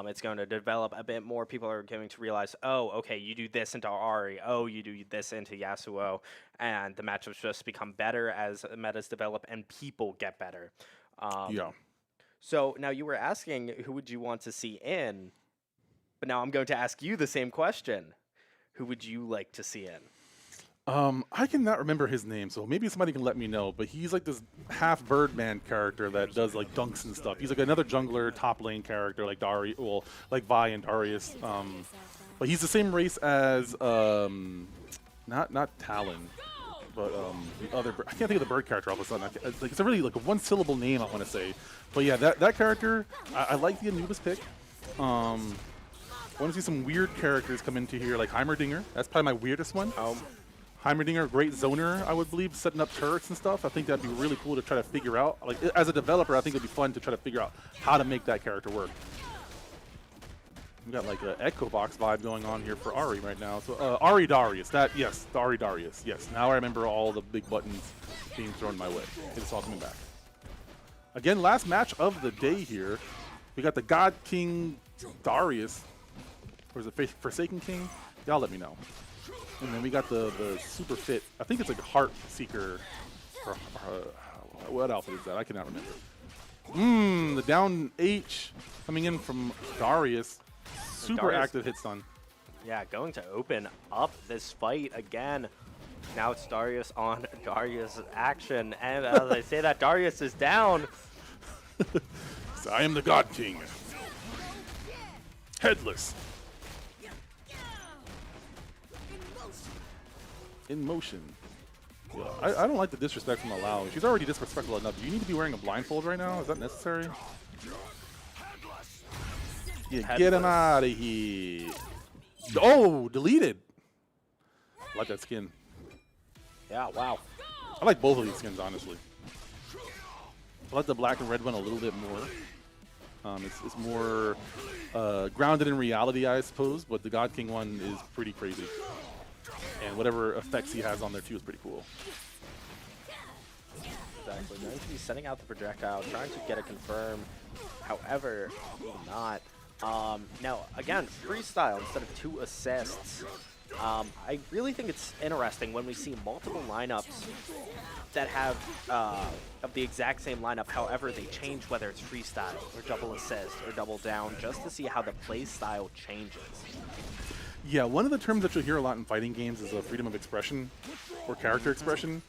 Speaker 5: It's going to develop a bit more. People are going to realize, oh, okay, you do this into Ari. Oh, you do this into Yasuo. And the matchups just become better as metas develop and people get better.
Speaker 4: Yeah.
Speaker 5: So now you were asking who would you want to see in, but now I'm going to ask you the same question. Who would you like to see in?
Speaker 4: I cannot remember his name, so maybe somebody can let me know. But he's like this half Birdman character that does like dunks and stuff. He's like another jungler top lane character, like like Vi and Darius. But he's the same race as not Talon, but the other. I can't think of the bird character all of a sudden. It's a really like a one syllable name I want to say. But yeah, that character, I like the Anubis pick. I want to see some weird characters come into here, like Heimerdinger. That's probably my weirdest one. Heimerdinger, great zoner, I would believe, setting up turrets and stuff. I think that'd be really cool to try to figure out. Like as a developer, I think it'd be fun to try to figure out how to make that character work. We got like an Echo Box vibe going on here for Ari right now. So Ari Darius, yes, Ari Darius, yes. Now I remember all the big buttons being thrown my way. It's all coming back. Again, last match of the day here. We got the God King Darius. Or is it Forsaken King? Y'all let me know. And then we got the super fit. I think it's like Heart Seeker. Or, what outfit is that? I cannot remember. The down H coming in from Darius. Super
Speaker 5: Darius,
Speaker 4: active hit stun.
Speaker 5: Yeah, going to open up this fight again. Now it's Darius on Darius action. And as I say that, Darius is down.
Speaker 4: So I am the God King. Headless. In motion. Yeah, I don't like the disrespect from Alao. She's already disrespectful enough. Do you need to be wearing a blindfold right now? Is that necessary? Yeah, get him out of here. Oh, deleted. I like that skin.
Speaker 5: Yeah, wow.
Speaker 4: I like both of these skins, honestly. I like the black and red one a little bit more. It's more grounded in reality, I suppose, but the God King one is pretty crazy. And whatever effects he has on there too is pretty cool.
Speaker 5: Exactly. Going to be sending out the projectile, trying to get it confirmed. However, will not. Now, again, freestyle instead of 2 assists. I really think it's interesting when we see multiple lineups that have of the exact same lineup. However, they change whether it's freestyle or double assist or double down, just to see how the play style changes.
Speaker 4: Yeah, one of the terms that you'll hear a lot in fighting games is freedom of expression or character expression.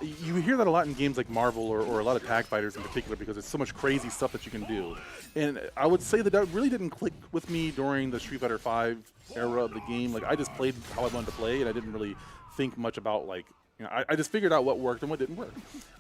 Speaker 4: You hear that a lot in games like Marvel or a lot of tag fighters in particular because there's so much crazy stuff that you can do. And I would say that really didn't click with me during the Street Fighter V era of the game. Like I just played how I wanted to play and I didn't really think much about like, you know, I just figured out what worked and what didn't work.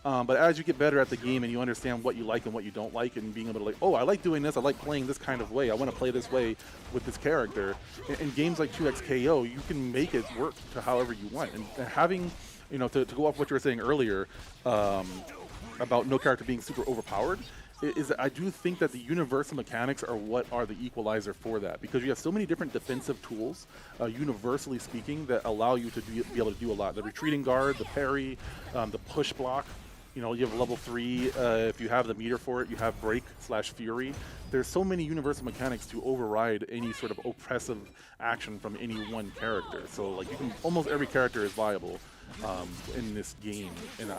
Speaker 4: But as you get better at the game and you understand what you like and what you don't like and being able to like, oh, I like doing this, I like playing this kind of way, I want to play this way with this character. In games like 2XKO, you can make it work to however you want. And having, you know, to go off what you were saying earlier about no character being super overpowered, is that I do think that the universal mechanics are what are the equalizer for that, because you have so many different defensive tools, universally speaking, that allow you to be able to do a lot. The retreating guard, the parry, the push block. You know, you have level 3. If you have the meter for it, you have break/fury. There's so many universal mechanics to override any sort of oppressive action from any one character. So like you can, almost every character is viable in this game, and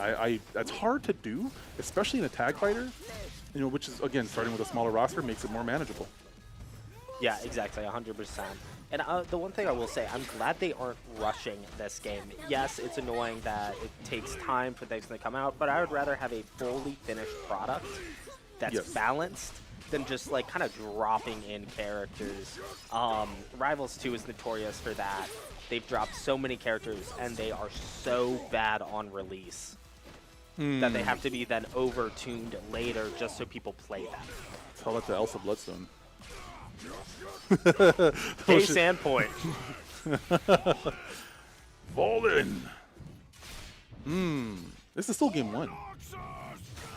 Speaker 4: that's hard to do, especially in a tag fighter. You know, which is again starting with a smaller roster makes it more manageable.
Speaker 5: Yeah, exactly, 100%. And the one thing I will say, I'm glad they aren't rushing this game. Yes, it's annoying that it takes time for things to come out, but I would rather have a fully finished product that's balanced than just like kind of dropping in characters. Rivals 2 is notorious for that. They've dropped so many characters, and they are so bad on release that they have to be then over-tuned later just so people play them.
Speaker 4: Tell that to Elsa Bloodstone.
Speaker 5: Case and point.
Speaker 4: Fallen. This is still game 1.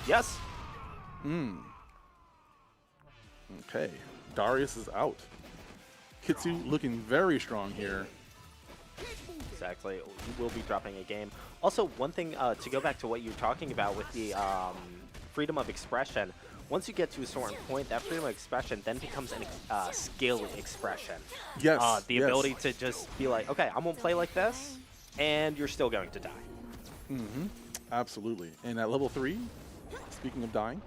Speaker 5: Yes.
Speaker 4: Okay. Darius is out. Kitsu looking very strong here.
Speaker 5: Exactly. He will be dropping a game. Also, one thing to go back to what you're talking about with the freedom of expression, once you get to a certain point, that freedom of expression then becomes a skill expression.
Speaker 4: Yes.
Speaker 5: The ability to just be like, okay, I'm going to play like this, and you're still going to die.
Speaker 4: Absolutely. And at level 3, speaking of dying,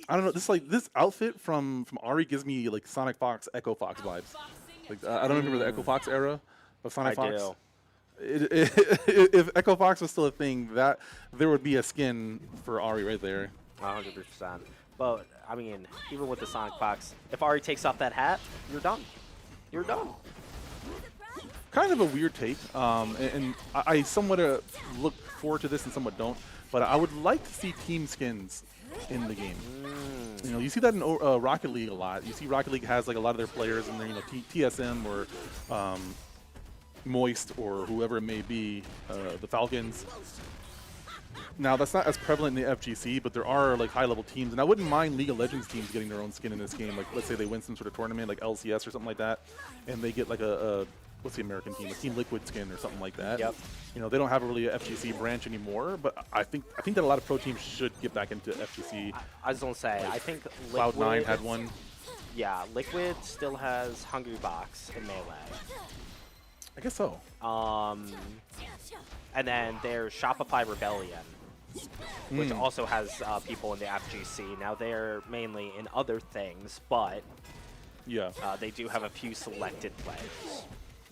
Speaker 4: I don't know. This outfit from Ari gives me like Sonic Fox, Echo Fox vibes. Like I don't remember the Echo Fox era of Sonic Fox.
Speaker 5: Do.
Speaker 4: If Echo Fox was still a thing, that there would be a skin for Ari right there.
Speaker 5: 100%. But I mean, even with the Sonic Fox, if Ari takes off that hat, you're done. You're done.
Speaker 4: Kind of a weird take, and I somewhat look forward to this and somewhat don't. But I would like to see team skins in the game. You know, you see that in Rocket League a lot. You see Rocket League has like a lot of their players in there, you know, TSM or Moist or whoever it may be, the Falcons. Now that's not as prevalent in the FGC, but there are like high-level teams, and I wouldn't mind League of Legends teams getting their own skin in this game. Like let's say they win some sort of tournament, like LCS or something like that, and they get like a what's the American team, a Team Liquid skin or something like that.
Speaker 5: Yep.
Speaker 4: You know, they don't have really a FGC branch anymore, but I think that a lot of pro teams should get back into FGC.
Speaker 5: I was gonna say, I think
Speaker 4: Cloud9
Speaker 5: Liquid
Speaker 4: had one.
Speaker 5: Yeah, Liquid still has Hungry Box in Melee.
Speaker 4: I guess so.
Speaker 5: And then there's Shopify Rebellion, which also has people in the FGC. Now they're mainly in other things, but
Speaker 4: Yeah.
Speaker 5: they do have a few selected players.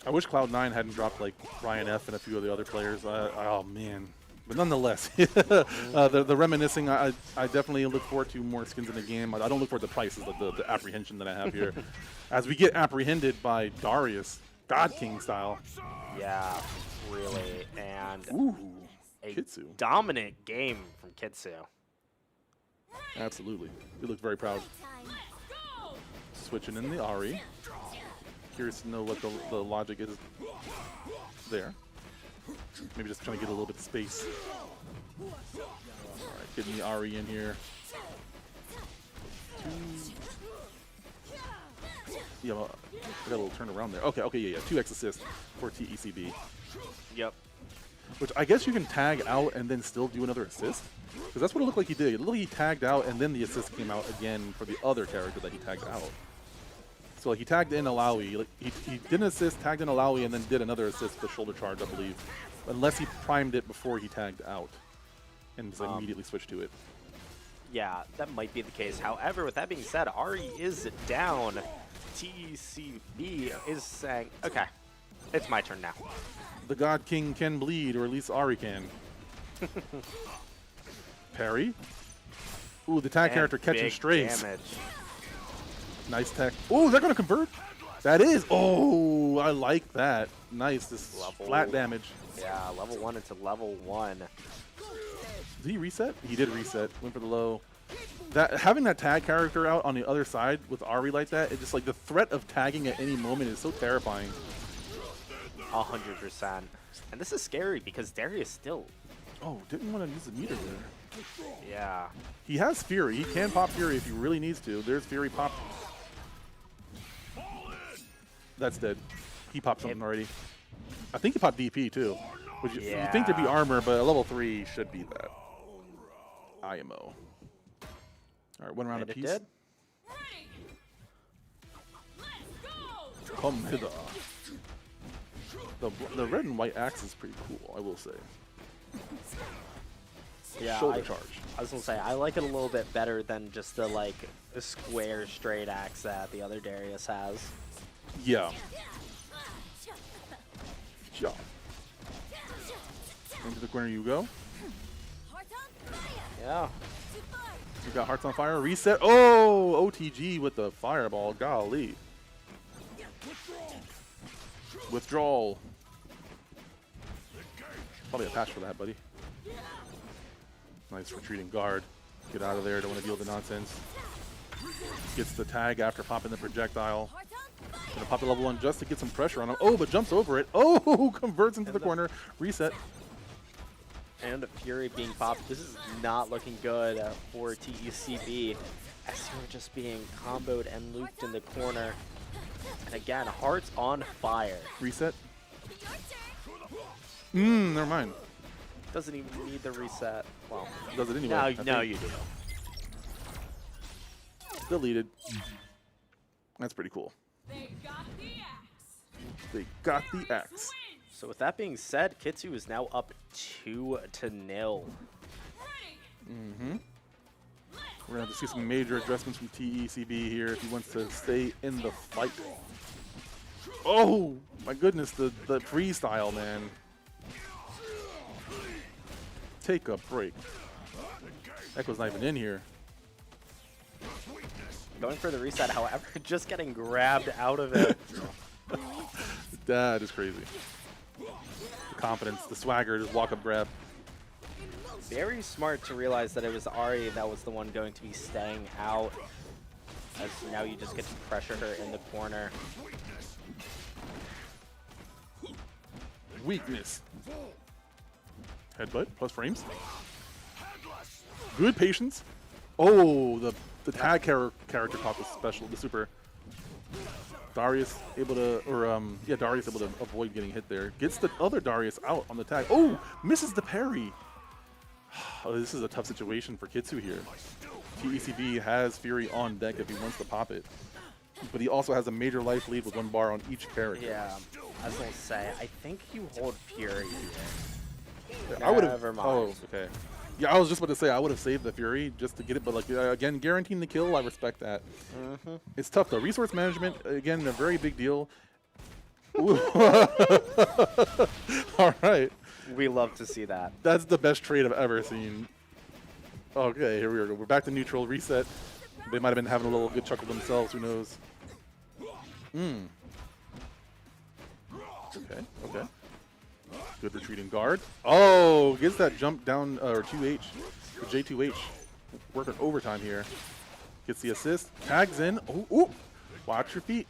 Speaker 4: I wish Cloud9 hadn't dropped like Ryan F and a few of the other players. Oh man, but nonetheless, the reminiscing. I definitely look forward to more skins in the game. I don't look forward to prices, but the apprehension that I have here, as we get apprehended by Darius, God King style.
Speaker 5: Yeah, really, and
Speaker 4: Ooh,
Speaker 5: a
Speaker 4: Kitsu.
Speaker 5: dominant game from Kitsu.
Speaker 4: Absolutely, he looked very proud. Switching in the Ari. Curious to know what the logic is there. Maybe just trying to get a little bit of space. Alright, getting the Ari in here. Yeah, well, I got a little turnaround there. Okay, yeah. 2x assist for TECB.
Speaker 5: Yep.
Speaker 4: Which I guess you can tag out and then still do another assist. Because that's what it looked like he did. It looked like he tagged out and then the assist came out again for the other character that he tagged out. So he tagged in Alawi, like he did an assist, tagged in Alawi, and then did another assist with the shoulder charge, I believe. Unless he primed it before he tagged out and just immediately switched to it.
Speaker 5: Yeah, that might be the case. However, with that being said, Ari is down. TCB is saying, okay, it's my turn now.
Speaker 4: The God King can bleed, or at least Ari can. Parry. Ooh, the tag character catching
Speaker 5: big
Speaker 4: strays.
Speaker 5: Damage.
Speaker 4: Nice tech. Oh, is that going to convert? That is. Oh, I like that. Nice. This
Speaker 5: Level.
Speaker 4: flat damage.
Speaker 5: Yeah, level 1 into level 1.
Speaker 4: Did he reset? He did reset. Went for the low. Having that tag character out on the other side with Ari like that, it's just like the threat of tagging at any moment is so terrifying.
Speaker 5: 100%. And this is scary because Darius still
Speaker 4: Oh, didn't want to use the meter there.
Speaker 5: Yeah.
Speaker 4: He has Fury. He can pop Fury if he really needs to. There's Fury popped. That's dead. He popped something already. I think he popped DP too. Which you think there'd be armor, but a level 3 should be that. IMO. All right, one round
Speaker 5: And it
Speaker 4: apiece.
Speaker 5: did.
Speaker 7: Ready. Let's go.
Speaker 4: Come hither. The red and white axe is pretty cool, I will say.
Speaker 5: Yeah.
Speaker 4: Shoulder charge.
Speaker 5: I was gonna say I like it a little bit better than just the the square straight axe that the other Darius has.
Speaker 4: Yeah. Yeah. Into the corner you go.
Speaker 5: Yeah.
Speaker 4: You got hearts on fire. Reset. Oh, OTG with the fireball. Golly. Withdrawal. Probably a patch for that, buddy. Nice retreating guard. Get out of there. Don't want to deal with the nonsense. Gets the tag after popping the projectile. Gonna pop the level 1 just to get some pressure on him. Oh, but jumps over it. Oh, converts into the corner. Reset.
Speaker 5: And a Fury being popped. This is not looking good for TECB. As we're just being comboed and looped in the corner. And again, hearts on fire.
Speaker 4: Reset. Never mind.
Speaker 5: Doesn't even need the reset. Well,
Speaker 4: Does it anyway.
Speaker 5: no, you do.
Speaker 4: Deleted. That's pretty cool.
Speaker 7: They got the axe.
Speaker 4: They got the axe.
Speaker 5: So with that being said, Kitsu is now up 2-0.
Speaker 7: Ready.
Speaker 4: Mm-hmm. We're gonna have to see some major adjustments from TECB here if he wants to stay in the fight. Oh my goodness, the freestyle, man. Take a break. Echo's not even in here.
Speaker 5: Going for the reset, however, just getting grabbed out of it.
Speaker 4: That is crazy. The confidence, the swagger, just walk up grab.
Speaker 5: Very smart to realize that it was Ari that was the one going to be staying out. As now you just get to pressure her in the corner.
Speaker 4: Weakness. Headbutt plus frames. Good patience. Oh, the tag character caught the special, the super. Darius able to, Darius able to avoid getting hit there. Gets the other Darius out on the tag. Oh, misses the parry. Oh, this is a tough situation for Kitsu here. TECB has Fury on deck if he wants to pop it. But he also has a major life lead with 1 bar on each character.
Speaker 5: Yeah, I was going to say, I think you hold Fury here.
Speaker 4: I would have.
Speaker 5: Never mind.
Speaker 4: Oh, okay. Yeah, I was just about to say I would have saved the Fury just to get it, but like again, guaranteeing the kill, I respect that. It's tough though. Resource management, again, a very big deal. All right.
Speaker 5: We love to see that.
Speaker 4: That's the best trade I've ever seen. Okay, here we go. We're back to neutral. Reset. They might have been having a little good chuckle themselves. Who knows? Okay. Okay. Good retreating guard. Oh, gets that jump down or 2H, or J2H. Working overtime here. Gets the assist. Tags in. Oh, ooh. Watch your feet.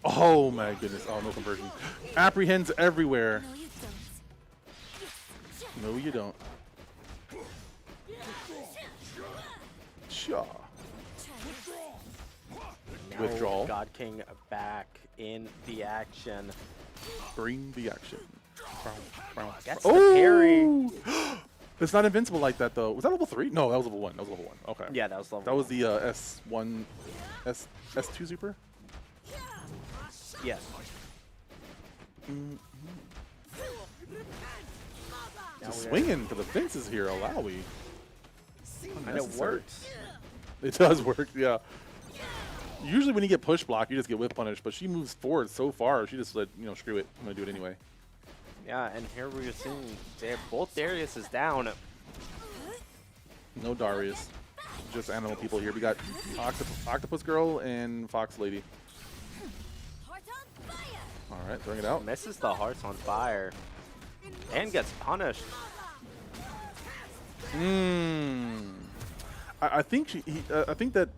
Speaker 4: Oh my goodness. Oh, no conversion. Apprehends everywhere. No, you don't. Shaw.
Speaker 5: Now
Speaker 4: Withdrawal.
Speaker 5: God King back in the action.
Speaker 4: Bring the action.
Speaker 5: Gets the parry.
Speaker 4: It's not invincible like that though. Was that level 3? No, that was level 1. That was level 1. Okay.
Speaker 5: Yeah, that was level
Speaker 4: That was the S1, S2 super.
Speaker 5: Yes.
Speaker 4: Just swinging for the fences here, Alawi.
Speaker 5: And it works.
Speaker 4: It does work, yeah. Usually when you get push block, you just get whip punished, but she moves forward so far, she just said, you know, screw it, I'm going to do it anyway.
Speaker 5: Yeah, and here we're seeing both Darius is down.
Speaker 4: No Darius. Just animal people here. We got Octopus Girl and Fox Lady. All right, bring it out.
Speaker 5: Misses the hearts on fire. And gets punished.
Speaker 4: I think I think that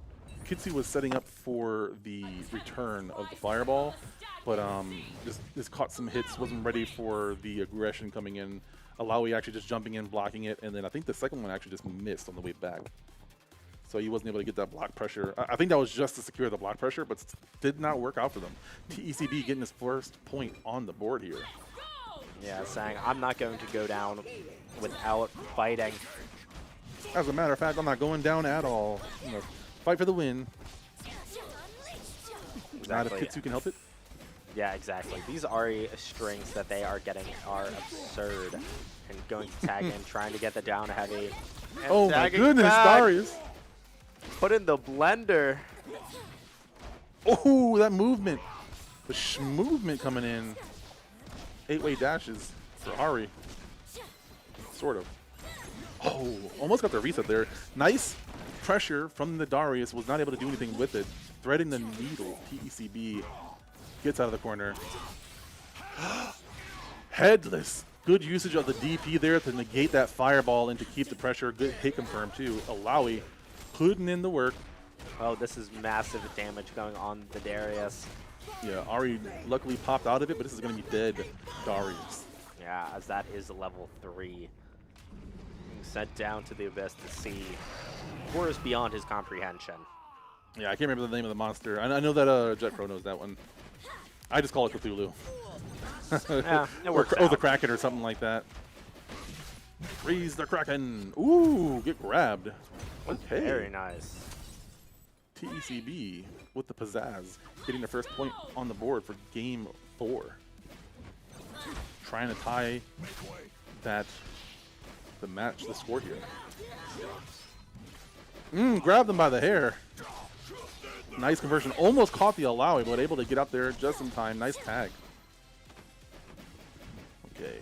Speaker 4: Kitsu was setting up for the return of the fireball, but just caught some hits, wasn't ready for the aggression coming in. Alawi actually just jumping in, blocking it, and then I think the second one actually just missed on the way back. So he wasn't able to get that block pressure. I think that was just to secure the block pressure, but did not work out for them. TECB getting his first point on the board here.
Speaker 5: Yeah, saying I'm not going to go down without fighting.
Speaker 4: As a matter of fact, I'm not going down at all. I'm gonna fight for the win. Not if Kitsu can help it.
Speaker 5: Yeah, exactly. These Ari strings that they are getting are absurd. And going to tag in, trying to get the down heavy. And
Speaker 4: Oh my
Speaker 5: tagging
Speaker 4: goodness,
Speaker 5: back.
Speaker 4: Darius.
Speaker 5: Put in the blender.
Speaker 4: Oh, that movement. The movement coming in. 8-way dashes for Ari. Sort of. Oh, almost got the reset there. Nice pressure from the Darius. Was not able to do anything with it. Threading the needle. TECB gets out of the corner. Headless. Good usage of the DP there to negate that fireball and to keep the pressure. Good hit confirmed too. Alawi putting in the work.
Speaker 5: Oh, this is massive damage going on the Darius.
Speaker 4: Yeah, Ari luckily popped out of it, but this is going to be dead Darius.
Speaker 5: Yeah, as that is level 3. Being sent down to the abyss to see horrors beyond his comprehension.
Speaker 4: Yeah, I can't remember the name of the monster. I know that Jet Pro knows that one. I just call it Cthulhu.
Speaker 5: Yeah, it works
Speaker 4: or the
Speaker 5: out.
Speaker 4: Kraken or something like that. Freeze the Kraken. Ooh, get grabbed. Okay.
Speaker 5: Very nice.
Speaker 4: TECB with the pizzazz, getting the first point on the board for game 4. Trying to tie the score here. Grab them by the hair. Nice conversion. Almost caught the Alawi, but able to get up there just in time. Nice tag. Okay.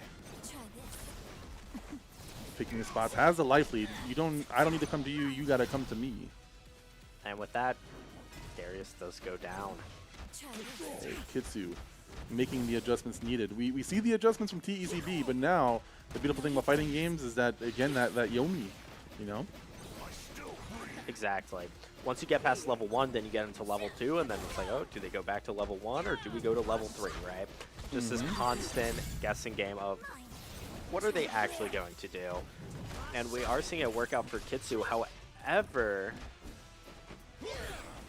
Speaker 4: Picking the spots. Has the life lead. I don't need to come to you. You got to come to me.
Speaker 5: And with that, Darius does go down.
Speaker 4: Oh, Kitsu making the adjustments needed. We see the adjustments from TECB, but now the beautiful thing about fighting games is that, again, that Yomi, you know?
Speaker 5: Exactly. Once you get past level 1, then you get into level 2, and then it's like, oh, do they go back to level 1, or do we go to level 3, right? Just this constant guessing game of what are they actually going to do? And we are seeing it work out for Kitsu. However,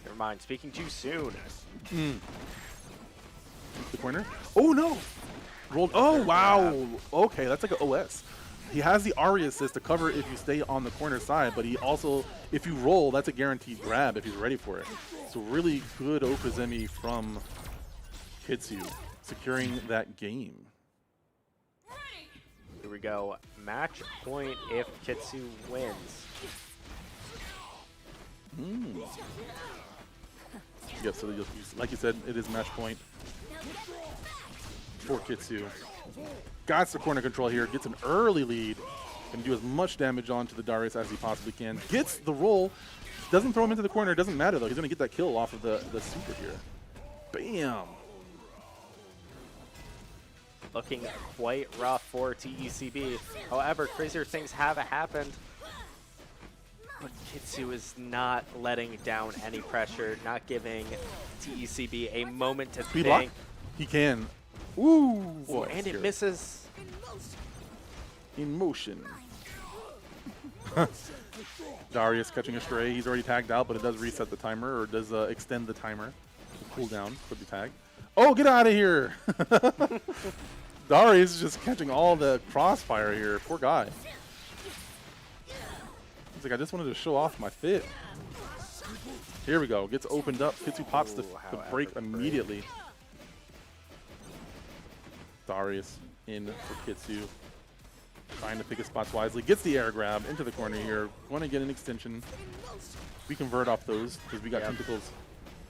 Speaker 5: never mind, speaking too soon.
Speaker 4: The corner. Oh, no. Rolled. Oh, wow. Okay, that's like an OS. He has the Ari assist to cover if you stay on the corner side, but he also, if you roll, that's a guaranteed grab if he's ready for it. So really good Okazemi from Kitsu, securing that game.
Speaker 5: Here we go. Match point if Kitsu wins.
Speaker 4: Yep, so like you said, it is match point for Kitsu. Got the corner control here, gets an early lead, can do as much damage onto the Darius as he possibly can. Gets the roll, doesn't throw him into the corner, doesn't matter though, he's gonna get that kill off of the super here. Bam!
Speaker 5: Looking quite rough for TECB. However, crazier things have happened. But Kitsu is not letting down any pressure, not giving TECB a moment to
Speaker 4: Speed lock?
Speaker 5: think.
Speaker 4: He can. Ooh!
Speaker 5: Ooh, and it misses.
Speaker 4: In motion. Darius catching a stray. He's already tagged out, but it does reset the timer, or does extend the timer. Cooldown for the tag. Oh, get out of here! Darius is just catching all the crossfire here. Poor guy. He's like, I just wanted to show off my fit. Here we go. Gets opened up. Kitsu pops the break immediately. Darius in for Kitsu. Trying to pick his spots wisely. Gets the air grab into the corner here. Want to get an extension. We convert off those because we got tentacles.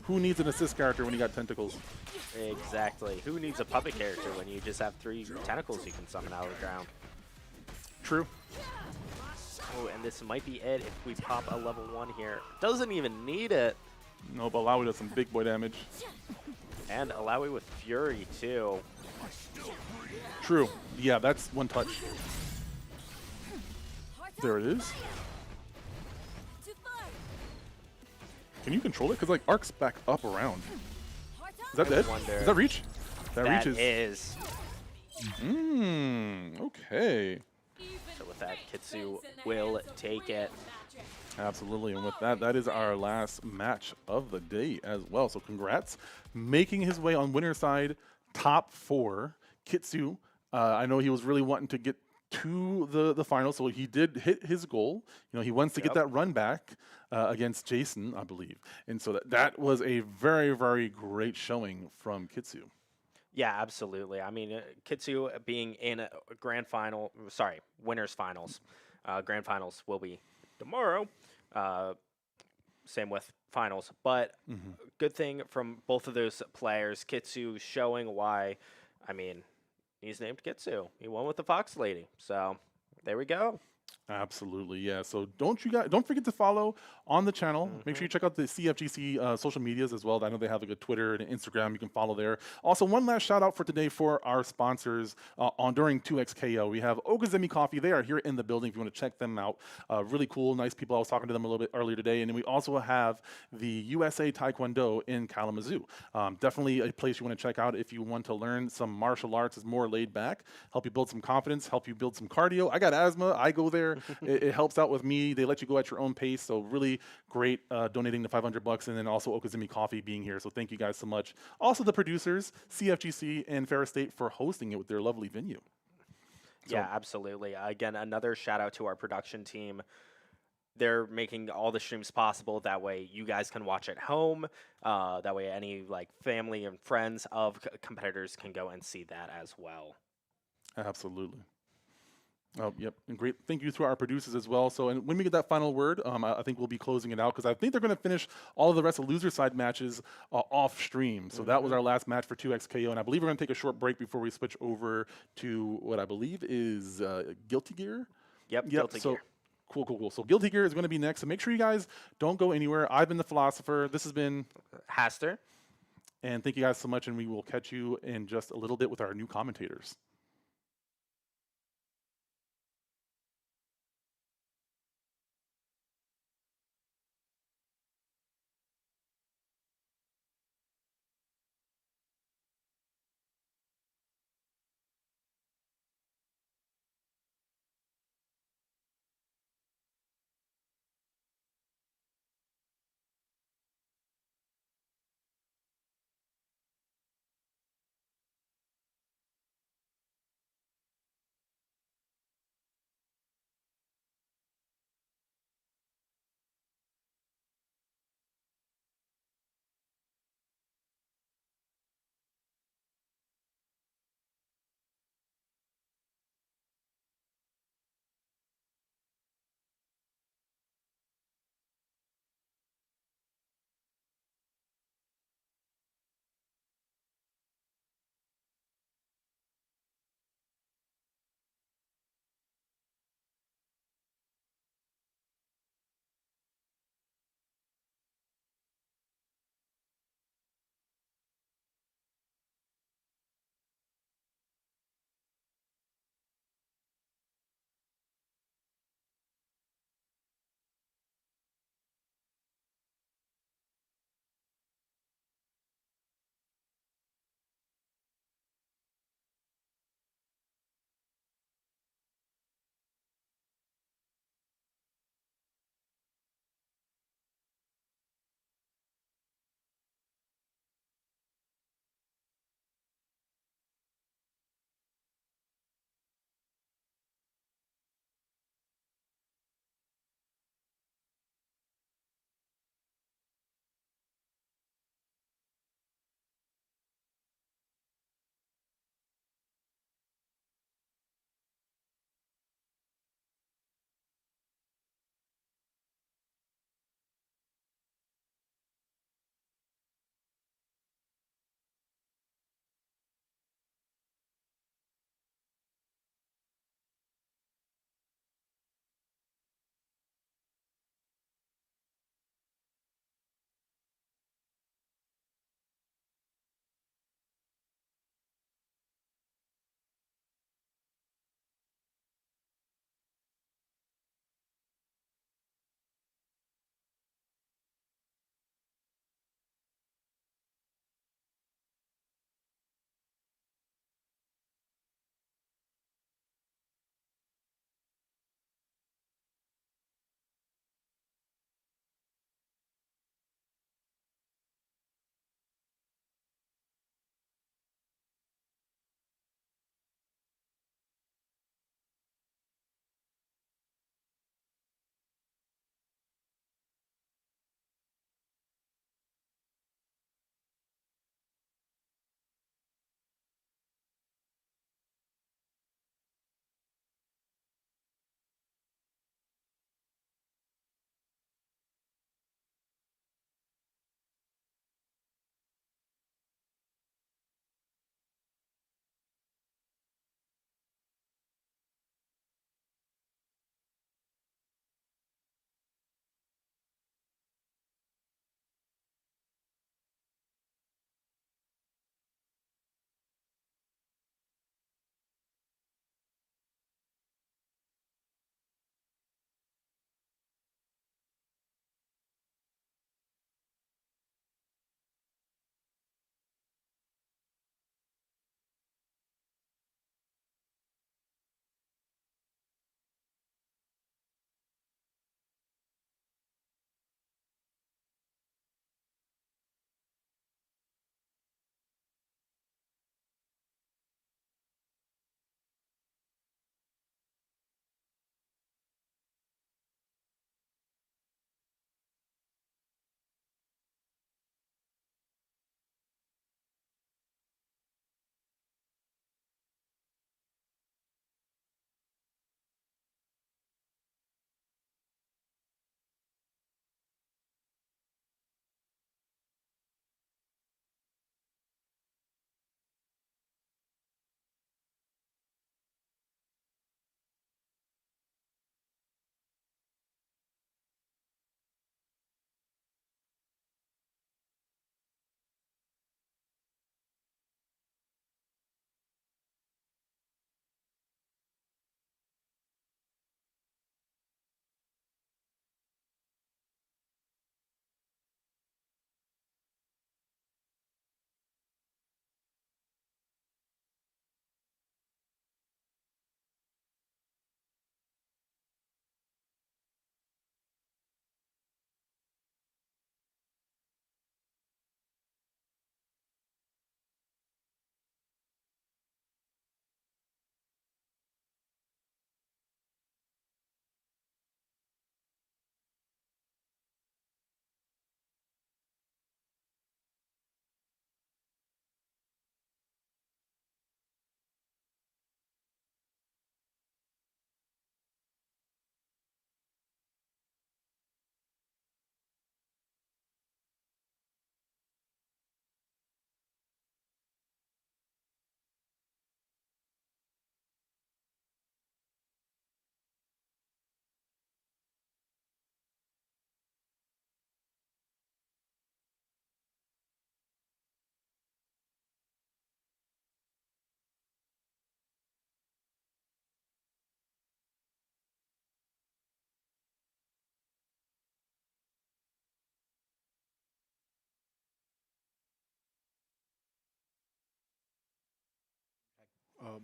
Speaker 4: Who needs an assist character when you got tentacles?
Speaker 5: Exactly. Who needs a puppet character when you just have 3 tentacles you can summon out of the ground?
Speaker 4: True.
Speaker 5: Oh, and this might be it if we pop a level 1 here. Doesn't even need it.
Speaker 4: No, but Alawi does some big boy damage.
Speaker 5: And Alawi with Fury, too.
Speaker 4: True. Yeah, that's one touch. There it is. Can you control it? Because like arcs back up around. Is that
Speaker 5: I
Speaker 4: dead?
Speaker 5: wonder.
Speaker 4: Is that reach? That
Speaker 5: That
Speaker 4: reaches.
Speaker 5: is.
Speaker 4: Okay.
Speaker 5: So with that, Kitsu will take it.
Speaker 4: Absolutely, and with that, that is our last match of the day as well. So congrats, making his way on winner's side, top 4. Kitsu, I know he was really wanting to get to the final, so he did hit his goal. You know, he wants to get that run back against Jason, I believe, and so that was a very, very great showing from Kitsu.
Speaker 5: Yeah, absolutely. I mean, Kitsu being in a grand final, sorry, winners finals. Grand finals will be tomorrow. Same with finals. But good thing from both of those players, Kitsu showing why, I mean, he's named Kitsu. He won with the Fox Lady. So there we go.
Speaker 4: Absolutely, yeah. So don't forget to follow on the channel. Make sure you check out the CFGC social medias as well. I know they have like a Twitter and an Instagram. You can follow there. Also, one last shout out for today for our sponsors on during 2XKO. We have Okazemi Coffee. They are here in the building if you want to check them out. Really cool, nice people. I was talking to them a little bit earlier today. And then we also have the USA Taekwondo in Kalamazoo. Definitely a place you want to check out if you want to learn some martial arts. It's more laid back, help you build some confidence, help you build some cardio. I got asthma. I go there. It helps out with me. They let you go at your own pace. So really great donating the $500, and then also Okazumi Coffee being here. So thank you guys so much. Also the producers, CFGC and Ferris State, for hosting it with their lovely venue.
Speaker 5: Yeah, absolutely. Again, another shout out to our production team. They're making all the streams possible. That way you guys can watch at home. That way any like family and friends of competitors can go and see that as well.
Speaker 4: Absolutely. Oh, yep. And great. Thank you to our producers as well. So, and when we get that final word, I think we'll be closing it out because I think they're going to finish all of the rest of loser side matches off stream. So that was our last match for 2XKO. And I believe we're going to take a short break before we switch over to what I believe is Guilty Gear.
Speaker 5: Yep, Guilty Gear.
Speaker 4: Cool. So Guilty Gear is going to be next. So make sure you guys don't go anywhere. I've been the Philosopher. This has been
Speaker 5: Haster.
Speaker 4: And thank you guys so much. And we will catch you in just a little bit with our new commentators.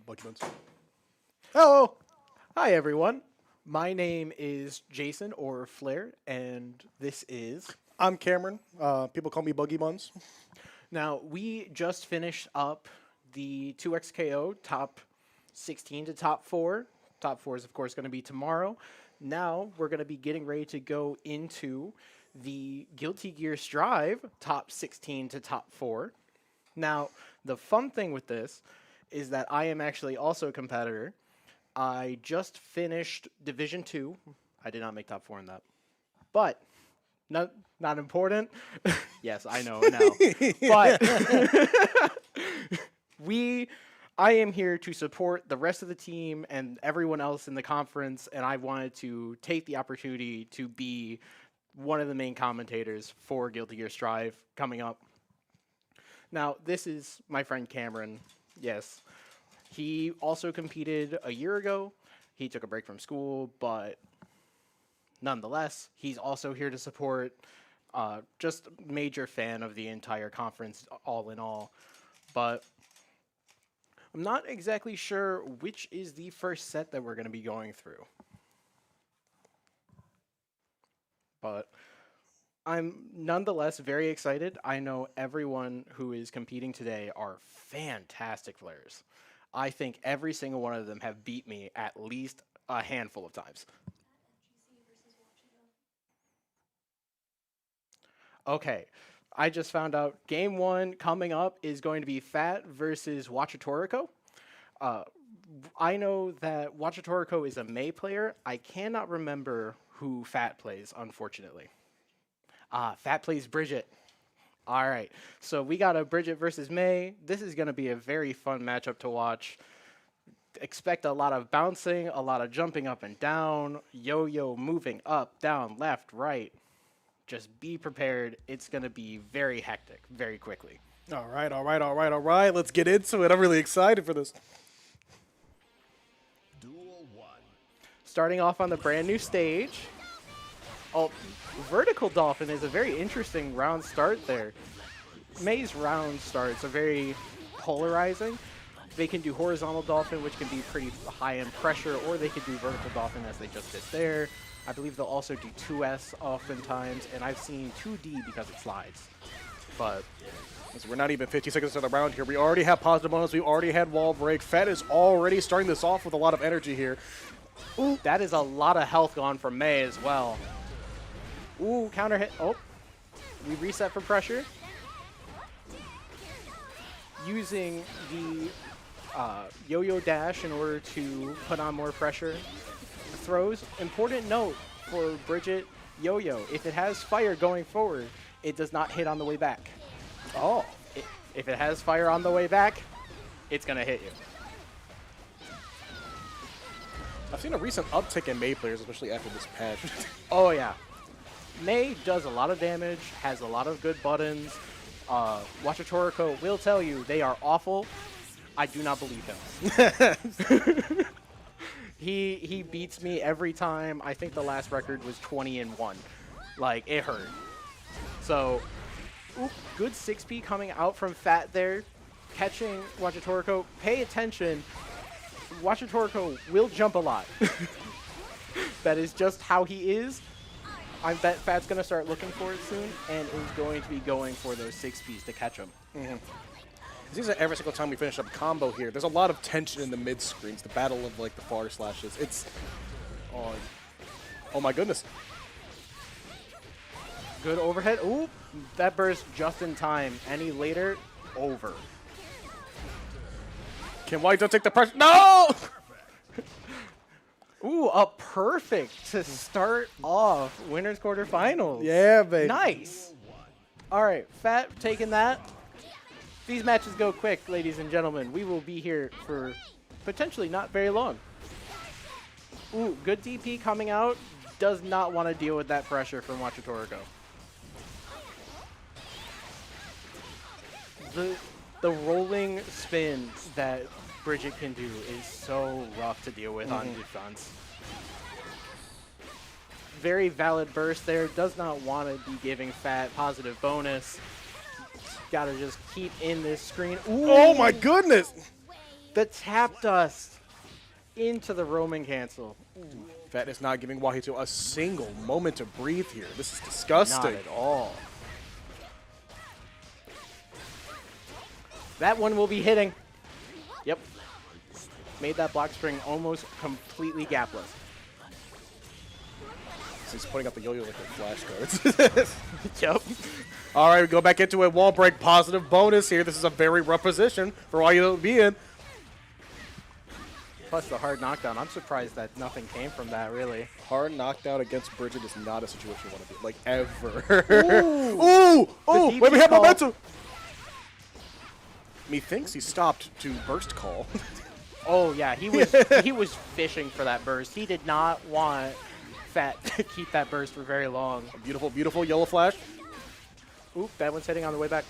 Speaker 8: Bucky Buns.
Speaker 9: Hello. Hi, everyone. My name is Jason or Flair, and this is.
Speaker 8: I'm Cameron. People call me Buggy Buns.
Speaker 9: Now, we just finished up the 2XKO top 16 to top 4. Top 4 is, of course, going to be tomorrow. Now, we're going to be getting ready to go into the Guilty Gear Strive top 16 to top 4. Now, the fun thing with this is that I am actually also a competitor. I just finished Division 2. I did not make top 4 in that. But, not important. Yes, I know now. But, I am here to support the rest of the team and everyone else in the conference, and I wanted to take the opportunity to be one of the main commentators for Guilty Gear Strive coming up. Now, this is my friend Cameron. Yes. He also competed a year ago. He took a break from school, but nonetheless, he's also here to support. Just major fan of the entire conference, all in all. But I'm not exactly sure which is the first set that we're going to be going through. But I'm nonetheless very excited. I know everyone who is competing today are fantastic players. I think every single one of them have beat me at least a handful of times. Okay, I just found out game 1 coming up is going to be Fat versus Wachatoriko. I know that Wachatoriko is a Mei player. I cannot remember who Fat plays, unfortunately. Fat plays Bridget. All right, so we got a Bridget versus Mei. This is going to be a very fun matchup to watch. Expect a lot of bouncing, a lot of jumping up and down, yo-yo moving up, down, left, right. Just be prepared. It's going to be very hectic, very quickly.
Speaker 8: All right. Let's get into it. I'm really excited for this.
Speaker 9: Starting off on the brand new stage. Oh, Vertical Dolphin is a very interesting round start there. Mei's round starts are very polarizing. They can do Horizontal Dolphin, which can be pretty high in pressure, or they could do Vertical Dolphin as they just did there. I believe they'll also do 2S oftentimes, and I've seen 2D because it slides. But
Speaker 8: so we're not even 50 seconds to the round here. We already have positive bonus. We already had wall break. Fed is already starting this off with a lot of energy here.
Speaker 9: Ooh, that is a lot of health gone from Mei as well. Ooh, counter hit. Oh, we reset for pressure. Using the yo-yo dash in order to put on more pressure. Throws. Important note for Bridget yo-yo. If it has fire going forward, it does not hit on the way back.
Speaker 8: Oh.
Speaker 9: If it has fire on the way back, it's going to hit you.
Speaker 8: I've seen a recent uptick in Mei players, especially after this patch.
Speaker 9: Oh, yeah. Mei does a lot of damage, has a lot of good buttons. Wachatoriko will tell you they are awful. I do not believe him. He beats me every time. I think the last record was 20-1. Like, it hurt. So, good 6P coming out from Fat there. Catching Wachatoriko. Pay attention. Wachatoriko will jump a lot. That is just how he is. I bet Fat's going to start looking for it soon and is going to be going for those 6Ps to catch him.
Speaker 8: Mm-hmm. It seems like every single time we finish up a combo here, there's a lot of tension in the mid screens, the battle of like the far slashes. It's, oh my goodness.
Speaker 9: Good overhead. Ooh, that burst just in time. Any later, over.
Speaker 8: Can White don't take the pressure? No!
Speaker 9: Ooh, a perfect to start off winners quarterfinals.
Speaker 8: Yeah, baby.
Speaker 9: Nice. All right, Fat taking that. These matches go quick, ladies and gentlemen. We will be here for potentially not very long. Ooh, good DP coming out. Does not want to deal with that pressure from Wachatoriko. The rolling spin that Bridget can do is so rough to deal with on defense. Very valid burst there. Does not want to be giving Fat positive bonus. Gotta just keep in this screen. Ooh.
Speaker 8: Oh my goodness!
Speaker 9: The tap dust into the Roman cancel.
Speaker 8: Fat is not giving Wahito a single moment to breathe here. This is disgusting.
Speaker 9: Not at all. That one will be hitting. Yep. Made that block string almost completely gapless.
Speaker 8: He's putting up the yo-yo like flashcards.
Speaker 9: Yep.
Speaker 8: All right, we go back into a wall break. Positive bonus here. This is a very rough position for Wahito to be in.
Speaker 9: Plus the hard knockdown. I'm surprised that nothing came from that, really.
Speaker 8: Hard knockdown against Bridget is not a situation you want to be like, ever. Ooh!
Speaker 9: DP
Speaker 8: Wait, we have
Speaker 9: call.
Speaker 8: momentum! Methinks he stopped to burst call.
Speaker 9: Oh yeah, he was fishing for that burst. He did not want Fat to keep that burst for very long.
Speaker 8: A beautiful, beautiful yellow flash.
Speaker 9: Oop, that one's hitting on the way back.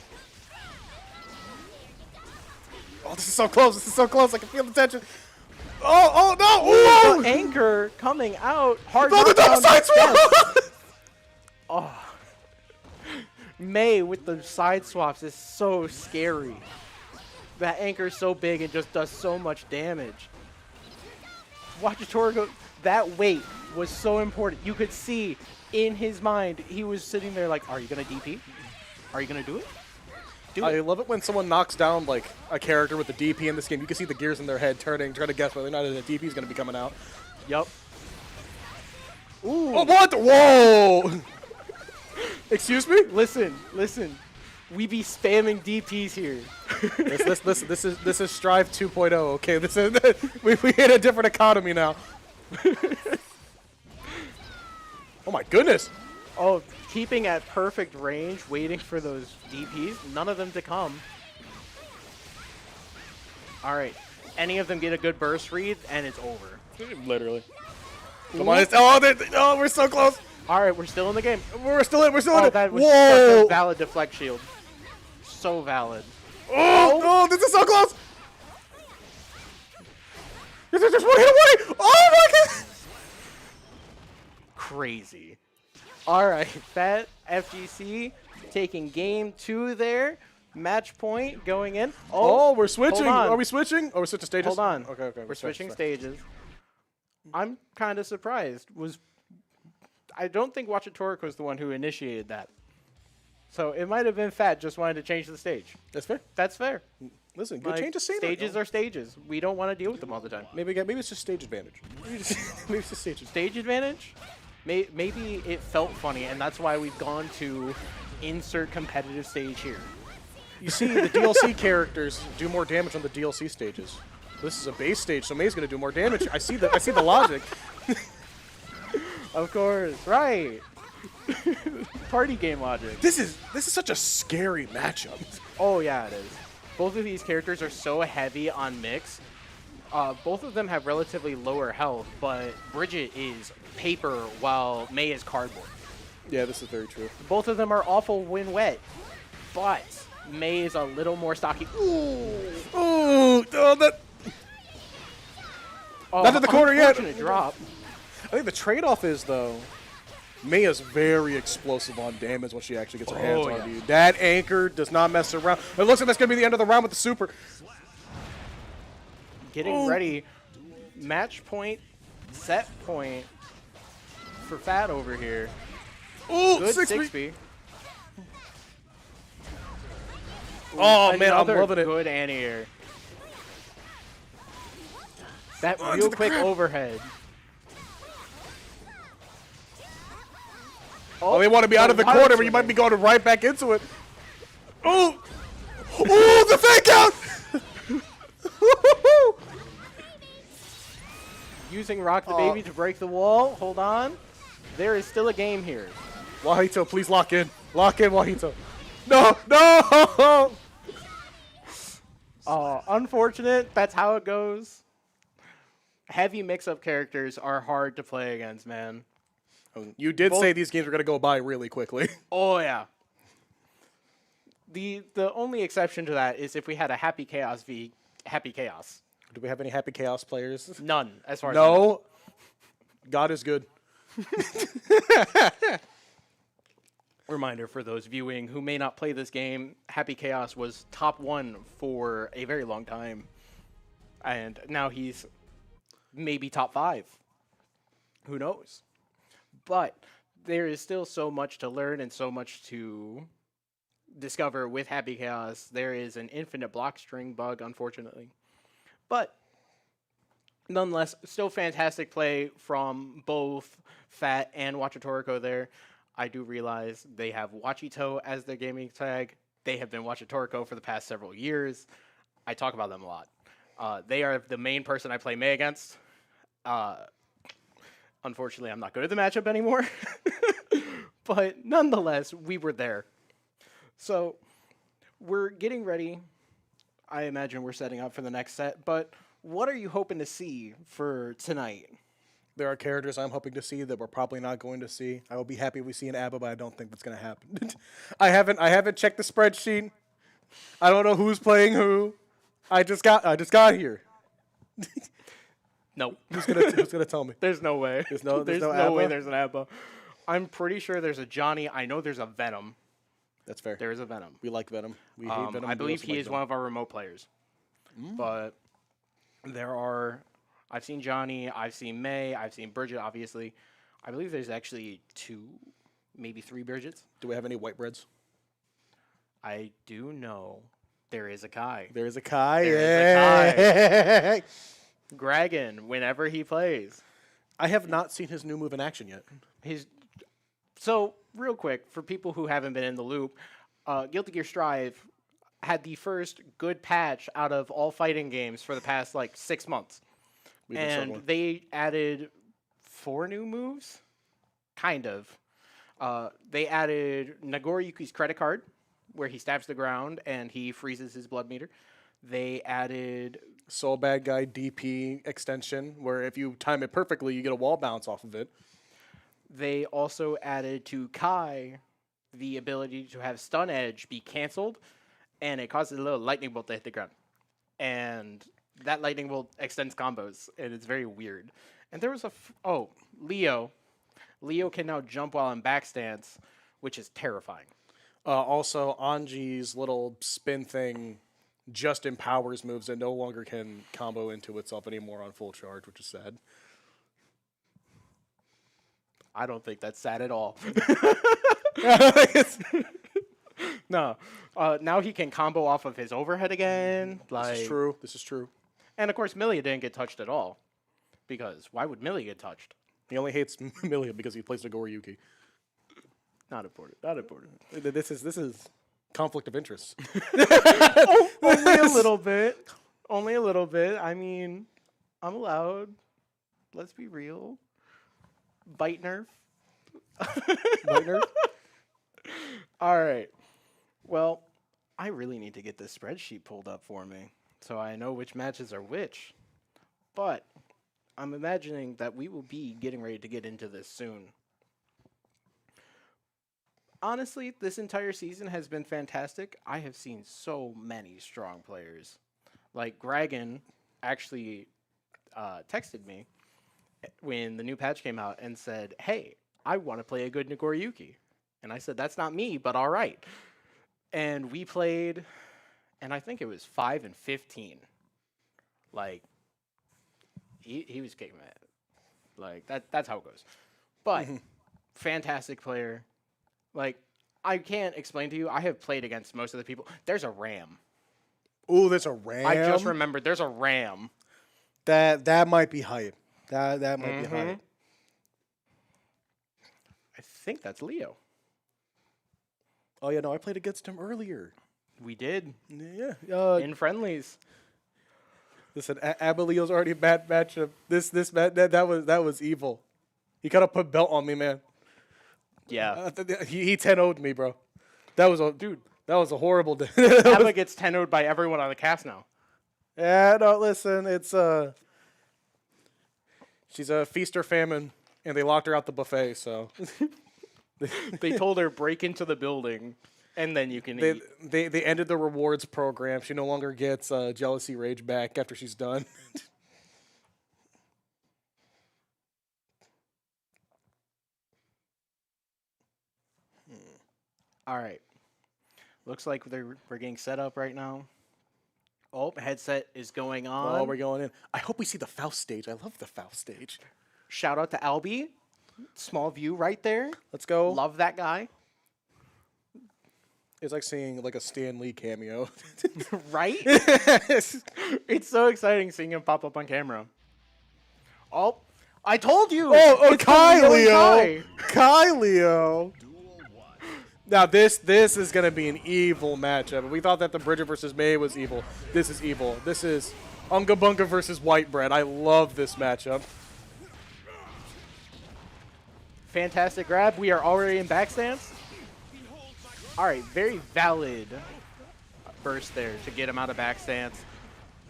Speaker 8: Oh, this is so close. This is so close. I can feel the tension. Oh, no! Ooh!
Speaker 9: The anchor coming out. Hard
Speaker 8: Oh, the double
Speaker 9: knockdown.
Speaker 8: side swap!
Speaker 9: Oh. May with the side swaps is so scary. That anchor is so big and just does so much damage. Watch Torgo. That weight was so important. You could see in his mind, he was sitting there like, are you going to DP? Are you going to do it?
Speaker 8: I love it when someone knocks down like a character with the DP in this game. You can see the gears in their head turning, trying to guess whether or not a DP is going to be coming out.
Speaker 9: Yup. Ooh.
Speaker 8: Oh, what? Whoa! Excuse me?
Speaker 9: Listen. We be spamming DPs here.
Speaker 8: This is Strive 2.0. Okay, this is we hit a different economy now. Oh my goodness!
Speaker 9: Oh, keeping at perfect range, waiting for those DPs. None of them to come. All right. Any of them get a good burst read, and it's over.
Speaker 8: Literally. Come on! Oh, we're so close.
Speaker 9: All right, we're still in the game.
Speaker 8: We're still in. We're still in.
Speaker 9: Oh,
Speaker 8: it.
Speaker 9: that was
Speaker 8: Whoa!
Speaker 9: such a valid deflect shield. So valid.
Speaker 8: Oh, this is so close. This is just one hit away. Oh my god!
Speaker 9: Crazy. All right, Fat FGC taking game 2 there. Match point going in.
Speaker 8: Oh, we're switching.
Speaker 9: hold on.
Speaker 8: Are we switching? Oh, we're switching stages.
Speaker 9: Hold on.
Speaker 8: Okay.
Speaker 9: We're switching stages. I'm kind of surprised. I don't think Wachatoric was the one who initiated that. So it might have been Fat just wanted to change the stage.
Speaker 8: That's fair.
Speaker 9: That's fair.
Speaker 8: Listen, good
Speaker 9: Like,
Speaker 8: change of scenery.
Speaker 9: stages are stages. We don't want to deal with them all the time.
Speaker 8: Maybe it's just stage advantage. Maybe it's just stage advantage.
Speaker 9: Stage advantage? Maybe it felt funny, and that's why we've gone to insert competitive stage here.
Speaker 8: You see, the DLC characters do more damage on the DLC stages. This is a base stage, so May's gonna do more damage. I see the logic.
Speaker 9: Of course, right. Party game logic.
Speaker 8: This is such a scary matchup.
Speaker 9: Oh yeah, it is. Both of these characters are so heavy on mix. Both of them have relatively lower health, but Bridget is paper while May is cardboard.
Speaker 8: Yeah, this is very true.
Speaker 9: Both of them are awful when wet, but May is a little more stocky.
Speaker 8: Ooh, that.
Speaker 9: Oh,
Speaker 8: Not at the corner yet.
Speaker 9: Unfortunate drop.
Speaker 8: I think the trade-off is though, May is very explosive on damage when she actually gets her hands on you. That anchor does not mess around. It looks like that's gonna be the end of the round with the super.
Speaker 9: Getting ready. Match point, set point for Fat over here.
Speaker 8: Ooh,
Speaker 9: Good
Speaker 8: 6B.
Speaker 9: 6B.
Speaker 8: Oh man, I'm
Speaker 9: Another
Speaker 8: loving it.
Speaker 9: good anti-air. That
Speaker 8: On to
Speaker 9: real
Speaker 8: the
Speaker 9: quick
Speaker 8: crib.
Speaker 9: overhead.
Speaker 8: Oh, they want to be out of the
Speaker 9: Wild
Speaker 8: corner, but you might
Speaker 9: swing.
Speaker 8: be going right back into it. Ooh! Ooh, the fake out!
Speaker 9: Using Rock the Baby to break the wall. Hold on. There is still a game here.
Speaker 8: Wahito, please lock in. Lock in, Wahito. No, no!
Speaker 9: Unfortunate. That's how it goes. Heavy mix-up characters are hard to play against, man.
Speaker 8: You did say these games were going to go by really quickly.
Speaker 9: Oh, yeah. The only exception to that is if we had a Happy Chaos v. Happy Chaos.
Speaker 8: Do we have any Happy Chaos players?
Speaker 9: None, as far as I know.
Speaker 8: No. God is good.
Speaker 9: Reminder for those viewing who may not play this game, Happy Chaos was top 1 for a very long time. And now he's maybe top 5. Who knows? But there is still so much to learn and so much to discover with Happy Chaos. There is an infinite block string bug, unfortunately. But nonetheless, still fantastic play from both Fat and Wachatoriko there. I do realize they have Wachito as their gaming tag. They have been Wachatoriko for the past several years. I talk about them a lot. They are the main person I play May against. Unfortunately, I'm not good at the matchup anymore. But nonetheless, we were there. So we're getting ready. I imagine we're setting up for the next set. But what are you hoping to see for tonight?
Speaker 8: There are characters I'm hoping to see that we're probably not going to see. I will be happy if we see an ABBA, but I don't think that's going to happen. I haven't checked the spreadsheet. I don't know who's playing who. I just got here.
Speaker 9: No.
Speaker 8: Who's gonna tell me?
Speaker 9: There's no way.
Speaker 8: There's no
Speaker 9: way
Speaker 8: ABBA?
Speaker 9: there's an ABBA. I'm pretty sure there's a Johnny. I know there's a Venom.
Speaker 8: That's fair.
Speaker 9: There is a Venom.
Speaker 8: We like Venom. We hate Venom.
Speaker 9: I believe he is one of our remote players. But there are... I've seen Johnny. I've seen May. I've seen Bridget, obviously. I believe there's actually 2, maybe 3 Bridgets.
Speaker 8: Do we have any white breads?
Speaker 9: I do know there is a Kai.
Speaker 8: There is a Kai.
Speaker 9: There is a Gragan, whenever he plays.
Speaker 8: I have not seen his new move in action yet.
Speaker 9: So, real quick, for people who haven't been in the loop, Guilty Gear Strive had the first good patch out of all fighting games for the past, 6 months. And they added 4 new moves? Kind of. They added Nagoriyuki's credit card, where he stabs the ground and he freezes his blood meter. They added...
Speaker 8: Soul Bad Guy DP extension, where if you time it perfectly, you get a wall bounce off of it.
Speaker 9: They also added to Kai the ability to have Stun Edge be canceled, and it causes a little lightning bolt to hit the ground. And that lightning bolt extends combos, and it's very weird. And there was Leo. Leo can now jump while in back stance, which is terrifying.
Speaker 8: Also, Anji's little spin thing just empowers moves and no longer can combo into itself anymore on full charge, which is sad.
Speaker 9: I don't think that's sad at all. No. Now he can combo off of his overhead again.
Speaker 8: This is true. This is true.
Speaker 9: And, of course, Millia didn't get touched at all. Because why would Millia get touched?
Speaker 8: He only hates Millia because he plays Nagoriyuki.
Speaker 9: Not important. Not important.
Speaker 8: This is conflict of interest.
Speaker 9: Only a little bit. Only a little bit. I mean, I'm allowed. Let's be real. Bite nerf.
Speaker 8: Bite nerf?
Speaker 9: All right. Well, I really need to get this spreadsheet pulled up for me so I know which matches are which. But I'm imagining that we will be getting ready to get into this soon. Honestly, this entire season has been fantastic. I have seen so many strong players. Like, Gragan actually texted me when the new patch came out and said, hey, I want to play a good Nagoriyuki. And I said, that's not me, but all right. And we played, and I think it was 5 and 15. Like, he was kicking it. Like, that's how it goes. But, fantastic player. Like, I can't explain to you. I have played against most of the people. There's a Ram.
Speaker 8: Ooh, there's a Ram?
Speaker 9: I just remembered there's a Ram.
Speaker 8: That might be hype. That might be hype.
Speaker 9: I think that's Leo.
Speaker 8: Oh, yeah, no, I played against him earlier.
Speaker 9: We did.
Speaker 8: Yeah.
Speaker 9: In friendlies.
Speaker 8: Listen, Abaleo's already a bad matchup. That was evil. He kind of put belt on me, man.
Speaker 9: Yeah.
Speaker 8: He 10-0'd me, bro. That was a horrible day.
Speaker 9: Abba gets 10-0'd by everyone on the cast now.
Speaker 8: Yeah, no, listen, it's she's a feast or famine, and they locked her out the buffet, so
Speaker 9: They told her break into the building, and then you can eat.
Speaker 8: They ended the rewards program. She no longer gets jealousy rage back after she's done.
Speaker 9: All right. Looks like we're getting set up right now. Oh, headset is going on.
Speaker 8: Oh, we're going in. I hope we see the Faust stage. I love the Faust stage.
Speaker 9: Shout out to Albie. Small view right there.
Speaker 8: Let's go.
Speaker 9: Love that guy.
Speaker 8: It's like seeing like a Stan Lee cameo.
Speaker 9: Right? It's so exciting seeing him pop up on camera. Oh, I told you.
Speaker 8: Oh,
Speaker 9: It's
Speaker 8: Kai
Speaker 9: the Leo and
Speaker 8: Leo. Kai Leo. Now this is gonna be an evil matchup. We thought that the Bridget versus May was evil. This is evil. This is Unga Bunga versus White Bread. I love this matchup.
Speaker 9: Fantastic grab. We are already in backstance. All right, very valid burst there to get him out of backstance.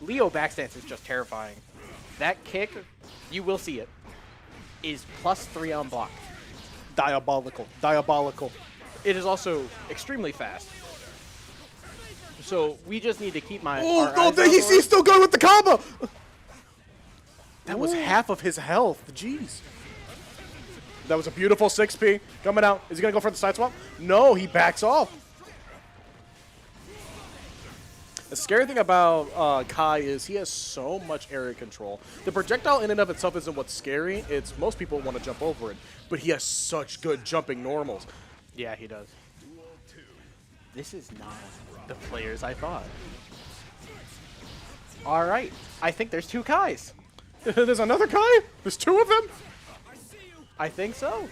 Speaker 9: Leo backstance is just terrifying. That kick, you will see it, is +3 on block.
Speaker 8: Diabolical. Diabolical.
Speaker 9: It is also extremely fast. So we just need to keep our
Speaker 8: Oh,
Speaker 9: eyes out for
Speaker 8: he's
Speaker 9: it.
Speaker 8: still going with the combo. That was half of his health. Jeez. That was a beautiful 6P coming out. Is he going to go for the side swap? No, he backs off. The scary thing about Kai is he has so much area control. The projectile in and of itself isn't what's scary. It's most people want to jump over it. But he has such good jumping normals.
Speaker 9: Yeah, he does. This is not the players I thought. All right. I think there's 2 Kais.
Speaker 8: There's another Kai? There's 2 of them?
Speaker 9: I think so.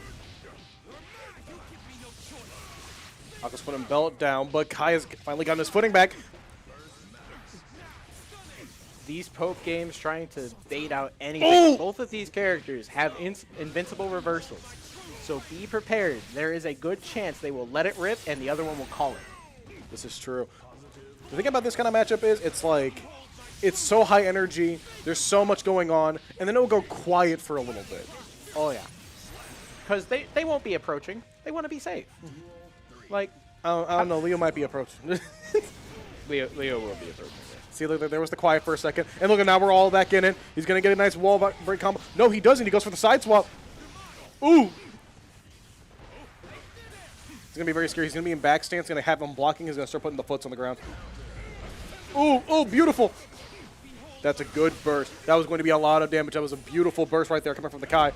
Speaker 8: Aqua's putting belt down, but Kai has finally gotten his footing back.
Speaker 9: These Pope games trying to bait out anything.
Speaker 8: Oh!
Speaker 9: Both of these characters have invincible reversals. So be prepared. There is a good chance they will let it rip and the other one will call it.
Speaker 8: This is true. The thing about this kind of matchup is it's like, it's so high energy, there's so much going on, and then it will go quiet for a little bit.
Speaker 9: Oh, yeah. Because they won't be approaching. They want to be safe. Like,
Speaker 8: I don't know, Leo might be approaching.
Speaker 9: Leo will be approaching.
Speaker 8: See, look, there was the quiet for a second. And look, now we're all back in it. He's going to get a nice wall break combo. No, he doesn't. He goes for the side swap. Ooh. It's going to be very scary. He's going to be in back stance. Going to have him blocking. He's going to start putting the foots on the ground. Ooh, beautiful. That's a good burst. That was going to be a lot of damage. That was a beautiful burst right there coming from the Kai.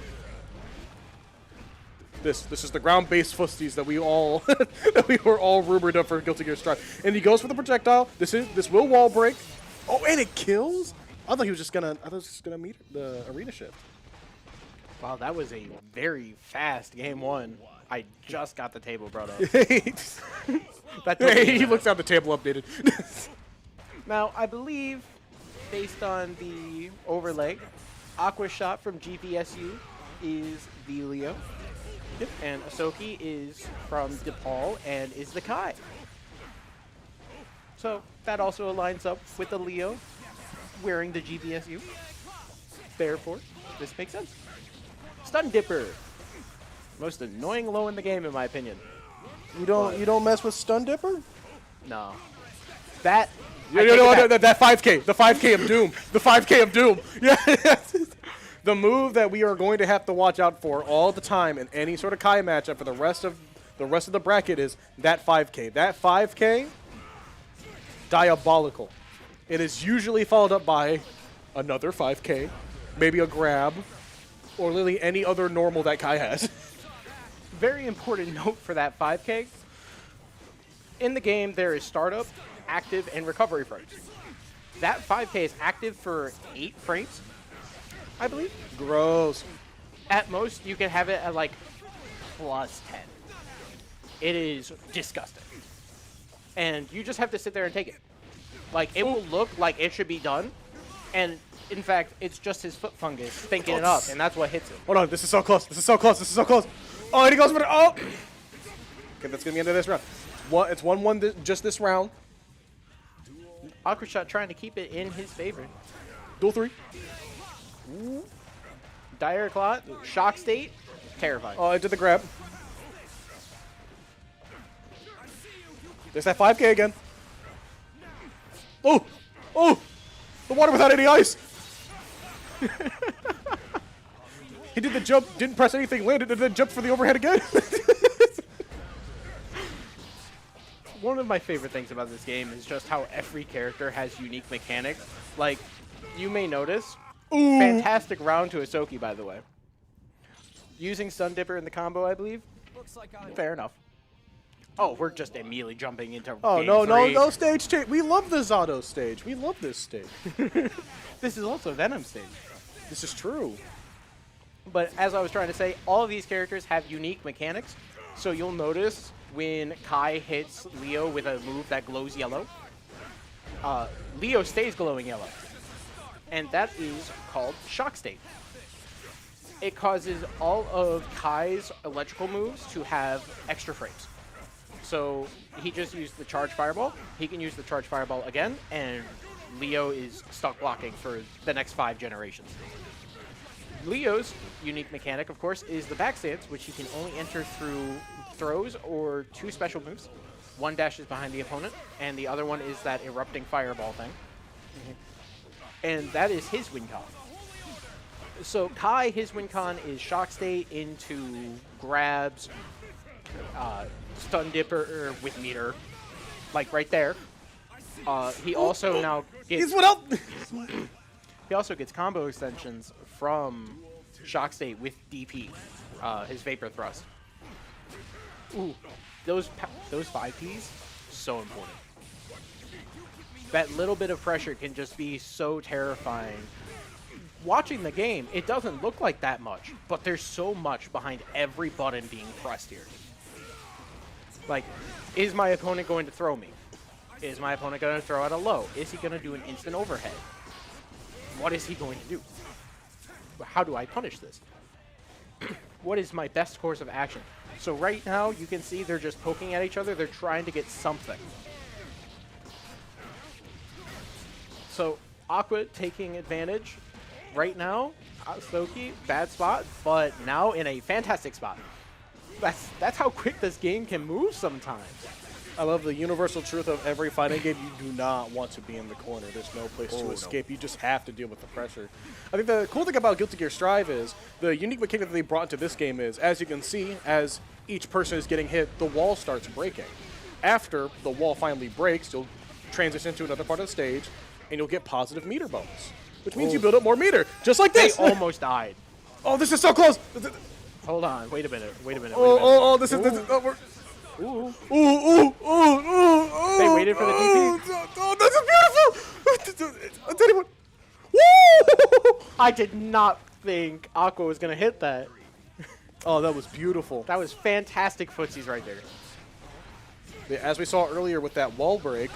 Speaker 8: This is the ground-based fusties that we all that we were all rumored of for Guilty Gear Strive. And he goes for the projectile. This will wall break. Oh, and it kills? I thought he was just gonna meet the arena shift.
Speaker 9: Wow, that was a very fast game 1. I just got the table brought up. That took me a
Speaker 8: He
Speaker 9: minute.
Speaker 8: looks down the table updated.
Speaker 9: Now, I believe, based on the overlay, Aqua Shot from GVSU is the Leo. Yep. And Ahsoki is from DePaul and is the Kai. So that also aligns up with the Leo wearing the GVSU. Therefore, this makes sense. Stun Dipper. Most annoying low in the game, in my opinion.
Speaker 8: You don't mess with Stun Dipper?
Speaker 9: No. That...
Speaker 8: No,
Speaker 9: I take it back.
Speaker 8: that 5K. The 5K of Doom. The 5K of Doom. Yeah. The move that we are going to have to watch out for all the time in any sort of Kai matchup for the rest of the bracket is that 5K. That 5K, diabolical. It is usually followed up by another 5K, maybe a grab, or literally any other normal that Kai has.
Speaker 9: Very important note for that 5K. In the game, there is startup, active, and recovery frames. That 5K is active for 8 frames, I believe.
Speaker 8: Gross.
Speaker 9: At most, you can have it at like +10. It is disgusting. And you just have to sit there and take it. Like, it will look like it should be done, and in fact, it's just his foot fungus thinking it up, and that's what hits him.
Speaker 8: Hold on, this is so close. This is so close. This is so close. Oh, and he goes for the... Oh! Okay, that's going to be the end of this round. It's 1-1 just this round.
Speaker 9: Aqua Shot trying to keep it in his favor.
Speaker 8: Duel 3.
Speaker 9: Dire Clot, Shock State, terrifying.
Speaker 8: Oh, I did the grab. There's that 5K again. Oh! Oh! The water without any ice! He did the jump, didn't press anything, landed, and then jumped for the overhead again.
Speaker 9: one of my favorite things about this game is just how every character has unique mechanics. Like, you may notice, fantastic round to Ahsoki, by the way. Using Stun Dipper in the combo, I believe. Fair enough. Oh, we're just immediately jumping into
Speaker 8: Oh,
Speaker 9: game
Speaker 8: no,
Speaker 9: three.
Speaker 8: no stage change. We love the Zato stage. We love this stage.
Speaker 9: This is also Venom stage.
Speaker 8: This is true.
Speaker 9: But as I was trying to say, all of these characters have unique mechanics. So you'll notice when Kai hits Leo with a move that glows yellow, Leo stays glowing yellow. And that is called Shock State. It causes all of Kai's electrical moves to have extra frames. So he just used the Charge Fireball. He can use the Charge Fireball again, and Leo is stuck blocking for the next 5 generations. Leo's unique mechanic, of course, is the backstance, which he can only enter through throws or 2 special moves. One dashes behind the opponent, and the other one is that erupting fireball thing. And that is his win con. So Kai, his win con is Shock State into grabs, Stun Dipper with meter, like right there. He also now gets he also gets combo extensions from Shock State with DP, his Vapor Thrust. Ooh, those 5Ps, so important. That little bit of pressure can just be so terrifying. Watching the game, it doesn't look like that much, but there's so much behind every button being pressed here. Like, is my opponent going to throw me? Is my opponent going to throw at a low? Is he going to do an instant overhead? What is he going to do? How do I punish this? What is my best course of action? So right now, you can see they're just poking at each other. They're trying to get something. So Aqua taking advantage. Right now, Ahsoki, bad spot, but now in a fantastic spot. That's how quick this game can move sometimes.
Speaker 8: I love the universal truth of every fighting game. You do not want to be in the corner. There's no place to escape. You just have to deal with the pressure. I think the cool thing about Guilty Gear Strive is the unique mechanic that they brought into this game is, as you can see, as each person is getting hit, the wall starts breaking. After the wall finally breaks, you'll transition to another part of the stage, and you'll get positive meter bonus, which means you build up more meter, just like this.
Speaker 9: They almost died.
Speaker 8: Oh, this is so close.
Speaker 9: Hold on. Wait a minute.
Speaker 8: Oh, this is. We're,
Speaker 9: Ooh.
Speaker 8: Ooh.
Speaker 9: They waited for the DP.
Speaker 8: Oh, this is beautiful. It's anyone. Woo!
Speaker 9: I did not think Aqua was going to hit that.
Speaker 8: Oh, that was beautiful.
Speaker 9: That was fantastic footsies right there.
Speaker 8: As we saw earlier with that wall break,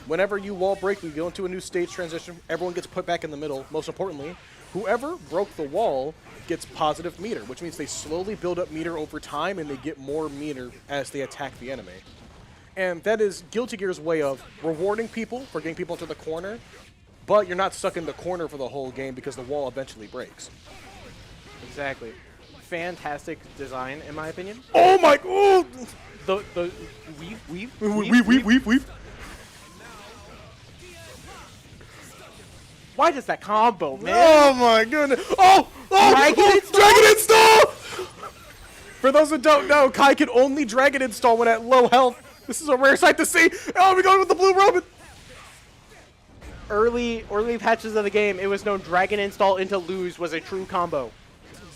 Speaker 8: whenever you wall break, we go into a new stage transition. Everyone gets put back in the middle. Most importantly, whoever broke the wall gets positive meter, which means they slowly build up meter over time and they get more meter as they attack the enemy. And that is Guilty Gear's way of rewarding people for getting people into the corner, but you're not stuck in the corner for the whole game because the wall eventually breaks.
Speaker 9: Exactly. Fantastic design, in my opinion.
Speaker 8: Oh my god!
Speaker 9: The weave. Why does that combo, man?
Speaker 8: Oh my goodness! Oh! Dragon install! For those who don't know, Kai can only dragon install when at low health. This is a rare sight to see. Oh, we're going with the blue Roman.
Speaker 9: Early patches of the game, it was known dragon install into lose was a true combo.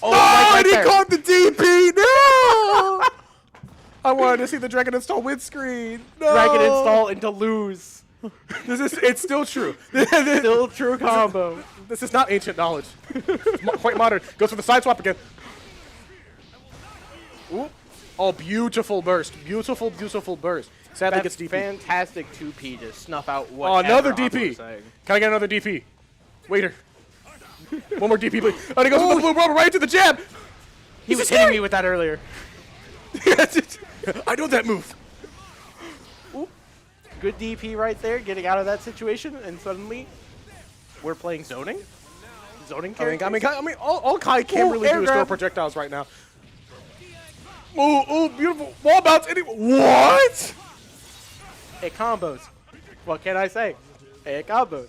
Speaker 8: Oh,
Speaker 9: right
Speaker 8: and he
Speaker 9: there.
Speaker 8: caught the DP. No! I wanted to see the dragon install windscreen. No!
Speaker 9: Dragon install into lose.
Speaker 8: It's still true.
Speaker 9: Still true combo.
Speaker 8: This is not ancient knowledge. It's quite modern. Goes for the side swap again. Ooh. Oh, beautiful burst. Beautiful, beautiful burst. Sadly
Speaker 9: That's
Speaker 8: gets DP.
Speaker 9: fantastic 2P to snuff out what.
Speaker 8: Oh, another DP. Can I get another DP? Waiter. One more DP, please. Oh, he goes with the blue rubber right into the jab.
Speaker 9: He was hitting me with that earlier.
Speaker 8: I know that move.
Speaker 9: Ooh. Good DP right there, getting out of that situation, and suddenly we're playing zoning. Zoning characters.
Speaker 8: I mean, all Kai can really do is throw projectiles right now. Ooh, beautiful wall bounce. What?
Speaker 9: It combos. What can I say? It combos.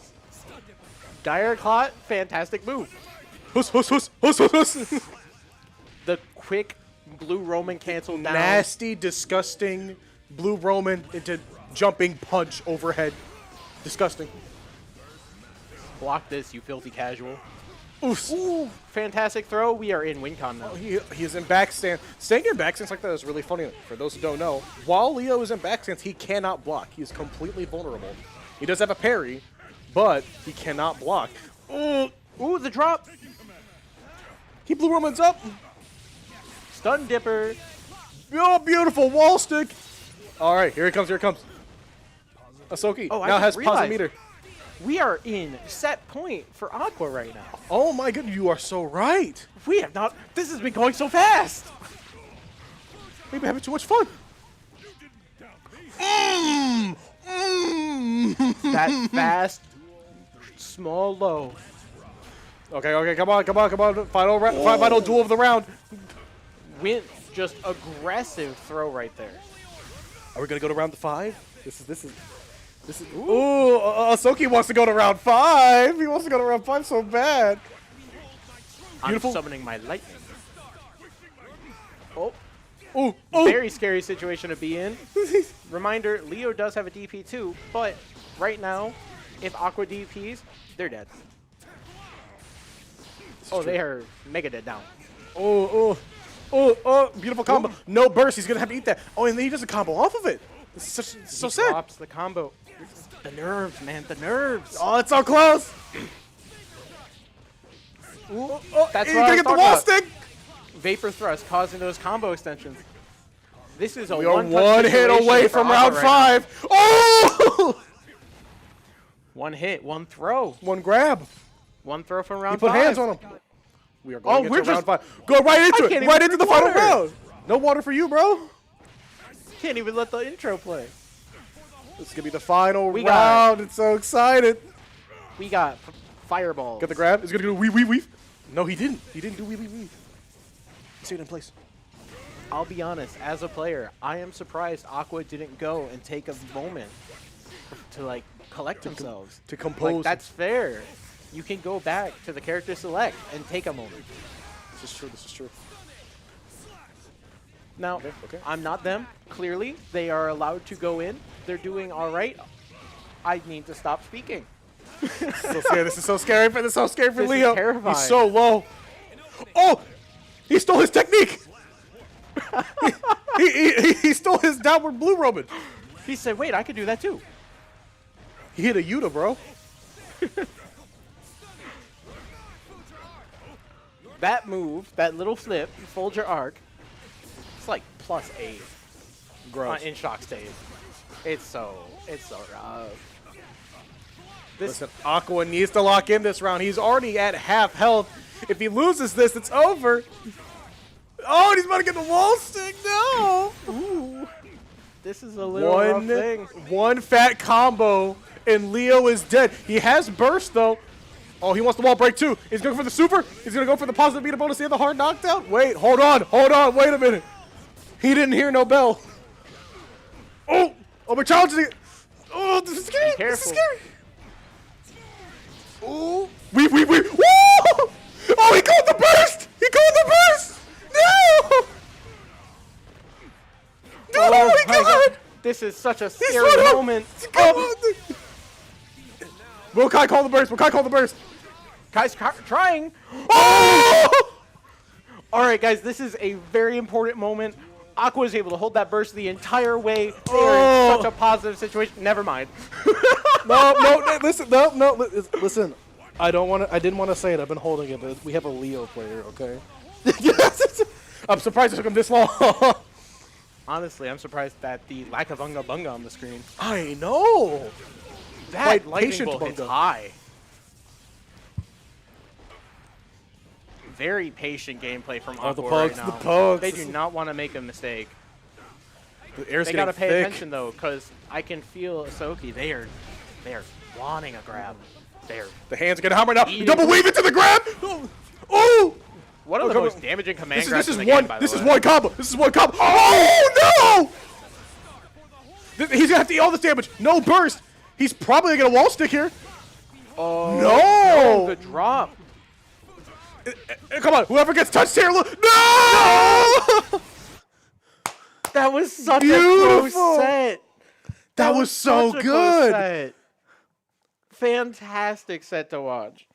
Speaker 9: Dire Clot, fantastic move.
Speaker 8: Huss.
Speaker 9: The quick blue Roman cancel down.
Speaker 8: Nasty, disgusting Blue Roman into jumping punch overhead. Disgusting.
Speaker 9: Block this, you filthy casual.
Speaker 8: Oof.
Speaker 9: Ooh, fantastic throw. We are in win con now.
Speaker 8: He is in backstand. Staying in backstands like that is really funny. For those who don't know, while Leo is in backstands, he cannot block. He is completely vulnerable. He does have a parry, but he cannot block.
Speaker 9: Ooh, the drop.
Speaker 8: He blew Roman's up.
Speaker 9: Stun dipper.
Speaker 8: Oh, beautiful wall stick. All right, here it comes. Here it comes. Asoki
Speaker 9: Oh, I
Speaker 8: now
Speaker 9: just
Speaker 8: has
Speaker 9: realized.
Speaker 8: pause meter.
Speaker 9: We are in set point for Aqua right now.
Speaker 8: Oh my goodness, you are so right.
Speaker 9: We have not. This has been going so fast.
Speaker 8: We've been having too much fun.
Speaker 9: That fast, small low.
Speaker 8: Okay, come on. Final duel of the round.
Speaker 9: Win. Just aggressive throw right there.
Speaker 8: Are we gonna go to round 5? This is. Ooh, Asoki wants to go to round 5. He wants to go to round 5 so bad. Beautiful.
Speaker 9: I'm summoning my lightning. Oh,
Speaker 8: Ooh.
Speaker 9: very scary situation to be in. Reminder, Leo does have a DP too, but right now, if Aqua DPs, they're dead. Oh, they are mega dead down.
Speaker 8: Oh, beautiful combo. No burst. He's gonna have to eat that. Oh, and then he does a combo off of it. This is so
Speaker 9: He
Speaker 8: sad.
Speaker 9: drops the combo. The nerves, man, the nerves.
Speaker 8: Oh, it's so close.
Speaker 9: That's
Speaker 8: He's
Speaker 9: what I
Speaker 8: gonna
Speaker 9: was
Speaker 8: get the
Speaker 9: talking
Speaker 8: wall
Speaker 9: about.
Speaker 8: stick.
Speaker 9: Vapor thrust causing those combo extensions. This is a
Speaker 8: We are
Speaker 9: one-touch
Speaker 8: one hit
Speaker 9: situation
Speaker 8: away
Speaker 9: for
Speaker 8: from
Speaker 9: Aqua
Speaker 8: round
Speaker 9: right now.
Speaker 8: 5. Oh!
Speaker 9: One hit, one throw.
Speaker 8: One grab.
Speaker 9: One throw from round
Speaker 8: He put
Speaker 9: 5.
Speaker 8: hands on him. We are going
Speaker 9: we're
Speaker 8: into round
Speaker 9: just-
Speaker 8: 5. Go right into
Speaker 9: I
Speaker 8: it.
Speaker 9: can't
Speaker 8: Right
Speaker 9: even
Speaker 8: into the
Speaker 9: drink
Speaker 8: final
Speaker 9: water.
Speaker 8: round. No water for you, bro.
Speaker 9: Can't even let the intro play.
Speaker 8: This is gonna be the final
Speaker 9: We got-
Speaker 8: round. It's so excited.
Speaker 9: We got fireballs.
Speaker 8: Got the grab. He's gonna do weave. No, he didn't. He didn't do weave. He stayed in place.
Speaker 9: I'll be honest, as a player, I am surprised Aqua didn't go and take a moment to like collect themselves.
Speaker 8: To compose.
Speaker 9: Like that's fair. You can go back to the character select and take a moment.
Speaker 8: This is true.
Speaker 9: Now,
Speaker 8: okay.
Speaker 9: I'm not them. Clearly, they are allowed to go in. They're doing all right. I need to stop speaking.
Speaker 8: So scary. This is so scary for
Speaker 9: This
Speaker 8: Leo.
Speaker 9: is terrifying.
Speaker 8: He's so low. Oh! He stole his technique. he stole his downward blue Roman.
Speaker 9: He said, "Wait, I could do that too."
Speaker 8: He hit a Yuta, bro.
Speaker 9: That move, that little flip, fold your arc. It's like +8
Speaker 8: Gross.
Speaker 9: in shock stage. It's so rough.
Speaker 8: Listen, Aqua needs to lock in this round. He's already at half health. If he loses this, it's over. Oh, and he's about to get the wall stick. No.
Speaker 9: Ooh, this is a little rough thing.
Speaker 8: One fat combo, and Leo is dead. He has burst, though. Oh, he wants the wall break, too. He's going for the super. He's going to go for the positive meter bonus and the hard knockdown. Wait, hold on. Wait a minute. He didn't hear no bell. Oh, we're challenging it. Oh, this is scary.
Speaker 9: Be
Speaker 8: This is
Speaker 9: careful.
Speaker 8: scary. Oh, we. Woo! Oh, he called the burst. No. Oh, my God.
Speaker 9: This is such a
Speaker 8: He's
Speaker 9: scary
Speaker 8: right up.
Speaker 9: moment.
Speaker 8: Oh. Will Kai call the burst?
Speaker 9: Kai's trying.
Speaker 8: Oh!
Speaker 9: All right, guys, this is a very important moment. Aqua is able to hold that burst the entire way. They are in such a positive situation. Never mind.
Speaker 8: No, listen. I didn't want to say it. I've been holding it, but we have a Leo player, okay? I'm surprised it took him this long.
Speaker 9: Honestly, I'm surprised at the lack of Unga Bunga on the screen.
Speaker 8: I know.
Speaker 9: That
Speaker 8: Quite
Speaker 9: lightning
Speaker 8: patient
Speaker 9: bolt hits
Speaker 8: Bunga.
Speaker 9: high. Very patient gameplay from Aqua
Speaker 8: the
Speaker 9: right
Speaker 8: pokes,
Speaker 9: now.
Speaker 8: the pokes.
Speaker 9: They do not want to make a mistake.
Speaker 8: The air's
Speaker 9: They
Speaker 8: getting
Speaker 9: gotta pay
Speaker 8: thick.
Speaker 9: attention though, because I can feel Asoki. They are wanting a grab.
Speaker 8: The hands are getting hot right now.
Speaker 9: Eating.
Speaker 8: Double weave into the grab. Oh!
Speaker 9: One of the
Speaker 8: come
Speaker 9: most
Speaker 8: on.
Speaker 9: damaging command
Speaker 8: This
Speaker 9: grabs
Speaker 8: is
Speaker 9: in the game,
Speaker 8: one.
Speaker 9: by the
Speaker 8: This is
Speaker 9: way.
Speaker 8: one combo. Oh no! He's gonna have to eat all this damage. No burst. He's probably gonna get a wall stick here.
Speaker 9: Oh,
Speaker 8: No!
Speaker 9: the drop.
Speaker 8: Come on, whoever gets touched here, look. No!
Speaker 9: That was such a
Speaker 8: Beautiful.
Speaker 9: close set.
Speaker 8: That was so
Speaker 9: such a close
Speaker 8: good.
Speaker 9: set. Fantastic set to watch.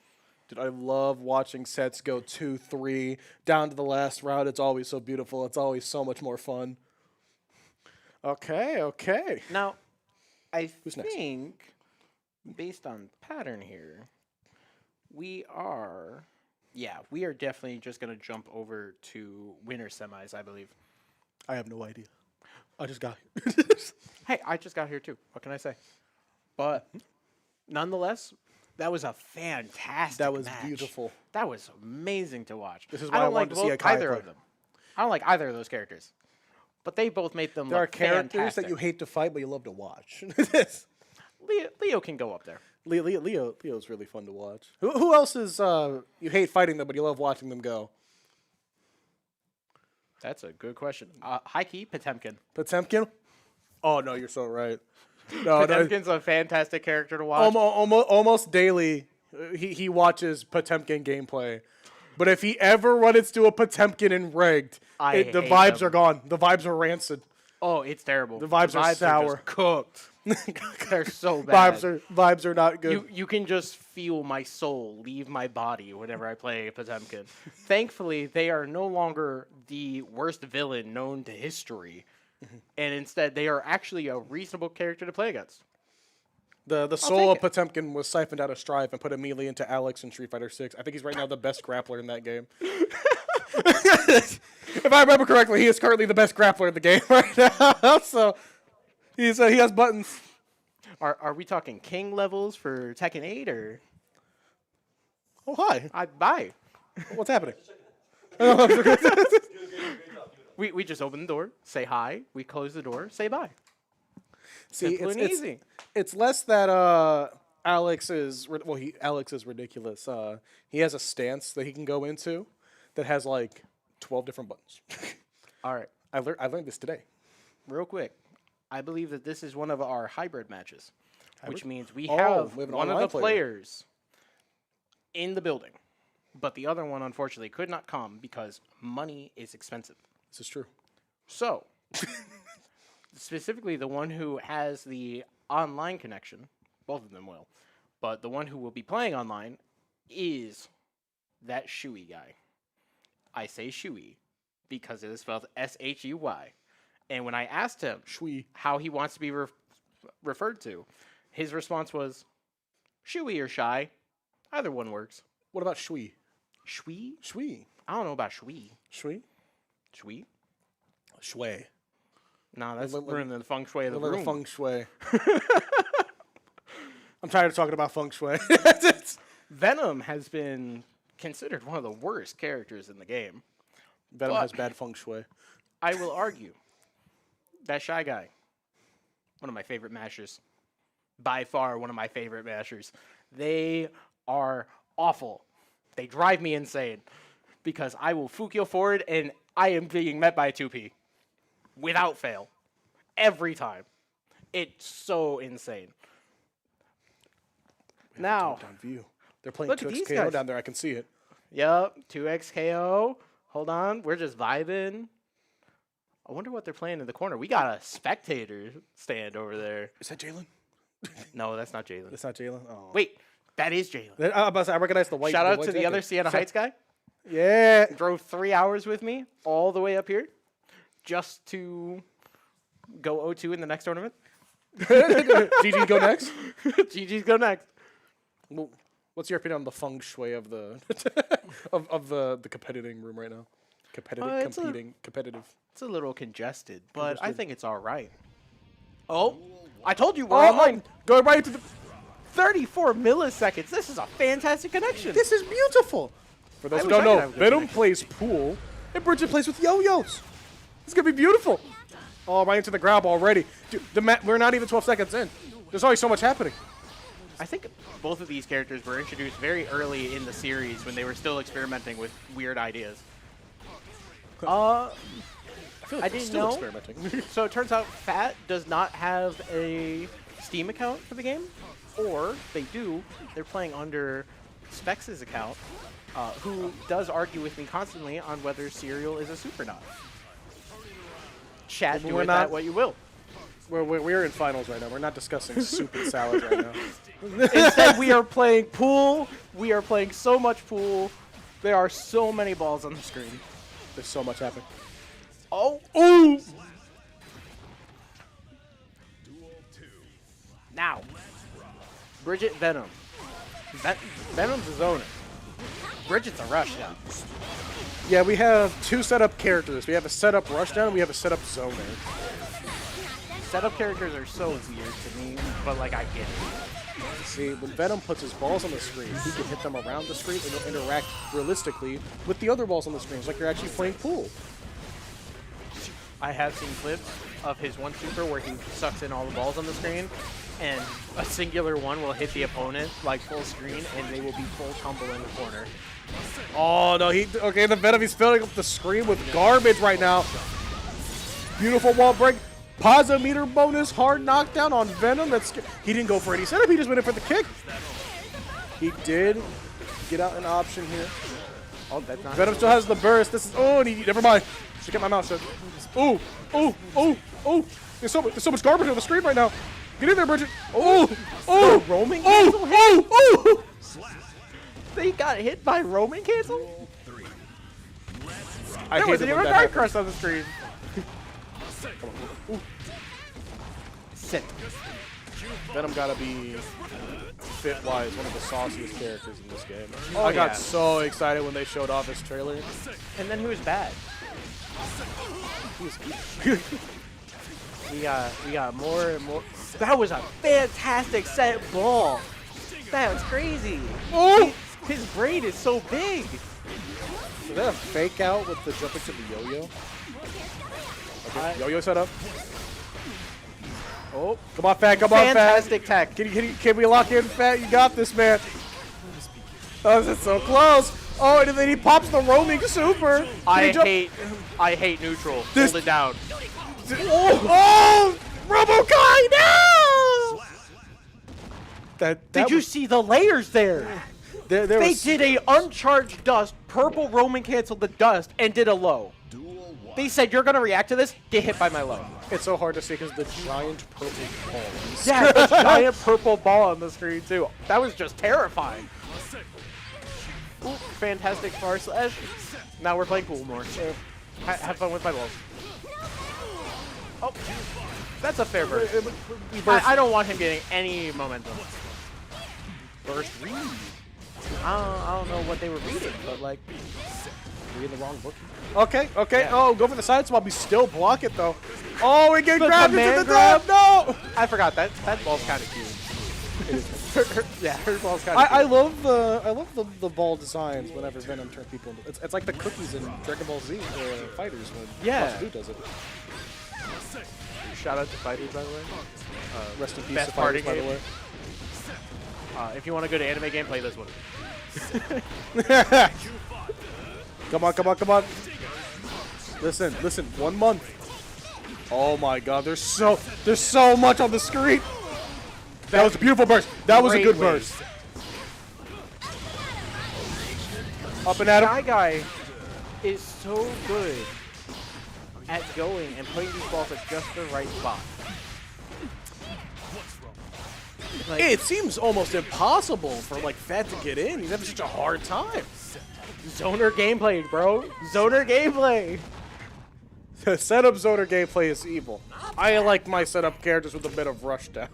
Speaker 8: Dude, I love watching sets go 2-3 down to the last round. It's always so beautiful. It's always so much more fun. Okay.
Speaker 9: Now, I
Speaker 8: Who's next?
Speaker 9: think, based on pattern here, we are definitely just going to jump over to winner semis, I believe.
Speaker 8: I have no idea. I just got here.
Speaker 9: Hey, I just got here too. What can I say? But nonetheless, that was a fantastic
Speaker 8: That was
Speaker 9: match.
Speaker 8: beautiful.
Speaker 9: That was amazing to watch.
Speaker 8: This is
Speaker 9: I
Speaker 8: why I
Speaker 9: don't
Speaker 8: wanted
Speaker 9: like
Speaker 8: to see
Speaker 9: both-
Speaker 8: a Kai
Speaker 9: either
Speaker 8: play.
Speaker 9: of them. I don't like either of those characters. But they both made them
Speaker 8: There are
Speaker 9: look
Speaker 8: characters
Speaker 9: fantastic.
Speaker 8: that you hate to fight, but you love to watch.
Speaker 9: Leo can go up there.
Speaker 8: Leo's really fun to watch. Who else is you hate fighting them, but you love watching them go?
Speaker 9: That's a good question. High key, Potemkin.
Speaker 8: Potemkin? Oh no, you're so right. No,
Speaker 9: Potemkin's a fantastic character to watch.
Speaker 8: almost daily, he watches Potemkin gameplay. But if he ever runs into a Potemkin in Ranked, the
Speaker 9: hate
Speaker 8: vibes
Speaker 9: them.
Speaker 8: are gone. The vibes are rancid.
Speaker 9: Oh, it's terrible.
Speaker 8: The vibes are sour.
Speaker 9: just cooked. They're so bad.
Speaker 8: Vibes are not good.
Speaker 9: You can just feel my soul leave my body whenever I play Potemkin. Thankfully, they are no longer the worst villain known to history, and instead they are actually a reasonable character to play against.
Speaker 8: The soul of
Speaker 9: take
Speaker 8: Potemkin was siphoned out of Strife and put immediately into Alex in Street Fighter 6. I think he's right now the best grappler in that game. If I remember correctly, he is currently the best grappler in the game right now. So he has buttons.
Speaker 9: Are we talking king levels for Tekken 8 or?
Speaker 8: Oh hi,
Speaker 9: I'd buy.
Speaker 8: what's happening?
Speaker 9: We just open the door, say hi. We close the door, say bye.
Speaker 8: See,
Speaker 9: Simple and easy.
Speaker 8: It's less that Alex is ridiculous. He has a stance that he can go into that has like 12 different buttons.
Speaker 9: All right,
Speaker 8: I learned this today.
Speaker 9: real quick. I believe that this is one of our hybrid matches, which means we
Speaker 8: Oh,
Speaker 9: have
Speaker 8: we have an
Speaker 9: one of
Speaker 8: online
Speaker 9: the
Speaker 8: player.
Speaker 9: players in the building, but the other one unfortunately could not come because money is expensive.
Speaker 8: This is true.
Speaker 9: So, specifically the one who has the online connection, both of them will, but the one who will be playing online is that Shui guy. I say Shui because it is spelled S-H-U-Y. And when I asked him
Speaker 8: Shui.
Speaker 9: how he wants to be referred to, his response was, Shui or Shy. Either one works.
Speaker 8: What about Shui?
Speaker 9: Shui?
Speaker 8: Shui.
Speaker 9: I don't know about Shui.
Speaker 8: Shui.
Speaker 9: Shui?
Speaker 8: Shui.
Speaker 9: No, that's
Speaker 8: Like-
Speaker 9: ruining the feng shui of the
Speaker 8: Like a
Speaker 9: room.
Speaker 8: feng shui. I'm tired of talking about feng shui.
Speaker 9: Venom has been considered one of the worst characters in the game.
Speaker 8: Venom
Speaker 9: But-
Speaker 8: has bad feng shui.
Speaker 9: I will argue that Shy Guy, one of my favorite mashers, by far one of my favorite mashers. They are awful. They drive me insane because I will Fukyo forward and I am being met by a 2P without fail every time. It's so insane. Now,
Speaker 8: Down view. They're playing
Speaker 9: Look at these
Speaker 8: 2XKO
Speaker 9: guys.
Speaker 8: down there. I can see it.
Speaker 9: yep, 2XKO. Hold on, we're just vibing. I wonder what they're playing in the corner. We got a spectator stand over there.
Speaker 8: Is that Jalen?
Speaker 9: No, that's not Jalen.
Speaker 8: That's not Jalen. Oh.
Speaker 9: Wait, that is Jalen.
Speaker 8: I was about to say, I recognize the white.
Speaker 9: Shout out
Speaker 8: white
Speaker 9: to the other
Speaker 8: jacket.
Speaker 9: Sienna Heights guy.
Speaker 8: Yeah.
Speaker 9: Drove 3 hours with me all the way up here just to go 0-2 in the next tournament.
Speaker 8: GG go next.
Speaker 9: GG's go next.
Speaker 8: Well, what's your opinion on the feng shui of the of the competing room right now? Competitive.
Speaker 9: It's a little congested, but I
Speaker 8: Congested.
Speaker 9: think it's all right. Oh, I told you we're online.
Speaker 8: Go right to the.
Speaker 9: 34 milliseconds. This is a fantastic connection.
Speaker 8: This is beautiful. For those
Speaker 9: I
Speaker 8: who
Speaker 9: wish
Speaker 8: don't
Speaker 9: I could
Speaker 8: know,
Speaker 9: have good
Speaker 8: Venom
Speaker 9: connection.
Speaker 8: plays pool, and Bridget plays with yo-yos. It's gonna be beautiful. Oh, right into the grab already. Dude, we're not even 12 seconds in. There's already so much happening.
Speaker 9: I think both of these characters were introduced very early in the series when they were still experimenting with weird ideas.
Speaker 8: I feel like
Speaker 9: I
Speaker 8: they're
Speaker 9: didn't
Speaker 8: still
Speaker 9: know.
Speaker 8: experimenting.
Speaker 9: So it turns out Fat does not have a Steam account for the game, or they do. They're playing under Specs' account, who does argue with me constantly on whether Serial is a super not. Chat, do
Speaker 8: We're
Speaker 9: with
Speaker 8: not-
Speaker 9: that what you will.
Speaker 8: We're in finals right now. We're not discussing soup and salad right now.
Speaker 9: Instead, we are playing pool. We are playing so much pool. There are so many balls on the screen.
Speaker 8: There's so much happening.
Speaker 9: Oh,
Speaker 8: Ooh!
Speaker 9: now. Bridget Venom. Venom's a zoner. Bridget's a rush down.
Speaker 8: Yeah, we have 2 setup characters. We have a setup rushdown and we have a setup zoner.
Speaker 9: Setup characters are so weird to me, but like I get it.
Speaker 8: See, when Venom puts his balls on the screen, he can hit them around the screen and they'll interact realistically with the other balls on the screen. It's like you're actually playing pool.
Speaker 9: I have seen clips of his one super where he sucks in all the balls on the screen, and a singular one will hit the opponent like full screen, and they will be full tumble in the corner.
Speaker 8: Oh, no, okay, the Venom, he's filling up the screen with garbage right now. Beautiful wall break. Positive meter bonus, hard knockdown on Venom. He didn't go for any setup, he just went in for the kick. He did get out an option here.
Speaker 9: Oh, that's not.
Speaker 8: Venom still has the burst. This is, oh, never mind. Should get my mouth shut. Ooh, ooh, ooh, ooh. There's so much garbage on the screen right now. Get in there, Bridget. Oh, oh,
Speaker 9: roaming
Speaker 8: oh, oh, oh.
Speaker 9: They got hit by roaming cancel?
Speaker 8: I
Speaker 9: There
Speaker 8: hate
Speaker 9: wasn't
Speaker 8: it
Speaker 9: even
Speaker 8: when
Speaker 9: a
Speaker 8: that
Speaker 9: guard
Speaker 8: happens.
Speaker 9: crush on the screen. Sit.
Speaker 8: Venom gotta be fit-wise one of the sauciest characters in this game.
Speaker 9: Oh,
Speaker 8: I got
Speaker 9: yeah.
Speaker 8: so excited when they showed off his trailer.
Speaker 9: And then he was bad. we got more and more. That was a fantastic set ball. That was crazy.
Speaker 8: Oh!
Speaker 9: His brain is so big.
Speaker 8: Is that a fake out with the jumping to the yo-yo? Okay, yo-yo set up. Oh, come on, Fat, come on, Fat.
Speaker 9: Fantastic tech.
Speaker 8: Can we lock in, Fat? You got this, man. Oh, this is so close. Oh, and then he pops the roaming super.
Speaker 9: I hate neutral.
Speaker 8: This-
Speaker 9: Hold it down.
Speaker 8: Oh, Robo-Kai, no!
Speaker 9: Did you see the layers there?
Speaker 8: There
Speaker 9: They
Speaker 8: was,
Speaker 9: did a uncharged dust, purple roaming canceled the dust, and did a low. They said, you're going to react to this? Get hit by my low.
Speaker 8: It's so hard to see because the giant purple ball.
Speaker 9: Yeah, the giant purple ball on the screen, too. That was just terrifying. Ooh, fantastic far slash. Now we're playing pool more. So have fun with my balls. Oh, that's a fair burst. I don't want him getting any momentum.
Speaker 8: Burst read.
Speaker 9: I don't know what they were reading, but like,
Speaker 8: Reading the wrong book. Okay, okay.
Speaker 9: Yeah.
Speaker 8: Oh, go for the side swap. We still block it, though. Oh, we get
Speaker 9: The
Speaker 8: grabbed into
Speaker 9: command
Speaker 8: the dab. No!
Speaker 9: I forgot that ball's kind of cute. Yeah, her ball's kind of
Speaker 8: I
Speaker 9: cute.
Speaker 8: love the ball designs whenever Venom turns people into. It's like the cookies in Dragon Ball Z Fighters when
Speaker 9: Yeah.
Speaker 8: Who does it.
Speaker 9: Shout out to Fighters, by the way.
Speaker 8: Rest in peace
Speaker 9: Best
Speaker 8: to Fighters,
Speaker 9: party
Speaker 8: by the way.
Speaker 9: If you want a good anime game, play this one.
Speaker 8: Come on, come on, come on. Listen, 1 month. Oh my god, there's so much on the screen. That was a beautiful burst. That was a good
Speaker 9: Great
Speaker 8: burst. Up and at him.
Speaker 9: Shy Guy is so good at going and putting these balls at just the right spot. Like,
Speaker 8: It seems almost impossible for like Fat to get in. He's having such a hard time.
Speaker 9: zoner gameplay, bro. Zoner gameplay.
Speaker 8: The setup zoner gameplay is evil. I like my setup characters with a bit of rushdown.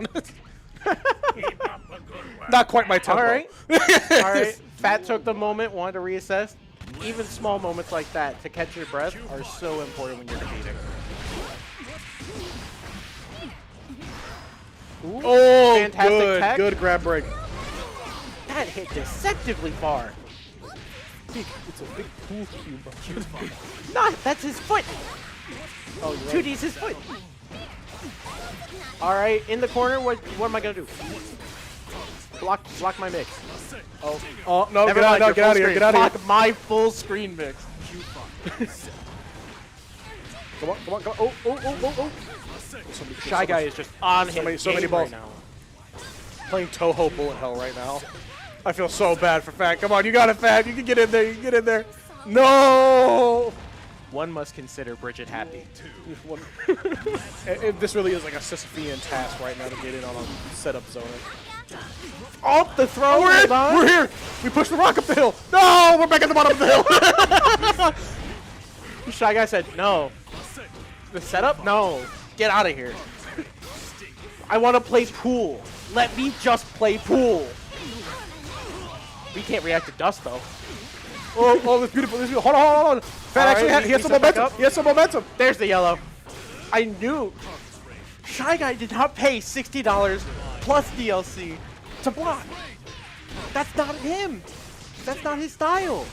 Speaker 8: Not quite my tempo.
Speaker 9: All right. All right. Fat took the moment, wanted to reassess. Even small moments like that to catch your breath are so important when you're competing. Ooh,
Speaker 8: Oh,
Speaker 9: fantastic tech.
Speaker 8: good grab break.
Speaker 9: That hit deceptively far.
Speaker 8: It's a big pool cube.
Speaker 9: Nah, that's his foot.
Speaker 8: Oh, you're right.
Speaker 9: 2D's his foot. All right, in the corner. What am I gonna do? Block my mix.
Speaker 8: Oh no!
Speaker 9: Never
Speaker 8: Get out!
Speaker 9: mind,
Speaker 8: No,
Speaker 9: your
Speaker 8: get out of
Speaker 9: full
Speaker 8: here!
Speaker 9: screen.
Speaker 8: Get out of here!
Speaker 9: Block my full screen mix.
Speaker 8: Come on! Come on! Come on! Oh!
Speaker 9: Shy Guy is just on his
Speaker 8: so many
Speaker 9: game
Speaker 8: balls.
Speaker 9: right now.
Speaker 8: Playing Toho Bullet Hell right now. I feel so bad for Fat. Come on, you got it, Fat. You can get in there. You can get in there. No!
Speaker 9: one must consider Bridget happy.
Speaker 8: This really is like a Sisyphean task right now to get in on a setup zone.
Speaker 9: Oh, the throw!
Speaker 8: We're in!
Speaker 9: hold on.
Speaker 8: We're here! We pushed the rock up the hill! No! We're back at the bottom of the hill!
Speaker 9: Shy Guy said, no. The setup? No. Get out of here. I want to play pool. Let me just play pool. We can't react to dust, though.
Speaker 8: Oh, this beautiful. This beautiful. Hold on, hold on. Fat
Speaker 9: All
Speaker 8: actually
Speaker 9: right,
Speaker 8: he has
Speaker 9: we
Speaker 8: some
Speaker 9: step back
Speaker 8: momentum.
Speaker 9: up.
Speaker 8: He has some momentum.
Speaker 9: There's the yellow. I knew. Shy Guy did not pay $60 plus DLC to block. That's not him. That's not his style.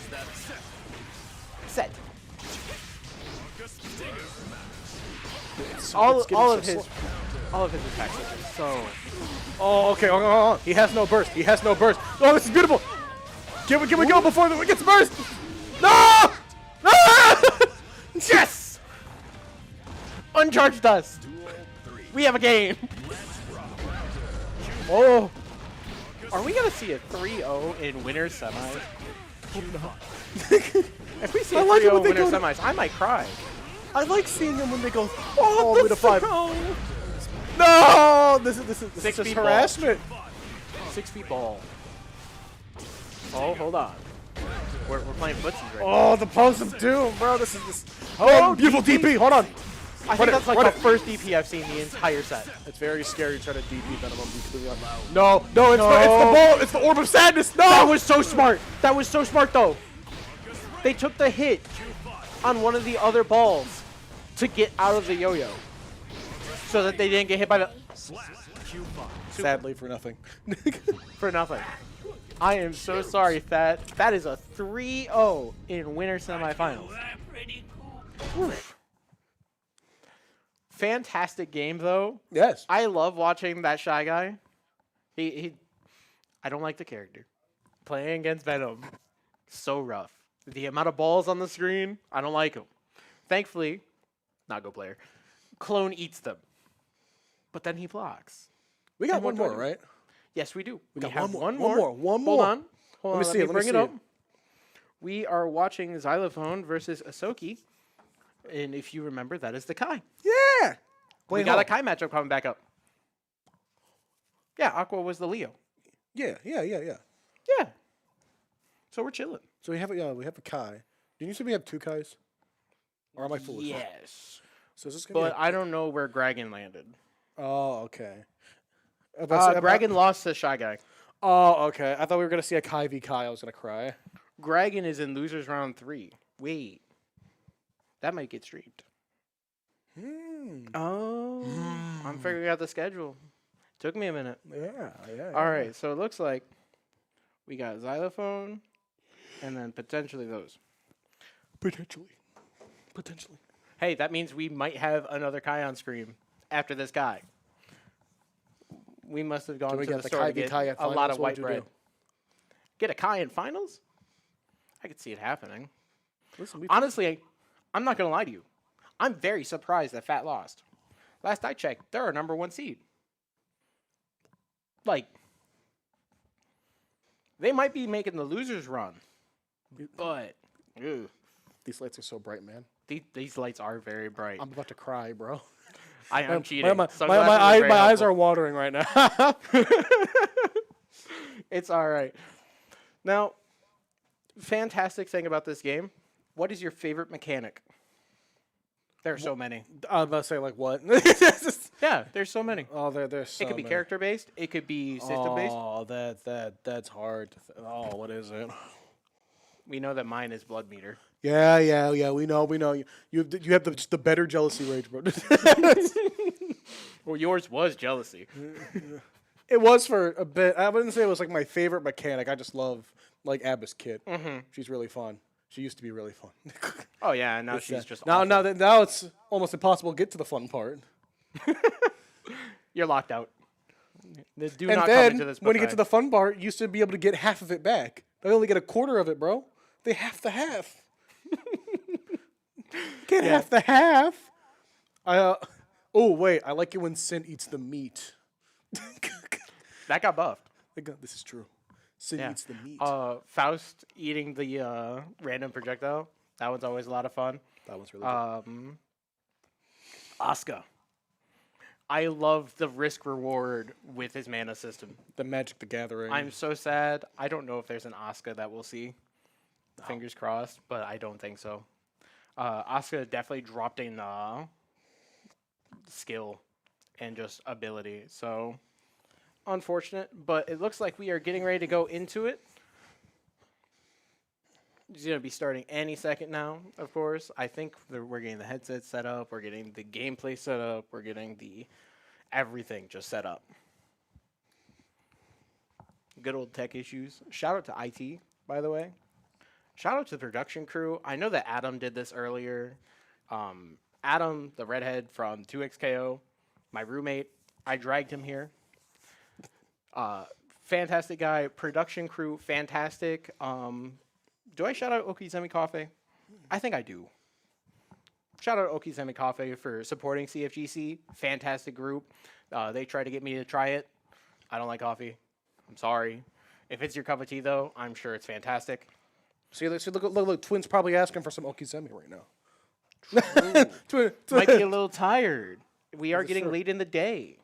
Speaker 9: Set. All of his attacks are just so.
Speaker 8: Oh, okay. Hold on. He has no burst. He has no burst. Oh, this is beautiful. Can we go before we get burst? No! No!
Speaker 9: Yes! Uncharged dust. We have a game. Oh. Are we going to see a 3-0 in winter semis? If we see a 3-0 in winter semis, I might cry.
Speaker 8: I like seeing him when they go all the way to 5. No! This is
Speaker 9: Six
Speaker 8: just
Speaker 9: feet
Speaker 8: harassment.
Speaker 9: 6 feet ball. Oh, hold on. We're playing footsies right now.
Speaker 8: Oh, the post of doom, bro. This is
Speaker 9: Oh,
Speaker 8: beautiful DP. Hold on.
Speaker 9: I think that's like the first DP I've seen the entire set.
Speaker 8: It's very scary to try to DP Venom. No, it's the ball. It's the orb of sadness. No!
Speaker 9: That was so smart. That was so smart, though. They took the hit on one of the other balls to get out of the yo-yo so that they didn't get hit by the...
Speaker 8: Sadly, for nothing.
Speaker 9: For nothing. I am so sorry, Fat. That is a 3-0 in winter semifinals. Oof. Fantastic game, though.
Speaker 8: Yes.
Speaker 9: I love watching that Shy Guy. I don't like the character. Playing against Venom, so rough. The amount of balls on the screen, I don't like him. Thankfully, not Go Player, Clone eats them. But then he blocks.
Speaker 8: We got
Speaker 9: And
Speaker 8: one
Speaker 9: what do I
Speaker 8: more,
Speaker 9: do?
Speaker 8: right?
Speaker 9: Yes, we do. We
Speaker 8: got
Speaker 9: have
Speaker 8: one
Speaker 9: more.
Speaker 8: more.
Speaker 9: Hold on.
Speaker 8: Let me see it, let me
Speaker 9: bring
Speaker 8: see
Speaker 9: it up.
Speaker 8: it.
Speaker 9: We are watching Xylophone versus Ahsoki. And if you remember, that is the Kai.
Speaker 8: Yeah.
Speaker 9: We got a Kai matchup coming back up. Yeah, Aqua was the Leo.
Speaker 8: Yeah.
Speaker 9: Yeah. So we're chilling.
Speaker 8: So we have a Kai. Didn't you say we have 2 Kais? Or am I foolish?
Speaker 9: Yes.
Speaker 8: So is this gonna
Speaker 9: But I don't know where Gragan landed.
Speaker 8: Oh, okay.
Speaker 9: Gragan lost to Shy Guy.
Speaker 8: Oh, okay. I thought we were gonna see a Kai v Kai. I was gonna cry.
Speaker 9: Gragan is in losers round 3. Wait. That might get streamed. Oh. I'm figuring out the schedule. Took me a minute.
Speaker 8: Yeah.
Speaker 9: All right, so it looks like we got Xylophone and then potentially those.
Speaker 8: Potentially.
Speaker 9: Hey, that means we might have another Kai on screen after this guy. We must have gone
Speaker 8: Can we
Speaker 9: to
Speaker 8: get
Speaker 9: the
Speaker 8: the
Speaker 9: store
Speaker 8: Kai
Speaker 9: to
Speaker 8: v
Speaker 9: get
Speaker 8: Kai at
Speaker 9: a lot
Speaker 8: finals?
Speaker 9: of
Speaker 8: What
Speaker 9: white
Speaker 8: would you
Speaker 9: bread.
Speaker 8: do?
Speaker 9: Get a Kai in finals? I could see it happening.
Speaker 8: Listen,
Speaker 9: Honestly, I'm not going to lie to you. I'm very surprised that Fat lost. Last I checked, they're our #1 seed. Like, they might be making the losers run, but ew,
Speaker 8: these lights are so bright, man.
Speaker 9: these lights are very bright.
Speaker 8: I'm about to cry, bro.
Speaker 9: I am cheating.
Speaker 8: My
Speaker 9: Sunglasses are very
Speaker 8: eyes
Speaker 9: helpful.
Speaker 8: are watering right now.
Speaker 9: It's all right. Now, fantastic thing about this game. What is your favorite mechanic? There are so many.
Speaker 8: I was about to say, like, what?
Speaker 9: Yeah, there's so many.
Speaker 8: Oh, there's so
Speaker 9: It could be
Speaker 8: many.
Speaker 9: character based. It could be system based.
Speaker 8: Oh, that's hard. Oh, what is it?
Speaker 9: We know that mine is blood meter.
Speaker 8: Yeah. We know. You have the better jealousy rage, bro.
Speaker 9: Well, yours was jealousy.
Speaker 8: It was for a bit. I wouldn't say it was like my favorite mechanic. I just love like Abba's kit. She's really fun. She used to be really fun.
Speaker 9: Oh yeah, and now she's just
Speaker 8: now.
Speaker 9: awful.
Speaker 8: Now it's almost impossible to get to the fun part.
Speaker 9: You're locked out. Do
Speaker 8: And
Speaker 9: not come
Speaker 8: then
Speaker 9: into this
Speaker 8: when you get to
Speaker 9: buffet.
Speaker 8: the fun part, you used to be able to get half of it back. They only get a quarter of it, bro. They half the half. Get half the half. Oh wait, I like it when Sin eats the meat.
Speaker 9: That got buffed.
Speaker 8: This is true. Sin
Speaker 9: Yeah.
Speaker 8: eats the meat.
Speaker 9: Faust eating the random projectile. That one's always a lot of fun.
Speaker 8: That one's really good.
Speaker 9: Asuka. I love the risk reward with his mana system.
Speaker 8: The Magic the Gathering.
Speaker 9: I'm so sad. I don't know if there's an Asuka that we'll see. Fingers crossed, but I don't think so. Asuka definitely dropped in skill and just ability. So unfortunate, but it looks like we are getting ready to go into it. He's going to be starting any second now, of course. I think we're getting the headset set up. We're getting the gameplay set up. We're getting the everything just set up. Good old tech issues. Shout out to IT, by the way. Shout out to the production crew. I know that Adam did this earlier. Adam, the redhead from 2XKO, my roommate, I dragged him here. Fantastic guy. Production crew, fantastic. Do I shout out Okizemi Cafe? I think I do. Shout out Okizemi Cafe for supporting CFGC. Fantastic group. They tried to get me to try it. I don't like coffee. I'm sorry. If it's your cup of tea, though, I'm sure it's fantastic.
Speaker 8: See, look, Twin's probably asking for some Okizemi right now.
Speaker 9: Might be a little tired. We are
Speaker 8: Yes,
Speaker 9: getting
Speaker 8: sir.
Speaker 9: late in the day.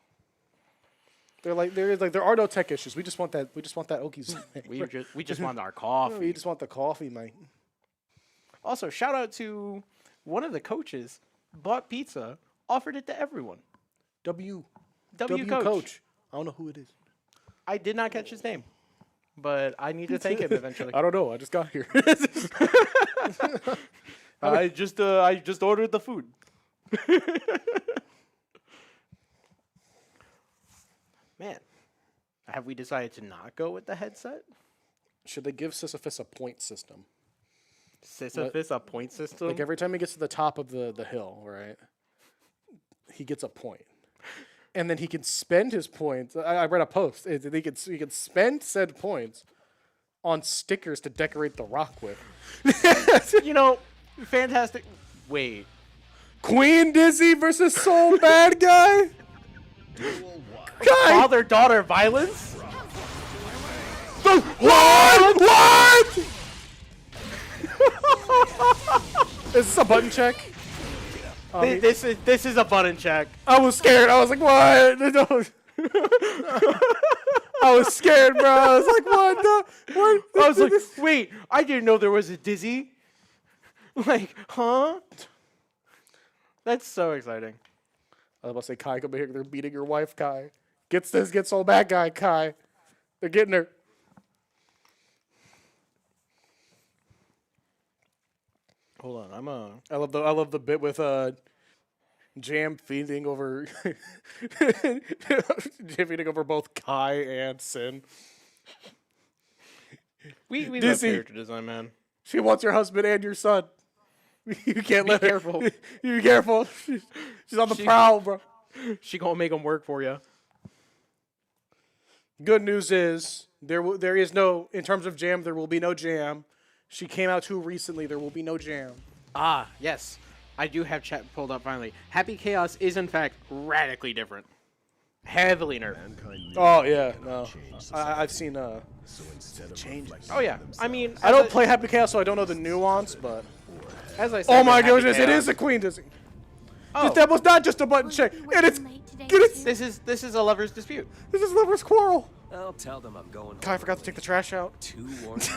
Speaker 8: There are no tech issues. We just want that Okizemi.
Speaker 9: We just want our coffee.
Speaker 8: We just want the coffee, mate.
Speaker 9: Also, shout out to one of the coaches. Bought pizza, offered it to everyone.
Speaker 8: W
Speaker 9: Coach.
Speaker 8: I don't know who it is.
Speaker 9: I did not catch his name, but I need to thank him eventually.
Speaker 8: I don't know. I just got here.
Speaker 9: I just ordered the food. Man, have we decided to not go with the headset?
Speaker 8: Should they give Sisyphus a point system?
Speaker 9: Sisyphus, a point system?
Speaker 8: Like every time he gets to the top of the hill, right? He gets a point. And then he can spend his points. I read a post. He can spend said points on stickers to decorate the rock with.
Speaker 9: You know, fantastic. Wait.
Speaker 8: Queen Dizzy versus Soul Bad Guy?
Speaker 9: Father-daughter violence?
Speaker 8: What? Is this a button check?
Speaker 9: This is a button check.
Speaker 8: I was scared. I was like, what? I was scared, bro. I was like, what?
Speaker 9: I was like, wait, I didn't know there was a Dizzy. Like, huh? That's so exciting.
Speaker 8: I was about to say, Kai, come here. They're beating your wife, Kai. Get Soul Bad Guy, Kai. They're getting her.
Speaker 9: Hold on,
Speaker 8: I love the bit with Jam feeding over both Kai and Sin.
Speaker 9: we love
Speaker 8: Dizzy.
Speaker 9: character design, man.
Speaker 8: She wants your husband and your son. You can't let
Speaker 9: careful.
Speaker 8: her. Be careful. She's on the prowl, bro.
Speaker 9: She gonna make them work for you.
Speaker 8: Good news is there is no, in terms of Jam, there will be no Jam. She came out too recently. There will be no Jam.
Speaker 9: Ah, yes. I do have chat pulled up finally. Happy Chaos is, in fact, radically different. Heavily nerfed.
Speaker 8: Oh, yeah. No. I've seen changes.
Speaker 9: Oh, yeah. I mean,
Speaker 8: I don't play Happy Chaos, so I don't know the nuance, but...
Speaker 9: As I said,
Speaker 8: Oh, my
Speaker 9: with Happy
Speaker 8: goodness. It
Speaker 9: Chaos-
Speaker 8: is a Queen Dizzy.
Speaker 9: Oh,
Speaker 8: That was not just a button check. And it's...
Speaker 9: this is a lover's dispute.
Speaker 8: This is Lover's Quarrel.
Speaker 6: I'll tell them I'm going
Speaker 8: Kai forgot to take the trash out.
Speaker 6: 2 warnings.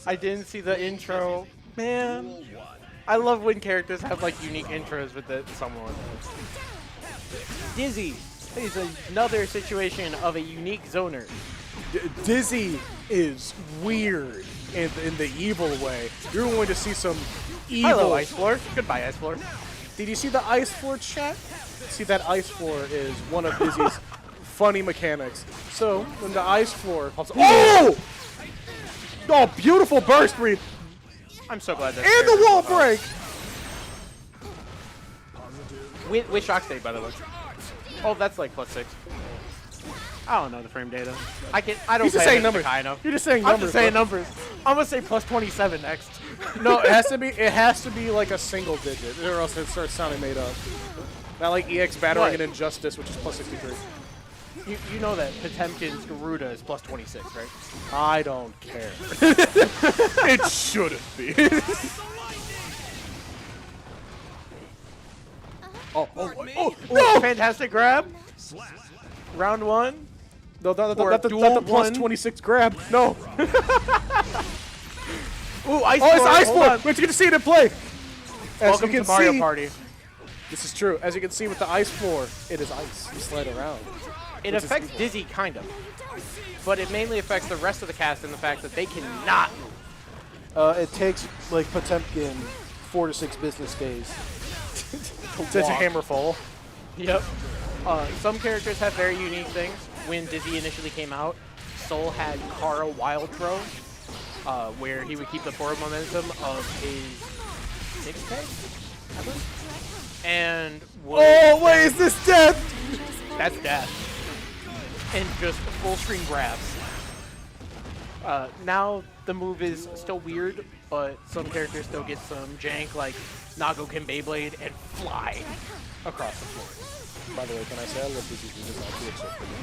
Speaker 9: I didn't see the intro. Man, I love when characters have like unique intros with someone. Dizzy is another situation of a unique zoner.
Speaker 8: Dizzy is weird in the evil way. You're going to see some evil...
Speaker 9: Hello, Ice Floor. Goodbye, Ice Floor.
Speaker 8: Did you see the ice floor chat? See, that ice floor is one of Dizzy's funny mechanics. So, when the ice floor pops up... Oh! Oh, beautiful burst read!
Speaker 9: I'm so glad that.
Speaker 8: And the wall break!
Speaker 9: With shock state, by the way. Oh, that's like +6. I don't know the frame data. I don't.
Speaker 8: He's just
Speaker 9: play
Speaker 8: saying
Speaker 9: it
Speaker 8: numbers.
Speaker 9: high enough.
Speaker 8: You're just saying
Speaker 9: I'm
Speaker 8: numbers.
Speaker 9: just saying
Speaker 8: bro.
Speaker 9: numbers. I'm gonna say +27 next.
Speaker 8: No, it has to be like a single digit, or else it starts sounding made up. Not like EX battering
Speaker 9: What?
Speaker 8: an Injustice, which is +63.
Speaker 9: You know that Potemkin's Garuda is plus 26, right?
Speaker 8: I don't care. It shouldn't be.
Speaker 9: No! Fantastic grab. Round one.
Speaker 8: No, not
Speaker 9: Or a
Speaker 8: the
Speaker 9: dual
Speaker 8: plus
Speaker 9: one.
Speaker 8: 26 grab. No.
Speaker 9: Ooh, ice
Speaker 8: Oh, it's
Speaker 9: floor.
Speaker 8: ice
Speaker 9: Hold
Speaker 8: floor.
Speaker 9: on.
Speaker 8: Wait, you get to see it in play. As
Speaker 9: Welcome
Speaker 8: you
Speaker 9: to
Speaker 8: can
Speaker 9: Mario
Speaker 8: see,
Speaker 9: Party.
Speaker 8: this is true. As you can see with the ice floor, it is ice. You slide around.
Speaker 9: It
Speaker 8: Which is
Speaker 9: affects
Speaker 8: evil.
Speaker 9: Dizzy, kind of. But it mainly affects the rest of the cast in the fact that they cannot move.
Speaker 10: It takes like Potemkin 4 to 6 business days.
Speaker 8: To
Speaker 9: walk.
Speaker 8: hammer fall.
Speaker 9: Yep. Some characters have very unique things. When Dizzy initially came out, Soul had Kara Wild Throw, where he would keep the forward momentum of his 6K, I believe. And would
Speaker 8: Oh, wait, is this death?
Speaker 9: that's death. And just full screen grabs. Now the move is still weird, but some characters still get some jank, like Nago can Beyblade and fly across the floor.
Speaker 8: By the way, can I say I love Dizzy's new design too, except for me.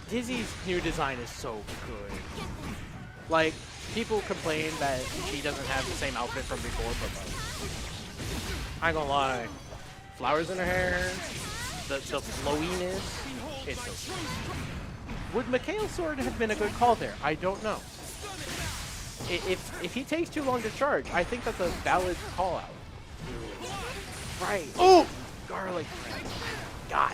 Speaker 9: Dizzy's new design is so good. Like, people complain that she doesn't have the same outfit from before, but like, I ain't gonna lie. Flowers in her hair, the flowiness, it's so good. Would Mikhail's sword have been a good call there? I don't know. If he takes too long to charge, I think that's a valid call out. Right. Oh! Garlic. God.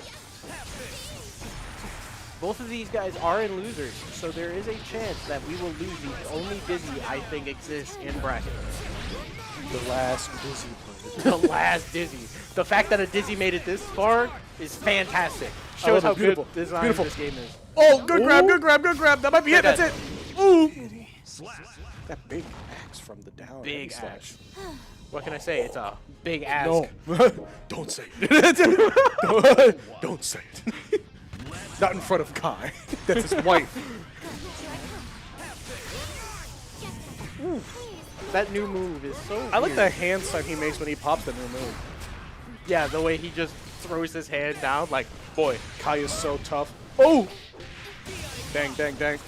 Speaker 9: Both of these guys are in losers, so there is a chance that we will lose the only Dizzy I think exists in bracket.
Speaker 8: The last Dizzy player.
Speaker 9: The last Dizzy. The fact that a Dizzy made it this far is fantastic.
Speaker 8: I love
Speaker 9: Shows how
Speaker 8: it. Beautiful.
Speaker 9: good design
Speaker 8: Beautiful.
Speaker 9: this game is.
Speaker 8: Oh, good grab, good grab, good grab. That might be it. That's it. Ooh. That big axe from the down.
Speaker 9: Big
Speaker 8: heavy
Speaker 9: axe.
Speaker 8: slash.
Speaker 9: What can I say? It's a big ass.
Speaker 8: No. Don't say it. Don't say it. Not in front of Kai. That's his wife.
Speaker 9: That new move is so
Speaker 8: I like
Speaker 9: weird.
Speaker 8: the hand sign he makes when he pops the new move.
Speaker 9: Yeah, the way he just throws his hand down, like,
Speaker 8: Boy, Kai is so tough. Oh! Dang, dang, dang.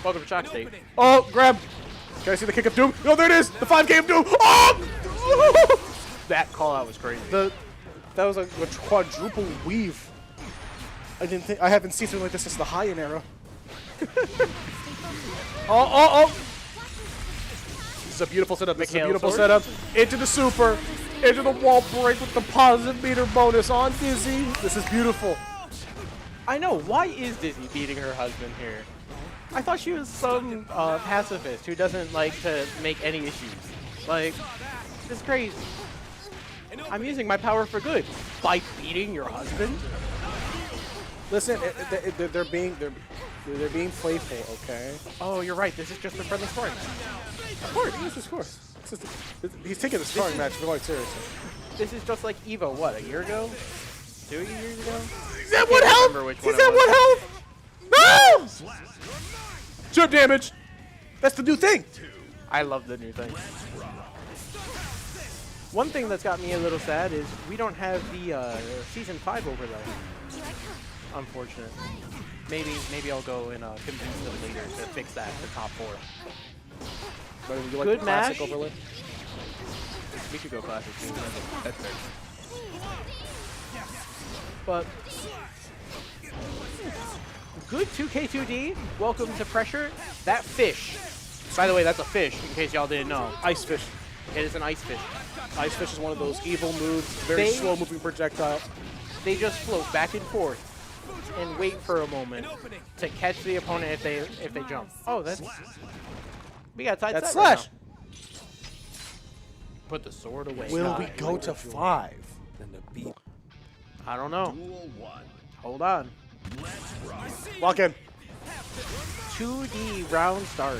Speaker 9: welcome to Shock State.
Speaker 8: Oh, grab. Can I see the kick of doom? Oh, there it is. The 5K of doom. Oh!
Speaker 9: That call out was crazy.
Speaker 8: That was a quadruple weave. I haven't seen something like this since the High-End era. Oh! This is a beautiful setup. This is a
Speaker 9: Mikhail
Speaker 8: beautiful
Speaker 9: sword.
Speaker 8: setup. Into the super. Into the wall break with the positive meter bonus on Dizzy. This is beautiful.
Speaker 9: I know, why is Dizzy beating her husband here? I thought she was some pacifist who doesn't like to make any issues. Like, this is crazy. I'm using my power for good. By beating your husband?
Speaker 8: Listen, they're being playful, okay?
Speaker 9: Oh, you're right, this is just a friendly sparring match.
Speaker 8: Of course, yes, of course. He's taking the sparring match quite seriously.
Speaker 9: This is just like Evo, what, a year ago? 2 years ago?
Speaker 8: Is that what
Speaker 9: remember
Speaker 8: helped?
Speaker 9: which
Speaker 8: Is
Speaker 9: one it
Speaker 8: that
Speaker 9: was.
Speaker 8: what helped? No! Chip damage. That's the new thing.
Speaker 9: I love the new thing. One thing that's got me a little sad is we don't have the Season 5 overlay. Unfortunate. Maybe I'll go and convince them later to fix that to top 4.
Speaker 8: But would you like
Speaker 9: Good
Speaker 8: the classic
Speaker 9: match.
Speaker 8: overlay?
Speaker 9: We could go classic too. That's fair. But good 2K2D. Welcome to Pressure. That fish. By the way, that's a fish, in case y'all didn't know.
Speaker 8: Ice fish.
Speaker 9: It is an ice fish.
Speaker 8: Ice fish is one of those evil moves, very
Speaker 9: They-
Speaker 8: slow moving projectile.
Speaker 9: They just float back and forth and wait for a moment to catch the opponent if they jump. Oh, that's we got a tight
Speaker 8: That's
Speaker 9: set right
Speaker 8: slash.
Speaker 9: now. Put the sword away.
Speaker 8: Will
Speaker 9: God.
Speaker 8: we go to 5?
Speaker 9: I don't know. Hold on.
Speaker 8: Lock in.
Speaker 9: 2D round start.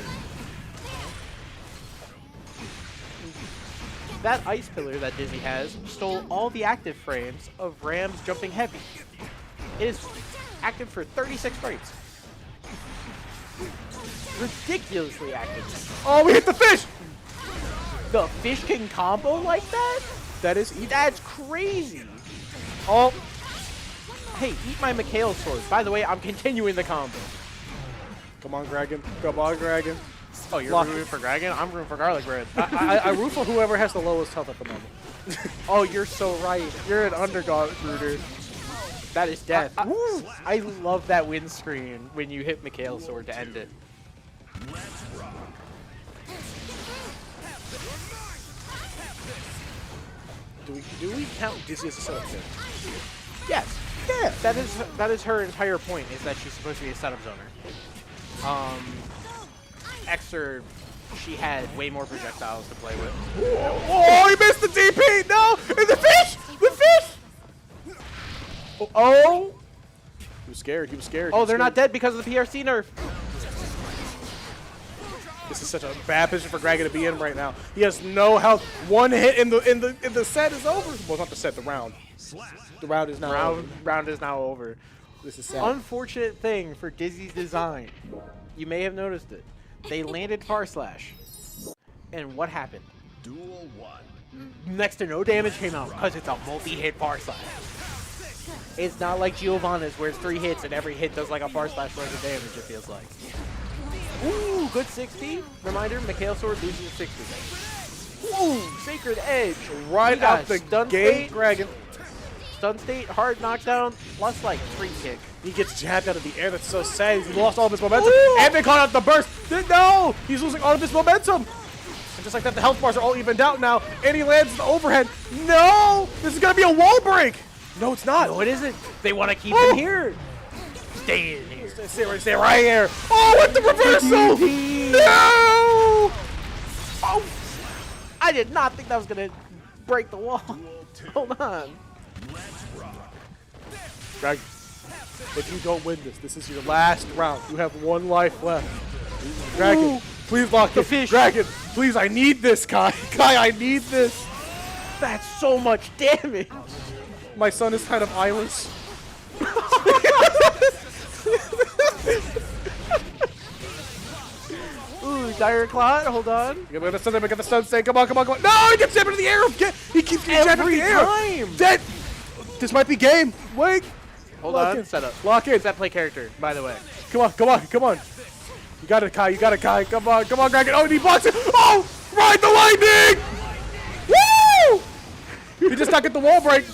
Speaker 9: That ice pillar that Dizzy has stole all the active frames of Ram's jumping heavy. It is active for 36 frames. Ridiculously active.
Speaker 8: Oh, we hit the fish.
Speaker 9: The fish can combo like that?
Speaker 8: That is evil.
Speaker 9: That's crazy.
Speaker 8: Oh.
Speaker 9: Hey, eat my Mikhail sword. By the way, I'm continuing the combo.
Speaker 8: Come on, Dragon. Come on, Dragon.
Speaker 9: Oh, you're
Speaker 8: Lock
Speaker 9: rooting
Speaker 8: it.
Speaker 9: for Dragon? I'm rooting for Garlic Bread.
Speaker 8: I root for whoever has the lowest health at the moment.
Speaker 9: Oh, you're so right. You're an underdog rooter. That is death. I love that win screen when you hit Mikhail sword to end it.
Speaker 8: Do we count Dizzy as a setup kid?
Speaker 9: Yes. Yeah. That is her entire point, is that she's supposed to be a setup zoner. Xer, she had way more projectiles to play with.
Speaker 8: Oh, he missed the DP! No! And the fish! The fish!
Speaker 9: Oh!
Speaker 8: He was scared. He was scared.
Speaker 9: Oh, they're not dead because of the PRC nerf.
Speaker 8: This is such a bad position for Dragon to be in right now. He has no health. One hit in the set is over. Well, not the set, the round. The round is now over.
Speaker 9: Round is now over.
Speaker 8: This is sad.
Speaker 9: Unfortunate thing for Dizzy's design. You may have noticed it. They landed Far Slash. And what happened?
Speaker 6: Duel 1.
Speaker 9: Next to no damage came out because it's a multi-hit Far Slash. It's not like Giovanna's where it's 3 hits and every hit does like a Far Slash worth of damage, it feels like. Ooh, good 60. Reminder, Mikhail Sword loses at 60. Ooh, Sacred Edge.
Speaker 8: Right out the
Speaker 9: stun
Speaker 8: gate,
Speaker 9: state,
Speaker 8: Dragon.
Speaker 9: Stun state, hard knockdown, plus like 3 kick.
Speaker 8: He gets jabbed out of the air. That's so sad. He lost all of his momentum. And they caught out the burst. No! He's losing all of his momentum. And just like that, the health bars are all evened out now. And he lands the overhead. No! This is going to be a wall break. No, it's not.
Speaker 9: No, it isn't. They want to keep him here. Stay in here.
Speaker 8: Stay right here. Oh, what the reversal! No!
Speaker 9: Oh! I did not think that was going to break the wall. Hold on.
Speaker 8: Dragon, if you don't win this is your last round. You have 1 life left. Dragon,
Speaker 9: Ooh.
Speaker 8: please lock
Speaker 9: The
Speaker 8: it.
Speaker 9: fish.
Speaker 8: Dragon, please, I need this, Kai. Kai, I need this.
Speaker 9: That's so much damage.
Speaker 8: My son is kind of eyeless.
Speaker 9: Ooh, Dire Clot, hold on.
Speaker 8: We got the stun state. Come on, come on, come on. No, he gets jabbed into the air. He keeps getting jabbed into the air.
Speaker 9: time.
Speaker 8: Dead. This might be game. Wait.
Speaker 9: Hold
Speaker 8: Lock
Speaker 9: on.
Speaker 8: in.
Speaker 9: Setup.
Speaker 8: Lock in.
Speaker 9: Set play character, by the way.
Speaker 8: Come on, come on, come on. You got it, Kai. You got it, Kai. Come on, Dragon. Oh, and he blocks it. Oh, ride the lightning. Woo! He just not get the wall break.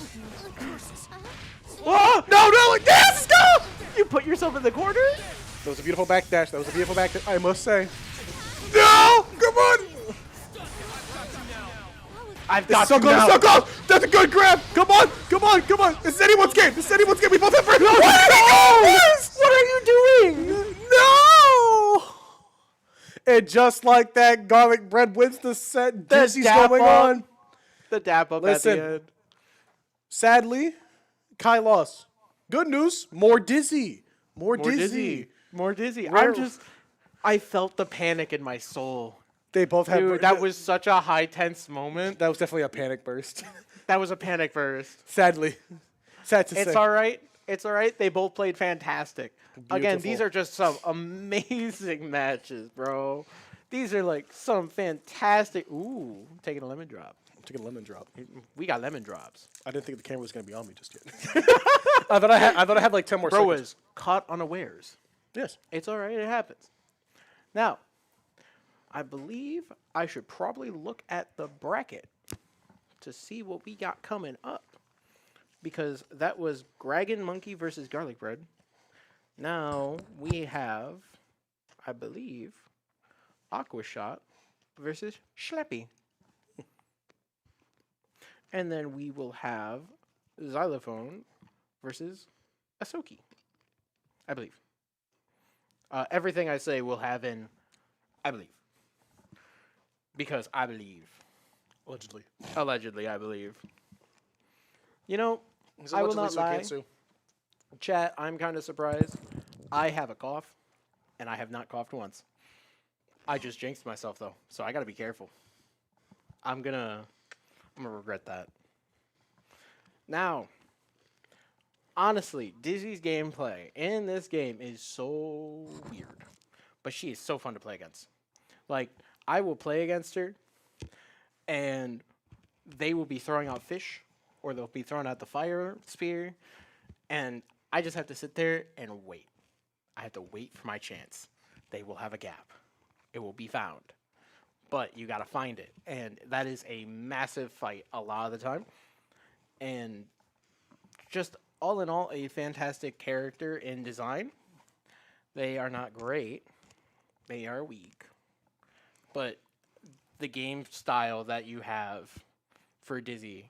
Speaker 8: Oh, no, yes, let's go.
Speaker 9: You put yourself in the corner?
Speaker 8: That was a beautiful backdash. That was a beautiful backdash, I must say. No, come on.
Speaker 9: I've
Speaker 8: This
Speaker 9: got
Speaker 8: is so
Speaker 9: you
Speaker 8: close,
Speaker 9: now.
Speaker 8: so close. That's a good grab. Come on, come on, come on. This is anyone's game. This is anyone's game. We both have first. No,
Speaker 9: What are you doing?
Speaker 8: No! And just like that, Garlic Bread wins the set. Dizzy's
Speaker 9: dap
Speaker 8: going
Speaker 9: up.
Speaker 8: on.
Speaker 9: The dap up
Speaker 8: Listen.
Speaker 9: at the end.
Speaker 8: Sadly, Kai lost. Good news, more Dizzy. More
Speaker 9: More
Speaker 8: Dizzy.
Speaker 9: dizzy. More dizzy.
Speaker 8: Rare-
Speaker 9: I felt the panic in my soul.
Speaker 8: They both have.
Speaker 9: Dude, that was such a high tense moment.
Speaker 8: That was definitely a panic burst.
Speaker 9: That was a panic burst.
Speaker 8: Sadly. Sad to say.
Speaker 9: It's all right. It's all right. They both played fantastic. Again, these
Speaker 8: Beautiful.
Speaker 9: are just some amazing matches, bro. These are like some fantastic. Ooh, taking a lemon drop.
Speaker 8: I'm taking a lemon drop.
Speaker 9: We got lemon drops.
Speaker 8: I didn't think the camera was going to be on me just yet. I thought I had like 10 more
Speaker 9: Bro
Speaker 8: seconds.
Speaker 9: was caught unawares.
Speaker 8: Yes.
Speaker 9: It's all right. It happens. Now, I believe I should probably look at the bracket to see what we got coming up. Because that was Dragon Monkey versus Garlic Bread. Now we have, I believe, Aqua Shot versus Schleppy. And then we will have Xylophone versus Asoki, I believe. Everything I say will have in, I believe. Because I believe.
Speaker 8: Allegedly.
Speaker 9: Allegedly, I believe. You know,
Speaker 8: He's
Speaker 9: I will
Speaker 8: allegedly,
Speaker 9: not
Speaker 8: so he
Speaker 9: lie.
Speaker 8: can't sue.
Speaker 9: Chat, I'm kind of surprised. I have a cough, and I have not coughed once. I just jinxed myself, though, so I got to be careful. I'm gonna regret that. Now, honestly, Dizzy's gameplay in this game is so weird, but she is so fun to play against. Like, I will play against her, and they will be throwing out fish, or they'll be throwing out the fire spear, and I just have to sit there and wait. I have to wait for my chance. They will have a gap. It will be found. But you got to find it. And that is a massive fight a lot of the time. And just all in all, a fantastic character in design. They are not great. They are weak. But the game style that you have for Dizzy,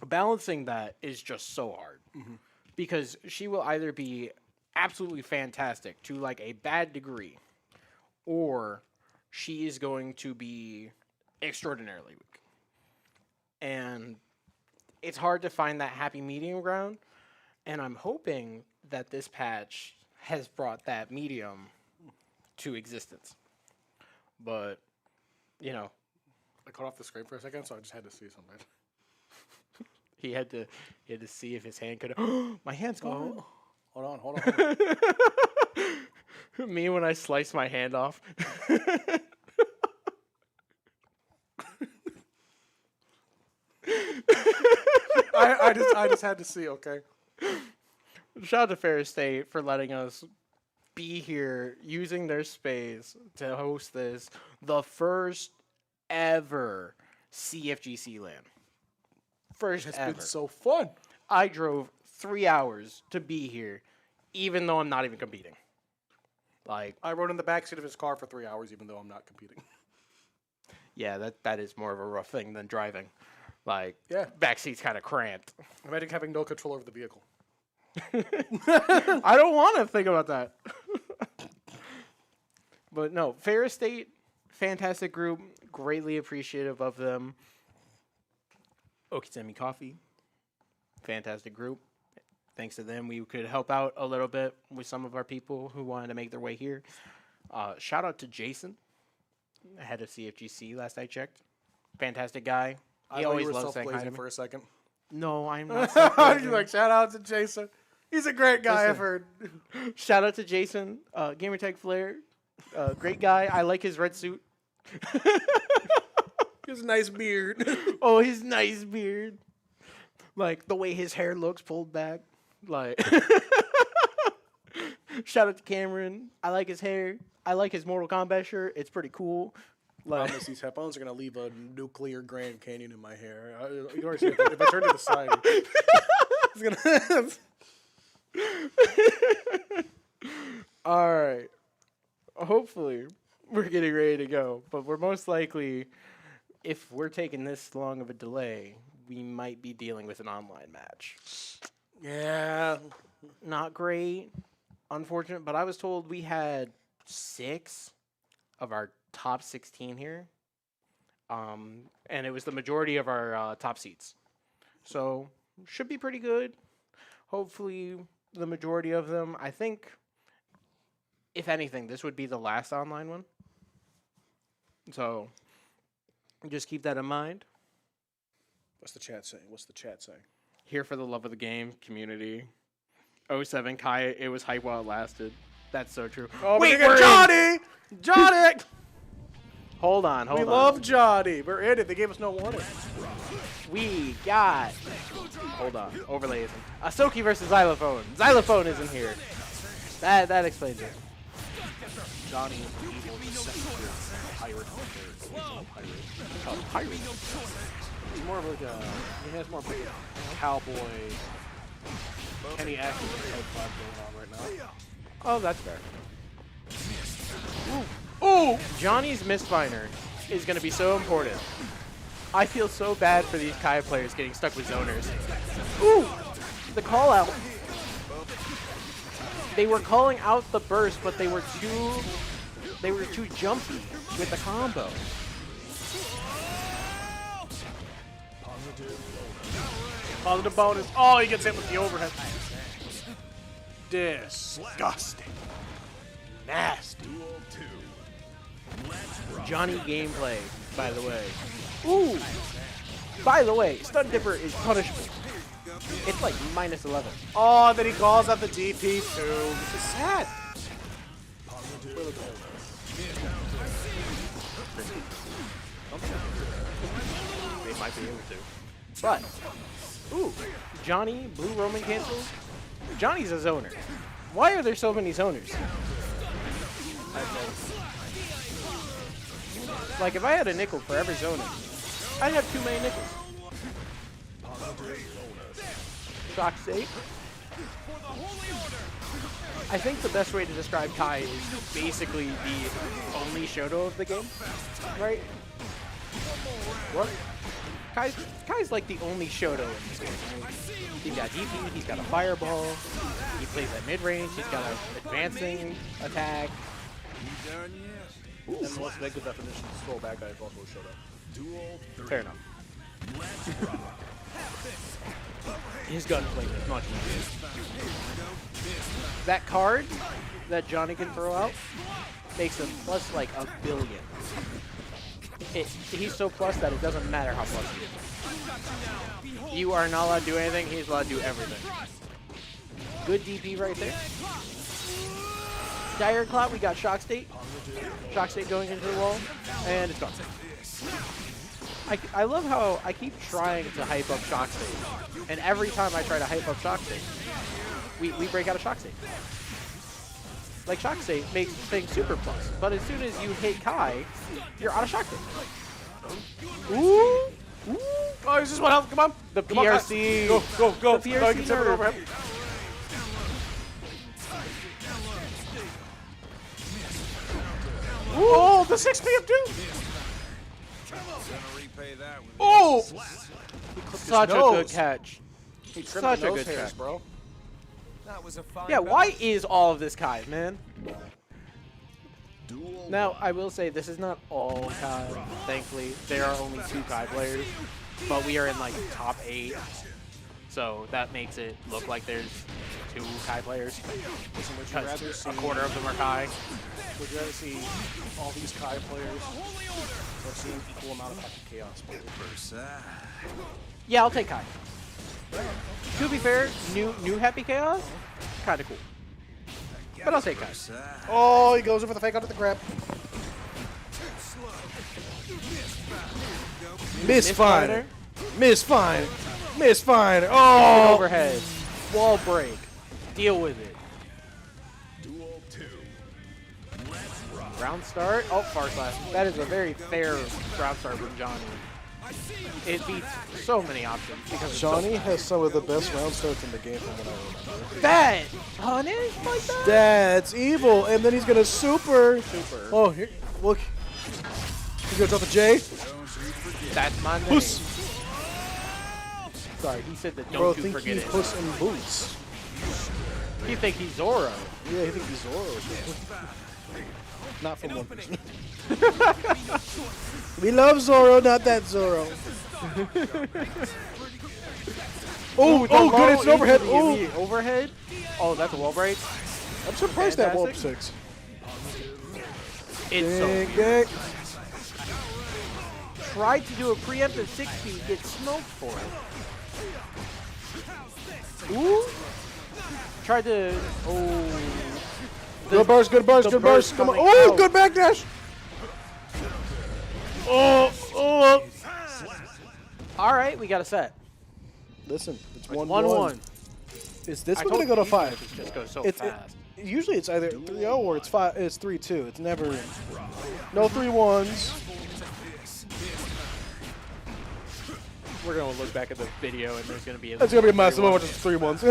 Speaker 9: balancing that is just so hard. Because she will either be absolutely fantastic to like a bad degree, or she is going to be extraordinarily weak. And it's hard to find that happy medium ground. And I'm hoping that this patch has brought that medium to existence. But, you know,
Speaker 8: I cut off the screen for a second, so I just had to see something.
Speaker 9: he had to see if his hand could. My hand's gone.
Speaker 8: Oh, hold on.
Speaker 9: Me when I slice my hand off.
Speaker 8: I just had to see. Okay.
Speaker 9: Shout out to Ferris State for letting us be here, using their space to host this, the first ever CFGC LAN. First
Speaker 8: It's
Speaker 9: ever.
Speaker 8: been so fun.
Speaker 9: I drove 3 hours to be here, even though I'm not even competing. Like,
Speaker 8: I rode in the backseat of his car for 3 hours, even though I'm not competing.
Speaker 9: yeah, that is more of a rough thing than driving. Like,
Speaker 8: Yeah.
Speaker 9: backseat's kind of cramped.
Speaker 8: Imagine having no control over the vehicle.
Speaker 9: I don't want to think about that. But no, Ferris State, fantastic group. Greatly appreciative of them. Okizemi Coffee, fantastic group. Thanks to them, we could help out a little bit with some of our people who wanted to make their way here. Shout out to Jason, head of CFGC, last I checked. Fantastic guy. He always loves saying hi to me.
Speaker 8: for a second.
Speaker 9: No, I'm not.
Speaker 8: You're like, shout out to Jason. He's a great guy, I've heard.
Speaker 9: Shout out to Jason, Gamertag Flair. Great guy. I like his red suit.
Speaker 8: He has a nice beard.
Speaker 9: Oh, his nice beard. Like, the way his hair looks pulled back. Like, shout out to Cameron. I like his hair. I like his Mortal Kombat shirt. It's pretty cool. Like,
Speaker 8: Promise these headphones are going to leave a nuclear Grand Canyon in my hair. You already see it. If I turn to the side, it's going to...
Speaker 9: all right. Hopefully, we're getting ready to go. But we're most likely, if we're taking this long of a delay, we might be dealing with an online match.
Speaker 8: Yeah.
Speaker 9: Not great. Unfortunate. But I was told we had 6 of our top 16 here. And it was the majority of our top seats. So, should be pretty good. Hopefully, the majority of them, I think, if anything, this would be the last online one. So, just keep that in mind.
Speaker 8: What's the chat saying?
Speaker 9: Here for the love of the game, community. 07 Kai, it was hype while it lasted. That's so true.
Speaker 8: Oh,
Speaker 9: wait,
Speaker 8: we're Johnny! Johnny!
Speaker 9: Hold on.
Speaker 8: We love Johnny. We're in it. They gave us no warning.
Speaker 9: We got... Hold on. Overlay isn't. Asoki versus Xylophone. Xylophone isn't here. That explains it.
Speaker 8: Johnny is the evil deceptive pirate hunter. Pirate. He's more of like a... He has more of like a cowboy... Kenny Atkins type vibe going on right now.
Speaker 9: Oh, that's fair. Ooh! Johnny's Mistfinder is going to be so important. I feel so bad for these Kai players getting stuck with zoners. Ooh! The call out. They were calling out the burst, but they were too jumpy with the combo.
Speaker 8: Positive bonus. Oh, he gets hit with the overhead. Disgusting. Nasty.
Speaker 9: Johnny gameplay, by the way. Ooh! By the way, Stun Dipper is punishable. It's like -11.
Speaker 8: Oh, then he calls out the DP too. This is sad.
Speaker 9: They might be able to. But Ooh, Johnny, blue Roman cancels. Johnny's a zoner. Why are there so many zoners? Like, if I had a nickel for every zoner, I'd have too many nickels. Shock state. I think the best way to describe Kai is basically the only Shoto of the game, right? What? Kai's like the only Shoto in this game. Right? He's got DP, he's got a fireball, he plays at mid-range, he's got an advancing attack.
Speaker 8: And the most negative definition of scroll back guy is also a Shoto.
Speaker 9: Fair enough. His gunplay is much easier. That card that Johnny can throw out makes him plus like a billion. He's so plus that it doesn't matter how plus he is. You are not allowed to do anything, he's allowed to do everything. Good DP right there. Dire Clout, we got Shock State. Shock State going into the wall, and it's gone. I love how I keep trying to hype up Shock State, and every time I try to hype up Shock State, we break out of Shock State. Like, Shock State makes things super plus, but as soon as you hit Kai, you're out of Shock State. Ooh! Ooh!
Speaker 8: Oh, is this one health? Come on.
Speaker 9: The
Speaker 8: Come on,
Speaker 9: PRC.
Speaker 8: go, go, go.
Speaker 9: The PRC
Speaker 8: No, you can tip it
Speaker 9: nerf.
Speaker 8: over him. Oh, the 6 PM too. Oh!
Speaker 9: Such a good catch.
Speaker 8: He trimmed
Speaker 9: Such
Speaker 8: the
Speaker 9: a
Speaker 8: nose
Speaker 9: good
Speaker 8: hairs,
Speaker 9: catch.
Speaker 8: bro.
Speaker 9: Yeah, why is all of this Kai, man? Now, I will say this is not all Kai, thankfully. There are only 2 Kai players, but we are in like top 8. So that makes it look like there's 2 Kai players.
Speaker 8: Listen, would you rather
Speaker 9: Because
Speaker 8: see
Speaker 9: a quarter of them are Kai.
Speaker 8: Would you rather see all these Kai players or see an equal amount of Happy Chaos players?
Speaker 9: Yeah, I'll take Kai. To be fair, new Happy Chaos, kind of cool. But I'll take Kai.
Speaker 8: Oh, he goes over the fake under the grab. Misfire. Misfire. Misfire. Oh!
Speaker 9: Overhead. Wall break. Deal with it. Ground start. Oh, far slash. That is a very fair ground start from Johnny. It beats so many options because it's
Speaker 10: Johnny
Speaker 9: so
Speaker 10: has some of the best round starts in the game from what I remember.
Speaker 9: that punish like that.
Speaker 10: That's evil, and then he's gonna super.
Speaker 9: Super.
Speaker 10: Oh, here, look. He goes off the J.
Speaker 9: That's my name.
Speaker 10: Puss.
Speaker 9: Sorry, he said that.
Speaker 10: Bro,
Speaker 9: Don't you
Speaker 10: think
Speaker 9: forget
Speaker 10: he's
Speaker 9: it.
Speaker 10: Puss in Boots.
Speaker 9: You think he's Zoro?
Speaker 10: Yeah, he thinks he's Zoro. Not from One Piece. We love Zoro, not that Zoro. Oh, good, it's an overhead. Oh,
Speaker 9: Overhead? Oh, that's a wall break?
Speaker 10: I'm surprised that wall
Speaker 9: Fantastic.
Speaker 10: 6.
Speaker 9: It's so
Speaker 10: Dang,
Speaker 9: weird.
Speaker 10: dang.
Speaker 9: Tried to do a preemptive 6-speed, get smoked for it. Ooh. Tried to. Oh.
Speaker 10: Good burst, good burst,
Speaker 9: the
Speaker 10: good burst.
Speaker 9: burst
Speaker 10: Come on.
Speaker 9: coming
Speaker 10: Oh,
Speaker 9: out.
Speaker 10: good backdash. Oh.
Speaker 9: All right, we got a set.
Speaker 10: Listen, it's
Speaker 9: 1-1.
Speaker 10: Is this
Speaker 9: I
Speaker 10: one gonna
Speaker 9: told
Speaker 10: go to
Speaker 9: you
Speaker 10: 5?
Speaker 9: defenses just go so
Speaker 10: It's
Speaker 9: fast.
Speaker 10: usually it's either 3-0 or it's 5. It's 3-2. It's never no 3-1s.
Speaker 9: We're gonna look back at the video and there's gonna be.
Speaker 10: It's gonna be a massive one, which is 3-1s.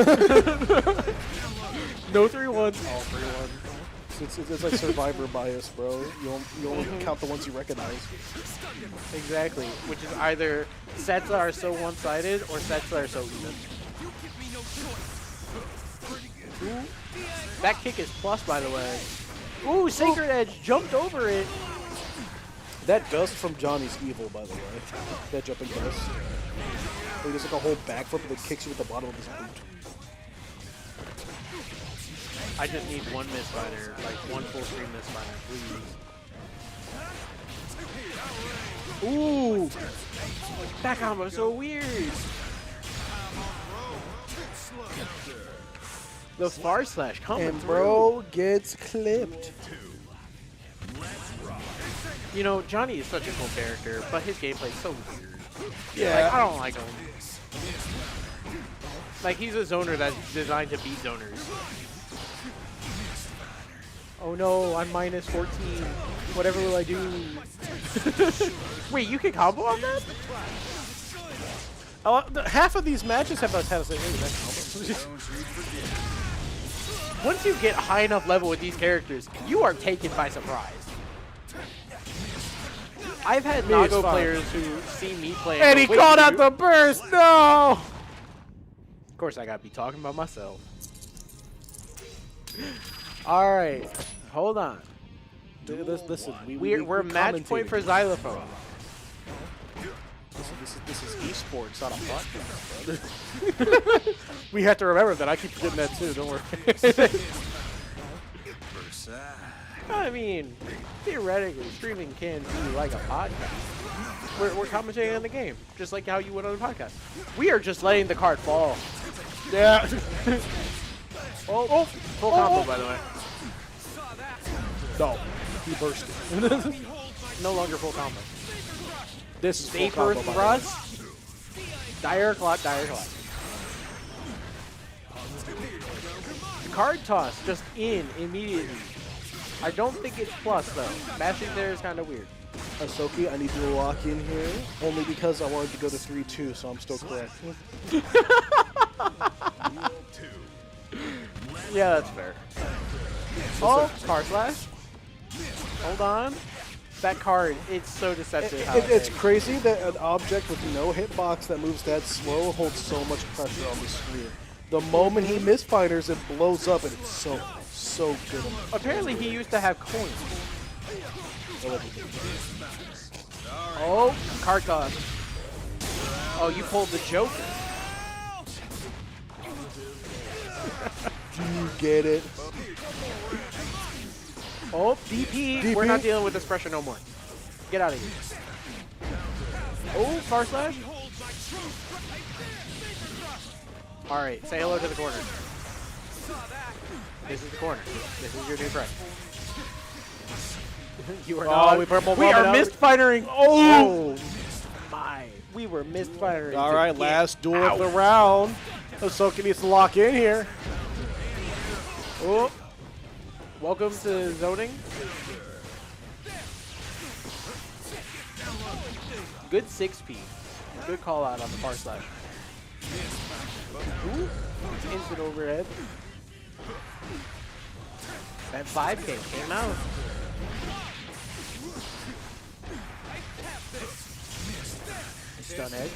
Speaker 9: No 3-1s. All 3-1s.
Speaker 10: It's like survivor bias, bro. You only count the ones you recognize.
Speaker 9: Exactly. Which is either sets that are so one-sided or sets that are so even. Ooh. That kick is plus, by the way. Ooh, Sacred Edge jumped over it.
Speaker 10: That dust from Johnny's evil, by the way. That jumping dust. He does like a whole backflip and then kicks you with the bottom of his boot.
Speaker 9: I just need one misfire, like one full screen misfire, please. Ooh! That combo is so weird. The far slash coming
Speaker 10: And
Speaker 9: through.
Speaker 10: bro gets clipped.
Speaker 9: You know, Johnny is such a cool character, but his gameplay is so weird.
Speaker 10: Yeah.
Speaker 9: Like, I don't like him. Like, he's a zoner that's designed to beat zoners. Oh no, I'm minus 14. Whatever will I do? Wait, you can combo on that?
Speaker 10: Half of these matches have us had us.
Speaker 9: Once you get high enough level with these characters, you are taken by surprise. I've had
Speaker 10: Me, it's
Speaker 9: Nago
Speaker 10: fine.
Speaker 9: players who see me play.
Speaker 10: And he
Speaker 9: "Wait,
Speaker 10: called out
Speaker 9: you-"
Speaker 10: the burst. No.
Speaker 9: Of course, I gotta be talking about myself. All right, hold on.
Speaker 10: Listen,
Speaker 9: We're match point for Xylophone.
Speaker 10: This is esports, not a podcast. We have to remember that. I keep forgetting that too. Don't worry.
Speaker 9: I mean, theoretically, streaming can be like a podcast. We're commentating on the game, just like how you would on a podcast. We are just letting the card fall.
Speaker 10: Yeah.
Speaker 9: Oh, full combo, by the way.
Speaker 10: No. He bursted.
Speaker 9: No longer full combo.
Speaker 10: This is full
Speaker 9: Vapor
Speaker 10: combo, by the way.
Speaker 9: thrust. Dire clock, dire clock. Card toss, just in immediately. I don't think it's plus though. Mashing there is kind of weird.
Speaker 10: Ahsoki, I need you to lock in here, only because I wanted to go to 3-2, so I'm still correct.
Speaker 9: Yeah, that's fair. Oh, card slash. Hold on. That card, it's so deceptive. how
Speaker 10: It's
Speaker 9: it-
Speaker 10: crazy that an object with no hitbox that moves that slow holds so much pressure on the screen. The moment he misfires, it blows up, and it's so good.
Speaker 9: Apparently, he used to have coins. Oh, card toss. Oh, you pulled the Joker.
Speaker 10: Do you get it?
Speaker 9: Oh, DP. We're not dealing with this pressure no more. Get out of here. Oh, far slash. All right, say hello to the corner. This is the corner. This is your new friend. You are not.
Speaker 10: we purple
Speaker 9: We are
Speaker 10: bombing out.
Speaker 9: misfiring. Oh my! We were misfiring.
Speaker 10: All right, last duel of the round. Ahsoki needs to lock in here.
Speaker 9: Oh, welcome to zoning. Good 6P. Good call out on the far slash. Ooh, instant overhead. That 5K came out. Stun edge.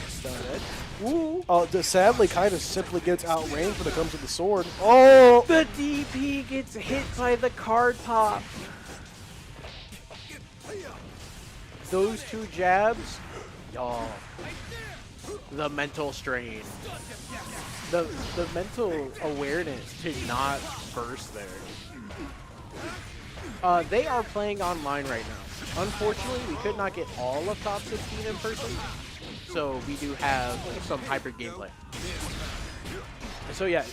Speaker 9: Stun edge. Woo.
Speaker 10: Sadly, kind of simply gets outranged when it comes to the sword. Oh!
Speaker 9: The DP gets hit by the card pop. Those two jabs, y'all. The mental strain. The mental awareness to not burst there. They are playing online right now. Unfortunately, we could not get all of top 16 in person, so we do have some hybrid gameplay. So yeah,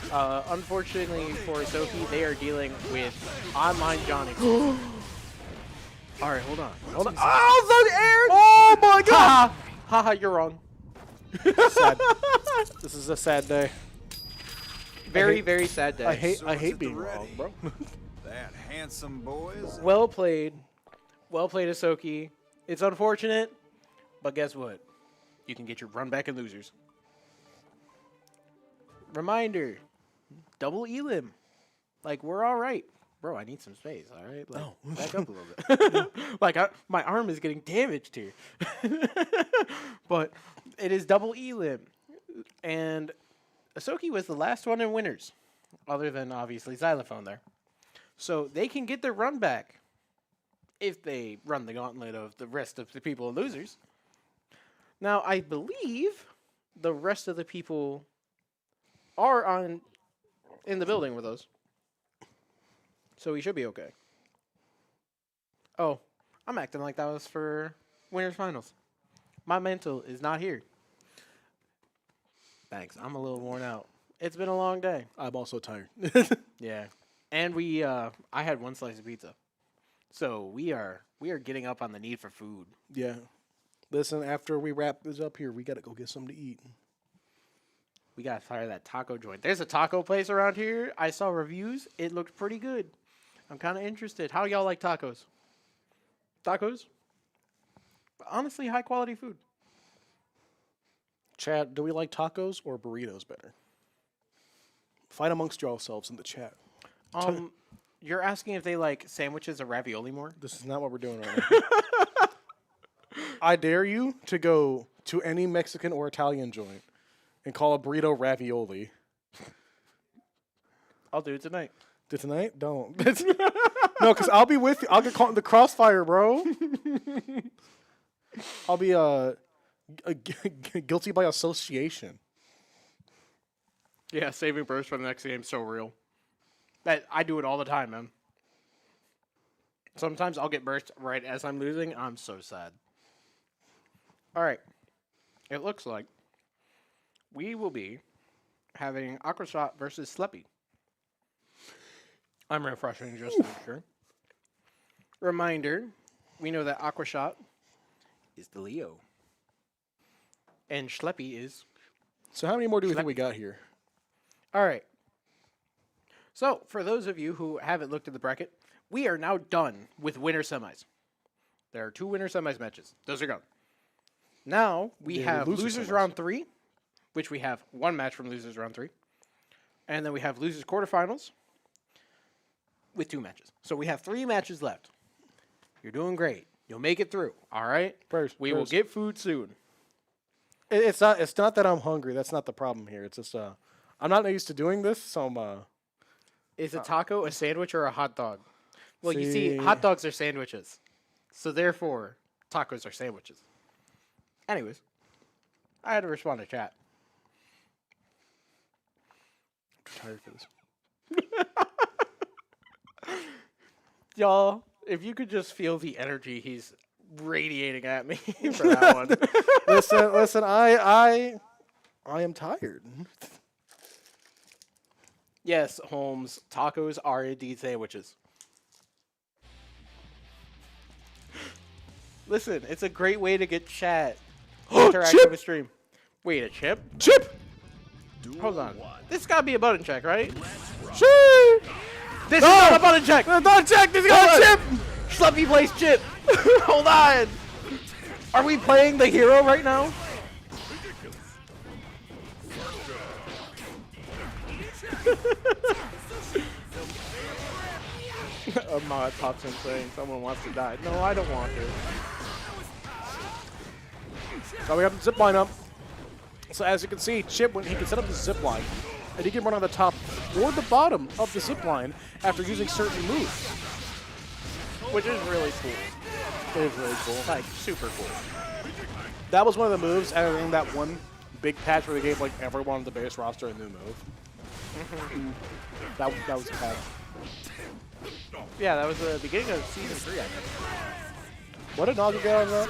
Speaker 9: unfortunately for Sophie, they are dealing with online Johnny. All right, hold on. Hold on. Oh, the air!
Speaker 10: Oh my god!
Speaker 9: Haha, you're wrong.
Speaker 10: Sad. This is a sad day.
Speaker 9: Very, very sad day.
Speaker 10: I hate being wrong, bro.
Speaker 6: That handsome boys.
Speaker 9: Well played. Well played, Ahsoki. It's unfortunate, but guess what? You can get your run back in losers. Reminder, double elim. Like, we're all right. Bro, I need some space, all right? Like, back up a little bit. Like, my arm is getting damaged here. But it is double elim. And Ahsoki was the last one in winners, other than, obviously, Xylophone there. So they can get their run back if they run the gauntlet of the rest of the people and losers. Now, I believe the rest of the people are in the building with us. So we should be okay. Oh, I'm acting like that was for winners finals. My mental is not here. Thanks. I'm a little worn out. It's been a long day.
Speaker 10: I'm also tired.
Speaker 9: Yeah. And I had one slice of pizza. So we are getting up on the need for food.
Speaker 10: Yeah. Listen, after we wrap this up here, we gotta go get something to eat.
Speaker 9: We gotta fire that taco joint. There's a taco place around here. I saw reviews. It looked pretty good. I'm kind of interested. How y'all like tacos? Tacos? Honestly, high quality food.
Speaker 10: Chat, do we like tacos or burritos better? Fight amongst yourselves in the chat.
Speaker 9: You're asking if they like sandwiches or ravioli more?
Speaker 10: This is not what we're doing right now. I dare you to go to any Mexican or Italian joint and call a burrito ravioli.
Speaker 9: I'll do it tonight.
Speaker 10: Tonight? Don't. No, because I'll be with you. I'll get caught in the crossfire, bro. I'll be guilty by association.
Speaker 9: Yeah, saving burst for the next game is so real. That I do it all the time, man. Sometimes I'll get burst right as I'm losing. I'm so sad. All right. It looks like we will be having Aquashot versus Sleppy. I'm refreshing just to make sure. Reminder, we know that Aquashot is the Leo. And Schleppy is...
Speaker 10: So how many more do we think we got here?
Speaker 9: All right. So, for those of you who haven't looked at the bracket, we are now done with winner semis. There are 2 winner semis matches. Those are gone. Now, we have losers round 3, which we have 1 match from losers round 3. And then we have losers quarterfinals with 2 matches. So we have 3 matches left. You're doing great. You'll make it through. All right? We will get food soon.
Speaker 10: It's not that I'm hungry. That's not the problem here. It's just I'm not used to doing this, so I'm
Speaker 9: Is a taco a sandwich or a hot dog? Well, you see, hot dogs are sandwiches. So therefore, tacos are sandwiches. Anyways, I had to respond to chat.
Speaker 10: too tired for this.
Speaker 9: Y'all, if you could just feel the energy he's radiating at me for that one.
Speaker 10: Listen, I am tired.
Speaker 9: Yes, Holmes, tacos are indeed sandwiches. Listen, it's a great way to get chat interactive with stream. Wait, a chip?
Speaker 10: Chip!
Speaker 9: Hold on. This gotta be a button check, right?
Speaker 10: Sure!
Speaker 9: This is not a button check!
Speaker 10: Not a check! This is a chip!
Speaker 9: Schleppy plays chip! Hold on! Are we playing the hero right now? A mod pops in saying someone wants to die. No, I don't want to.
Speaker 10: So we have the zip line up. So as you can see, Chip, when he can set up the zip line, and he can run on the top or the bottom of the zip line after using certain moves.
Speaker 9: Which is really cool.
Speaker 10: It is really cool.
Speaker 9: Like, super cool.
Speaker 10: That was one of the moves in that one big patch where they gave like everyone on the base roster a new move. That was a patch.
Speaker 9: Yeah, that was the beginning of Season 3, I think.
Speaker 10: What did Naga get out of that?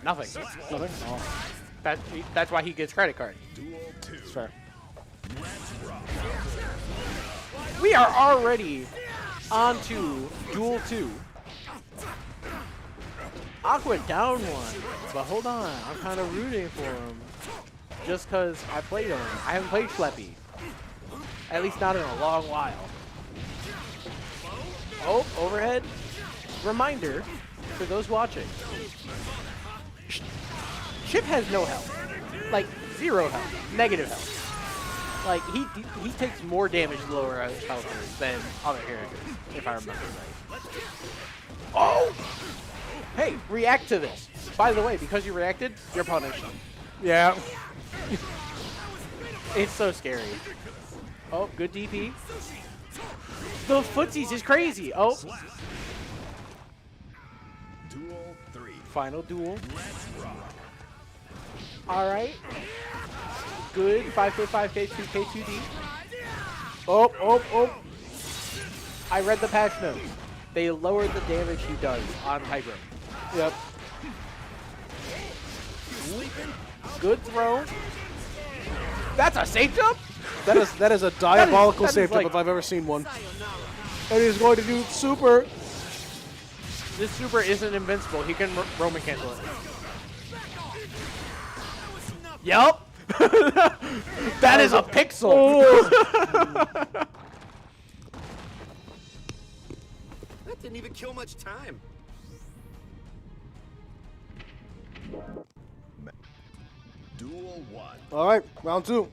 Speaker 9: Nothing.
Speaker 10: Nothing? Oh,
Speaker 9: That's why he gets credit card.
Speaker 10: it's fair.
Speaker 9: We are already on to Duel 2. Aqua down 1. But hold on, I'm kind of rooting for him. Just because I played him. I haven't played Schleppy. At least not in a long while. Oh, overhead. Reminder for those watching. Chip has no health. Like, 0 health. Negative health. Like, he takes more damage lower health than other characters, if I remember right. Oh! Hey, react to this. By the way, because you reacted, you're punished.
Speaker 10: Yeah.
Speaker 9: It's so scary. Oh, good DP. The footsies is crazy. Oh.
Speaker 6: Duel 3.
Speaker 9: Final duel. All right. Good. 5K, 2K, 2D. Oh. I read the patch notes. They lowered the damage he does on Hydro.
Speaker 10: Yep.
Speaker 9: Good throw. That's a safe jump?
Speaker 10: That is a diabolical
Speaker 9: that is
Speaker 10: save jump
Speaker 9: like-
Speaker 10: if I've ever seen one. And he's going to do super.
Speaker 9: This super isn't invincible. He can Roman cancel it. Yup. That is a pixel.
Speaker 6: That didn't even kill much time. Duel 1.
Speaker 10: All right, round 2.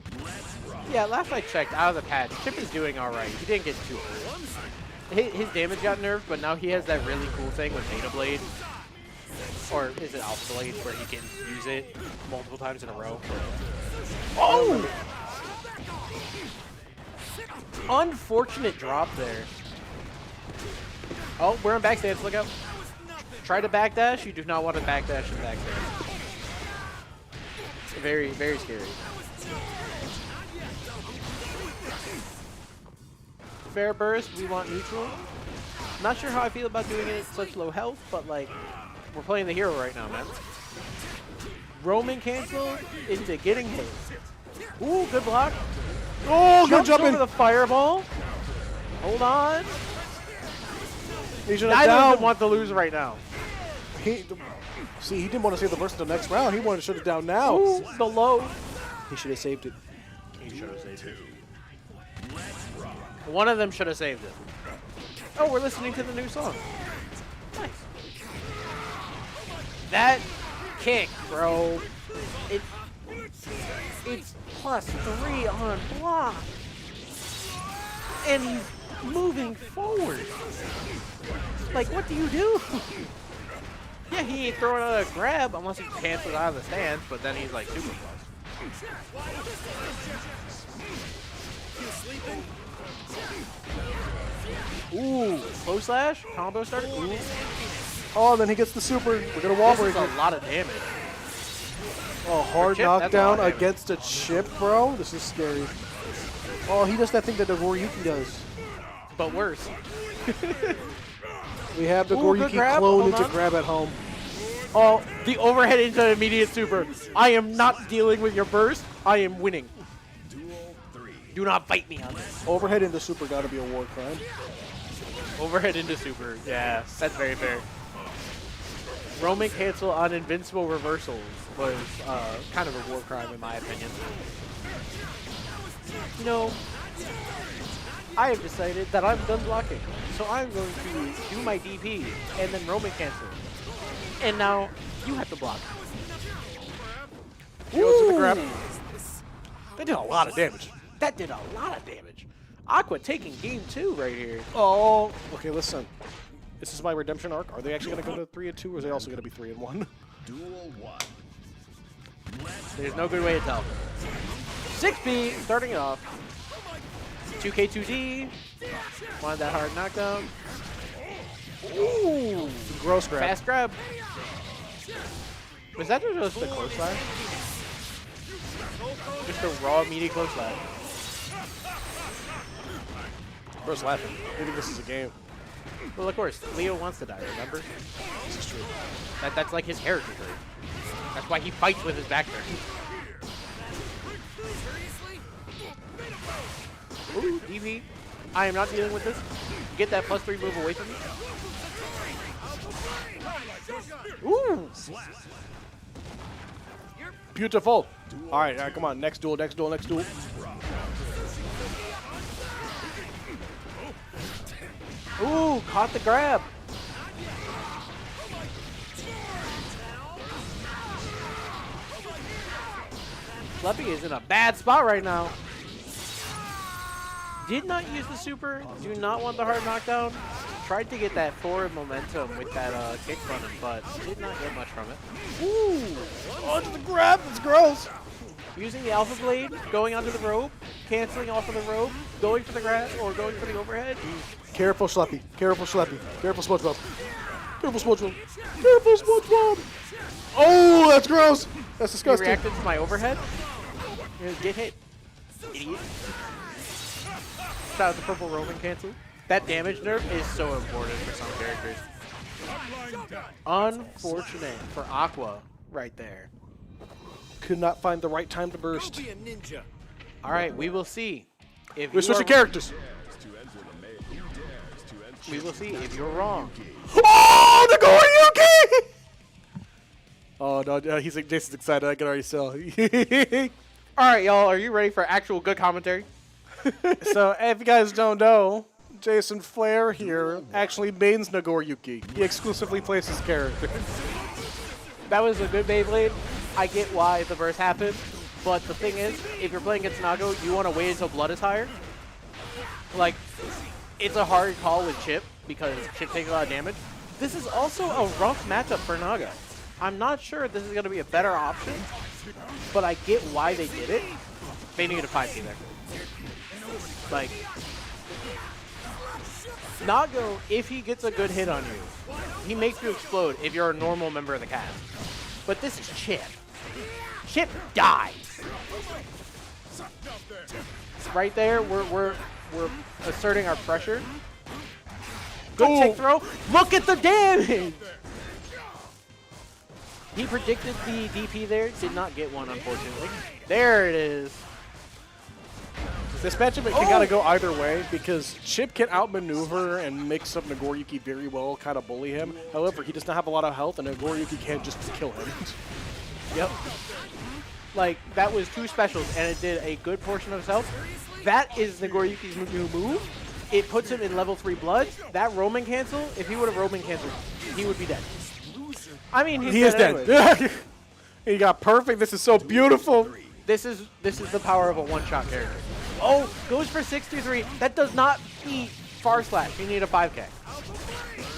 Speaker 9: Yeah, last I checked, out of the patch, Chip is doing all right. He didn't get too hurt. His damage got nerfed, but now he has that really cool thing with Data Blade. Or is it Alpha Blade, where he can use it multiple times in a row. Oh! Unfortunate drop there. Oh, we're on backstance, look out. Try to backdash, you do not want to backdash and backstance. Very, very scary. Fair burst, we want neutral. Not sure how I feel about doing it at such low health, but like, we're playing the hero right now, man. Roman cancel into getting hit. Ooh, good block.
Speaker 10: Oh, good
Speaker 9: Jumps
Speaker 10: jump
Speaker 9: over
Speaker 10: in.
Speaker 9: the fireball. Hold on.
Speaker 10: He should
Speaker 9: Neither of
Speaker 10: have
Speaker 9: them
Speaker 10: down.
Speaker 9: want to lose right now.
Speaker 10: See, he didn't want to save the burst in the next round. He wanted to shut it down now.
Speaker 9: Ooh, the low.
Speaker 10: He should have saved it.
Speaker 9: He should have saved it. One of them should have saved it. Oh, we're listening to the new song. Nice. That kick, bro. It's +3 on block. And he's moving forward. Like, what do you do? Yeah, he ain't throwing out a grab unless he cancels out of the stance, but then he's like super plus. Ooh, slow slash, combo starter. Ooh.
Speaker 10: Oh, and then he gets the super. We're gonna wall
Speaker 9: This
Speaker 10: break
Speaker 9: is
Speaker 10: it.
Speaker 9: a lot of damage.
Speaker 10: Oh, hard
Speaker 9: Chip, that's a lot
Speaker 10: knockdown
Speaker 9: of damage.
Speaker 10: against a chip, bro. This is scary. Oh, he does that thing that the Goryuki does.
Speaker 9: But worse.
Speaker 10: We have the
Speaker 9: Ooh, good
Speaker 10: Goryuki
Speaker 9: grab.
Speaker 10: clone
Speaker 9: Hold
Speaker 10: into
Speaker 9: on.
Speaker 10: grab at home.
Speaker 9: Oh, the overhead into immediate super. I am not dealing with your burst. I am winning. Do not fight me on this.
Speaker 10: Overhead into super gotta be a war crime.
Speaker 9: Overhead into super. Yeah, that's very fair. Roman cancel on invincible reversals was kind of a war crime in my opinion. You know, I have decided that I'm done blocking. So I'm going to do my DP and then Roman cancel. And now you have to block.
Speaker 10: Goes to the grab.
Speaker 9: That did a lot of damage. That did a lot of damage. Aqua taking game 2 right here.
Speaker 10: Oh, okay, listen. This is my redemption arc. Are they actually going to go to 3 and 2, or are they also going to be 3 and 1?
Speaker 6: Duel 1.
Speaker 9: There's no good way to tell. 6B starting it off. 2K2D. Wanted that hard knockdown. Ooh.
Speaker 10: Gross grab.
Speaker 9: Fast grab. Was that just a close slash? Just a raw, meaty close slash.
Speaker 10: Bro's laughing. Maybe this is a game.
Speaker 9: Well, of course, Leo wants to die, remember?
Speaker 10: This is true.
Speaker 9: That's like his character trait. That's why he fights with his back turn. Ooh, DP. I am not dealing with this. Get that +3 move away from me. Ooh!
Speaker 10: Beautiful. All right, come on. Next duel, next duel, next duel.
Speaker 9: Ooh, caught the grab. Fluffy is in a bad spot right now. Did not use the super. Do not want the hard knockdown. Tried to get that forward momentum with that kick button, but did not get much from it. Ooh!
Speaker 10: Onto the grab. It's gross.
Speaker 9: Using the Alpha Blade, going onto the rope, canceling off of the rope, going for the grab, or going for the overhead.
Speaker 10: Careful, Schleppy. Careful, Schleppy. Careful, SpongeBob. Careful, SpongeBob. Careful, SpongeBob. Oh, that's gross. That's
Speaker 9: You
Speaker 10: disgusting.
Speaker 9: reacted to my overhead. You're gonna get hit. Idiot. Shout out to Purple Roman cancel. That damage nerf is so important for some characters. Unfortunate for Aqua right there.
Speaker 10: Could not find the right time to burst.
Speaker 6: Be a ninja.
Speaker 9: All right, we will see. If
Speaker 10: We're
Speaker 9: you
Speaker 10: switching
Speaker 9: are-
Speaker 10: characters.
Speaker 9: We will see if you're wrong.
Speaker 10: Oh, the Goryuki! Oh, no, Jason's excited. I can already tell.
Speaker 9: All right, y'all. Are you ready for actual good commentary?
Speaker 10: So, if you guys don't know, Jason Flair here actually mains Nagoriyuki. He exclusively plays his character.
Speaker 9: That was a good Beyblade. I get why the burst happened, but the thing is, if you're playing against Nago, you want to wait until blood is higher. Like, it's a hard call with Chip because Chip takes a lot of damage. This is also a rough matchup for Naga. I'm not sure if this is going to be a better option, but I get why they did it. They needed a 5K there. Like, Nago, if he gets a good hit on you, he makes you explode if you're a normal member of the cast. But this is Chip. Chip dies. Right there, we're asserting our pressure. Good tick throw. Look at the damage! He predicted the DP there, did not get one, unfortunately. There it is.
Speaker 10: This matchup can kind of go either way because Chip can outmaneuver and mix up Nagoriyuki very well, kind of bully him. However, he does not have a lot of health, and Nagoriyuki can't just kill him.
Speaker 9: Yep. Like, that was two specials, and it did a good portion of his health. That is Nagoriyuki's new move. It puts him in level 3 blood. That Roman cancel, if he would have Roman canceled, he would be dead. I mean,
Speaker 10: He is
Speaker 9: anyways.
Speaker 10: dead. He got perfect. This is so beautiful.
Speaker 9: This is the power of a one-shot character. Oh, goes for 63. That does not beat Far Slash. You need a 5K.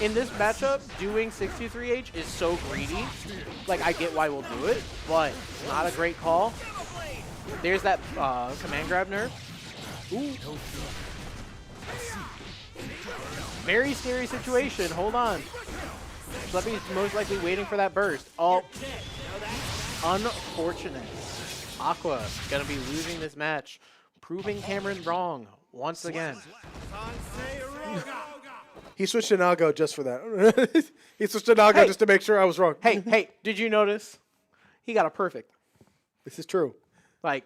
Speaker 9: In this matchup, doing 63H is so greedy. Like, I get why we'll do it, but not a great call. There's that command grab nerf. Ooh. Very scary situation. Hold on. Schleppy's most likely waiting for that burst. Oh, unfortunate. Aqua gonna be losing this match, proving Cameron wrong once again.
Speaker 10: He switched to Nago just for that. He switched to Nago just to make sure I was wrong.
Speaker 9: Hey, did you notice? He got a perfect.
Speaker 10: This is true.
Speaker 9: Like,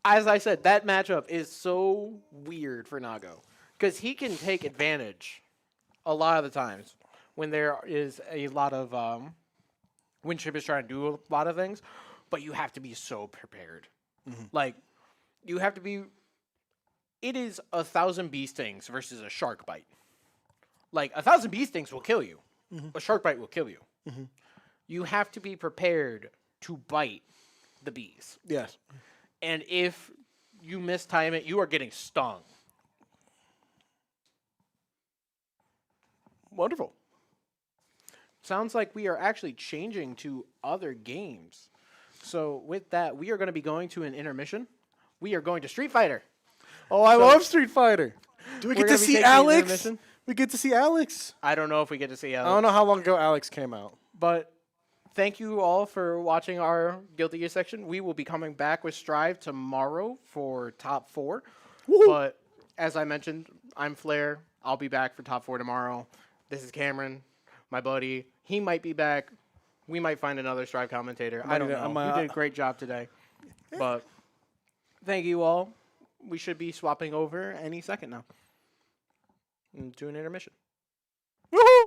Speaker 9: as I said, that matchup is so weird for Nago because he can take advantage a lot of the times when there is a lot of when Chip is trying to do a lot of things, but you have to be so prepared. Like, you have to be. It is 1,000 bee stings versus a shark bite. Like, 1,000 bee stings will kill you. A shark bite will kill you. You have to be prepared to bite the bees.
Speaker 10: Yes.
Speaker 9: And if you mistime it, you are getting stung.
Speaker 10: Wonderful.
Speaker 9: Sounds like we are actually changing to other games. So with that, we are going to be going to an intermission. We are going to Street Fighter.
Speaker 10: Oh, I love Street Fighter. Do we
Speaker 9: We're
Speaker 10: get to
Speaker 9: gonna be
Speaker 10: see
Speaker 9: taking an
Speaker 10: Alex?
Speaker 9: intermission.
Speaker 10: We get to see Alex.
Speaker 9: I don't know if we get to see Alex.
Speaker 10: I don't know how long ago Alex came out.
Speaker 9: But thank you all for watching our Guilty Gear section. We will be coming back with Strive tomorrow for Top 4.
Speaker 10: Woo-hoo.
Speaker 9: But as I mentioned, I'm Flair. I'll be back for Top 4 tomorrow. This is Cameron, my buddy. He might be back. We might find another Strive commentator. I don't know. You did a great job today. But thank you all. We should be swapping over any second now. To an intermission.
Speaker 10: Woohoo!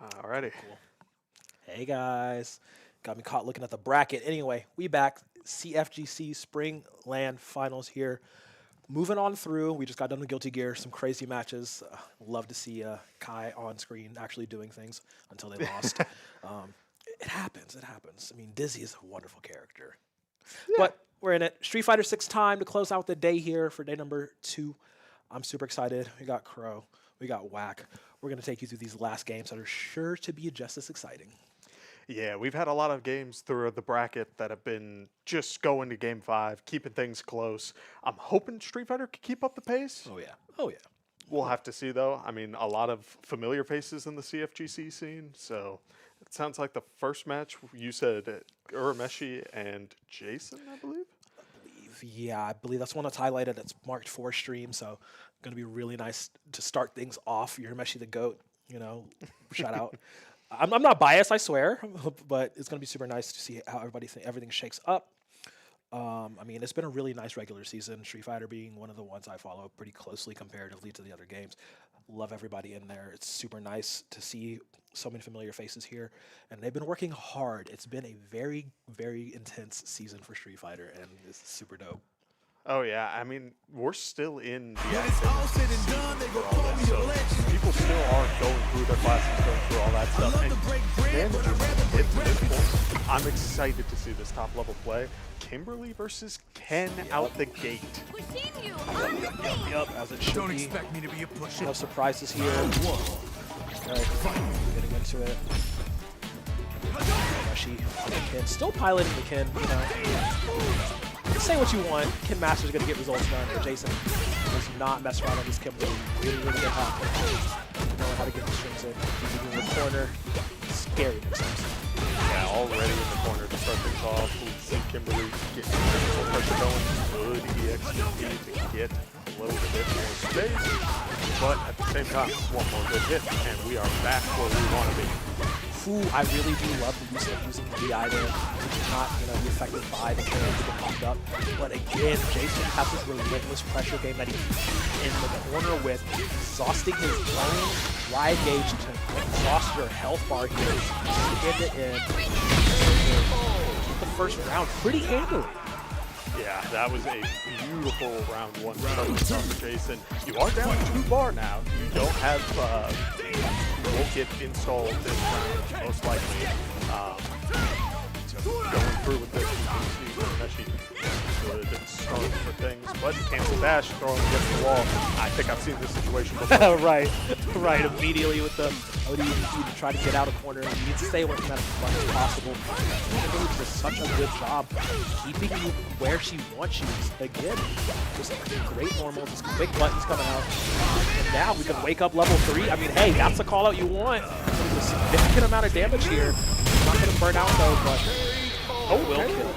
Speaker 11: Alrighty.
Speaker 1: Hey guys, got me caught looking at the bracket. Anyway, we back. CFGC Spring Land Finals here. Moving on through, we just got done with Guilty Gear, some crazy matches. Love to see Kai on screen actually doing things until they lost. It happens, it happens. I mean, Dizzy is a wonderful character. But we're in it. Street Fighter 6 time to close out the day here for day number 2. I'm super excited. We got Crow, we got Whack. We're going to take you through these last games that are sure to be just as exciting.
Speaker 11: Yeah, we've had a lot of games through the bracket that have been just going to Game 5, keeping things close. I'm hoping Street Fighter can keep up the pace.
Speaker 1: Oh, yeah. Oh, yeah.
Speaker 11: We'll have to see, though. I mean, a lot of familiar faces in the CFGC scene, so it sounds like the first match, you said Urameshi and Jason, I believe?
Speaker 1: Yeah, I believe that's one that's highlighted. It's marked for stream, so going to be really nice to start things off. Urameshi the GOAT, you know, shout out. I'm not biased, I swear, but it's going to be super nice to see how everything shakes up. I mean, it's been a really nice regular season. Street Fighter being one of the ones I follow pretty closely comparatively to the other games. Love everybody in there. It's super nice to see so many familiar faces here, and they've been working hard. It's been a very, very intense season for Street Fighter, and it's super dope.
Speaker 11: Oh, yeah. I mean, we're still in the academic season for all this, so people still are going through their classes, going through all that stuff. And managing to get to this point, I'm excited to see this top-level play. Kimberly versus Ken out the gate.
Speaker 1: Yep, as it should
Speaker 6: Don't
Speaker 1: be.
Speaker 6: expect me to be a pusher.
Speaker 1: No surprises here. Okay, getting into it. Urameshi on the Ken, still piloting the Ken, you know. Say what you want, Ken Master's going to get results done, but Jason does not mess around on these Kimberly. Really, really good hop. Knowing how to get the strings in. He's in the corner. Scary mix-ups.
Speaker 11: Yeah, already in the corner to start things off. We see Kimberly getting some pressure going. Good EXP to get a little bit more space. But at the same time, one more good hit, and we are back where we want to be.
Speaker 1: Ooh, I really do love the use of using the DI there. It's not, you know, be affected by the carry that popped up. But again, Jason has this relentless pressure game that he's in the corner with, exhausting his own ride gauge to exhaust your health bar here. Get it in. Keep the first round pretty handily.
Speaker 11: Yeah, that was a beautiful round 1 start for Jason. You are down 2 bar now. You don't have, you won't get installed this round, most likely. Going through with this, you can see Urameshi good start for things, but cancel dash, throwing against the wall. I think I've seen this situation before.
Speaker 1: right, immediately with the OD, you need to try to get out of corner. You need to stay away from that as much as possible. Kimberly does such a good job keeping you where she wants you. Again, just great normals, just quick buttons coming out. And now we can wake up level 3. I mean, hey, that's the call out you want. There's a significant amount of damage here. Not going to burn out though, but will kill.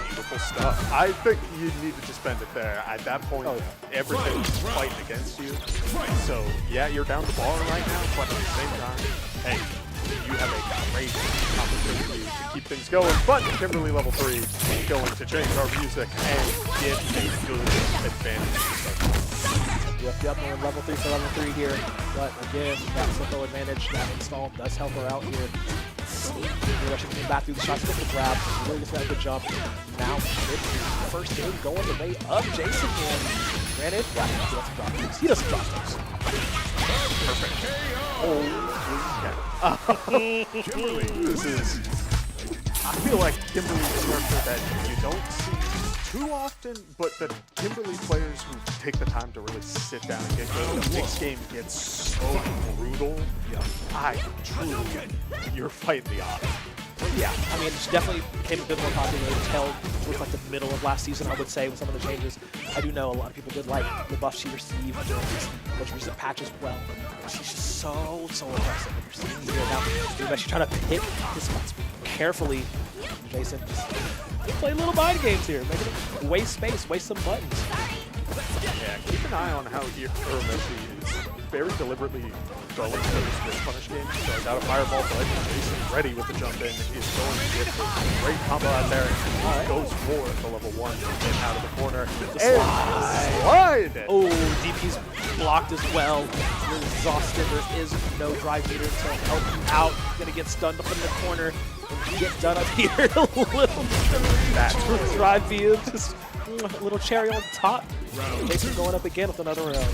Speaker 11: Beautiful stuff. I think you need to just spend it there. At that point, everything's fighting against you. So, yeah, you're down the bar right now, but at the same time, hey, you have a great opportunity to keep things going. But Kimberly level 3 is going to change our music and get a good advantage.
Speaker 1: Yep, we're level 3 for level 3 here. But again, that simple advantage, that install does help her out here. Rushing coming back through the shots, gets the grab, really gets that good jump. Now, first game going the way of Jason here. Granted, yeah, he doesn't drop those. He doesn't drop those.
Speaker 11: Perfect. Oh, yeah. Kimberly, this is, I feel like Kimberly's a character that you don't see too often, but the Kimberly players who take the time to really sit down and get good, the mixed game gets so brutal. I truly, you're fighting the odds.
Speaker 1: Yeah, I mean, it definitely became a bit more popular until towards like the middle of last season, I would say, with some of the changes. I do know a lot of people did like the buff she received during these most recent patches as well. She's just so impressive. You're seeing here now, she's trying to hit his spots carefully. Jason just play little mind games here, making him waste space, waste some buttons.
Speaker 11: Yeah, keep an eye on how Urameshi is very deliberately going for this Wrist Punish game. Throws out a Fireball, but Jason ready with the jump in. He's going to get a great combo out there. He goes for the level 1 in out of the corner. Slide!
Speaker 3: Oh, DP's blocked as well. You're exhausted. There is no drive meter to help you out. Gonna get stunned up in the corner. And get done up here. A little drive view. Just a little cherry on top. Jason going up again with another round.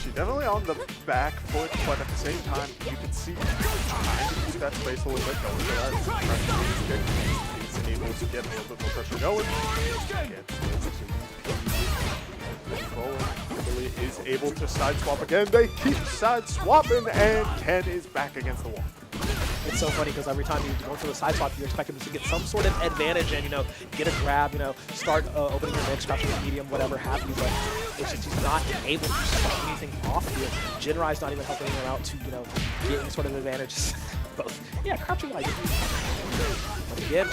Speaker 11: She's definitely on the back foot, but at the same time, you can see trying to use that space a little bit, going for that pressure. He's able to get a little bit more pressure going. Kimberly is able to side swap again. They keep side swapping, and Ken is back against the wall.
Speaker 3: It's so funny because every time you go for the side swap, you expect him to get some sort of advantage and, get a grab, start opening your mid, scratching your medium, whatever have you, but it's just he's not able to start anything off here. Jinrai's not even helping him out to, get any sort of advantage. Both. Yeah, crouching like it. But again,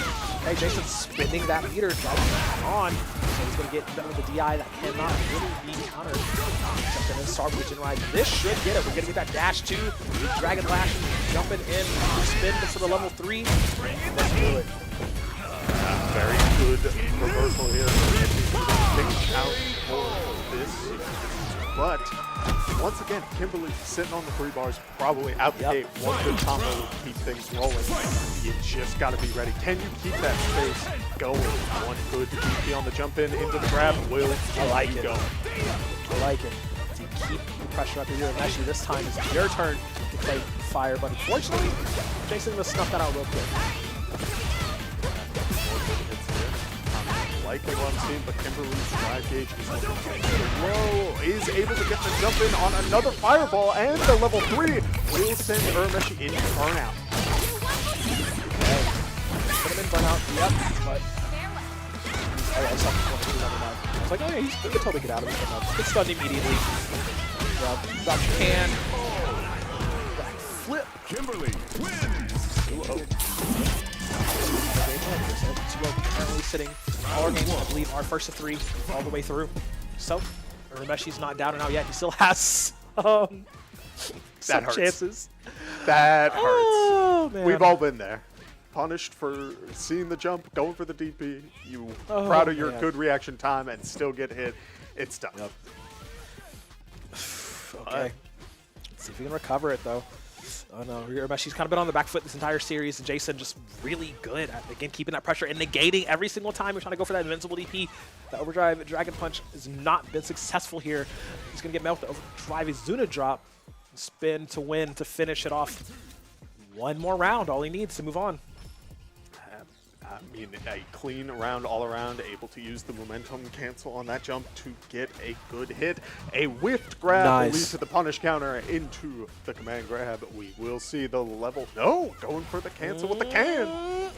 Speaker 3: hey, Jason's spinning that meter, driving on. So he's going to get done with the DI that cannot really be countered. Jumping in, start with Jinrai. This should get it. We're going to get that dash 2. Dragon Lash jumping in. Spin for the level 3. Let's do it.
Speaker 11: Very good reversal here. Big out for this. But once again, Kimberly sitting on the 3 bars, probably out the gate. One good combo will keep things rolling. You just got to be ready. Can you keep that space going? One good DP on the jump in into the grab. Will
Speaker 3: I like it.
Speaker 11: go?
Speaker 3: I like it. To keep the pressure up here. And actually, this time is your turn to play fire. But unfortunately, Jason will snuff that out real quick.
Speaker 11: Liking what I'm seeing, but Kimberly's drive gauge is low. Is able to get the jump in on another fireball, and the level 3 will send Urameshi into burnout.
Speaker 3: Okay. Put him in burnout, yep, but I saw him never mind. I was like, oh yeah, he can totally get out of it. But gets stunned immediately. Drop can. Back flip.
Speaker 6: Kimberly wins.
Speaker 3: Currently sitting all our games, I believe, our first of 3 all the way through. So, Urumeshi's not down and out yet. He still has some chances.
Speaker 11: That hurts.
Speaker 3: Oh, man.
Speaker 11: We've all been there. Punished for seeing the jump, going for the DP. You proud of your good reaction time and still get hit. It's tough.
Speaker 3: Yep. Okay. Let's see if we can recover it, though. Oh no, Urumeshi's kind of been on the back foot this entire series, and Jason just really good at, again, keeping that pressure and negating every single time we're trying to go for that invincible DP. The overdrive Dragon Punch has not been successful here. He's going to get melted. Overdrive Izuna drop. Spin to win to finish it off. One more round, all he needs to move on.
Speaker 11: I mean, a clean round all around, able to use the momentum cancel on that jump to get a good hit. A whiffed grab leads to the punish counter into the command grab. We will see the level. No, going for the cancel with the can.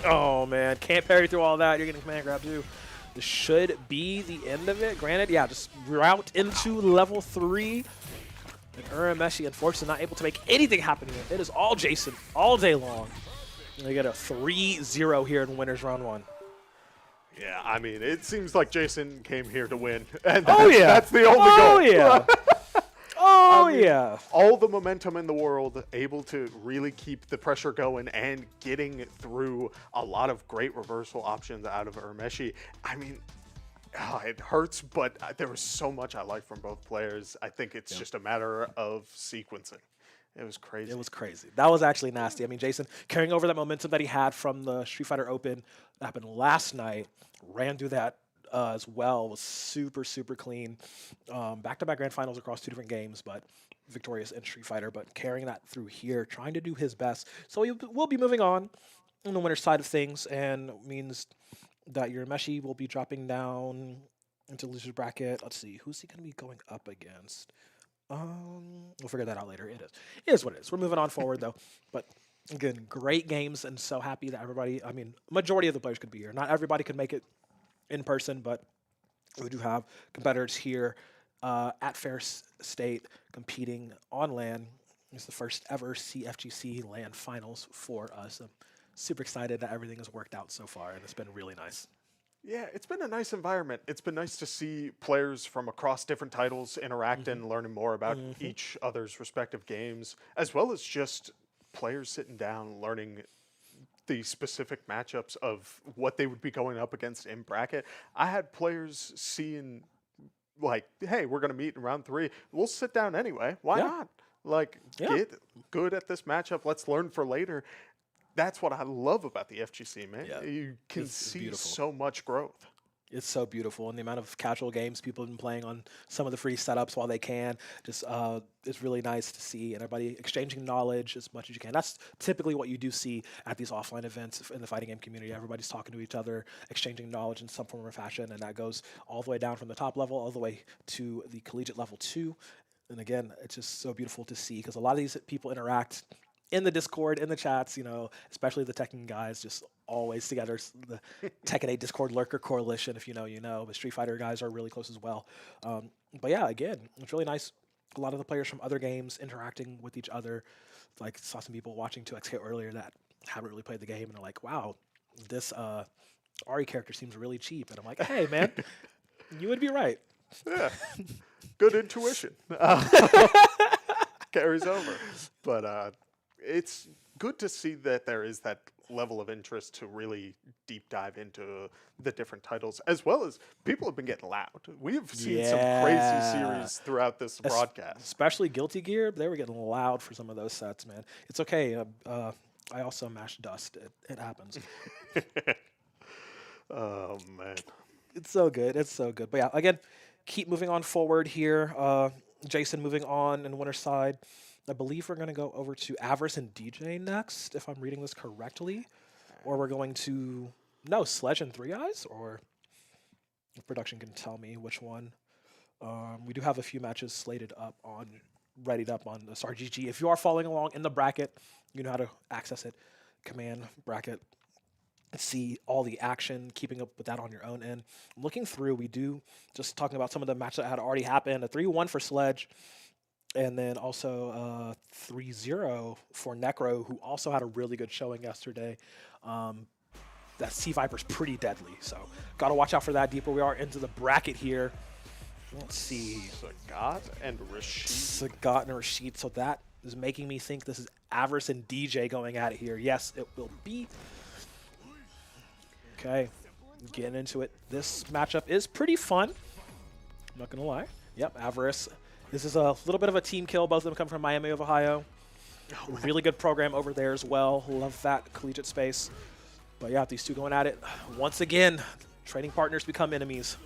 Speaker 3: Oh, man. Can't parry through all that. You're getting command grab, too. This should be the end of it. Granted, yeah, just route into level 3. And Urameshi, unfortunately, not able to make anything happen here. It is all Jason all day long. They get a 3-0 here in winners round 1.
Speaker 11: Yeah, I mean, it seems like Jason came here to win. And
Speaker 3: that's
Speaker 11: the only goal.
Speaker 3: Oh, yeah. Oh, yeah.
Speaker 11: All the momentum in the world, able to really keep the pressure going and getting through a lot of great reversal options out of Urameshi. I mean, it hurts, but there was so much I like from both players. I think it's just a matter of sequencing. It was crazy.
Speaker 3: It was crazy. That was actually nasty. I mean, Jason carrying over that momentum that he had from the Street Fighter Open that happened last night, ran through that as well, was super, super clean. Back-to-back grand finals across 2 different games, but victorious in Street Fighter, but carrying that through here, trying to do his best. So he will be moving on the winner's side of things, and means that Urameshi will be dropping down into loser's bracket. Let's see, who's he going to be going up against? We'll figure that out later. It is what it is. We're moving on forward, though. But again, great games, and so happy that everybody, I mean, majority of the players could be here. Not everybody could make it in person, but we do have competitors here at Fair State competing on LAN. It's the first ever CFGC LAN finals for us. I'm super excited that everything has worked out so far, and it's been really nice.
Speaker 11: Yeah, it's been a nice environment. It's been nice to see players from across different titles interact and learning more about each other's respective games, as well as just players sitting down learning the specific matchups of what they would be going up against in bracket. I had players seeing, like, hey, we're going to meet in round 3. We'll sit down anyway. Why not? Like, get good at this matchup. Let's learn for later. That's what I love about the FGC, man.
Speaker 1: Yeah.
Speaker 11: You can
Speaker 1: It's
Speaker 11: see
Speaker 1: beautiful.
Speaker 11: so much growth.
Speaker 1: It's so beautiful, and the amount of casual games people have been playing on some of the free setups while they can, just it's really nice to see, and everybody exchanging knowledge as much as you can. That's typically what you do see at these offline events in the fighting game community. Everybody's talking to each other, exchanging knowledge in some form or fashion, and that goes all the way down from the top level all the way to the collegiate level 2. And again, it's just so beautiful to see because a lot of these people interact in the Discord, in the chats, especially the Tekken guys, just always together. The Tekken 8 Discord Lurker Coalition, if you know, you know. But Street Fighter guys are really close as well. But yeah, again, it's really nice. A lot of the players from other games interacting with each other. Like, saw some people watching 2XK earlier that haven't really played the game and are like, wow, this Ari character seems really cheap. And I'm like, hey, man, you would be right.
Speaker 11: Yeah. Good intuition. Carries over. But it's good to see that there is that level of interest to really deep dive into the different titles, as well as people have been getting loud. We've seen some crazy series throughout this broadcast.
Speaker 1: Especially Guilty Gear, they were getting loud for some of those sets, man. It's okay. I also mashed dust. It happens.
Speaker 11: Oh, man.
Speaker 1: It's so good. It's so good. But yeah, again, keep moving on forward here. Jason moving on in winner's side. I believe we're going to go over to Avarice and DJ next, if I'm reading this correctly. Or we're going to... No, Sledge and Three Eyes? Or if production can tell me which one. We do have a few matches slated up on... readied up on the SRGG. If you are following along in the bracket, you know how to access it. Command, bracket, see all the action, keeping up with that on your own end. Looking through, we do... Just talking about some of the matches that had already happened. A 3-1 for Sledge. And then also 3-0 for Necro, who also had a really good showing yesterday. That Sea Viper's pretty deadly, so got to watch out for that. Deeper we are into the bracket here. Let's see.
Speaker 11: Sagat and Rashid.
Speaker 1: Sagat and Rashid. So that is making me think this is Avarice and DJ going at it here. Yes, it will be. Okay, getting into it. This matchup is pretty fun. I'm not going to lie. Yep, Avarice. This is a little bit of a team kill. Both of them come from Miami of Ohio. Really good program over there as well. Love that collegiate space. But yeah, these two going at it. Once again, training partners become enemies.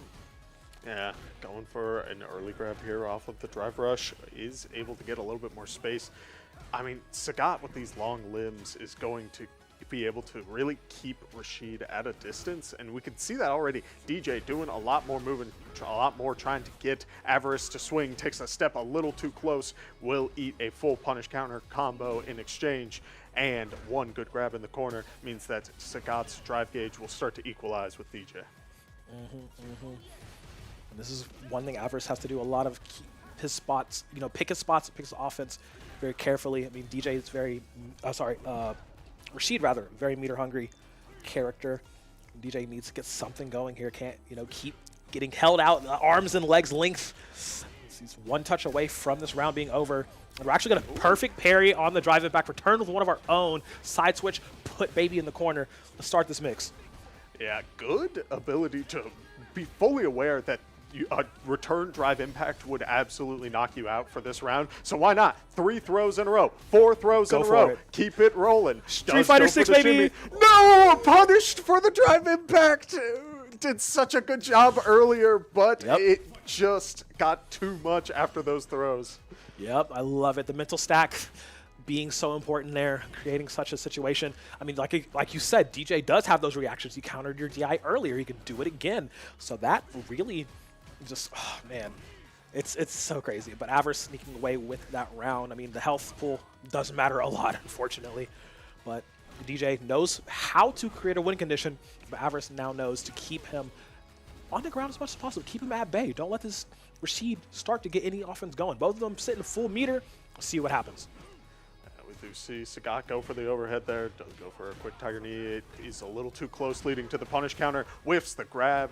Speaker 11: Yeah, going for an early grab here off of the drive rush. Is able to get a little bit more space. I mean, Sagat with these long limbs is going to be able to really keep Rashid at a distance, and we can see that already. DJ doing a lot more moving, a lot more trying to get Avarice to swing, takes a step a little too close, will eat a full punish counter combo in exchange, and one good grab in the corner means that Sagat's drive gauge will start to equalize with DJ.
Speaker 1: And this is one thing Avarice has to do a lot of his spots, pick his spots, pick his offense very carefully. I mean, DJ is very, Rashid rather, very meter hungry character. DJ needs to get something going here. Can't, keep getting held out, arms and legs length. He's one touch away from this round being over. And we're actually going to perfect parry on the drive it back, return with one of our own, side switch, put baby in the corner. Let's start this mix.
Speaker 11: Yeah, good ability to be fully aware that a return drive impact would absolutely knock you out for this round. So why not? 3 throws in a row, 4 throws in a row. Keep it rolling.
Speaker 1: Street Fighter 6, baby.
Speaker 11: No, punished for the drive impact. Did such a good job earlier, but it just got too much after those throws.
Speaker 1: Yep, I love it. The mental stack being so important there, creating such a situation. I mean, like you said, DJ does have those reactions. He countered your DI earlier. He can do it again. So that really just, oh, man, it's so crazy. But Avarice sneaking away with that round. I mean, the health pool doesn't matter a lot, unfortunately. But DJ knows how to create a win condition. But Avarice now knows to keep him on the ground as much as possible. Keep him at bay. Don't let this Rashid start to get any offense going. Both of them sitting full meter. See what happens.
Speaker 11: We've do see Sagat go for the overhead there. Does go for a quick Tiger Knee. He's a little too close, leading to the punish counter. Whiffs the grab.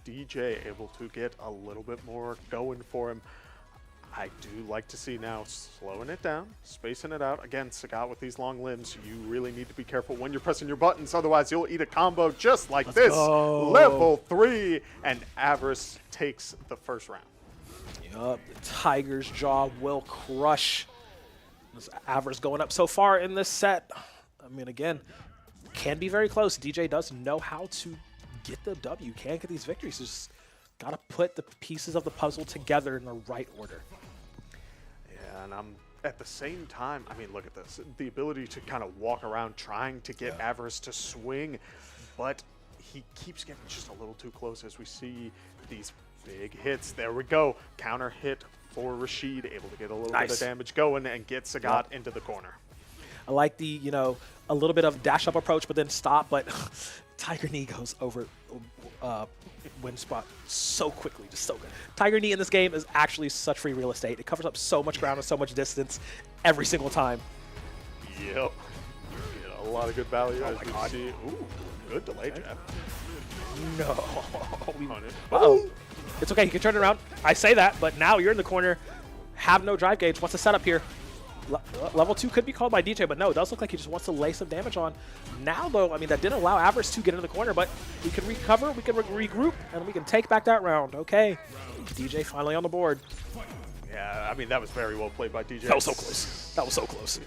Speaker 11: DJ able to get a little bit more going for him. I do like to see now slowing it down, spacing it out. Again, Sagat with these long limbs, you really need to be careful when you're pressing your buttons, otherwise you'll eat a combo just like this.
Speaker 1: Go.
Speaker 11: Level 3, and Avarice takes the first round.
Speaker 1: Yup, the Tiger's jaw will crush. This Avarice going up so far in this set. I mean, again, can be very close. DJ does know how to get the W, can get these victories. Just got to put the pieces of the puzzle together in the right order.
Speaker 11: Yeah, and I'm at the same time, I mean, look at this. The ability to kind of walk around trying to get Avarice to swing, but he keeps getting just a little too close as we see these big hits. There we go. Counter hit for Rashid, able to get a little bit of damage going and get Sagat into the corner.
Speaker 1: I like the, you know, a little bit of dash up approach, but then stop, but Tiger Knee goes over win spot so quickly, just so good. Tiger Knee in this game is actually such free real estate. It covers up so much ground and so much distance every single time.
Speaker 11: Yep. Yeah, a lot of good value as we see. Ooh, good delay jab.
Speaker 1: No.
Speaker 11: Uh-oh.
Speaker 1: It's okay, he can turn it around. I say that, but now you're in the corner. Have no drive gauge. What's the setup here? Level 2 could be called by DJ, but no, it does look like he just wants to lay some damage on. Now, though, I mean, that didn't allow Avarice to get into the corner, but we can recover, we can regroup, and we can take back that round. Okay. DJ finally on the board.
Speaker 11: Yeah, I mean, that was very well played by DJ.
Speaker 1: That was so close. That was so close.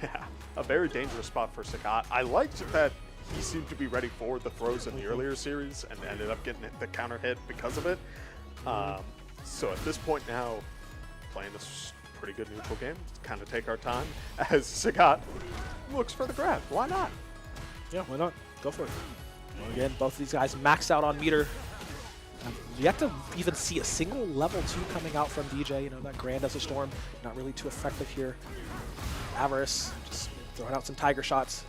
Speaker 11: Yeah, a very dangerous spot for Sagat. I liked that he seemed to be ready for the throws in the earlier series and ended up getting the counter hit because of it. So at this point now, playing this pretty good neutral game, kind of take our time as Sagat looks for the grab. Why not?
Speaker 1: Yeah, why not? Go for it. Well, again, both of these guys maxed out on meter. You have to even see a single level 2 coming out from DJ. You know, that Grand as a Storm, not really too effective here. Avarice just throwing out some Tiger shots.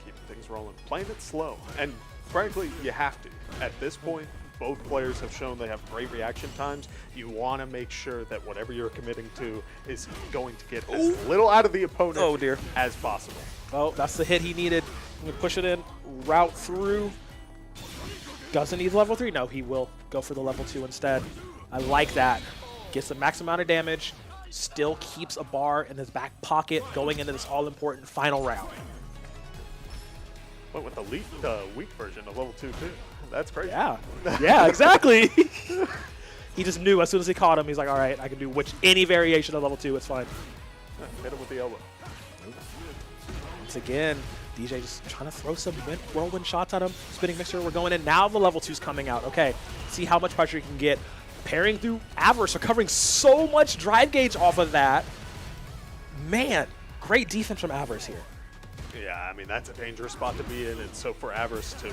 Speaker 11: Keeping things rolling, playing it slow. And frankly, you have to. At this point, both players have shown they have great reaction times. You want to make sure that whatever you're committing to is going to get as little out of the opponent as possible.
Speaker 1: Oh, that's the hit he needed. I'm going to push it in, route through. Doesn't need level 3. No, he will go for the level 2 instead. I like that. Gets the max amount of damage, still keeps a bar in his back pocket going into this all-important final round.
Speaker 11: Went with the weak version of level 2 too. That's crazy.
Speaker 1: Yeah, yeah, exactly. He just knew as soon as he caught him, he's like, all right, I can do any variation of level 2, it's fine.
Speaker 11: Hit him with the elbow.
Speaker 1: Once again, DJ just trying to throw some whirlwind shots at him. Spinning mixer, we're going in. Now the level 2's coming out. Okay, see how much pressure he can get. Pairing through Avarice, recovering so much drive gauge off of that. Man, great defense from Avarice here.
Speaker 11: Yeah, I mean, that's a dangerous spot to be in. And so for Avarice to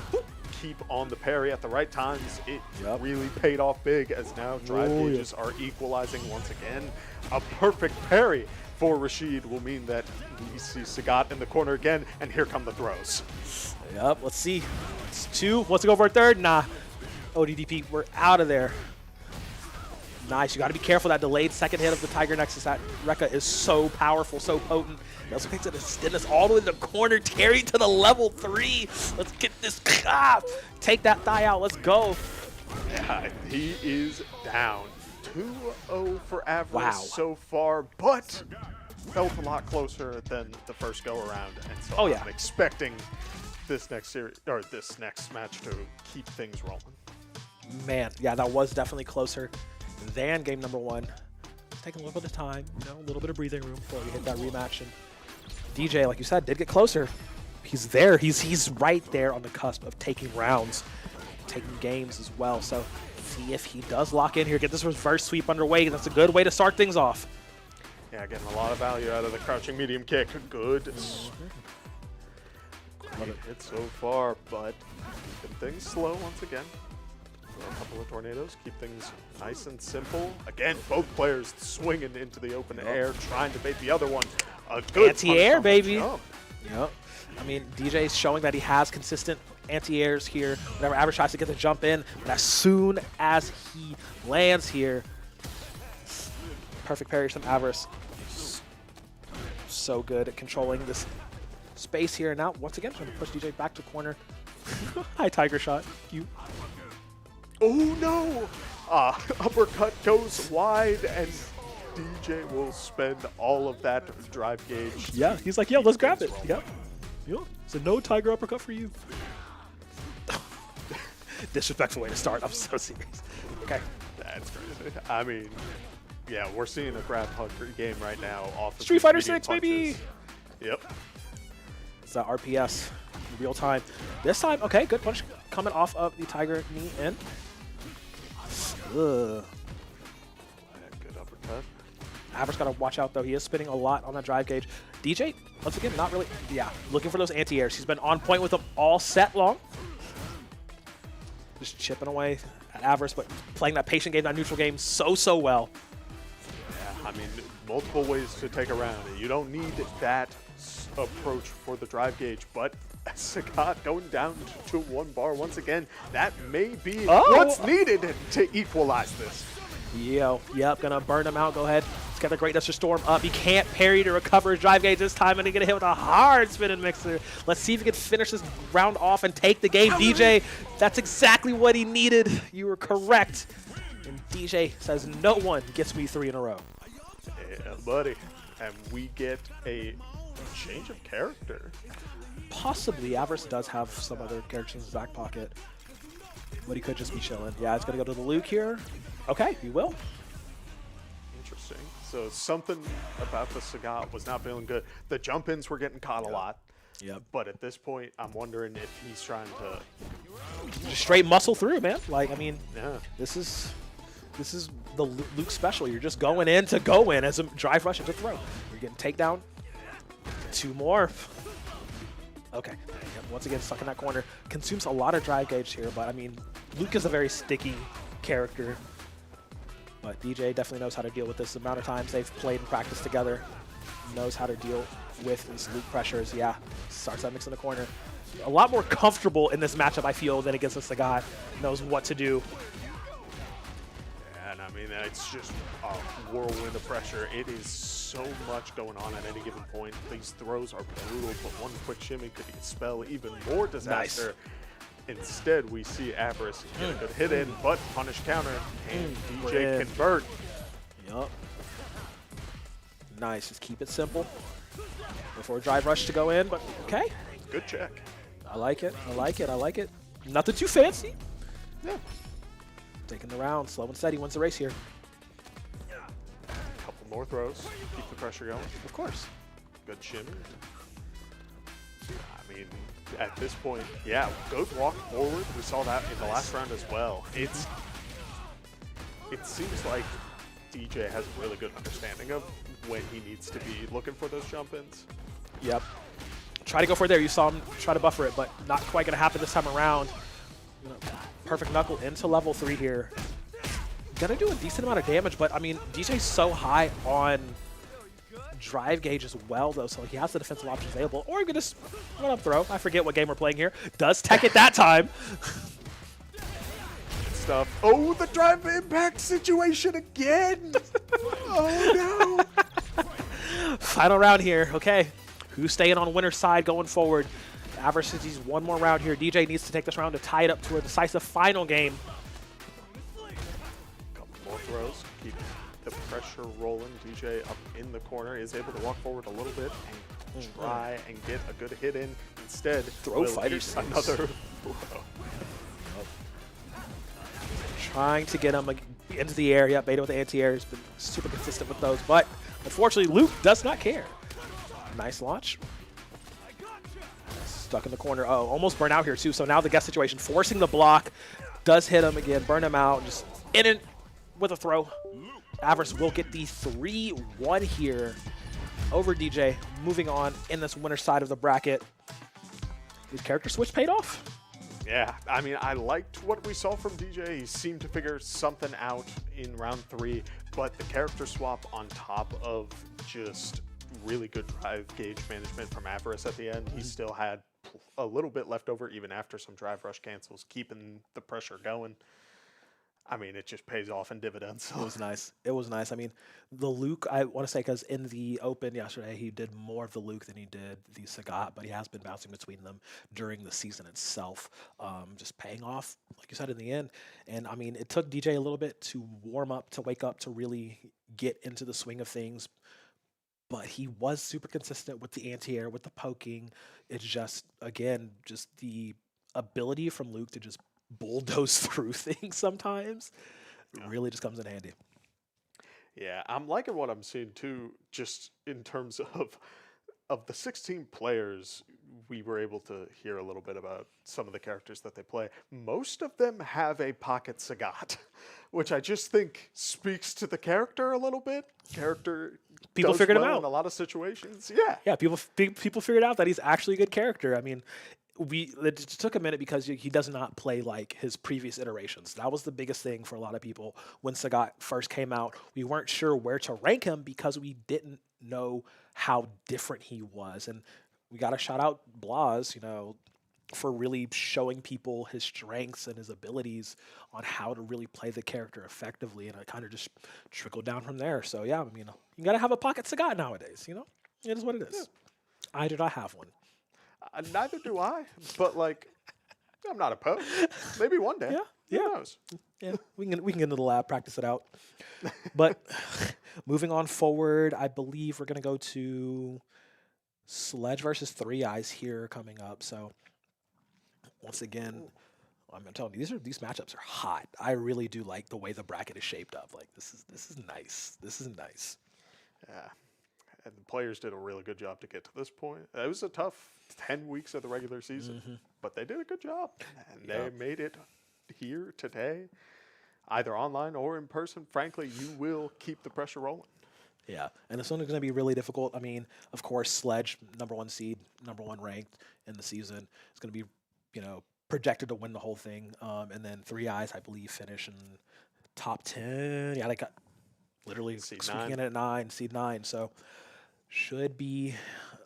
Speaker 11: keep on the parry at the right times, it really paid off big as now drive gauges are equalizing once again. A perfect parry for Rashid will mean that we see Sagat in the corner again, and here come the throws.
Speaker 1: Yep, let's see. It's 2. Wants to go for a third? Nah. ODDP, we're out of there. Nice. You got to be careful. That delayed second hit of the Tiger Nexus. That Rekka is so powerful, so potent. He also picks it and extend us all the way to the corner, carry to the level 3. Let's get this. Take that thigh out. Let's go.
Speaker 11: Yeah, he is down. 2-0 for Avarice so far, but felt a lot closer than the first go around, and so I'm expecting this next series or this next match to keep things rolling.
Speaker 1: Man, yeah, that was definitely closer than game number 1. Taking a little bit of time, you know, a little bit of breathing room before we hit that rematch. And DJ, like you said, did get closer. He's there. He's right there on the cusp of taking rounds, taking games as well. So see if he does lock in here, get this reverse sweep underway. That's a good way to start things off.
Speaker 11: Yeah, getting a lot of value out of the crouching medium kick. Good. Great hit so far, but keeping things slow once again. A couple of tornadoes, keep things nice and simple. Again, both players swinging into the open air, trying to bait the other one. A good
Speaker 1: anti-air, baby. Yep. I mean, DJ's showing that he has consistent anti-airs here. Whenever Avarice tries to get the jump in, but as soon as he lands here, perfect parry from Avarice. so good at controlling this space here. Now, once again, trying to push DJ back to corner. High Tiger shot. Cute.
Speaker 11: Oh no! Uppercut goes wide, and DJ will spend all of that drive gauge.
Speaker 1: Yeah, he's like, yo, let's grab it. Yep. It's a no Tiger uppercut for you. Disrespectful way to start. I'm so serious. Okay.
Speaker 11: That's crazy. I mean, yeah, we're seeing a grab hug game right now off of
Speaker 1: Street Fighter
Speaker 11: medium
Speaker 1: 6, baby!
Speaker 11: punches. Yep.
Speaker 1: It's that RPS in real time. This time, okay, good punch coming off of the Tiger knee in. Ugh.
Speaker 11: Good uppercut.
Speaker 1: Aver's got to watch out, though. He is spinning a lot on that drive gauge. DJ, once again, not really, looking for those anti-airs. He's been on point with them all set long. Just chipping away at Avarice, but playing that patient game, that neutral game so well.
Speaker 11: Yeah, I mean, multiple ways to take a round. You don't need that approach for the drive gauge, but Sagat going down to 1 bar once again. That may be what's needed to equalize this.
Speaker 1: Yep, gonna burn him out. Go ahead. He's got the Great Duster Storm up. He can't parry to recover his drive gauge this time, and he's gonna hit with a hard spinning mixer. Let's see if he can finish this round off and take the game. DJ, that's exactly what he needed. You were correct. And DJ says no one gets me 3 in a row.
Speaker 11: Yeah, buddy. And we get a change of character.
Speaker 1: Possibly. Avarice does have some other characters in his back pocket, but he could just be chilling. Yeah, it's gonna go to the Luke here. Okay, he will.
Speaker 11: Interesting. So something about the Sagat was not feeling good. The jump-ins were getting caught a lot.
Speaker 1: Yep.
Speaker 11: But at this point, I'm wondering if he's trying to
Speaker 1: just straight muscle through, man. Like, I mean,
Speaker 11: yeah.
Speaker 1: This is the Luke special. You're just going in to go in as a drive rush into throw. You're getting takedown. 2 more. Okay. Yep, once again, stuck in that corner. Consumes a lot of drive gauge here, but I mean, Luke is a very sticky character. But DJ definitely knows how to deal with this. The amount of times they've played and practiced together, knows how to deal with these Luke pressures. Yeah, starts that mix in the corner. A lot more comfortable in this matchup, I feel, than against the Sagat. Knows what to do.
Speaker 11: And I mean, it's just a whirlwind of pressure. It is so much going on at any given point. These throws are brutal, but one quick shimmy could spell even more disaster.
Speaker 1: Nice.
Speaker 11: Instead, we see Avarice get a good hit in, but punish counter, and DJ convert.
Speaker 1: Yup. Nice. Just keep it simple. Before drive rush to go in, but okay.
Speaker 11: Good check.
Speaker 1: I like it. I like it. I like it. Nothing too fancy.
Speaker 11: Yeah.
Speaker 1: Taking the round. Slow and steady wins the race here.
Speaker 11: Couple more throws. Keep the pressure going.
Speaker 1: Of course.
Speaker 11: Good shimmy. I mean, at this point, yeah, good walk forward. We saw that in the last round as well. It seems like DJ has a really good understanding of when he needs to be looking for those jump-ins.
Speaker 1: Yep. Try to go for it there. You saw him try to buffer it, but not quite going to happen this time around. Perfect knuckle into level 3 here. Gonna do a decent amount of damage, but I mean, DJ's so high on drive gauge as well, though, so he has the defensive options available. Or you can just run up throw. I forget what game we're playing here. Does tech it that time.
Speaker 11: Stuff. Oh, the drive impact situation again. Oh, no.
Speaker 1: Final round here. Okay. Who's staying on winner's side going forward? Avarice says he's 1 more round here. DJ needs to take this round to tie it up to a decisive final game.
Speaker 11: Couple more throws. Keep the pressure rolling. DJ up in the corner is able to walk forward a little bit and try and get a good hit in. Instead,
Speaker 1: Throw fighter
Speaker 11: another throw.
Speaker 1: Trying to get him into the air. Yeah, Beta with the anti-air has been super consistent with those, but unfortunately, Luke does not care. Nice launch. Stuck in the corner. Oh, almost burn out here too. So now the guest situation, forcing the block, does hit him again, burn him out, just in it with a throw. Avarice will get the 3-1 here over DJ, moving on in this winner's side of the bracket. His character switch paid off.
Speaker 11: Yeah, I mean, I liked what we saw from DJ. He seemed to figure something out in round 3, but the character swap on top of just really good drive gauge management from Avarice at the end, he still had a little bit left over even after some drive rush cancels, keeping the pressure going. I mean, it just pays off in dividends.
Speaker 1: It was nice. It was nice. I mean, the Luke, I want to say, because in the Open yesterday, he did more of the Luke than he did the Sagat, but he has been bouncing between them during the season itself, just paying off, like you said, in the end. And I mean, it took DJ a little bit to warm up, to wake up, to really get into the swing of things. But he was super consistent with the anti-air, with the poking. It's just, again, just the ability from Luke to just bulldoze through things sometimes really just comes in handy.
Speaker 11: Yeah, I'm liking what I'm seeing too, just in terms of the 16 players we were able to hear a little bit about some of the characters that they play. Most of them have a pocket Sagat, which I just think speaks to the character a little bit. Character
Speaker 1: People
Speaker 11: does
Speaker 1: figured him
Speaker 11: well
Speaker 1: out
Speaker 11: in a lot of situations. Yeah.
Speaker 1: Yeah, people figured out that he's actually a good character. I mean, it took a minute because he does not play like his previous iterations. That was the biggest thing for a lot of people when Sagat first came out. We weren't sure where to rank him because we didn't know how different he was. And we got to shout out Blas, for really showing people his strengths and his abilities on how to really play the character effectively. And it kind of just trickled down from there. So yeah, I mean, you got to have a pocket Sagat nowadays, It is what it is. Yeah. I do not have one.
Speaker 11: Neither do I, but I'm not opposed. Maybe one day.
Speaker 1: Yeah.
Speaker 11: Who knows?
Speaker 1: Yeah, we can get into the lab, practice it out. But moving on forward, I believe we're gonna go to Sledge versus Three Eyes here coming up. So once again, I'm telling you, these matchups are hot. I really do like the way the bracket is shaped up. Like this is nice. This is nice.
Speaker 11: Yeah. And the players did a really good job to get to this point. It was a tough 10 weeks of the regular season, but they did a good job. And they made it here today, either online or in person. Frankly, you will keep the pressure rolling.
Speaker 1: Yeah, and it's only going to be really difficult. I mean, of course, Sledge, #1 seed, #1 ranked in the season, is going to be, projected to win the whole thing. And then Three Eyes, I believe, finish in top 10. Yeah, they got literally squeaking in at 9, seed 9. So should be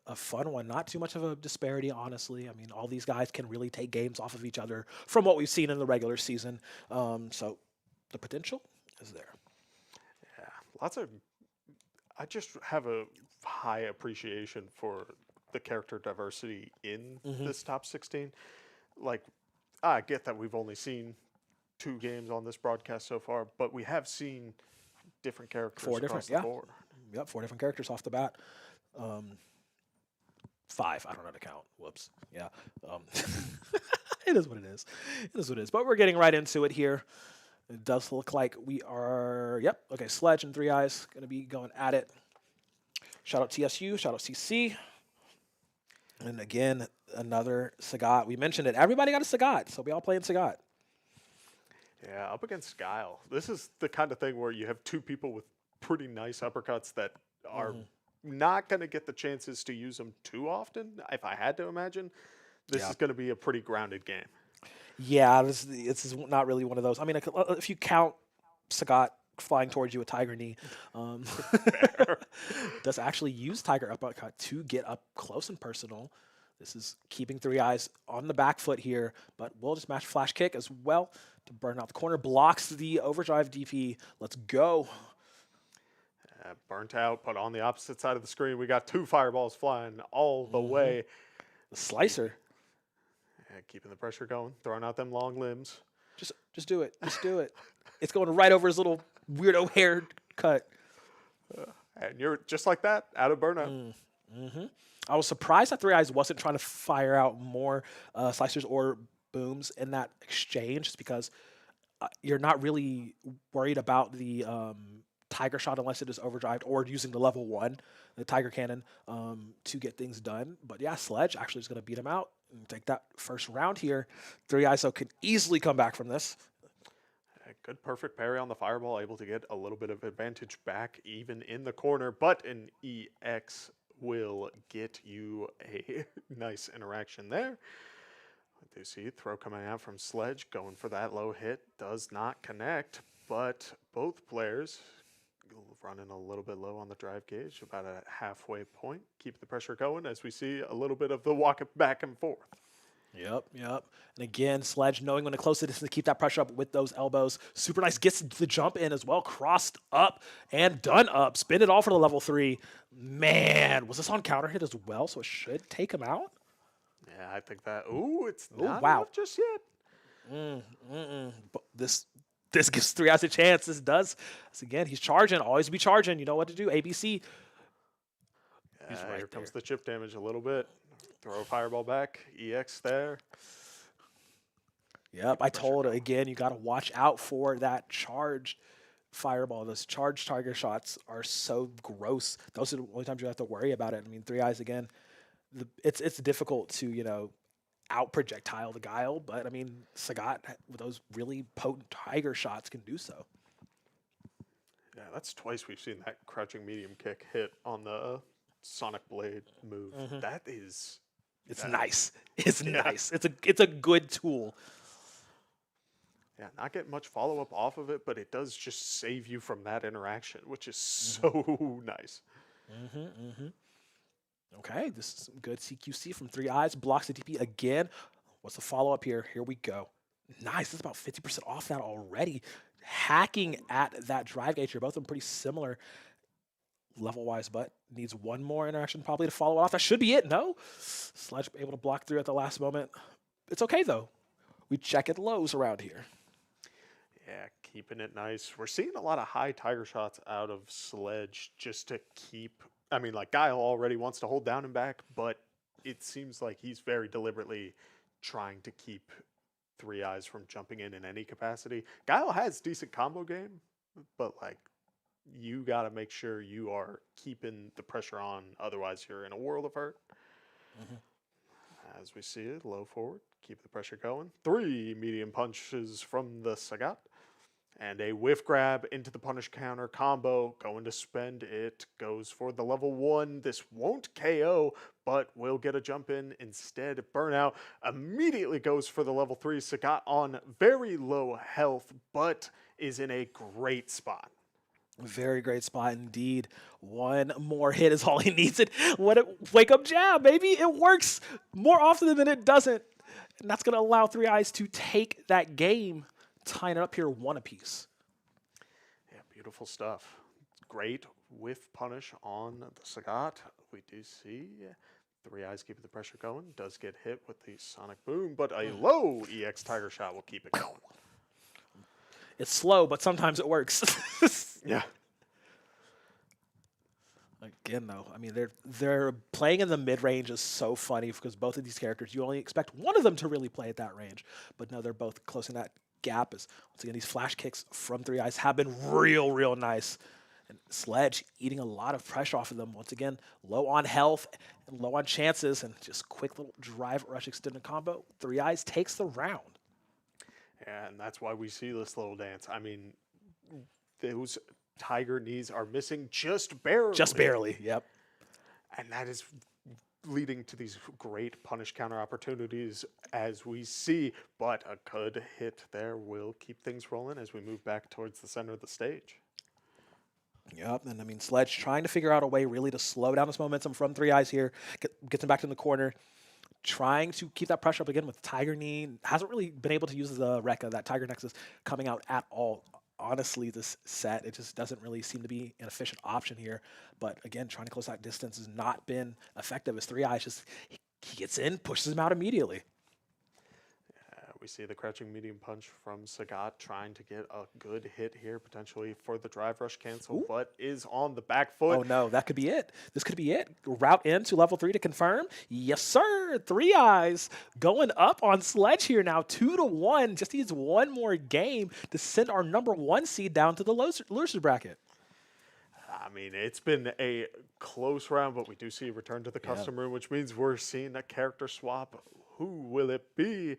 Speaker 1: a fun one. Not too much of a disparity, honestly. I mean, all these guys can really take games off of each other from what we've seen in the regular season. So the potential is there.
Speaker 11: Yeah, I just have a high appreciation for the character diversity in this top 16. I get that we've only seen 2 games on this broadcast so far, but we have seen different characters
Speaker 1: 4 different,
Speaker 11: across the board.
Speaker 1: Yep, 4 different characters off the bat. 5. I don't know how to count. Whoops. Yeah. It is what it is. It is what it is. But we're getting right into it here. It does look like we are. Yep. Okay. Sledge and Three Eyes going to be going at it. Shout out TSU. Shout out CC. And again, another Sagat. We mentioned it. Everybody got a Sagat, so we all playing Sagat.
Speaker 11: Yeah, up against Guile. This is the kind of thing where you have 2 people with pretty nice uppercuts that are not going to get the chances to use them too often. If I had to imagine, this is going to be a pretty grounded game.
Speaker 1: Yeah, this is not really one of those. I mean, if you count Sagat flying towards you with Tiger Knee, does actually use Tiger Uppercut to get up close and personal. This is keeping Three Eyes on the back foot here, but we'll just match Flash Kick as well to burn out the corner. Blocks the overdrive DP. Let's go.
Speaker 11: Burnt out, but on the opposite side of the screen, we got 2 fireballs flying all the way.
Speaker 1: The slicer.
Speaker 11: Yeah, keeping the pressure going, throwing out them long limbs.
Speaker 1: Just do it. Just do it. It's going right over his little weirdo hair cut.
Speaker 11: And you're just like that, out of burnout.
Speaker 1: I was surprised that Three Eyes wasn't trying to fire out more slicers or booms in that exchange, just because you're not really worried about the Tiger Shot unless it is overdrived or using the level 1, the Tiger Cannon, to get things done. But yeah, Sledge actually is going to beat him out and take that first round here. Three Eyes could easily come back from this.
Speaker 11: Good perfect parry on the fireball, able to get a little bit of advantage back even in the corner, but an EX will get you a nice interaction there. I do see throw coming out from Sledge, going for that low hit, does not connect, but both players running a little bit low on the drive gauge, about a halfway point. Keep the pressure going as we see a little bit of the walk back and forth.
Speaker 1: Yep. And again, Sledge knowing when to close the distance to keep that pressure up with those elbows. Super nice. Gets the jump in as well. Crossed up and done up. Spin it all for the level 3. Man, was this on counter hit as well? So it should take him out.
Speaker 11: Yeah, I think that. Ooh, it's
Speaker 1: Ooh,
Speaker 11: not
Speaker 1: wow.
Speaker 11: enough just yet.
Speaker 1: But this gives 3 Eyes a chance. This does. Again, he's charging. Always be charging. You know what to do. ABC. He's right
Speaker 11: Here comes
Speaker 1: there.
Speaker 11: the chip damage a little bit. Throw a fireball back. EX there.
Speaker 1: Yep, I told her again, you got to watch out for that charged fireball. Those charged tiger shots are so gross. Those are the only times you have to worry about it. I mean, 3 Eyes again, it's difficult to, out projectile the Guile, but I mean, Sagat with those really potent tiger shots can do so.
Speaker 11: Yeah, that's twice we've seen that crouching medium kick hit on the Sonic Blade move. That is...
Speaker 1: It's nice. It's nice. It's a good tool.
Speaker 11: Yeah, not getting much follow-up off of it, but it does just save you from that interaction, which is so nice.
Speaker 1: Okay, this is some good CQC from 3 Eyes. Blocks the DP again. What's the follow-up here? Here we go. Nice. This is about 50% off that already. Hacking at that drive gauge here. Both of them pretty similar level-wise, but needs one more interaction probably to follow it off. That should be it. No? Sledge able to block through at the last moment. It's okay, though. We check at lows around here.
Speaker 11: Yeah, keeping it nice. We're seeing a lot of high tiger shots out of Sledge just to keep... I mean, like, Guile already wants to hold down and back, but it seems like he's very deliberately trying to keep 3 Eyes from jumping in any capacity. Guile has decent combo game, but, like, you got to make sure you are keeping the pressure on, otherwise you're in a world of hurt. As we see it, low forward, keep the pressure going. 3 medium punches from the Sagat. And a whiff grab into the punish counter combo. Going to spend it. Goes for the level 1. This won't KO, but will get a jump in instead. Burnout immediately goes for the level 3. Sagat on very low health, but is in a great spot.
Speaker 1: Very great spot indeed. One more hit is all he needs. What a wake up jab, baby. It works more often than it doesn't. And that's going to allow 3 Eyes to take that game, tying it up here 1 apiece.
Speaker 11: Yeah, beautiful stuff. Great whiff punish on the Sagat. We do see 3 Eyes keeping the pressure going. Does get hit with the Sonic Boom, but a low EX Tiger Shot will keep it going.
Speaker 1: It's slow, but sometimes it works.
Speaker 11: Yeah.
Speaker 1: Again, though, I mean, they're playing in the mid-range is so funny because both of these characters, you only expect one of them to really play at that range. But no, they're both closing that gap. As once again, these flash kicks from 3 Eyes have been real nice. And Sledge eating a lot of pressure off of them. Once again, low on health and low on chances. And just quick little drive rush extended combo. 3 Eyes takes the round.
Speaker 11: And that's why we see this little dance. I mean, those tiger knees are missing just barely.
Speaker 1: Just barely, yep.
Speaker 11: And that is leading to these great punish counter opportunities as we see. But a good hit there will keep things rolling as we move back towards the center of the stage.
Speaker 1: Yep, and I mean, Sledge trying to figure out a way really to slow down this momentum from 3 Eyes here. Gets him back in the corner. Trying to keep that pressure up again with Tiger Knee. Hasn't really been able to use the Rekka, that Tiger Nexus, coming out at all. Honestly, this set, it just doesn't really seem to be an efficient option here. But again, trying to close that distance has not been effective as 3 Eyes just, he gets in, pushes him out immediately.
Speaker 11: We see the crouching medium punch from Sagat trying to get a good hit here, potentially for the drive rush cancel, but is on the back foot.
Speaker 1: Oh no, that could be it. This could be it. Route into level 3 to confirm. Yes, sir. 3 Eyes going up on Sledge here now, 2-1. Just needs one more game to send our number 1 seed down to the losers bracket.
Speaker 11: I mean, it's been a close round, but we do see a return to the custom room, which means we're seeing a character swap. Who will it be?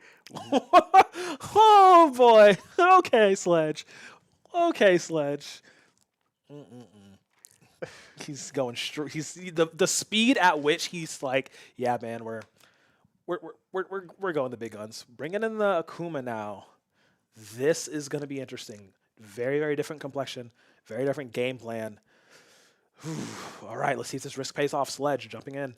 Speaker 1: Oh boy. Okay, Sledge. Okay, Sledge. He's going straight. He's the speed at which he's like, yeah, man, we're going the big guns. Bringing in the Akuma now. This is going to be interesting. Very different complexion. Very different game plan. All right, let's see if this risk pays off. Sledge jumping in.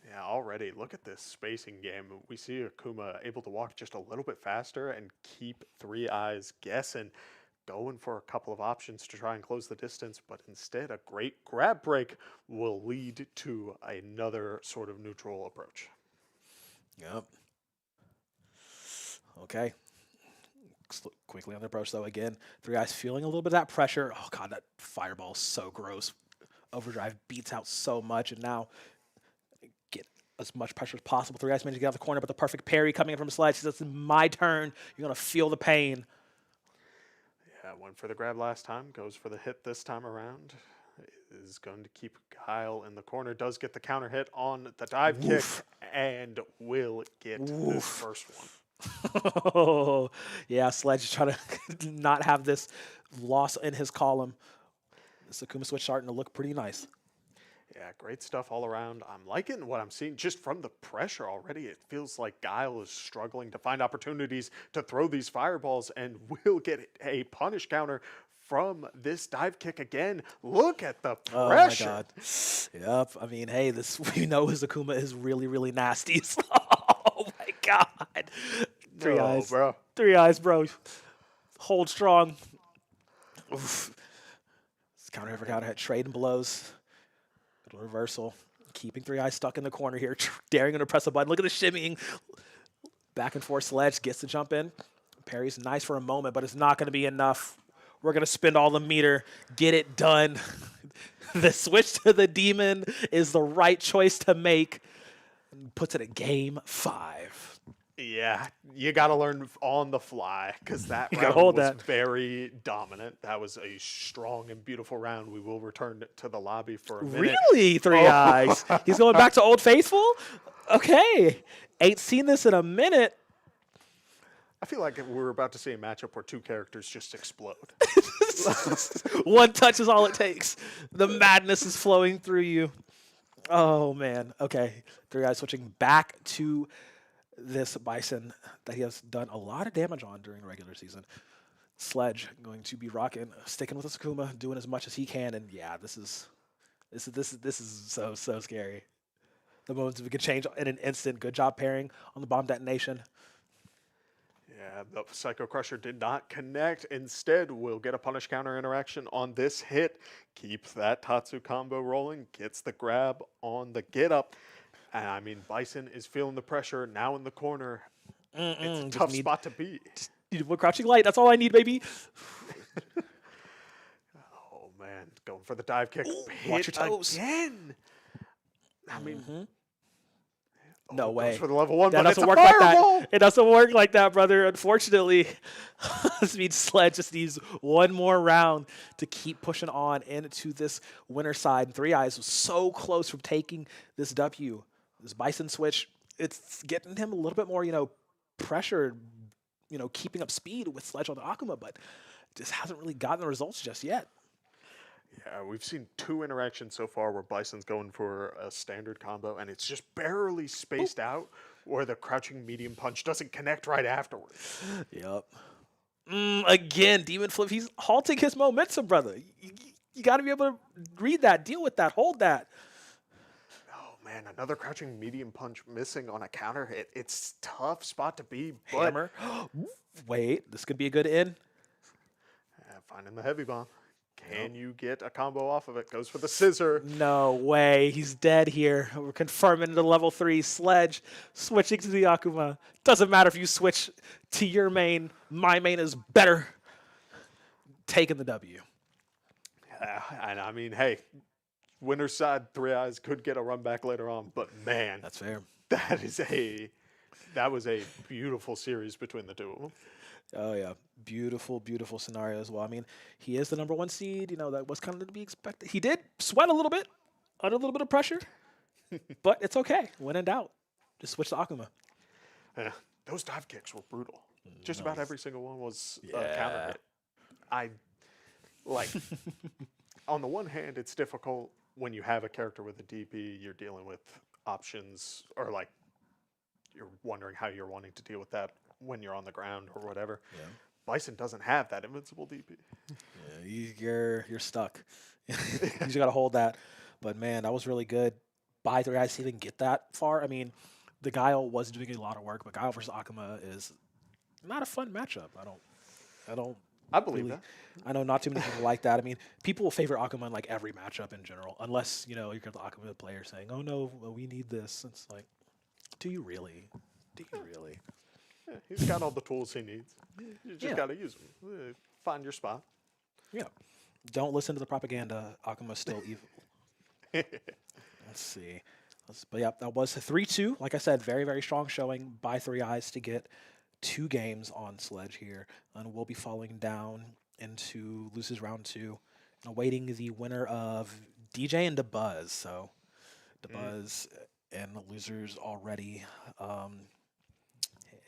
Speaker 11: Yeah, already. Look at this spacing game. We see Akuma able to walk just a little bit faster and keep Three Eyes guessing, going for a couple of options to try and close the distance, but instead a great grab break will lead to another sort of neutral approach.
Speaker 1: Yep. Okay. Quickly on the approach, though, again. Three Eyes feeling a little bit of that pressure. Oh, God, that fireball is so gross. Overdrive beats out so much, and now get as much pressure as possible. Three Eyes managed to get out of the corner, but the perfect parry coming in from Sledge. He says, it's my turn. You're going to feel the pain.
Speaker 11: Yeah, went for the grab last time, goes for the hit this time around. Is going to keep Kyle in the corner, does get the counter hit on the dive kick, and will get the first one.
Speaker 1: Oh, yeah, Sledge is trying to not have this loss in his column. This Akuma switch starting to look pretty nice.
Speaker 11: Yeah, great stuff all around. I'm liking what I'm seeing just from the pressure already. It feels like Guile is struggling to find opportunities to throw these fireballs and will get a punish counter from this dive kick again. Look at the pressure.
Speaker 1: Oh, my God. Yep. I mean, hey, this we know his Akuma is really, really nasty. Oh, my God. Three Eyes.
Speaker 11: Bro.
Speaker 1: Three Eyes, bro. Hold strong. Oof. Counter over counter hit, trading blows. Little reversal. Keeping Three Eyes stuck in the corner here, daring him to press a button. Look at the shimmying. Back and forth Sledge gets to jump in. Parry's nice for a moment, but it's not going to be enough. We're going to spend all the meter, get it done. The switch to the demon is the right choice to make. Puts it at game 5.
Speaker 11: Yeah, you got to learn on the fly because that
Speaker 1: You gotta
Speaker 11: round
Speaker 1: hold
Speaker 11: was
Speaker 1: that.
Speaker 11: very dominant. That was a strong and beautiful round. We will return to the lobby for a minute.
Speaker 1: Really, Three Eyes? He's going back to Old Faithful? Okay. Ain't seen this in a minute.
Speaker 11: I feel like we're about to see a matchup where two characters just explode.
Speaker 1: One touch is all it takes. The madness is flowing through you. Oh, man. Okay. Three Eyes switching back to this Bison that he has done a lot of damage on during the regular season. Sledge going to be rocking, sticking with his Akuma, doing as much as he can, and yeah, this is so scary. The moments we could change in an instant. Good job pairing on the bomb detonation.
Speaker 11: Yeah, the Psycho Crusher did not connect. Instead, we'll get a punish counter interaction on this hit. Keeps that Tatsu combo rolling. Gets the grab on the get up. And I mean, Bison is feeling the pressure now in the corner. It's a tough spot to be.
Speaker 1: Just need one crouching light. That's all I need, baby.
Speaker 11: Oh, man. Going for the dive kick.
Speaker 1: Ooh,
Speaker 11: Hit
Speaker 1: watch your toes.
Speaker 11: again. I mean,
Speaker 1: No way.
Speaker 11: goes for the level 1,
Speaker 1: That
Speaker 11: but it's
Speaker 1: doesn't
Speaker 11: a
Speaker 1: work like
Speaker 11: fireball.
Speaker 1: that. It doesn't work like that, brother. Unfortunately, this means Sledge just needs one more round to keep pushing on into this winner side. And Three Eyes was so close from taking this W. This Bison switch, it's getting him a little bit more, pressure, keeping up speed with Sledge on the Akuma, but just hasn't really gotten the results just yet.
Speaker 11: Yeah, we've seen 2 interactions so far where Bison's going for a standard combo, and it's just barely spaced out, where the crouching medium punch doesn't connect right afterwards.
Speaker 1: Yep. Again, Demon Flip, he's halting his momentum, brother. You got to be able to read that, deal with that, hold that.
Speaker 11: Oh, man, another crouching medium punch missing on a counter hit. It's a tough spot to be, but
Speaker 1: Hammer. Wait, this could be a good in.
Speaker 11: finding the heavy bomb. Can you get a combo off of it? Goes for the scissor.
Speaker 1: No way. He's dead here. We're confirming the level 3 Sledge. Switching to the Akuma. Doesn't matter if you switch to your main. My main is better. Taking the W.
Speaker 11: And I mean, hey, winner's side, Three Eyes could get a run back later on, but man,
Speaker 1: That's fair.
Speaker 11: that was a beautiful series between the two of them.
Speaker 1: Oh, yeah. Beautiful, beautiful scenario as well. I mean, he is the number 1 seed. That was kind of to be expected. He did sweat a little bit, under a little bit of pressure, but it's okay. When in doubt, just switch to Akuma.
Speaker 11: Yeah, those dive kicks were brutal. Just about every single one was a counter hit. On the one hand, it's difficult when you have a character with a DP, you're dealing with options, or you're wondering how you're wanting to deal with that when you're on the ground or whatever.
Speaker 1: Yeah.
Speaker 11: Bison doesn't have that invincible DP.
Speaker 1: Yeah, you're stuck. You just got to hold that. But, man, that was really good. buy 3 eyes to even get that far. I mean, the Guile was doing a lot of work, but Guile versus Akuma is not a fun matchup.
Speaker 11: I believe
Speaker 1: really,
Speaker 11: that.
Speaker 1: I know not too many people like that. I mean, people will favor Akuma in like every matchup in general, unless you get the Akuma player saying, "Oh no, well, we need this." It's like, do you really? Do you really?
Speaker 11: Yeah, he's got all the tools he needs. You just got to use them. Find your spot.
Speaker 1: Yeah. Don't listen to the propaganda. Akuma's still evil. Let's see. But yeah, that was a 3-2. Like I said, very, very strong showing by 3 eyes to get 2 games on Sledge here. And we'll be falling down into loses round 2, awaiting the winner of DJ and DeBuzz. So DeBuzz and the losers already.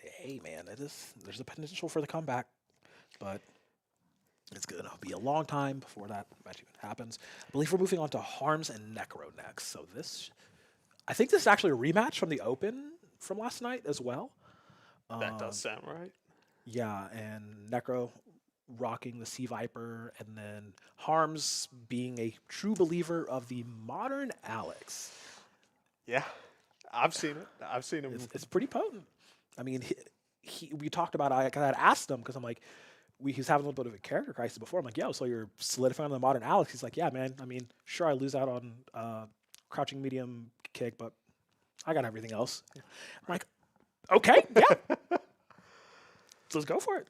Speaker 1: Hey man, there's a potential for the comeback, but it's going to be a long time before that match even happens. I believe we're moving on to Harms and Necro next. So I think this is actually a rematch from the Open from last night as well.
Speaker 11: That does sound right.
Speaker 1: Yeah, and Necro rocking the Sea Viper, and then Harms being a true believer of the modern Alex.
Speaker 11: Yeah, I've seen it. I've seen him.
Speaker 1: It's pretty potent. I mean, we talked about I had asked him because I'm like, he's having a little bit of a character crisis before. I'm like, yo, so you're solidifying the modern Alex? He's like, yeah, man. I mean, sure, I lose out on crouching medium kick, but I got everything else. I'm like, okay, yeah. So let's go for it.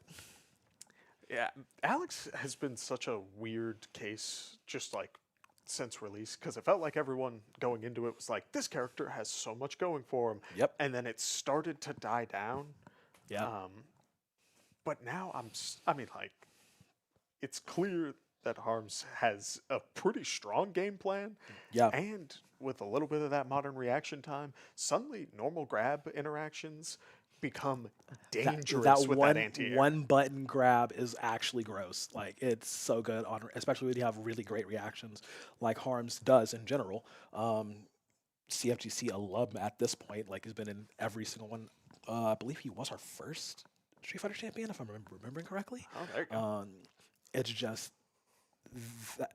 Speaker 11: Yeah, Alex has been such a weird case just like since release, because it felt like everyone going into it was like, this character has so much going for him.
Speaker 1: Yep.
Speaker 11: And then it started to die down.
Speaker 1: Yeah.
Speaker 11: But now I mean, like, it's clear that Harms has a pretty strong game plan.
Speaker 1: Yeah.
Speaker 11: And with a little bit of that modern reaction time, suddenly normal grab interactions become dangerous with that anti-air.
Speaker 1: One button grab is actually gross. Like, it's so good, especially when you have really great reactions like Harms does in general. CFGC alum at this point, like, has been in every single one. I believe he was our first Street Fighter champion, if I'm remembering correctly.
Speaker 11: Oh, there you go.
Speaker 1: It's just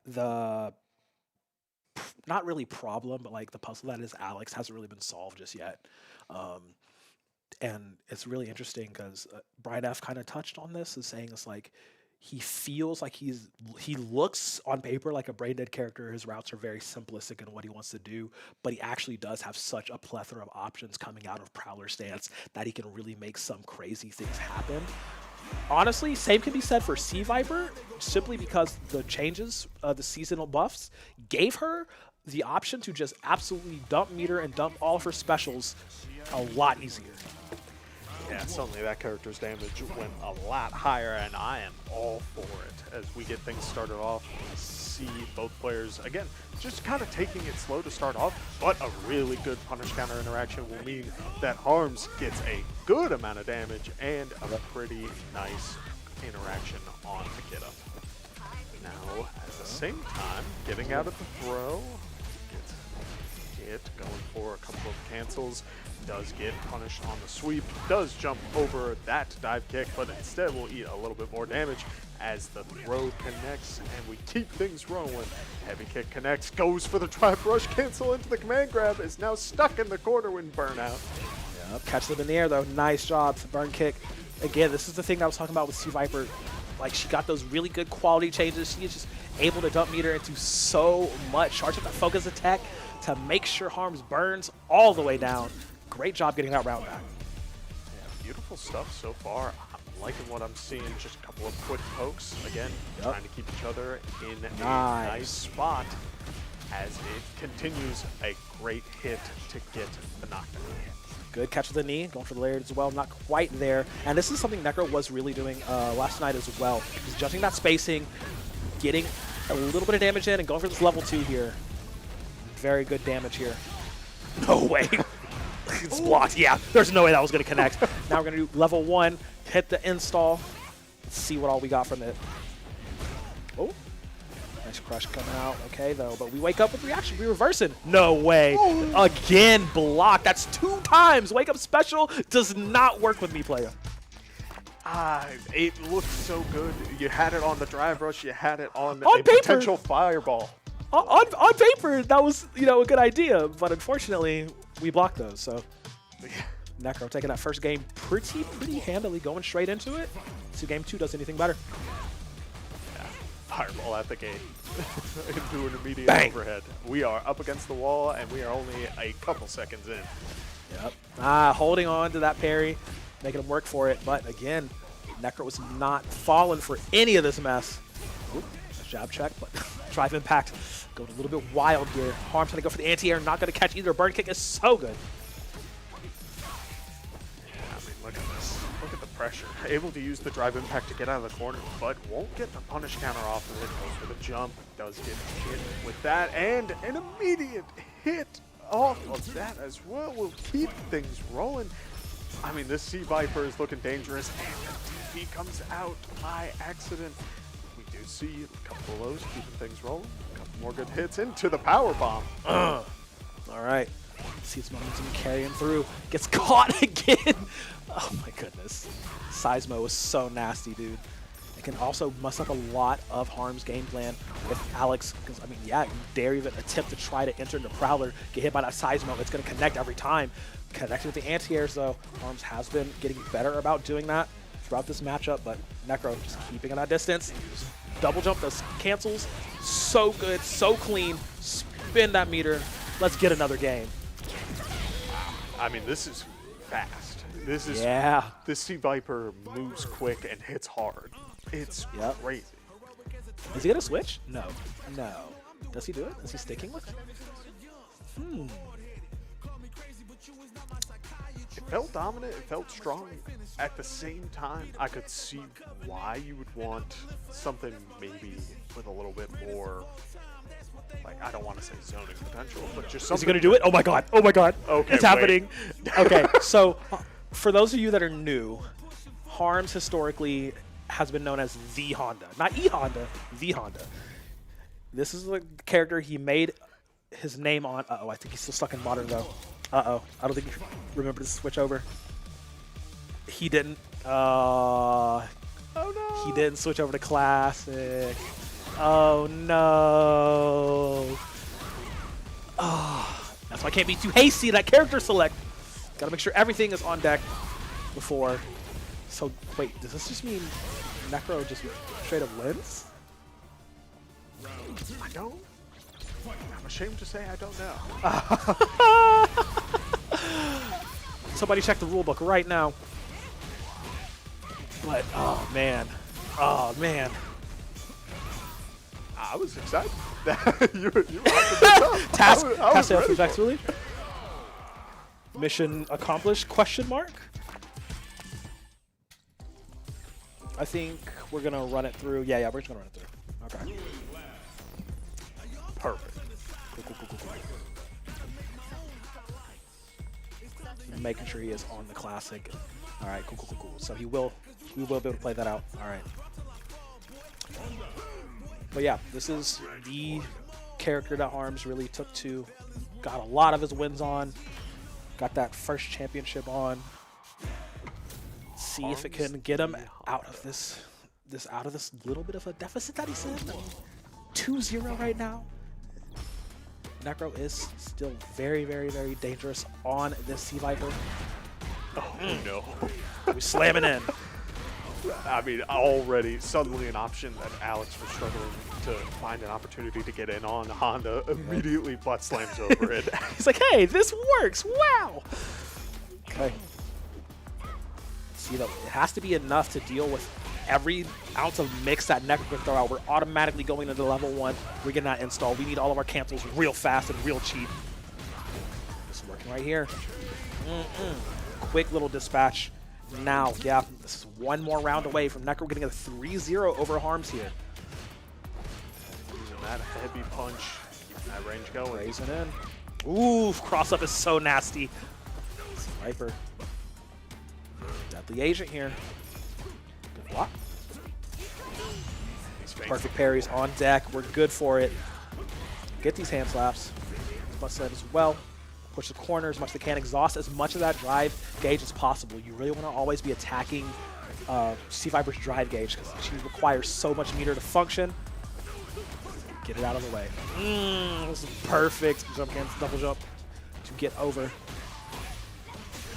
Speaker 1: the not really problem, but like the puzzle that is Alex hasn't really been solved just yet. And it's really interesting because Brian F. kind of touched on this, is saying it's like he feels like he looks on paper like a brain dead character. His routes are very simplistic in what he wants to do, but he actually does have such a plethora of options coming out of Prowler stance that he can really make some crazy things happen. Honestly, same can be said for Sea Viper, simply because the changes, the seasonal buffs, gave her the option to just absolutely dump meter and dump all of her specials a lot easier.
Speaker 11: Yeah, suddenly that character's damage went a lot higher, and I am all for it. As we get things started off, we see both players, again, just kind of taking it slow to start off, but a really good punish counter interaction will mean that Harms gets a good amount of damage and a pretty nice interaction on the get up. Now, at the same time, getting out of the throw, gets hit, going for a couple of cancels, does get punished on the sweep, does jump over that dive kick, but instead will eat a little bit more damage as the throw connects, and we keep things rolling. Heavy kick connects, goes for the drive rush, cancel into the command grab, is now stuck in the corner when burnout.
Speaker 1: Yep, catch them in the air though, nice job, burn kick. Again, this is the thing I was talking about with Sea Viper. Like, she got those really good quality changes. She is just able to dump meter into so much. Charge up that focus attack to make sure Harms burns all the way down. Great job getting that route back.
Speaker 11: Yeah, beautiful stuff so far. I'm liking what I'm seeing. Just a couple of quick pokes. Again, trying to keep each other in a nice spot as it continues a great hit to get the knockdown.
Speaker 1: Good catch with the knee, going for the layered as well, not quite there. And this is something Necro was really doing last night as well. He's adjusting that spacing, getting a little bit of damage in, and going for this level 2 here. Very good damage here. No way. It's blocked. Yeah, there's no way that was going to connect. Now we're going to do level 1, hit the install. Let's see what all we got from it. Oh, nice crush coming out. Okay, though, but we wake up with reaction. We reversing. No way. Again, blocked. That's 2 times. Wake up special does not work with me, player.
Speaker 11: It looked so good. You had it on the drive rush. You had it on a
Speaker 1: paper.
Speaker 11: potential fireball.
Speaker 1: on paper, that was, you know, a good idea, but unfortunately, we blocked those. So Necro taking that first game pretty handily, going straight into it. See, game 2 does anything better.
Speaker 11: Yeah. Fireball at the gate into an immediate
Speaker 1: Bang.
Speaker 11: overhead. We are up against the wall, and we are only a couple seconds in.
Speaker 1: Yep. Holding on to that parry, making him work for it. But again, Necro was not falling for any of this mess. Oop, jab check, but drive impact going a little bit wild here. Harm's trying to go for the anti-air, not going to catch either. Burn kick is so good.
Speaker 11: I mean, look at this. Look at the pressure. Able to use the drive impact to get out of the corner, but won't get the punish counter off of it. Goes for the jump. Does get hit with that, and an immediate hit off of that as well will keep things rolling. I mean, this Sea Viper is looking dangerous, and the TP comes out by accident. We do see a couple of lows keeping things rolling. A couple more good hits into the power bomb.
Speaker 1: All right. See its momentum carry him through. Gets caught again. Oh my goodness. Seismo was so nasty, dude. It can also mess up a lot of Harm's game plan with Alex. Because, I mean, yeah, you dare even attempt to try to enter into Prowler, get hit by that Seismo. It's going to connect every time. Connecting with the anti-airs, though, Harms has been getting better about doing that throughout this matchup. But Necro just keeping it at distance. Just double jump, those cancels. So good, so clean. Spin that meter. Let's get another game.
Speaker 11: I mean, this is fast. This is This Sea Viper moves quick and hits hard. It's crazy.
Speaker 1: Is he gonna switch? No. No. Does he do it? Is he sticking with it?
Speaker 11: It felt dominant. It felt strong. At the same time, I could see why you would want something maybe with a little bit more, like, I don't want to say zoning potential, but just something.
Speaker 1: Is he gonna do it? Oh my god! Oh my god!
Speaker 11: Okay,
Speaker 1: it's happening. Okay, so for those of you that are new, Harms historically has been known as the Honda, not E-Honda, the Honda. This is the character he made his name on. Uh-oh, I think he's still stuck in Modern, though. Uh-oh, I don't think he remembered to switch over. He didn't. Oh, no. He didn't switch over to Classic. Oh, no. Oh, that's why I can't be too hasty in that character select. Gotta make sure everything is on deck before. So, wait, does this just mean Necro just straight up wins?
Speaker 11: I don't. I'm ashamed to say I don't know.
Speaker 1: Somebody check the rulebook right now. But, oh, man. Oh, man.
Speaker 11: I was excited. you were
Speaker 1: Task
Speaker 11: I was
Speaker 1: failed
Speaker 11: ready for it.
Speaker 1: successfully. Mission accomplished, question mark? I think we're going to run it through. Yeah, we're just going to run it through. Okay.
Speaker 11: Perfect.
Speaker 1: Cool. Making sure he is on the Classic. All right, cool. So we will be able to play that out. All right. But yeah, this is the character that Harms really took to. Got a lot of his wins on. Got that first championship on. See if it can get him out of this little bit of a deficit that he's in. 2-0 right now. Necro is still very, very, very dangerous on this Sea Viper.
Speaker 11: Oh, no.
Speaker 1: We slamming in.
Speaker 11: I mean, already suddenly an option that Alex was struggling to find an opportunity to get in on. Honda immediately butt slams over it.
Speaker 1: He's like, hey, this works. Wow. Okay. See, though, it has to be enough to deal with every ounce of mix that Necro can throw out. We're automatically going into level 1. We're getting that install. We need all of our cancels real fast and real cheap. This is working right here. Quick little dispatch. Now, yeah, this is one more round away from Necro getting a 3-0 over Harms here.
Speaker 11: Using that heavy punch, keeping that range going.
Speaker 1: Raising in. Ooh, cross up is so nasty. Viper. Deadly agent here. Good block. Perfect parries on deck. We're good for it. Get these hand slaps. Must slam as well. Push the corner as much as they can. Exhaust as much of that drive gauge as possible. You really want to always be attacking Sea Viper's drive gauge because she requires so much meter to function. Get it out of the way. This is perfect. Jump against double jump to get over.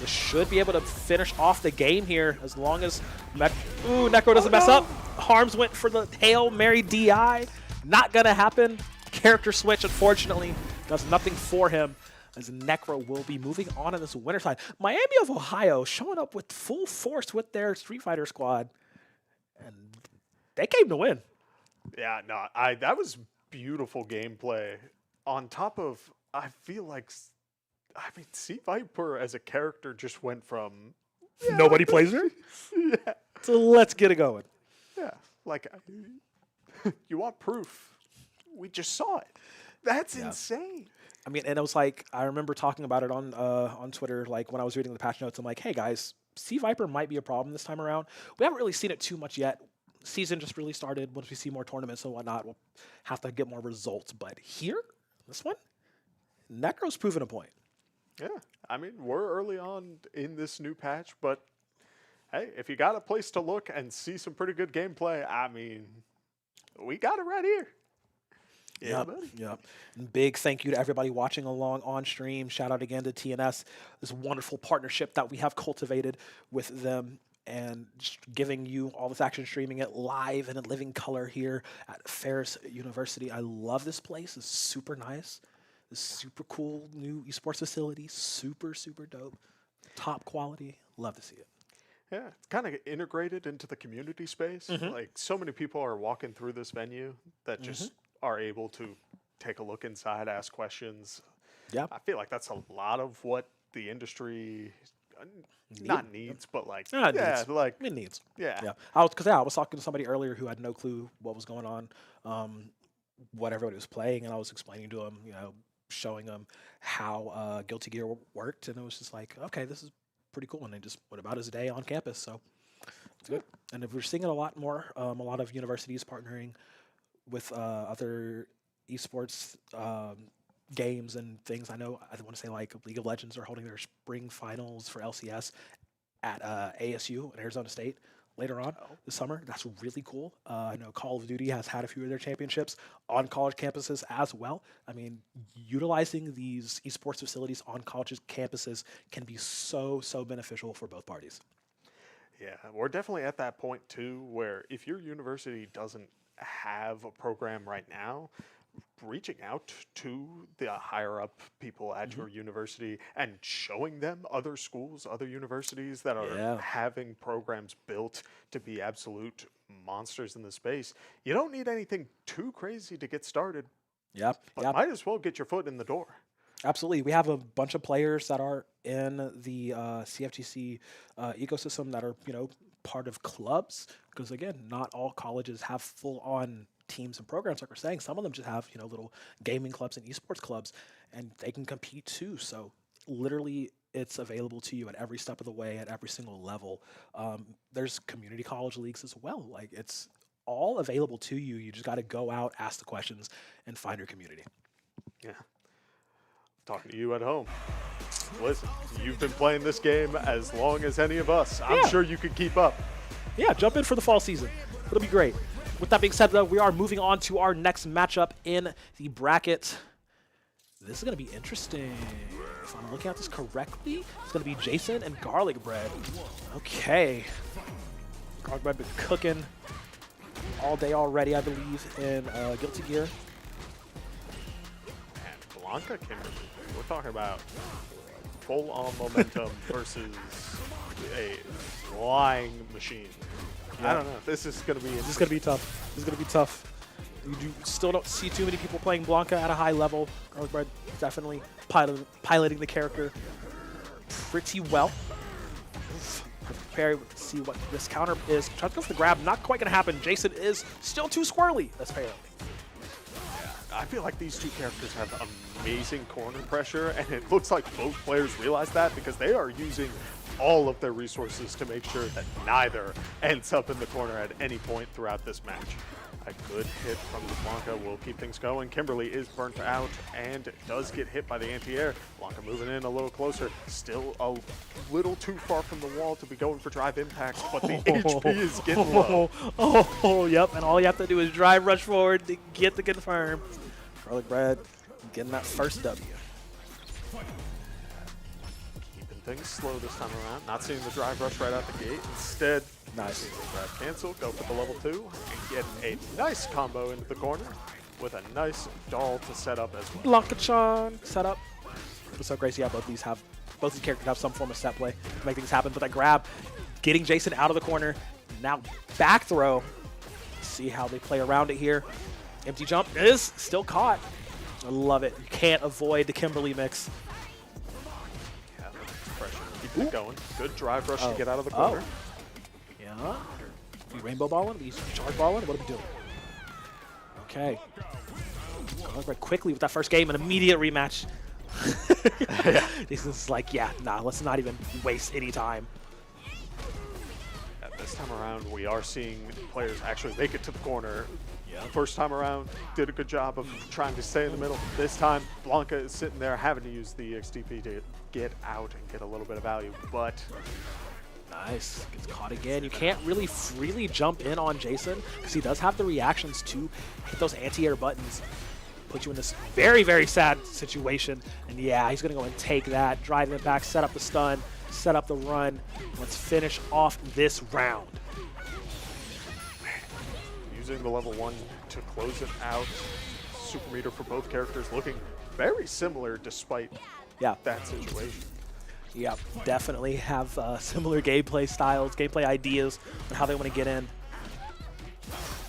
Speaker 1: This should be able to finish off the game here as long as Necro doesn't mess up. Harms went for the Hail Mary DI. Not going to happen. Character switch, unfortunately, does nothing for him as Necro will be moving on in this winter side. Miami of Ohio showing up with full force with their Street Fighter squad. And they came to win.
Speaker 11: Yeah, no, that was beautiful gameplay. On top of, I feel like, C Viper as a character just went from
Speaker 1: Nobody plays her?
Speaker 11: yeah,
Speaker 1: So let's get it going.
Speaker 11: yeah, like you want proof? We just saw it. That's insane.
Speaker 1: I mean, and it was like, I remember talking about it on Twitter, like when I was reading the patch notes, I'm like, hey guys, C Viper might be a problem this time around. We haven't really seen it too much yet. Season just really started. Once we see more tournaments and whatnot, we'll have to get more results. But here, this one, Necro's proven a point.
Speaker 11: Yeah, I mean, we're early on in this new patch, but hey, if you got a place to look and see some pretty good gameplay, I mean, we got it right here. Yeah, buddy.
Speaker 1: Yep. And big thank you to everybody watching along on stream. Shout out again to TNS, this wonderful partnership that we have cultivated with them and just giving you all this action, streaming it live in a living color here at Ferris University. I love this place. It's super nice. This super cool new esports facility. Super, super dope. Top quality. Love to see it.
Speaker 11: Yeah, it's kind of integrated into the community space. Like, so many people are walking through this venue that just are able to take a look inside, ask questions.
Speaker 1: Yeah.
Speaker 11: I feel like that's a lot of what the industry not needs, but like,
Speaker 1: It
Speaker 11: yeah,
Speaker 1: needs.
Speaker 11: like,
Speaker 1: It needs.
Speaker 11: yeah.
Speaker 1: Yeah. I was talking to somebody earlier who had no clue what was going on, what everybody was playing, and I was explaining to him, showing them how Guilty Gear worked, and it was just like, okay, this is pretty cool. And they just went about his day on campus, so it's good. And if we're seeing it a lot more, a lot of universities partnering with other esports games and things. I know, I want to say like League of Legends are holding their spring finals for LCS at ASU at Arizona State later on this summer. That's really cool. I know Call of Duty has had a few of their championships on college campuses as well. I mean, utilizing these esports facilities on college campuses can be so, so beneficial for both parties.
Speaker 11: Yeah, we're definitely at that point too, where if your university doesn't have a program right now, reaching out to the higher up people at your university and showing them other schools, other universities that are having programs built to be absolute monsters in the space. You don't need anything too crazy to get started.
Speaker 1: Yeah,
Speaker 11: But might as well get your foot in the door.
Speaker 1: Absolutely. We have a bunch of players that are in the CFGC ecosystem that are, part of clubs. Because again, not all colleges have full-on teams and programs like we're saying. Some of them just have, little gaming clubs and esports clubs, and they can compete too. So literally it's available to you at every step of the way, at every single level. There's community college leagues as well. Like, it's all available to you. You just got to go out, ask the questions, and find your community.
Speaker 11: Yeah. Talking to you at home. Listen, you've been playing this game as long as any of us. I'm sure you could keep up.
Speaker 1: Yeah, jump in for the fall season. It'll be great. With that being said, though, we are moving on to our next matchup in the bracket. This is going to be interesting. If I'm looking at this correctly, it's going to be Jason and Garlic Bread. Okay. Garlic Bread been cooking all day already, I believe, in Guilty Gear.
Speaker 11: And Blanca Kimberly, we're talking about full-on momentum versus a flying machine. I don't know. This is going to be
Speaker 1: This is going to be tough. This is going to be tough. You still don't see too many people playing Blanca at a high level. Garlic Bread definitely piloting the character pretty well. Prepare to see what this counter is. Trying to go for the grab. Not quite going to happen. Jason is still too squirrely, apparently.
Speaker 11: I feel like these two characters have amazing corner pressure, and it looks like both players realize that because they are using all of their resources to make sure that neither ends up in the corner at any point throughout this match. A good hit from the Blanca will keep things going. Kimberly is burnt out and does get hit by the anti-air. Blanca moving in a little closer. Still a little too far from the wall to be going for drive impacts, but the HP is getting low.
Speaker 3: Yep. And all you have to do is drive rush forward to get the confirm. Garlic Bread getting that first W.
Speaker 11: Keeping things slow this time around. Not seeing the drive rush right out the gate. Instead,
Speaker 3: Nice.
Speaker 11: seeing the drive cancel, go for the level 2, and get a nice combo into the corner with a nice doll to set up as well.
Speaker 3: Blanca-chan set up. It's so great to see how both these characters have some form of set play to make things happen. But that grab, getting Jason out of the corner. Now back throw. See how they play around it here. Empty jump is still caught. I love it. You can't avoid the Kimberly mix.
Speaker 11: Yeah, pressure. Keep it going. Good drive rush to get out of the corner.
Speaker 3: Yeah. We rainbow balling? We charge balling? What are we doing? Okay. Going very quickly with that first game, an immediate rematch. This is like, yeah, nah, let's not even waste any time.
Speaker 11: This time around, we are seeing players actually make it to the corner. First time around, did a good job of trying to stay in the middle. This time, Blanca is sitting there having to use the XTP to get out and get a little bit of value, but
Speaker 3: Nice. Gets caught again. You can't really freely jump in on Jason because he does have the reactions to hit those anti-air buttons. Put you in this very, very sad situation. And yeah, he's going to go and take that, drive it back, set up the stun, set up the run. Let's finish off this round.
Speaker 11: using the level 1 to close it out. Super meter for both characters looking very similar despite that situation.
Speaker 3: Yeah, definitely have similar gameplay styles, gameplay ideas on how they want to get in.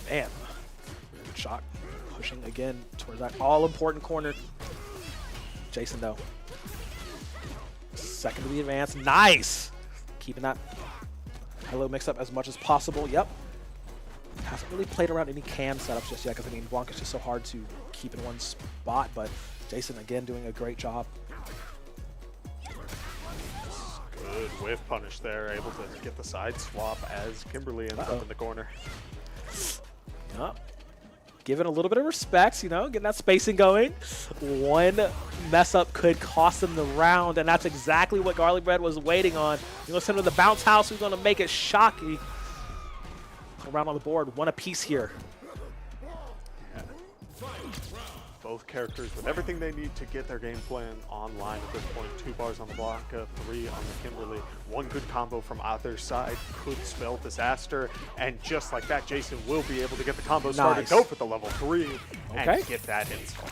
Speaker 3: Man, good shot. Pushing again towards that all-important corner. Jason, though. Second to the advance. Nice! Keeping that high-low mix-up as much as possible. Yep. Hasn't really played around any cam setups just yet because, I mean, Blanca's just so hard to keep in one spot, but Jason, again, doing a great job.
Speaker 11: Good whiff punish there, able to get the side swap as Kimberly ends up in the corner.
Speaker 3: Yep. Giving a little bit of respect, you know, getting that spacing going. One mess up could cost them the round, and that's exactly what Garlic Bread was waiting on. You listen to the bounce house, who's going to make it shocky. Around on the board, one apiece here.
Speaker 11: Yeah. Both characters with everything they need to get their game plan online at this point. 2 bars on the Blanca, 3 on the Kimberly. One good combo from either side could spell disaster. And just like that, Jason will be able to get the combo started, go for the level 3, and get that install.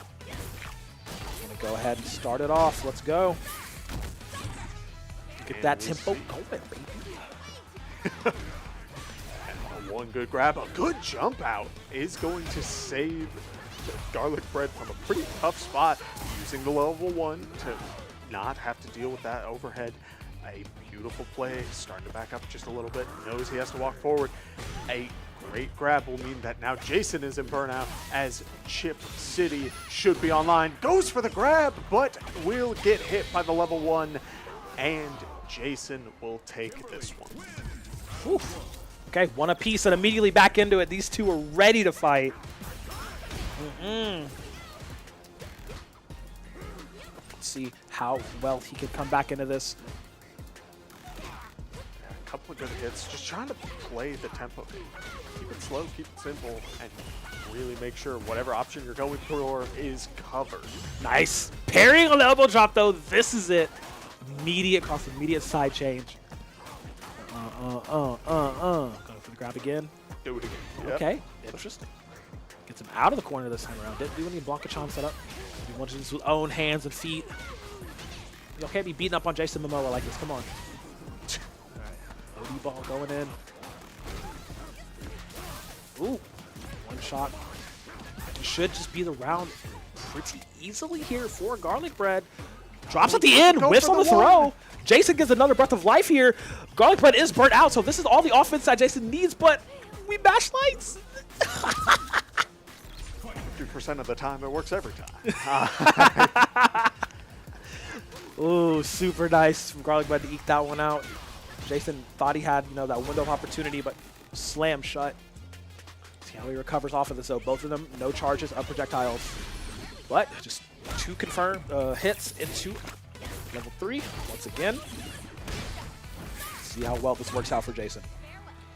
Speaker 3: Gonna go ahead and start it off. Let's go. Get that tempo going, baby.
Speaker 11: One good grab, a good jump out is going to save Garlic Bread from a pretty tough spot, using the level 1 to not have to deal with that overhead. A beautiful play, starting to back up just a little bit, knows he has to walk forward. A great grab will mean that now Jason is in burnout as Chip City should be online. Goes for the grab, but will get hit by the level 1, and Jason will take this one.
Speaker 3: Oof. Okay, one apiece and immediately back into it. These two are ready to fight. Let's see how well he can come back into this.
Speaker 11: A couple of good hits, just trying to play the tempo. Keep it slow, keep it simple, and really make sure whatever option you're going for is covered.
Speaker 3: Nice. Parrying on the elbow drop, though. This is it. Immediate cross, immediate side change. Going for the grab again.
Speaker 11: Do it again. Yep.
Speaker 3: Okay, interesting. Gets him out of the corner this time around. Didn't do any Blanca-chan setup. He wanted to use his own hands and feet. You can't be beating up on Jason Momoa like this. Come on. All right, OD ball going in. Ooh, one shot. Should just be the round pretty easily here for Garlic Bread. Drops at the end, whiffs on the throw. Jason gets another breath of life here. Garlic Bread is burnt out, so this is all the offense that Jason needs, but we bash lights.
Speaker 11: 50% of the time, it works every time.
Speaker 3: Ooh, super nice from Garlic Bread to eke that one out. Jason thought he had, you know, that window of opportunity, but slam shut.
Speaker 1: See how he recovers off of this, though. Both of them, no charges of projectiles. But just 2 confirmed hits into level 3 once again. See how well this works out for Jason.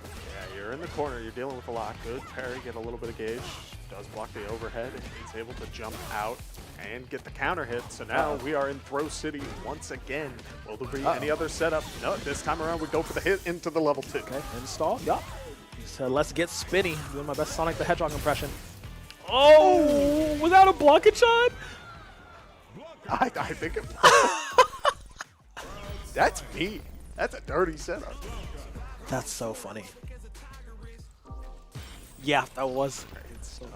Speaker 11: Yeah, you're in the corner. You're dealing with a lot. Good parry, get a little bit of gauge. Does block the overhead. He's able to jump out and get the counter hit. So now we are in Throw City once again. Will there be any other setup? No, this time around we go for the hit into the level 2.
Speaker 1: Okay, install. Yup. So let's get spinny. Doing my best Sonic the Hedgehog impression. Oh, was that a blockage on?
Speaker 11: I think it was. That's me. That's a dirty setup.
Speaker 1: That's so funny. Yeah, that was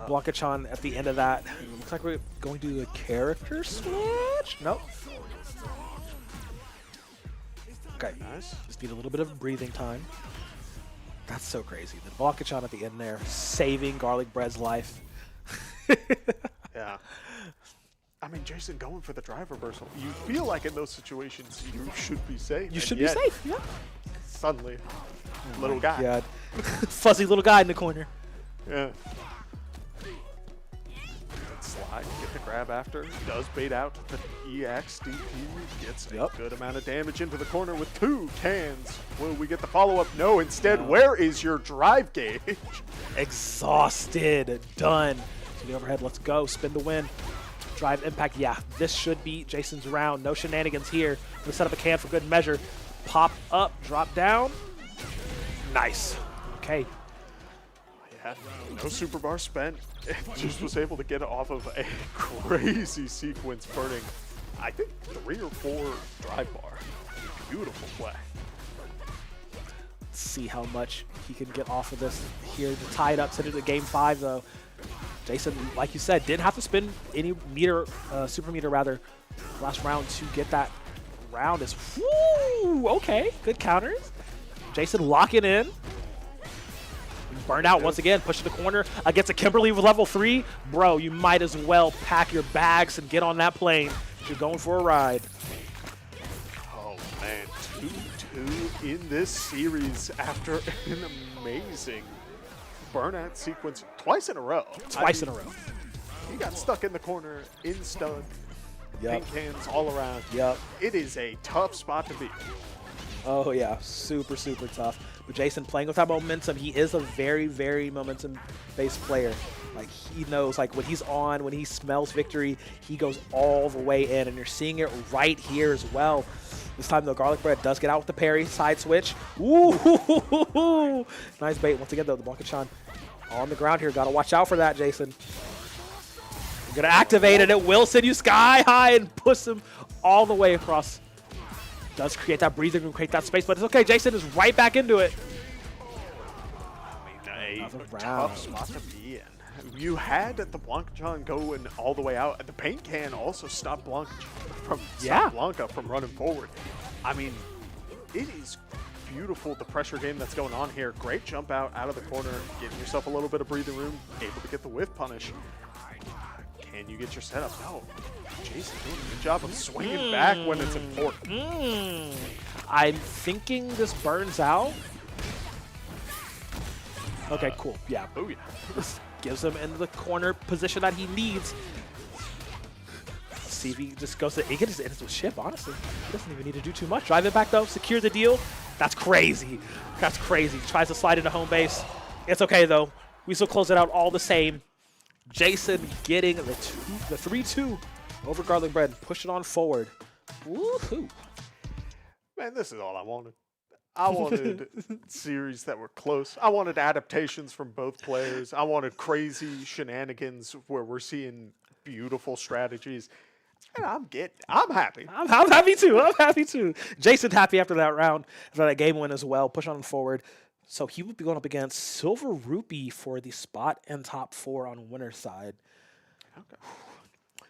Speaker 1: blockage at the end of that. Looks like we're going to do a character switch. Nope. Okay,
Speaker 11: Nice.
Speaker 1: just need a little bit of breathing time. That's so crazy. The blockage at the end there, saving Garlic Bread's life.
Speaker 11: Yeah. I mean, Jason going for the drive reversal. You feel like in those situations you should be safe.
Speaker 1: You
Speaker 11: and
Speaker 1: should be
Speaker 11: yet,
Speaker 1: safe, yeah.
Speaker 11: Suddenly, little guy.
Speaker 1: God. Fuzzy little guy in the corner.
Speaker 11: Yeah. Slide, get the grab after. Does bait out the EXDP. Gets a good amount of damage into the corner with 2 cans. Will we get the follow-up? No, instead, where is your drive gauge?
Speaker 1: Exhausted. Done. To the overhead, let's go. Spin the win. Drive impact. Yeah, this should be Jason's round. No shenanigans here. We'll set up a can for good measure. Pop up, drop down. Nice. Okay.
Speaker 11: Yeah, no super bar spent. Just was able to get off of a crazy sequence burning, I think, 3 or 4 drive bar. Beautiful play.
Speaker 1: Let's see how much he can get off of this here to tie it up, send it to game 5, though. Jason, like you said, didn't have to spend any meter, super meter rather, last round to get that round. Is whoo, okay, good counters. Jason locking in. Burned out once again, push to the corner against a Kimberly with level 3. Bro, you might as well pack your bags and get on that plane. You're going for a ride.
Speaker 11: Oh man, 2-2 in this series after an amazing burnout sequence twice in a row.
Speaker 1: Twice in a row.
Speaker 11: He got stuck in the corner, in stun,
Speaker 1: Yep.
Speaker 11: pink cans all around.
Speaker 1: Yep.
Speaker 11: It is a tough spot to be.
Speaker 1: Oh yeah, super, super tough. But Jason playing with that momentum, he is a very, very momentum-based player. Like, he knows, like, when he's on, when he smells victory, he goes all the way in, and you're seeing it right here as well. This time, though, Garlic Bread does get out with the parry, side switch. Ooh, nice bait. Once again, though, the Blockachan on the ground here. Got to watch out for that, Jason. You're going to activate it. It will send you sky high and push him all the way across. Does create that breathing room, create that space, but it's okay. Jason is right back into it.
Speaker 11: A tough spot to be in. You had the Blanca going all the way out. The paint can also stop Blanca from running forward. I mean, it is beautiful, the pressure game that's going on here. Great jump out of the corner, giving yourself a little bit of breathing room, able to get the whiff punish. Can you get your setup? No. Jason doing a good job of swinging back when it's important.
Speaker 1: I'm thinking this burns out. Okay, cool. Yeah.
Speaker 11: Oh, yeah.
Speaker 1: This gives him into the corner position that he needs. Let's see if he just goes to... He can just end with ship, honestly. He doesn't even need to do too much. Drive it back, though. Secure the deal. That's crazy. That's crazy. Tries to slide into home base. It's okay, though. We still close it out all the same. Jason getting the 3-2 over Garlic Bread. Push it on forward. Woohoo.
Speaker 11: Man, this is all I wanted. I wanted series that were close. I wanted adaptations from both players. I wanted crazy shenanigans where we're seeing beautiful strategies. And I'm happy.
Speaker 1: I'm happy too. I'm happy too. Jason's happy after that round, after that game win as well. Push on forward. So he will be going up against Silver Rupee for the spot and top 4 on winner's side.
Speaker 11: Okay.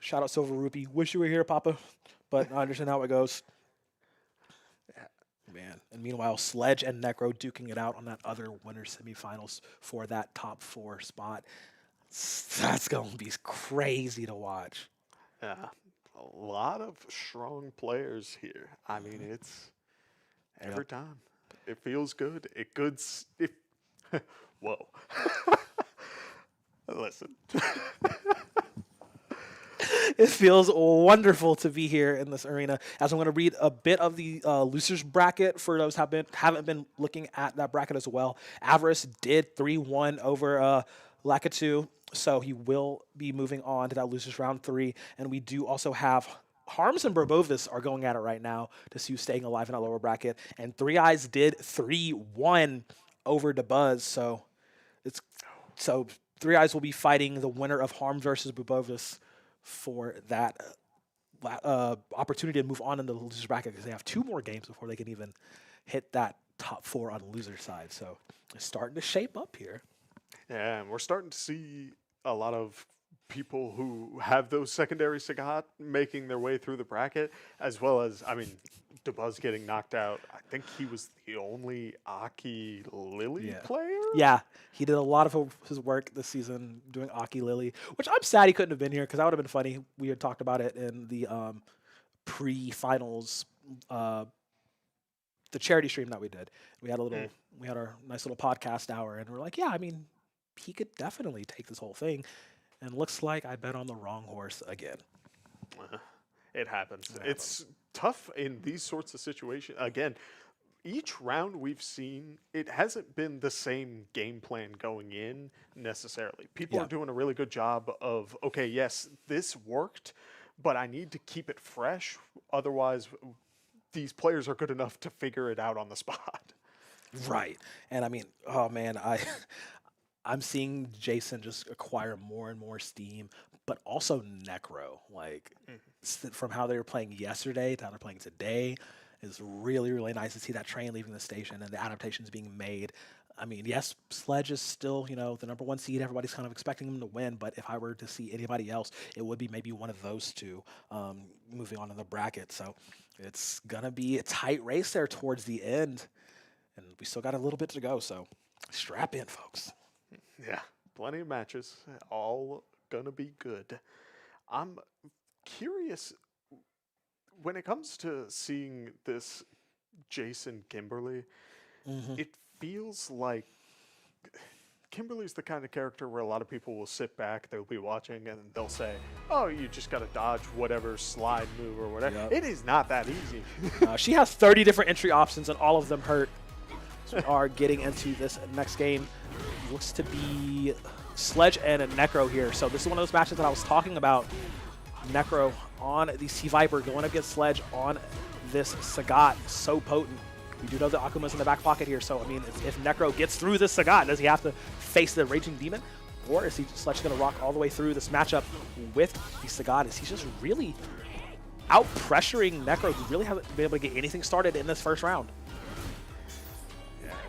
Speaker 1: Shout out Silver Rupee. Wish you were here, Papa, but I understand how it goes. Man. And meanwhile, Sledge and Necro duking it out on that other winner semifinals for that top 4 spot. That's going to be crazy to watch.
Speaker 11: Yeah, a lot of strong players here. I mean, it's every time. It feels good. Whoa. Listen.
Speaker 1: It feels wonderful to be here in this arena. As I'm going to read a bit of the losers bracket for those who haven't been looking at that bracket as well. Avarice did 3-1 over Lakitu, so he will be moving on to that losers round 3. And we do also have Harms and Burbovis are going at it right now to see who's staying alive in that lower bracket. And Three Eyes did 3-1 over DeBuzz, so Three Eyes will be fighting the winner of Harms versus Burbovis for that opportunity to move on in the losers bracket, because they have 2 more games before they can even hit that top 4 on the loser side. So it's starting to shape up here.
Speaker 11: Yeah, and we're starting to see a lot of people who have those secondary Sagat making their way through the bracket, as well as, I mean, DeBuzz getting knocked out. I think he was the only Aki Lily player.
Speaker 1: Yeah, he did a lot of his work this season doing Aki Lily, which I'm sad he couldn't have been here, because that would have been funny. We had talked about it in the pre-finals, the charity stream that we did. We had we had our nice little podcast hour, and we're like, yeah, I mean, he could definitely take this whole thing. And looks like I bet on the wrong horse again.
Speaker 11: It happens. It's tough in these sorts of situations. Again, each round we've seen, it hasn't been the same game plan going in necessarily. People are doing a really good job of, okay, yes, this worked, but I need to keep it fresh. Otherwise, these players are good enough to figure it out on the spot.
Speaker 1: Right. And I mean, oh man, I'm seeing Jason just acquire more and more steam, but also Necro. Like, from how they were playing yesterday to how they're playing today, is really, really nice to see that train leaving the station and the adaptations being made. I mean, yes, Sledge is still, the #1 seed. Everybody's kind of expecting him to win, but if I were to see anybody else, it would be maybe one of those two moving on in the bracket. So it's going to be a tight race there towards the end, and we still got a little bit to go, so strap in, folks.
Speaker 11: Yeah, plenty of matches, all gonna be good. I'm curious, when it comes to seeing this Jason Kimberly, it feels like Kimberly's the kind of character where a lot of people will sit back, they'll be watching, and they'll say, oh, you just gotta dodge whatever slide move or whatever. Yep. It is not that easy.
Speaker 1: She has 30 different entry options, and all of them hurt. So we are getting into this next game. Looks to be Sledge and a Necro here. So this is one of those matches that I was talking about. Necro on the Sea Viper going up against Sledge on this Sagat. So potent. We do know that Akuma's in the back pocket here. So, I mean, if Necro gets through this Sagat, does he have to face the Raging Demon? Or is he Sledge going to rock all the way through this matchup with the Sagat? Is he just really out-pressuring Necro, who really hasn't been able to get anything started in this first round?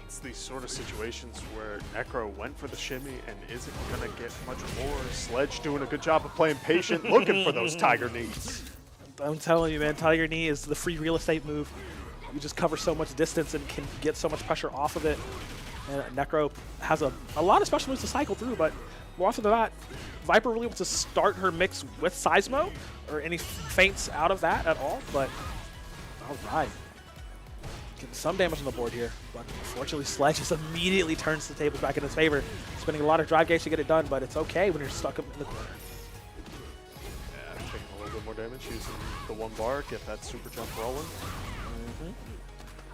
Speaker 11: It's these sort of situations where Necro went for the shimmy and isn't going to get much more. Sledge doing a good job of playing patient, looking for those Tiger Knees. I'm
Speaker 1: telling you, man, Tiger Knee is the free real estate move. You just cover so much distance and can get so much pressure off of it. And Necro has a lot of special moves to cycle through, but more often than not, Viper really wants to start her mix with Seismo, or any feints out of that at all, but all right. Getting some damage on the board here, but unfortunately Sledge just immediately turns the tables back in his favor, spending a lot of drive gauge to get it done, but it's okay when you're stuck up in the corner.
Speaker 11: Yeah, taking a little bit more damage using the 1 bar, get that super jump rolling.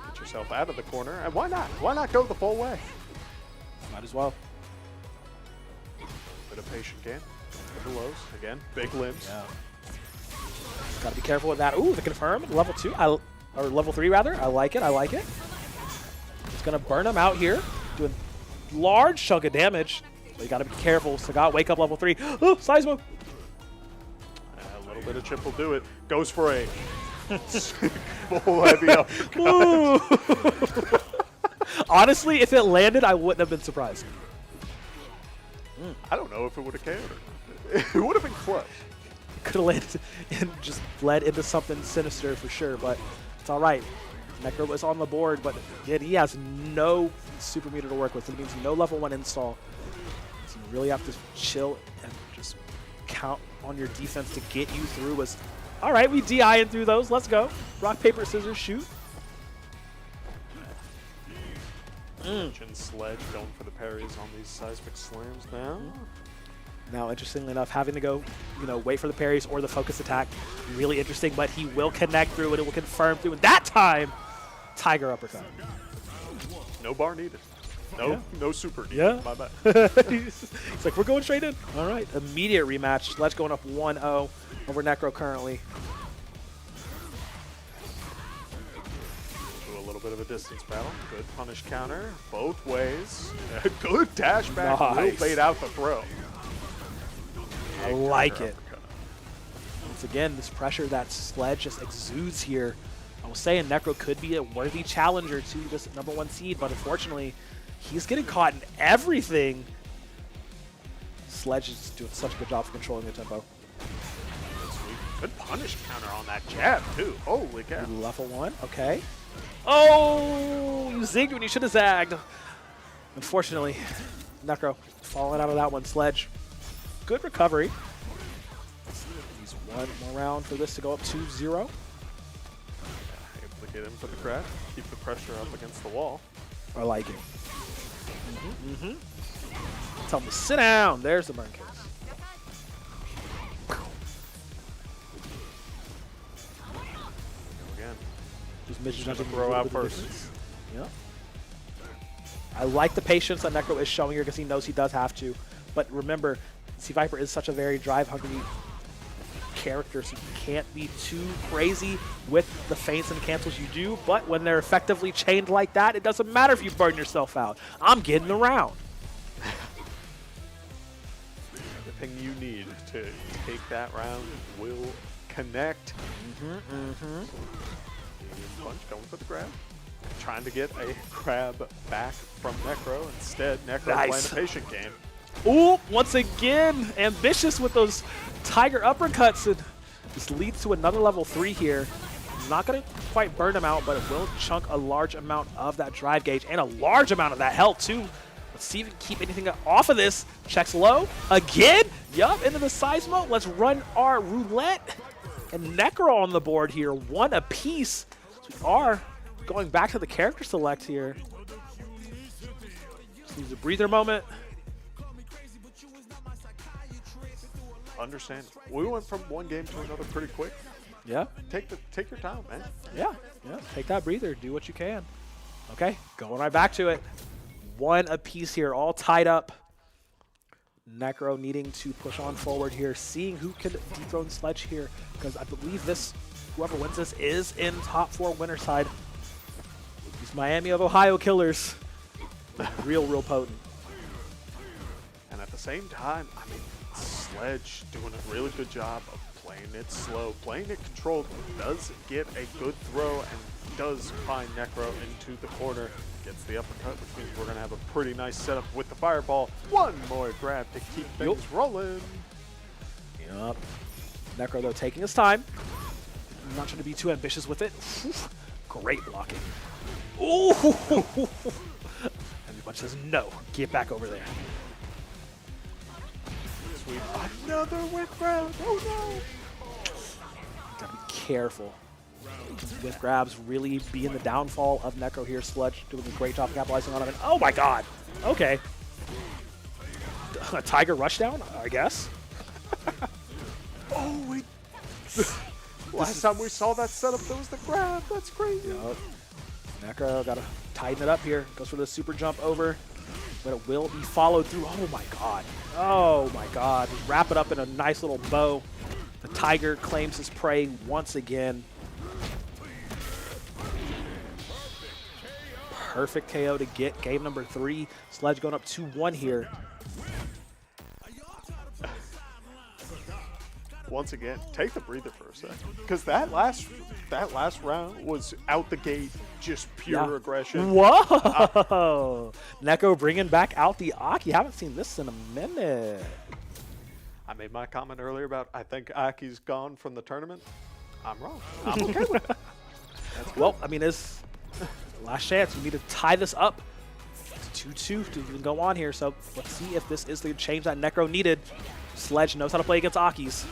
Speaker 11: Get yourself out of the corner, and why not? Why not go the full way?
Speaker 1: Might as well.
Speaker 11: Bit of patient gain. The lows, again, big limbs.
Speaker 1: Yeah. Gotta be careful with that. Ooh, the confirm, level 2. Or level 3 rather. I like it. I like it. It's gonna burn him out here, doing large chunk of damage. But you gotta be careful. Sagat, wake up level 3. Oh, Seismo.
Speaker 11: A little bit of chip will do it. Goes for a full heavy uppercut.
Speaker 1: Honestly, if it landed, I wouldn't have been surprised.
Speaker 11: I don't know if it would have cared. It would have been close.
Speaker 1: Could have landed and just bled into something sinister for sure, but it's all right. Necro was on the board, but again, he has no super meter to work with. It means no level 1 install. So you really have to chill and just count on your defense to get you through. All right, we DI'ing through those. Let's go. Rock, paper, scissors, shoot.
Speaker 11: Sledge going for the parries on these seismic slams now.
Speaker 3: Now, interestingly enough, having to go, wait for the parries or the focus attack, really interesting, but he will connect through it. It will confirm through. And that time, Tiger uppercut.
Speaker 11: No bar needed. No super needed.
Speaker 3: Yeah.
Speaker 11: My bad.
Speaker 3: He's like, we're going straight in. All right, immediate rematch. Sledge going up 1-0 over Necro currently.
Speaker 11: A little bit of a distance battle. Good punish counter both ways. Good dash back.
Speaker 3: Nice.
Speaker 11: Will bait out the throw.
Speaker 3: I like it. Once again, this pressure that Sledge just exudes here. I was saying Necro could be a worthy challenger to this #1 seed, but unfortunately, he's getting caught in everything. Sledge is doing such a good job for controlling the tempo.
Speaker 11: Good punish counter on that jab, too. Holy cow.
Speaker 3: Level 1, okay. Oh, you zigged when you should have zagged. Unfortunately, Necro falling out of that one. Sledge, good recovery. Use one more round for this to go up 2-0.
Speaker 11: Able to get him for the grab. Keep the pressure up against the wall.
Speaker 3: I like it. Tell him to sit down. There's the burn case.
Speaker 11: Again.
Speaker 3: Just Mitch
Speaker 11: Gonna throw out first.
Speaker 3: Yeah. I like the patience that Necro is showing here because he knows he does have to. But remember, C Viper is such a very drive-hungry character, so you can't be too crazy with the feints and cancels you do. But when they're effectively chained like that, it doesn't matter if you burn yourself out. I'm getting the round.
Speaker 11: Everything you need to take that round will connect. Punch going for the grab. Trying to get a grab back from Necro. Instead, Necro playing a patient game.
Speaker 3: Ooh, once again, ambitious with those Tiger uppercuts. And this leads to another level 3 here. Not going to quite burn him out, but it will chunk a large amount of that drive gauge and a large amount of that health, too. Let's see if we can keep anything off of this. Checks low. Again. Yup, into the Seismo. Let's run our roulette. And Necro on the board here. 1 apiece. So we are going back to the character select here. Just needs a breather moment.
Speaker 11: Understand. We went from one game to another pretty quick.
Speaker 3: Yeah.
Speaker 11: Take your time, man.
Speaker 3: Yeah. Take that breather. Do what you can. Okay, going right back to it. 1 apiece here, all tied up. Necro needing to push on forward here, seeing who can dethrone Sledge here, because I believe this, whoever wins this, is in top 4 winner side. These Miami of Ohio killers, real potent.
Speaker 11: And at the same time, I mean, Sledge doing a really good job of playing it slow, playing it controlled. Does get a good throw and does find Necro into the corner. Gets the uppercut, which means we're going to have a pretty nice setup with the fireball. One more grab to keep things rolling.
Speaker 3: Yup. Necro, though, taking his time. Not trying to be too ambitious with it. Great blocking. Ooh! Everybody says no. Get back over there.
Speaker 11: Sweet. Another whip grab. Oh no!
Speaker 3: Gotta be careful. With grabs really being the downfall of Necro here. Sledge doing a great job capitalizing on him. And oh my god! Okay. A Tiger rushdown, I guess.
Speaker 11: Oh, wait. Last time we saw that setup, there was the grab. That's crazy.
Speaker 3: Yep. Necro gotta tighten it up here. Goes for the super jump over. But it will be followed through. Oh my god. Oh my god. Just wrap it up in a nice little bow. The Tiger claims his prey once again. Perfect KO to get game number 3. Sledge going up 2-1 here.
Speaker 11: Once again, take the breather for a second, because that last round was out the gate, just pure aggression.
Speaker 3: Whoa! Necro bringing back out the Aki. Haven't seen this in a minute.
Speaker 11: I made my comment earlier about I think Aki's gone from the tournament. I'm wrong. I'm okay with that.
Speaker 3: Well, I mean, it's last chance. We need to tie this up to 2-2 to even go on here. So let's see if this is the change that Necro needed. Sledge knows how to play against Akis.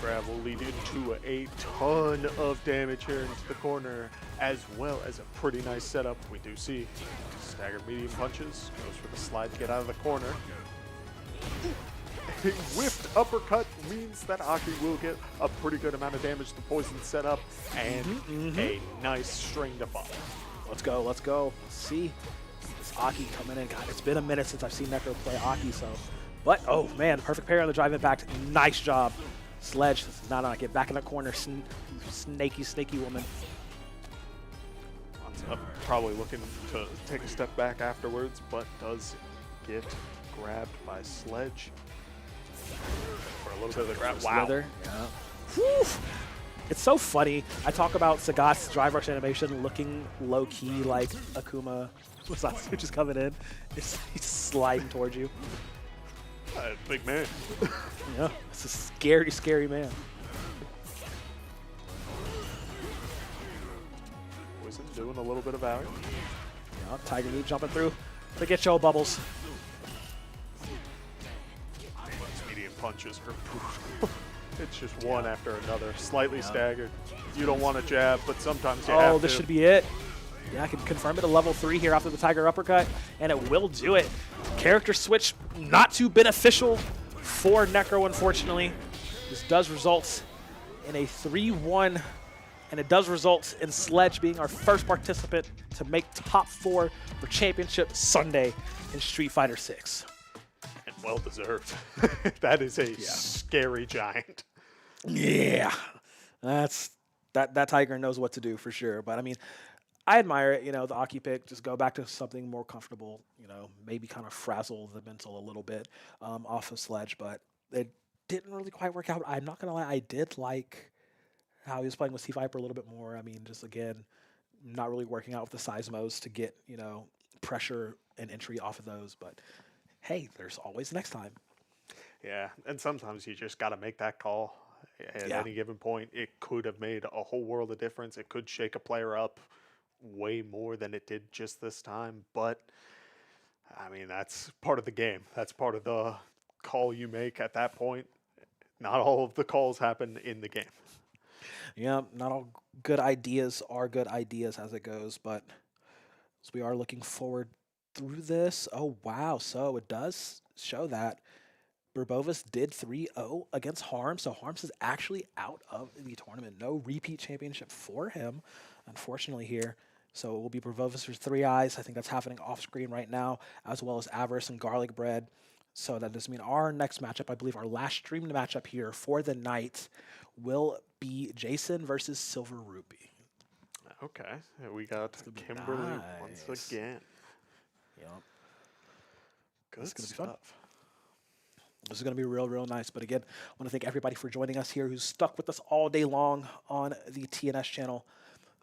Speaker 11: Grab will lead into a ton of damage here into the corner. as well as a pretty nice setup. We do see staggered medium punches, goes for the slide to get out of the corner. A whiffed uppercut means that Aki will get a pretty good amount of damage to poison setup and a nice string to follow.
Speaker 1: Let's go, let's go. Let's see this Aki coming in. God, it's been a minute since I've seen Necro play Aki, so. But, oh man, perfect pair on the drive impact. Nice job. Sledge does not get back in the corner. Snaky woman.
Speaker 11: Ends up probably looking to take a step back afterwards, but does get grabbed by Sledge. For a little bit of the grab. Wow.
Speaker 1: Yeah. Whew. It's so funny. I talk about Sagat's drive rush animation looking low-key like Akuma Masatsu just coming in. He's sliding towards you.
Speaker 11: Big man.
Speaker 1: Yeah, it's a scary, scary man.
Speaker 11: Poison doing a little bit of value.
Speaker 1: Yeah, Tiger Knee jumping through to get your bubbles.
Speaker 11: Medium punches are brutal. It's just one after another, slightly staggered. You don't want to jab, but sometimes you have to.
Speaker 1: Oh, this should be it. Yeah, I can confirm it, a level 3 here after the Tiger uppercut, and it will do it. Character switch not too beneficial for Necro, unfortunately. This does result in a 3-1, and it does result in Sledge being our first participant to make top 4 for Championship Sunday in Street Fighter 6.
Speaker 11: And well deserved. That is a scary giant.
Speaker 1: Yeah, that Tiger knows what to do for sure. But I mean, I admire it. You know, the Aki pick, just go back to something more comfortable. You know, maybe kind of frazzle the mental a little bit off of Sledge, but it didn't really quite work out. I'm not gonna lie, I did like how he was playing with T Viper a little bit more. I mean, just again, not really working out with the seismos to get, you know, pressure and entry off of those. But hey, there's always next time.
Speaker 11: Yeah, and sometimes you just got to make that call at any given point. It could have made a whole world of difference. It could shake a player up way more than it did just this time. But, I mean, that's part of the game. That's part of the call you make at that point. Not all of the calls happen in the game.
Speaker 1: Yeah, not all good ideas are good ideas as it goes, but so we are looking forward through this. Oh, wow. So it does show that Burbovas did 3-0 against Harms, so Harms is actually out of the tournament. No repeat championship for him, unfortunately, here. So it will be Burbovas versus 3 Eyes. I think that's happening off screen right now, as well as Avarice and Garlic Bread. So that does mean our next matchup, I believe our last streamed matchup here for the night, will be Jason versus Silver Rupee.
Speaker 11: Okay, we got Kimberly once again.
Speaker 1: Yep.
Speaker 11: Good
Speaker 1: It's gonna
Speaker 11: stuff.
Speaker 1: be fun. This is going to be real, real nice. But again, I want to thank everybody for joining us here who's stuck with us all day long on the TNS channel.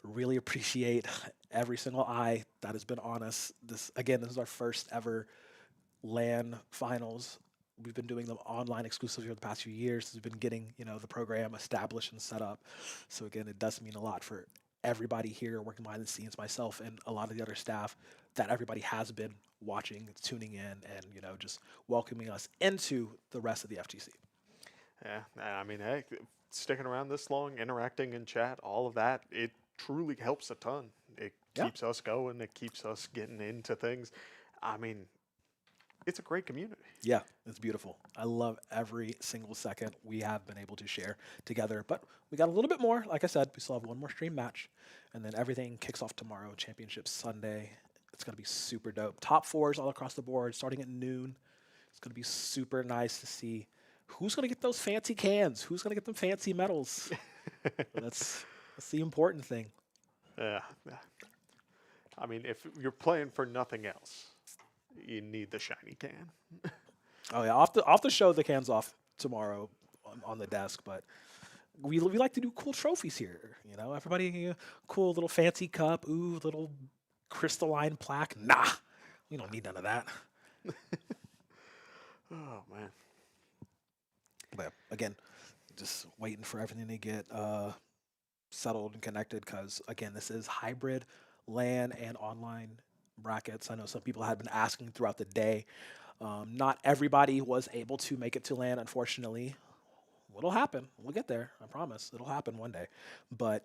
Speaker 1: Really appreciate every single eye that has been on us. This is our first ever LAN finals. We've been doing them online exclusively for the past few years. We've been getting, you know, the program established and set up. So again, it does mean a lot for everybody here working behind the scenes, myself and a lot of the other staff, that everybody has been watching, tuning in, and, you know, just welcoming us into the rest of the FGC.
Speaker 11: Yeah, I mean, hey, sticking around this long, interacting in chat, all of that, it truly helps a ton. It keeps us going. It keeps us getting into things. I mean, it's a great community.
Speaker 1: Yeah, it's beautiful. I love every single second we have been able to share together. But we got a little bit more. Like I said, we still have one more stream match. And then everything kicks off tomorrow, Championship Sunday. It's going to be super dope. Top 4s all across the board, starting at noon. It's going to be super nice to see who's going to get those fancy cans, who's going to get them fancy medals. That's the important thing.
Speaker 11: Yeah. I mean, if you're playing for nothing else, you need the shiny can.
Speaker 1: Oh yeah, off the show the cans off tomorrow on the desk, but we like to do cool trophies here. You know, everybody cool little fancy cup, ooh, little crystalline plaque. Nah, we don't need none of that.
Speaker 11: Oh man.
Speaker 1: But again, just waiting for everything to get settled and connected, because again, this is hybrid LAN and online brackets. I know some people had been asking throughout the day. Not everybody was able to make it to LAN, unfortunately. It'll happen. We'll get there. I promise. It'll happen one day. But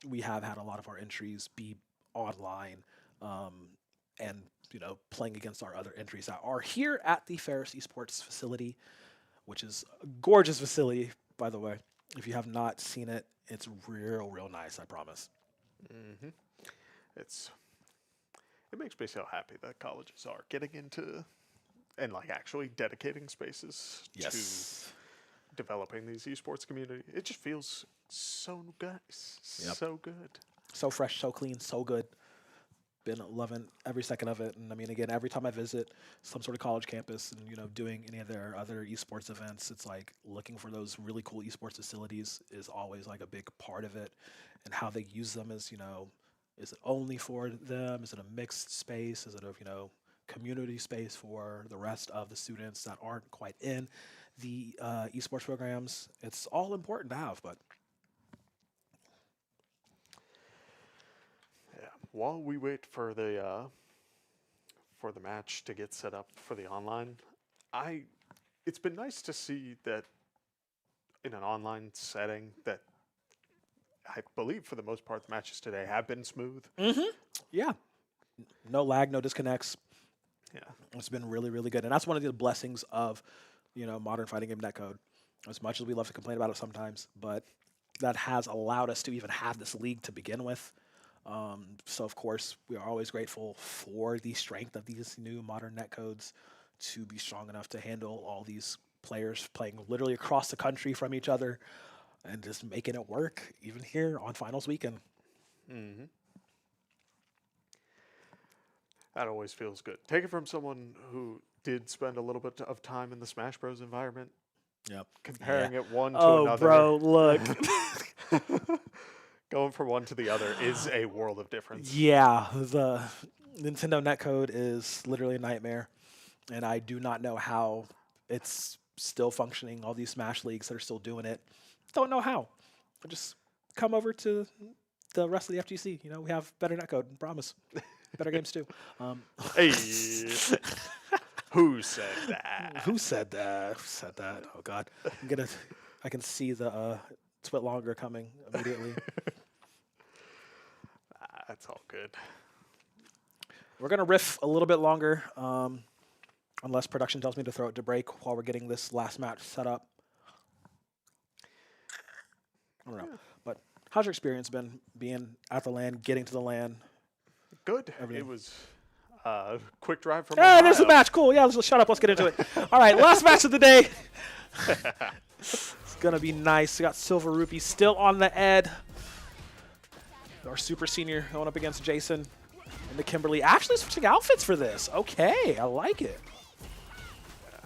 Speaker 1: we have had a lot of our entries be online, and playing against our other entries that are here at the Ferris Esports facility, which is a gorgeous facility, by the way. If you have not seen it, it's real nice, I promise.
Speaker 11: Mm-hmm. It makes me so happy that colleges are getting into and like actually dedicating spaces
Speaker 1: Yes.
Speaker 11: to developing these esports community. It just feels so good.
Speaker 1: Yep.
Speaker 11: So good.
Speaker 1: So fresh, so clean, so good. Been loving every second of it. And I mean, again, every time I visit some sort of college campus and, doing any of their other esports events, it's like looking for those really cool esports facilities is always like a big part of it. And how they use them is, is it only for them? Is it a mixed space? Is it a, community space for the rest of the students that aren't quite in the esports programs? It's all important to have, but
Speaker 11: Yeah. While we wait for the match to get set up for the online, it's been nice to see that in an online setting that I believe for the most part the matches today have been smooth.
Speaker 1: yeah, no lag, no disconnects.
Speaker 11: Yeah.
Speaker 1: It's been really good, and that's one of the blessings of modern fighting game netcode. As much as we love to complain about it sometimes, but that has allowed us to even have this league to begin with. So of course we are always grateful for the strength of these new modern netcodes to be strong enough to handle all these players playing literally across the country from each other and just making it work even here on finals weekend.
Speaker 11: Mm-hmm. That always feels good. Take it from someone who did spend a little bit of time in the Smash Bros. Environment.
Speaker 1: Yep.
Speaker 11: Comparing it one to
Speaker 1: Oh,
Speaker 11: another.
Speaker 1: bro, look.
Speaker 11: Going from one to the other is a world of difference.
Speaker 1: Yeah, the Nintendo netcode is literally a nightmare, and I do not know how it's still functioning. All these Smash leagues that are still doing it, don't know how. Just come over to the rest of the FGC. We have better netcode, promise. Better games too.
Speaker 11: Hey, who said that?
Speaker 1: Who said that? Who said that? Oh God, I can see the Twit longer coming immediately.
Speaker 11: That's all good.
Speaker 1: We're gonna riff a little bit longer, unless production tells me to throw it to break while we're getting this last match set up. I don't know, but how's your experience been being at the LAN, getting to the LAN?
Speaker 11: Good.
Speaker 1: Everything.
Speaker 11: It was a quick drive from
Speaker 1: Hey,
Speaker 11: Ohio.
Speaker 1: there's a match. Cool. Yeah, let's shut up. Let's get into it. All right, last match of the day. It's gonna be nice. We got Silver Rupee still on the ed. Our super senior going up against Jason and the Kimberly. Actually switching outfits for this. Okay, I like it.
Speaker 11: Yeah.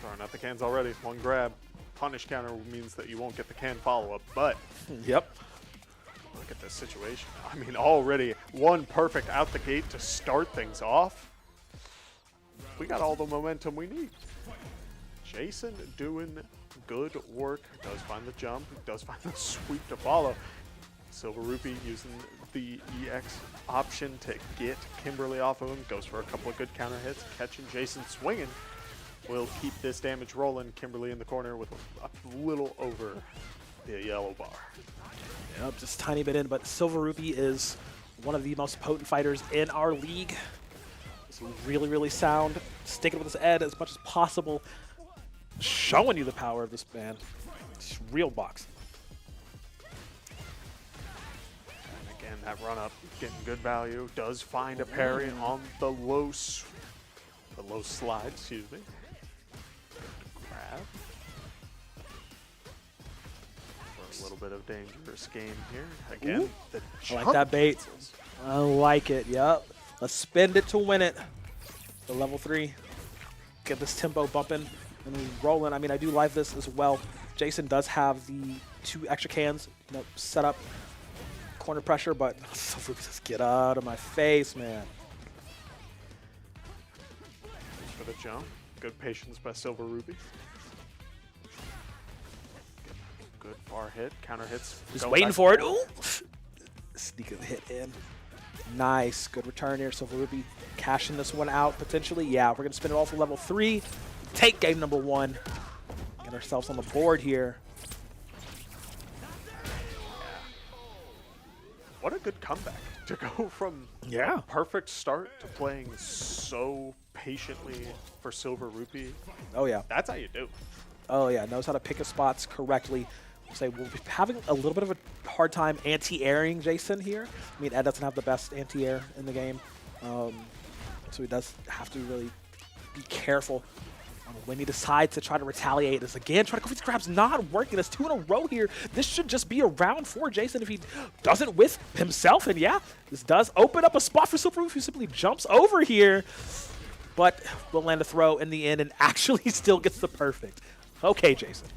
Speaker 11: Throwing out the cans already. One grab. Punish counter means that you won't get the can follow-up, but
Speaker 1: Yep.
Speaker 11: look at this situation. I mean, already one perfect out the gate to start things off. We got all the momentum we need. Jason doing good work. Does find the jump. Does find the sweep to follow. Silver Rupee using the EX option to get Kimberly off of him. Goes for a couple of good counter hits. Catching Jason swinging. Will keep this damage rolling. Kimberly in the corner with a little over the yellow bar.
Speaker 1: Yep, just a tiny bit in, but Silver Rupee is one of the most potent fighters in our league. It's really sound. Sticking with his ed as much as possible. Showing you the power of this man. It's real box.
Speaker 11: And again, that run up getting good value. Does find a parry on the low slide, excuse me. Grab. For a little bit of dangerous game here. Again,
Speaker 1: Ooh.
Speaker 11: the
Speaker 1: I like
Speaker 11: jump
Speaker 1: that bait.
Speaker 11: cancels.
Speaker 1: I like it, yep. Let's spend it to win it. The level 3. Get this tempo bumping and rolling. I mean, I do live this as well. Jason does have the 2 extra cans, set up corner pressure, but just get out of my face, man.
Speaker 11: For the jump. Good patience by Silver Rupee. Good far hit. Counter hits.
Speaker 1: Just
Speaker 11: going
Speaker 1: waiting
Speaker 11: back
Speaker 1: for
Speaker 11: and
Speaker 1: it. Ooh. Sneak a hit in. Nice. Good return here. Silver Rupee cashing this one out potentially. Yeah, we're going to spin it all for level 3. Take game number 1. Get ourselves on the board here.
Speaker 11: what a good comeback to go from
Speaker 1: Yeah.
Speaker 11: a perfect start to playing so patiently for Silver Rupee.
Speaker 1: Oh, yeah.
Speaker 11: That's how you do.
Speaker 1: Oh, yeah. Knows how to pick his spots correctly. Say we're having a little bit of a hard time anti-airing Jason here. I mean, Ed doesn't have the best anti-air in the game, so he does have to really be careful when he decides to try to retaliate. This again, try to go for these grabs, not working. That's 2 in a row here. This should just be a round for Jason if he doesn't with himself. And yeah, this does open up a spot for Silver Roof, who simply jumps over here, but will land a throw in the end and actually still gets the perfect. Okay, Jason.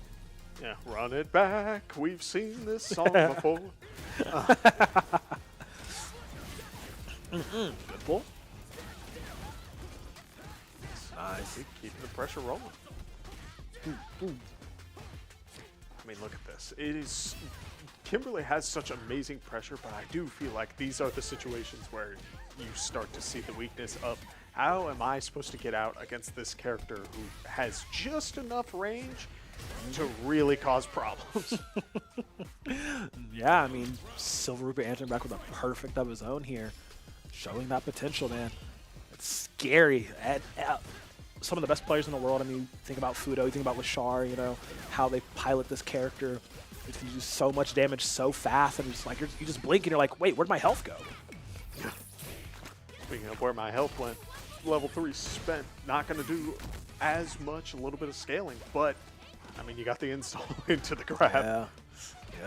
Speaker 11: Yeah, run it back. We've seen this song before.
Speaker 1: Good pull. Nice.
Speaker 11: Keeping the pressure rolling. I mean, look at this. It is. Kimberly has such amazing pressure, but I do feel like these are the situations where you start to see the weakness of how am I supposed to get out against this character who has just enough range to really cause problems.
Speaker 1: Yeah, I mean, Silver Rupee answering back with a perfect of his own here, showing that potential, man. It's scary. Some of the best players in the world, I mean, think about Fudo, you think about Lashar, you know, how they pilot this character. It can do so much damage so fast, and it's like you just blink and you're like, wait, where'd my health go?
Speaker 11: Speaking of where my health went, level 3 spent, not going to do as much, a little bit of scaling, but I mean, you got the install into the grab.
Speaker 1: Yeah.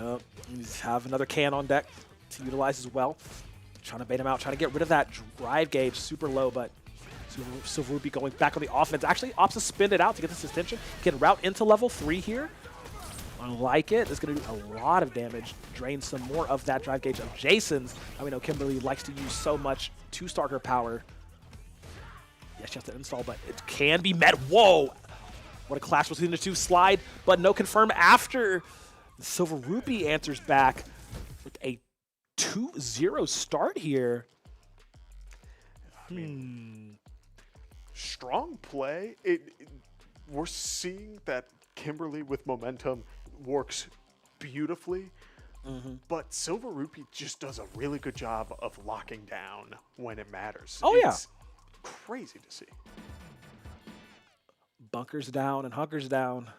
Speaker 1: Yep. You just have another can on deck to utilize as well. Trying to bait him out, trying to get rid of that drive gauge super low, but Silver Rupee going back on the offense. Actually opts to spin it out to get this extension. Can route into level 3 here. I like it. It's going to do a lot of damage. Drain some more of that drive gauge of Jason's. I mean, Kimberly likes to use so much 2-star her power. Yeah, she has to install, but it can be met. Whoa! What a clash between the two. Slide, but no confirm after Silver Rupee answers back with a 2-0 start here.
Speaker 11: I mean, strong play. We're seeing that Kimberly with momentum works beautifully, but Silver Rupee just does a really good job of locking down when it matters.
Speaker 1: Oh,
Speaker 11: it's crazy to see.
Speaker 1: Bunkers down and hunkers down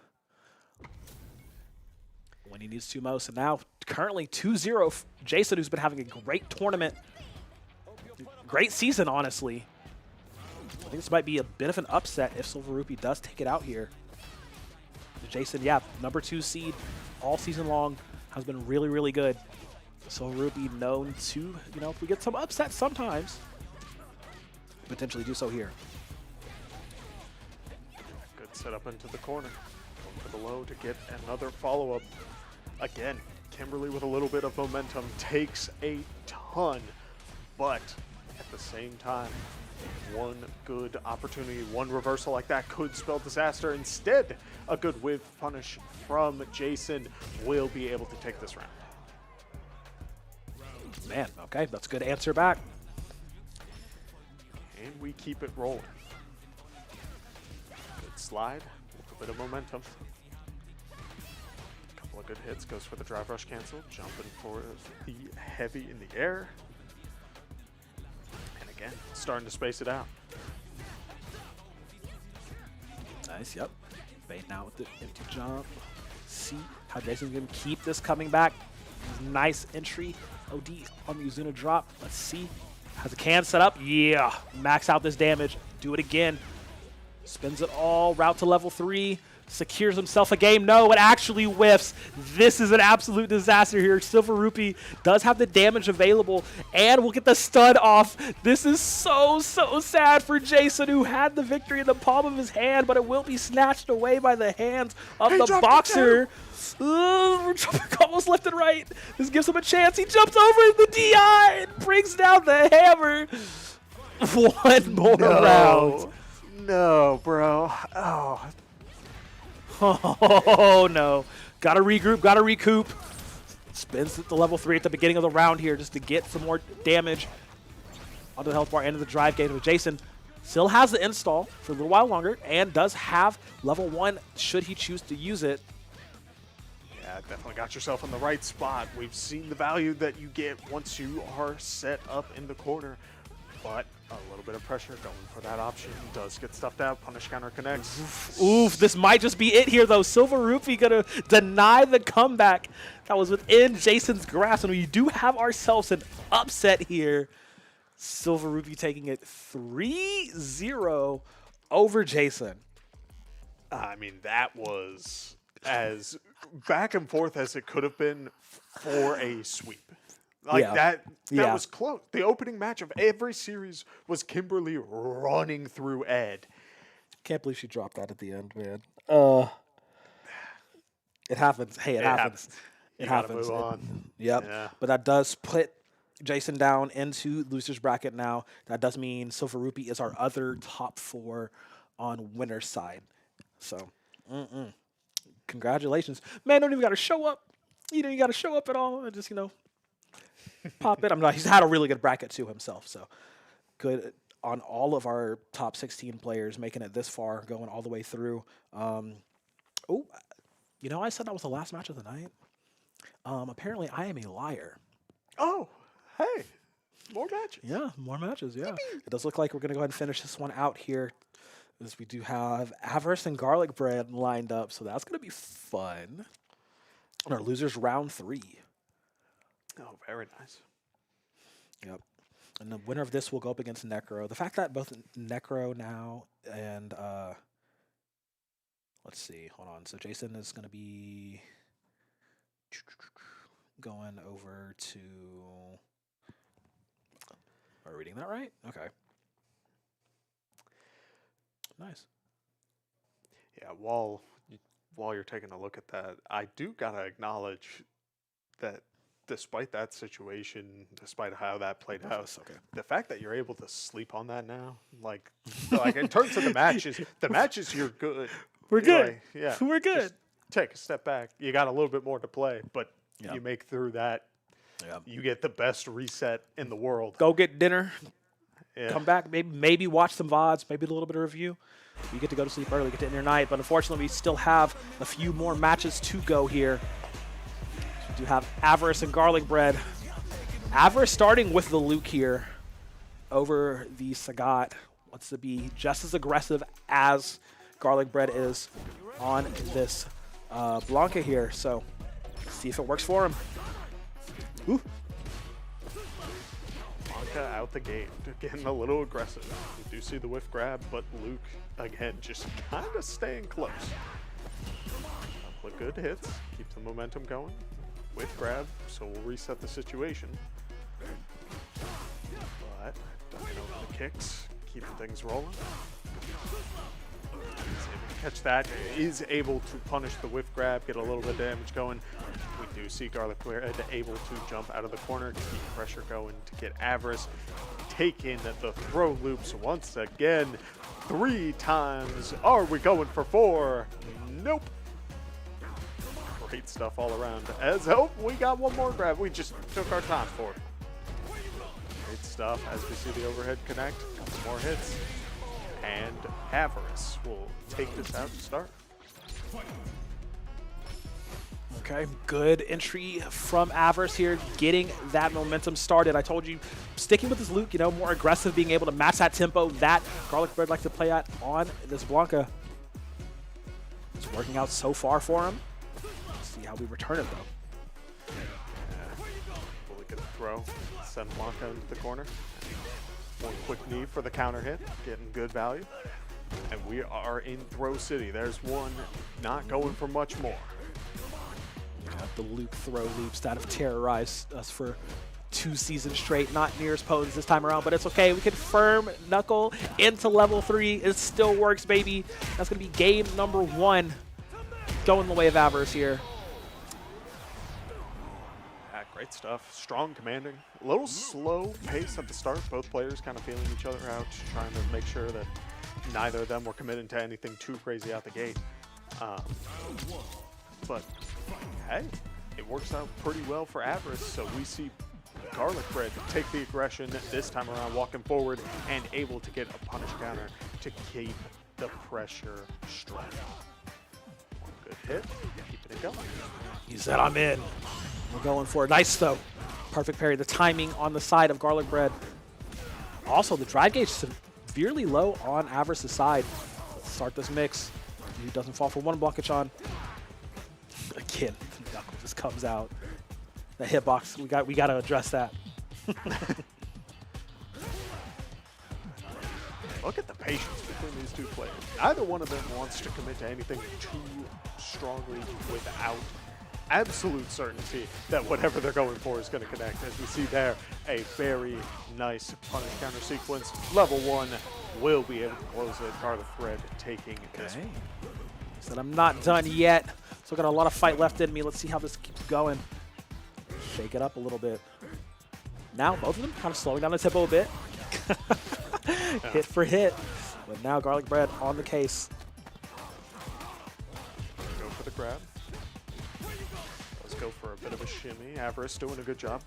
Speaker 1: when he needs to most. And now currently 2-0 Jason, who's been having a great tournament. Great season, honestly. I think this might be a bit of an upset if Silver Rupee does take it out here. Jason, yeah, number 2 seed all season long, has been really, really good. Silver Rupee known to, you know, if we get some upsets sometimes, potentially do so here.
Speaker 11: Good setup into the corner. Going for the low to get another follow-up. Again, Kimberly with a little bit of momentum takes a ton, but at the same time, one good opportunity, one reversal like that could spell disaster. Instead, a good whiff punish from Jason will be able to take this round.
Speaker 1: Man, okay, that's a good answer back.
Speaker 11: And we keep it rolling. Good slide, a little bit of momentum. A couple of good hits, goes for the drive rush cancel, jumping for the heavy in the air. And again, starting to space it out.
Speaker 1: Nice, yep. Baiting out with the empty jump. See how Jason's going to keep this coming back. Nice entry. OD on the Uzuna drop. Let's see. Has a can set up. Yeah. Max out this damage. Do it again. Spins it all. Route to level 3. Secures himself a game. No, it actually whiffs. This is an absolute disaster here. Silver Rupee does have the damage available and will get the stun off. This is so sad for Jason, who had the victory in the palm of his hand, but it will be snatched away by the hands of the boxer. Almost left and right. This gives him a chance. He jumps over the DI and brings down the hammer. One more round.
Speaker 11: No, bro. Oh.
Speaker 1: Oh, no. Gotta regroup, gotta recoup. Spins at the level 3 at the beginning of the round here just to get some more damage onto the health bar and the drive gauge. But Jason still has the install for a little while longer and does have level 1 should he choose to use it.
Speaker 11: Yeah, definitely got yourself in the right spot. We've seen the value that you get once you are set up in the corner, but a little bit of pressure going for that option. Does get stuffed out. Punish counter connects.
Speaker 3: Oof, this might just be it here, though. Silver Rupee gonna deny the comeback that was within Jason's grasp, and we do have ourselves an upset here. Silver Rupee taking it 3-0 over Jason.
Speaker 11: I mean, that was as back and forth as it could have been for a sweep. Like
Speaker 3: Yeah.
Speaker 11: that
Speaker 3: Yeah.
Speaker 11: was close. The opening match of every series was Kimberly running through Ed.
Speaker 3: Can't believe she dropped that at the end, man. It happens. Hey, it happens.
Speaker 11: You
Speaker 3: It
Speaker 11: gotta
Speaker 3: happens.
Speaker 11: move on.
Speaker 3: Yep.
Speaker 11: Yeah.
Speaker 3: But that does put Jason down into loser's bracket now. That does mean Silver Rupee is our other top 4 on winner's side. So, congratulations. Man, don't even got to show up. You got to show up at all and just, pop it. He's had a really good bracket too himself. So, good on all of our top 16 players making it this far, going all the way through. I said that was the last match of the night. Apparently, I am a liar.
Speaker 11: Oh, hey, more matches.
Speaker 3: Yeah, more matches, yeah. It does look like we're going to go ahead and finish this one out here, as we do have Avarice and Garlic Bread lined up, so that's going to be fun. And our losers round 3.
Speaker 11: Oh, very nice.
Speaker 3: Yep. And the winner of this will go up against Necro. The fact that both Necro now and, let's see, hold on. So Jason is going to be going over to, am I reading that right? Okay. Nice.
Speaker 11: Yeah, while you're taking a look at that, I do gotta acknowledge that despite that situation, despite how that played out,
Speaker 3: Okay.
Speaker 11: the fact that you're able to sleep on that now, like in terms of the matches you're good.
Speaker 3: We're
Speaker 11: You're
Speaker 3: good.
Speaker 11: like, yeah,
Speaker 3: We're good.
Speaker 11: just take a step back. You got a little bit more to play, but
Speaker 3: Yeah.
Speaker 11: you make through that.
Speaker 3: Yeah.
Speaker 11: You get the best reset in the world.
Speaker 3: Go get dinner.
Speaker 11: Yeah.
Speaker 3: Come back, maybe watch some VODs, maybe a little bit of review. You get to go to sleep early, get to end your night, but unfortunately we still have a few more matches to go here. We do have Avarice and Garlic Bread. Avarice starting with the Luke here over the Sagat. Wants to be just as aggressive as Garlic Bread is on this Blanca here, so see if it works for him. Ooh.
Speaker 11: Blanca out the gate, getting a little aggressive. You do see the whiff grab, but Luke, again, just kind of staying close. Couple of good hits, keep the momentum going. Whiff grab, so we'll reset the situation. But, ducking over the kicks, keeping things rolling. He's able to catch that, is able to punish the whiff grab, get a little bit of damage going. We do see Garlic Bread able to jump out of the corner, keep pressure going to get Avarice. Take in the throw loops once again, 3 times. Are we going for 4? Nope. Great stuff all around. As hope, we got one more grab. We just took our time for it. Great stuff as we see the overhead connect. Couple more hits. And Avarice will take this out to start.
Speaker 3: Okay, good entry from Avarice here, getting that momentum started. I told you, sticking with this Luke, more aggressive, being able to match that tempo that Garlic Bread likes to play at on this Blanca. It's working out so far for him. Let's see how we return it, though.
Speaker 11: Yeah. Really good throw. Send Blanca into the corner. One quick knee for the counter hit, getting good value. And we are in Throw City. There's one, not going for much more.
Speaker 3: The Luke throw loops that have terrorized us for 2 seasons straight. Not near as potent this time around, but it's okay. We can firm Knuckle into level 3. It still works, baby. That's going to be game number 1 going the way of Avarice here.
Speaker 11: Yeah, great stuff. Strong commanding. A little slow pace at the start. Both players kind of feeling each other out, trying to make sure that neither of them were committing to anything too crazy out the gate. But hey, it works out pretty well for Avarice, so we see Garlic Bread take the aggression this time around, walking forward and able to get a punish counter to keep the pressure strong. One good hit, keeping it going.
Speaker 1: He said, I'm in. We're going for it. Nice, though. Perfect parry. The timing on the side of Garlic Bread. Also, the drive gauge severely low on Avarice's side. Let's start this mix. He doesn't fall for one blockage on. Again, the knuckle just comes out. The hitbox, we got to address that.
Speaker 11: Look at the patience between these two players. Neither one of them wants to commit to anything too strongly without absolute certainty that whatever they're going for is going to connect. As we see there, a very nice punish counter sequence. Level 1 will be able to close it. Garlic Bread taking this.
Speaker 1: Said I'm not done yet. Still got a lot of fight left in me. Let's see how this keeps going. Shake it up a little bit. Now both of them kind of slowing down the tempo a bit. Hit for hit. But now Garlic Bread on the case.
Speaker 11: Go for the grab. Let's go for a bit of a shimmy. Avarice doing a good job.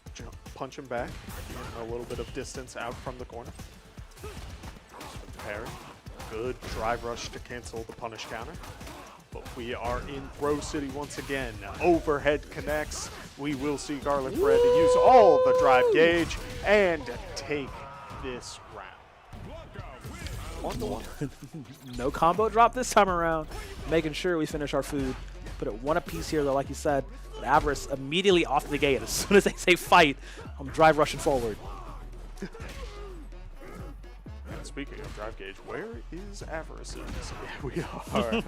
Speaker 11: Punch him back. Getting a little bit of distance out from the corner. Parry. Good drive rush to cancel the punish counter. But we are in Throw City once again. Overhead connects. We will see Garlic Bread use all the drive gauge and take this round. 1-1.
Speaker 1: No combo drop this time around. Making sure we finish our food. Put it one apiece here, though, like you said. But Avarice immediately off the gate. As soon as they say fight, I'm drive rushing forward.
Speaker 11: And speaking of drive gauge, where is Avarice? We are.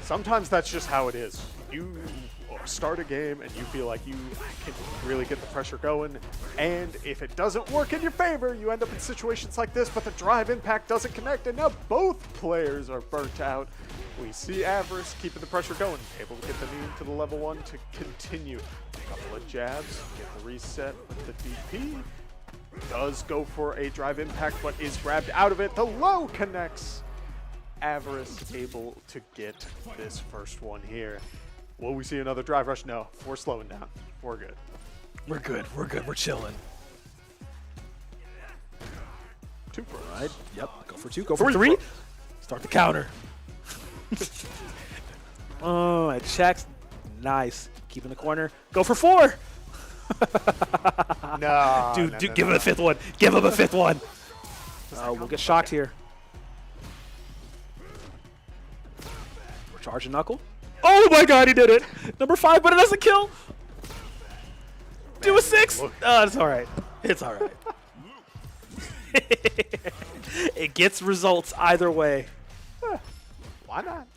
Speaker 11: Sometimes that's just how it is. You start a game and you feel like you can really get the pressure going, and if it doesn't work in your favor, you end up in situations like this, but the drive impact doesn't connect, and now both players are burnt out. We see Avarice keeping the pressure going, able to get the knee into the level 1 to continue. A couple of jabs, get the reset with the DP. Does go for a drive impact, but is grabbed out of it. The low connects. Avarice able to get this first one here. Will we see another drive rush? No, we're slowing down. We're good.
Speaker 1: We're good. We're good. We're chilling.
Speaker 11: 2 pros.
Speaker 1: Right. Yep. Go for 2. Go for 3. Start the counter. Oh, it checks. Nice. Keep in the corner. Go for 4.
Speaker 11: No.
Speaker 1: Dude, give him a 5th one. Give him a 5th one. We'll get shocked here. We're charging Knuckle. Oh my god, he did it. Number 5, but it doesn't kill. Do a 6. Oh, it's all right. It's all right. It gets results either way.
Speaker 11: Why not?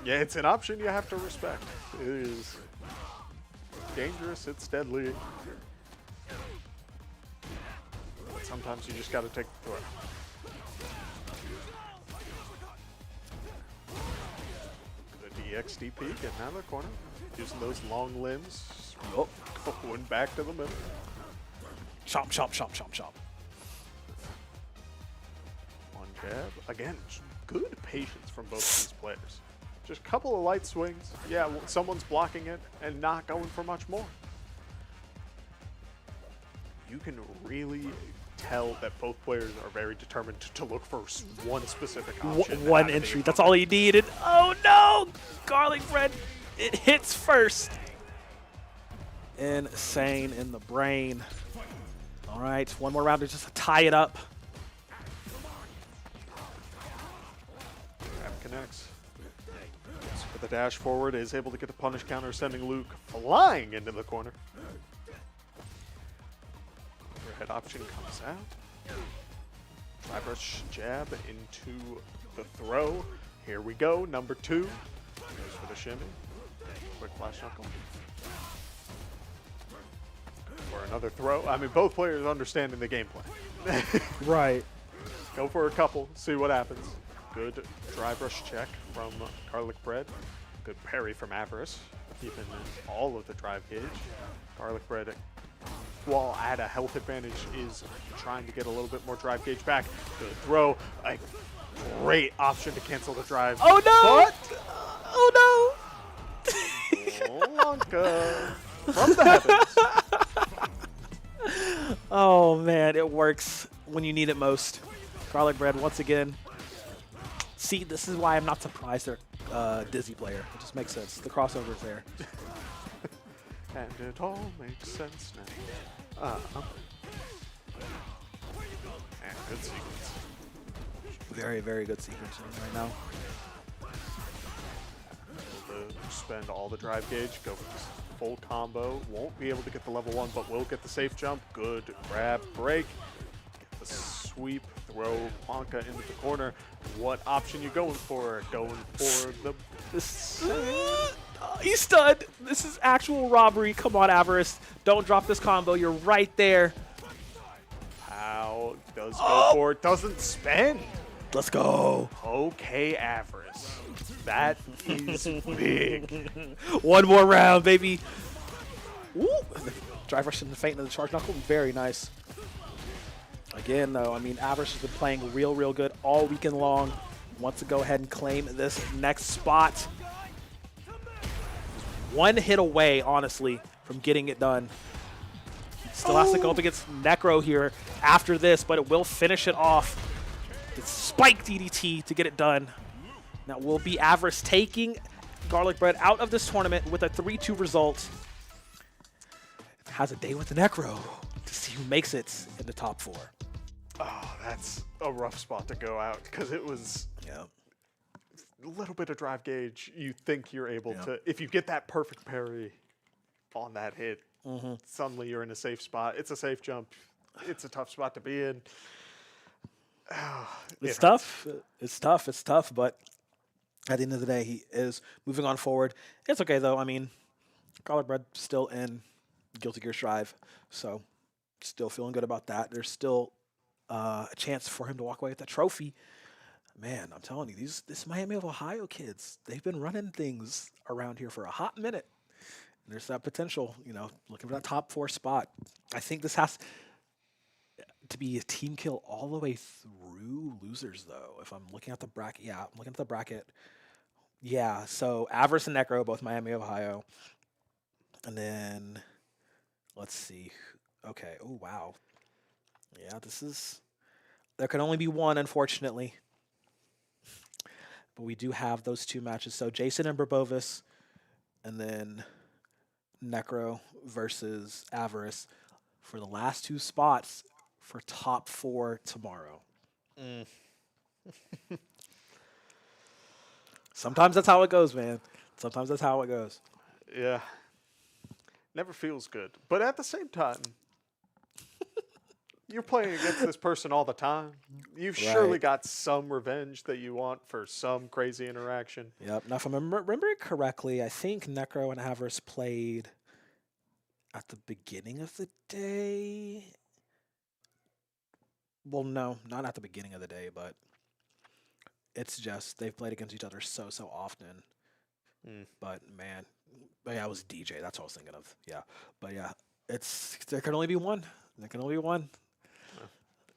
Speaker 11: Yeah, it's an option you have to respect. It is dangerous, it's deadly. But sometimes you just got to take the throw. Good EXDP, getting out of the corner. Using those long limbs.
Speaker 1: Oh.
Speaker 11: Going back to the middle.
Speaker 1: Chomp, chomp, chomp, chomp, chomp.
Speaker 11: One jab. Again, good patience from both of these players. Just a couple of light swings. Yeah, someone's blocking it and not going for much more. You can really tell that both players are very determined to look for one specific option.
Speaker 1: One entry. That's all he needed. Oh no! Garlic Bread. It hits first. Insane in the brain. All right, one more round to just tie it up.
Speaker 11: Grab connects. For the dash forward, is able to get the punish counter, sending Luke flying into the corner. Overhead option comes out. Drive rush jab into the throw. Here we go, number 2. Goes for the shimmy. Quick flash knuckle. For another throw. I mean, both players understanding the game plan.
Speaker 1: Right.
Speaker 11: Go for a couple, see what happens. Good drive rush check from Garlic Bread. Good parry from Avarice, keeping all of the drive gauge. Garlic Bread, while at a health advantage, is trying to get a little bit more drive gauge back. Good throw. A great option to cancel the drive.
Speaker 1: Oh no!
Speaker 11: But
Speaker 1: Oh
Speaker 11: Lanka from the heavens.
Speaker 1: no! Oh man, it works when you need it most. Garlic Bread once again. See, this is why I'm not surprised they're Dizzy player. It just makes sense. The crossover's there.
Speaker 11: And it all makes sense now. And good sequence.
Speaker 1: Very, very good sequence right now.
Speaker 11: Spend all the drive gauge, go for this full combo. Won't be able to get the level 1, but will get the safe jump. Good grab, break. Get the sweep, throw Blanca into the corner. What option you going for? Going for the...
Speaker 3: He's stunned. This is actual robbery. Come on, Avarice. Don't drop this combo. You're right there.
Speaker 11: How does go for it? Doesn't spend.
Speaker 1: Let's go.
Speaker 11: Okay, Avarice. That is big.
Speaker 1: One more round, baby. Woo. Drive rush into the feint into the charge knuckle. Very nice. Again, though, I mean, Avarice has been playing real, real good all weekend long. Wants to go ahead and claim this next spot. One hit away, honestly, from getting it done. Still has to go up against Necro here after this, but it will finish it off. The spike DDT to get it done. Now will be Avarice taking Garlic Bread out of this tournament with a 3-2 result. Has a day with the Necro to see who makes it in the top 4.
Speaker 11: Oh, that's a rough spot to go out because it was a little bit of drive gauge. You think you're able to, if you get that perfect parry on that hit, suddenly you're in a safe spot. It's a safe jump. It's a tough spot to be in.
Speaker 1: It's tough. It's tough. It's tough. But at the end of the day, he is moving on forward. It's okay, though. I mean, Garlic Bread still in Guilty Gear Strive. So still feeling good about that. There's still a chance for him to walk away with that trophy. Man, I'm telling you, this Miami of Ohio kids, they've been running things around here for a hot minute. There's that potential, looking for that top 4 spot. I think this has to be a team kill all the way through losers, though. If I'm looking at the bracket, I'm looking at the bracket. Yeah, so Avarice and Necro, both Miami of Ohio. And then, let's see. Okay, oh, wow. Yeah, there can only be one, unfortunately. But we do have those 2 matches. So Jason and Barbovis, and then Necro versus Avarice for the last 2 spots for top 4 tomorrow. Sometimes that's how it goes, man. Sometimes that's how it goes.
Speaker 11: Yeah. Never feels good. But at the same time, you're playing against this person all the time. You've surely got some revenge that you want for some crazy interaction.
Speaker 1: Yep. Now, if I remember it correctly, I think Necro and Avarice played at the beginning of the day. Well, no, not at the beginning of the day, but it's just they've played against each other so often. But, man, it was DJ. That's what I was thinking of. Yeah. But, yeah, there can only be one. There can only be one.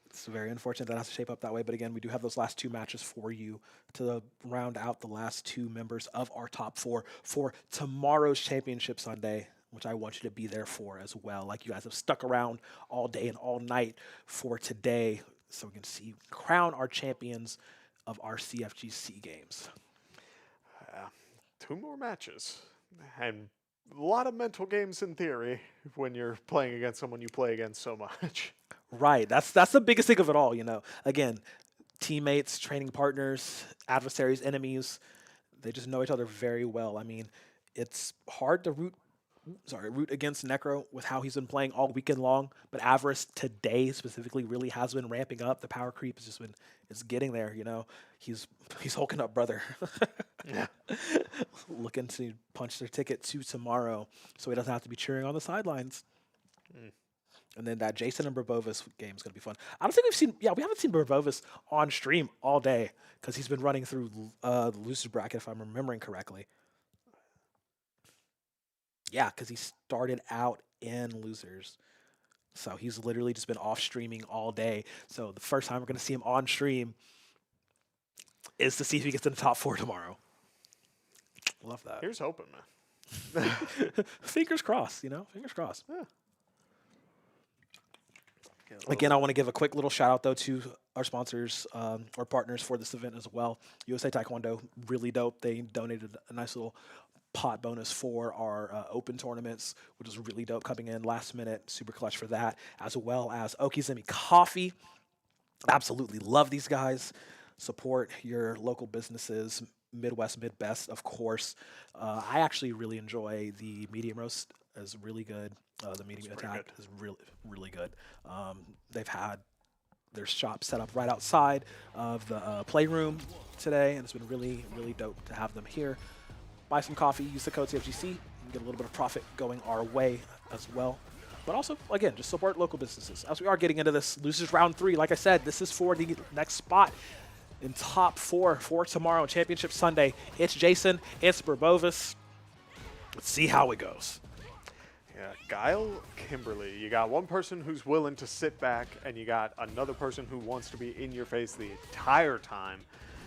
Speaker 1: It's very unfortunate that has to shape up that way. But again, we do have those last 2 matches for you to round out the last 2 members of our top 4 for tomorrow's Championship Sunday, which I want you to be there for as well. Like you guys have stuck around all day and all night for today so we can crown our champions of our CFGC games.
Speaker 11: 2 more matches. And a lot of mental games in theory when you're playing against someone you play against so much.
Speaker 1: Right. That's the biggest thing of it all, Again, teammates, training partners, adversaries, enemies, they just know each other very well. I mean, it's hard to root against Necro with how he's been playing all weekend long, but Avarice today specifically really has been ramping up. The power creep has just been getting there, He's hulking up, brother.
Speaker 11: Yeah.
Speaker 1: Looking to punch their ticket to tomorrow so he doesn't have to be cheering on the sidelines. And then that Jason and Barbovis game is going to be fun. I don't think we haven't seen Barbovis on stream all day because he's been running through the loser bracket, if I'm remembering correctly. Yeah, because he started out in losers. So he's literally just been off streaming all day. So the first time we're going to see him on stream is to see if he gets in the top 4 tomorrow. Love that.
Speaker 11: Here's hoping, man.
Speaker 1: Fingers crossed, Fingers crossed.
Speaker 11: Yeah.
Speaker 1: Again, I want to give a quick little shout out though to our sponsors or partners for this event as well. USA Taekwondo, really dope. They donated a nice little pot bonus for our open tournaments, which is really dope coming in last minute. Super clutch for that, as well as Okizumi Coffee. Absolutely love these guys. Support your local businesses, Midwest, Midbest, of course. I actually really enjoy the medium roast. Is really good. The medium attack is really, really good. They've had their shop set up right outside of the playroom today, and it's been really, really dope to have them here. Buy some coffee, use the code CFGC, and get a little bit of profit going our way as well. But also, again, just support local businesses. As we are getting into this losers round 3, like I said, this is for the next spot in top 4 for tomorrow, Championship Sunday. It's Jason, it's Burbovis. Let's see how it goes.
Speaker 11: Yeah, Guile, Kimberly. You got one person who's willing to sit back, and you got another person who wants to be in your face the entire time.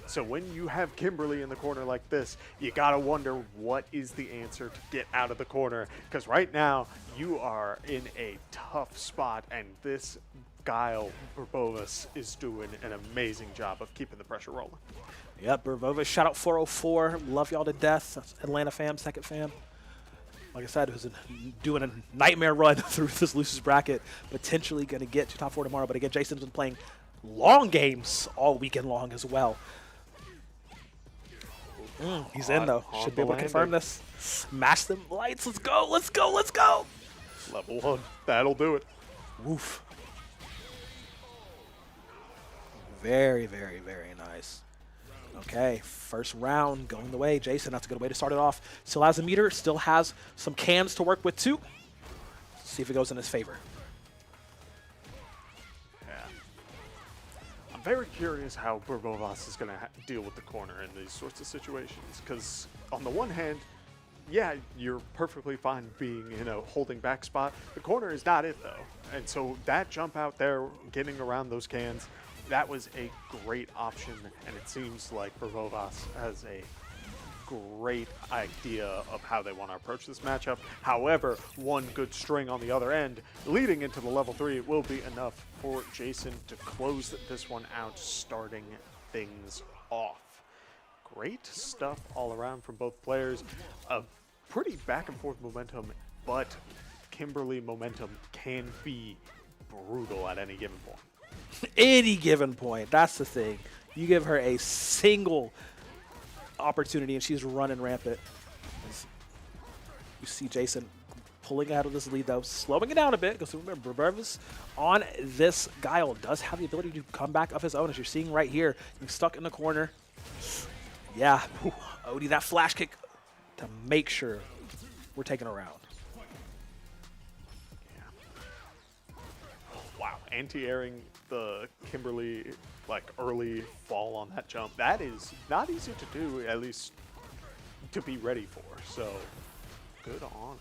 Speaker 11: So when you have Kimberly in the corner like this, you gotta wonder what is the answer to get out of the corner. Because right now, you are in a tough spot, and this Guile Burbovis is doing an amazing job of keeping the pressure rolling.
Speaker 1: Yep, Burbovis, shout out 404. Love y'all to death. That's Atlanta fam, second fam. Like I said, who's doing a nightmare run through this losers bracket, potentially going to get to top 4 tomorrow. But again, Jason's been playing long games all weekend long as well. He's in, though. Should be able to confirm this. Smash them lights. Let's go. Let's go. Let's go.
Speaker 11: Level 1. That'll do it.
Speaker 1: Woof. Very, very, very nice. Okay, first round going the way. Jason, that's a good way to start it off. Still has a meter, still has some cans to work with too. Let's see if it goes in his favor.
Speaker 11: Yeah. I'm very curious how Burbovis is going to deal with the corner in these sorts of situations. Because on the one hand, yeah, you're perfectly fine being in a holding back spot. The corner is not it though. And so that jump out there, getting around those cans, that was a great option, and it seems like Burbovis has a great idea of how they want to approach this matchup. However, one good string on the other end, leading into the level 3, will be enough for Jason to close this one out, starting things off. Great stuff all around from both players. A pretty back and forth momentum, but Kimberly momentum can be brutal at any given point.
Speaker 1: Any given point. That's the thing. You give her a single opportunity and she's running rampant. You see Jason pulling out of this lead though, slowing it down a bit because remember, Burbovis on this Guile does have the ability to come back of his own, as you're seeing right here. He's stuck in the corner. Yeah, Odie, that flash kick to make sure we're taking a round.
Speaker 11: Wow, anti-airing the Kimberly like early fall on that jump. That is not easy to do, at least to be ready for. So good on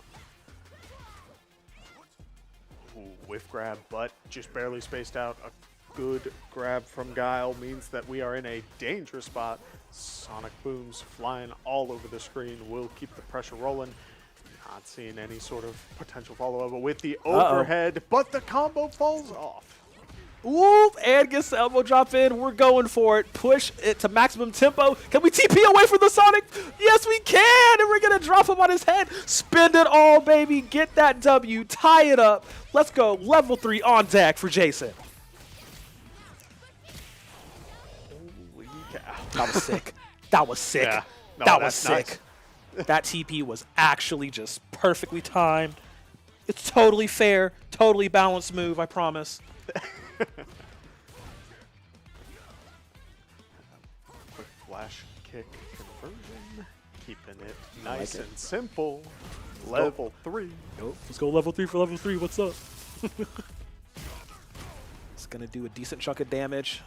Speaker 11: him. Ooh, whiff grab, but just barely spaced out. A good grab from Guile means that we are in a dangerous spot. Sonic booms flying all over the screen will keep the pressure rolling. Not seeing any sort of potential follow-up with the overhead, but the combo falls off.
Speaker 1: Whoop, and gets the elbow drop in. We're going for it. Push it to maximum tempo. Can we TP away from the Sonic? Yes, we can. And we're going to drop him on his head. Spend it all, baby. Get that W. Tie it up. Let's go. Level 3 on deck for Jason.
Speaker 11: Holy cow.
Speaker 1: That was sick. That was sick.
Speaker 11: Yeah. No,
Speaker 1: that was
Speaker 11: that's
Speaker 1: sick. That TP was actually just perfectly timed. It's totally fair, totally balanced move, I promise.
Speaker 11: Quick flash kick conversion. Keeping it nice and simple. Level 3.
Speaker 1: Nope. Let's go level 3 for level 3. What's up? It's going to do a decent chunk of damage.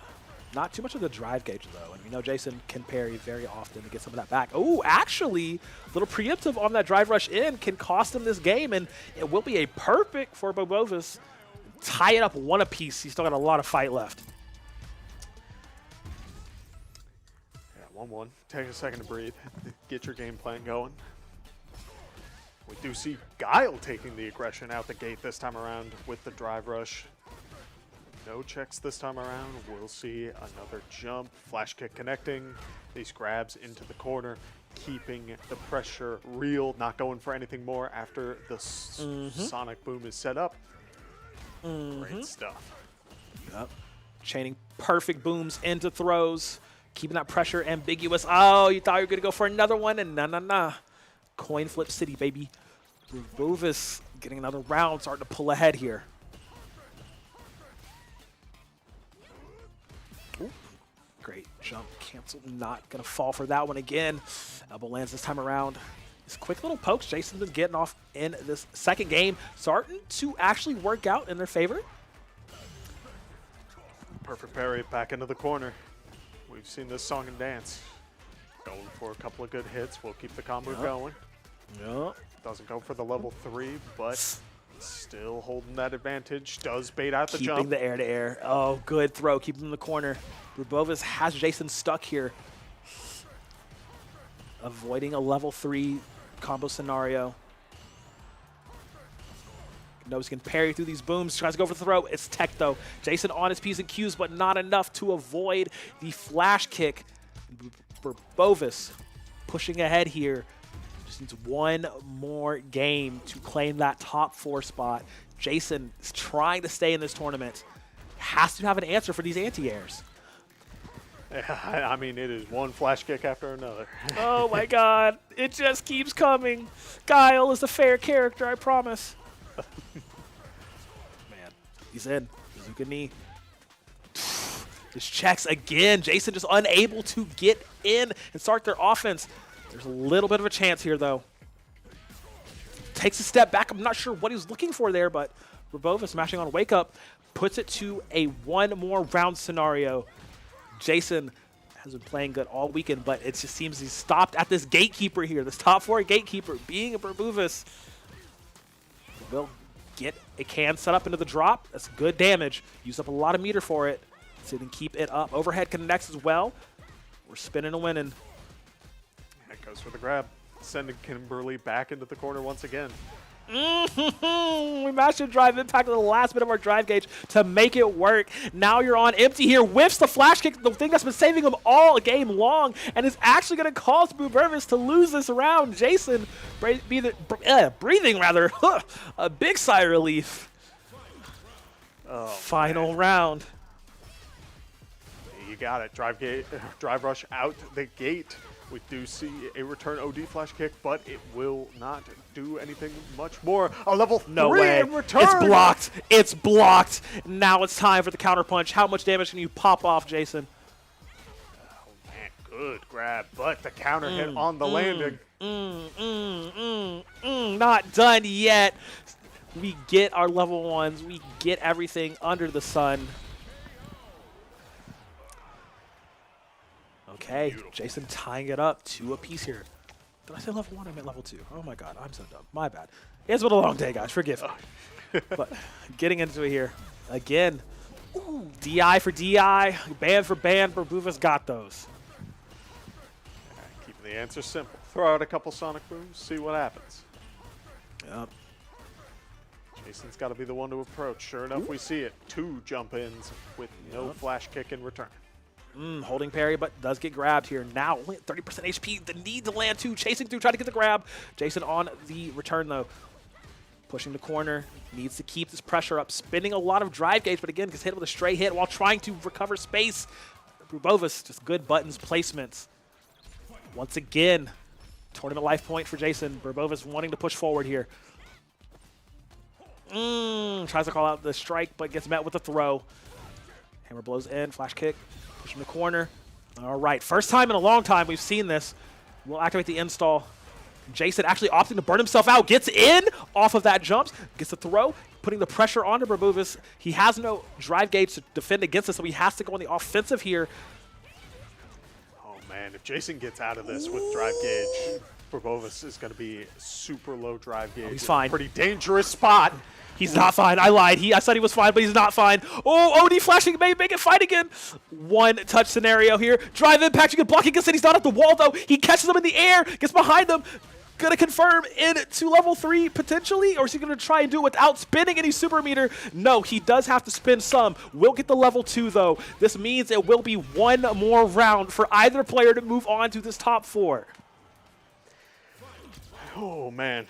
Speaker 1: Not too much of the drive gauge, though. And we know Jason can parry very often to get some of that back. Oh, actually, a little preemptive on that drive rush in can cost him this game, and it will be a perfect for Burbovis. Tie it up one apiece. He's still got a lot of fight left.
Speaker 11: Yeah, 1-1. Take a second to breathe. Get your game plan going. We do see Guile taking the aggression out the gate this time around with the drive rush. No checks this time around. We'll see another jump. Flash kick connecting. These grabs into the corner, keeping the pressure real, not going for anything more after the sonic boom is set up. Great stuff.
Speaker 3: Yep. Chaining perfect booms into throws, keeping that pressure ambiguous. Oh, you thought you were going to go for another one, and nah. Coin flip city, baby. Bovis getting another round, starting to pull ahead here. Ooh, great jump, canceled, not going to fall for that one again. Elbow lands this time around. These quick little pokes Jason's been getting off in this second game, starting to actually work out in their favor.
Speaker 11: Perfect parry back into the corner. We've seen this song and dance. Going for a couple of good hits. We'll keep the combo going.
Speaker 3: Yep.
Speaker 11: Doesn't go for the level 3, but still holding that advantage. Does bait out the
Speaker 3: Keeping
Speaker 11: jump.
Speaker 3: the air-to-air. Oh, good throw. Keep him in the corner. Brubovis has Jason stuck here. Avoiding a level 3 combo scenario. Knows he can parry through these booms. Tries to go for the throw. It's tech, though. Jason on his P's and Q's, but not enough to avoid the flash kick. Brubovis pushing ahead here. Just needs one more game to claim that top 4 spot. Jason is trying to stay in this tournament. Has to have an answer for these anti-airs.
Speaker 11: I mean, it is one flash kick after another.
Speaker 3: Oh my god. It just keeps coming. Guile is a fair character, I promise. Man, he's in. Bazooka knee. Just checks again. Jason just unable to get in and start their offense. There's a little bit of a chance here, though. Takes a step back. I'm not sure what he was looking for there, but Rabova smashing on a wake up puts it to a one more round scenario. Jason has been playing good all weekend, but it just seems he's stopped at this gatekeeper here, this top 4 gatekeeper, being a Berbuvis. Will get a can set up into the drop. That's good damage. Use up a lot of meter for it. So he can keep it up. Overhead connects as well. We're spinning and winning.
Speaker 11: That goes for the grab. Sending Kimberly back into the corner once again.
Speaker 3: We managed to drive impact at the last bit of our drive gauge to make it work. Now you're on empty here. Whiffs the flash kick, the thing that's been saving him all game long, and is actually going to cause Brubovis to lose this round. Jason breathing rather a big sigh of relief.
Speaker 11: Oh,
Speaker 3: Final round.
Speaker 11: You got it. Drive rush out the gate. We do see a return OD flash kick, but it will not do anything much more. A level 3 in return.
Speaker 3: It's blocked. It's blocked. Now it's time for the counter punch. How much damage can you pop off, Jason?
Speaker 11: Oh, man, good grab, but the counter hit on the landing.
Speaker 3: Not done yet. We get our level 1s. We get everything under the sun. Okay, beautiful. Jason tying it up 2 apiece here. Did I say level 1? I meant level 2. Oh my god, I'm so dumb. My bad. It's been a long day, guys. Forgive me. But getting into it here. Again, ooh, DI for DI, ban for ban. Berbuva's got those.
Speaker 11: Keeping the answer simple. Throw out a couple sonic booms, see what happens.
Speaker 3: Yep.
Speaker 11: Jason's got to be the one to approach. Sure enough, we see it. 2 jump ins with no flash kick in return.
Speaker 3: Holding parry, but does get grabbed here. Now only at 30% HP. The need to land 2. Chasing through, trying to get the grab. Jason on the return, though. Pushing the corner. Needs to keep this pressure up. Spinning a lot of drive gauge, but again, gets hit with a stray hit while trying to recover space. Brubovis, just good buttons, placements. Once again, tournament life point for Jason. Brubovis wanting to push forward here. Tries to call out the strike, but gets met with a throw. Hammer blows in, flash kick. Push in the corner. All right, first time in a long time we've seen this. We'll activate the install. Jason actually opting to burn himself out. Gets in off of that jump. Gets the throw, putting the pressure onto Berbuvis. He has no drive gauge to defend against this, so he has to go on the offensive here.
Speaker 11: Oh, man, if Jason gets out of this with drive gauge, Berbuvis is going to be super low drive gauge.
Speaker 3: He's fine.
Speaker 11: Pretty dangerous spot.
Speaker 3: He's not fine. I lied. I said he was fine, but he's not fine. Oh, OD flashing may make it fight again. One touch scenario here. Drive impact. You can block against it. He's not at the wall, though. He catches him in the air. Gets behind him. Gonna confirm into level 3 potentially, or is he gonna try and do it without spinning any super meter? No, he does have to spin some. Will get the level 2 though. This means it will be one more round for either player to move on to this top 4.
Speaker 11: Oh, man.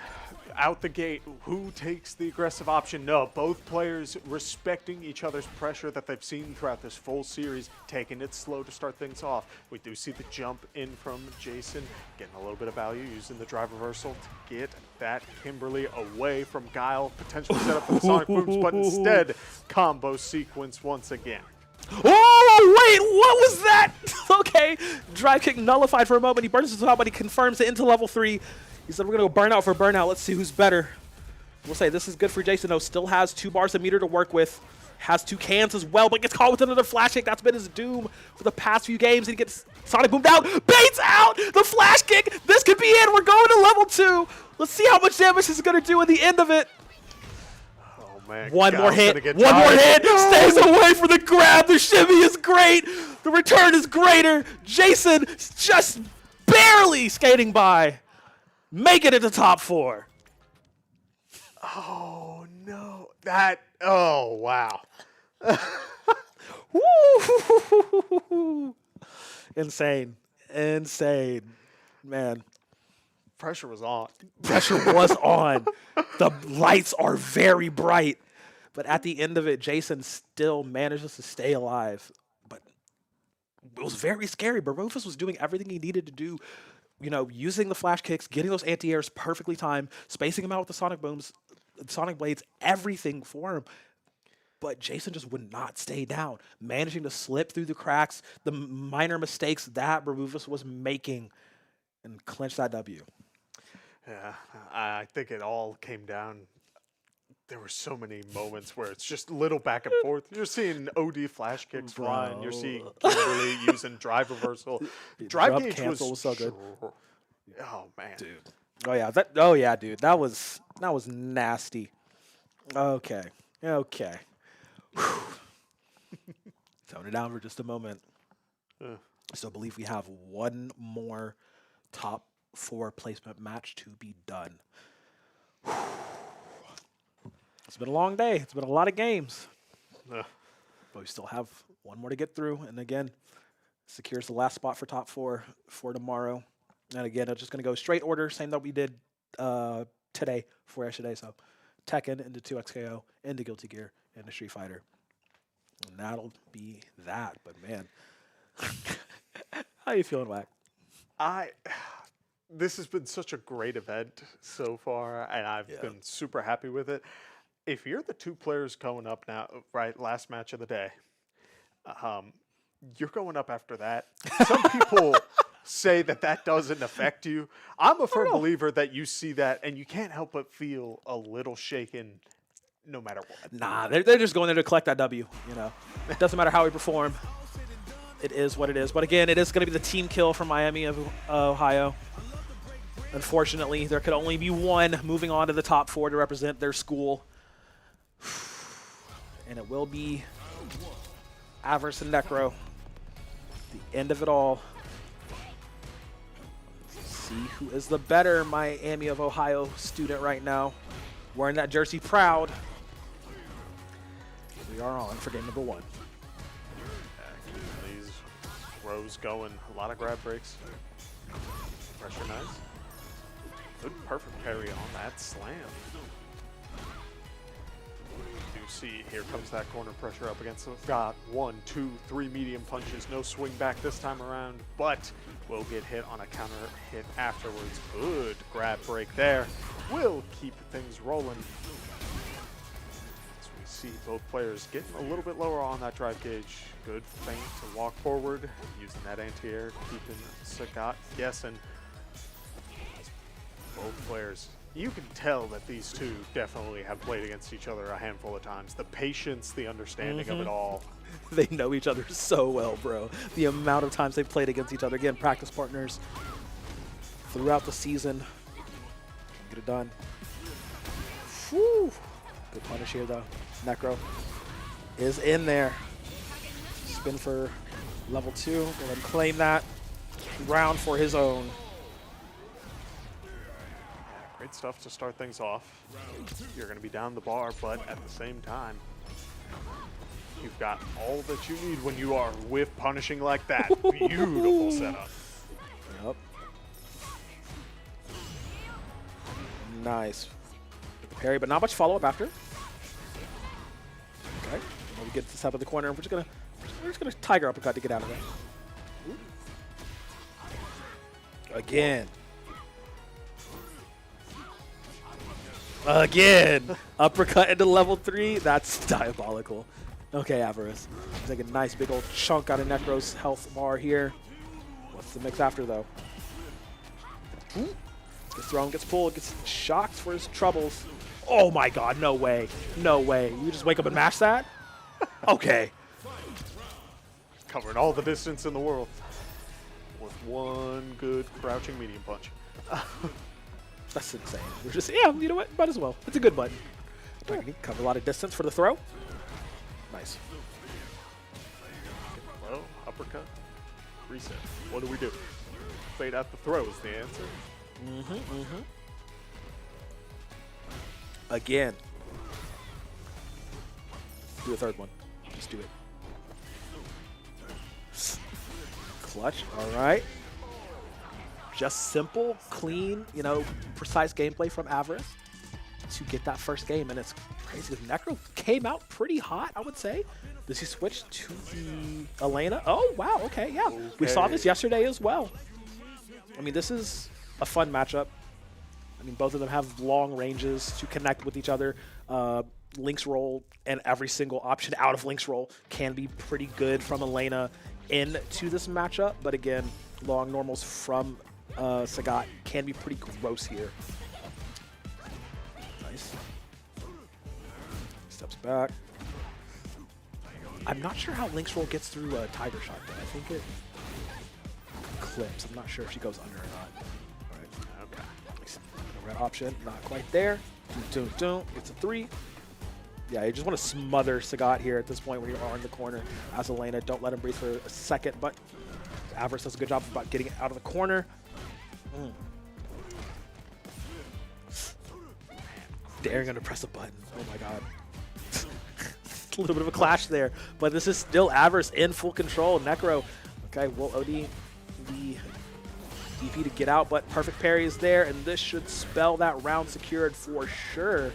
Speaker 11: Out the gate, who takes the aggressive option? No, both players respecting each other's pressure that they've seen throughout this full series, taking it slow to start things off. We do see the jump in from Jason, getting a little bit of value, using the drive reversal to get that Kimberly away from Guile, potentially set up for the Sonic Booms, but instead, combo sequence once again.
Speaker 3: Oh, wait, what was that? Okay, drive kick nullified for a moment. He burns his out, but he confirms it into level 3. He said, we're going to go burnout for burnout. Let's see who's better. We'll say this is good for Jason, though. Still has 2 bars of meter to work with. Has 2 cans as well, but gets caught with another flash kick. That's been his doom for the past few games. He gets Sonic boomed out. Baits out the flash kick. This could be it. We're going to level 2. Let's see how much damage this is going to do at the end of it.
Speaker 11: Oh, man.
Speaker 3: One more hit. One more hit. Stays away from the grab. The shimmy is great. The return is greater. Jason just barely skating by. Make it at the top 4.
Speaker 11: Oh, no. Oh, wow.
Speaker 3: Woo! Insane. Insane. Man.
Speaker 11: Pressure was on.
Speaker 3: Pressure was on. The lights are very bright. But at the end of it, Jason still manages to stay alive. But it was very scary. But Rufus was doing everything he needed to do. You know, using the flash kicks, getting those anti-airs perfectly timed, spacing him out with the Sonic Booms, Sonic Blades, everything for him. But Jason just would not stay down, managing to slip through the cracks, the minor mistakes that Rufus was making, and clinch that W.
Speaker 11: Yeah, I think it all came down. There were so many moments where it's just little back and forth. You're seeing OD flash kicks run. You're seeing Kimberly using drive reversal. Drive gauge
Speaker 3: cancel was so good.
Speaker 11: Oh man,
Speaker 3: Dude. Oh yeah, dude. That was nasty. Okay. Tone it down for just a moment. I still believe we have one more top 4 placement match to be done. It's been a long day. It's been a lot of games. But we still have one more to get through. And again, secures the last spot for top 4 for tomorrow. And again, it's just going to go straight order, same that we did today, 4 yesterday. So Tekken into 2XKO, into Guilty Gear, into Street Fighter. And that'll be that. But man, how you feeling, Wack?
Speaker 11: This has been such a great event so far, and I've been super happy with it. If you're the 2 players going up now, right, last match of the day, you're going up after that. Some people say that doesn't affect you. I'm a firm believer that you see that, and you can't help but feel a little shaken no matter what.
Speaker 3: Nah, they're just going there to collect that W, you know. It doesn't matter how we perform. It is what it is. But again, it is going to be the team kill from Miami of Ohio. Unfortunately, there could only be one moving on to the top 4 to represent their school. And it will be Avarice and Necro. The end of it all. Let's see who is the better Miami of Ohio student right now. Wearing that jersey proud. We are on for game number 1.
Speaker 11: These rows going, a lot of grab breaks. Pressure nice. Good perfect parry on that slam. You see, here comes that corner pressure up against the got 1, 2, 3 medium punches. No swing back this time around, but will get hit on a counter hit afterwards. Good grab break there. Will keep things rolling. As we see both players getting a little bit lower on that drive gauge. Good feint to walk forward, using that anti-air, keeping Sagat guessing. Both players, you can tell that these 2 definitely have played against each other a handful of times. The patience, the understanding of it all.
Speaker 3: They know each other so well, bro. The amount of times they've played against each other. Again, practice partners throughout the season. Get it done. Whew. Good punish here, though. Necro is in there. Spin for level 2. Go ahead and claim that round for his own.
Speaker 11: Great stuff to start things off. You're going to be down the bar, but at the same time, you've got all that you need when you are whiff punishing like that. Beautiful setup.
Speaker 1: Yep. Nice. Parry, but not much follow-up after. Okay. When we get to the top of the corner, we're just gonna tiger uppercut to get out of there. Again. Again. Uppercut into level 3. That's diabolical. Okay, Avarice. He's like a nice big old chunk out of Necro's health bar here. What's the mix after, though? Gets thrown, gets pulled, gets shocked for his troubles. Oh my god, no way. No way. You just wake up and mash that? Okay.
Speaker 11: Covering all the distance in the world with one good crouching medium punch.
Speaker 1: That's insane. We're just, yeah, you know what? Might as well. It's a good button. Cover a lot of distance for the throw. Nice.
Speaker 11: Low, uppercut, reset. What do we do? Fade out the throw is the answer.
Speaker 1: Again. Do a third one. Just do it. Clutch. All right. Just simple, clean, you know, precise gameplay from Avarice to get that first game. And it's crazy because Necro came out pretty hot, I would say. Does he switch to the Elena? Oh, wow. Okay, yeah. Okay. We saw this yesterday as well. I mean, this is a fun matchup. I mean, both of them have long ranges to connect with each other. Link's roll and every single option out of Link's roll can be pretty good from Elena into this matchup. But again, long normals from Sagat can be pretty gross here. Nice. Steps back. I'm not sure how Link's roll gets through a Tiger Shot, but I think it clips. I'm not sure if she goes under or not. All right. Okay. Red option, not quite there. Gets a 3. Yeah, you just want to smother Sagat here at this point when you are in the corner as Elena. Don't let him breathe for a second, but Avarice does a good job about getting it out of the corner. Daring him to press a button. Oh my god. A little bit of a clash there, but this is still Avarice in full control. Necro, okay, will OD the DP to get out, but perfect parry is there, and this should spell that round secured for sure.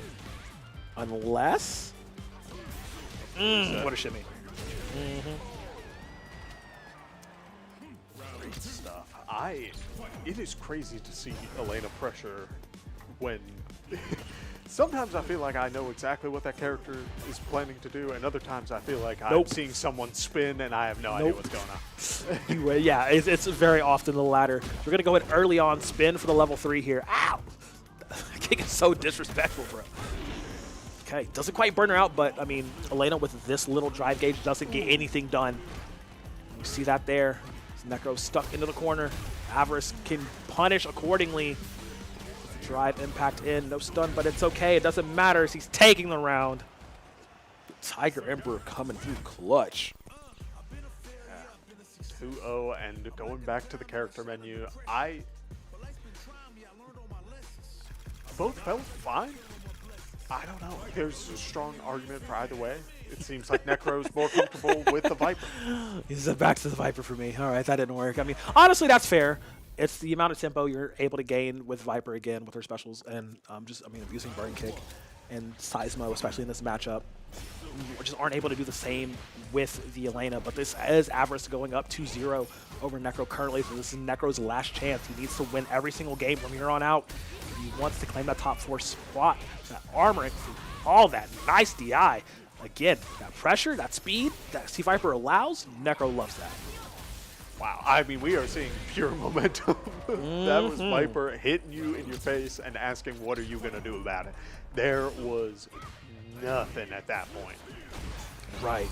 Speaker 1: Unless... what a shimmy.
Speaker 11: Great stuff. It is crazy to see Elena pressure when... Sometimes I feel like I know exactly what that character is planning to do, and other times I feel like I'm seeing someone spin and I have no idea what's going on.
Speaker 1: Yeah, it's very often the latter. We're going to go ahead early on, spin for the level 3 here. Ow! Kick is so disrespectful, bro. Okay, doesn't quite burn her out, but, I mean, Elena with this little drive gauge doesn't get anything done. You see that there. Necro stuck into the corner. Avarice can punish accordingly. Drive impact in, no stun, but it's okay. It doesn't matter as he's taking the round. Tiger Emperor coming through clutch.
Speaker 11: 2-0, and going back to the character menu, both felt fine. I don't know. There's a strong argument for either way. It seems like Necro's more comfortable with the Viper.
Speaker 1: He's back to the Viper for me. All right, that didn't work. I mean, honestly, that's fair. It's the amount of tempo you're able to gain with Viper again with her specials, and using Burn Kick and Seismo, especially in this matchup, just aren't able to do the same with the Elena. But this is Avarice going up 2-0 over Necro currently, so this is Necro's last chance. He needs to win every single game from here on out. He wants to claim that top 4 spot. That armor, all that nice DI. Again, that pressure, that speed, that C Viper allows, Necro loves that.
Speaker 11: Wow, I mean, we are seeing pure momentum. That was Viper hitting you in your face and asking, what are you going to do about it? There was nothing at that point.
Speaker 1: Right.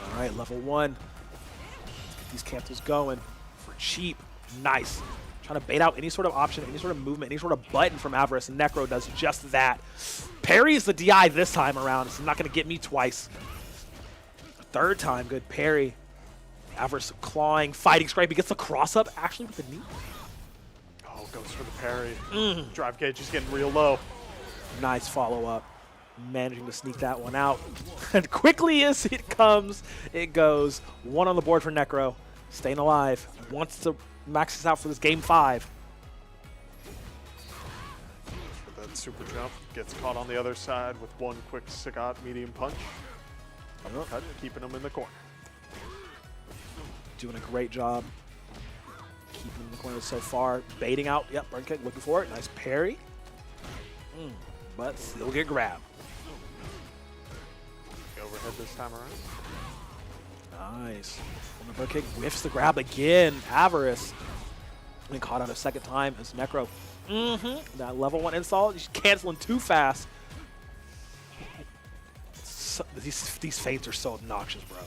Speaker 1: All right, level 1. Let's get these cancels going for cheap. Nice. Trying to bait out any sort of option, any sort of movement, any sort of button from Avarice, and Necro does just that. Parries the DI this time around. It's not going to get me twice. Third time, good parry. Avarice clawing, fighting, scrape. He gets the cross up actually with the knee.
Speaker 11: Goes for the parry. Drive gauge is getting real low.
Speaker 1: Nice follow-up. Managing to sneak that one out. And quickly as it comes, it goes. One on the board for Necro. Staying alive. Wants to max this out for this game 5.
Speaker 11: With that super jump, gets caught on the other side with one quick Sagat medium punch. Cut, keeping him in the corner.
Speaker 1: Doing a great job. Keeping him in the corner so far. Baiting out. Yep, burn kick. Looking for it. Nice parry. But still get grabbed.
Speaker 11: Overhead this time around.
Speaker 1: Nice. And the burn kick whiffs the grab again. Avarice. And caught out a second time as Necro. That level 1 install. He's canceling too fast. So, these feints are so obnoxious, bro.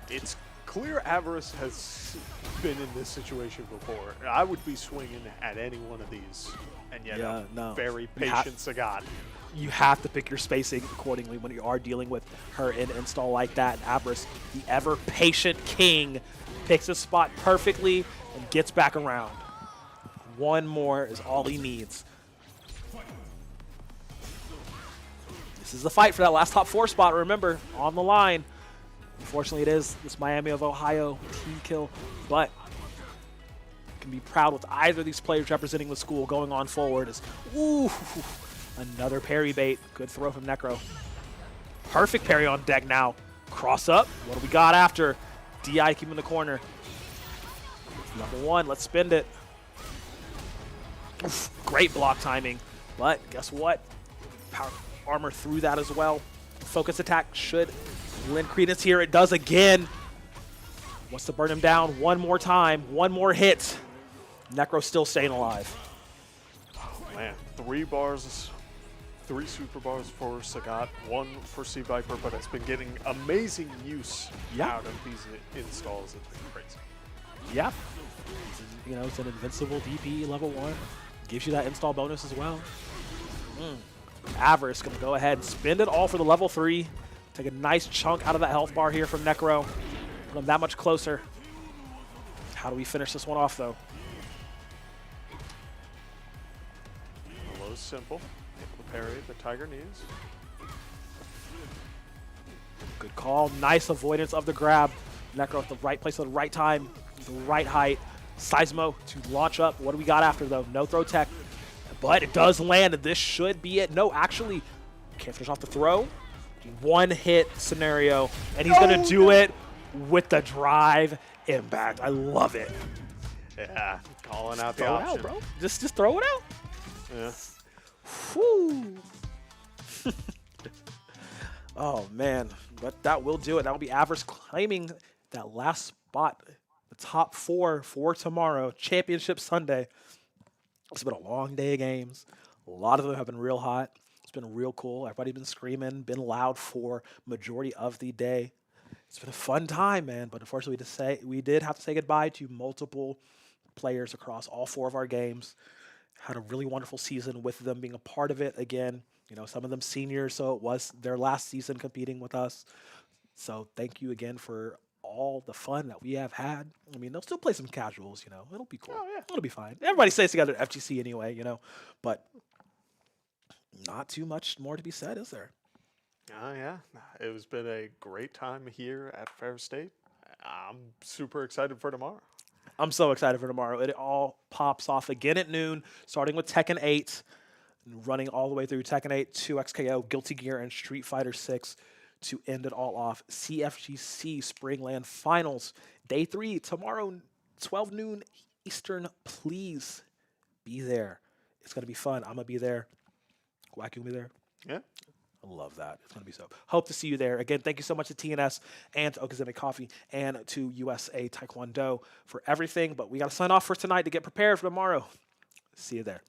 Speaker 11: It's clear Avarice has been in this situation before. I would be swinging at any one of these, and yet a very patient Sagat.
Speaker 1: You have to pick your spacing accordingly when you are dealing with her in install like that. And Avarice, the ever-patient king, picks his spot perfectly and gets back around. One more is all he needs. This is the fight for that last top 4 spot, remember, on the line. Unfortunately, it is this Miami of Ohio team kill, but can be proud with either of these players representing the school going on forward. As, ooh, another parry bait. Good throw from Necro. Perfect parry on deck now. Cross up. What do we got after? DI keep him in the corner. Level 1, let's spend it. Oof, great block timing, but guess what? Power armor through that as well. Focus attack should lend credence here. It does again. Wants to burn him down one more time. One more hit. Necro still staying alive.
Speaker 11: Oh man, 3 bars, 3 super bars for Sagat, 1 for Sea Viper, but it's been getting amazing use out of these installs. It's been crazy.
Speaker 1: Yeah. You know, it's an invincible DP level 1. Gives you that install bonus as well. Avarice gonna go ahead and spend it all for the level 3. Take a nice chunk out of that health bar here from Necro. Put him that much closer. How do we finish this one off, though?
Speaker 11: Hello, simple. Able to parry the Tiger knees.
Speaker 1: Good call. Nice avoidance of the grab. Necro at the right place at the right time, the right height. Seismo to launch up. What do we got after, though? No throw tech. But it does land, and this should be it. No, actually, can't finish off the throw. One hit scenario, and he's going to do it with the drive impact. I love it.
Speaker 11: Yeah, calling out the
Speaker 1: Throw it
Speaker 11: option.
Speaker 1: out, bro. Just throw it out.
Speaker 11: Yeah.
Speaker 1: Whew. Oh, man. But that will do it. That will be Avarice claiming that last spot, the top 4 for tomorrow, Championship Sunday. It's been a long day of games. A lot of them have been real hot. It's been real cool. Everybody's been screaming, been loud for majority of the day. It's been a fun time, man. But unfortunately, we did have to say goodbye to multiple players across all 4 of our games. Had a really wonderful season with them being a part of it again. You know, some of them seniors, so it was their last season competing with us. So thank you again for all the fun that we have had. I mean, they'll still play some casuals, you know. It'll be cool. It'll be fine. Everybody stays together at FGC anyway, you know. But not too much more to be said, is there?
Speaker 11: Oh, yeah. It has been a great time here at Fair State. I'm super excited for tomorrow.
Speaker 1: I'm so excited for tomorrow. It all pops off again at noon, starting with Tekken 8, and running all the way through Tekken 8, 2XKO, Guilty Gear, and Street Fighter 6 to end it all off. CFGC Springland Finals, Day 3, tomorrow, 12 noon Eastern. Please be there. It's going to be fun. I'm going to be there. Wacky will be there.
Speaker 11: Yeah.
Speaker 1: I love that. It's going to be so. Hope to see you there. Again, thank you so much to TNS and to Okazeme Coffee and to USA Taekwondo for everything. But we got to sign off for tonight to get prepared for tomorrow. See you there.